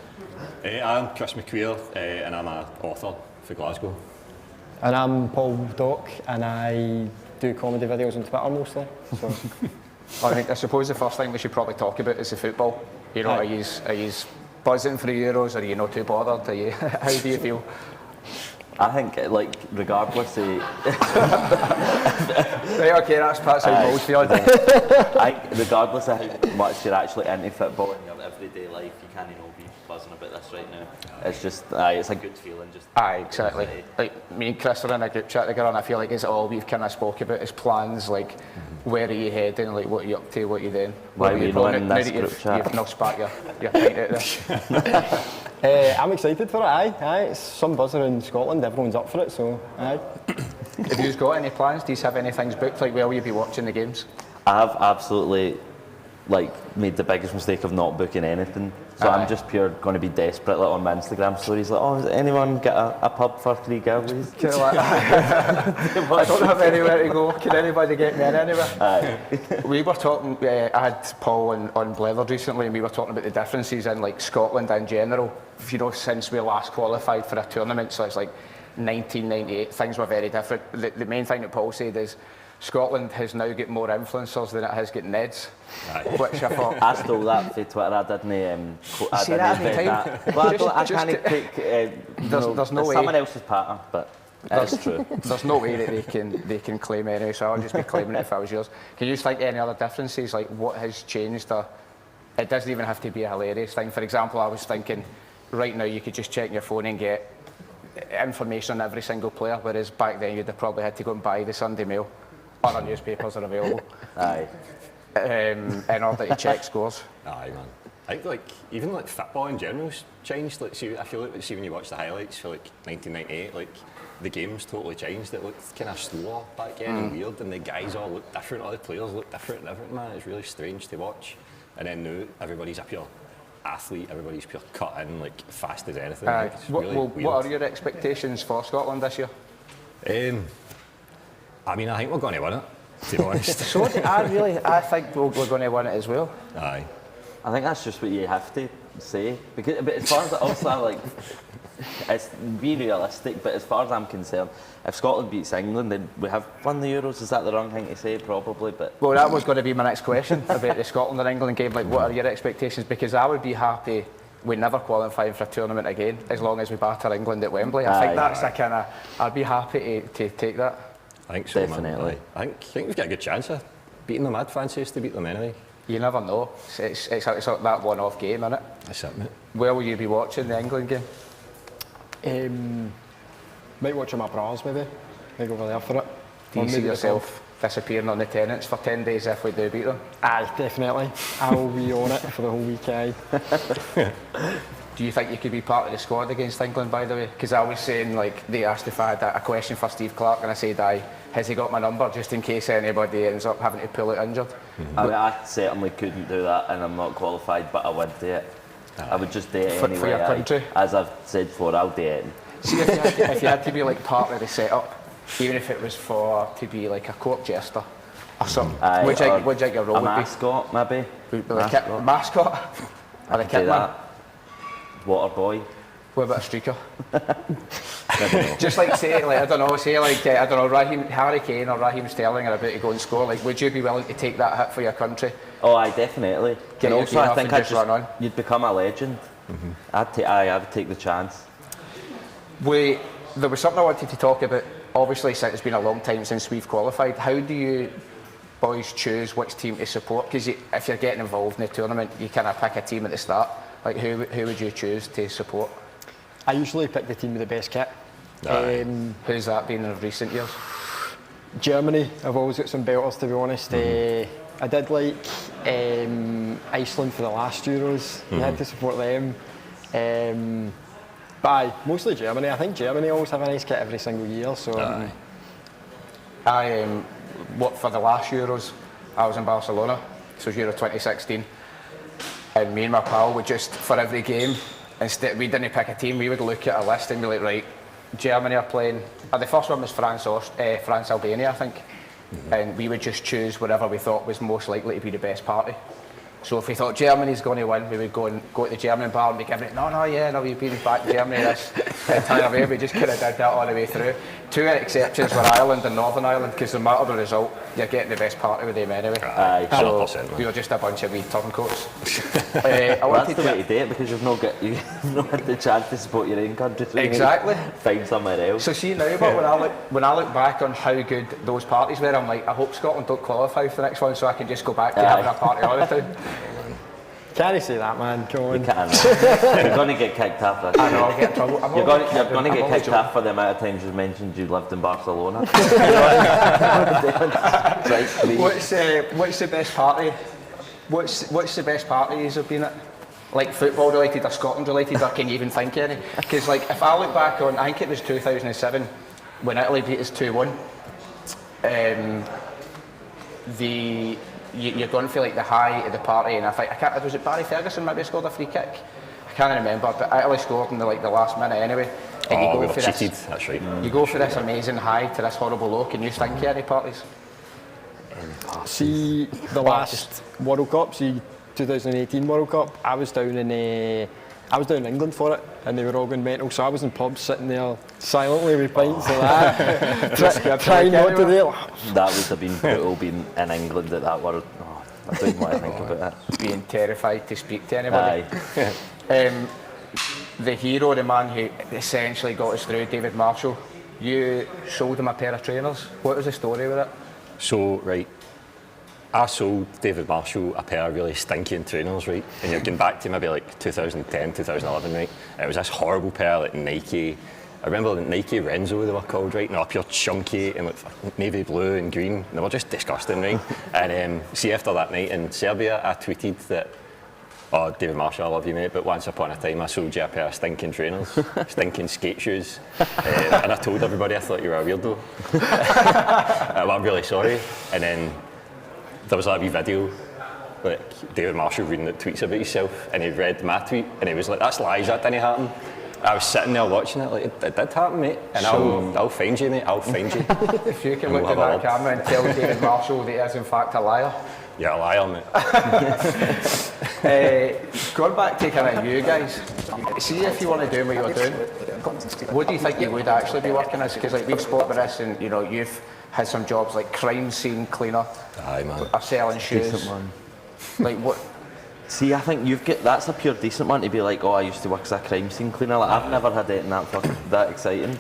I'm Chris McQueer, and I'm an author for Glasgow. And I'm Paul Dock, and I do comedy videos on Twitter mostly. So. I suppose the first thing we should probably talk about is the football. You know, are you buzzing for the Euros, or are you not too bothered? How do you feel? I think, like, regardless of... Right, okay, that's how both feel. I think regardless of how much you're actually into football in your everyday life, you can't be buzzing about this right now. It's just, it's a good feeling. Just exactly. Like, me and Chris are in a group chat together, and I feel like it's all we've kind of spoke about is plans, like, where are you heading, like, what are you up to, what are you doing? Why are you not in this group chat? You've not spat your pint out there. I'm excited for it, aye. It's some buzzer in Scotland, everyone's up for it, so aye. Have you got any plans? Do you have any things booked? Like, will you be watching the games? I have absolutely, made the biggest mistake of not booking anything. So I'm just going to be desperate, on my Instagram stories, does anyone get a pub for 3 girls? I don't have anywhere to go. Can anybody get me in anywhere? We were talking, I had Paul on Blethered recently, and we were talking about the differences in Scotland in general. Since we last qualified for a tournament, so it's 1998, things were very different. The main thing that Paul said is Scotland has now got more influencers than it has got Neds, which I thought... I stole that from Twitter, I didn't invent that. Well, I can't take there's no way. Someone else's pattern, but that's true. There's no way that they can claim any, so I'll just be claiming it if I was yours. Can you think any other differences, like what has changed? It doesn't even have to be a hilarious thing. For example, I was thinking, right now you could just check your phone and get information on every single player, whereas back then you'd have probably had to go and buy the Sunday Mail. Other newspapers are available. Aye. In order to check scores. Aye, man. I think even football in general's changed. I feel like when you watch the highlights for 1998, the game's totally changed. It looked kind of slower back then and weird, and the guys all look different. All the players look different, man. It's really strange to watch. And then now everybody's up here athlete, everybody's pure cut in, like fast as anything. It's What, really well, weird. what are your expectations for Scotland this year? I mean, I think we're going to win it, to be honest. So I think we're going to win it as well. Aye. I think that's just what you have to say. Because, but as far as obviously, like, it's be realistic. But as far as I'm concerned, if Scotland beats England, then we have won the Euros. Is that the wrong thing to say? Probably, but Well, that was going to be my next question about the Scotland and England game. Like, what are your expectations? Because I would be happy with never qualifying for a tournament again, as long as we batter England at Wembley. I think that's a kind of. I'd be happy to take that. I think so, definitely. Man. I think we've got a good chance of beating them. I'd fancy us to beat them anyway. You never know. It's that one-off game, isn't it? That's it, mate. Where will you be watching the England game? Might watch my bras, maybe. Might go over there for it. Do you see yourself disappearing on the tenants for 10 days if we do beat them? Aye, definitely. I will be on it for the whole week, aye. Do you think you could be part of the squad against England, by the way? Because I was saying, like, they asked if I had a question for Steve Clarke, and I said, aye, has he got my number, just in case anybody ends up having to pull out injured? I mean, I certainly couldn't do that, and I'm not qualified, but I would do it. I would just do it anyway. For your country? As I've said before, I'll do it. See, if you had to be like part of the setup, even if it was to be like a court jester or something, what do you think your role would be? A mascot, maybe. Mascot? Or the kitman? Water boy. What about a streaker? Just like say, like, I don't know, Harry Kane or Raheem Sterling are about to go and score. Like, would you be willing to take that hit for your country? Oh, I definitely. Get and also, I think run on. You'd become a legend. I would take the chance. There was something I wanted to talk about. Obviously, since it's been a long time since we've qualified, how do you boys choose which team to support? Because if you're getting involved in the tournament, you kind of pick a team at the start. Like, who would you choose to support? I usually pick the team with the best kit. Who's that been in recent years? Germany. I've always got some belters, to be honest. I did like Iceland for the last Euros. You had to support them. But aye, mostly Germany. I think Germany always have a nice kit every single year. So for the last Euros, I was in Barcelona. So it was Euro 2016. And me and my pal would just, for every game, instead we didn't pick a team, we would look at a list and be like, right, Germany are playing. The first one was France-Albania, I think. And we would just choose whatever we thought was most likely to be the best party. So if we thought Germany's going to win, we would go to the German bar and be giving it, we've been back to Germany this entire way. We just kind of did that all the way through. Two exceptions were Ireland and Northern Ireland, because no matter the result, you're getting the best party with them anyway. Aye, so 100%, we were just a bunch of wee turncoats. That's the way to do it, because you've not had the chance to support your own country. So exactly. Find somewhere else. So see now, but when I look back on how good those parties were, I'm like, I hope Scotland don't qualify for the next one, so I can just go back to having a party all the time. Can't say that, man. Come on. You can't. You're going to get kicked off. I know, I'll get in trouble. You're going to get kicked off for the amount of times you mentioned you lived in Barcelona. What's the best party? What's the best party you've been at? Like football related or Scotland related, or can you even think any? Because like if I look back on, I think it was 2007 when Italy beat us 2-1. You're going for like the high of the party, and was it Barry Ferguson maybe scored a free kick? I can't remember, but Italy scored in the last minute anyway. And you go for cheated. This, that's right. You go for this amazing high to this horrible low. Can you think of any parties? See the last World Cup, 2018 World Cup. I was down in England for it, and they were all going mental. So I was in pubs sitting there silently with pints of that, trying not to do it. That would have been brutal being in England at that World. I don't want to think about that. Being terrified to speak to anybody. The hero, the man who essentially got us through, David Marshall. You sold him a pair of trainers. What was the story with it? So, right, I sold David Marshall a pair of really stinking trainers, right? And you're going back to maybe like 2010, 2011, right? And it was this horrible pair, like Nike. I remember the Nike Renzo, they were called, right? And they were pure chunky and like navy blue and green. And they were just disgusting, right? And see, after that night in Serbia, I tweeted that, oh, David Marshall, I love you, mate, but once upon a time I sold you a pair of stinking trainers, stinking skate shoes. And I told everybody I thought you were a weirdo. I'm really sorry. And then there was a wee video like David Marshall reading the tweets about himself, and he read my tweet, and he was like, "That's lies, that didn't happen." I was sitting there watching it, like, it did happen, mate, and I'll find you, mate, I'll find you. If you can look at that camera and tell David Marshall that he is in fact a liar. You're a liar, mate. Going back to kind of you guys, see if you want to do what you're doing, what do you think you would actually be working as? Because like we've spoken about this, and you know you've had some jobs like crime scene cleaner, aye man, or selling shoes. Decent one. Like what? See, I think that's a pure decent one to be like, oh, I used to work as a crime scene cleaner. Like, I've never had anything that exciting.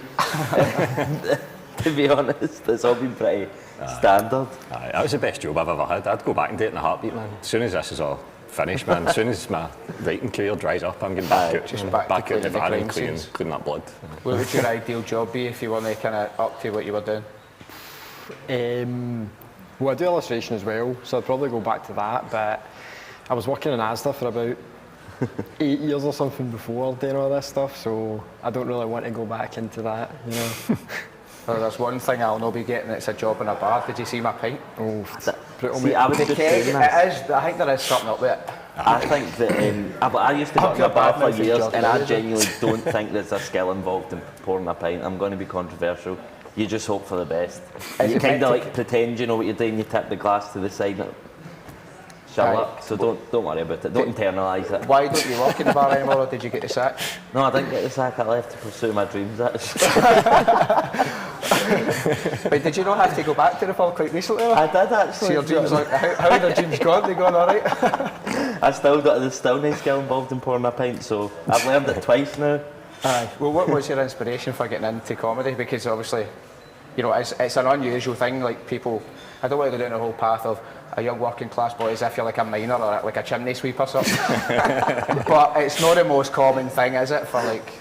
To be honest, it's all been pretty standard. Aye, that was the best job I've ever had. I'd go back and do it in a heartbeat, man. As soon as this is all finished, man, as soon as my writing career dries up, I'm getting back out to the van and cleaning that blood. What would your ideal job be if you weren't kind of up to what you were doing? Well, I do illustration as well, so I'd probably go back to that, but I was working in Asda for about 8 years or something before doing all this stuff, so I don't really want to go back into that, you know. Well, there's one thing I'll not be getting, it's a job in a bar. Did you see my pint? Oh, see, I would just I think there is something up there. I think that I used to work in a bar for years, and I genuinely don't think there's a skill involved in pouring a pint. I'm going to be controversial. You just hope for the best. You kind of like pretend you know what you're doing. You tip the glass to the side. Shut up. So don't worry about it. Don't internalise it. Why don't you work in the bar anymore, or did you get the sack? No, I didn't get the sack. I left to pursue my dreams. Wait, did you not have to go back to the pub quite recently? I did actually. So your dreams, like, how are the dreams gone? They going all right? There's still no skill involved in pouring a pint, so I've learned it twice now. Aye. Well, what was your inspiration for getting into comedy? Because obviously, you know, it's an unusual thing. Like people, I don't want to go down the whole path of a young working class boy as if you're like a miner or like a chimney sweep or something. But it's not the most common thing, is it, for like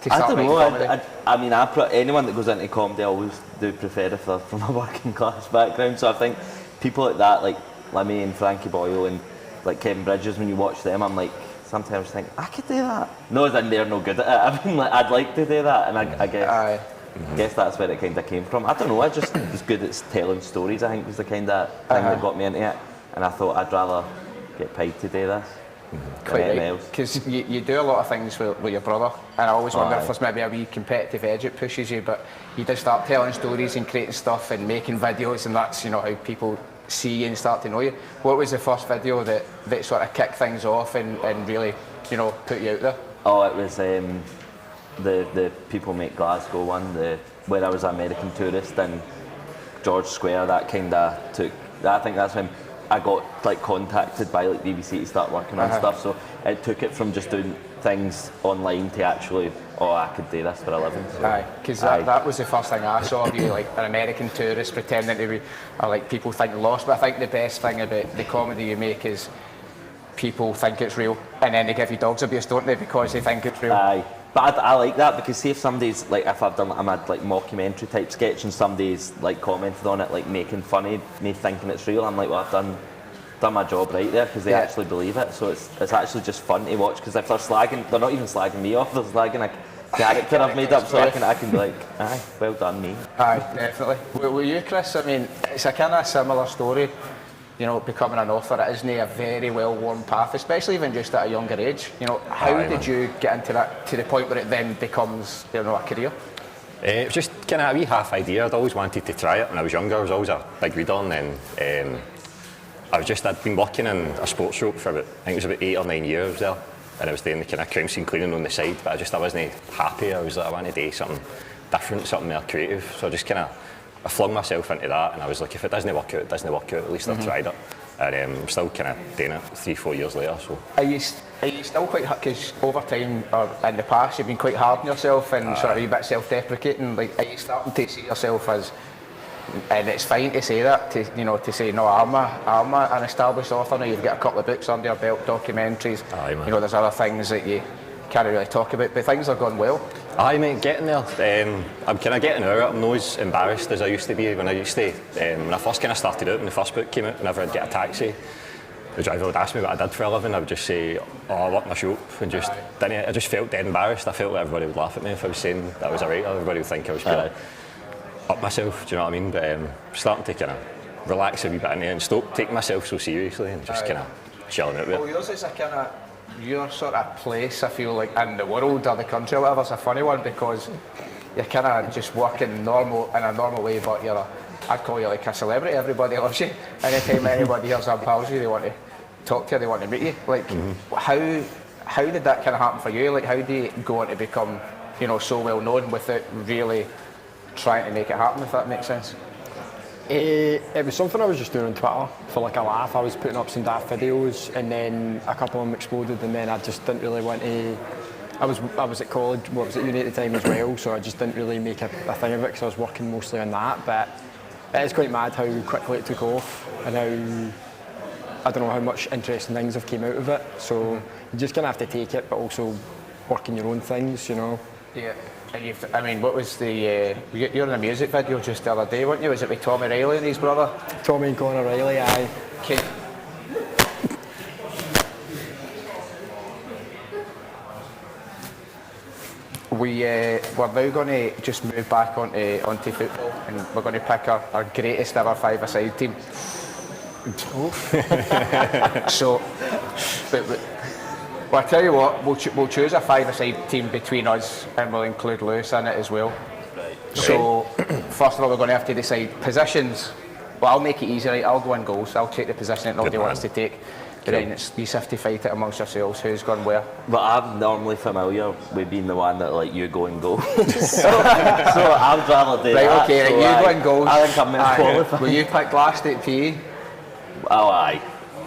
to start making comedy? I mean, anyone that goes into comedy, I always do prefer if they're from a working class background. So I think people like that, like Lemmy and Frankie Boyle and like Kevin Bridges, when you watch them, I'm like, sometimes think I could do that. No, then they're no good at it. I mean, like, I'd like to do that, and I guess that's where it kind of came from. I don't know. I just was good at telling stories. I think was the kind of thing that got me into it, and I thought I'd rather get paid to do this. Quite right, because you do a lot of things with your brother, and I always wonder if there's maybe a wee competitive edge that pushes you, but you did start telling stories and creating stuff and making videos, and that's, you know, how people see you and start to know you. What was the first video that sort of kicked things off and really, you know, put you out there? Oh, it was the People Make Glasgow one, where I was an American tourist in George Square. That kind of took, I think that's when I got like contacted by like BBC to start working on stuff, so it took it from just doing things online to actually, oh, I could do this for a living. So, aye, because that was the first thing I saw of you, like an American tourist pretending to be, or like people think lost. But I think the best thing about the comedy you make is people think it's real, and then they give you dogs abuse, don't they, because they think it's real. Aye. But I like that, because see if somebody's like, if I've done a like mockumentary type sketch and somebody's like commented on it, like making fun of me thinking it's real, I'm like, well, I've done my job right there, because they actually believe it. So it's actually just fun to watch, because if they're slagging, they're not even slagging me off, they're slagging a character I've made up, so I can be like, aye, well done me. Aye, definitely. Well, you, Chris, I mean, it's a kind of similar story. You know, becoming an author, it isn't a very well-worn path, especially even just at a younger age. You know, how did you get into that to the point where it then becomes, you know, a career? It was just kind of a wee half idea. I'd always wanted to try it when I was younger. I was always a big reader, and then I'd been working in a sports shop for about, I think it was about 8 or 9 years there, and I was doing the kind of crime scene cleaning on the side, but I wasn't happy. I was like, I wanted to do something different, something more creative. So I just kind of I flung myself into that, and I was like, if it doesn't work out, it doesn't work out. At least I've tried it, and I'm still kind of doing it 3-4 years later. So are you still quite hard? Because over time or in the past, you've been quite hard on yourself and sort of a bit self-deprecating. Like, are you starting to see yourself as? And it's fine to say that, to say no, I'm an established author now. You've got a couple of books under your belt, documentaries. Aye, man. You know, there's other things that you can't really talk about, but things are going well. Aye, mate, getting there. I'm kind of getting out of it. I'm not as embarrassed as I used to be when I first kind of started out, when the first book came out. Whenever I'd get a taxi, the driver would ask me what I did for a living. I would just say, oh, I work in a shop, and I just felt dead embarrassed. I felt like everybody would laugh at me if I was saying that I was a writer. Everybody would think I was kind of up myself, do you know what I mean? But starting to kind of relax a wee bit in there and stop taking myself so seriously and just kind of chilling out with it. Well, yours is a kind of your sort of place, I feel like, in the world or the country or whatever. It's a funny one because you're kind of just working in a normal way, but I'd call you like a celebrity. Everybody loves you. Anytime anybody hears our pals you, they want to talk to you, they want to meet you. Like, how did that kind of happen for you? Like, how do you go on to become, so well known without really trying to make it happen, if that makes sense? It was something I was just doing on Twitter for like a laugh. I was putting up some daft videos and then a couple of them exploded and then I just didn't really want to... I was at college, I was at uni at the time as well, so I just didn't really make a thing of it because I was working mostly on that, but it is quite mad how quickly it took off and how, I don't know how much interesting things have came out of it, so you just kind of have to take it but also work in your own things, Yeah. And what was the... you're in a music video just the other day, weren't you? Was it with Tommy Riley and his brother? Tommy and Conor Riley, aye. Okay. We're now going to just move back onto football and we're going to pick our greatest ever five-a-side team. So, well, I tell you what, we'll choose a five-a-side team between us and we'll include Lewis in it as well. Right. So, first of all, we're going to have to decide positions. Well, I'll make it easy, right? I'll go in goals. I'll take the position that nobody wants to take. But then you have to fight it amongst yourselves, who's gone where. But I'm normally familiar with being the one that you go and go. so I'd rather do that. Right, okay, so you go and goals. I think I'm meant qualified. Will you pick last at PE? Oh, aye.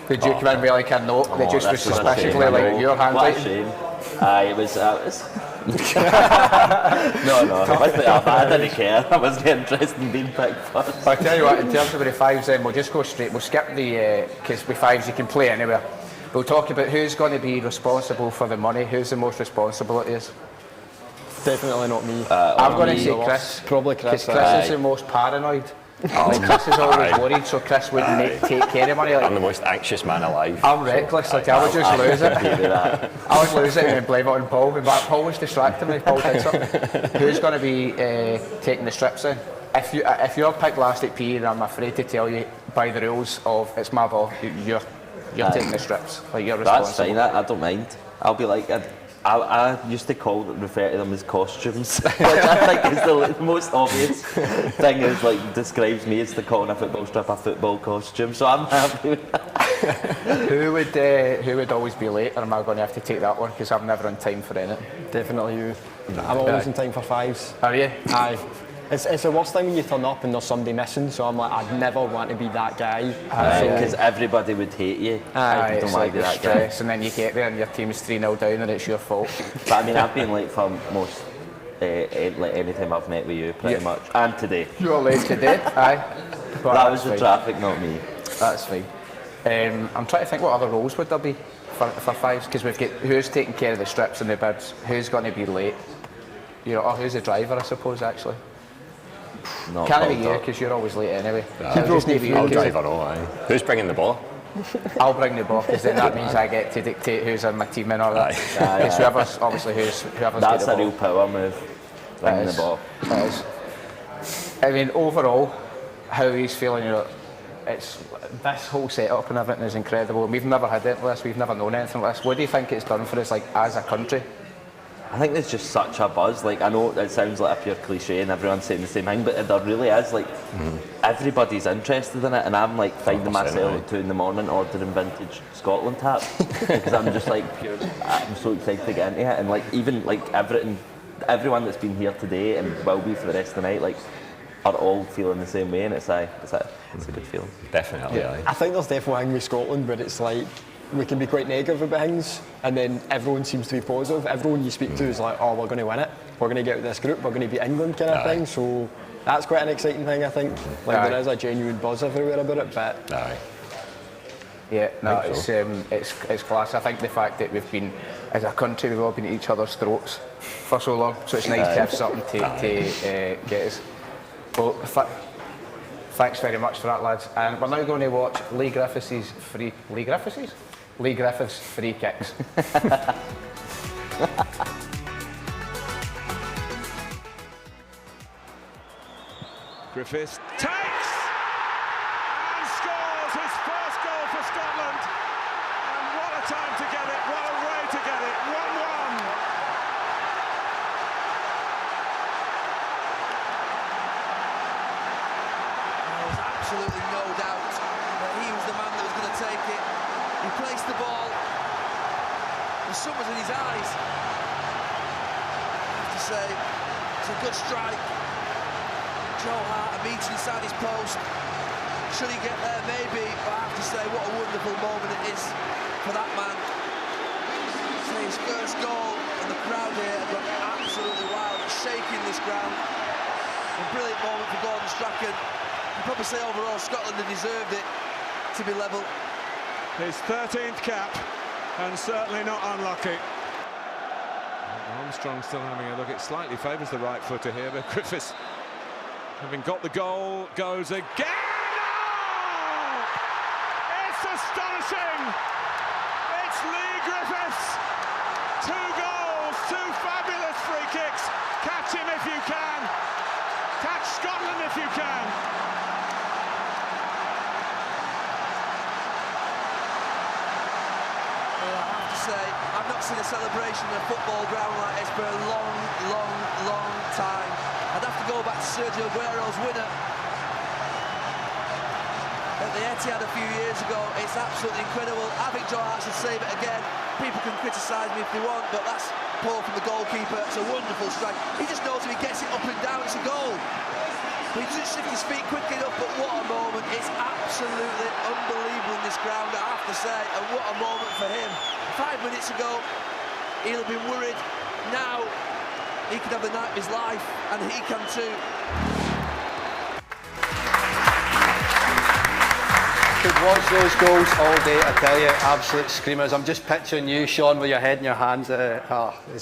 Did you come in with like a note that just was suspiciously like your handwriting? What a shame. Aye, it was... no, I didn't care. I wasn't interested in being picked first. I'll tell you what, in terms of the fives then, we'll just go straight, we'll skip the, because with fives you can play anywhere. We'll talk about who's going to be responsible for the money, who's the most responsible it is. Definitely not me. I'm going to say Chris. Probably Chris. Because Chris is the most paranoid. Chris is always worried, so Chris wouldn't take care of money. Like, I'm the most anxious man alive. I'm reckless, I would just lose it. I would lose it and then blame it on Paul. But Paul was distracting me, Paul did something. Who's going to be taking the strips in? If you're picked last at PE, then I'm afraid to tell you by the rules of it's my ball, you're taking the strips. Like, you're responsible. That's fine, I don't mind. I'll be like... I used to refer to them as costumes, which I think is the most obvious thing. Is like describes me as calling a football strip a football costume. So I'm happy with that. Who would always be late, or am I going to have to take that one because I'm never on time for anything? Definitely you. I'm always in time for fives. Are you? Aye. It's the worst thing when you turn up and there's somebody missing, so I'm like, I'd never want to be that guy. Because everybody would hate you. Aye, don't want to be that guy. And then you get there and your team's 3-0 down and it's your fault. But I mean, I've been late for most any time I've met with you, pretty much. And today. You were late today? Aye. That was the traffic, not me. That's fine. I'm trying to think what other roles would there be for fives, because we've got who's taking care of the strips and the bibs, who's going to be late, or who's the driver, I suppose, actually. Can't be you because you're always late anyway. I'll drive her all, aye. Who's bringing the ball? I'll bring the ball because then that means I get to dictate who's on my team and all that. Because whoever's That's a real power move, bringing the ball. It is. I mean, overall, how he's feeling, it's this whole setup and everything is incredible. We've never had anything like this. We've never known anything like this. What do you think it's done for us, like as a country? I think there's just such a buzz. Like, I know it sounds like a pure cliche and everyone's saying the same thing, but there really is. Like, everybody's interested in it, and I'm like finding myself at 2 in the morning ordering vintage Scotland hats because I'm just like I'm so excited to get into it, and like even like everyone that's been here today and will be for the rest of the night, like, are all feeling the same way, and it's a good feeling. Definitely. Yeah. I think there's definitely a thing with Scotland where it's like, we can be quite negative about things and then everyone seems to be positive. Everyone you speak to is like, oh, we're going to win it, we're going to get out of this group, we're going to beat England kind of thing. So that's quite an exciting thing, I think. Like, there is a genuine buzz everywhere about it, but... Yeah, no, it's class. I think the fact that we've been, as a country, we've all been at each other's throats for so long, so it's nice to have something to get us. Well, thanks very much for that, lads. And we're now going to watch Lee Griffiths' free kicks. Griffiths takes, a time to get it. What a way to get it. 1-1. There was absolutely no doubt that he was the man that was going to take it. He placed the ball. The sun was in his eyes. I have to say, it's a good strike. Joe Hart, a meter inside his post. Should he get there? Maybe. But I have to say, what a wonderful moment it is for that man. It's his first goal, and the crowd here have gone absolutely wild. It's shaking this ground. A brilliant moment for Gordon Strachan. You'd probably say overall Scotland had deserved it to be level. His 13th cap, and certainly not unlucky. Armstrong still having a look. It slightly favours the right footer here, but Griffiths, having got the goal, goes again. Oh! It's astonishing. It's Lee Griffiths. 2 goals, 2 fabulous free kicks. Catch him if you can. Catch Scotland if you can. Say, I've not seen a celebration in a football ground like this for a long, long, long time. I'd have to go back to Sergio Aguero's winner at the Etihad a few years ago. It's absolutely incredible. I think Joe Hart should save it again. People can criticise me if they want, but that's poor from the goalkeeper. It's a wonderful strike. He just knows if he gets it up and down, it's a goal. But he doesn't shift his feet quick enough, but what a moment. It's absolutely unbelievable in this ground, I have to say, and what a moment for him. 5 minutes ago, he'll have been worried. Now, he could have the night of his life, and he can too. Could watch those goals all day, I tell you, absolute screamers. I'm just picturing you, Sean, with your head in your hands. It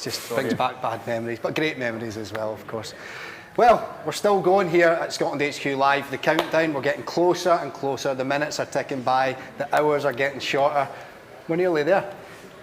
just brings back bad memories, but great memories as well, of course. Well, we're still going here at Scotland HQ Live. The countdown, we're getting closer and closer. The minutes are ticking by, the hours are getting shorter. We're nearly there.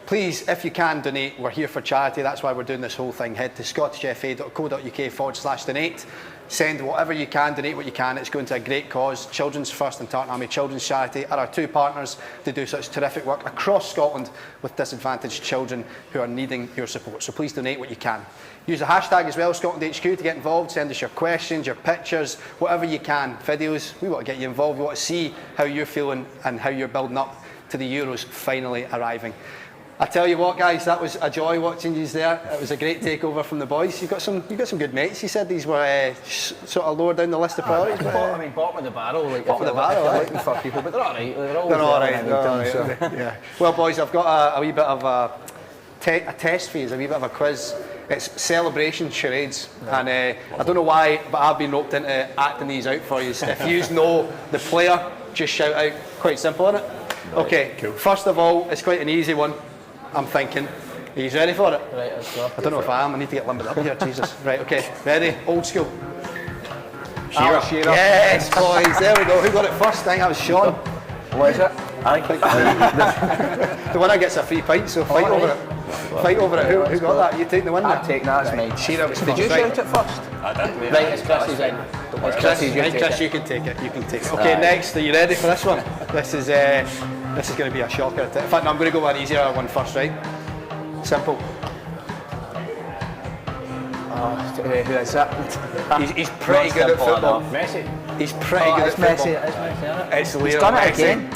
Please, if you can donate, we're here for charity. That's why we're doing this whole thing. Head to scottishfa.co.uk/donate. Send whatever you can, donate what you can. It's going to a great cause. Children's First and Tartan Army Children's Charity are our 2 partners to do such terrific work across Scotland with disadvantaged children who are needing your support. So please donate what you can. Use the hashtag as well, Scotland HQ, to get involved. Send us your questions, your pictures, whatever you can. Videos, we want to get you involved. We want to see how you're feeling and how you're building up to the Euros finally arriving. I tell you what, guys, that was a joy watching you there. It was a great takeover from the boys. You've got some good mates. You said these were sort of lower down the list of priorities. Bottom of the barrel. Like, bottom of the barrel, looking for people, but they're all right. They're all right. Yeah. Well, boys, I've got a wee bit of a test for you, a wee bit of a quiz. It's celebration charades, and I don't know why, but I've been roped into acting these out for you. If you know the player, just shout out. Quite simple, isn't it? Okay. Cool. First of all, it's quite an easy one. I'm thinking. Are you ready for it? Right, let's go. I don't know if I am. I need to get limbered up here. Jesus. Right, okay. Ready? Old school. Shearer. Yes, boys. There we go. Who got it first? I think that was Sean. What is it? I think the winner gets a free pint, so fight over it. Fight over it. Who got that? You take the winner? I'll take that. It's mine. Shearer was Did you shout it first? I did. Right, it's Chris's in. It's Chris's. Chris, you can take it. You can take it. Okay, next. Are you ready for this one? This is going to be a shocker. In fact, no, I'm going to go one easier one first, right? Simple. Who is that? He's pretty good at football. Messi. He's pretty good at football. It's Leo. He's done it again.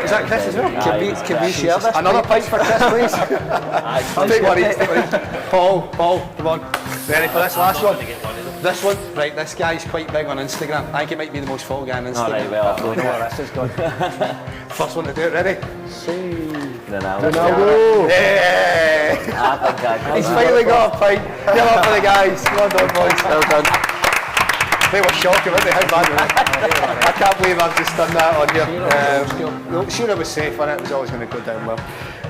Is that Chris as well? Can we share this? Another pint for Chris, please. I'll take one each. Paul, come on. Ready for this last one? This one, right, this guy's quite big on Instagram. I think he might be the most followed guy on Instagram. Alright, well, I know where this is going. First one to do it, ready? Ronaldo. Yeah! He's finally got a pint. Give up for the guys. Well done, boys. Well done. They were shocking, weren't they? How bad were they? I can't believe I've just done that on here. No, Shearer was safe on it. It was always going to go down well.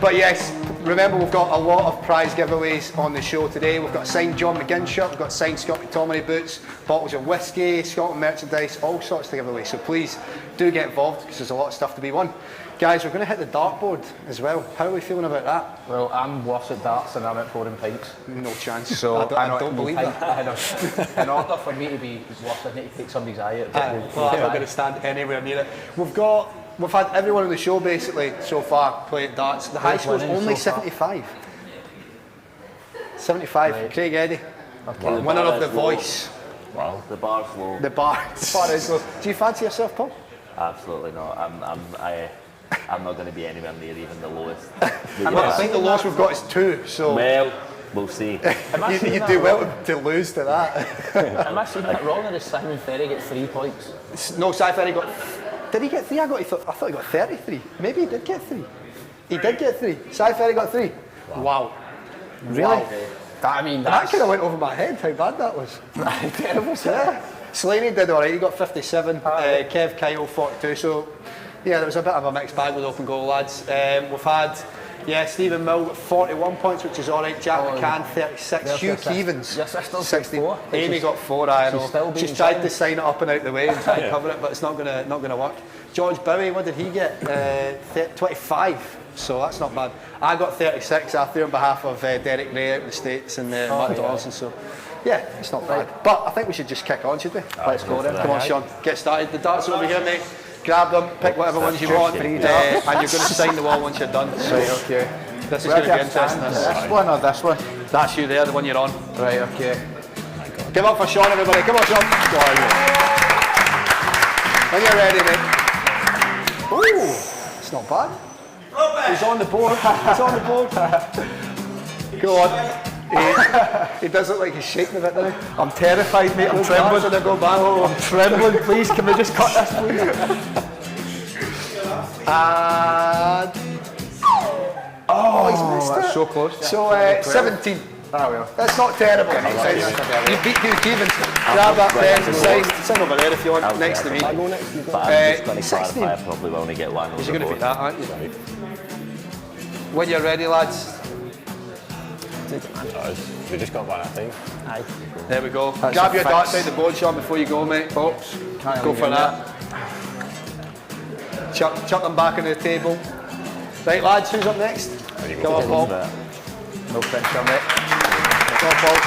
But yes, remember we've got a lot of prize giveaways on the show today. We've got a signed John McGinn shirt, we've got signed Scott McTominay boots, bottles of whiskey, Scotland merchandise, all sorts to give away. So please do get involved because there's a lot of stuff to be won. Guys, we're going to hit the dartboard as well. How are we feeling about that? Well, I'm worse at darts than I'm at pouring pints. No chance. So I don't believe that. In order for me to be worse, I need to take somebody's eye out. Well, I'm not going to stand anywhere near it. We've got we've had everyone on the show basically so far play at darts. The high score is only 75. 75. Right. Craig Eddy, winner of The Voice. Wow. The bar's low. The bar is low. Do you fancy yourself, Paul? Absolutely not. I'm not going to be anywhere near even the lowest. I think the lowest we've got is 2. So well, we'll see. you do well to lose to that. Am I seeing that wrong, or does Simon Ferry get 3 points? No, Simon Ferry got. Did he get 3? I thought he got 33. Maybe he did get 3. He did get 3. Simon Ferry got 3. Wow. Really? Wow. That kind of went over my head. How bad that was. Terrible. Yeah. Slaney did all right. He got 57. Kev Kyle 42. So yeah, there was a bit of a mixed bag with open goal, lads. We've had. Yeah, Stephen Mill got 41 points, which is alright. Jack McCann 36. Hugh Keevans 60. Amy got 4. I know. She's tried to sign it up and out the way and try to cover it, but it's not gonna work. George Bowie, what did he get? 25. So that's not bad. I got 36 after on behalf of Derek Ray out in the States and Mark Dawson. So yeah, it's not bad. But I think we should just kick on, should we? Let's go then. Come on, Sean. Get started. The darts are over here, mate. Grab them, pick whatever ones you want, and you're going to sign the wall once you're done. So, right, okay. This is going to be interesting. This one or this one? That's you there, the one you're on. Right, okay. Give up for Sean, everybody. Come on, Sean. Go on. When you're ready, mate. Ooh, it's not bad. He's on the board. He's on the board. Go on. He does look like he's shaking a bit, doesn't he? I'm terrified, mate. I'm trembling. I'm trembling. Please, can we just cut this, please? He's missed it. So close. So 17. Ah, well. That's not terrible. You beat Hugh Keevans. Grab that pen and sign over there if you want, next to me. But I'm just going to clarify, I probably will only get one. You're going to beat that, aren't you? When you're ready, lads. We just got one, I think. Aye. There we go. Grab your darts out the board, Sean, before you go, mate. Pops. Go for that. Chuck them back on the table. Right, lads, who's up next? Come on, Paul. No pressure, mate. Come on, Paul.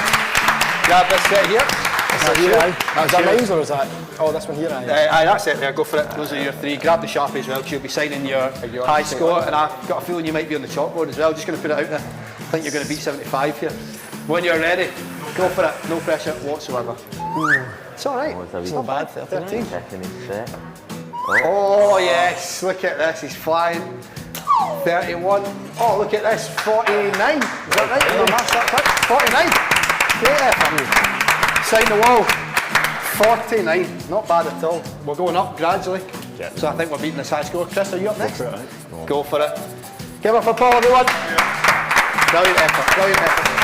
Grab this set here. Is that mine or is that? Oh, this one here. Aye, that's it there. Go for it. Those are your 3. Grab the Sharpie as well, because you'll be signing your high score. And I've got a feeling you might be on the chalkboard as well. Just going to put it out there. I think you're going to beat 75 here. When you're ready, go for it. No pressure whatsoever. It's all right. It's not bad. 13. Oh yes, look at this. He's flying. 31. Oh, look at this. 49. Is that right? No, that's that quick. 49. Great effort. Sign the wall. 49. Not bad at all. We're going up gradually. Yeah. So I think we're beating this high score. Chris, are you up next? Go for it. Give it for Paul, everyone. Brilliant effort. Brilliant effort.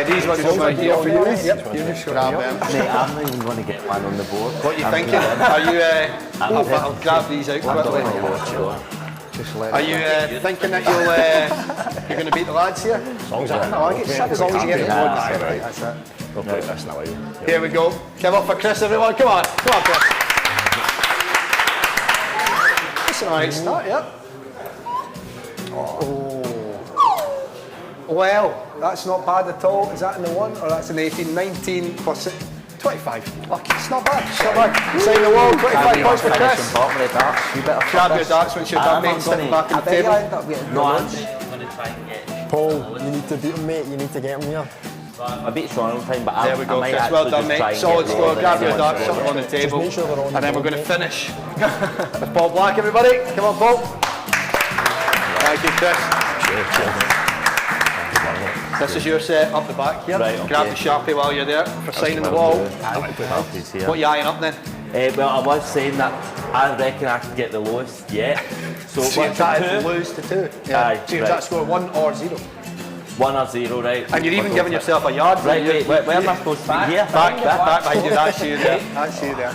These ones over here for you. Yep. Grab them. Mate, I'm not even going to get one on the board. What are you thinking? Are you? I'll grab these out quickly. Are you thinking that you're going to beat the lads here? As long as you get the board. That's it. Here we go. Give up for Chris, everyone. Come on. Come on, Chris. That's an alright start, yep. Well, that's not bad at all. Is that in the 1 or that's an 18? 19 plus 6, 25. Lucky, it's not bad. It's not bad. Sign the wall, 25 points for Chris. Grab your darts once you're done, mate. Step back on the table. No, I'm going to try and get. Paul, you need to beat him, mate. You need to get him here. I beat Sean all the time, but there we go, Chris. Well done, mate. Solid score. Grab your darts, something on the table, and then we're going to finish with Paul Black. Everybody, come on, Paul. Thank you, Chris. This is your set up the back here. Right, okay. Grab the Sharpie while you're there for signing the wall. What are you eyeing up then? Well, I was saying that I reckon I could get the lowest yet. So you're trying to lose to 2? Yeah. Aye, so you're trying to score 1 or 0? 1 or 0, right. And you're even giving yourself a yard. Right, wait, where am I supposed to be? Here? Back behind you. That's you there. That's you there.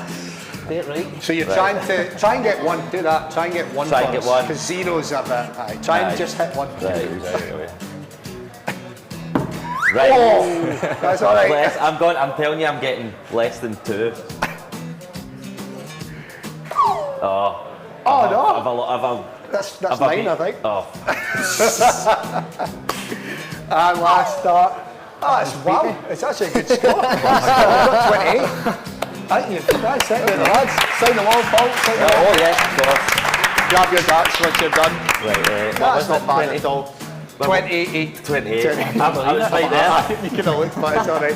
Right. So you're trying to try and get 1. Do that. Try and get 1 Try and get 1. Because 0's a bit. Try and just hit 1. Right. Oh, that's all right. I'm telling you, I'm getting less than 2. No. That's mine, I think. Oh. And last start. Wow. It's actually a good score. I've got 28. Thank you. That's it, the lads. Sign them all, Paul. Sign them all. Oh, yes, of course. Grab your darts once you're done. Right, That's not bad at all. 28. 28. I was right there. You could have looked, but it's alright.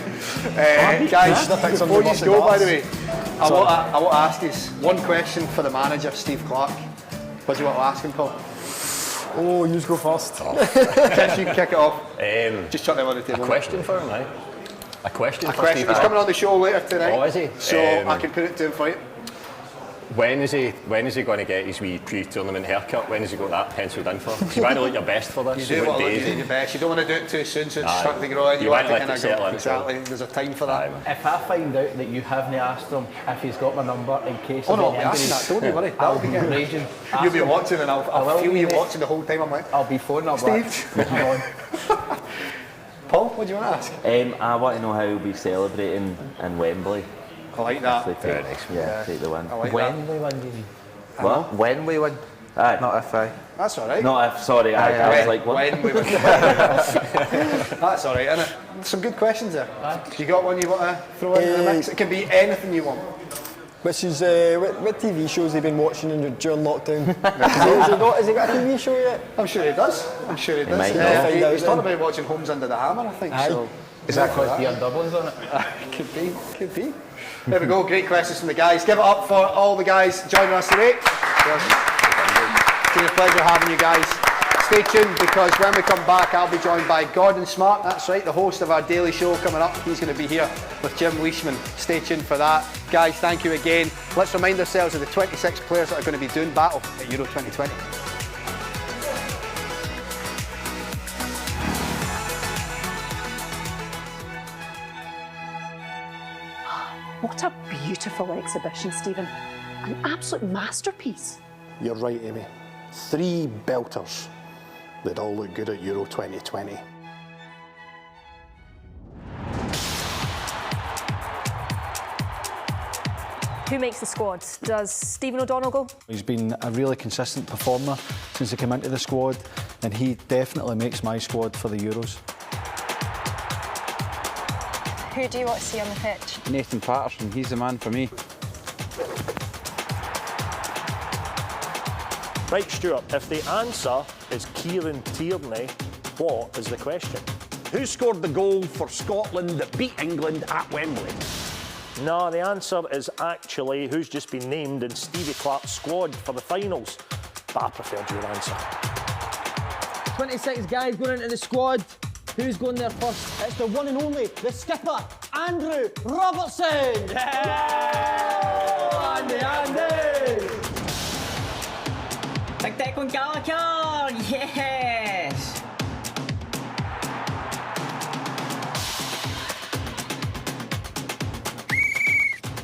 Guys, before you go, by the way, I want to ask you one question for the manager, Steve Clarke. What do you want to ask him, Paul? Oh, you go first. Chris, you can kick it off. Just chuck them on the table. A question for him, aye? A question for Steve. He's coming on the show later tonight. Oh, is he? So I can put it to him for you. When is he going to get his wee pre-tournament haircut? When has he got that penciled in for? You want to look your best for this. You do want to look your best. You don't want to do it too soon, so it's starting to grow in. You want to let kind it of settle go. in. Exactly. There's a time for that. If I find out that you haven't asked him if he's got my number in case Oh of no, any I'll be asking injuries, that. Don't you worry. I'll be raging. You'll be watching, and I'll feel you watching the whole time. I'm like, I'll be phoning up. Steve. Paul, what do you want to ask? I want to know how he'll be celebrating in Wembley. I like that. Take, take the win. I like when we win, do you mean? What? When we win? Aye. Not if I. That's all right. Not if, sorry, I was like, what? When we win. That's all right, isn't it? Some good questions there. You got one you want to throw into the mix? It can be anything you want. Which is, what TV shows have you been watching during lockdown? Has he got a TV show yet? I'm sure he does. He's talking about watching Homes Under the Hammer, I think. So. Is that because Bjorn Dublin's on it? Could be. There we go, great questions from the guys. Give it up for all the guys joining us today. It's been a pleasure having you guys. Stay tuned, because when we come back, I'll be joined by Gordon Smart. That's right, the host of our daily show coming up. He's going to be here with Jim Leishman. Stay tuned for that. Guys, thank you again. Let's remind ourselves of the 26 players that are going to be doing battle at Euro 2020. What a beautiful exhibition, Stephen. An absolute masterpiece. You're right, Amy. 3 belters. They'd all look good at Euro 2020. Who makes the squad? Does Stephen O'Donnell go? He's been a really consistent performer since he came into the squad, and he definitely makes my squad for the Euros. Who do you want to see on the pitch? Nathan Patterson, he's the man for me. Right, Stuart, if the answer is Kieran Tierney, what is the question? Who scored the goal for Scotland that beat England at Wembley? No, the answer is actually who's just been named in Stevie Clarke's squad for the finals. But I preferred your answer. 26 guys going into the squad. Who's going there first? It's the one and only, the skipper, Andrew Robertson! Yeah! Andy! Big Declan Gallagher! Yes!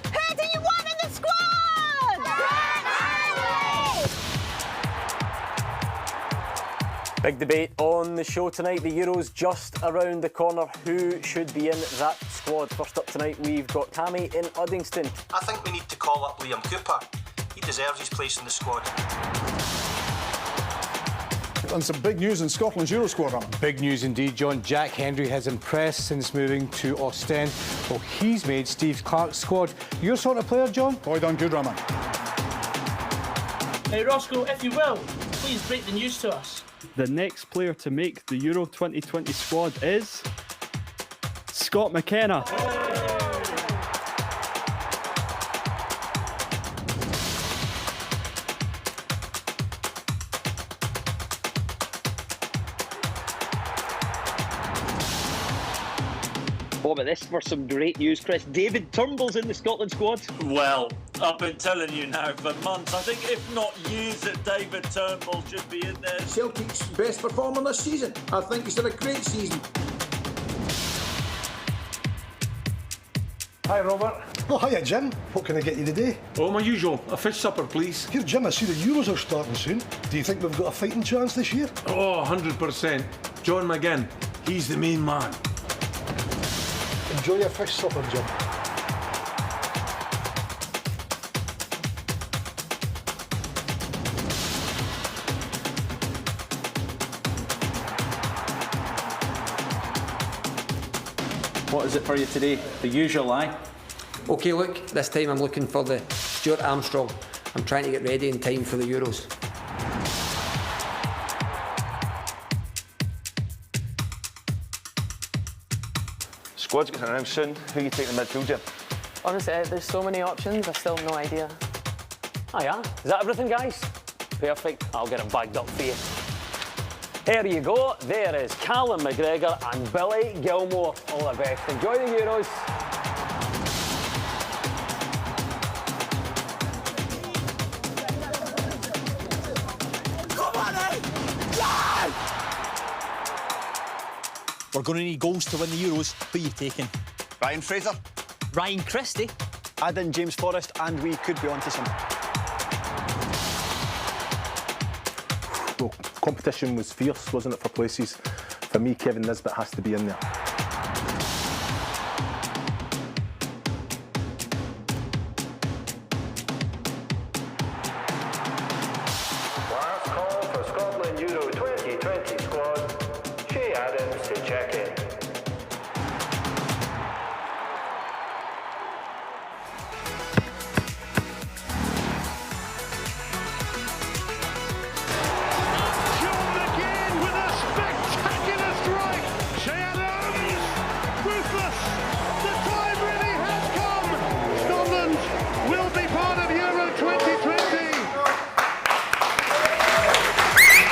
Who do you want in the squad? Big debate on the show tonight. The Euro's just around the corner. Who should be in that squad? First up tonight, we've got Cammy in Uddingston. I think we need to call up Liam Cooper. He deserves his place in the squad. And some big news in Scotland's Euro squad, Raman. Big news indeed, John. Jack Hendry has impressed since moving to Ostend. Well, he's made Steve Clarke's squad. Your sort of player, John? Oh, done good, Raman. Hey, Roscoe, if you will, please break the news to us. The next player to make the Euro 2020 squad is Scott McKenna. What about this for some great news, Chris? David Turnbull's in the Scotland squad. Well, I've been telling you now for months. I think if not years that David Turnbull should be in there. Celtic's best performer this season. I think he's had a great season. Hi, Robert. Oh, hiya, Jim. What can I get you today? Oh, my usual. A fish supper, please. Here, Jim, I see the Euros are starting soon. Do you think we've got a fighting chance this year? Oh, 100%. John McGinn. He's the main man. Enjoy your fish supper, Jim. What is it for you today? The usual, aye? OK, look, this time I'm looking for the Stuart Armstrong. I'm trying to get ready in time for the Euros. Squad's getting announced soon. Who are you taking the midfield, Jim? Honestly, there's so many options, I still have no idea. Oh yeah, is that everything, guys? Perfect, I'll get it bagged up for you. There you go, there is Callum McGregor and Billy Gilmore. All the best, enjoy the Euros. We're going to need goals to win the Euros. Who are you taking? Ryan Fraser. Ryan Christie. Add in James Forrest and we could be onto some. Well, competition was fierce, wasn't it, for places? For me, Kevin Nisbet has to be in there. Last call for Scotland Euro 2020 squad. Shay Adams to check in.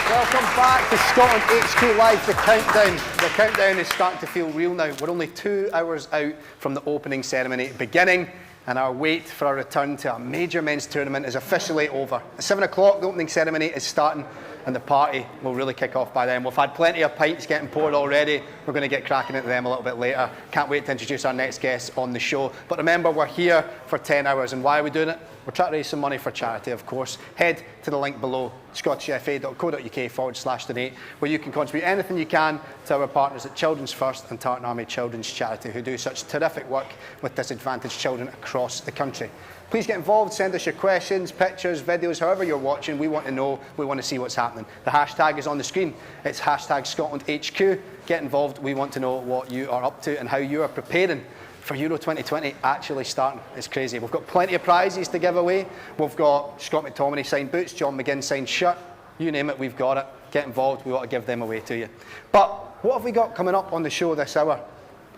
Welcome back to Scotland HQ Live, the countdown. The countdown is starting to feel real now. We're only 2 hours out from the opening ceremony beginning, and our wait for our return to a major men's tournament is officially over. At 7 o'clock, the opening ceremony is starting, and the party will really kick off by then. We've had plenty of pints getting poured already. We're going to get cracking into them a little bit later. Can't wait to introduce our next guests on the show. But remember, we're here for 10 hours, and why are we doing it? We're trying to raise some money for charity, of course. Head to the link below, scottishfa.co.uk/donate, where you can contribute anything you can to our partners at Children's First and Tartan Army Children's Charity, who do such terrific work with disadvantaged children across the country. Please get involved, send us your questions, pictures, videos, however you're watching. We want to know, we want to see what's happening. The hashtag is on the screen. It's hashtag ScotlandHQ. Get involved, we want to know what you are up to and how you are preparing for Euro 2020 actually starting. It's crazy. We've got plenty of prizes to give away. We've got Scott McTominay signed boots, John McGinn signed shirt. You name it, we've got it. Get involved, we want to give them away to you. But what have we got coming up on the show this hour?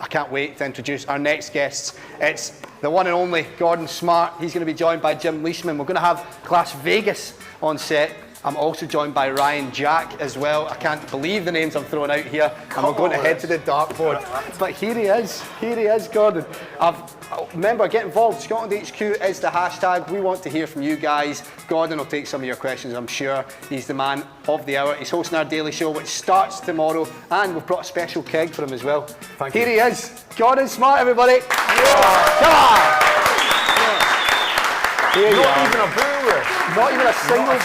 I can't wait to introduce our next guests. It's the one and only Gordon Smart. He's going to be joined by Jim Leishman. We're going to have Glass Vegas on set. I'm also joined by Ryan Jack as well. I can't believe the names I'm throwing out here. And we're going to head to the dartboard. But here he is, Gordon. Remember, get involved. Scotland HQ is the hashtag. We want to hear from you guys. Gordon will take some of your questions, I'm sure. He's the man of the hour. He's hosting our daily show, which starts tomorrow. And we've brought a special keg for him as well. Thank you. Here he is, Gordon Smart, everybody. Yeah. Come on. Here Not even a boo. Not even a single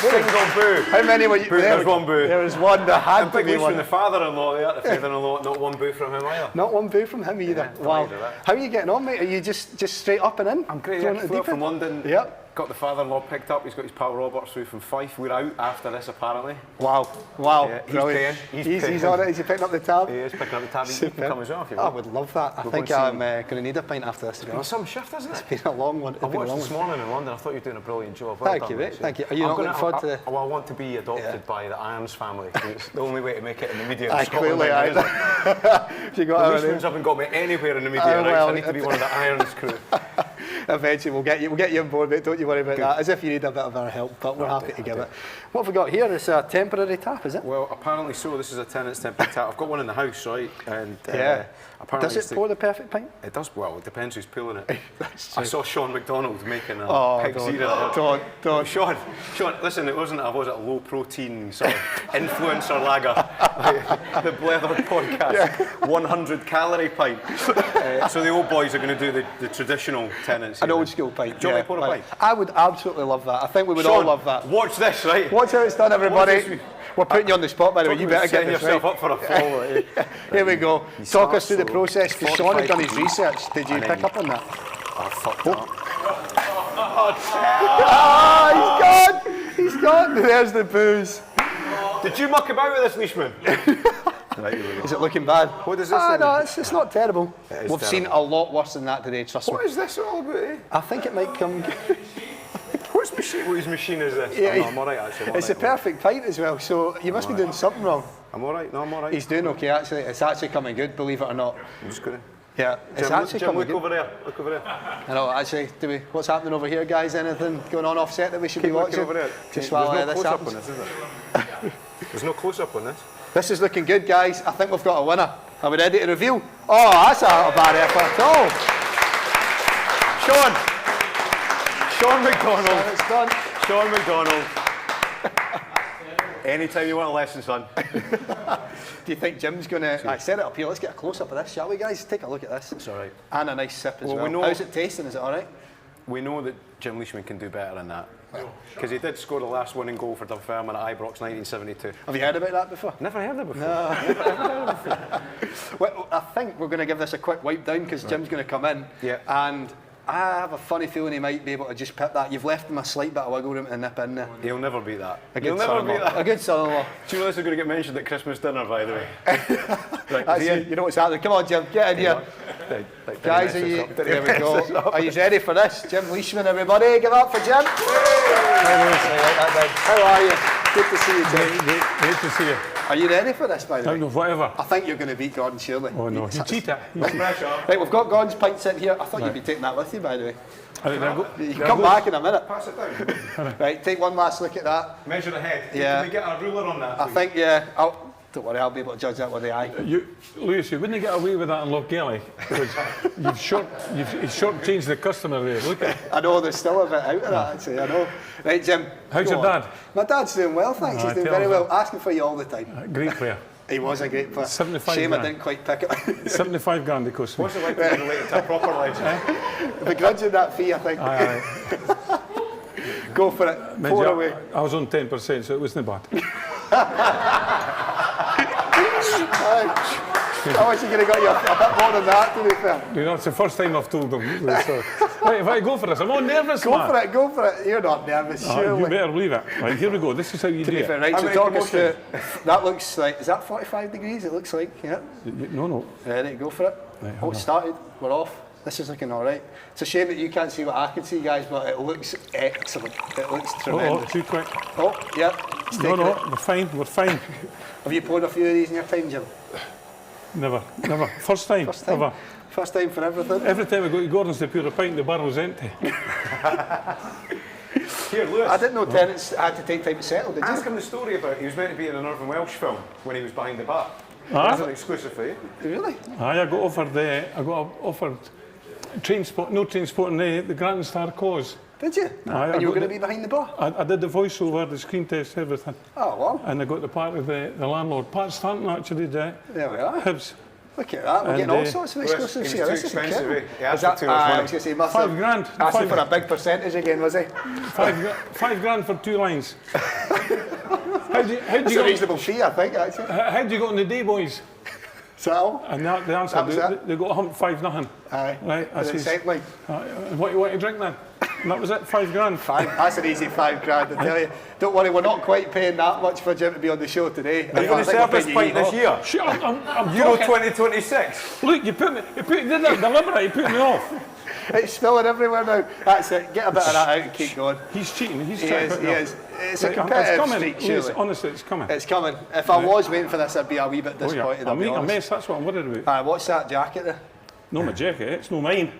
boo. How many were you? There's one boo. There was one that had to be big one. from the father-in-law there, the father-in-law. Not one boo from him either. Not one boo from him either. Yeah, wow. How are you getting on, mate? Are you just straight up and in? I'm great. Thrown Yeah, at the flew up deep from end? London. Yep. Got the father-in-law picked up. He's got his pal Robert through from Fife. We're out after this apparently. Wow. Yeah, Brilliant. He's He's on it. Is he picking up the tab? He is picking up the tab. You can come as well if you I want. would love that. I think I'm going to need a pint after this, to be honest. Some shift, isn't it? It's been a long one. I watched this morning in London. I thought you were doing a brilliant job. Thank you, mate. Thank you. Are you not looking forward to the... Well, I want to be adopted by the Irons family. It's the only way to make it in the media in Aye, Scotland. clearly, aye. The Leishmans haven't got me anywhere in the media, right? So I need to be one of the Irons crew. Eventually, we'll get you on board, mate. Don't you worry about that. As if you need a bit of our help, but we're happy to give it. What have we got here? It's a temporary tap, is it? Well, apparently so. This is a tenant's temporary tap. I've got one in the house, right? And apparently does it pour the perfect pint? It does. Well, it depends who's pulling it. I saw Sean McDonald making a pig don't. zero. Don't. Sean, listen, it wasn't a low protein sort of influencer lager. The Blethered podcast, 100 calorie pint. So the old boys are going to do the traditional tenants. An old school pint. Do you want me to pour a pint? I would absolutely love that. I think we would all love that. Watch this, right? Watch how it's done, everybody. We're putting you on the spot, by the way. You better get this yourself right. up for a fall. Here we go. Talk us through the process, because Sean had done his research. Did you pick up on that? Oh, fuck He's gone. There's the booze. Did you muck about with this, Leishman? Right, here we go. Is it looking bad? What does this say? No, it's not terrible. It is We've seen a lot worse than that today, trust me. What is this all about, eh? I think it might come... Whose machine is this? Yeah, Oh, no, I'm alright actually. It's a perfect pint as well, so you must be doing something wrong. I'm alright, no, I'm alright. He's doing okay actually. It's actually coming good, believe it or not. I'm just gonna... Yeah, it's actually Jim, coming look good. over there. Look over there. I know, actually, what's happening over here, guys? Anything going on offset that we should Keep be watching? looking over there. Just There's while no this close-up happens. on this, is there? There's no close-up on this. This is looking good, guys. I think we've got a winner. Are we ready to reveal? Oh, that's not a bad effort at all. Sean McDonald. It's done. Sean McDonald. Anytime you want a lesson, son. Do you think Jim's going to... I set it up here. Let's get a close-up of this, shall we, guys? Take a look at this. It's all right. And a nice sip as well. We know, how's it tasting? Is it all right? We know that Jim Leishman can do better than that. Because he did score the last winning goal for Dunfermline at Ibrox 1972. Have you heard about that before? Never heard of it before. No. Never heard of it before. Well, I think we're going to give this a quick wipe down because Jim's going to come in. Yeah. And I have a funny feeling he might be able to just pip that. You've left him a slight bit of wiggle room to nip in there. He'll never beat that. He'll never beat that. A good son-in-law. Do you know this is going to get mentioned at Christmas dinner, by the way? Right, you know what's happening. Come on, Jim, get in here. Guys, are you, there we go. Are you ready for this? Jim Leishman, everybody, give up for Jim. How are you? Good to see you, Jim. Great to see you. Are you ready for this, by the way? Whatever. I think you're going to beat Gordon, surely. Oh no, you cheat it. Right, we've got Gordon's pint sitting here. I thought you'd be taking that with you, by the way. You can come back in a minute. Pass it down. Right, take one last look at that. Measure the head. Yeah. Can we get a ruler on that, I please? think, yeah. Don't worry, I'll be able to judge that with the eye. Lewis, you wouldn't get away with that in Lochgelly because you've short-changed the customer there. Look at it. I know there's still a bit out of that, actually. I know. Right, Jim. How's your dad? My dad's doing well, thanks. He's doing very well. Asking for you all the time. Great player. He was a great player. 75 Shame grand. I didn't quite pick it. 75 grand it cost me. What's it like to be related to a proper legend? Begrudging that fee, I think. Aye. Go for it. Pour away. I was on 10%, so it wasn't bad. I wish you could have got you a bit more than that, to be fair. You know, it's the first time I've told them. So. Right, if I go for this, I'm not nervous, man. Go for it. You're not nervous, surely. You better believe it. Right, here we go. This is how you do it. Fair, right, so talk us through. That looks like, is that 45 degrees? It looks like, yeah. No. Ready to go for it? Right, it started. We're off. This is looking all right. It's a shame that you can't see what I can see, guys, but it looks excellent. It looks tremendous. Oh, too quick. Oh, yeah. No, we're fine. We're fine. Have you poured a few of these in your time, Jim? Never. First time. Ever. First time for everything? Every time I go to Gordon's to pour a pint, the barrel's empty. Here, Lewis. I didn't know tenants had to take time to settle, did you? Ask him the story about he was meant to be in an Irvine Welsh film when he was behind the bar. That's an exclusive for you. Really? Aye, I got offered train spot in the Grand Star Cause. Did you? Aye, and you were going to be behind the bar? I did the voiceover, the screen test, everything. Oh, wow. And I got the part of the landlord. Pat Stanton actually did it. There we are. Hibs. Look at that, we're getting all sorts of exclusives here. This is incredible. I was going to say, must £5 grand. Asking for a big percentage again, was he? £5 grand for 2 lines. That's a reasonable fee, I think, actually. How do you go on the day, boys? So? And the answer, they got humped 5-0. Aye. Right, I says, like. What you want to drink then? And that was it, £5 grand. That's an easy £5 grand, I tell you. Don't worry, we're not quite paying that much for Jim to be on the show today. Are you going to serve this pint this year? Sure, I'm Euro 2026. Look, you did that deliberate, you put me off. It's spilling everywhere now. That's it, get a bit of that out and keep going. He's cheating, He is. It's a competitive streak, surely. Honestly, it's coming. It's coming. If I was waiting for this, I'd be a wee bit disappointed. I'll make a mess, that's what I'm worried about. What's that jacket there? No, my jacket, it's no mine.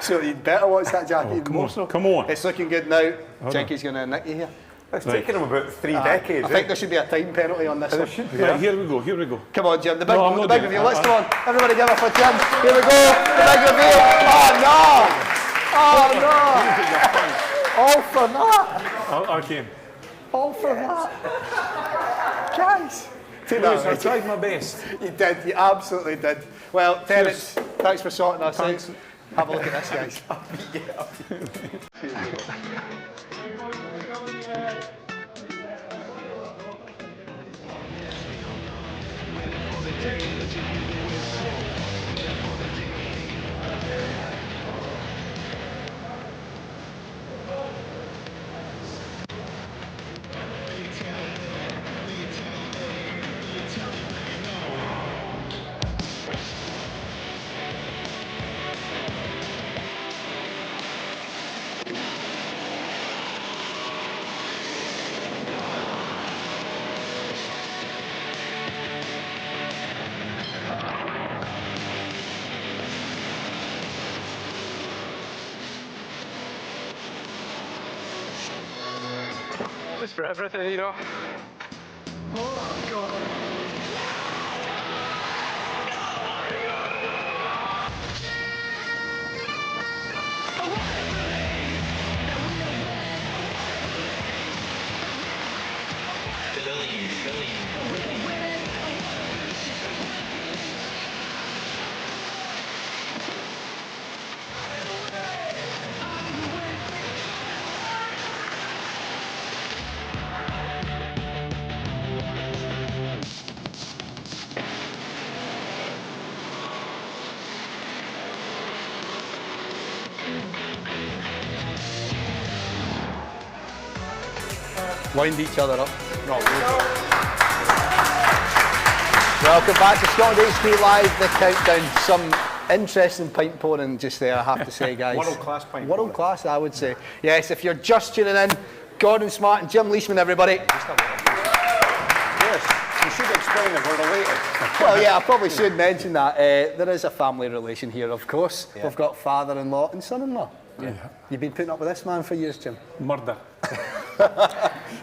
So you'd better watch that jacket even more so. Come on. It's looking good now. Jenky's going to nick you here. It's taken him about 3 decades. I think there should be a time penalty on this one. Should be. Right, here we go. Come on, Jim, the big reveal. Let's go on. Everybody give it for Jim. Here we go. The big reveal. Oh, no. All for that. Again. All for that. Guys. I tried my best. You did, you absolutely did. Well, Terence, thanks for sorting us out. Have a look at this, guys. was for everything, you know. Oh, God. Wind each other up. Welcome back to Scotland HQ Live, the countdown. Some interesting pint pouring just there, I have to say, guys. World-class pint pouring. World class, I would say. Yes, if you're just tuning in, Gordon Smart and Jim Leishman, everybody. Yes, you should explain if we're related. Well, yeah, I probably should mention that. There is a family relation here, of course. Yeah. We've got father-in-law and son-in-law. Yeah. You've been putting up with this man for years, Jim. Murder.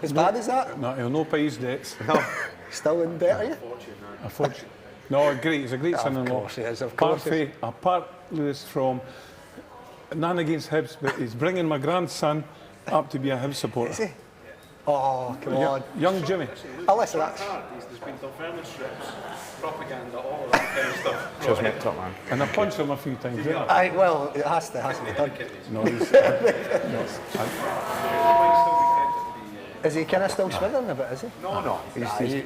As bad as that? No, he'll no pay his debts. No. Still in debt, are you? A fortune. No, great. He's a great son-in-law. Of course he is, of course. Apart Lewis from none against Hibs, but he's bringing my grandson up to be a Hibs supporter. Is he? Oh, come on. Young Jimmy. Oh, listen, that's... There's been deferment strips, propaganda, all of that kind of stuff. Cheers, mate, top man. And I punched him a few times. Yeah. Well, it has to be done. No, he's... Is he kind of still swithering a bit, is he? No. He's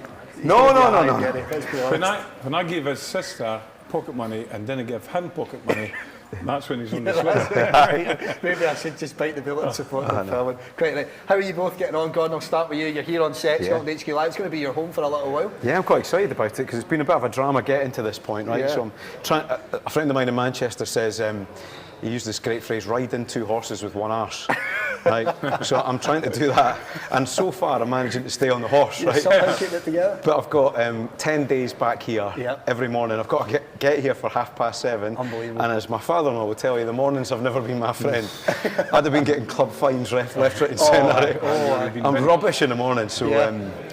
When I gave his sister pocket money and didn't give him pocket money, that's when he's on the switch. Maybe I should just bite the bullet and support the film. Quite right. How are you both getting on, Gordon? I'll start with you. You're here on set, Scotland HQ Live. It's going to be your home for a little while. Yeah, I'm quite excited about it because it's been a bit of a drama getting to this point, right? Yeah. So I'm trying. A friend of mine in Manchester says he used this great phrase: "Riding two horses with one arse." Right, so I'm trying to do that, and so far I'm managing to stay on the horse. You're right, somehow keeping it together. But I've got 10 days back here every morning. I've got to get here for 7:30. Unbelievable. And as my father-in-law will tell you, the mornings have never been my friend. I'd have been getting club fines left, right, and centre. I'm rubbish in the morning, so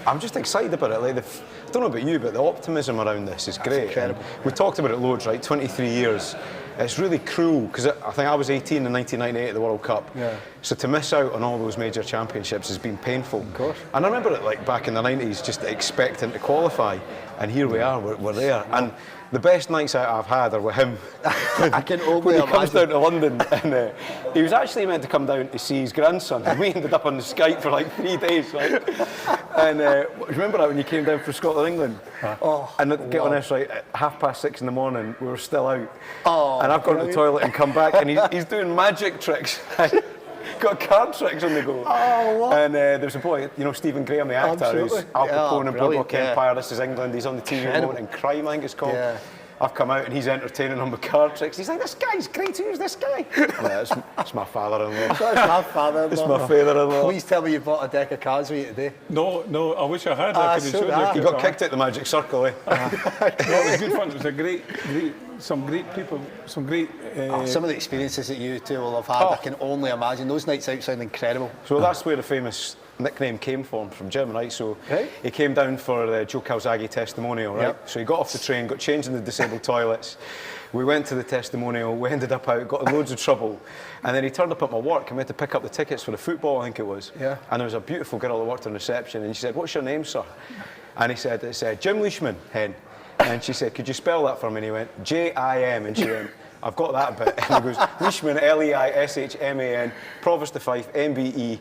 I'm just excited about it. Like I don't know about you, but the optimism around this is great. Incredible. We talked about it loads, right? 23 years. It's really cruel because I think I was 18 in 1998 at the World Cup. Yeah. So to miss out on all those major championships has been painful. Of course. And I remember it like back in the 90s, just expecting to qualify, and here we are. We're there. And the best nights out I've had are with him. I can only when he imagine. comes down to London, and he was actually meant to come down to see his grandson, and we ended up on the Skype for like 3 days, right? And remember that when you came down for Scotland, England? And get on this, right, at 6:30 in the morning, we were still out. And I've gone to the toilet and come back, and he's doing magic tricks. Got card tricks on the go. And there's a boy, you know, Stephen Graham, the actor, who's Al Capone and Boardwalk Empire, This Is England. He's on the TV remote in Crime, I think it's called. Yeah. I've come out and he's entertaining him with card tricks. He's like, this guy's great, who's this guy? Yeah, it's my father-in-law. That's my father-in-law. It's my father-in-law. Please tell me you bought a deck of cards with you today. No, I wish I had. I could have showed you. You got kicked out the magic circle, eh? No, it was good fun. It was a great, some great people, some great... some of the experiences that you two will have had, I can only imagine. Those nights out sound incredible. So that's where the famous nickname came from Jim, right? So he came down for the Joe Calzaghe testimonial, right? So he got off the train, got changed in the disabled toilets. We went to the testimonial, we ended up out, got in loads of trouble. And then he turned up at my work and we had to pick up the tickets for the football, I think it was. Yeah. And there was a beautiful girl that worked in reception and she said, "What's your name, sir?" And he said, "It's Jim Leishman, hen." And she said, "Could you spell that for me?" And he went, "J-I-M." And she went, "I've got that bit." And he goes, "Leishman, L-E-I-S-H-M-A-N, Provost of Fife, MBE,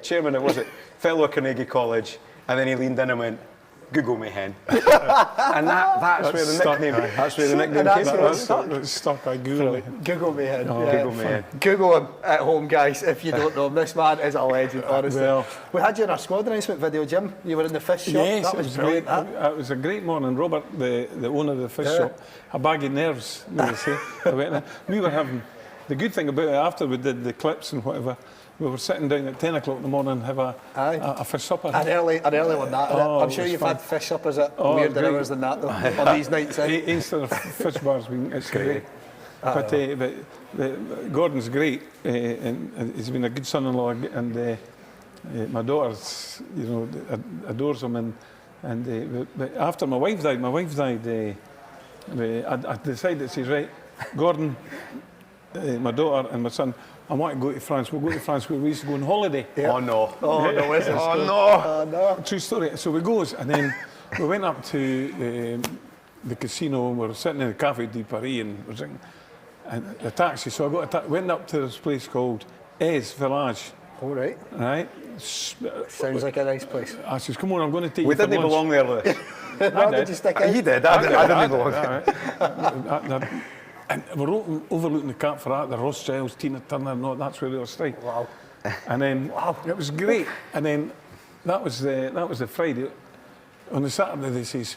Chairman of, Fellow of Carnegie College." And then he leaned in and went, "Google me, hen." And that's where the nickname came from. That's stuck. I Google me. Google me, hen. Google me, hen. Google him at home, guys, if you don't know him. This man is a legend, honestly. Well, we had you in our squad announcement video, Jim. You were in the fish shop. Yes, that was brilliant. It was a great morning. Robert, the owner of the fish shop, a bag of nerves, they would say. We were having, the good thing about it, after we did the clips and whatever, we were sitting down at 10 o'clock in the morning and have a fish supper. An early one, that. I'm sure you've had fish suppers at weirder hours than that, though, on these nights. Instead of fish bars, it's great. But Gordon's great, and he's been a good son-in-law, and My daughter's, adores him, but after my wife died, I decided, says, right, Gordon, my daughter and my son, I want to go to France. We'll go to France where we used to go on holiday. Yeah. Oh no. Oh no, is it? Oh no. True story. So we goes, and then we went up to the casino. We were sitting in the Café de Paris and we're drinking, and the taxi. So I went up to this place called Es Village. All right. Right. Sounds like a nice place. I says, come on, I'm going to take We you for didn't lunch. belong there, Lewis. No, did you stick out? You did. I didn't belong there. And we're overlooking the Cap Ferrat, the Rothschilds, Tina Turner, and all that's where they were staying. Wow. And then it was great. And then that was the Friday. On the Saturday, they says,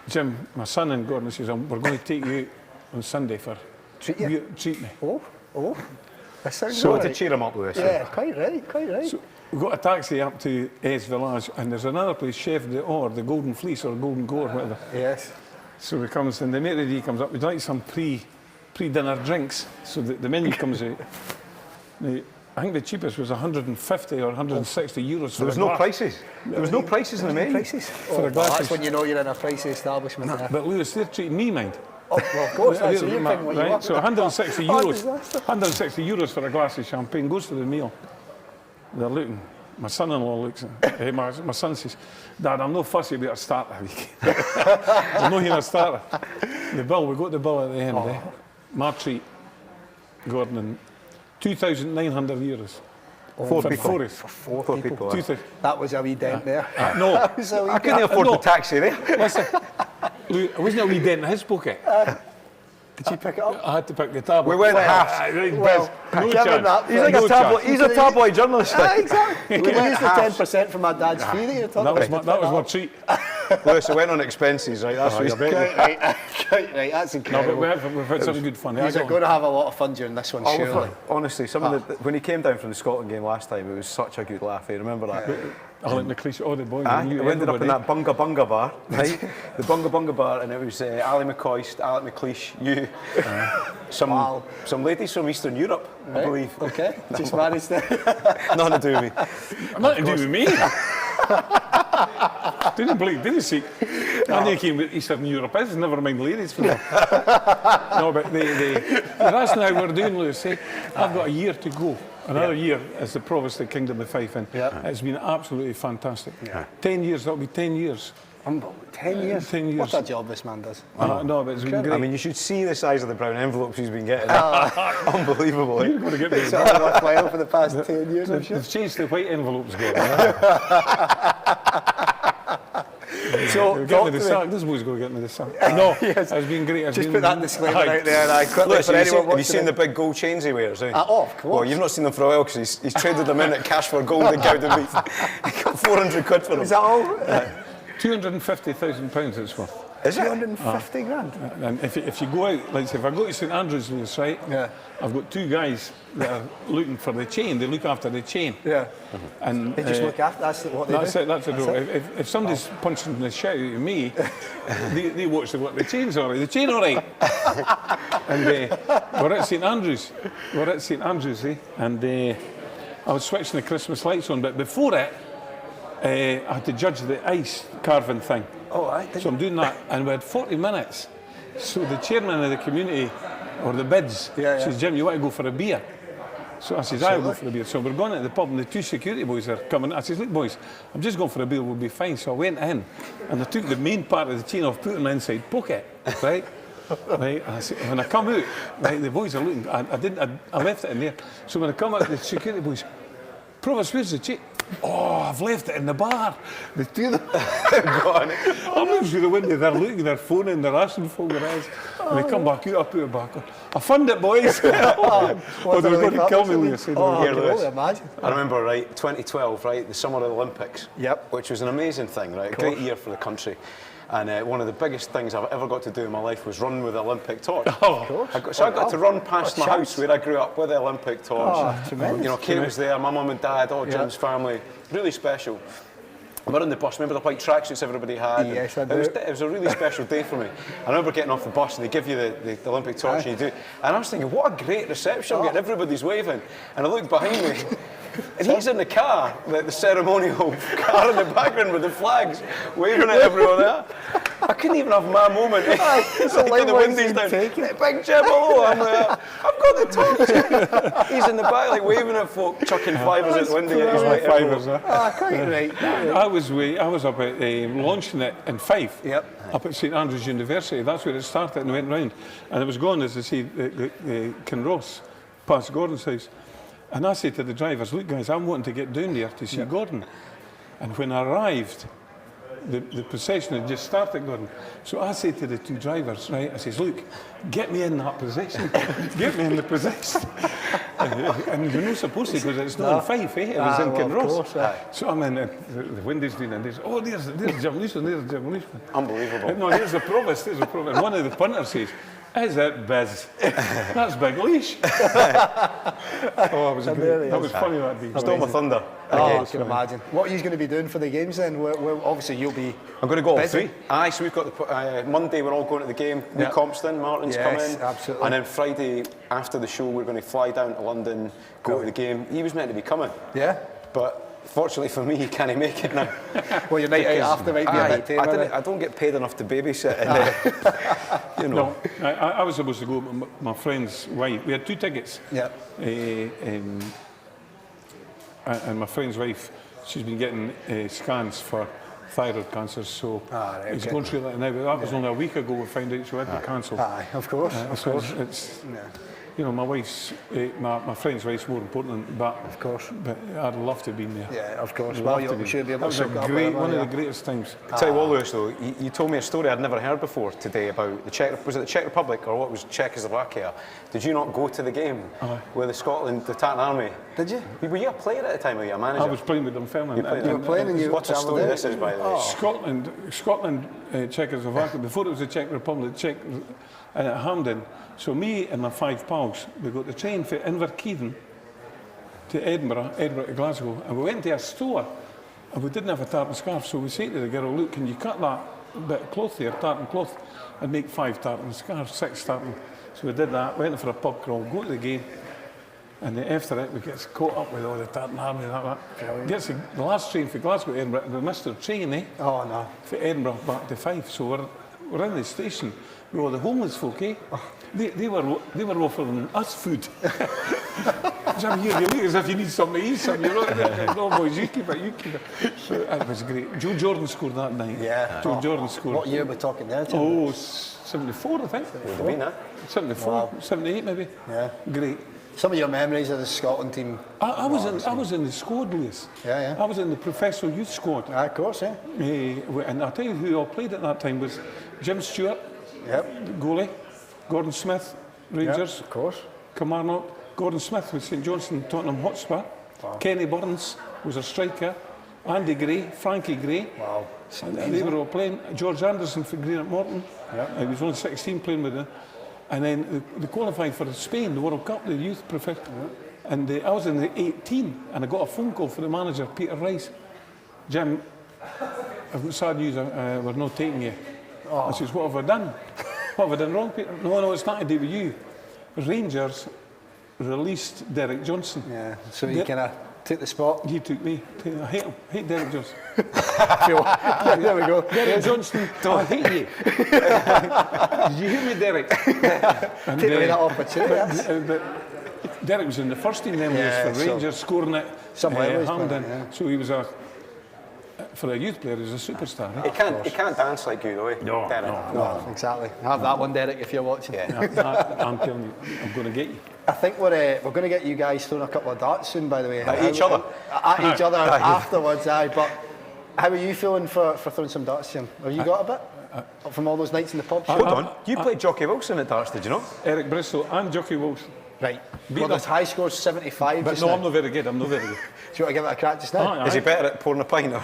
Jim, my son and Gordon says, we're going to take you out on Sunday for treat you. Treat me. Oh. That sounds so right. to cheer him up, Lewis. Yeah, quite right. So we got a taxi up to Es Village, and there's another place, Chef d'Or, the Golden Fleece or Golden Gore, whatever. Yes. So we comes, and the mate of the day comes up, we'd like some pre-dinner drinks. So the menu comes out. I think the cheapest was 150 or 160 euros. There was no prices. There was no prices in the menu. For a glass. That's when you know you're in a pricey establishment. No, but Lewis, they're treating me, mind. Oh, well, of course, that's what you're thinking what you right? want. So 160 euros. 160 euros for a glass of champagne goes for the meal. They're looking. My son-in-law looks at my son says, Dad, I'm not fussy about a starter week. I'm not here a starter. The bill, we got the bill at the end. My treat, Gordon, and 2,900 euros. Four people. For four people. That was a wee dent there. No, I couldn't afford the taxi there. Listen, it wasn't a wee dent in his pocket. Did you pick it up? I had to pick the tab. We went half. Well, no chance. He's like a tabloid. He's a tabloid journalist. Exactly. We used the 10% from my dad's fee that you're talking about. That was my treat. Lewis, it went on expenses, right? That's what right. That's incredible. No, but we've had some good fun. He's going to have a lot of fun during this one, surely. Honestly, when he came down from the Scotland game last time, it was such a good laugh. I remember that. Alan McLeish, all the boys. We ended up in that Bunga bar, right? The Bunga bar, and it was Ali McCoist, Alec McLeish, you, some ladies from Eastern Europe, I believe. Okay, just managed there. Nothing to do with me. Nothing to do with me. Didn't see. I knew he came with Eastern Europe. Never mind ladies for them. No, but that's now we're doing, Lewis. I've got a year to go. Another year as the Provost of the Kingdom of Fife, and it's been absolutely fantastic. 10 years, that'll be 10 years. 10 years? 10 years. What a job this man does. No, but it's been great. I mean, you should see the size of the brown envelopes he's been getting. Unbelievable. You're going to get me. It's all worthwhile for the past 10 years, I'm sure. They've changed the white envelopes, Gordon. So, this boy's going to get me the sack. No, yes. It's been great. Just put that disclaimer out there. Quickly for anyone have you seen the big gold chains he wears? Oh, of course. Well, you've not seen them for a while because he's traded them in at Cash for Gold in Gowden Beef. He got 400 quid for them. Is that all? £250,000 it's worth. Is it? 250 grand? And if you go out, like say, if I go to St Andrews, Lewis, right? Yeah. I've got two guys that are looking for the chain. They look after the chain. Yeah. And they just look after. That's what they do. That's it. If somebody's punching the shit out of me, they watch what the chain's all right. The chain all right. And we're at St Andrews. And I was switching the Christmas lights on, but before it, I had to judge the ice carving thing. Oh, right. So I'm doing that, and we had 40 minutes. So the chairman of the community, or the bids, says, Jim, you want to go for a beer? So I says, I'll go for a beer. So we're going to the pub, and the two security boys are coming. I says, look, boys, I'm just going for a beer, we'll be fine. So I went in, and I took the main part of the chain off, put it in the inside pocket, right? Right, and I said, when I come out, right, the boys are looking. I left it in there. So when I come out, the security boys, Provost, where's the chain? Oh, I've left it in the bar. The two of them. I'm looking through the window, they're looking, they're phoning, they're asking for their eyes. And they come back out, I put it back on. I found it, boys. They were going to kill me, Lewis. I remember, right, 2012, right, the summer of the Olympics. Yep. Which was an amazing thing, right? A great year for the country. And one of the biggest things I've ever got to do in my life was run with the Olympic torch. I got to run past my house where I grew up with the Olympic torch. Tremendous. You know, Kate was there, my mum and dad, Jim's family. Really special. We're in the bus, remember the white tracksuits everybody had? Yes, I do. It was a really special day for me. I remember getting off the bus and they give you the Olympic torch and you do. And I was thinking, what a great reception, getting everybody's waving. And I looked behind me And he's in the car, the ceremonial car in the background with the flags, waving at everyone there. I couldn't even have my moment. It's like the windies down. Big Jim, hello. I'm like, I've got the top. He's in the back, like waving at folk, chucking fivers at the window. He's like fivers. Quite right. I was up at launching it in Fife. Up at St Andrews University. That's where it started and went round. And it was going, as I say, the Kinross past Gordon's house. And I said to the drivers, look guys, I'm wanting to get down there to see Gordon. And when I arrived, the procession had just started, Gordon. So I said to the two drivers, right, I says, look, get me in that procession. Get me in the procession. And you're not supposed to, because it's not in Fife, eh? It was in Kinross. So I'm in, the window's doing, and there's, oh, there's Jim Leishman, there's Jim Leishman. Unbelievable. No, there's the provost, there's the provost. And one of the punters says, is it Biz? That's Big Leash. Oh, it was great. That was funny that day. Stole my thunder. Oh, I can imagine. What are you going to be doing for the games then? Well, obviously you'll be. I'm going to go all busy. 3. Aye, so we've got the Monday. We're all going to the game. New Compston, Martin's coming. Absolutely. And then Friday after the show, we're going to fly down to London, go to the game. He was meant to be coming. Yeah. But fortunately for me, he can't make it now. Well, your night out after might be a bit tame. I don't get paid enough to babysit. And, you know. No, I was supposed to go, but my friend's wife. We had 2 tickets. Yeah. And my friend's wife, she's been getting scans for thyroid cancer, so it's going through that now. But that was only a week ago we found out she had to cancel. Aye, of course. It's you know, my wife's, my friend's wife's more important than that. Of course. But I'd love to have been there. Yeah, of course. Well, you should be able to. That was a great, one of the greatest times. I tell you what, Lewis, though, you told me a story I'd never heard before today about the Czech. Was it the Czech Republic or what was Czechoslovakia? Did you not go to the game with the Scotland, the Tartan Army? Did you? Were you a player at the time? Or were you a manager? I was playing with them, Fernand. You were playing and you. What a story this is, by the way. Scotland, Czechoslovakia. Before it was the Czech Republic, and at Hampden. So me and my 5 pals, we got the train from Inverkeithing to Edinburgh to Glasgow, and we went to a store, and we didn't have a tartan scarf, so we said to the girl, look, can you cut that bit of cloth there, tartan cloth, and make 5 tartan scarves, 6 tartan. So we did that, went for a pub crawl, go to the game, and then after it, we get caught up with all the tartan army and that. Gets the last train for Glasgow to Edinburgh, we missed our train, eh? Oh, no. For Edinburgh back to Fife, so we're in the station with all the homeless folk, eh? They were offering us food. So I'm here, you look as if you need something to eat, something. No, boys, you keep it. So it was great. Joe Jordan scored that night. Yeah. Joe Jordan scored. What year are we talking there, Tim? Oh, 74, I think. 74, Wow. 78 maybe. Yeah. Great. Some of your memories of the Scotland team. I was in the squad, Lewis. Yeah. I was in the professional youth squad. Of course, yeah. And I'll tell you who all played at that time was Jim Stewart, goalie, Gordon Smith, Rangers, of course. Kilmarnock, Gordon Smith with St Johnstone, Tottenham Hotspur, Kenny Burns was a striker, Andy Gray, Frankie Gray. Wow. And they were all playing. George Anderson for Green at Morton. He was only 16 playing with them. And then they qualified for Spain, the World Cup, the youth professional. And I was in the 18, and I got a phone call from the manager, Peter Rice. Jim, I've got sad news, we're not taking you. I says, what have I done? What have I done wrong, Peter? No, it's not to do with you. Rangers released Derek Johnson. Yeah, so he kind of took the spot. He took me. I hate him. I hate Derek Johnson. There we go. Derek Johnson, I hate you. Did you hear me, Derek? And, take away that opportunity. But Derek was in the first team then, for Rangers, scoring at Hampden. So he was for a youth player, he's a superstar. He can't dance like you, though, eh? No, exactly. Have that one, Derek, if you're watching. I'm telling you, I'm going to get you. I think we're going to get you guys throwing a couple of darts soon, by the way. At each other? At each other afterwards, aye. But how are you feeling for throwing some darts, Jim? Have you got a bit from all those nights in the pub? Hold on, you played Jockey Wilson at darts, did you know? Eric Bristol and Jockey Wilson. Right. Well, there's high scores 75. But no, I'm not very good. Do you want to give it a crack just now? Is he better at pouring a pint? Or?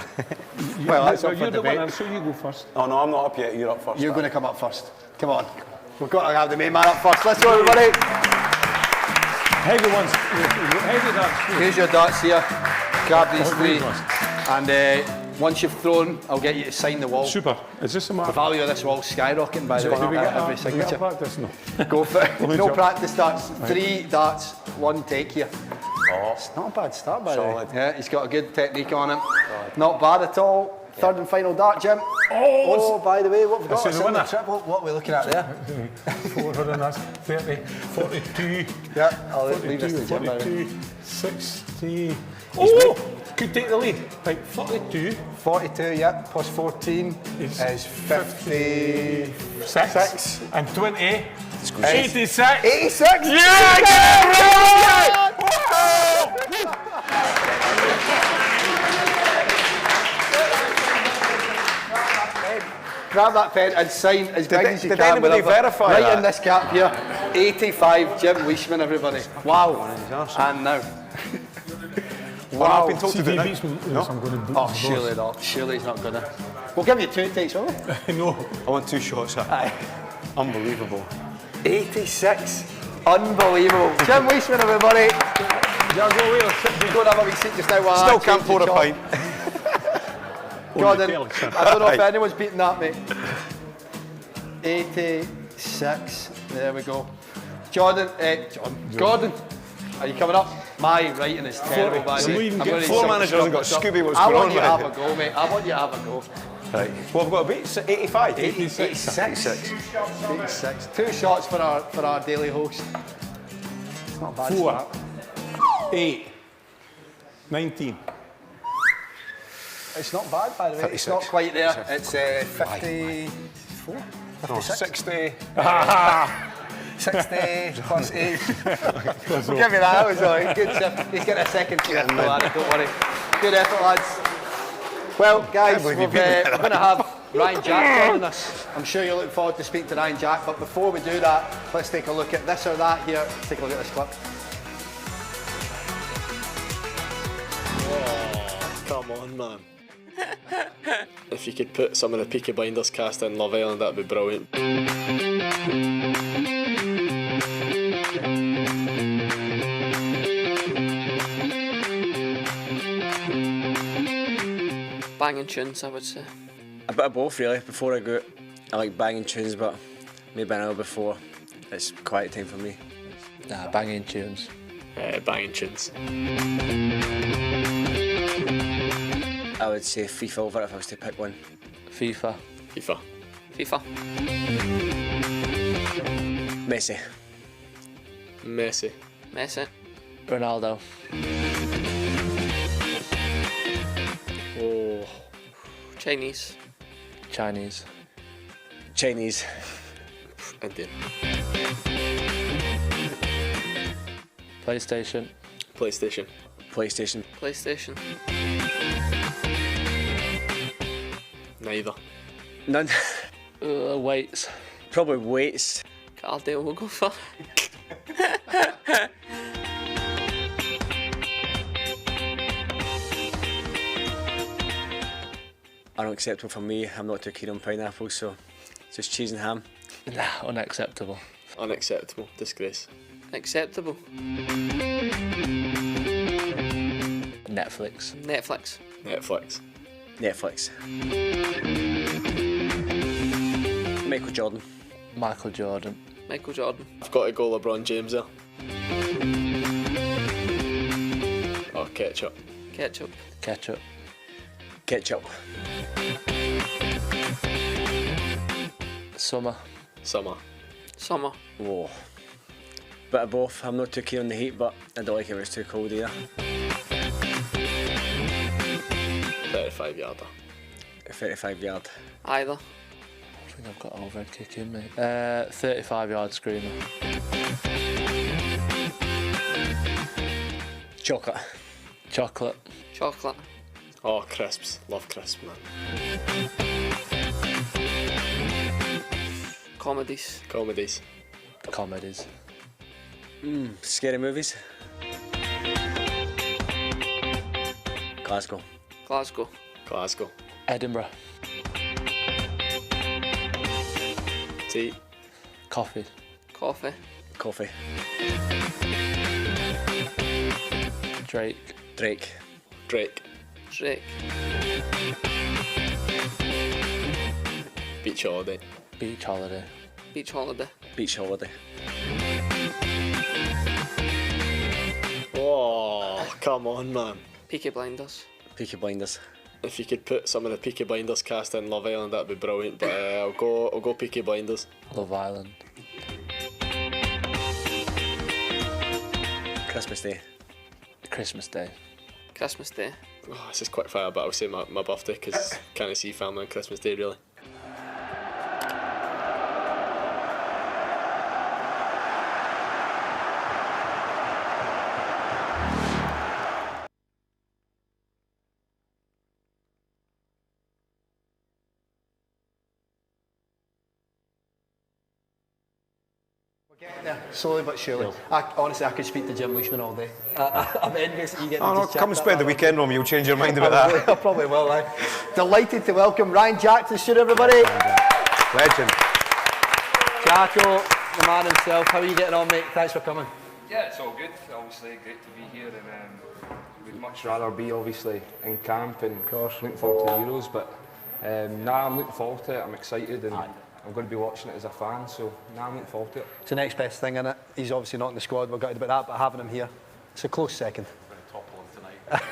Well, that's up for you're the debate. winner, so you go first. Oh no, I'm not up yet. You're up first. You're going to come up first. Come on. We've got to have the main man up first. Let's go, everybody. Heavy ones. Heavy darts. Here's your darts here. Grab these 3. And once you've thrown, I'll get you to sign the wall. Super. Is this a matter? The value of this wall's skyrocketing, by the way. Every signature. Practice? No. Go for it. No practice darts. 3 darts, 1 take here. It's not a bad start, by the way. Solid. Yeah, he's got a good technique on him. Not bad at all. Third and final dart, Jim. Oh, by the way, what we've got This is is the in the winner. triple. What are we looking at there? 400, that's 30, 42. Yeah, I'll leave this to Jim. 42, 60. Oh, could take the lead. Right, 42. 42, yeah, plus 14 is 56. And 20. 86. 86. Yeah, grab that pen and sign as big as you can. Did anybody verify right that? in this cap here. 85, Jim Weishman, everybody. Wow. And now. Wow. I've been told to do he it beats me, now. I'm going to Oh, surely not. Surely he's not going to. We'll give you 2 takes, will we? No. I want 2 shots. Aye. Unbelievable. 86. Unbelievable. Jim Weishman, everybody. Yeah, go away. You don't have a wee seat just now. while Still I can't change pour the a shot. pint. Gordon, Only I don't know if anyone's beaten that, mate. 86. There we go. Gordon, Gordon, are you coming up? My writing is terrible, by the way. I'm gonna need Floor someone to manager hasn't got scrub Scooby this what's up. going I on, want you to mate. have a go, mate. I want you to have a go. Right. Well, I've got a beat. 85. 86. 86. 2 shots for our daily host. It's not a bad 4, start. 8, 19. It's not bad, by the way. 56. It's not quite there. It's 54. No, 60. 60 plus 8. We'll give you that. That was all right. Good stuff. He's getting a second chance. Don't worry. Good effort, lads. Well, guys, we're going to have Ryan Jack joining us. I'm sure you're looking forward to speaking to Ryan Jack. But before we do that, let's take a look at this or that here. Let's take a look at this clip. Oh, come on, man. If you could put some of the Peaky Blinders cast in Love Island, that'd be brilliant. Banging tunes, I would say. A bit of both, really. Before I go out, I like banging tunes, but maybe an hour before, it's quiet time for me. Nah, banging tunes. Banging tunes. I would say FIFA over if I was to pick one. FIFA. FIFA. FIFA. Messi. Messi. Messi. Ronaldo. Oh. Chinese. Chinese. Chinese. Indian. PlayStation. PlayStation. PlayStation. PlayStation. Neither. None. Weights. Probably weights. Cardio we'll go for. Unacceptable for me. I'm not too keen on pineapple, so just cheese and ham. Nah, unacceptable. Unacceptable. Disgrace. Acceptable. Netflix. Netflix. Netflix. Netflix. Michael Jordan. Michael Jordan. Michael Jordan. I've got to go LeBron James there. Oh, ketchup. Ketchup. Ketchup. Ketchup. Summer. Summer. Summer. Whoa. Bit of both. I'm not too keen on the heat, but I don't like it when it's too cold either. 35 yarder. 35 yard. Either. I think I've got overhead kick in, mate. 35 yard screamer. Chocolate. Chocolate. Chocolate. Oh, crisps. Love crisps, man. Comedies. Comedies. Comedies. Scary movies. Glasgow. Glasgow. Glasgow. Edinburgh. Tea. Coffee. Coffee. Coffee. Drake. Drake. Drake. Drake. Beach holiday. Beach holiday. Beach holiday. Beach holiday. Oh. Come on, man. Peaky Blinders. Peaky Blinders. If you could put some of the Peaky Blinders cast in Love Island, that'd be brilliant. But I'll go Peaky Blinders. Love Island. Christmas Day. Christmas Day. Christmas Day. Oh, this is quick fire, but I'll say my birthday because can't see family on Christmas Day really. Yeah, slowly but surely. Honestly, I could speak to Jim Leishman all day. I'm envious that you get to Oh, no, just chat come and that spend the way. weekend, Romy. You'll change your mind about that. I probably will. Delighted to welcome Ryan Jack to the studio, everybody. Legend. Jacko, the man himself. How are you getting on, mate? Thanks for coming. Yeah, it's all good. Obviously, great to be here, and we'd much rather be obviously in camp and looking forward to the Euros. But I'm looking forward to it. I'm excited, and I'm going to be watching it as a fan. So I'm looking forward to it. It's the next best thing, isn't it? He's obviously not in the squad. We're gutted about that, but having him here, it's a close second. Going to topple him tonight.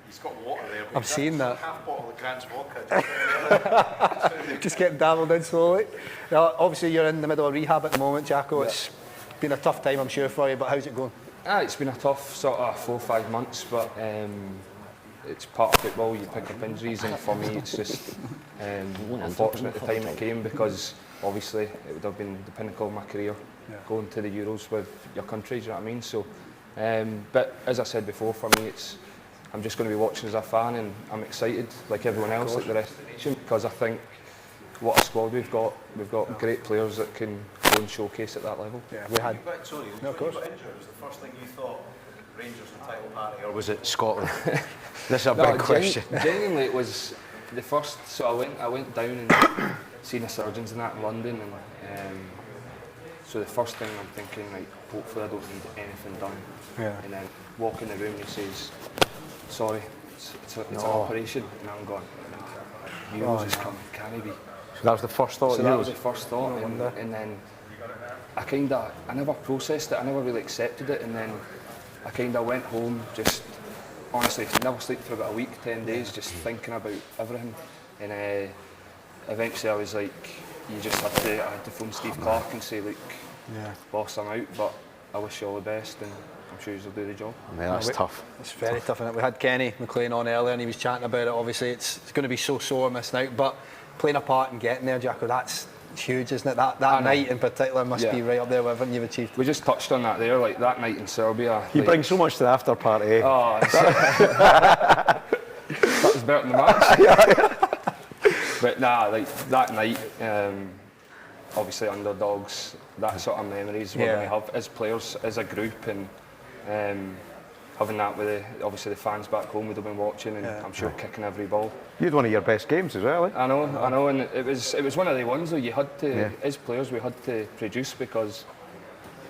He's got water there. I'm seeing that. Half bottle of Grant's vodka. Just getting dabbled in slowly. Now, obviously, you're in the middle of rehab at the moment, Jacko. It's been a tough time, I'm sure, for you. But how's it going? It's been a tough sort of 4 or 5 months, but it's part of football. You pick up injuries, and for me, it's just unfortunate the time it came because obviously it would have been the pinnacle of my career, going to the Euros with your country. Do you know what I mean? So, but as I said before, for me, I'm just going to be watching as a fan, and I'm excited, like everyone else, like the rest of the nation, because I think what a squad we've got. We've got great players that can go and showcase at that level. Yeah, we had. Sorry, no, of course. Was the first thing you thought Rangers the title party, Or was it Scotland? This is a big question. Genuinely, it was the first. So I went down and seen the surgeons and that in London, and so the first thing I'm thinking, like, hopefully I don't need anything done. Yeah. And then walk in the room and he says, sorry, it's an operation, and I'm going, Euros is coming, can he be? So that was the first thought. So that was the first thought, and then I never processed it, I never really accepted it, and then I kind of went home, just honestly never slept for about a week, 10 days, just thinking about everything, and eventually I was like, I had to phone Steve Clark and say, look, boss, I'm out, but I wish you all the best, and I'm sure you'll do the job. Man, that's tough. It's very tough, isn't it? We had Kenny McLean on earlier and he was chatting about it. Obviously, it's going to be so sore missing out, but playing a part and getting there, Jacko, that's huge, isn't it? That night in particular must be right up there with everything you've achieved. We just touched on that there, like that night in Serbia. You bring so much to the after party. Oh, that was better than the match. But nah, like that night, obviously underdogs, that sort of memories we're going to have as players, as a group, and having that with obviously the fans back home would have been watching, and I'm sure kicking every ball. You had one of your best games as well, eh? I know, and it was one of the ones though you had to, as players, we had to produce, because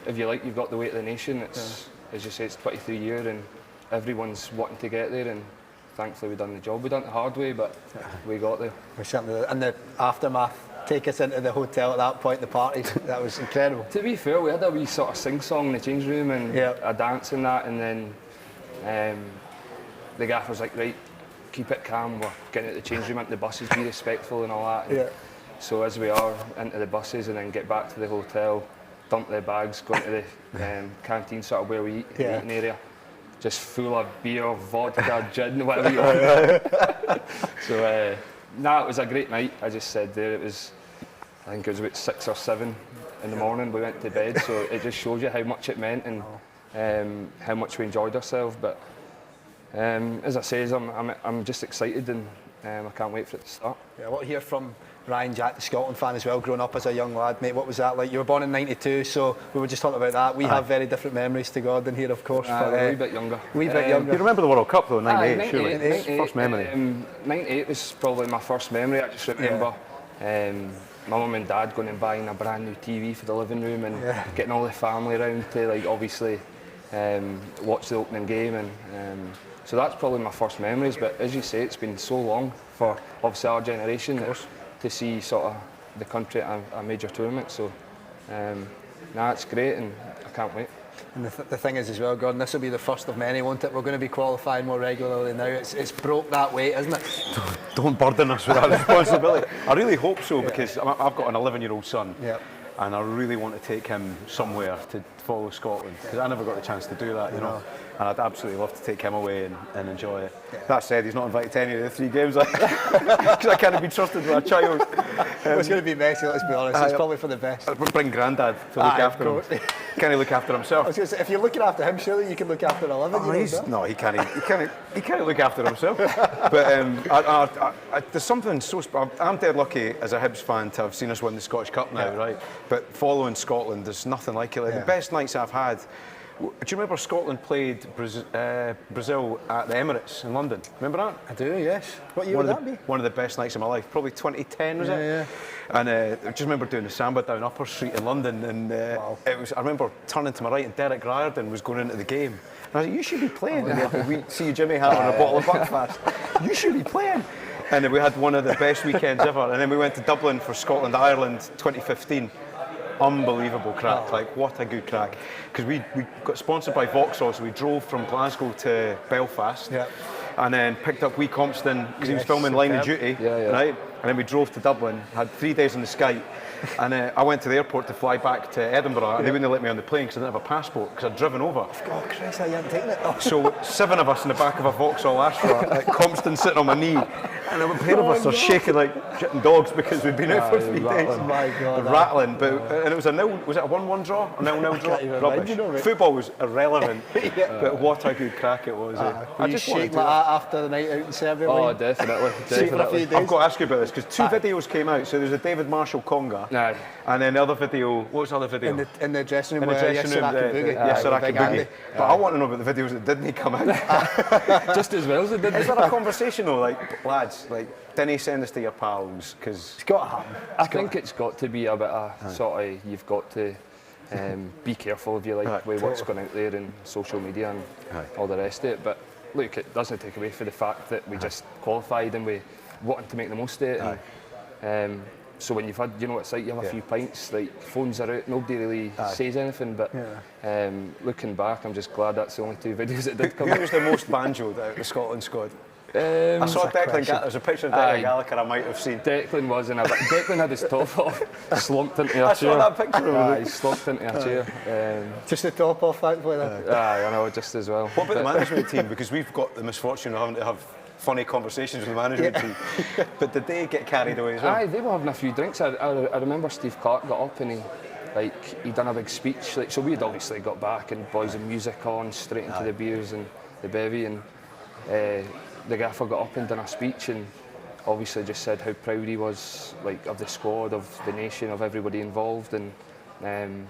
if you like, you've got the weight of the nation. It's as you say, it's 23 years, and everyone's wanting to get there, and thankfully we done the job. We done it the hard way, but we got there. We certainly did. And the aftermath, take us into the hotel at that point, the party, that was incredible. To be fair, we had a wee sort of sing-song in the change room, and a dance and that, and then the gaffer's like, right, keep it calm, we're getting out the change room, into the buses, be respectful and all that. And so as we are into the buses and then get back to the hotel, dump the bags, go into the canteen, sort of where we eat, the eating area, just full of beer, vodka, gin, whatever you want. So it was a great night. I just said there, I think it was about 6 or 7 in the morning we went to bed, so it just shows you how much it meant and how much we enjoyed ourselves. But as I say, I'm just excited, and I can't wait for it to start. Yeah, I want to hear from Ryan Jack, the Scotland fan as well, growing up as a young lad, mate. What was that like? You were born in '92, so we were just talking about that. We have very different memories to Gordon here, of course. But, a wee bit younger. You remember the World Cup though, '98, surely? 98, first memory. '98 was probably my first memory. I just remember my mum and dad going and buying a brand new TV for the living room, and getting all the family around to, like, obviously watch the opening game, and so that's probably my first memories. But as you say, it's been so long for obviously our generation to see sort of the country at a major tournament. So it's great, and I can't wait. And the thing is as well, Gordon, this will be the first of many, won't it? We're going to be qualifying more regularly now. It's broke that weight, isn't it? Don't burden us with that responsibility. I really hope so, because I've got an 11-year-old son. And I really want to take him somewhere to follow Scotland, because I never got the chance to do that, you know. And I'd absolutely love to take him away and enjoy it. That said, he's not invited to any of the 3 games because I can't be trusted with a child. It's going to be messy, let's be honest. It's probably for the best. Bring Grandad to look after him. Can he look after himself? I was going to say, if you're looking after him, surely you can look after 11. No, he can't. He can't look after himself. But there's something so. I'm dead lucky as a Hibs fan to have seen us win the Scottish Cup now, right? But following Scotland, there's nothing like it. Like, the best nights I've had. Do you remember Scotland played Brazil at the Emirates in London? Remember that? I do, yes. What year would that be? One of the best nights of my life. Probably 2010, was it? Yeah. And I just remember doing the samba down Upper Street in London, and it was. I remember turning to my right, and Derek Riordan was going into the game. And I was like, "You should be playing." And we see you, Jimmy, hat on a bottle of Buckfast. You should be playing. And we had one of the best weekends ever. And then we went to Dublin for Scotland-Ireland 2015. Unbelievable crack, like what a good crack. Because we got sponsored by Vauxhall, so we drove from Glasgow to Belfast, and then picked up Wee Compston because he was filming Line of Duty, right? And then we drove to Dublin, had 3 days on the Skype, and I went to the airport to fly back to Edinburgh, and they wouldn't let me on the plane because I didn't have a passport because I'd driven over. Oh Christ, I hadn't taken it. So 7 of us in the back of a Vauxhall Astra, like Compston sitting on my knee, and a pair of us are shaking like shitting dogs because we'd been out for 3 days. Oh my God, rattling, but and it was a 0. Was it a 1-1 draw? A 0-0 draw? Rubbish. Football was irrelevant, but what a good crack it was. I just shake like that after the night out in Serbia. Oh, definitely. I've got to ask you about this because 2 videos came out. So there's a David Marshall conga, and then the other video. What was the other video? In the dressing room. In the dressing room, Yes, Saraki Boogie. But I want to know about the videos that didn't come out. Just as well as it did. Is there a conversation though, like lads, like didn't send this to your pals? Because it's got to happen. I think it's got to be a bit of sort of you've got to be careful if you like with what's going out there in social media and all the rest of it. But look, it doesn't take away from the fact that we just qualified and we wanted to make the most of it. And, so when you've had, you know, it's like you have a few pints, like phones are out, nobody really says anything. But looking back, I'm just glad that's the only 2 videos that did come out. Who was the most banjoed out of the Scotland squad? I saw Declan. There's a picture of Declan Gallagher I might have seen. Declan wasn't. Declan had his top off, slumped into a chair. I saw that picture of him. He slumped into a chair. Just the top off, thankfully. I know, just as well. What about the management team? Because we've got the misfortune of having to have funny conversations with the management team. But did they get carried away as well? Aye, they were having a few drinks. I remember Steve Clark got up and he'd done a big speech. Like, so we had obviously got back and boys and music on, straight into the beers and the bevy, and the gaffer got up and done a speech and obviously just said how proud he was, like, of the squad, of the nation, of everybody involved, and then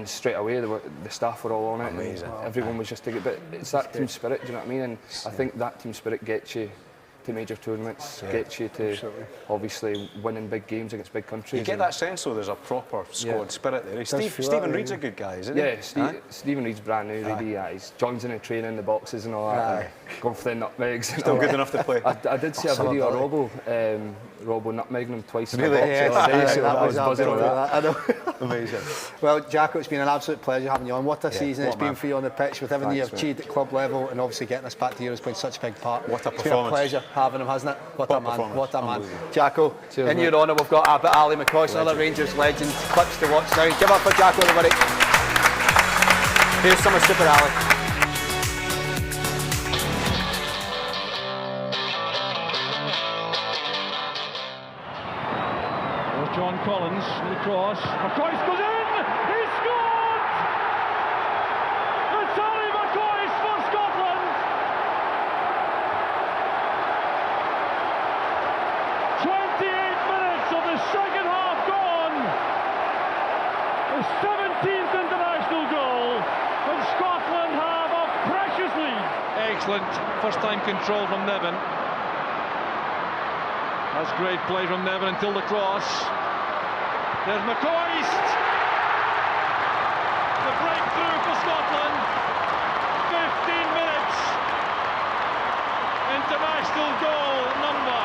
straight away the staff were all on it. Amazing. And everyone was just taking it. But it's that team spirit, do you know what I mean? And I think that team spirit gets you to major tournaments, gets you to obviously winning big games against big countries. You get that sense though there's a proper squad spirit there. Stephen Reid's a good guy, isn't he? Yeah, Stephen Reid's brand new, really. He's joins in the training in the boxes and all that. Going for the nutmegs. Still good enough to play. I did see a video of Robbo nutmegging him twice in the Really? box the other day, so I was buzzing with that. I know. Amazing. Well, Jacko, it's been an absolute pleasure having you on. What a season it's been for you on the pitch, with everything you've achieved at club level, and obviously getting us back to Europe has been such a big part. What a performance. It's been a pleasure having him, hasn't it? What a man. What a man. Jacko, cheers, in your honour, we've got Abbott Ali McCoy, another Rangers legend. Clips to watch now. Give up for Jacko, everybody. Here's some of Super Ali. John Collins, the cross. McCoist goes in! He scored! It's Ali McCoist for Scotland! 28 minutes of the second half gone! The 17th international goal, and Scotland have a precious lead. Excellent first time control from Nevin. That's great play from Nevin until the cross. There's McCoist! The breakthrough for Scotland. 15 minutes. International goal number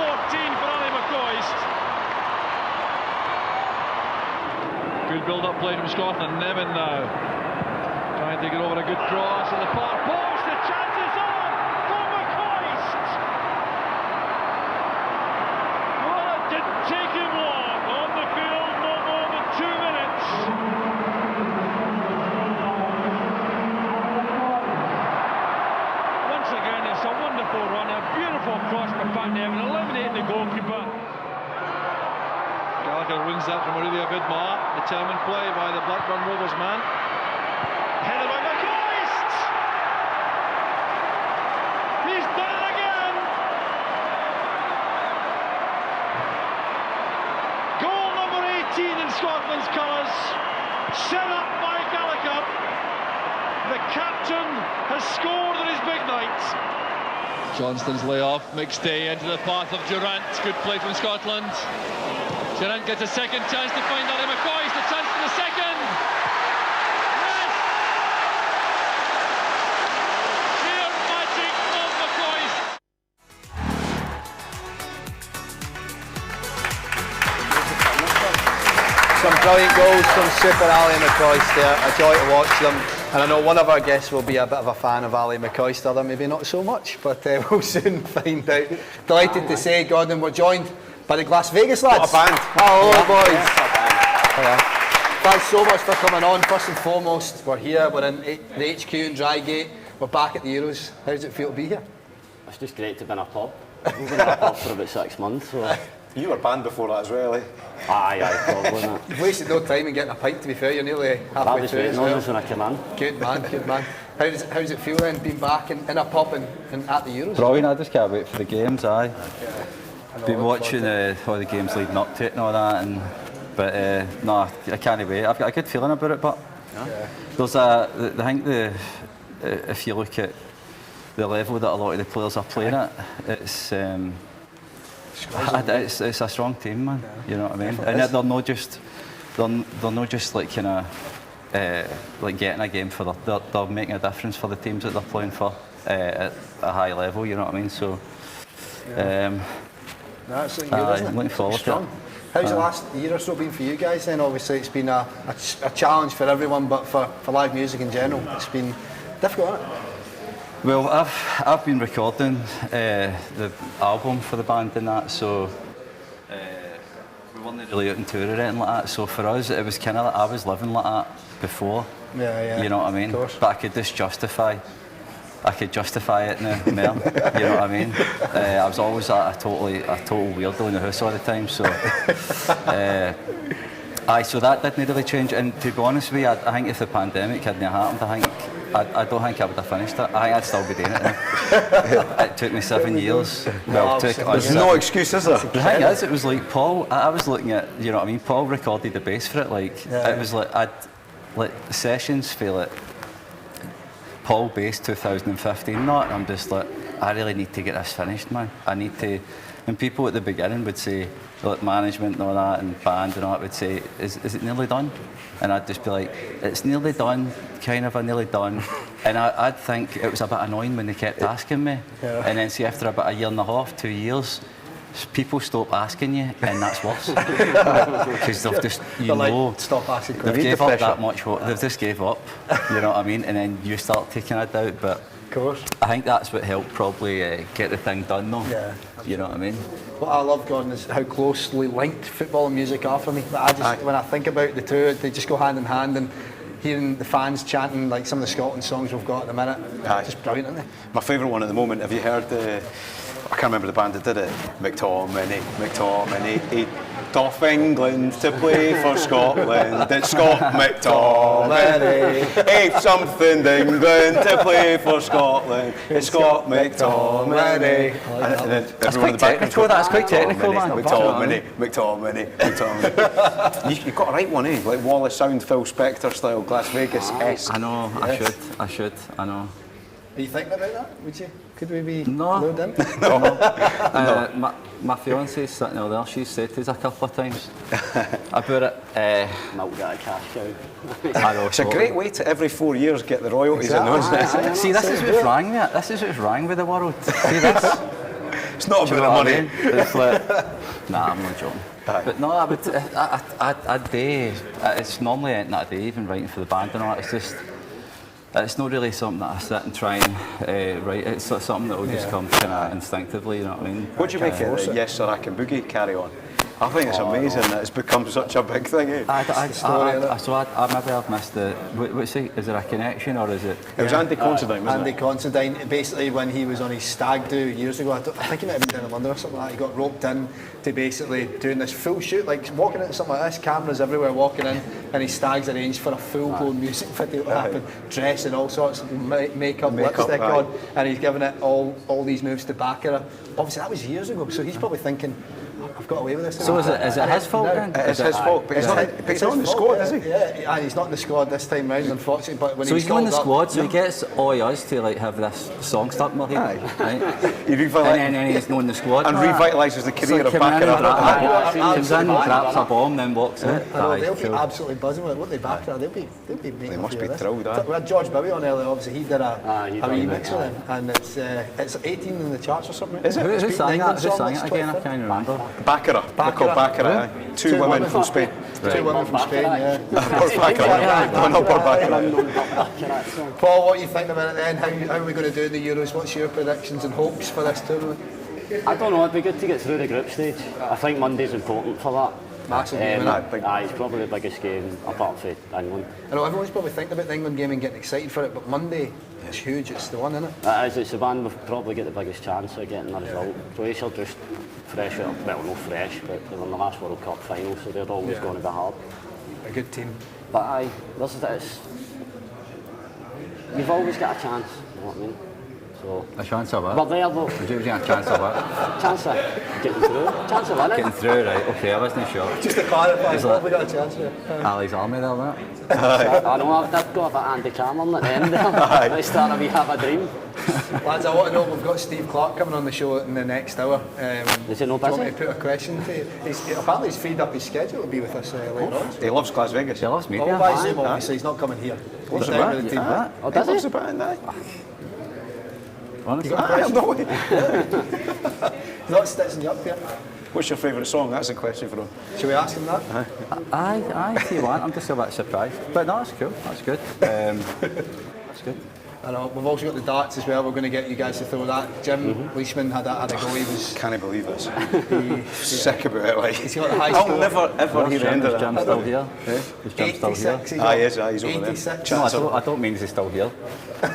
14 for Ali McCoist. Good build-up play from Scotland. Nevin now. Trying to get over a good cross in the far post. The chance is on for McCoist. Well, it didn't take him long. On the field, no more than 2 minutes. Once again, it's a wonderful run, a beautiful cross by Pat Nevin, eliminating the goalkeeper. Gallagher wins that from Olivia Vidmar. Determined play by the Blackburn Rovers man. Headed by McCoist! He's done it again! Goal number 18 in Scotland's colours, set up by Gallagher. The captain has scored on his big night. Johnston's layoff, McStay into the path of Durant. Good play from Scotland. Durant gets a second chance to find Ali McCoist. The chance for the second. Yes! Sheer magic of McCoist. Some brilliant goals from Super Ali McCoist there. A joy to watch them. And I know one of our guests will be a bit of a fan of Ali McCoist, other maybe not so much, but we'll soon find out. Delighted to say, Gordon, we're joined by the Las Vegas lads. What a band. Hello, boys. Yeah. Thanks so much for coming on. First and foremost, we're here, we're in the HQ in Drygate, we're back at the Euros. How does it feel to be here? It's just great to be in a pub. We've been in a pub for about 6 months. So. You were banned before that as well, eh? Aye, probably not. You've wasted no time in getting a pint, to be fair. You're nearly halfway through as well. When I came in. Good man, good man. How does it feel then, being back in a pub and at the Euros? Brilliant, I just can't wait for the games, aye. Been watching all the games leading up to it and all that, but no, I can't wait. I've got a good feeling about it, but there's I think if you look at the level that a lot of the players are playing at, it's a strong team, man. You know what I mean? And they're not just like kind of like getting a game for they're making a difference for the teams that they're playing for at a high level. You know what I mean? So. That's good, isn't it? Looking forward to it. How's the last year or so been for you guys then? Obviously it's been a challenge for everyone, but for live music in general, it's been difficult, hasn't it? Well, I've been recording the album for the band and that, so we weren't really out on tour or anything like that. So for us, it was kind of like I was living like that before. Yeah. You know what I mean? But I could just justify it now, Mel. You know what I mean? I was always a total weirdo in the house all the time. So, so that didn't really change. And to be honest with you, I think if the pandemic hadn't happened, I don't think I would have finished it. I think I'd still be doing it now. It took me 7 years. Well, there's no excuse, is there? The thing is, it was like Paul. I was looking at, you know what I mean. Paul recorded the bass for it. It was like sessions feel it. Paul Bass 2015, not. I'm just like, I really need to get this finished, man. I need to. And people at the beginning would say, like management and all that, and band and all that would say, is it nearly done? And I'd just be like, it's nearly done, kind of nearly done. And I'd think it was a bit annoying when they kept asking me. Yeah. And then see, after about a year and a half, 2 years, people stop asking you, and that's worse. Because they've just, stop asking they've gave up that much, they've just gave up, you know what I mean? And then you start taking it out, but of course. I think that's what helped probably get the thing done though. Yeah. You know what I mean? What I love, Gordon, is how closely linked football and music are for me. When I think about the two, they just go hand in hand, and hearing the fans chanting like some of the Scotland songs we've got at the minute, just brilliant, isn't it? My favourite one at the moment, have you heard I can't remember the band that did it. McTominay, he off England to play for Scotland. It's Scott McTominay. Hey, something England to play for Scotland. It's Scott McTominay. That's quite technical. That's quite technical, man. McTominay. You got a right one, eh? Like Wallace Sound, Phil Spector style, Las Vegas-esque. I know. I should. I know. Are you thinking about that? Would you? Could we be lured in? No. My fiance's sitting over there. She's said to us a couple of times about it. Milk that cash out. I know. It's a great way to every 4 years get the royalties in, isn't it? See, this is what's wrong with it. This is what's wrong with the world. See this? It's not about the money. It's like, nah, I'm not joking. But no, a day. It's normally not a day even writing for the band and all that. It's just. It's not really something that I sit and try and write. It's something that will just come kind of instinctively, you know what I mean? What do you make of the Yes Sir I Can Boogie carry on? I think it's amazing that it's become such a big thing, eh? Maybe I've missed the... Is there a connection or is it... It was Andy Considine, wasn't Andy it? Considine, basically when he was on his stag do years ago, I think he might have been down in London or something like that, he got roped in to basically doing this full shoot, like walking into something like this, cameras everywhere walking in, and his stag's arranged for a full-blown music video to happen, dress and all sorts of makeup, lipstick on, and he's giving it all these moves to back her. Obviously that was years ago, so he's probably thinking, I've got away with this. So is it his fault then? It is his fault, but he's not in the squad, is he? Yeah, and he's not in the squad this time round, unfortunately. But when so he's not in the squad, so he gets all us to like have this song stuck in my head, right? And then he's not in the squad. And revitalises the career of Baccarat. Comes in, grabs a bomb, then walks out. They'll be absolutely buzzing with it, won't they, Baccarat? They'll be making They must be this. thrilled, We had George Bowie on earlier, obviously, he did a remix with him, and it's 18 in the charts or something. Is it? Who sang it again? I can't remember. Baccarat. They're called Baccarat. Two women from Spain. Two women from Spain, yeah. Paul, what are you thinking about it then? How are we going to do in the Euros? What's your predictions and hopes for this tournament? I don't know, it'd be good to get through the group stage. I think Monday's important for that. Massive game, it's probably the biggest game apart from England. I know everyone's probably thinking about the England game and getting excited for it, but Monday is huge, it's the one, isn't it? It's the one we've probably got the biggest chance of getting a result. Croatia just fresh out, well, not fresh, but they were in the last World Cup final, so they're always going to be hard. A good team. But you've always got a chance, you know what I mean? So, a chance of what? We're there though. Would you a chance of what? Chance of getting through. Chance of winning. Getting through, right, okay, I wasn't sure. Just to clarify, what we got a chance here? Ali's Army there, wasn't it? I know, I've got a bit Andy Cameron at the end there. At the start of We Have a Dream. Lads, I want to know, we've got Steve Clark coming on the show in the next hour. Is he no busy? Do you want me to put a question to you? Apparently he's freed up his schedule to be with us later on. He loves Las Vegas. He loves media. All by Zoom, obviously, he's not coming here. Loves He's down with the team. Oh, does he? Loves the band, aye. Honestly? No way. He's not stitching you up here. What's your favourite song? That's a question for him. Should we ask him that? Aye, if you want. I'm just a bit surprised. But no, that's cool. That's good. That's good. I know. We've also got the darts as well. We're going to get you guys to throw that. Jim Leishman had a go. He was. Can't believe this. Sick about it. Like. He's got the high score. I'll never ever hear the end of Is that. Jim still here? Is Jim still here? He's he's over 86. there. No, I don't mean is he still here.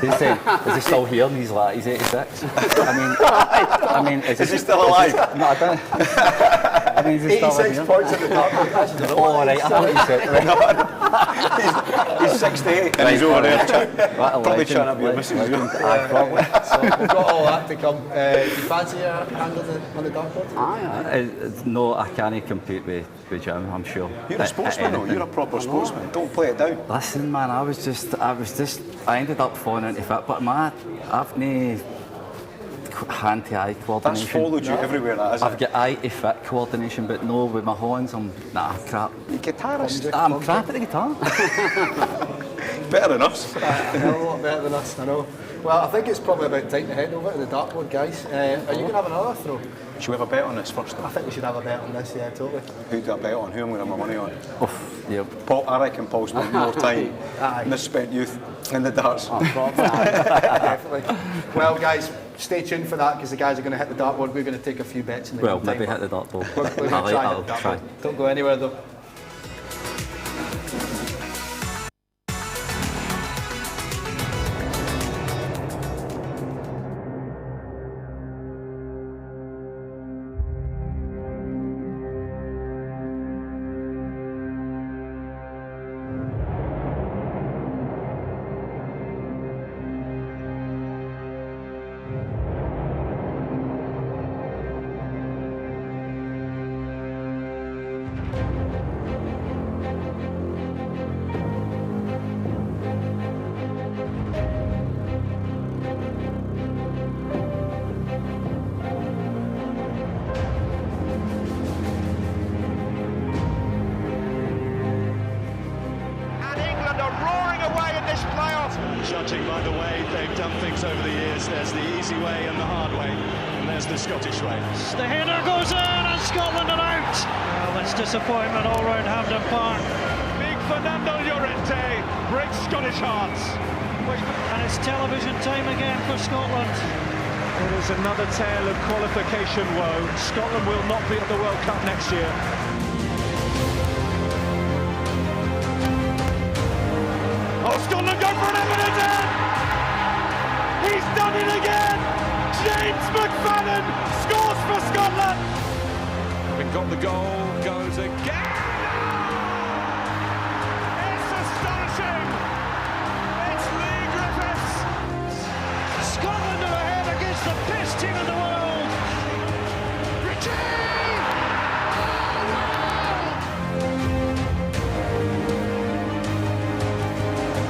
He's saying, is he still here? And he's like, he's 86. I mean, is he still alive? No, I don't. I mean, is he still 86 here? points at the top. Oh, right, I thought you said. He's 68 and he's over there probably trying to be a missing Probably. So we've got all that to come. Do you fancy your hand on the dartboard? No, I can't compete with Jim, I'm sure. You're a sportsman though, you're a proper sportsman. Don't play it down. Listen, man, I ended up falling into fit, but I've no hand-to-eye coordination. That's followed you everywhere, that, isn't it? I've got eye-to-fit coordination, but no, with my hands, I'm crap. You're a guitarist. I'm crap at the guitar. Better than us. A hell of a lot better than us, I know. Well, I think it's probably about time to head over to the dartboard, guys. Are you going to have another throw? Should we have a bet on this first? I think we should have a bet on this, yeah, totally. Who'd got a bet on? Who am I going to have my money on? Yep. Paul, I reckon Paul spent more time misspent youth in the darts. Definitely. Well, guys, stay tuned for that because the guys are going to hit the dartboard. We're going to take a few bets in the meantime. Maybe hit the dartboard. We're going to I'll try. Don't go anywhere though. Judging by the way they've done things over the years, there's the easy way and the hard way, and there's the Scottish way. The header goes in and Scotland are out. Well, it's disappointment all round Hampden Park. Big Fernando Llorente breaks Scottish hearts. And it's television time again for Scotland. It is another tale of qualification woe. Scotland will not be at the World Cup next year. Oh, Scotland go for an eminent end! He's done it again! James McFadden scores for Scotland! Having got the goal, goes again! It's astonishing! It's Lee Griffiths! Scotland are ahead against the best team in the world! Richie!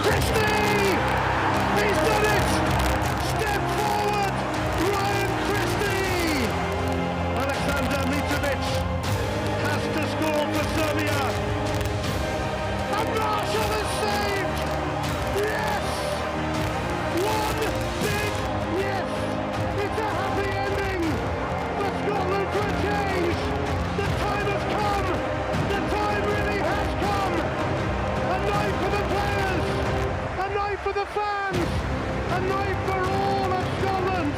Christie! He's done it! Step forward! Ryan Christie! Alexander Mitrovic has to score for Serbia. And Marshall is saved! Yes! One big yes! It's a happy ending for Scotland for a change! The time has come! The time really has come! A night for the players! A night for the fans! A night for all of Scotland!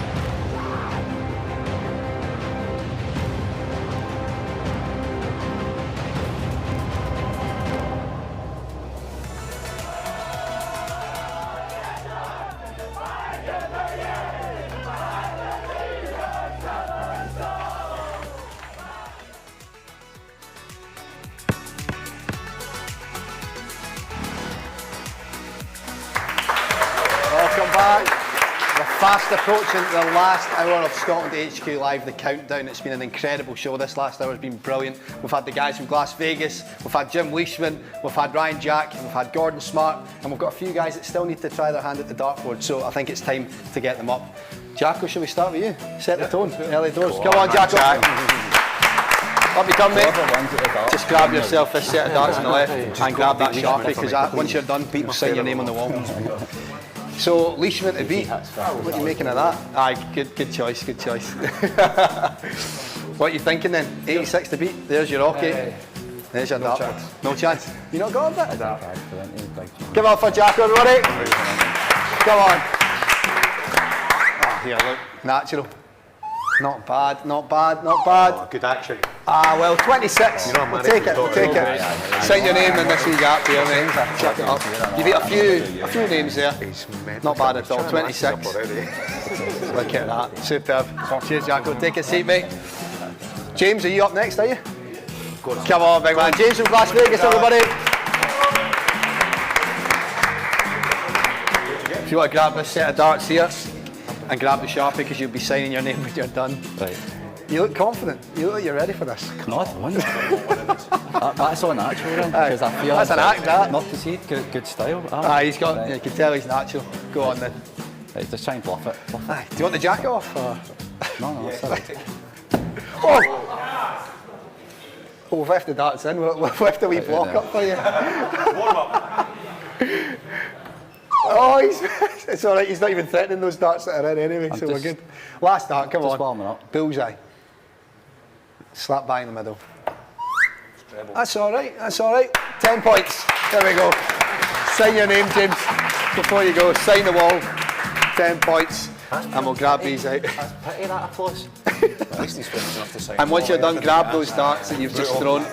Welcome back. We're fast approaching the last hour of Scotland HQ Live, the countdown. It's been an incredible show. This last hour has been brilliant. We've had the guys from Las Vegas, we've had Jim Leishman, we've had Ryan Jack, we've had Gordon Smart, and we've got a few guys that still need to try their hand at the dartboard, so I think it's time to get them up. Jacko, shall we start with you? Set the tone, early doors. Come on, Jacko. Up you come, mate. Just grab yourself this set of darts on the left and grab that Sharpie, because once you're done, people sign your name on the wall. So, Leishman to beat. What are you making of that? Aye, good choice, good choice. What are you thinking then? 86 to beat. There's your rocket. There's your dartboard. No chance. You not got a bit? Give up for Jacko, everybody. Come on. Oh, here, look. Natural. Not bad, not bad, not bad. Oh, good action. Ah, well, 26. We'll take it, we'll take it. Sign your name in this wee gap here, mate. Check it up. You beat a few names there. Not bad at all, 26. Look at that, superb. Cheers, Jacko. Take a seat, mate. James, are you up next, are you? Come on, big man. James from Las Vegas, everybody. If you want to grab this set of darts here, and grab the Sharpie, because you'll be signing your name when you're done. Right. You look confident. You look like you're ready for this. Not one. That's all natural, then. Because I feel that's an act, that. Not to see good style. He's got. Right. You can tell he's natural. Go on then. Right, just try and bluff it. Do you want the jacket off? Or? No, it's all right. Oh, we've left the darts in. We've left a wee block up for you. Warm up. Oh, it's all right. He's not even threatening those darts that are in anyway, so we're good. Last dart, come on. Warming up. Bullseye. Slap bang in the middle. That's all right. That's all right. 10 points. There we go. Sign your name, James, before you go. Sign the wall. 10 points. And we'll grab these out. That's pity, that applause. And once you're done, grab those darts that you've just thrown.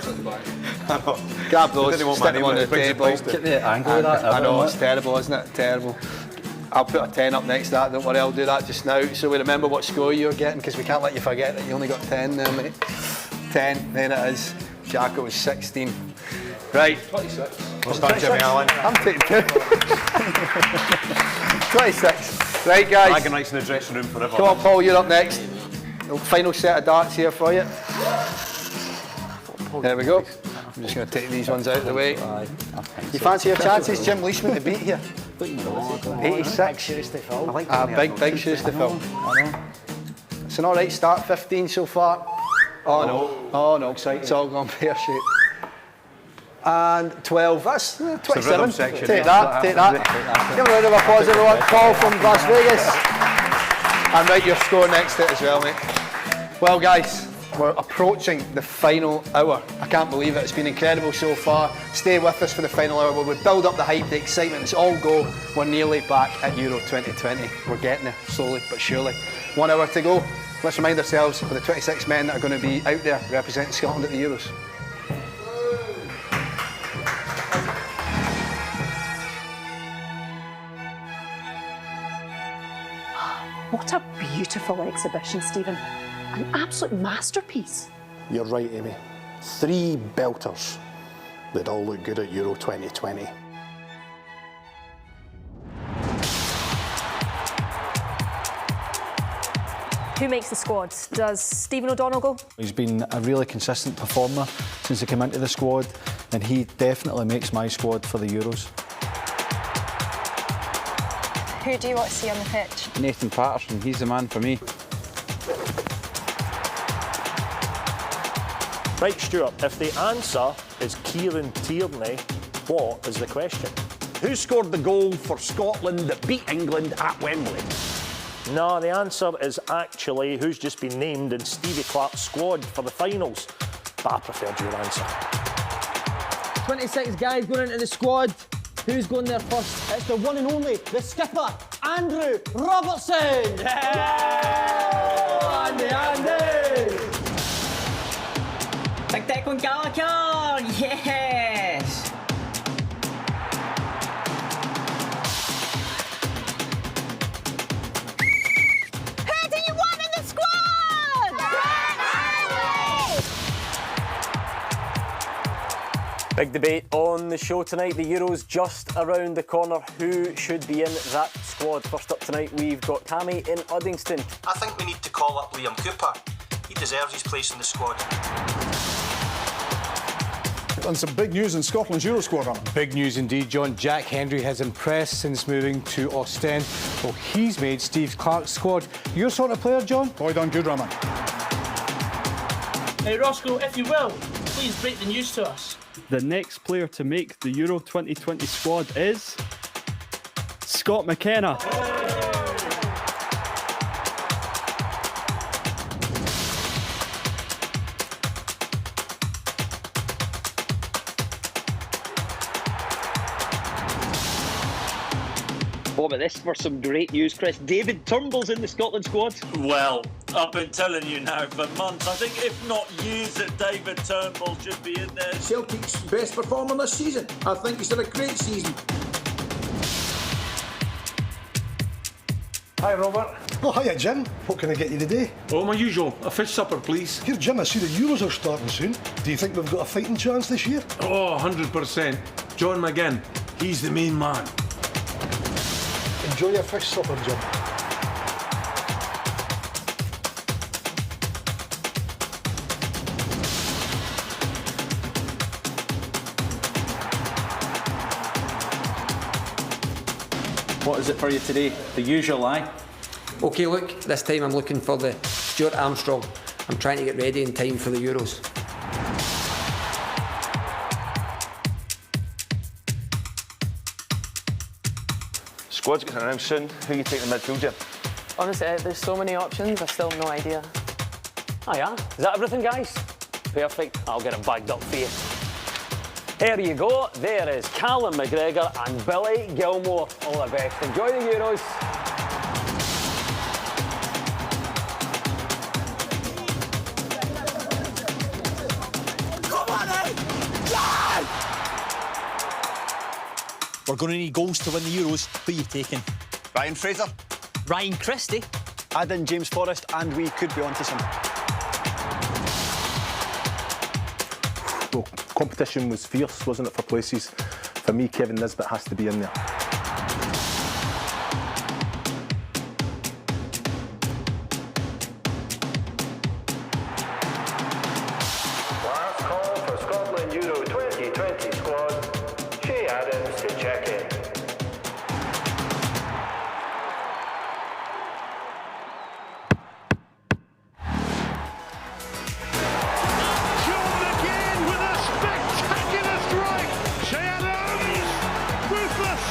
Grab those, stick them on the table. Get the angle of that. I know, it's terrible, isn't it? Terrible. I'll put a 10 up next to that, don't worry, I'll do that just now. So we remember what score you're getting, because we can't let you forget that you only got 10 there, mate. 10, then it is. Jacko was 16. Right. 26. What's that, Jimmy Allen? I'm taking 2. 26. Right, guys. Bragging rights in the dressing room forever. Come on, Paul, you're up next. Final set of darts here for you. There we go. I'm just going to take these ones out of the way. You fancy your chances, Jim Leishman to beat here? 86. Big shoes to fill. It's an alright start, 15 so far. Oh no, it's all gone pear-shaped. And 12, that's 27. Take that. Give a round of applause, everyone. Paul from Las Vegas. And write your score next to it as well, mate. Well, guys, We're approaching the final hour. I can't believe it. It's been incredible so far. Stay with us for the final hour where we build up the hype, the excitement. It's all go. We're nearly back at Euro 2020. We're getting there slowly but surely. 1 hour to go. Let's remind ourselves of the 26 men that are going to be out there representing Scotland at the Euros. What a beautiful exhibition, Stephen. An absolute masterpiece. You're right, Amy. 3 belters. They'd all look good at Euro 2020. Who makes the squad? Does Stephen O'Donnell go? He's been a really consistent performer since he came into the squad, and he definitely makes my squad for the Euros. Who do you want to see on the pitch? Nathan Patterson, he's the man for me. Right, Stuart, if the answer is Kieran Tierney, what is the question? Who scored the goal for Scotland that beat England at Wembley? No, the answer is actually who's just been named in Stevie Clarke's squad for the finals. But I preferred your answer. 26 guys going into the squad. Who's going there first? It's the one and only, the skipper, Andrew Robertson! Yeah! Andy! Big Declan Gallagher! Yes! Who do you want in the squad? Big debate on the show tonight. The Euros just around the corner. Who should be in that squad? First up tonight, we've got Cammy in Uddingston. I think we need to call up Liam Cooper. He deserves his place in the squad. And some big news in Scotland's Euro squad, Alan. Big news indeed, John. Jack Hendry has impressed since moving to Ostend. Well, he's made Steve Clarke's squad. Your sort of player, John? Boy done good, Raman. Hey, Roscoe, if you will, please break the news to us. The next player to make the Euro 2020 squad is Scott McKenna. What about this for some great news, Chris? David Turnbull's in the Scotland squad. Well, I've been telling you now for months. I think if not years that David Turnbull should be in there. Celtic's best performer this season. I think he's had a great season. Hi, Robert. Oh, hiya, Jim. What can I get you today? Oh, my usual. A fish supper, please. Here, Jim, I see the Euros are starting soon. Do you think we've got a fighting chance this year? Oh, 100%. John McGinn. He's the main man. Enjoy your fish supper, Jim. What is it for you today? The usual, aye? OK, look, this time I'm looking for the Stuart Armstrong. I'm trying to get ready in time for the Euros. Squad's getting announced soon. Who are you taking in midfield, Jim? Honestly, there's so many options, I've still no idea. Oh yeah, is that everything, guys? Perfect, I'll get it bagged up for you. There you go, there is Callum McGregor and Billy Gilmore. All the best, enjoy the Euros. We're going to need goals to win the Euros. Who are you taking? Ryan Fraser. Ryan Christie. Add in James Forrest and we could be onto some. Well, competition was fierce, wasn't it, for places? For me, Kevin Nisbet has to be in there. Last call for Scotland Euro 2020 squad. Shea Adams to check in. John McGinn with a spectacular strike. Shea Adams, ruthless.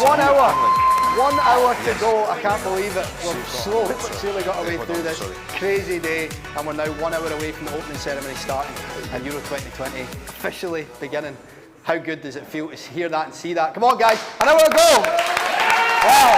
1 hour. 1 hour to go. I can't believe it. We've slowly but surely got our way through this crazy day, and we're now 1 hour away from the opening ceremony starting and Euro 2020 officially beginning. How good does it feel to hear that and see that? Come on, guys, an hour to go. Wow,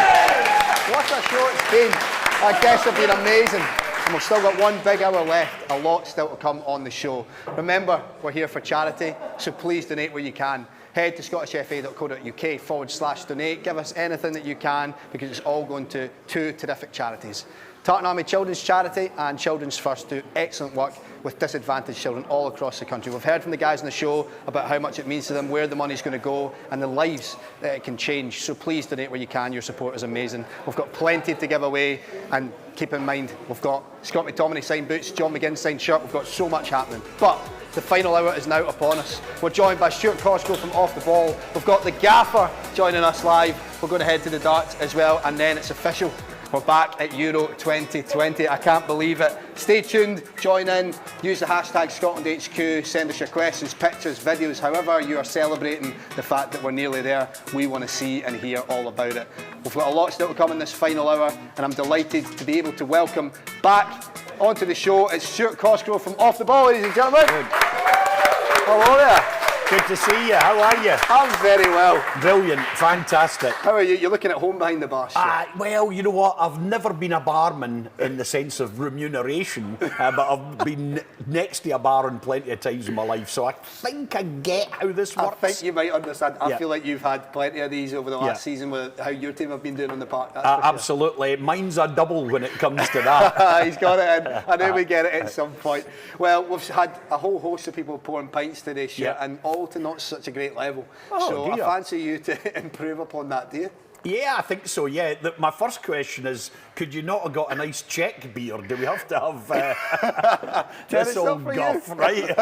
what a show it's been. Our guests have been amazing. And we've still got 1 big hour left, a lot still to come on the show. Remember, we're here for charity, so please donate where you can. Head to scottishfa.co.uk/donate. Give us anything that you can, because it's all going to 2 terrific charities. Tartan Army Children's Charity and Children's First do excellent work with disadvantaged children all across the country. We've heard from the guys on the show about how much it means to them, where the money's going to go, and the lives that it can change. So please donate where you can. Your support is amazing. We've got plenty to give away, and keep in mind, we've got Scott McTominay signed boots, John McGinn signed shirt. We've got so much happening. But the final hour is now upon us. We're joined by Stuart Cosgrove from Off the Ball. We've got the gaffer joining us live. We're going to head to the darts as well, and then it's official. We're back at Euro 2020. I can't believe it. Stay tuned, join in, use the hashtag ScotlandHQ, send us your questions, pictures, videos, however you are celebrating the fact that we're nearly there. We want to see and hear all about it. We've got a lot still to come in this final hour, and I'm delighted to be able to welcome back onto the show. It's Stuart Cosgrove from Off the Ball, ladies and gentlemen. Good. Hello there. Good to see you. How are you? I'm very well. Brilliant. Fantastic. How are you? You're looking at home behind the bar, Stuart. Well, you know what? I've never been a barman in the sense of remuneration, but I've been next to a bar in plenty of times in my life, so I think I get how this works. I think you might understand. I feel like you've had plenty of these over the last season with how your team have been doing on the park. Absolutely. Sure. Mine's a double when it comes to that. He's got it in. I know we get it at some point. Well, we've had a whole host of people pouring pints today, Stuart, and all to not such a great level. So I fancy you to improve upon that, do you? Yeah, I think so, yeah. My first question is, could you not have got a nice Czech beer? Do we have to have this old guff, right?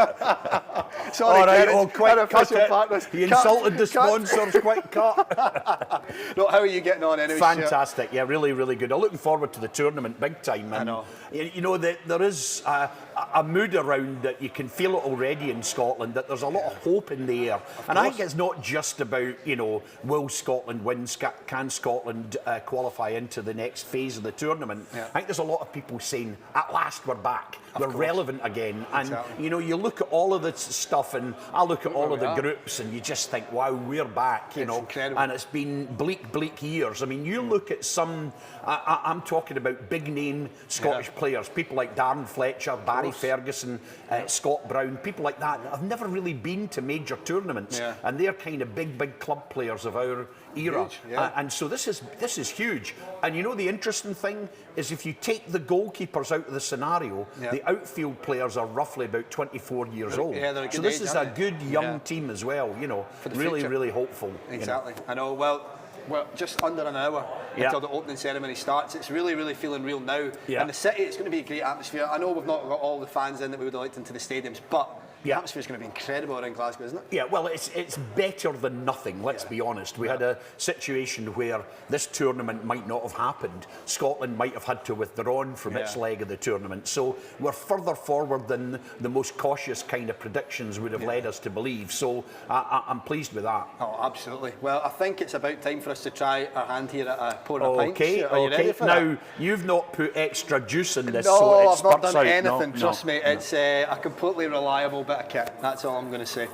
Sorry, all right, Terence, quick, cut it. Partners. He insulted the sponsors, quick cut. No, how are you getting on anyway, Fantastic, yeah, really, really good. I'm looking forward to the tournament big time. And, I know. You know, there is a mood around that you can feel it already in Scotland, that there's a lot of hope in the air. And I think it's not just about, you know, will Scotland win, can Scotland qualify into the next phase of the tournament. I think there's a lot of people saying, at last we're back. We're relevant again. And, you know, you look at all of this stuff, and I look at all of the groups, and you just think, wow, we're back, you know. Incredible. And it's been bleak years. I mean, you look at some, I'm talking about big name Scottish players, people like Darren Fletcher, Barry Ferguson, Scott Brown, people like that have never really been to major tournaments. And they're kind of big club players of our era. And so this is huge. And you know, the interesting thing is, if you take the goalkeepers out of the scenario, the outfield players are roughly about 24 years old. So this is a good young team as well, you know, really hopeful. Exactly. You know. I know. Well, we're just under an hour until the opening ceremony starts. It's really feeling real now. And the city, it's going to be a great atmosphere. I know we've not got all the fans in that we would have liked into the stadiums, but the atmosphere is going to be incredible around Glasgow, isn't it? Yeah, well, it's better than nothing, let's be honest. We had a situation where this tournament might not have happened. Scotland might have had to withdraw from its leg of the tournament. So we're further forward than the most cautious kind of predictions would have led us to believe. So I'm pleased with that. Oh, absolutely. Well, I think it's about time for us to try our hand here at pouring a pint. Are you ready for now, that? You've not put extra juice in this, no, so it I've not done out. anything, trust me. It's a completely reliable bit of kit. That's all I'm going to say.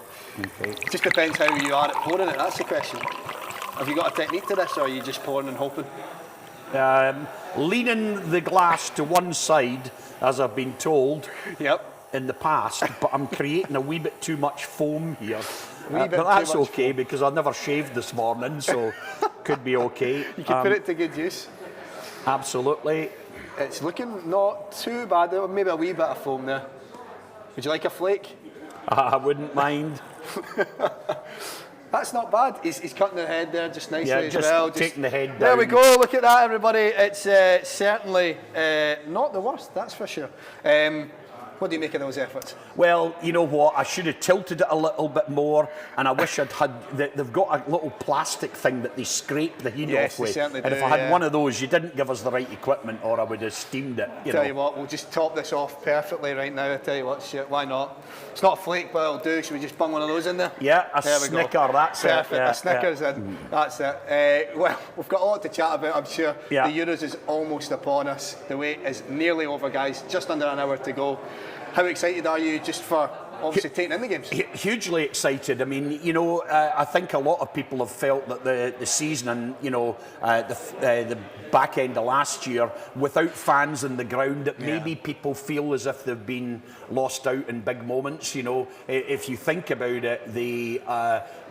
It just depends how you are at pouring it, that's the question. Have you got a technique to this, or are you just pouring and hoping? Leaning the glass to one side, as I've been told in the past, but I'm creating a wee bit too much foam here. But that's okay, because I never shaved this morning, so could be okay. You can put it to good use. Absolutely. It's looking not too bad, maybe a wee bit of foam there. Would you like a flake? I wouldn't mind. That's not bad. He's cutting the head there just nicely as just well. Taking the head down. There we go. Look at that, everybody. It's certainly not the worst, that's for sure. What do you make of those efforts? Well, you know what? I should have tilted it a little bit more, and I wish I'd had. They've got a little plastic thing that they scrape the heat off with. Certainly and do, if I had one of those, you didn't give us the right equipment, or I would have steamed it. Tell you what, we'll just top this off perfectly right now. I tell you what, shit, why not? It's not a flake, but it'll do. Should we just bung one of those in there? Yeah, a there we Snicker. go. That's perfect. it. Yeah, a Snicker's in. That's it. Well, we've got a lot to chat about, I'm sure. Yeah. The Euros is almost upon us. The wait is nearly over, guys. Just under an hour to go. How excited are you just for obviously taking in the games? Hugely excited. I mean, you know, I think a lot of people have felt that the season and, you know, the back end of last year, without fans in the ground, that maybe people feel as if they've been lost out in big moments. You know, if you think about it, the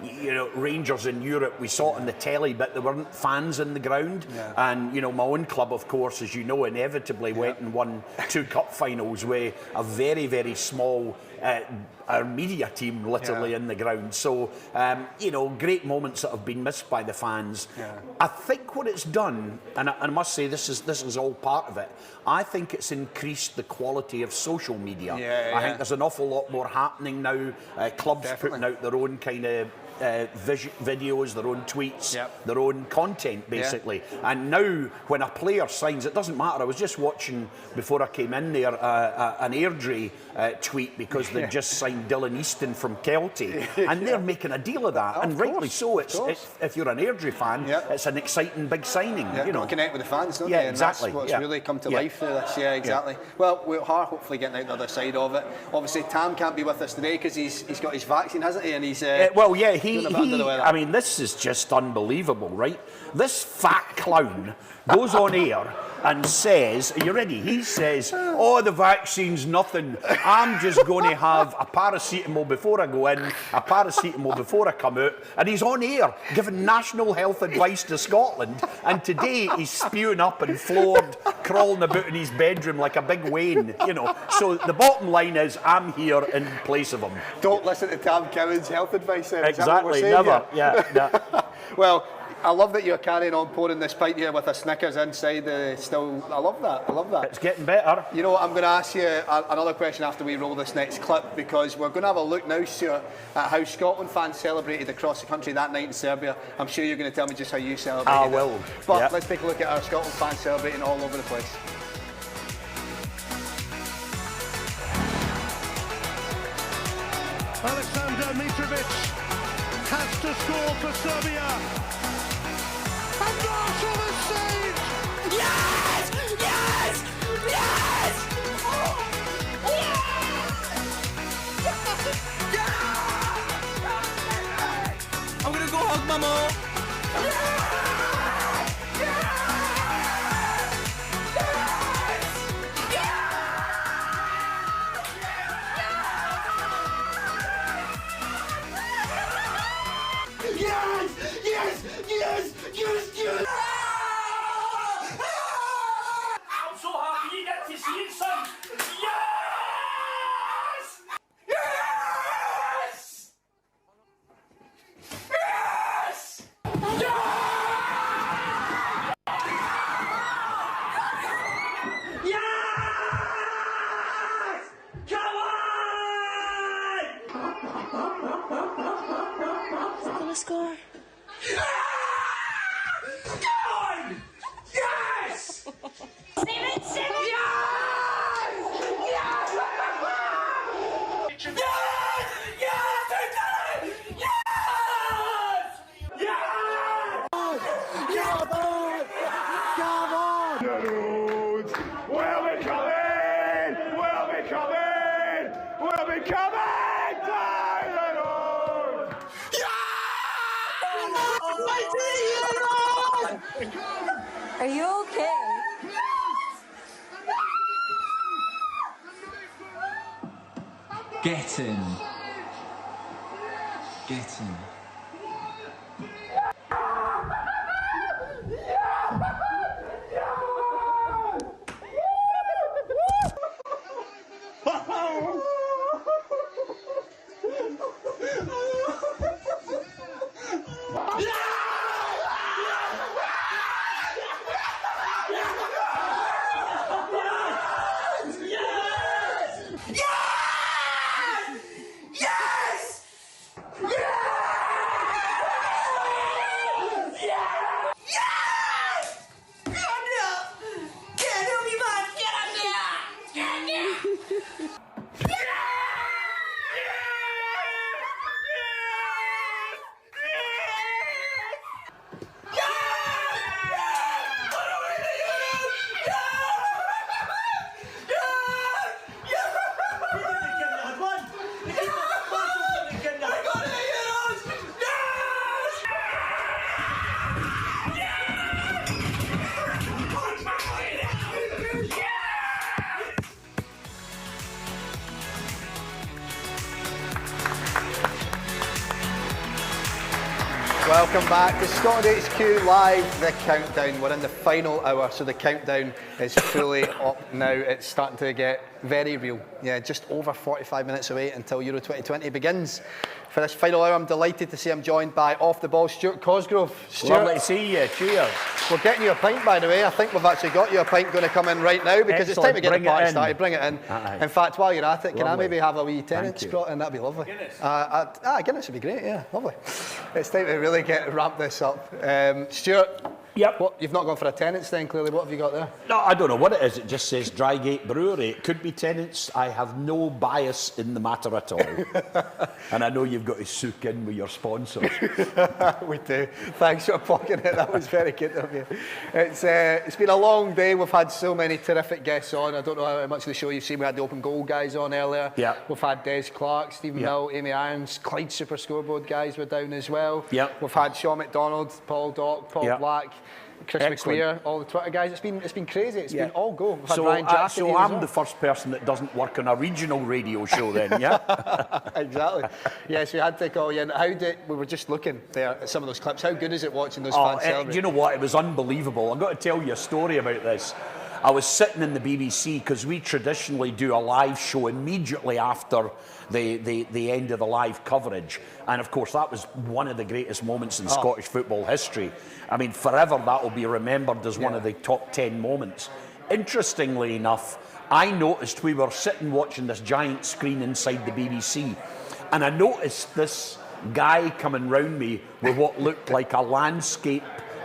you know, Rangers in Europe, we saw it on the telly, but there weren't fans in the ground. And, you know, my own club, of course, as you know, inevitably went and won 2 cup finals with a very, very small our media team literally in the ground. So, you know, great moments that have been missed by the fans. I think what it's done, and I must say this is all part of it, I think it's increased the quality of social media. I think there's an awful lot more happening now. Clubs putting out their own kind of videos, their own tweets, their own content, basically. And now, when a player signs, it doesn't matter. I was just watching, before I came in there, an Airdrie tweet, because they just signed Dylan Easton from Kelty, and they're making a deal of that, and rightly so. It's if you're an Airdrie fan, it's an exciting big signing. You know, connect with the fans, don't yeah, they? And exactly. that's what's really come to life through this. Yeah, exactly. Well, we are hopefully getting out the other side of it. Obviously, Tam can't be with us today because he's got his vaccine, hasn't he? And he's well, yeah, I mean, this is just unbelievable, right? This fat clown goes on air and says, are you ready? He says, oh, the vaccine's nothing. I'm just going to have a paracetamol before I go in, a paracetamol before I come out. And he's on air giving national health advice to Scotland. And today he's spewing up and floored, crawling about in his bedroom like a big Wayne, you know. So the bottom line is, I'm here in place of him. Don't listen to Tam Cowan's health advice then. Exactly, never. Yeah. Well, I love that you're carrying on pouring this pint here with a Snickers inside. Still, I love that. I love that. It's getting better. You know what? I'm going to ask you another question after we roll this next clip, because we're going to have a look now, Stuart, at how Scotland fans celebrated across the country that night in Serbia. I'm sure you're going to tell me just how you celebrated. I will. But let's take a look at our Scotland fans celebrating all over the place. Alexander Mitrovic has to score for Serbia. And Marshall has saved! Yes! Yes! Yes! Yeah! I'm gonna go hug my mom. Yes! I'm so happy you get to see it, son! Yes! Yes! Yes! Yes! Come on! Still a score. Yes! Steven! Are you okay? Get in. Get in. Yes! Welcome back to Scotland HQ Live, the countdown. We're in the final hour, so the countdown is fully up now. It's starting to get very real. Yeah, just over 45 minutes away until Euro 2020 begins. For this final hour, I'm delighted to see I'm joined by off the ball Stuart Cosgrove. Stuart, lovely to see you. Cheers. We're getting you a pint, by the way. I think we've actually got you a pint going to come in right now because it's time to get the party started. Bring it in. In fact, while you're at it, can I maybe have a wee tenants brought in? That'd be lovely. Guinness. Guinness would be great. Yeah, lovely. It's time to really ramp this up. Stuart. Yep. What, you've not gone for a tenants then, clearly. What have you got there? No, I don't know what it is. It just says Drygate Brewery. It could be tenants. I have no bias in the matter at all. And I know you've got to soak in with your sponsors. We do. Thanks for plugging it. That was very good of you. It's been a long day. We've had so many terrific guests on. I don't know how much of the show you've seen. We had the Open Goal guys on earlier. Yeah. We've had Des Clark, Stephen Mill, Amy Irons, Clyde Super Scoreboard guys were down as well. Yeah. We've had Sean McDonald, Paul Dock, Paul Black, Chris McClear, all the Twitter guys. It's been crazy. It's been all go. We've had Ryan Jack so I'm the first person that doesn't work on a regional radio show then, yeah? Exactly. Yes, we had to call you in. We were just looking there at some of those clips. How good is it watching those fans celebrate? Do you know what? It was unbelievable. I've got to tell you a story about this. I was sitting in the BBC because we traditionally do a live show immediately after the end of the live coverage. And of course, that was one of the greatest moments in Scottish football history. I mean, forever that will be remembered as one of the top 10 moments. Interestingly enough, I noticed we were sitting watching this giant screen inside the BBC, and I noticed this guy coming round me with what looked like a landscape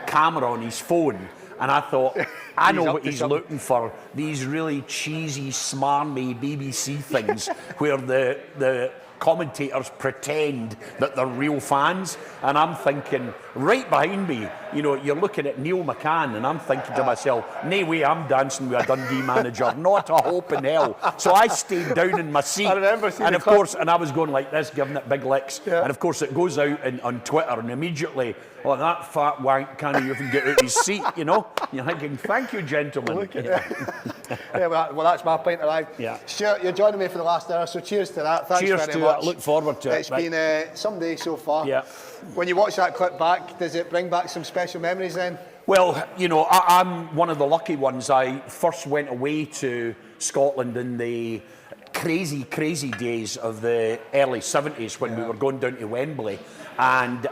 camera on his phone. And I thought, I know what he's looking for. These really cheesy, smarmy BBC things where the commentators pretend that they're real fans. And I'm thinking, right behind me, you know, you're looking at Neil McCann, and I'm thinking to myself, no way I'm dancing with a Dundee manager, not a hope in hell. So I stayed down in my seat. I remember seeing and of course, and I was going like this, giving it big licks. Yeah. And of course, it goes out on Twitter, and immediately, oh, that fat wank can't even get out his seat, you know? You're thinking, thank you, gentlemen. Look at yeah, well, that's my pint arrived. Yeah. Stuart, you're joining me for the last hour, so cheers to that. Thanks cheers very to much. It. Look forward to it. It's been some day so far. Yeah. When you watch that clip back, does it bring back some special memories then? Well, you know, I'm one of the lucky ones. I first went away to Scotland in the crazy, crazy days of the early 70s when we were going down to Wembley. And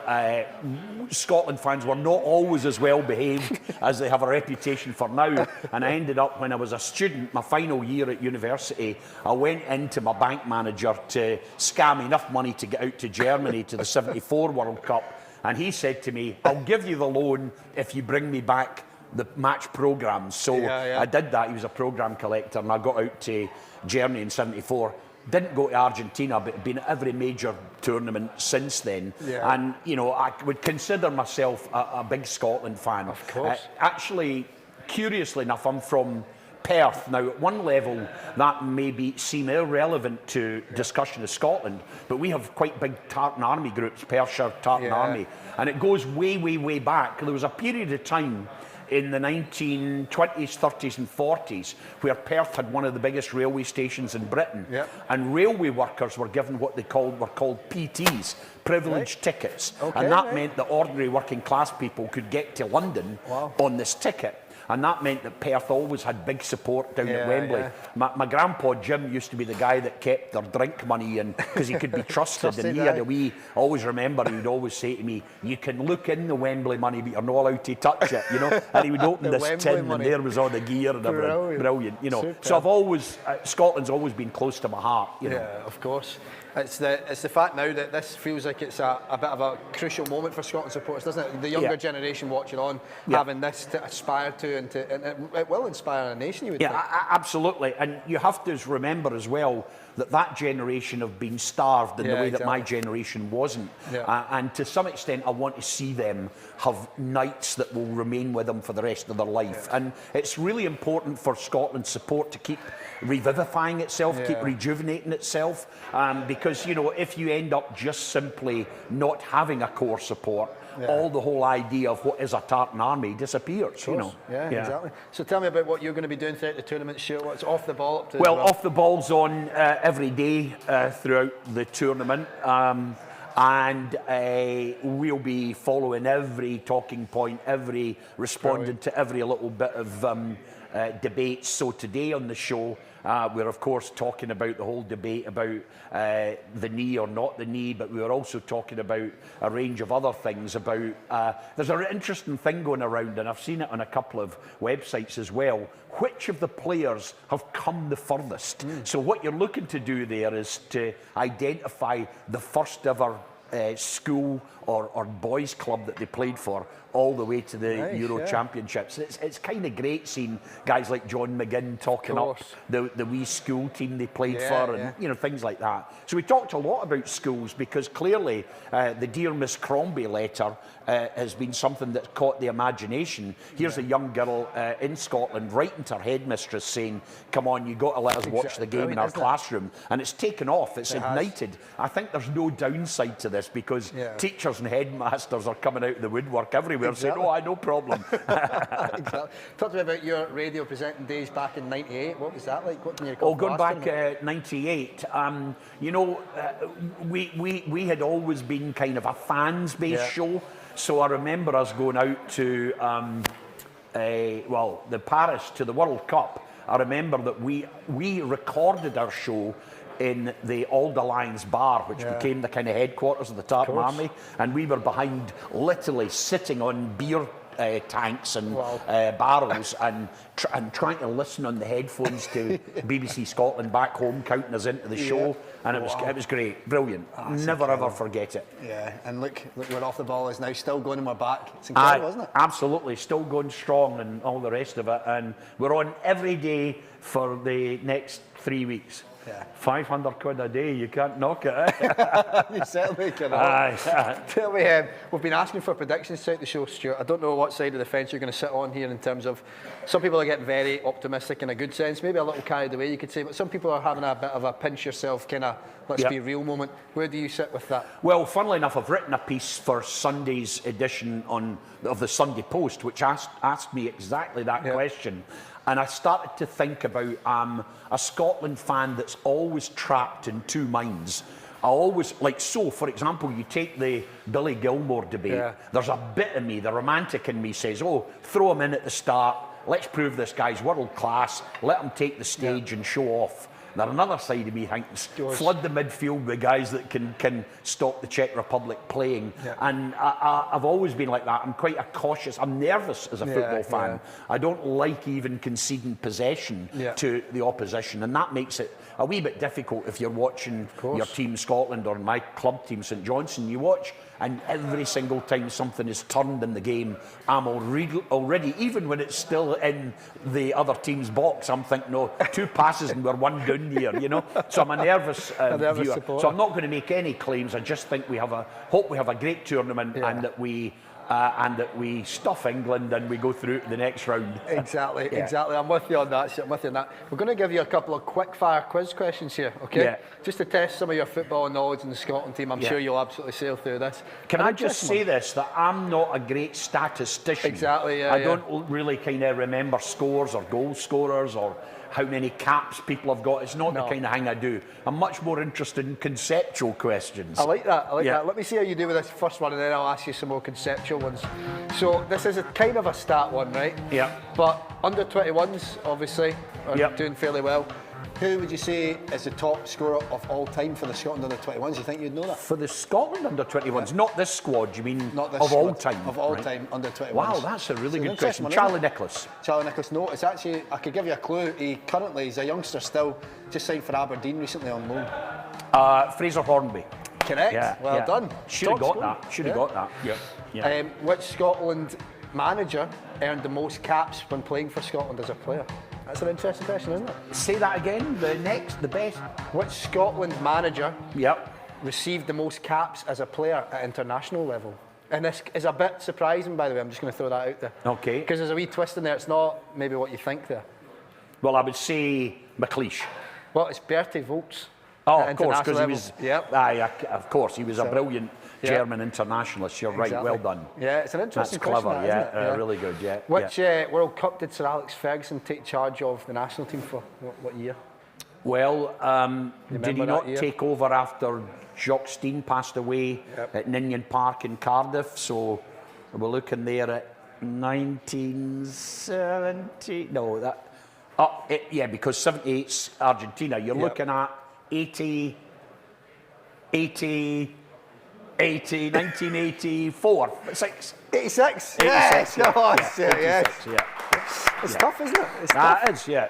Scotland fans were not always as well behaved as they have a reputation for now. And I ended up, when I was a student, my final year at university, I went into my bank manager to scam enough money to get out to Germany to the 74 World Cup. And he said to me, I'll give you the loan if you bring me back the match programmes. So I did that. He was a programme collector, and I got out to Germany in 74. Didn't go to Argentina, but been at every major tournament since then. Yeah. And, you know, I would consider myself a big Scotland fan. Of course. Actually, curiously enough, I'm from Perth. Now, at one level, that may seem irrelevant to discussion of Scotland, but we have quite big Tartan Army groups, Perthshire Tartan Army, and it goes way, way, way back. There was a period of time in the 1920s, 30s and 40s, where Perth had one of the biggest railway stations in Britain. Yep. And railway workers were given what they were called PTs, privileged tickets. Okay, and that meant that ordinary working class people could get to London on this ticket. And that meant that Perth always had big support down at Wembley. Yeah. My grandpa Jim used to be the guy that kept their drink money, and because he could be trusted. And he had a wee, always remember, he would always say to me, you can look in the Wembley money, but you're not allowed to touch it, you know. And he would open this Wembley tin money. And there was all the gear and everything. Brilliant, you know. Super. So I've always, Scotland's always been close to my heart, you know. Yeah, of course. It's the fact now that this feels like it's a bit of a crucial moment for Scotland supporters, doesn't it? The younger generation watching on, having this to aspire to, and it will inspire a nation, you would think. Absolutely. And you have to remember as well that generation have been starved in the way that my generation wasn't. Yeah. And to some extent, I want to see them have nights that will remain with them for the rest of their life. Yeah. And it's really important for Scotland's support to keep revivifying itself, keep rejuvenating itself, because, you know, if you end up just simply not having a core support, all the whole idea of what is a Tartan Army disappears, you know. Yeah, exactly. So tell me about what you're going to be doing throughout the tournament, Stuart. What's off the ball up to? Well, off the ball's on every day throughout the tournament. And we'll be following every talking point, responding to every little bit of debate. So today on the show, we're of course talking about the whole debate about the knee or not the knee, but we were also talking about a range of other things about, there's an interesting thing going around, and I've seen it on a couple of websites as well. Which of the players have come the furthest? So what you're looking to do there is to identify the first ever school or boys club that they played for all the way to the Euro Championships. It's kind of great seeing guys like John McGinn talking up the wee school team they played for, and you know, things like that. So we talked a lot about schools because clearly the Dear Miss Crombie letter has been something that's caught the imagination. Here's a young girl in Scotland writing to her headmistress saying, come on, you got to let us watch the game in our classroom. And it's taken off, it's ignited. I think there's no downside to this because teachers and headmasters are coming out of the woodwork everywhere saying, oh, I no problem. Exactly. Talk to me about your radio presenting days back in '98. What was that like? What can you recall? Oh, going back '98, you know, we had always been kind of a fans-based show. So I remember us going out to, the Paris, to the World Cup. I remember that we recorded our show in the Old Alliance Bar, which became the kind of headquarters of the Tartan Army, and we were behind, literally sitting on beer tanks and barrels and trying to listen on the headphones to BBC Scotland back home, counting us into the show, and it was great, brilliant. Never ever forget it. Yeah, and look, we're off the ball is now still going and we're back. It's incredible, isn't it? Absolutely, still going strong and all the rest of it, and we're on every day for the next 3 weeks. Yeah. 500 quid a day, you can't knock it, eh? You certainly cannot. Tell me, we've been asking for predictions throughout the show, Stuart. I don't know what side of the fence you're going to sit on here in terms of, some people are getting very optimistic in a good sense, maybe a little carried away you could say, but some people are having a bit of a pinch yourself kind of let's be real moment. Where do you sit with that? Well, funnily enough, I've written a piece for Sunday's edition of the Sunday Post, which asked me exactly that question. And I started to think about a Scotland fan that's always trapped in two minds. I always, like, so, for example, you take the Billy Gilmore debate, there's a bit of me, the romantic in me says, oh, throw him in at the start, let's prove this guy's world class, let him take the stage and show off. Now, another side of me thinks, flood the midfield with guys that can stop the Czech Republic playing. And I've always been like that. I'm quite a cautious, I'm nervous as a football fan. I don't like even conceding possession to the opposition. And that makes it a wee bit difficult if you're watching your team Scotland or my club team St Johnstone. You watch, and every single time something is turned in the game, I'm already, even when it's still in the other team's box, I'm thinking, no, 2 passes and we're 1 down here, you know? So I'm a nervous viewer. Supporter. So I'm not going to make any claims. I just think hope we have a great tournament and that we stuff England and we go through to the next round. Exactly, exactly. I'm with you on that. We're going to give you a couple of quick-fire quiz questions here, okay? Just to test some of your football knowledge in the Scotland team. I'm sure you'll absolutely sail through this. Can I just say this, that I'm not a great statistician. Exactly, I don't really kind of remember scores or goal scorers or how many caps people have got. It's not the kind of thing I do. I'm much more interested in conceptual questions. I like that. Let me see how you do with this first one, and then I'll ask you some more conceptual ones. So this is a kind of a stat one, right? Yeah. But under 21s, obviously, are doing fairly well. Who would you say is the top scorer of all time for the Scotland under 21s? You think you'd know that? For the Scotland under 21s, not this squad, you mean not this of squad, all time? Of all time under 21s. Wow, that's a really good question. Charlie Nicholas. Charlie Nicholas, no, it's actually, I could give you a clue. He's a youngster still, just signed for Aberdeen recently on loan. Fraser Hornby. Correct, well done. Should have got that, should have got that. Yeah. Which Scotland manager earned the most caps when playing for Scotland as a player? That's an interesting question, isn't it? Say that again, the best. Which Scotland manager received the most caps as a player at international level? And this is a bit surprising, by the way, I'm just going to throw that out there. Okay. Because there's a wee twist in there, it's not maybe what you think there. Well, I would say McLeish. Well, it's Bertie Vogts. Oh, of course, because he was, of course, he was a brilliant German internationalist. You're right, well done. Yeah, it's an interesting question. That's clever, isn't it? really good, Which World Cup did Sir Alex Ferguson take charge of the national team for? What year? Well, did he remember not that year? take over after Jock Stein passed away at Ninian Park in Cardiff? So we're looking there at 1970. No, that. Yeah, because 78's Argentina. You're looking at 80, 1984. 86. 86? Yes, come on, yes. It's tough, isn't it? It's tough. It is, yeah.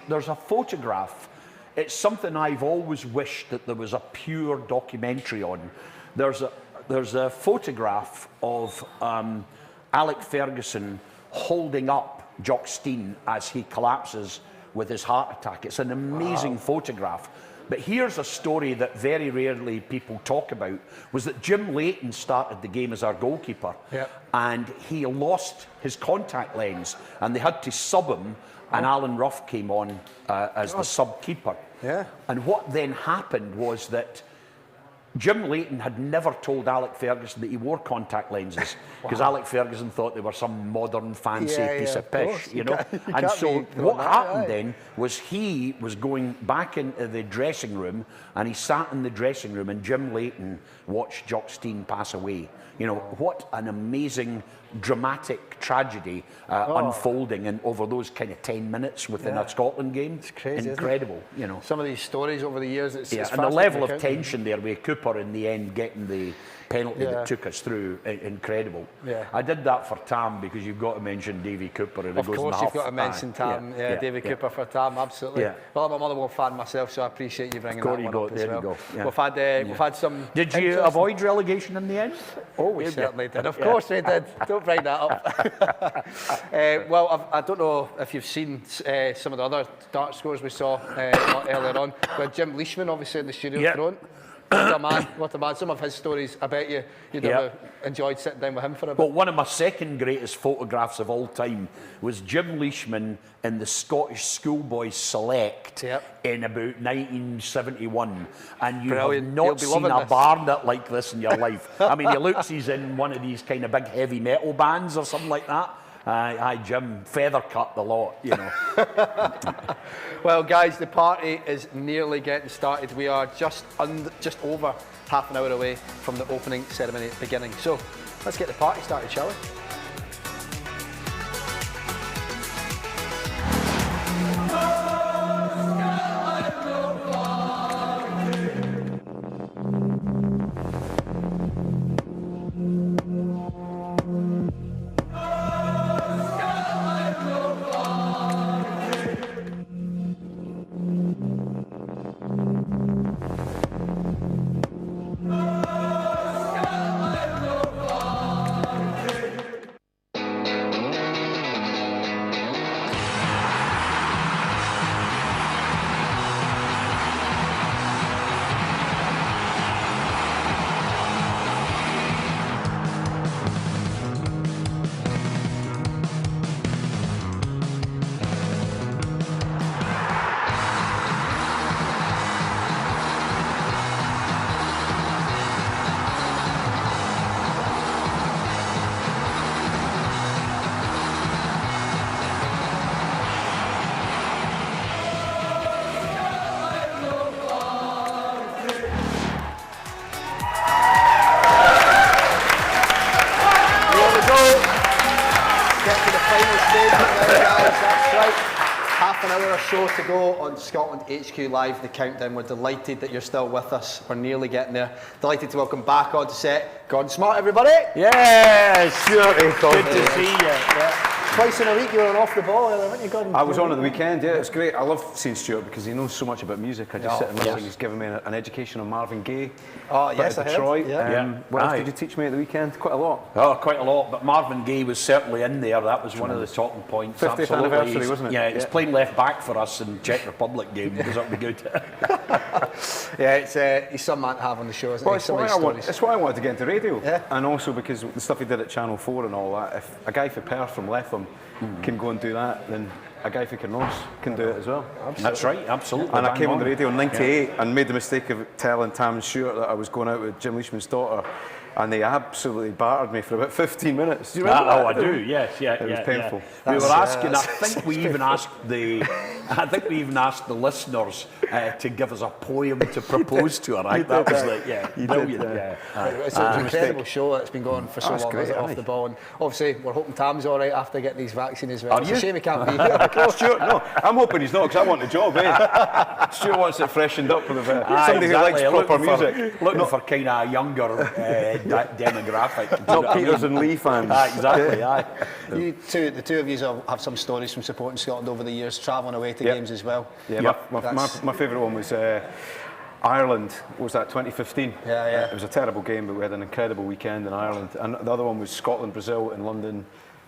There's a photograph. It's something I've always wished that there was a pure documentary on. There's a photograph of Alec Ferguson holding up Jock Stein as he collapses with his heart attack. It's an amazing photograph. But here's a story that very rarely people talk about, was that Jim Leighton started the game as our goalkeeper, and he lost his contact lens, and they had to sub him, and Alan Ruff came on as the sub-keeper. And what then happened was that Jim Leighton had never told Alec Ferguson that he wore contact lenses, because Alec Ferguson thought they were some modern fancy piece of pish, you know. And so what happened then was he was going back into the dressing room, and he sat in the dressing room, and Jim Leighton watched Jock Stein pass away. You know, what an amazing dramatic tragedy unfolding and over those kind of 10 minutes within a Scotland game. It's crazy, incredible, isn't it? you know. Some of these stories over the years, it's and the level of tension there with Cooper in the end getting the penalty that took us through, incredible. I did that for Tam because you've got to mention Davy Cooper. And Of course, you've got to mention Tam. Davy Cooper for Tam, absolutely. Well, I'm a Motherwell fan myself, so I appreciate you bringing that one up as well. We've had some. Did you avoid relegation in the end? Oh, we certainly did. Of course we did. Don't bring that up. Well, I don't know if you've seen some of the other dart scores we saw earlier on. We had Jim Leishman, obviously, in the studio throwing. What a man. Some of his stories, I bet you'd have enjoyed sitting down with him for a bit. Well, one of my second greatest photographs of all time was Jim Leishman in the Scottish Schoolboys Select in about 1971. And you have not seen a barnet like this in your life. I mean, he looks he's in one of these kind of big heavy metal bands or something like that. Aye, Jim, feather cut the lot, you know. Well, guys, the party is nearly getting started. We are just over half an hour away from the opening ceremony beginning. So let's get the party started, shall we? To go on Scotland HQ Live, the countdown. We're delighted that you're still with us. We're nearly getting there. Delighted to welcome back on set Gordon Smart, everybody. Yes, sure. Good to see you. Twice in a week you were off the ball, weren't you, Gordon? I was on at the weekend, yeah, it's great. I love seeing Stuart because he knows so much about music. I just sit and listen. He's given me an education on Marvin Gaye. Oh, yes, I Detroit. heard. What else did you teach me at the weekend? Quite a lot. Oh, quite a lot, but Marvin Gaye was certainly in there. That was one of the talking points. 50th anniversary, wasn't it? Yeah, he's playing left back for us in the Czech Republic game, because that would be good. He's some man to have on the show, isn't he? It's why I wanted to get into radio. And also because the stuff he did at Channel 4 and all that, if a guy for Perth from Letham can go and do that, then a guy for Carnos can do it as well. Absolutely. That's right, absolutely. And I came on the radio in '98 and made the mistake of telling Tam and Stuart that I was going out with Jim Leishman's daughter and they absolutely battered me for about 15 minutes. Do you remember that? I do. Yes, yeah, It was painful. We were asking. I think we even asked the. I think we even asked the listeners to give us a poem to propose to her. Right? That was like, brilliant. It's an incredible show that's been going for so long. Great, off the ball, and obviously we're hoping Tam's all right after getting his vaccine as well. It's a shame he can't be here. Stuart, no, I'm hoping he's not because I want the job. Stuart wants it freshened up with somebody who likes proper music. Looking for kind of a younger demographic. Not Peters and Lee fans. Exactly. The two of you have some stories from supporting Scotland over the years, travelling away to games as well. Yeah, my favourite one was Ireland. What was that, 2015? Yeah. It was a terrible game, but we had an incredible weekend in Ireland. And the other one was Scotland-Brazil in London.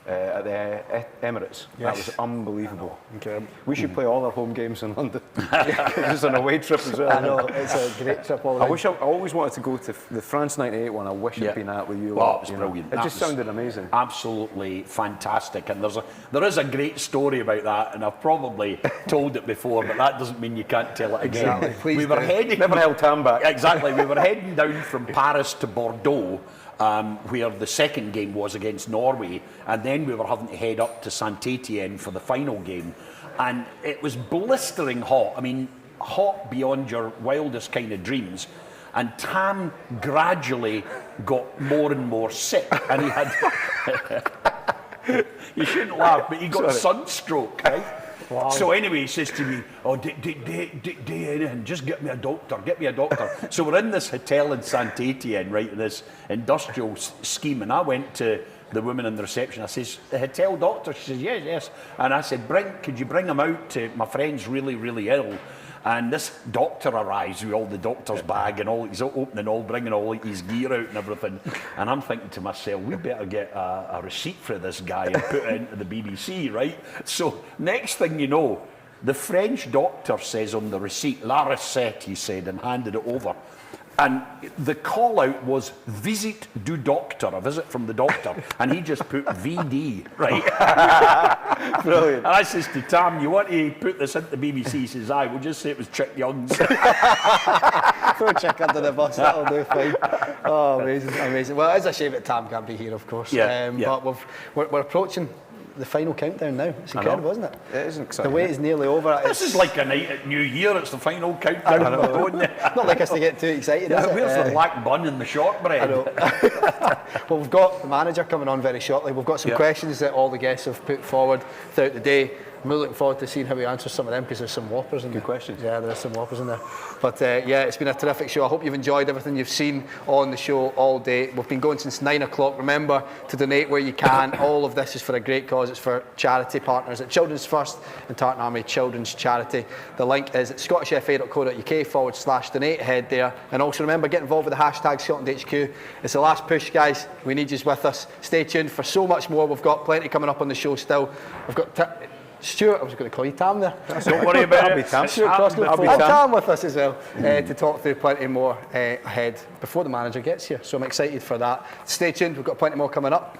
At the Emirates. Yes. That was unbelievable. Incredible. We should play all our home games in London. It's an away trip as well. I know, it's a great trip all around. I always wanted to go to the France '98 one. I wish I'd been at with you. Oh, it was brilliant. It just sounded amazing. Absolutely fantastic. And there is a great story about that, and I've probably told it before, but that doesn't mean you can't tell it again. Exactly. Please we were heading. Never held Tam back. Exactly. We were heading down from Paris to Bordeaux. Where the second game was against Norway, and then we were having to head up to Saint-Étienne for the final game, and it was blistering hot. I mean, hot beyond your wildest kind of dreams. And Tam gradually got more and more sick, and he had. You shouldn't laugh, but he got sunstroke, right? Wow. So anyway, he says to me, "Oh, just get me a doctor, So we're in this hotel in Saint-Étienne, right, in this industrial scheme, and I went to the woman in the reception. I says, "The hotel doctor?" She says, "Yes." And I said, "Could you bring him out? My friend's really, really ill." And this doctor arrives with all the doctor's bag and all, he's opening all, bringing all his gear out and everything. And I'm thinking to myself, we better get a receipt for this guy and put it into the BBC, right? So next thing you know, the French doctor says on the receipt, "La recette," he said, and handed it over. And the call out was "Visite du doctor," a visit from the doctor, and he just put VD, right? Brilliant. And I says to Tam, "You want to put this into the BBC?" He says, "Aye, we'll just say it was Chick Young's." Throw Chick under the bus, that'll do fine. Oh, amazing. Well, it's a shame that Tam can't be here, of course. But we're approaching the final countdown now. It's incredible, isn't it? It is exciting. The wait is nearly over. This is like a night at New Year. It's the final countdown. Not like us to get too excited, is it? Where's the black bun and the shortbread? I know. Well, we've got the manager coming on very shortly. We've got some questions that all the guests have put forward throughout the day. I'm really looking forward to seeing how he answers some of them, because there's some whoppers in there. Good questions. Yeah, there are some whoppers in there. But it's been a terrific show. I hope you've enjoyed everything you've seen on the show all day. We've been going since 9 o'clock. Remember to donate where you can. All of this is for a great cause. It's for charity partners at Children's First and Tartan Army Children's Charity. The link is at scottishfa.co.uk/donate. Head there. And also remember, get involved with the hashtag ScotlandHQ. It's the last push, guys. We need you with us. Stay tuned for so much more. We've got plenty coming up on the show still. We've got Stuart, I was going to call you Tam there. Don't worry about it. I'll be Tam with us as well to talk through plenty more ahead before the manager gets here. So I'm excited for that. Stay tuned, we've got plenty more coming up.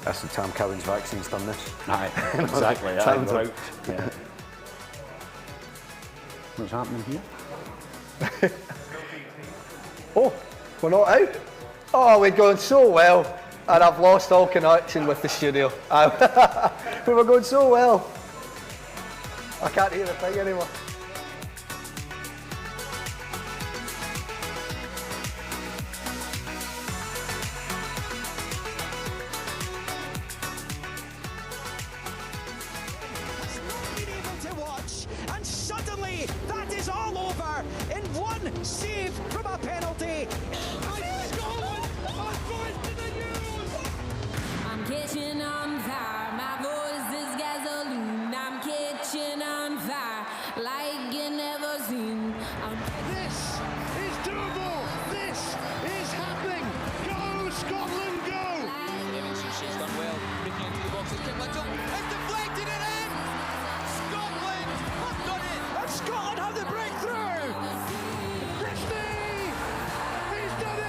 That's the Tam Cowan's vaccine's done this. Aye, exactly. Tam's out. Yeah. What's happening here? Oh, we're not out? Oh, we're going so well. And I've lost all connection with the studio. We were going so well. I can't hear the thing anymore. And suddenly, that is all over in one save from a penalty. I'm catching on fire, my voice is gasoline. I'm catching on fire like you never seen. This is doable. This is happening. Go Scotland, go! She's done well, breaking into the box. It's kicked by John. It's deflected it in. Scotland have done it. And Scotland have the breakthrough. Christie! He's done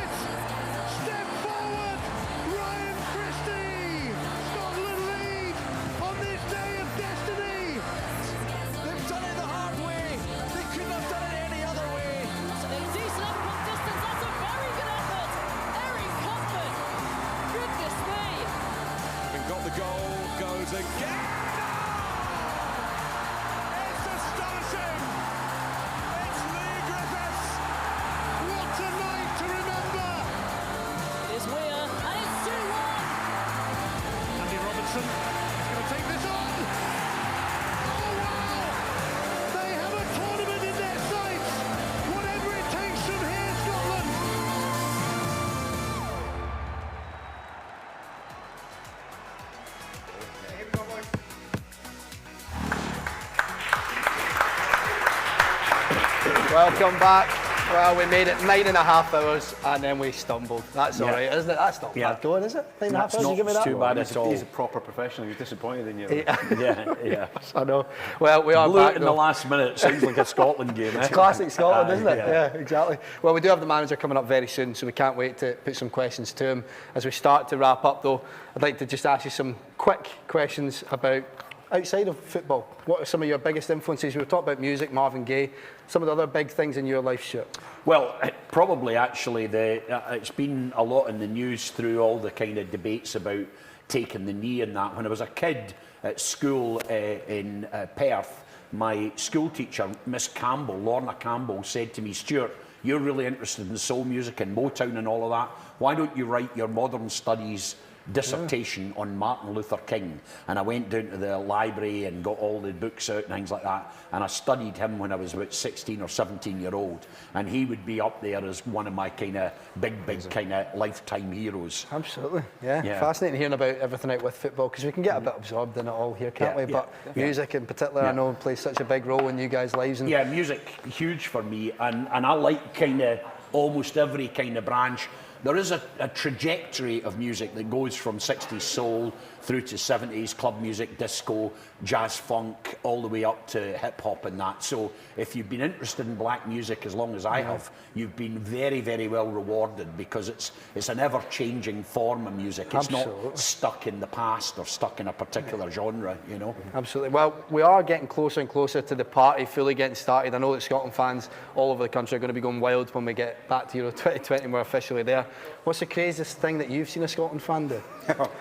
Welcome back. Well, we made it 9.5 hours and then we stumbled. That's all right, isn't it? That's not bad going, is it? 9.5 hours, you give me that? Too bad at all. He's a proper professional. He was disappointed in you. Yeah. I know. Well, we are Blew back it in the last minute. Sounds like a Scotland game. It's classic Scotland, isn't it? Yeah, exactly. Well, we do have the manager coming up very soon, so we can't wait to put some questions to him. As we start to wrap up, though, I'd like to just ask you some quick questions about outside of football. What are some of your biggest influences? We've talked about music, Marvin Gaye. Some of the other big things in your life, Stuart. Well, probably actually it's been a lot in the news through all the kind of debates about taking the knee and that. When I was a kid at school in Perth, my school teacher, Miss Campbell, Lorna Campbell, said to me, Stuart, you're really interested in soul music and Motown and all of that. Why don't you write your modern studies dissertation on Martin Luther King? And I went down to the library and got all the books out and things like that, and I studied him when I was about 16 or 17-year-old, and he would be up there as one of my kind of big kind of lifetime heroes. Absolutely, yeah. Fascinating hearing about everything out with football, because we can get a bit absorbed in it all here, can't we? But music in particular, I know, plays such a big role in you guys' lives. And yeah, music, huge for me, and I like kind of almost every kind of branch. There is a trajectory of music that goes from 60s soul through to 70s club music, disco, jazz funk, all the way up to hip hop and that. So if you've been interested in black music as long as I have, you've been very, very well rewarded, because it's an ever-changing form of music. It's not stuck in the past or stuck in a particular genre, you know. Absolutely. Well, we are getting closer and closer to the party fully getting started. I know that Scotland fans all over the country are going to be going wild when we get back to Euro 2020 and we're officially there. What's the craziest thing that you've seen a Scotland fan do?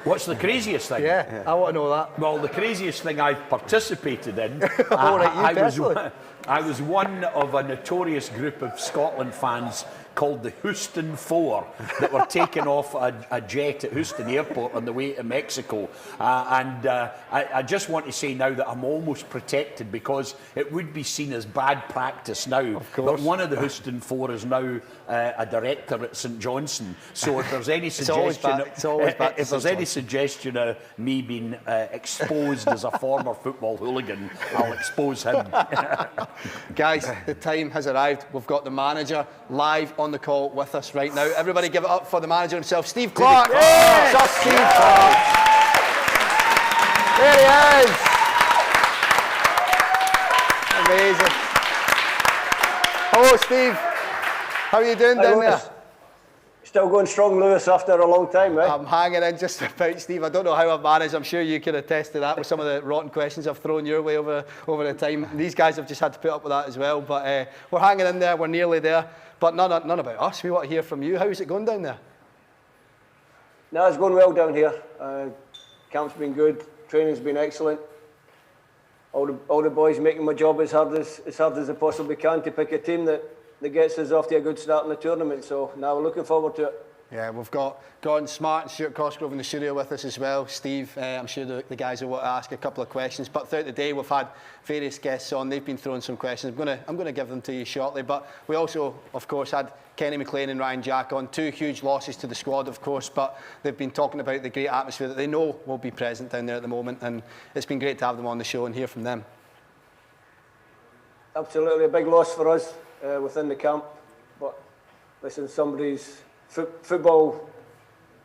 What's the craziest thing? Yeah, I want to know that. Well, the craziest thing I've participated in, I was one of a notorious group of Scotland fans called the Houston Four that were taken off a jet at Houston Airport on the way to Mexico. I just want to say now that I'm almost protected, because it would be seen as bad practice now. But one of the Houston Four is now a director at St Johnson. So if there's any suggestion of me being exposed as a former football hooligan, I'll expose him. Guys, the time has arrived. We've got the manager live on the call with us right now. Everybody give it up for the manager himself, Steve Clark. Yes! What's up, Steve Clark? There he is. Amazing. Hello, Steve. How are you doing down there? Still going strong, Lewis, after a long time, right? I'm hanging in just about, Steve. I don't know how I've managed. I'm sure you can attest to that with some of the rotten questions I've thrown your way over the time. These guys have just had to put up with that as well. But we're hanging in there. We're nearly there. But none about us. We want to hear from you. How's it going down there? No, it's going well down here. Camp's been good. Training's been excellent. All the boys making my job as hard as they possibly can to pick a team that gets us off to a good start in the tournament. So now we're looking forward to it. Yeah, we've got Gordon Smart and Stuart Cosgrove in the studio with us as well. Steve, I'm sure the guys will want to ask a couple of questions. But throughout the day, we've had various guests on. They've been throwing some questions. I'm going to give them to you shortly. But we also, of course, had Kenny McLean and Ryan Jack on. 2 huge losses to the squad, of course. But they've been talking about the great atmosphere that they know will be present down there at the moment. And it's been great to have them on the show and hear from them. Absolutely a big loss for us within the camp. But listen, football,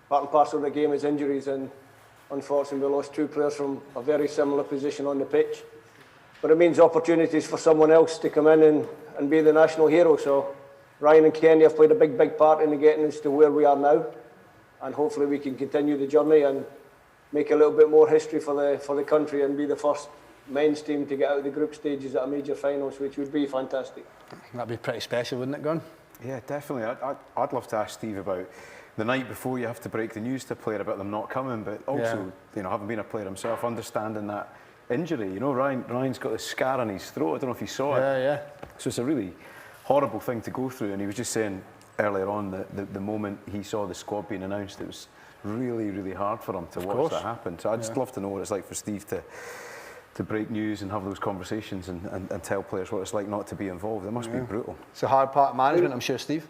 part and parcel of the game is injuries, and unfortunately we lost 2 players from a very similar position on the pitch. But it means opportunities for someone else to come in and be the national hero. So Ryan and Kenny have played a big part in getting us to where we are now, and hopefully we can continue the journey and make a little bit more history for the country and be the first men's team to get out of the group stages at a major finals, which would be fantastic. That'd be pretty special, wouldn't it, Gordon? Yeah, definitely. I'd love to ask Steve about the night before you have to break the news to a player about them not coming, but also, having been a player himself, understanding that injury. You know, Ryan's got this scar on his throat. I don't know if you saw it. Yeah. So it's a really horrible thing to go through, and he was just saying earlier on that the moment he saw the squad being announced, it was really, really hard for him to watch that happen. So I'd just love to know what it's like for Steve to break news and have those conversations and tell players what it's like not to be involved. It must be brutal. It's a hard part of management, I'm sure, Steve.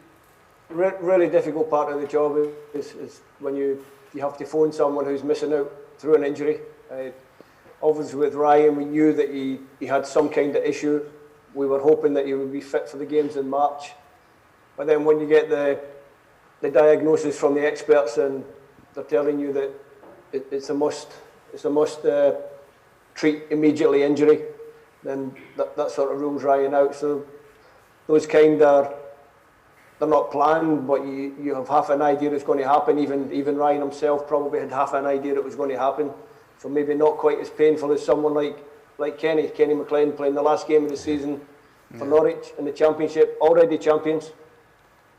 Really difficult part of the job is when you have to phone someone who's missing out through an injury. Obviously with Ryan, we knew that he had some kind of issue we were hoping that he would be fit for the games in March. But then when you get the diagnosis from the experts and they're telling you that it's a must treat immediately injury, then that sort of rules Ryan out. So those kind are, they're not planned, but you have half an idea it's going to happen. Even Ryan himself probably had half an idea it was going to happen. So maybe not quite as painful as someone like Kenny McLean playing the last game of the season for Norwich in the Championship, already champions.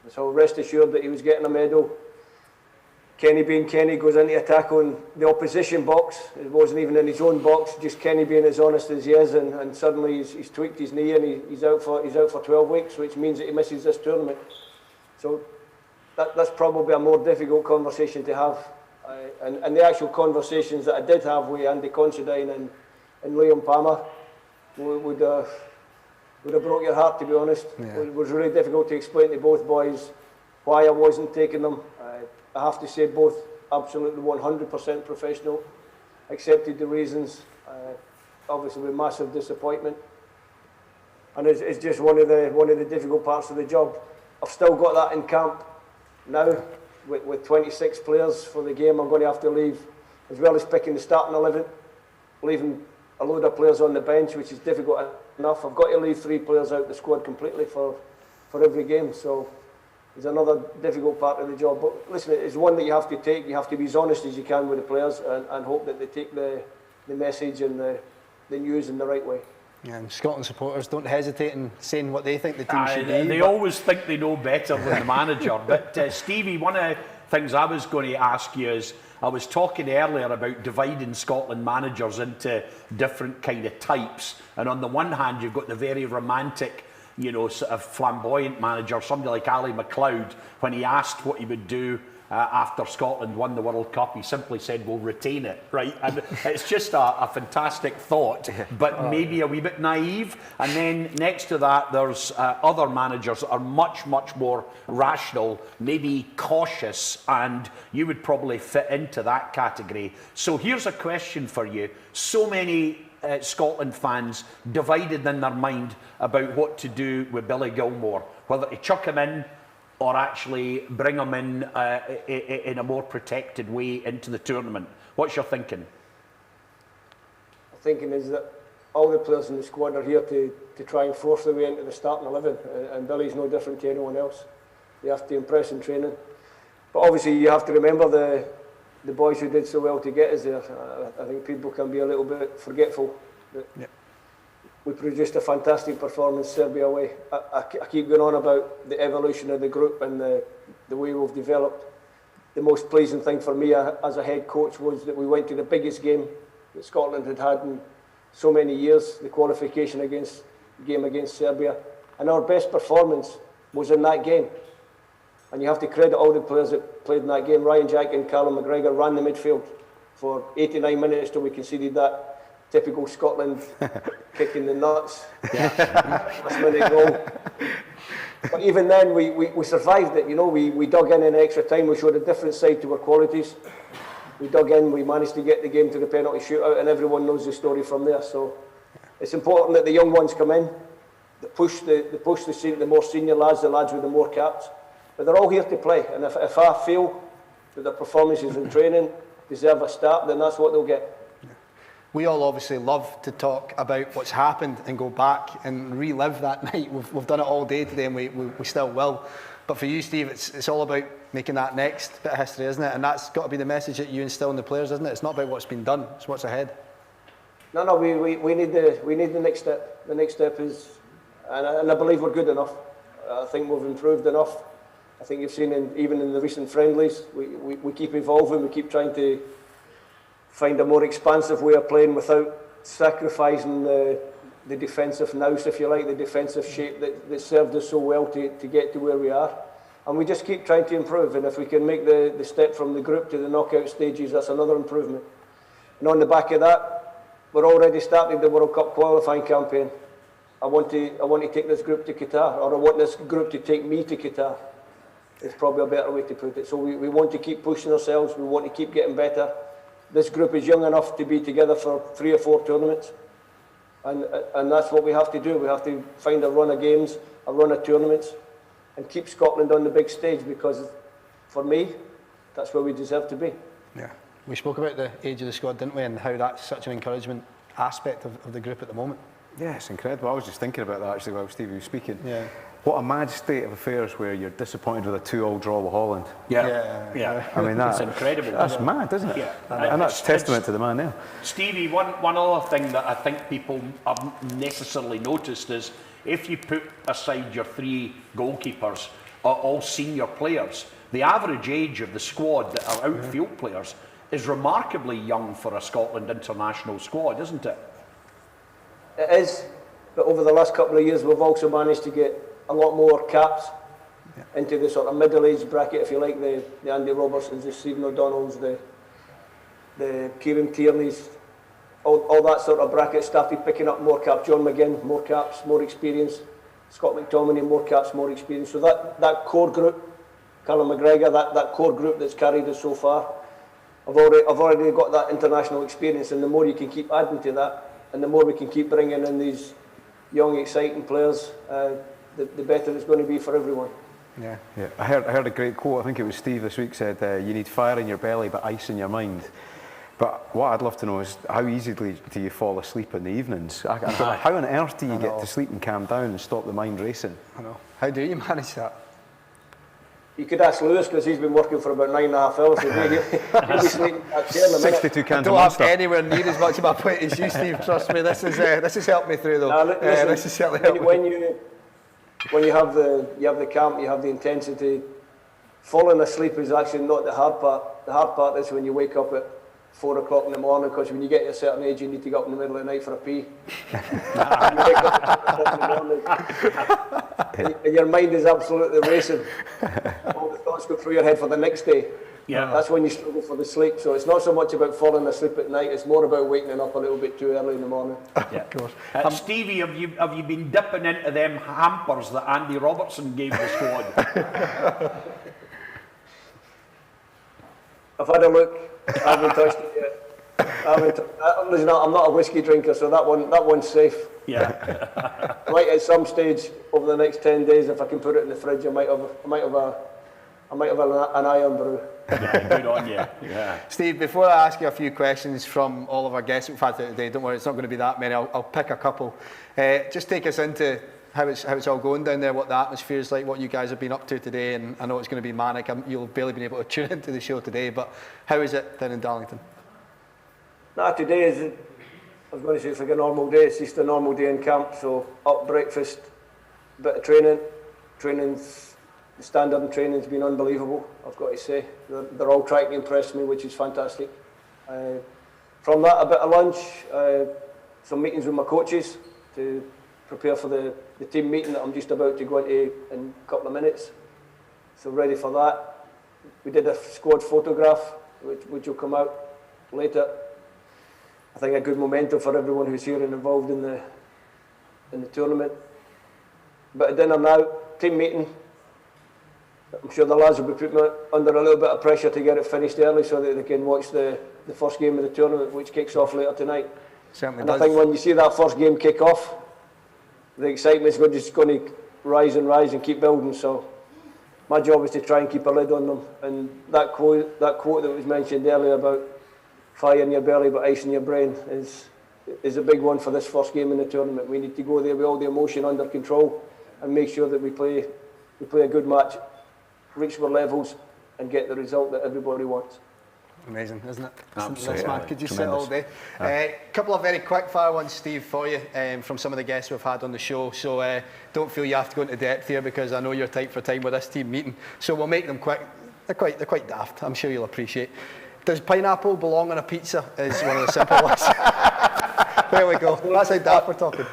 So rest assured that he was getting a medal. Kenny being Kenny goes into attack on the opposition box. It wasn't even in his own box. Just Kenny being as honest as he is, and suddenly he's tweaked his knee and he's out for 12 weeks, which means that he misses this tournament. So that's probably a more difficult conversation to have. And the actual conversations that I did have with Andy Considine and Liam Palmer would have broke your heart, to be honest. It was really difficult to explain to both boys why I wasn't taking them. I have to say both absolutely 100% professional, accepted the reasons, obviously with massive disappointment. And it's just one of the difficult parts of the job. I've still got that in camp now with 26 players for the game I'm going to have to leave, as well as picking the starting 11, leaving a load of players on the bench, which is difficult enough. I've got to leave 3 players out the squad completely for every game. So it's another difficult part of the job. But listen, it's one that you have to take. You have to be as honest as you can with the players and hope that they take the message and the news in the right way. Yeah, and Scotland supporters don't hesitate in saying what they think the team should be. They always think they know better than the manager. But Stevie, one of the things I was going to ask you is, I was talking earlier about dividing Scotland managers into different kind of types. And on the one hand, you've got the very romantic, sort of flamboyant manager, somebody like Ali MacLeod. When he asked what he would do after Scotland won the World Cup, he simply said, we'll retain it, right? And it's just a fantastic thought, but maybe a wee bit naive. And then next to that, there's other managers that are much, much more rational, maybe cautious, and you would probably fit into that category. So here's a question for you. So many Scotland fans divided in their mind about what to do with Billy Gilmour, whether to chuck him in or actually bring him in a more protected way into the tournament. What's your thinking? My thinking is that all the players in the squad are here to try and force their way into the starting 11, and Billy's no different to anyone else. They have to impress in training. But obviously you have to remember the boys who did so well to get us there. I think people can be a little bit forgetful. We produced a fantastic performance Serbia away. I keep going on about the evolution of the group and the way we've developed. The most pleasing thing for me as a head coach was that we went to the biggest game that Scotland had in so many years, the qualification game against Serbia. And our best performance was in that game. And you have to credit all the players that played in that game. Ryan Jack and Callum McGregor ran the midfield for 89 minutes till we conceded that typical Scotland kicking the nuts. Last minute goal. But even then, we survived it. We dug in extra time. We showed a different side to our qualities. We dug in. We managed to get the game to the penalty shootout, and everyone knows the story from there. So it's important that the young ones come in, that push the more senior lads, the lads with the more caps. But they're all here to play. And if I feel that their performances in training deserve a start, then that's what they'll get. We all obviously love to talk about what's happened and go back and relive that night. We've done it all day today, and we still will. But for you, Steve, it's all about making that next bit of history, isn't it? And that's got to be the message that you instill in the players, isn't it? It's not about what's been done; it's what's ahead. No, we need the next step. The next step is, and I believe we're good enough. I think we've improved enough. I think you've seen even in the recent friendlies, we keep evolving. We keep trying to find a more expansive way of playing without sacrificing the defensive nous, if you like, the defensive shape that served us so well to get to where we are. And we just keep trying to improve. And if we can make the step from the group to the knockout stages, that's another improvement. And on the back of that, we're already starting the World Cup qualifying campaign. I want to take this group to Qatar, or I want this group to take me to Qatar. It's probably a better way to put it. So we want to keep pushing ourselves. We want to keep getting better. This group is young enough to be together for 3 or 4 tournaments. And that's what we have to do. We have to find a run of games, a run of tournaments, and keep Scotland on the big stage, because for me, that's where we deserve to be. Yeah. We spoke about the age of the squad, didn't we, and how that's such an encouragement aspect of the group at the moment. Yeah, it's incredible. I was just thinking about that actually while Stevie was speaking. Yeah. What a mad state of affairs where you're disappointed with a 2-2 draw with Holland. Yeah. I mean, It's incredible. That's mad, isn't it? Yeah. And that's testament to the man there. Stevie, one other thing that I think people haven't necessarily noticed is if you put aside your 3 goalkeepers, all senior players, the average age of the squad that are outfield players is remarkably young for a Scotland international squad, isn't it? It is, but over the last couple of years, we've also managed to get a lot more caps into the sort of middle-aged bracket, if you like, the Andy Robertsons, the Stephen O'Donnells, the Kieran Tierney's, all that sort of bracket started picking up more caps. John McGinn, more caps, more experience. Scott McTominay, more caps, more experience. So that core group, Callum McGregor, that core group that's carried us so far, I've already got that international experience, and the more you can keep adding to that, and the more we can keep bringing in these young, exciting players, the better it's going to be for everyone. Yeah. I heard a great quote. I think it was Steve this week said, "You need fire in your belly, but ice in your mind." But what I'd love to know is how easily do you fall asleep in the evenings? How on earth do you get to sleep and calm down and stop the mind racing? I know. How do you manage that? You could ask Lewis, because he's been working for about 9.5 hours a day. He'll be sleeping at 10 in a minute. 62 cans I of don't Monster. have anywhere near as much of my plate as you, Steve. Trust me, this has helped me through though. Listen, this has certainly helped me. When you have the camp, you have the intensity. Falling asleep is actually not the hard part. The hard part is when you wake up at 4 o'clock in the morning, because when you get to a certain age, you need to get up in the middle of the night for a pee. And you wake up at 4 o'clock in the morning, and your mind is absolutely racing. All the thoughts go through your head for the next day. Yeah. That's when you struggle for the sleep. So it's not so much about falling asleep at night, it's more about waking up a little bit too early in the morning. Yeah. Of course. Stevie, have you been dipping into them hampers that Andy Robertson gave the squad? I've had a look. I haven't touched it yet. Listen, I'm not a whiskey drinker, so that one's safe. Yeah. I might at some stage over the next 10 days, if I can put it in the fridge, I might have an iron brew. Yeah, good on you. Yeah. Steve, before I ask you a few questions from all of our guests we've had today, don't worry, it's not going to be that many. I'll pick a couple. Just take us into how it's all going down there, what the atmosphere is like, what you guys have been up to today, and I know it's going to be manic. You'll barely been able to tune into the show today, but how is it down in Darlington? Today is, I was going to say it's like a normal day. It's just a normal day in camp. So up, breakfast, bit of training. The standard in training's been unbelievable, I've got to say. They're all trying to impress me, which is fantastic. From that, a bit of lunch, some meetings with my coaches to prepare for the team meeting that I'm just about to go into in a couple of minutes. So ready for that. We did a squad photograph, which will come out later. I think a good momentum for everyone who's here and involved in the tournament. Bit of dinner now, team meeting. I'm sure the lads will be putting under a little bit of pressure to get it finished early so that they can watch the first game of the tournament, which kicks off later tonight. Certainly and does. I think when you see that first game kick off, the excitement's just going to rise and keep building. So my job is to try and keep a lid on them. And that quote that was mentioned earlier about fire in your belly but ice in your brain is a big one for this first game in the tournament. We need to go there with all the emotion under control and make sure that we play a good match, reach our levels and get the result that everybody wants. Amazing, isn't it? Absolutely. Man, could you sit all day? A couple of very quick fire ones, Steve, for you from some of the guests we've had on the show. So don't feel you have to go into depth here because I know you're tight for time with this team meeting. So we'll make them quick. They're quite daft. I'm sure you'll appreciate. Does pineapple belong on a pizza? Is one of the simple ones. There we go. That's how daft we're talking.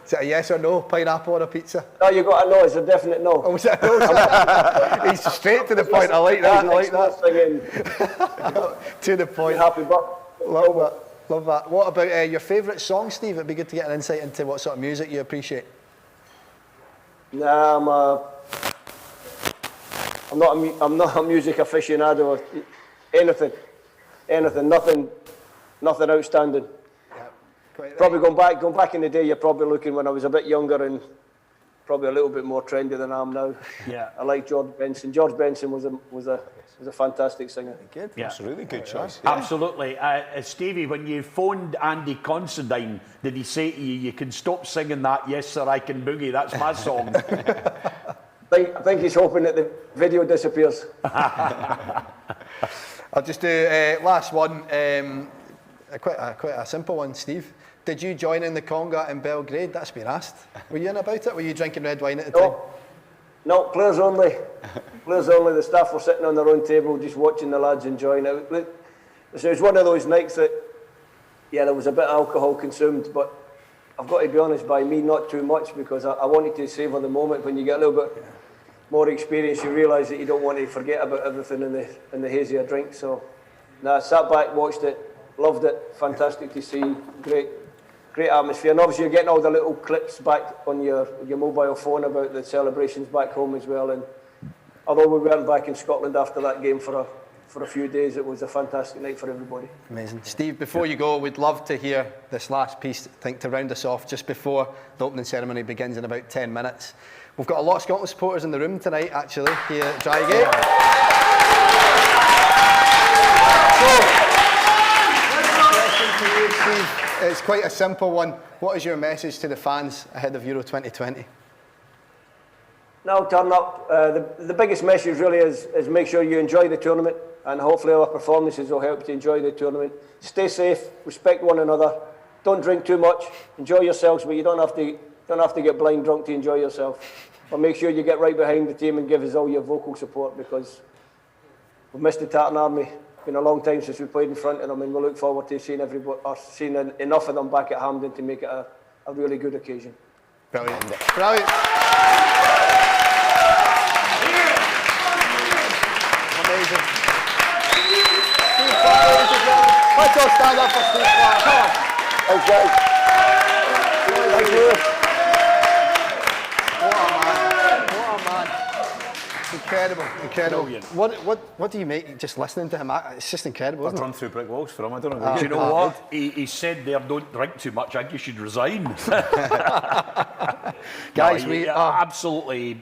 Is it a yes or no, pineapple on a pizza? No, you got a no, it's a definite no. Oh, was it a no? He's straight to the point, I like that, To the point. Happy birthday. Love that. What about your favourite song, Steve? It'd be good to get an insight into what sort of music you appreciate. Nah, I'm not a music aficionado or anything anything, nothing outstanding. Probably going back in the day, you're probably looking when I was a bit younger and probably a little bit more trendy than I am now. Yeah. I like George Benson. George Benson was a fantastic singer. Good. Yeah. Absolutely good choice. Absolutely. Stevie, when you phoned Andy Considine, did he say to you, you can stop singing that, Yes Sir I Can Boogie, that's my song? I think he's hoping that the video disappears. I'll just do last one, quite a simple one, Steve. Did you join in the conga in Belgrade? That's been asked. Were you in about it? Were you drinking red wine at the time? No, players only. Players only. The staff were sitting on their own table just watching the lads enjoying it. So it was one of those nights that, yeah, there was a bit of alcohol consumed, but I've got to be honest, by me, not too much, because I wanted to savour the moment. When you get a little bit more experience, you realise that you don't want to forget about everything in the hazier drink. So, I sat back, watched it, loved it, fantastic to see, great atmosphere. And obviously you're getting all the little clips back on your mobile phone about the celebrations back home as well. And although we weren't back in Scotland after that game for a few days, it was a fantastic night for everybody. Amazing. Steve, before you go, we'd love to hear this last piece, I think, to round us off just before the opening ceremony begins in about 10 minutes. We've got a lot of Scotland supporters in the room tonight, actually, here at Drygate. Steve, it's quite a simple one. What is your message to the fans ahead of Euro 2020? Now turn up. The biggest message really is make sure you enjoy the tournament, and hopefully our performances will help you to enjoy the tournament. Stay safe, respect one another, don't drink too much, enjoy yourselves, but you don't have to get blind drunk to enjoy yourself. But make sure you get right behind the team and give us all your vocal support, because we've missed the Tartan Army. It's been a long time since we played in front of them, and we look forward to seeing enough of them back at Hampden to make it a really good occasion. Brilliant. Brilliant. Amazing. Steve Clark, ladies and gentlemen. Let's all stand up for Steve Clark. Come on. Thanks, guys. Thank you. What a man. Incredible, incredible. What do you make just listening to him? It's just incredible, isn't it? I've run through brick walls for him. I don't know. Do you know what? He said there, don't drink too much. I think you should resign. Guys, absolutely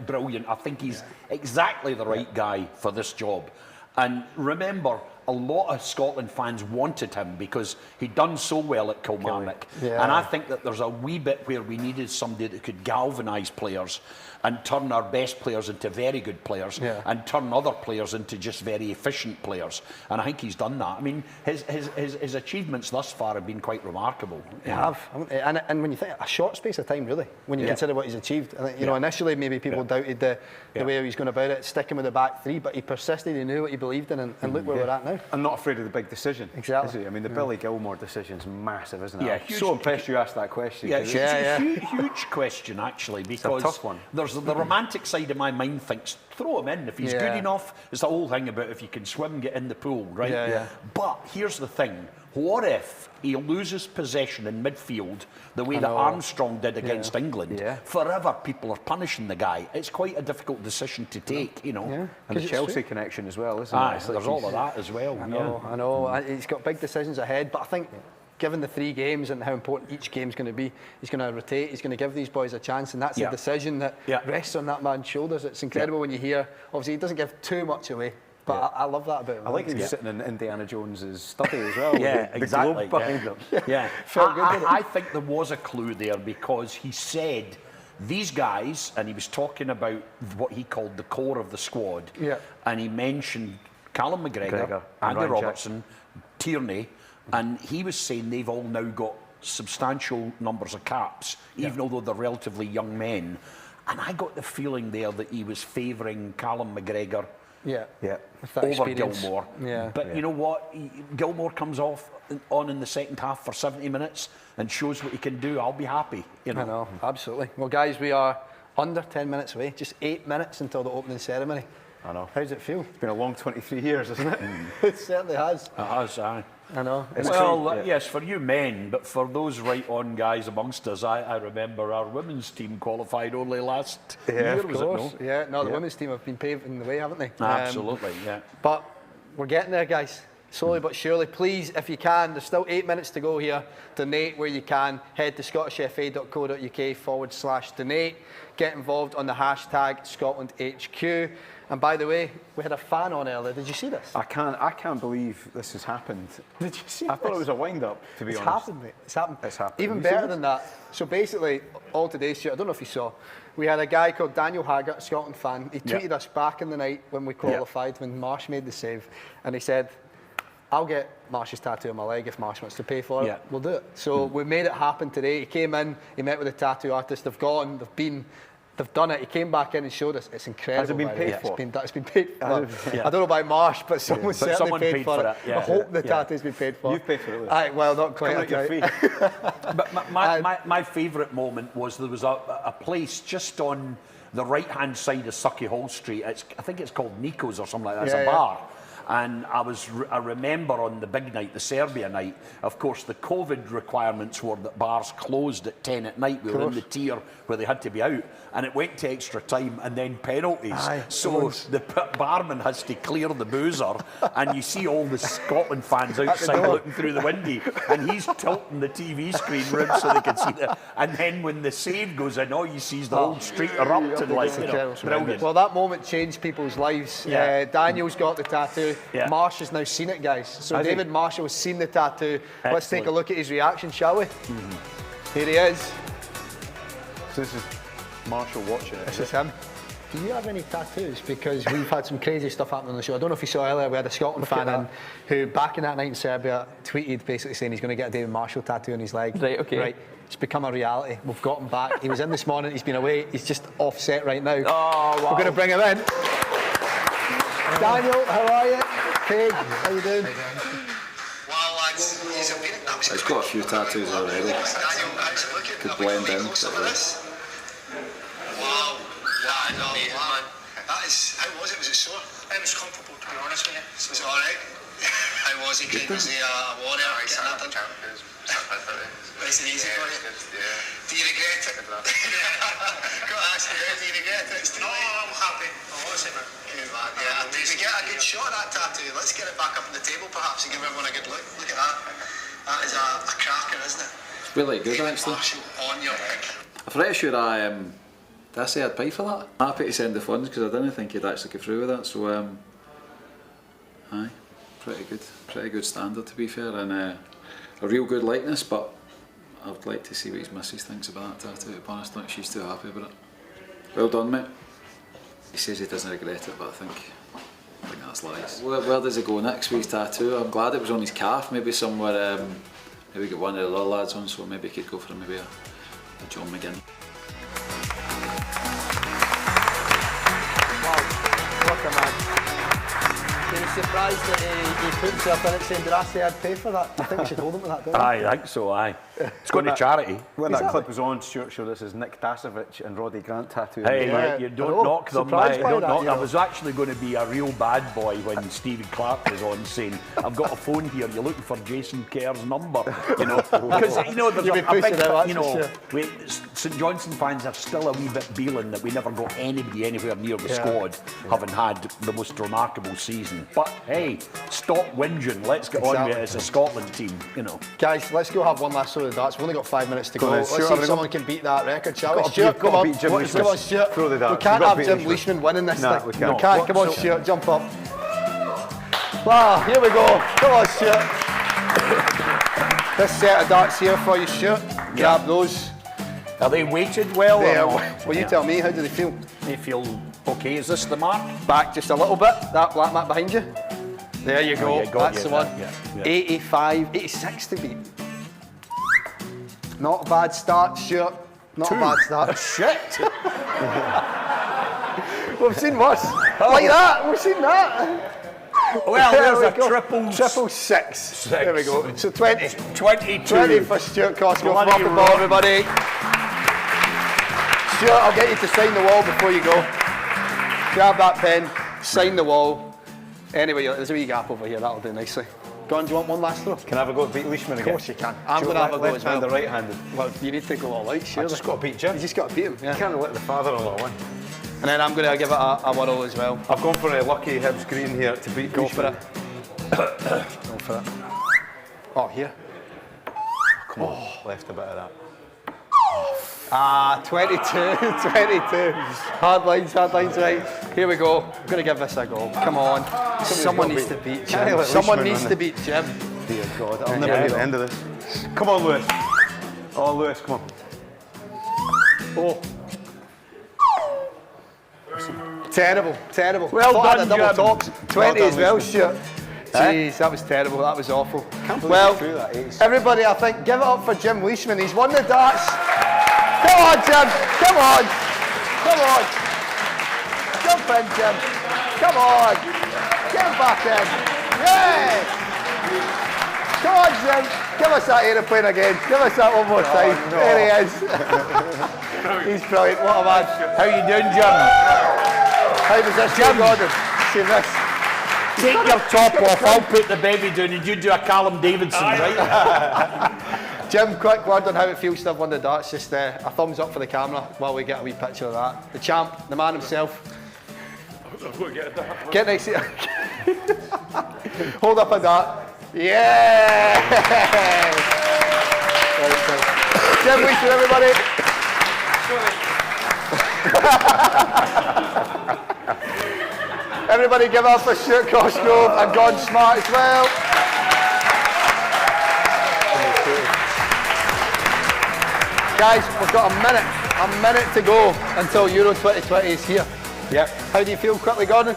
brilliant. I think he's exactly the right guy for this job. And remember, a lot of Scotland fans wanted him because he'd done so well at Kilmarnock. Yeah. And I think that there's a wee bit where we needed somebody that could galvanise players and turn our best players into very good players, and turn other players into just very efficient players. And I think he's done that. I mean, his achievements thus far have been quite remarkable. They have. And when you think, a short space of time, really, when you consider what he's achieved. I think, you know, initially maybe people doubted the way he was going about it, sticking with the back three, but he persisted, he knew what he believed in, and look where we're at now. I'm not afraid of the big decision. Exactly. Is he? I mean, the Billy Gilmore decision's massive, isn't it? Yeah, I'm so impressed you asked that question. Yeah, it's a huge question, actually, because it's a tough one. There's the romantic side of my mind thinks, throw him in. If he's good enough, it's the whole thing about if you can swim, get in the pool, right? Yeah. But here's the thing. What if he loses possession in midfield the way that Armstrong did against England? Forever people are punishing the guy. It's quite a difficult decision to take, you know. Yeah. And the Chelsea connection as well, isn't it? There's all of that as well. I know. He's got big decisions ahead, but I think given the 3 games and how important each game's going to be, he's going to rotate, he's going to give these boys a chance, and that's a decision that rests on that man's shoulders. It's incredible when you hear, obviously he doesn't give too much away, but I love that about him. I like he was sitting in Indiana Jones's study as well. Yeah, with exactly. The globe behind him. Yeah. Felt good, didn't it? I think there was a clue there because he said these guys, and he was talking about what he called the core of the squad, and he mentioned Callum McGregor, Andy Robertson, Tierney, and he was saying they've all now got substantial numbers of caps, even although they're relatively young men. And I got the feeling there that he was favouring Callum McGregor over Gilmore. But you know what? Gilmore comes on in the second half for 70 minutes and shows what he can do. I'll be happy. You know? I know, absolutely. Well, guys, we are under 10 minutes away, just 8 minutes until the opening ceremony. I know. How does it feel? It's been a long 23 years, isn't it? It certainly has. It has, aye. I know. Yes, for you men, but for those right-on guys amongst us, I remember our women's team qualified only last year, of was course. it no? The women's team have been paving the way, haven't they? Absolutely, But we're getting there, guys. Slowly but surely, please, if you can, there's still 8 minutes to go here. Donate where you can. Head to scottishfa.co.uk/donate. Get involved on the hashtag ScotlandHQ. And by the way, we had a fan on earlier. Did you see this? I can't believe this has happened. Did you see I thought it was a wind-up, to be honest. It's happened, mate. It's happened. It's happened. Even Have you better seen than that. So basically, all today's shoot, I don't know if you saw, we had a guy called Daniel Haggart, a Scotland fan. He tweeted us back in the night when we qualified, when Marsh made the save, and he said, I'll get Marsh's tattoo on my leg if Marsh wants to pay for it. We'll do it. So we made it happen today. He came in, he met with the tattoo artist. They've gone, they've done it. He came back in and showed us. It's incredible. Has it been paid for? It's been paid for. Well, I don't know about Marsh, but someone certainly paid for it. I hope the tattoo's been paid for. You've paid for it. Well, not quite. Coming out your fee. But my favourite moment was there was a place just on the right-hand side of Sucky Hall Street. I think it's called Nico's or something like that. It's a bar. And I remember on the big night, the Serbia night, of course, the COVID requirements were that bars closed at 10 at night. We were in the tier where they had to be out. And it went to extra time and then penalties. So the barman has to clear the boozer. And you see all the Scotland fans outside looking through the window. And he's tilting the TV screen round so they can see it. And then when the save goes in, all you see is the whole street erupting. Brilliant. Well, that moment changed people's lives. Daniel's got the tattoo. Marsh has now seen it, guys. So David Marshall has seen the tattoo. Excellent. Let's take a look at his reaction, shall we? Here he is. So this is Marshall watching it. This is him. Do you have any tattoos? Because we've had some crazy stuff happen on the show. I don't know if you saw earlier, we had a Scotland fan in who, back in that night in Serbia, tweeted basically saying he's going to get a David Marshall tattoo on his leg. Right, okay. Right. It's become a reality. We've got him back. He was in this morning, he's been away. He's just offset right now. Oh, wow. We're going to bring him in. Daniel, how are you? Craig, how you doing? Wow, lads, He's got a few tattoos already. Could blend in. Wow, man. That is, how was it? Was it sore? It was comfortable, to be honest with you. Was it alright? How was he? Was he a warrior? Nice and easy for you? Do you regret it? Got to ask you, do you regret it? No, I'm happy. Honestly, man. Good man. Yeah, did we get a good shot at that tattoo? Let's get it back up on the table perhaps and give everyone a good look. Look at that. That is a cracker, isn't it? It's really good, actually. On your pick. I'm pretty sure did I say I'd pay for that? I'm happy to send the funds because I didn't think he'd actually go through with that. So, aye, pretty good standard to be fair, and a real good likeness. But I would like to see what his missus thinks about that tattoo. To be honest, I think she's too happy about it. Well done, mate. He says he doesn't regret it, but I think that's lies. Where does he go next with his tattoo? I'm glad it was on his calf. Maybe somewhere. Maybe get one of the little lads on, so maybe he could go for maybe a John McGinn. What a man. He was surprised that he put himself in it saying, did I say I'd pay for that? I think we should hold him to that, don't we? I think so, aye. It's going to charity. When that clip was on, Stuart showed us his Nick Tasevich and Roddy Grant tattoo. Hey, you don't knock them, mate. I was actually going to be a real bad boy when Stephen Clark was on saying, I've got a phone here, you're looking for Jason Kerr's number, you know. Because, you know, there's a big, you know, St Johnstone fans are still a wee bit beeling that we never got anybody anywhere near the squad, having had the most remarkable season. But hey, stop whinging, let's get on with it as a Scotland team, you know. Guys, let's go have one last throw of the darts. We've only got 5 minutes to go. On, Let's see if someone can beat that record, shall we? Stuart, come on. Come on, Stuart. Throw the darts. We can't have Jim Leishman winning this thing. We can't. Come on, Stuart, jump up. Wow, here we go. Come on, Stuart. This set of darts here for you, Stuart. Grab those. Are they weighted well? Well, you tell me, how do they feel? They feel okay. Is this the mark? Back just a little bit. That black mat behind you. There you go. That's the one. 85, 86 to beat. Not a bad start, Stuart. Not a bad start. Shit. We've seen worse. Like that. We've seen that. Well, there's a triple six. There we go. So 20. 22. 20 for Stuart Cosgrove. Off the ball, everybody. Stuart, I'll get you to sign the wall before you go. Grab that pen, sign the wall. Anyway, there's a wee gap over here. That'll do nicely. Go on, do you want one last throw? Can I have a go at beat Leishman again? Of course you can. I'm going to have a go as well. Left-handed, right-handed. Well, you need to go all out, sure. I just got to beat Jim. You just got to beat him, yeah. You can't let the father-in-law win. And then I'm going to give it a whirl as well. I've gone for a lucky Hibs green here to beat Go for it. for it. Oh, here. Come on, left a bit of that. 22, 22. Hard lines, right. Here we go. I'm going to give this a go. Come on. Someone needs to beat Jim. Someone needs to beat Jim. Dear God, I'll never get the end of this. Come on, Lewis. Oh, Lewis, come on. Oh. Terrible. Well done, double Jim. tops. 20 Well as well, done, Stuart. Jeez, that was terrible. That was awful. Can't believe Well, you threw that ace. everybody, I think, give it up for Jim Leishman. He's won the darts. Come on, Jim. Come on. Jump in, Jim. Come on. Get back in. Yeah. Come on, Jim. Give us that aeroplane again. Give us that one more time. No. There he is. He's brilliant. What a man. How you doing, Jim? How does this go, Gordon? See this. Take your top off, I'll put the baby down and you do a Callum Davidson, right? Jim, quick word on how it feels to have won the darts. Just a thumbs up for the camera while we get a wee picture of that. The champ, the man himself. I've got to get a dart. Get next to you. Hold up a dart. Yeah! Jim Leishman, everybody. Everybody give up for Stuart Cosgrove and Gordon Smart as well. Guys, we've got a minute to go until Euro 2020 is here. Yep. How do you feel quickly, Gordon?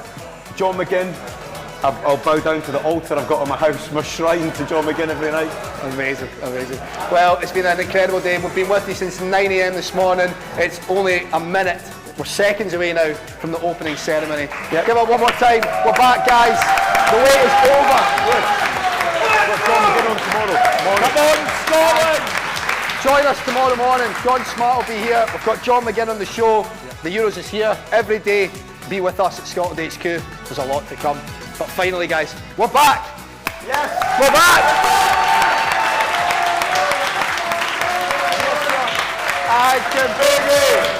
John McGinn. I'll bow down to the altar I've got in my house, my shrine to John McGinn every night. Amazing. Well, it's been an incredible day. We've been with you since 9 a.m. this morning. It's only a minute. We're seconds away now from the opening ceremony. Yep. Give it one more time. We're back, guys. The wait is over. We're John McGinn on tomorrow. Come on, Scotland! Join us tomorrow morning. John Smart will be here. We've got John McGinn on the show. The Euros is here every day. Be with us at Scotland HQ. There's a lot to come. But finally, guys, we're back. Yes. We're back. I can big it.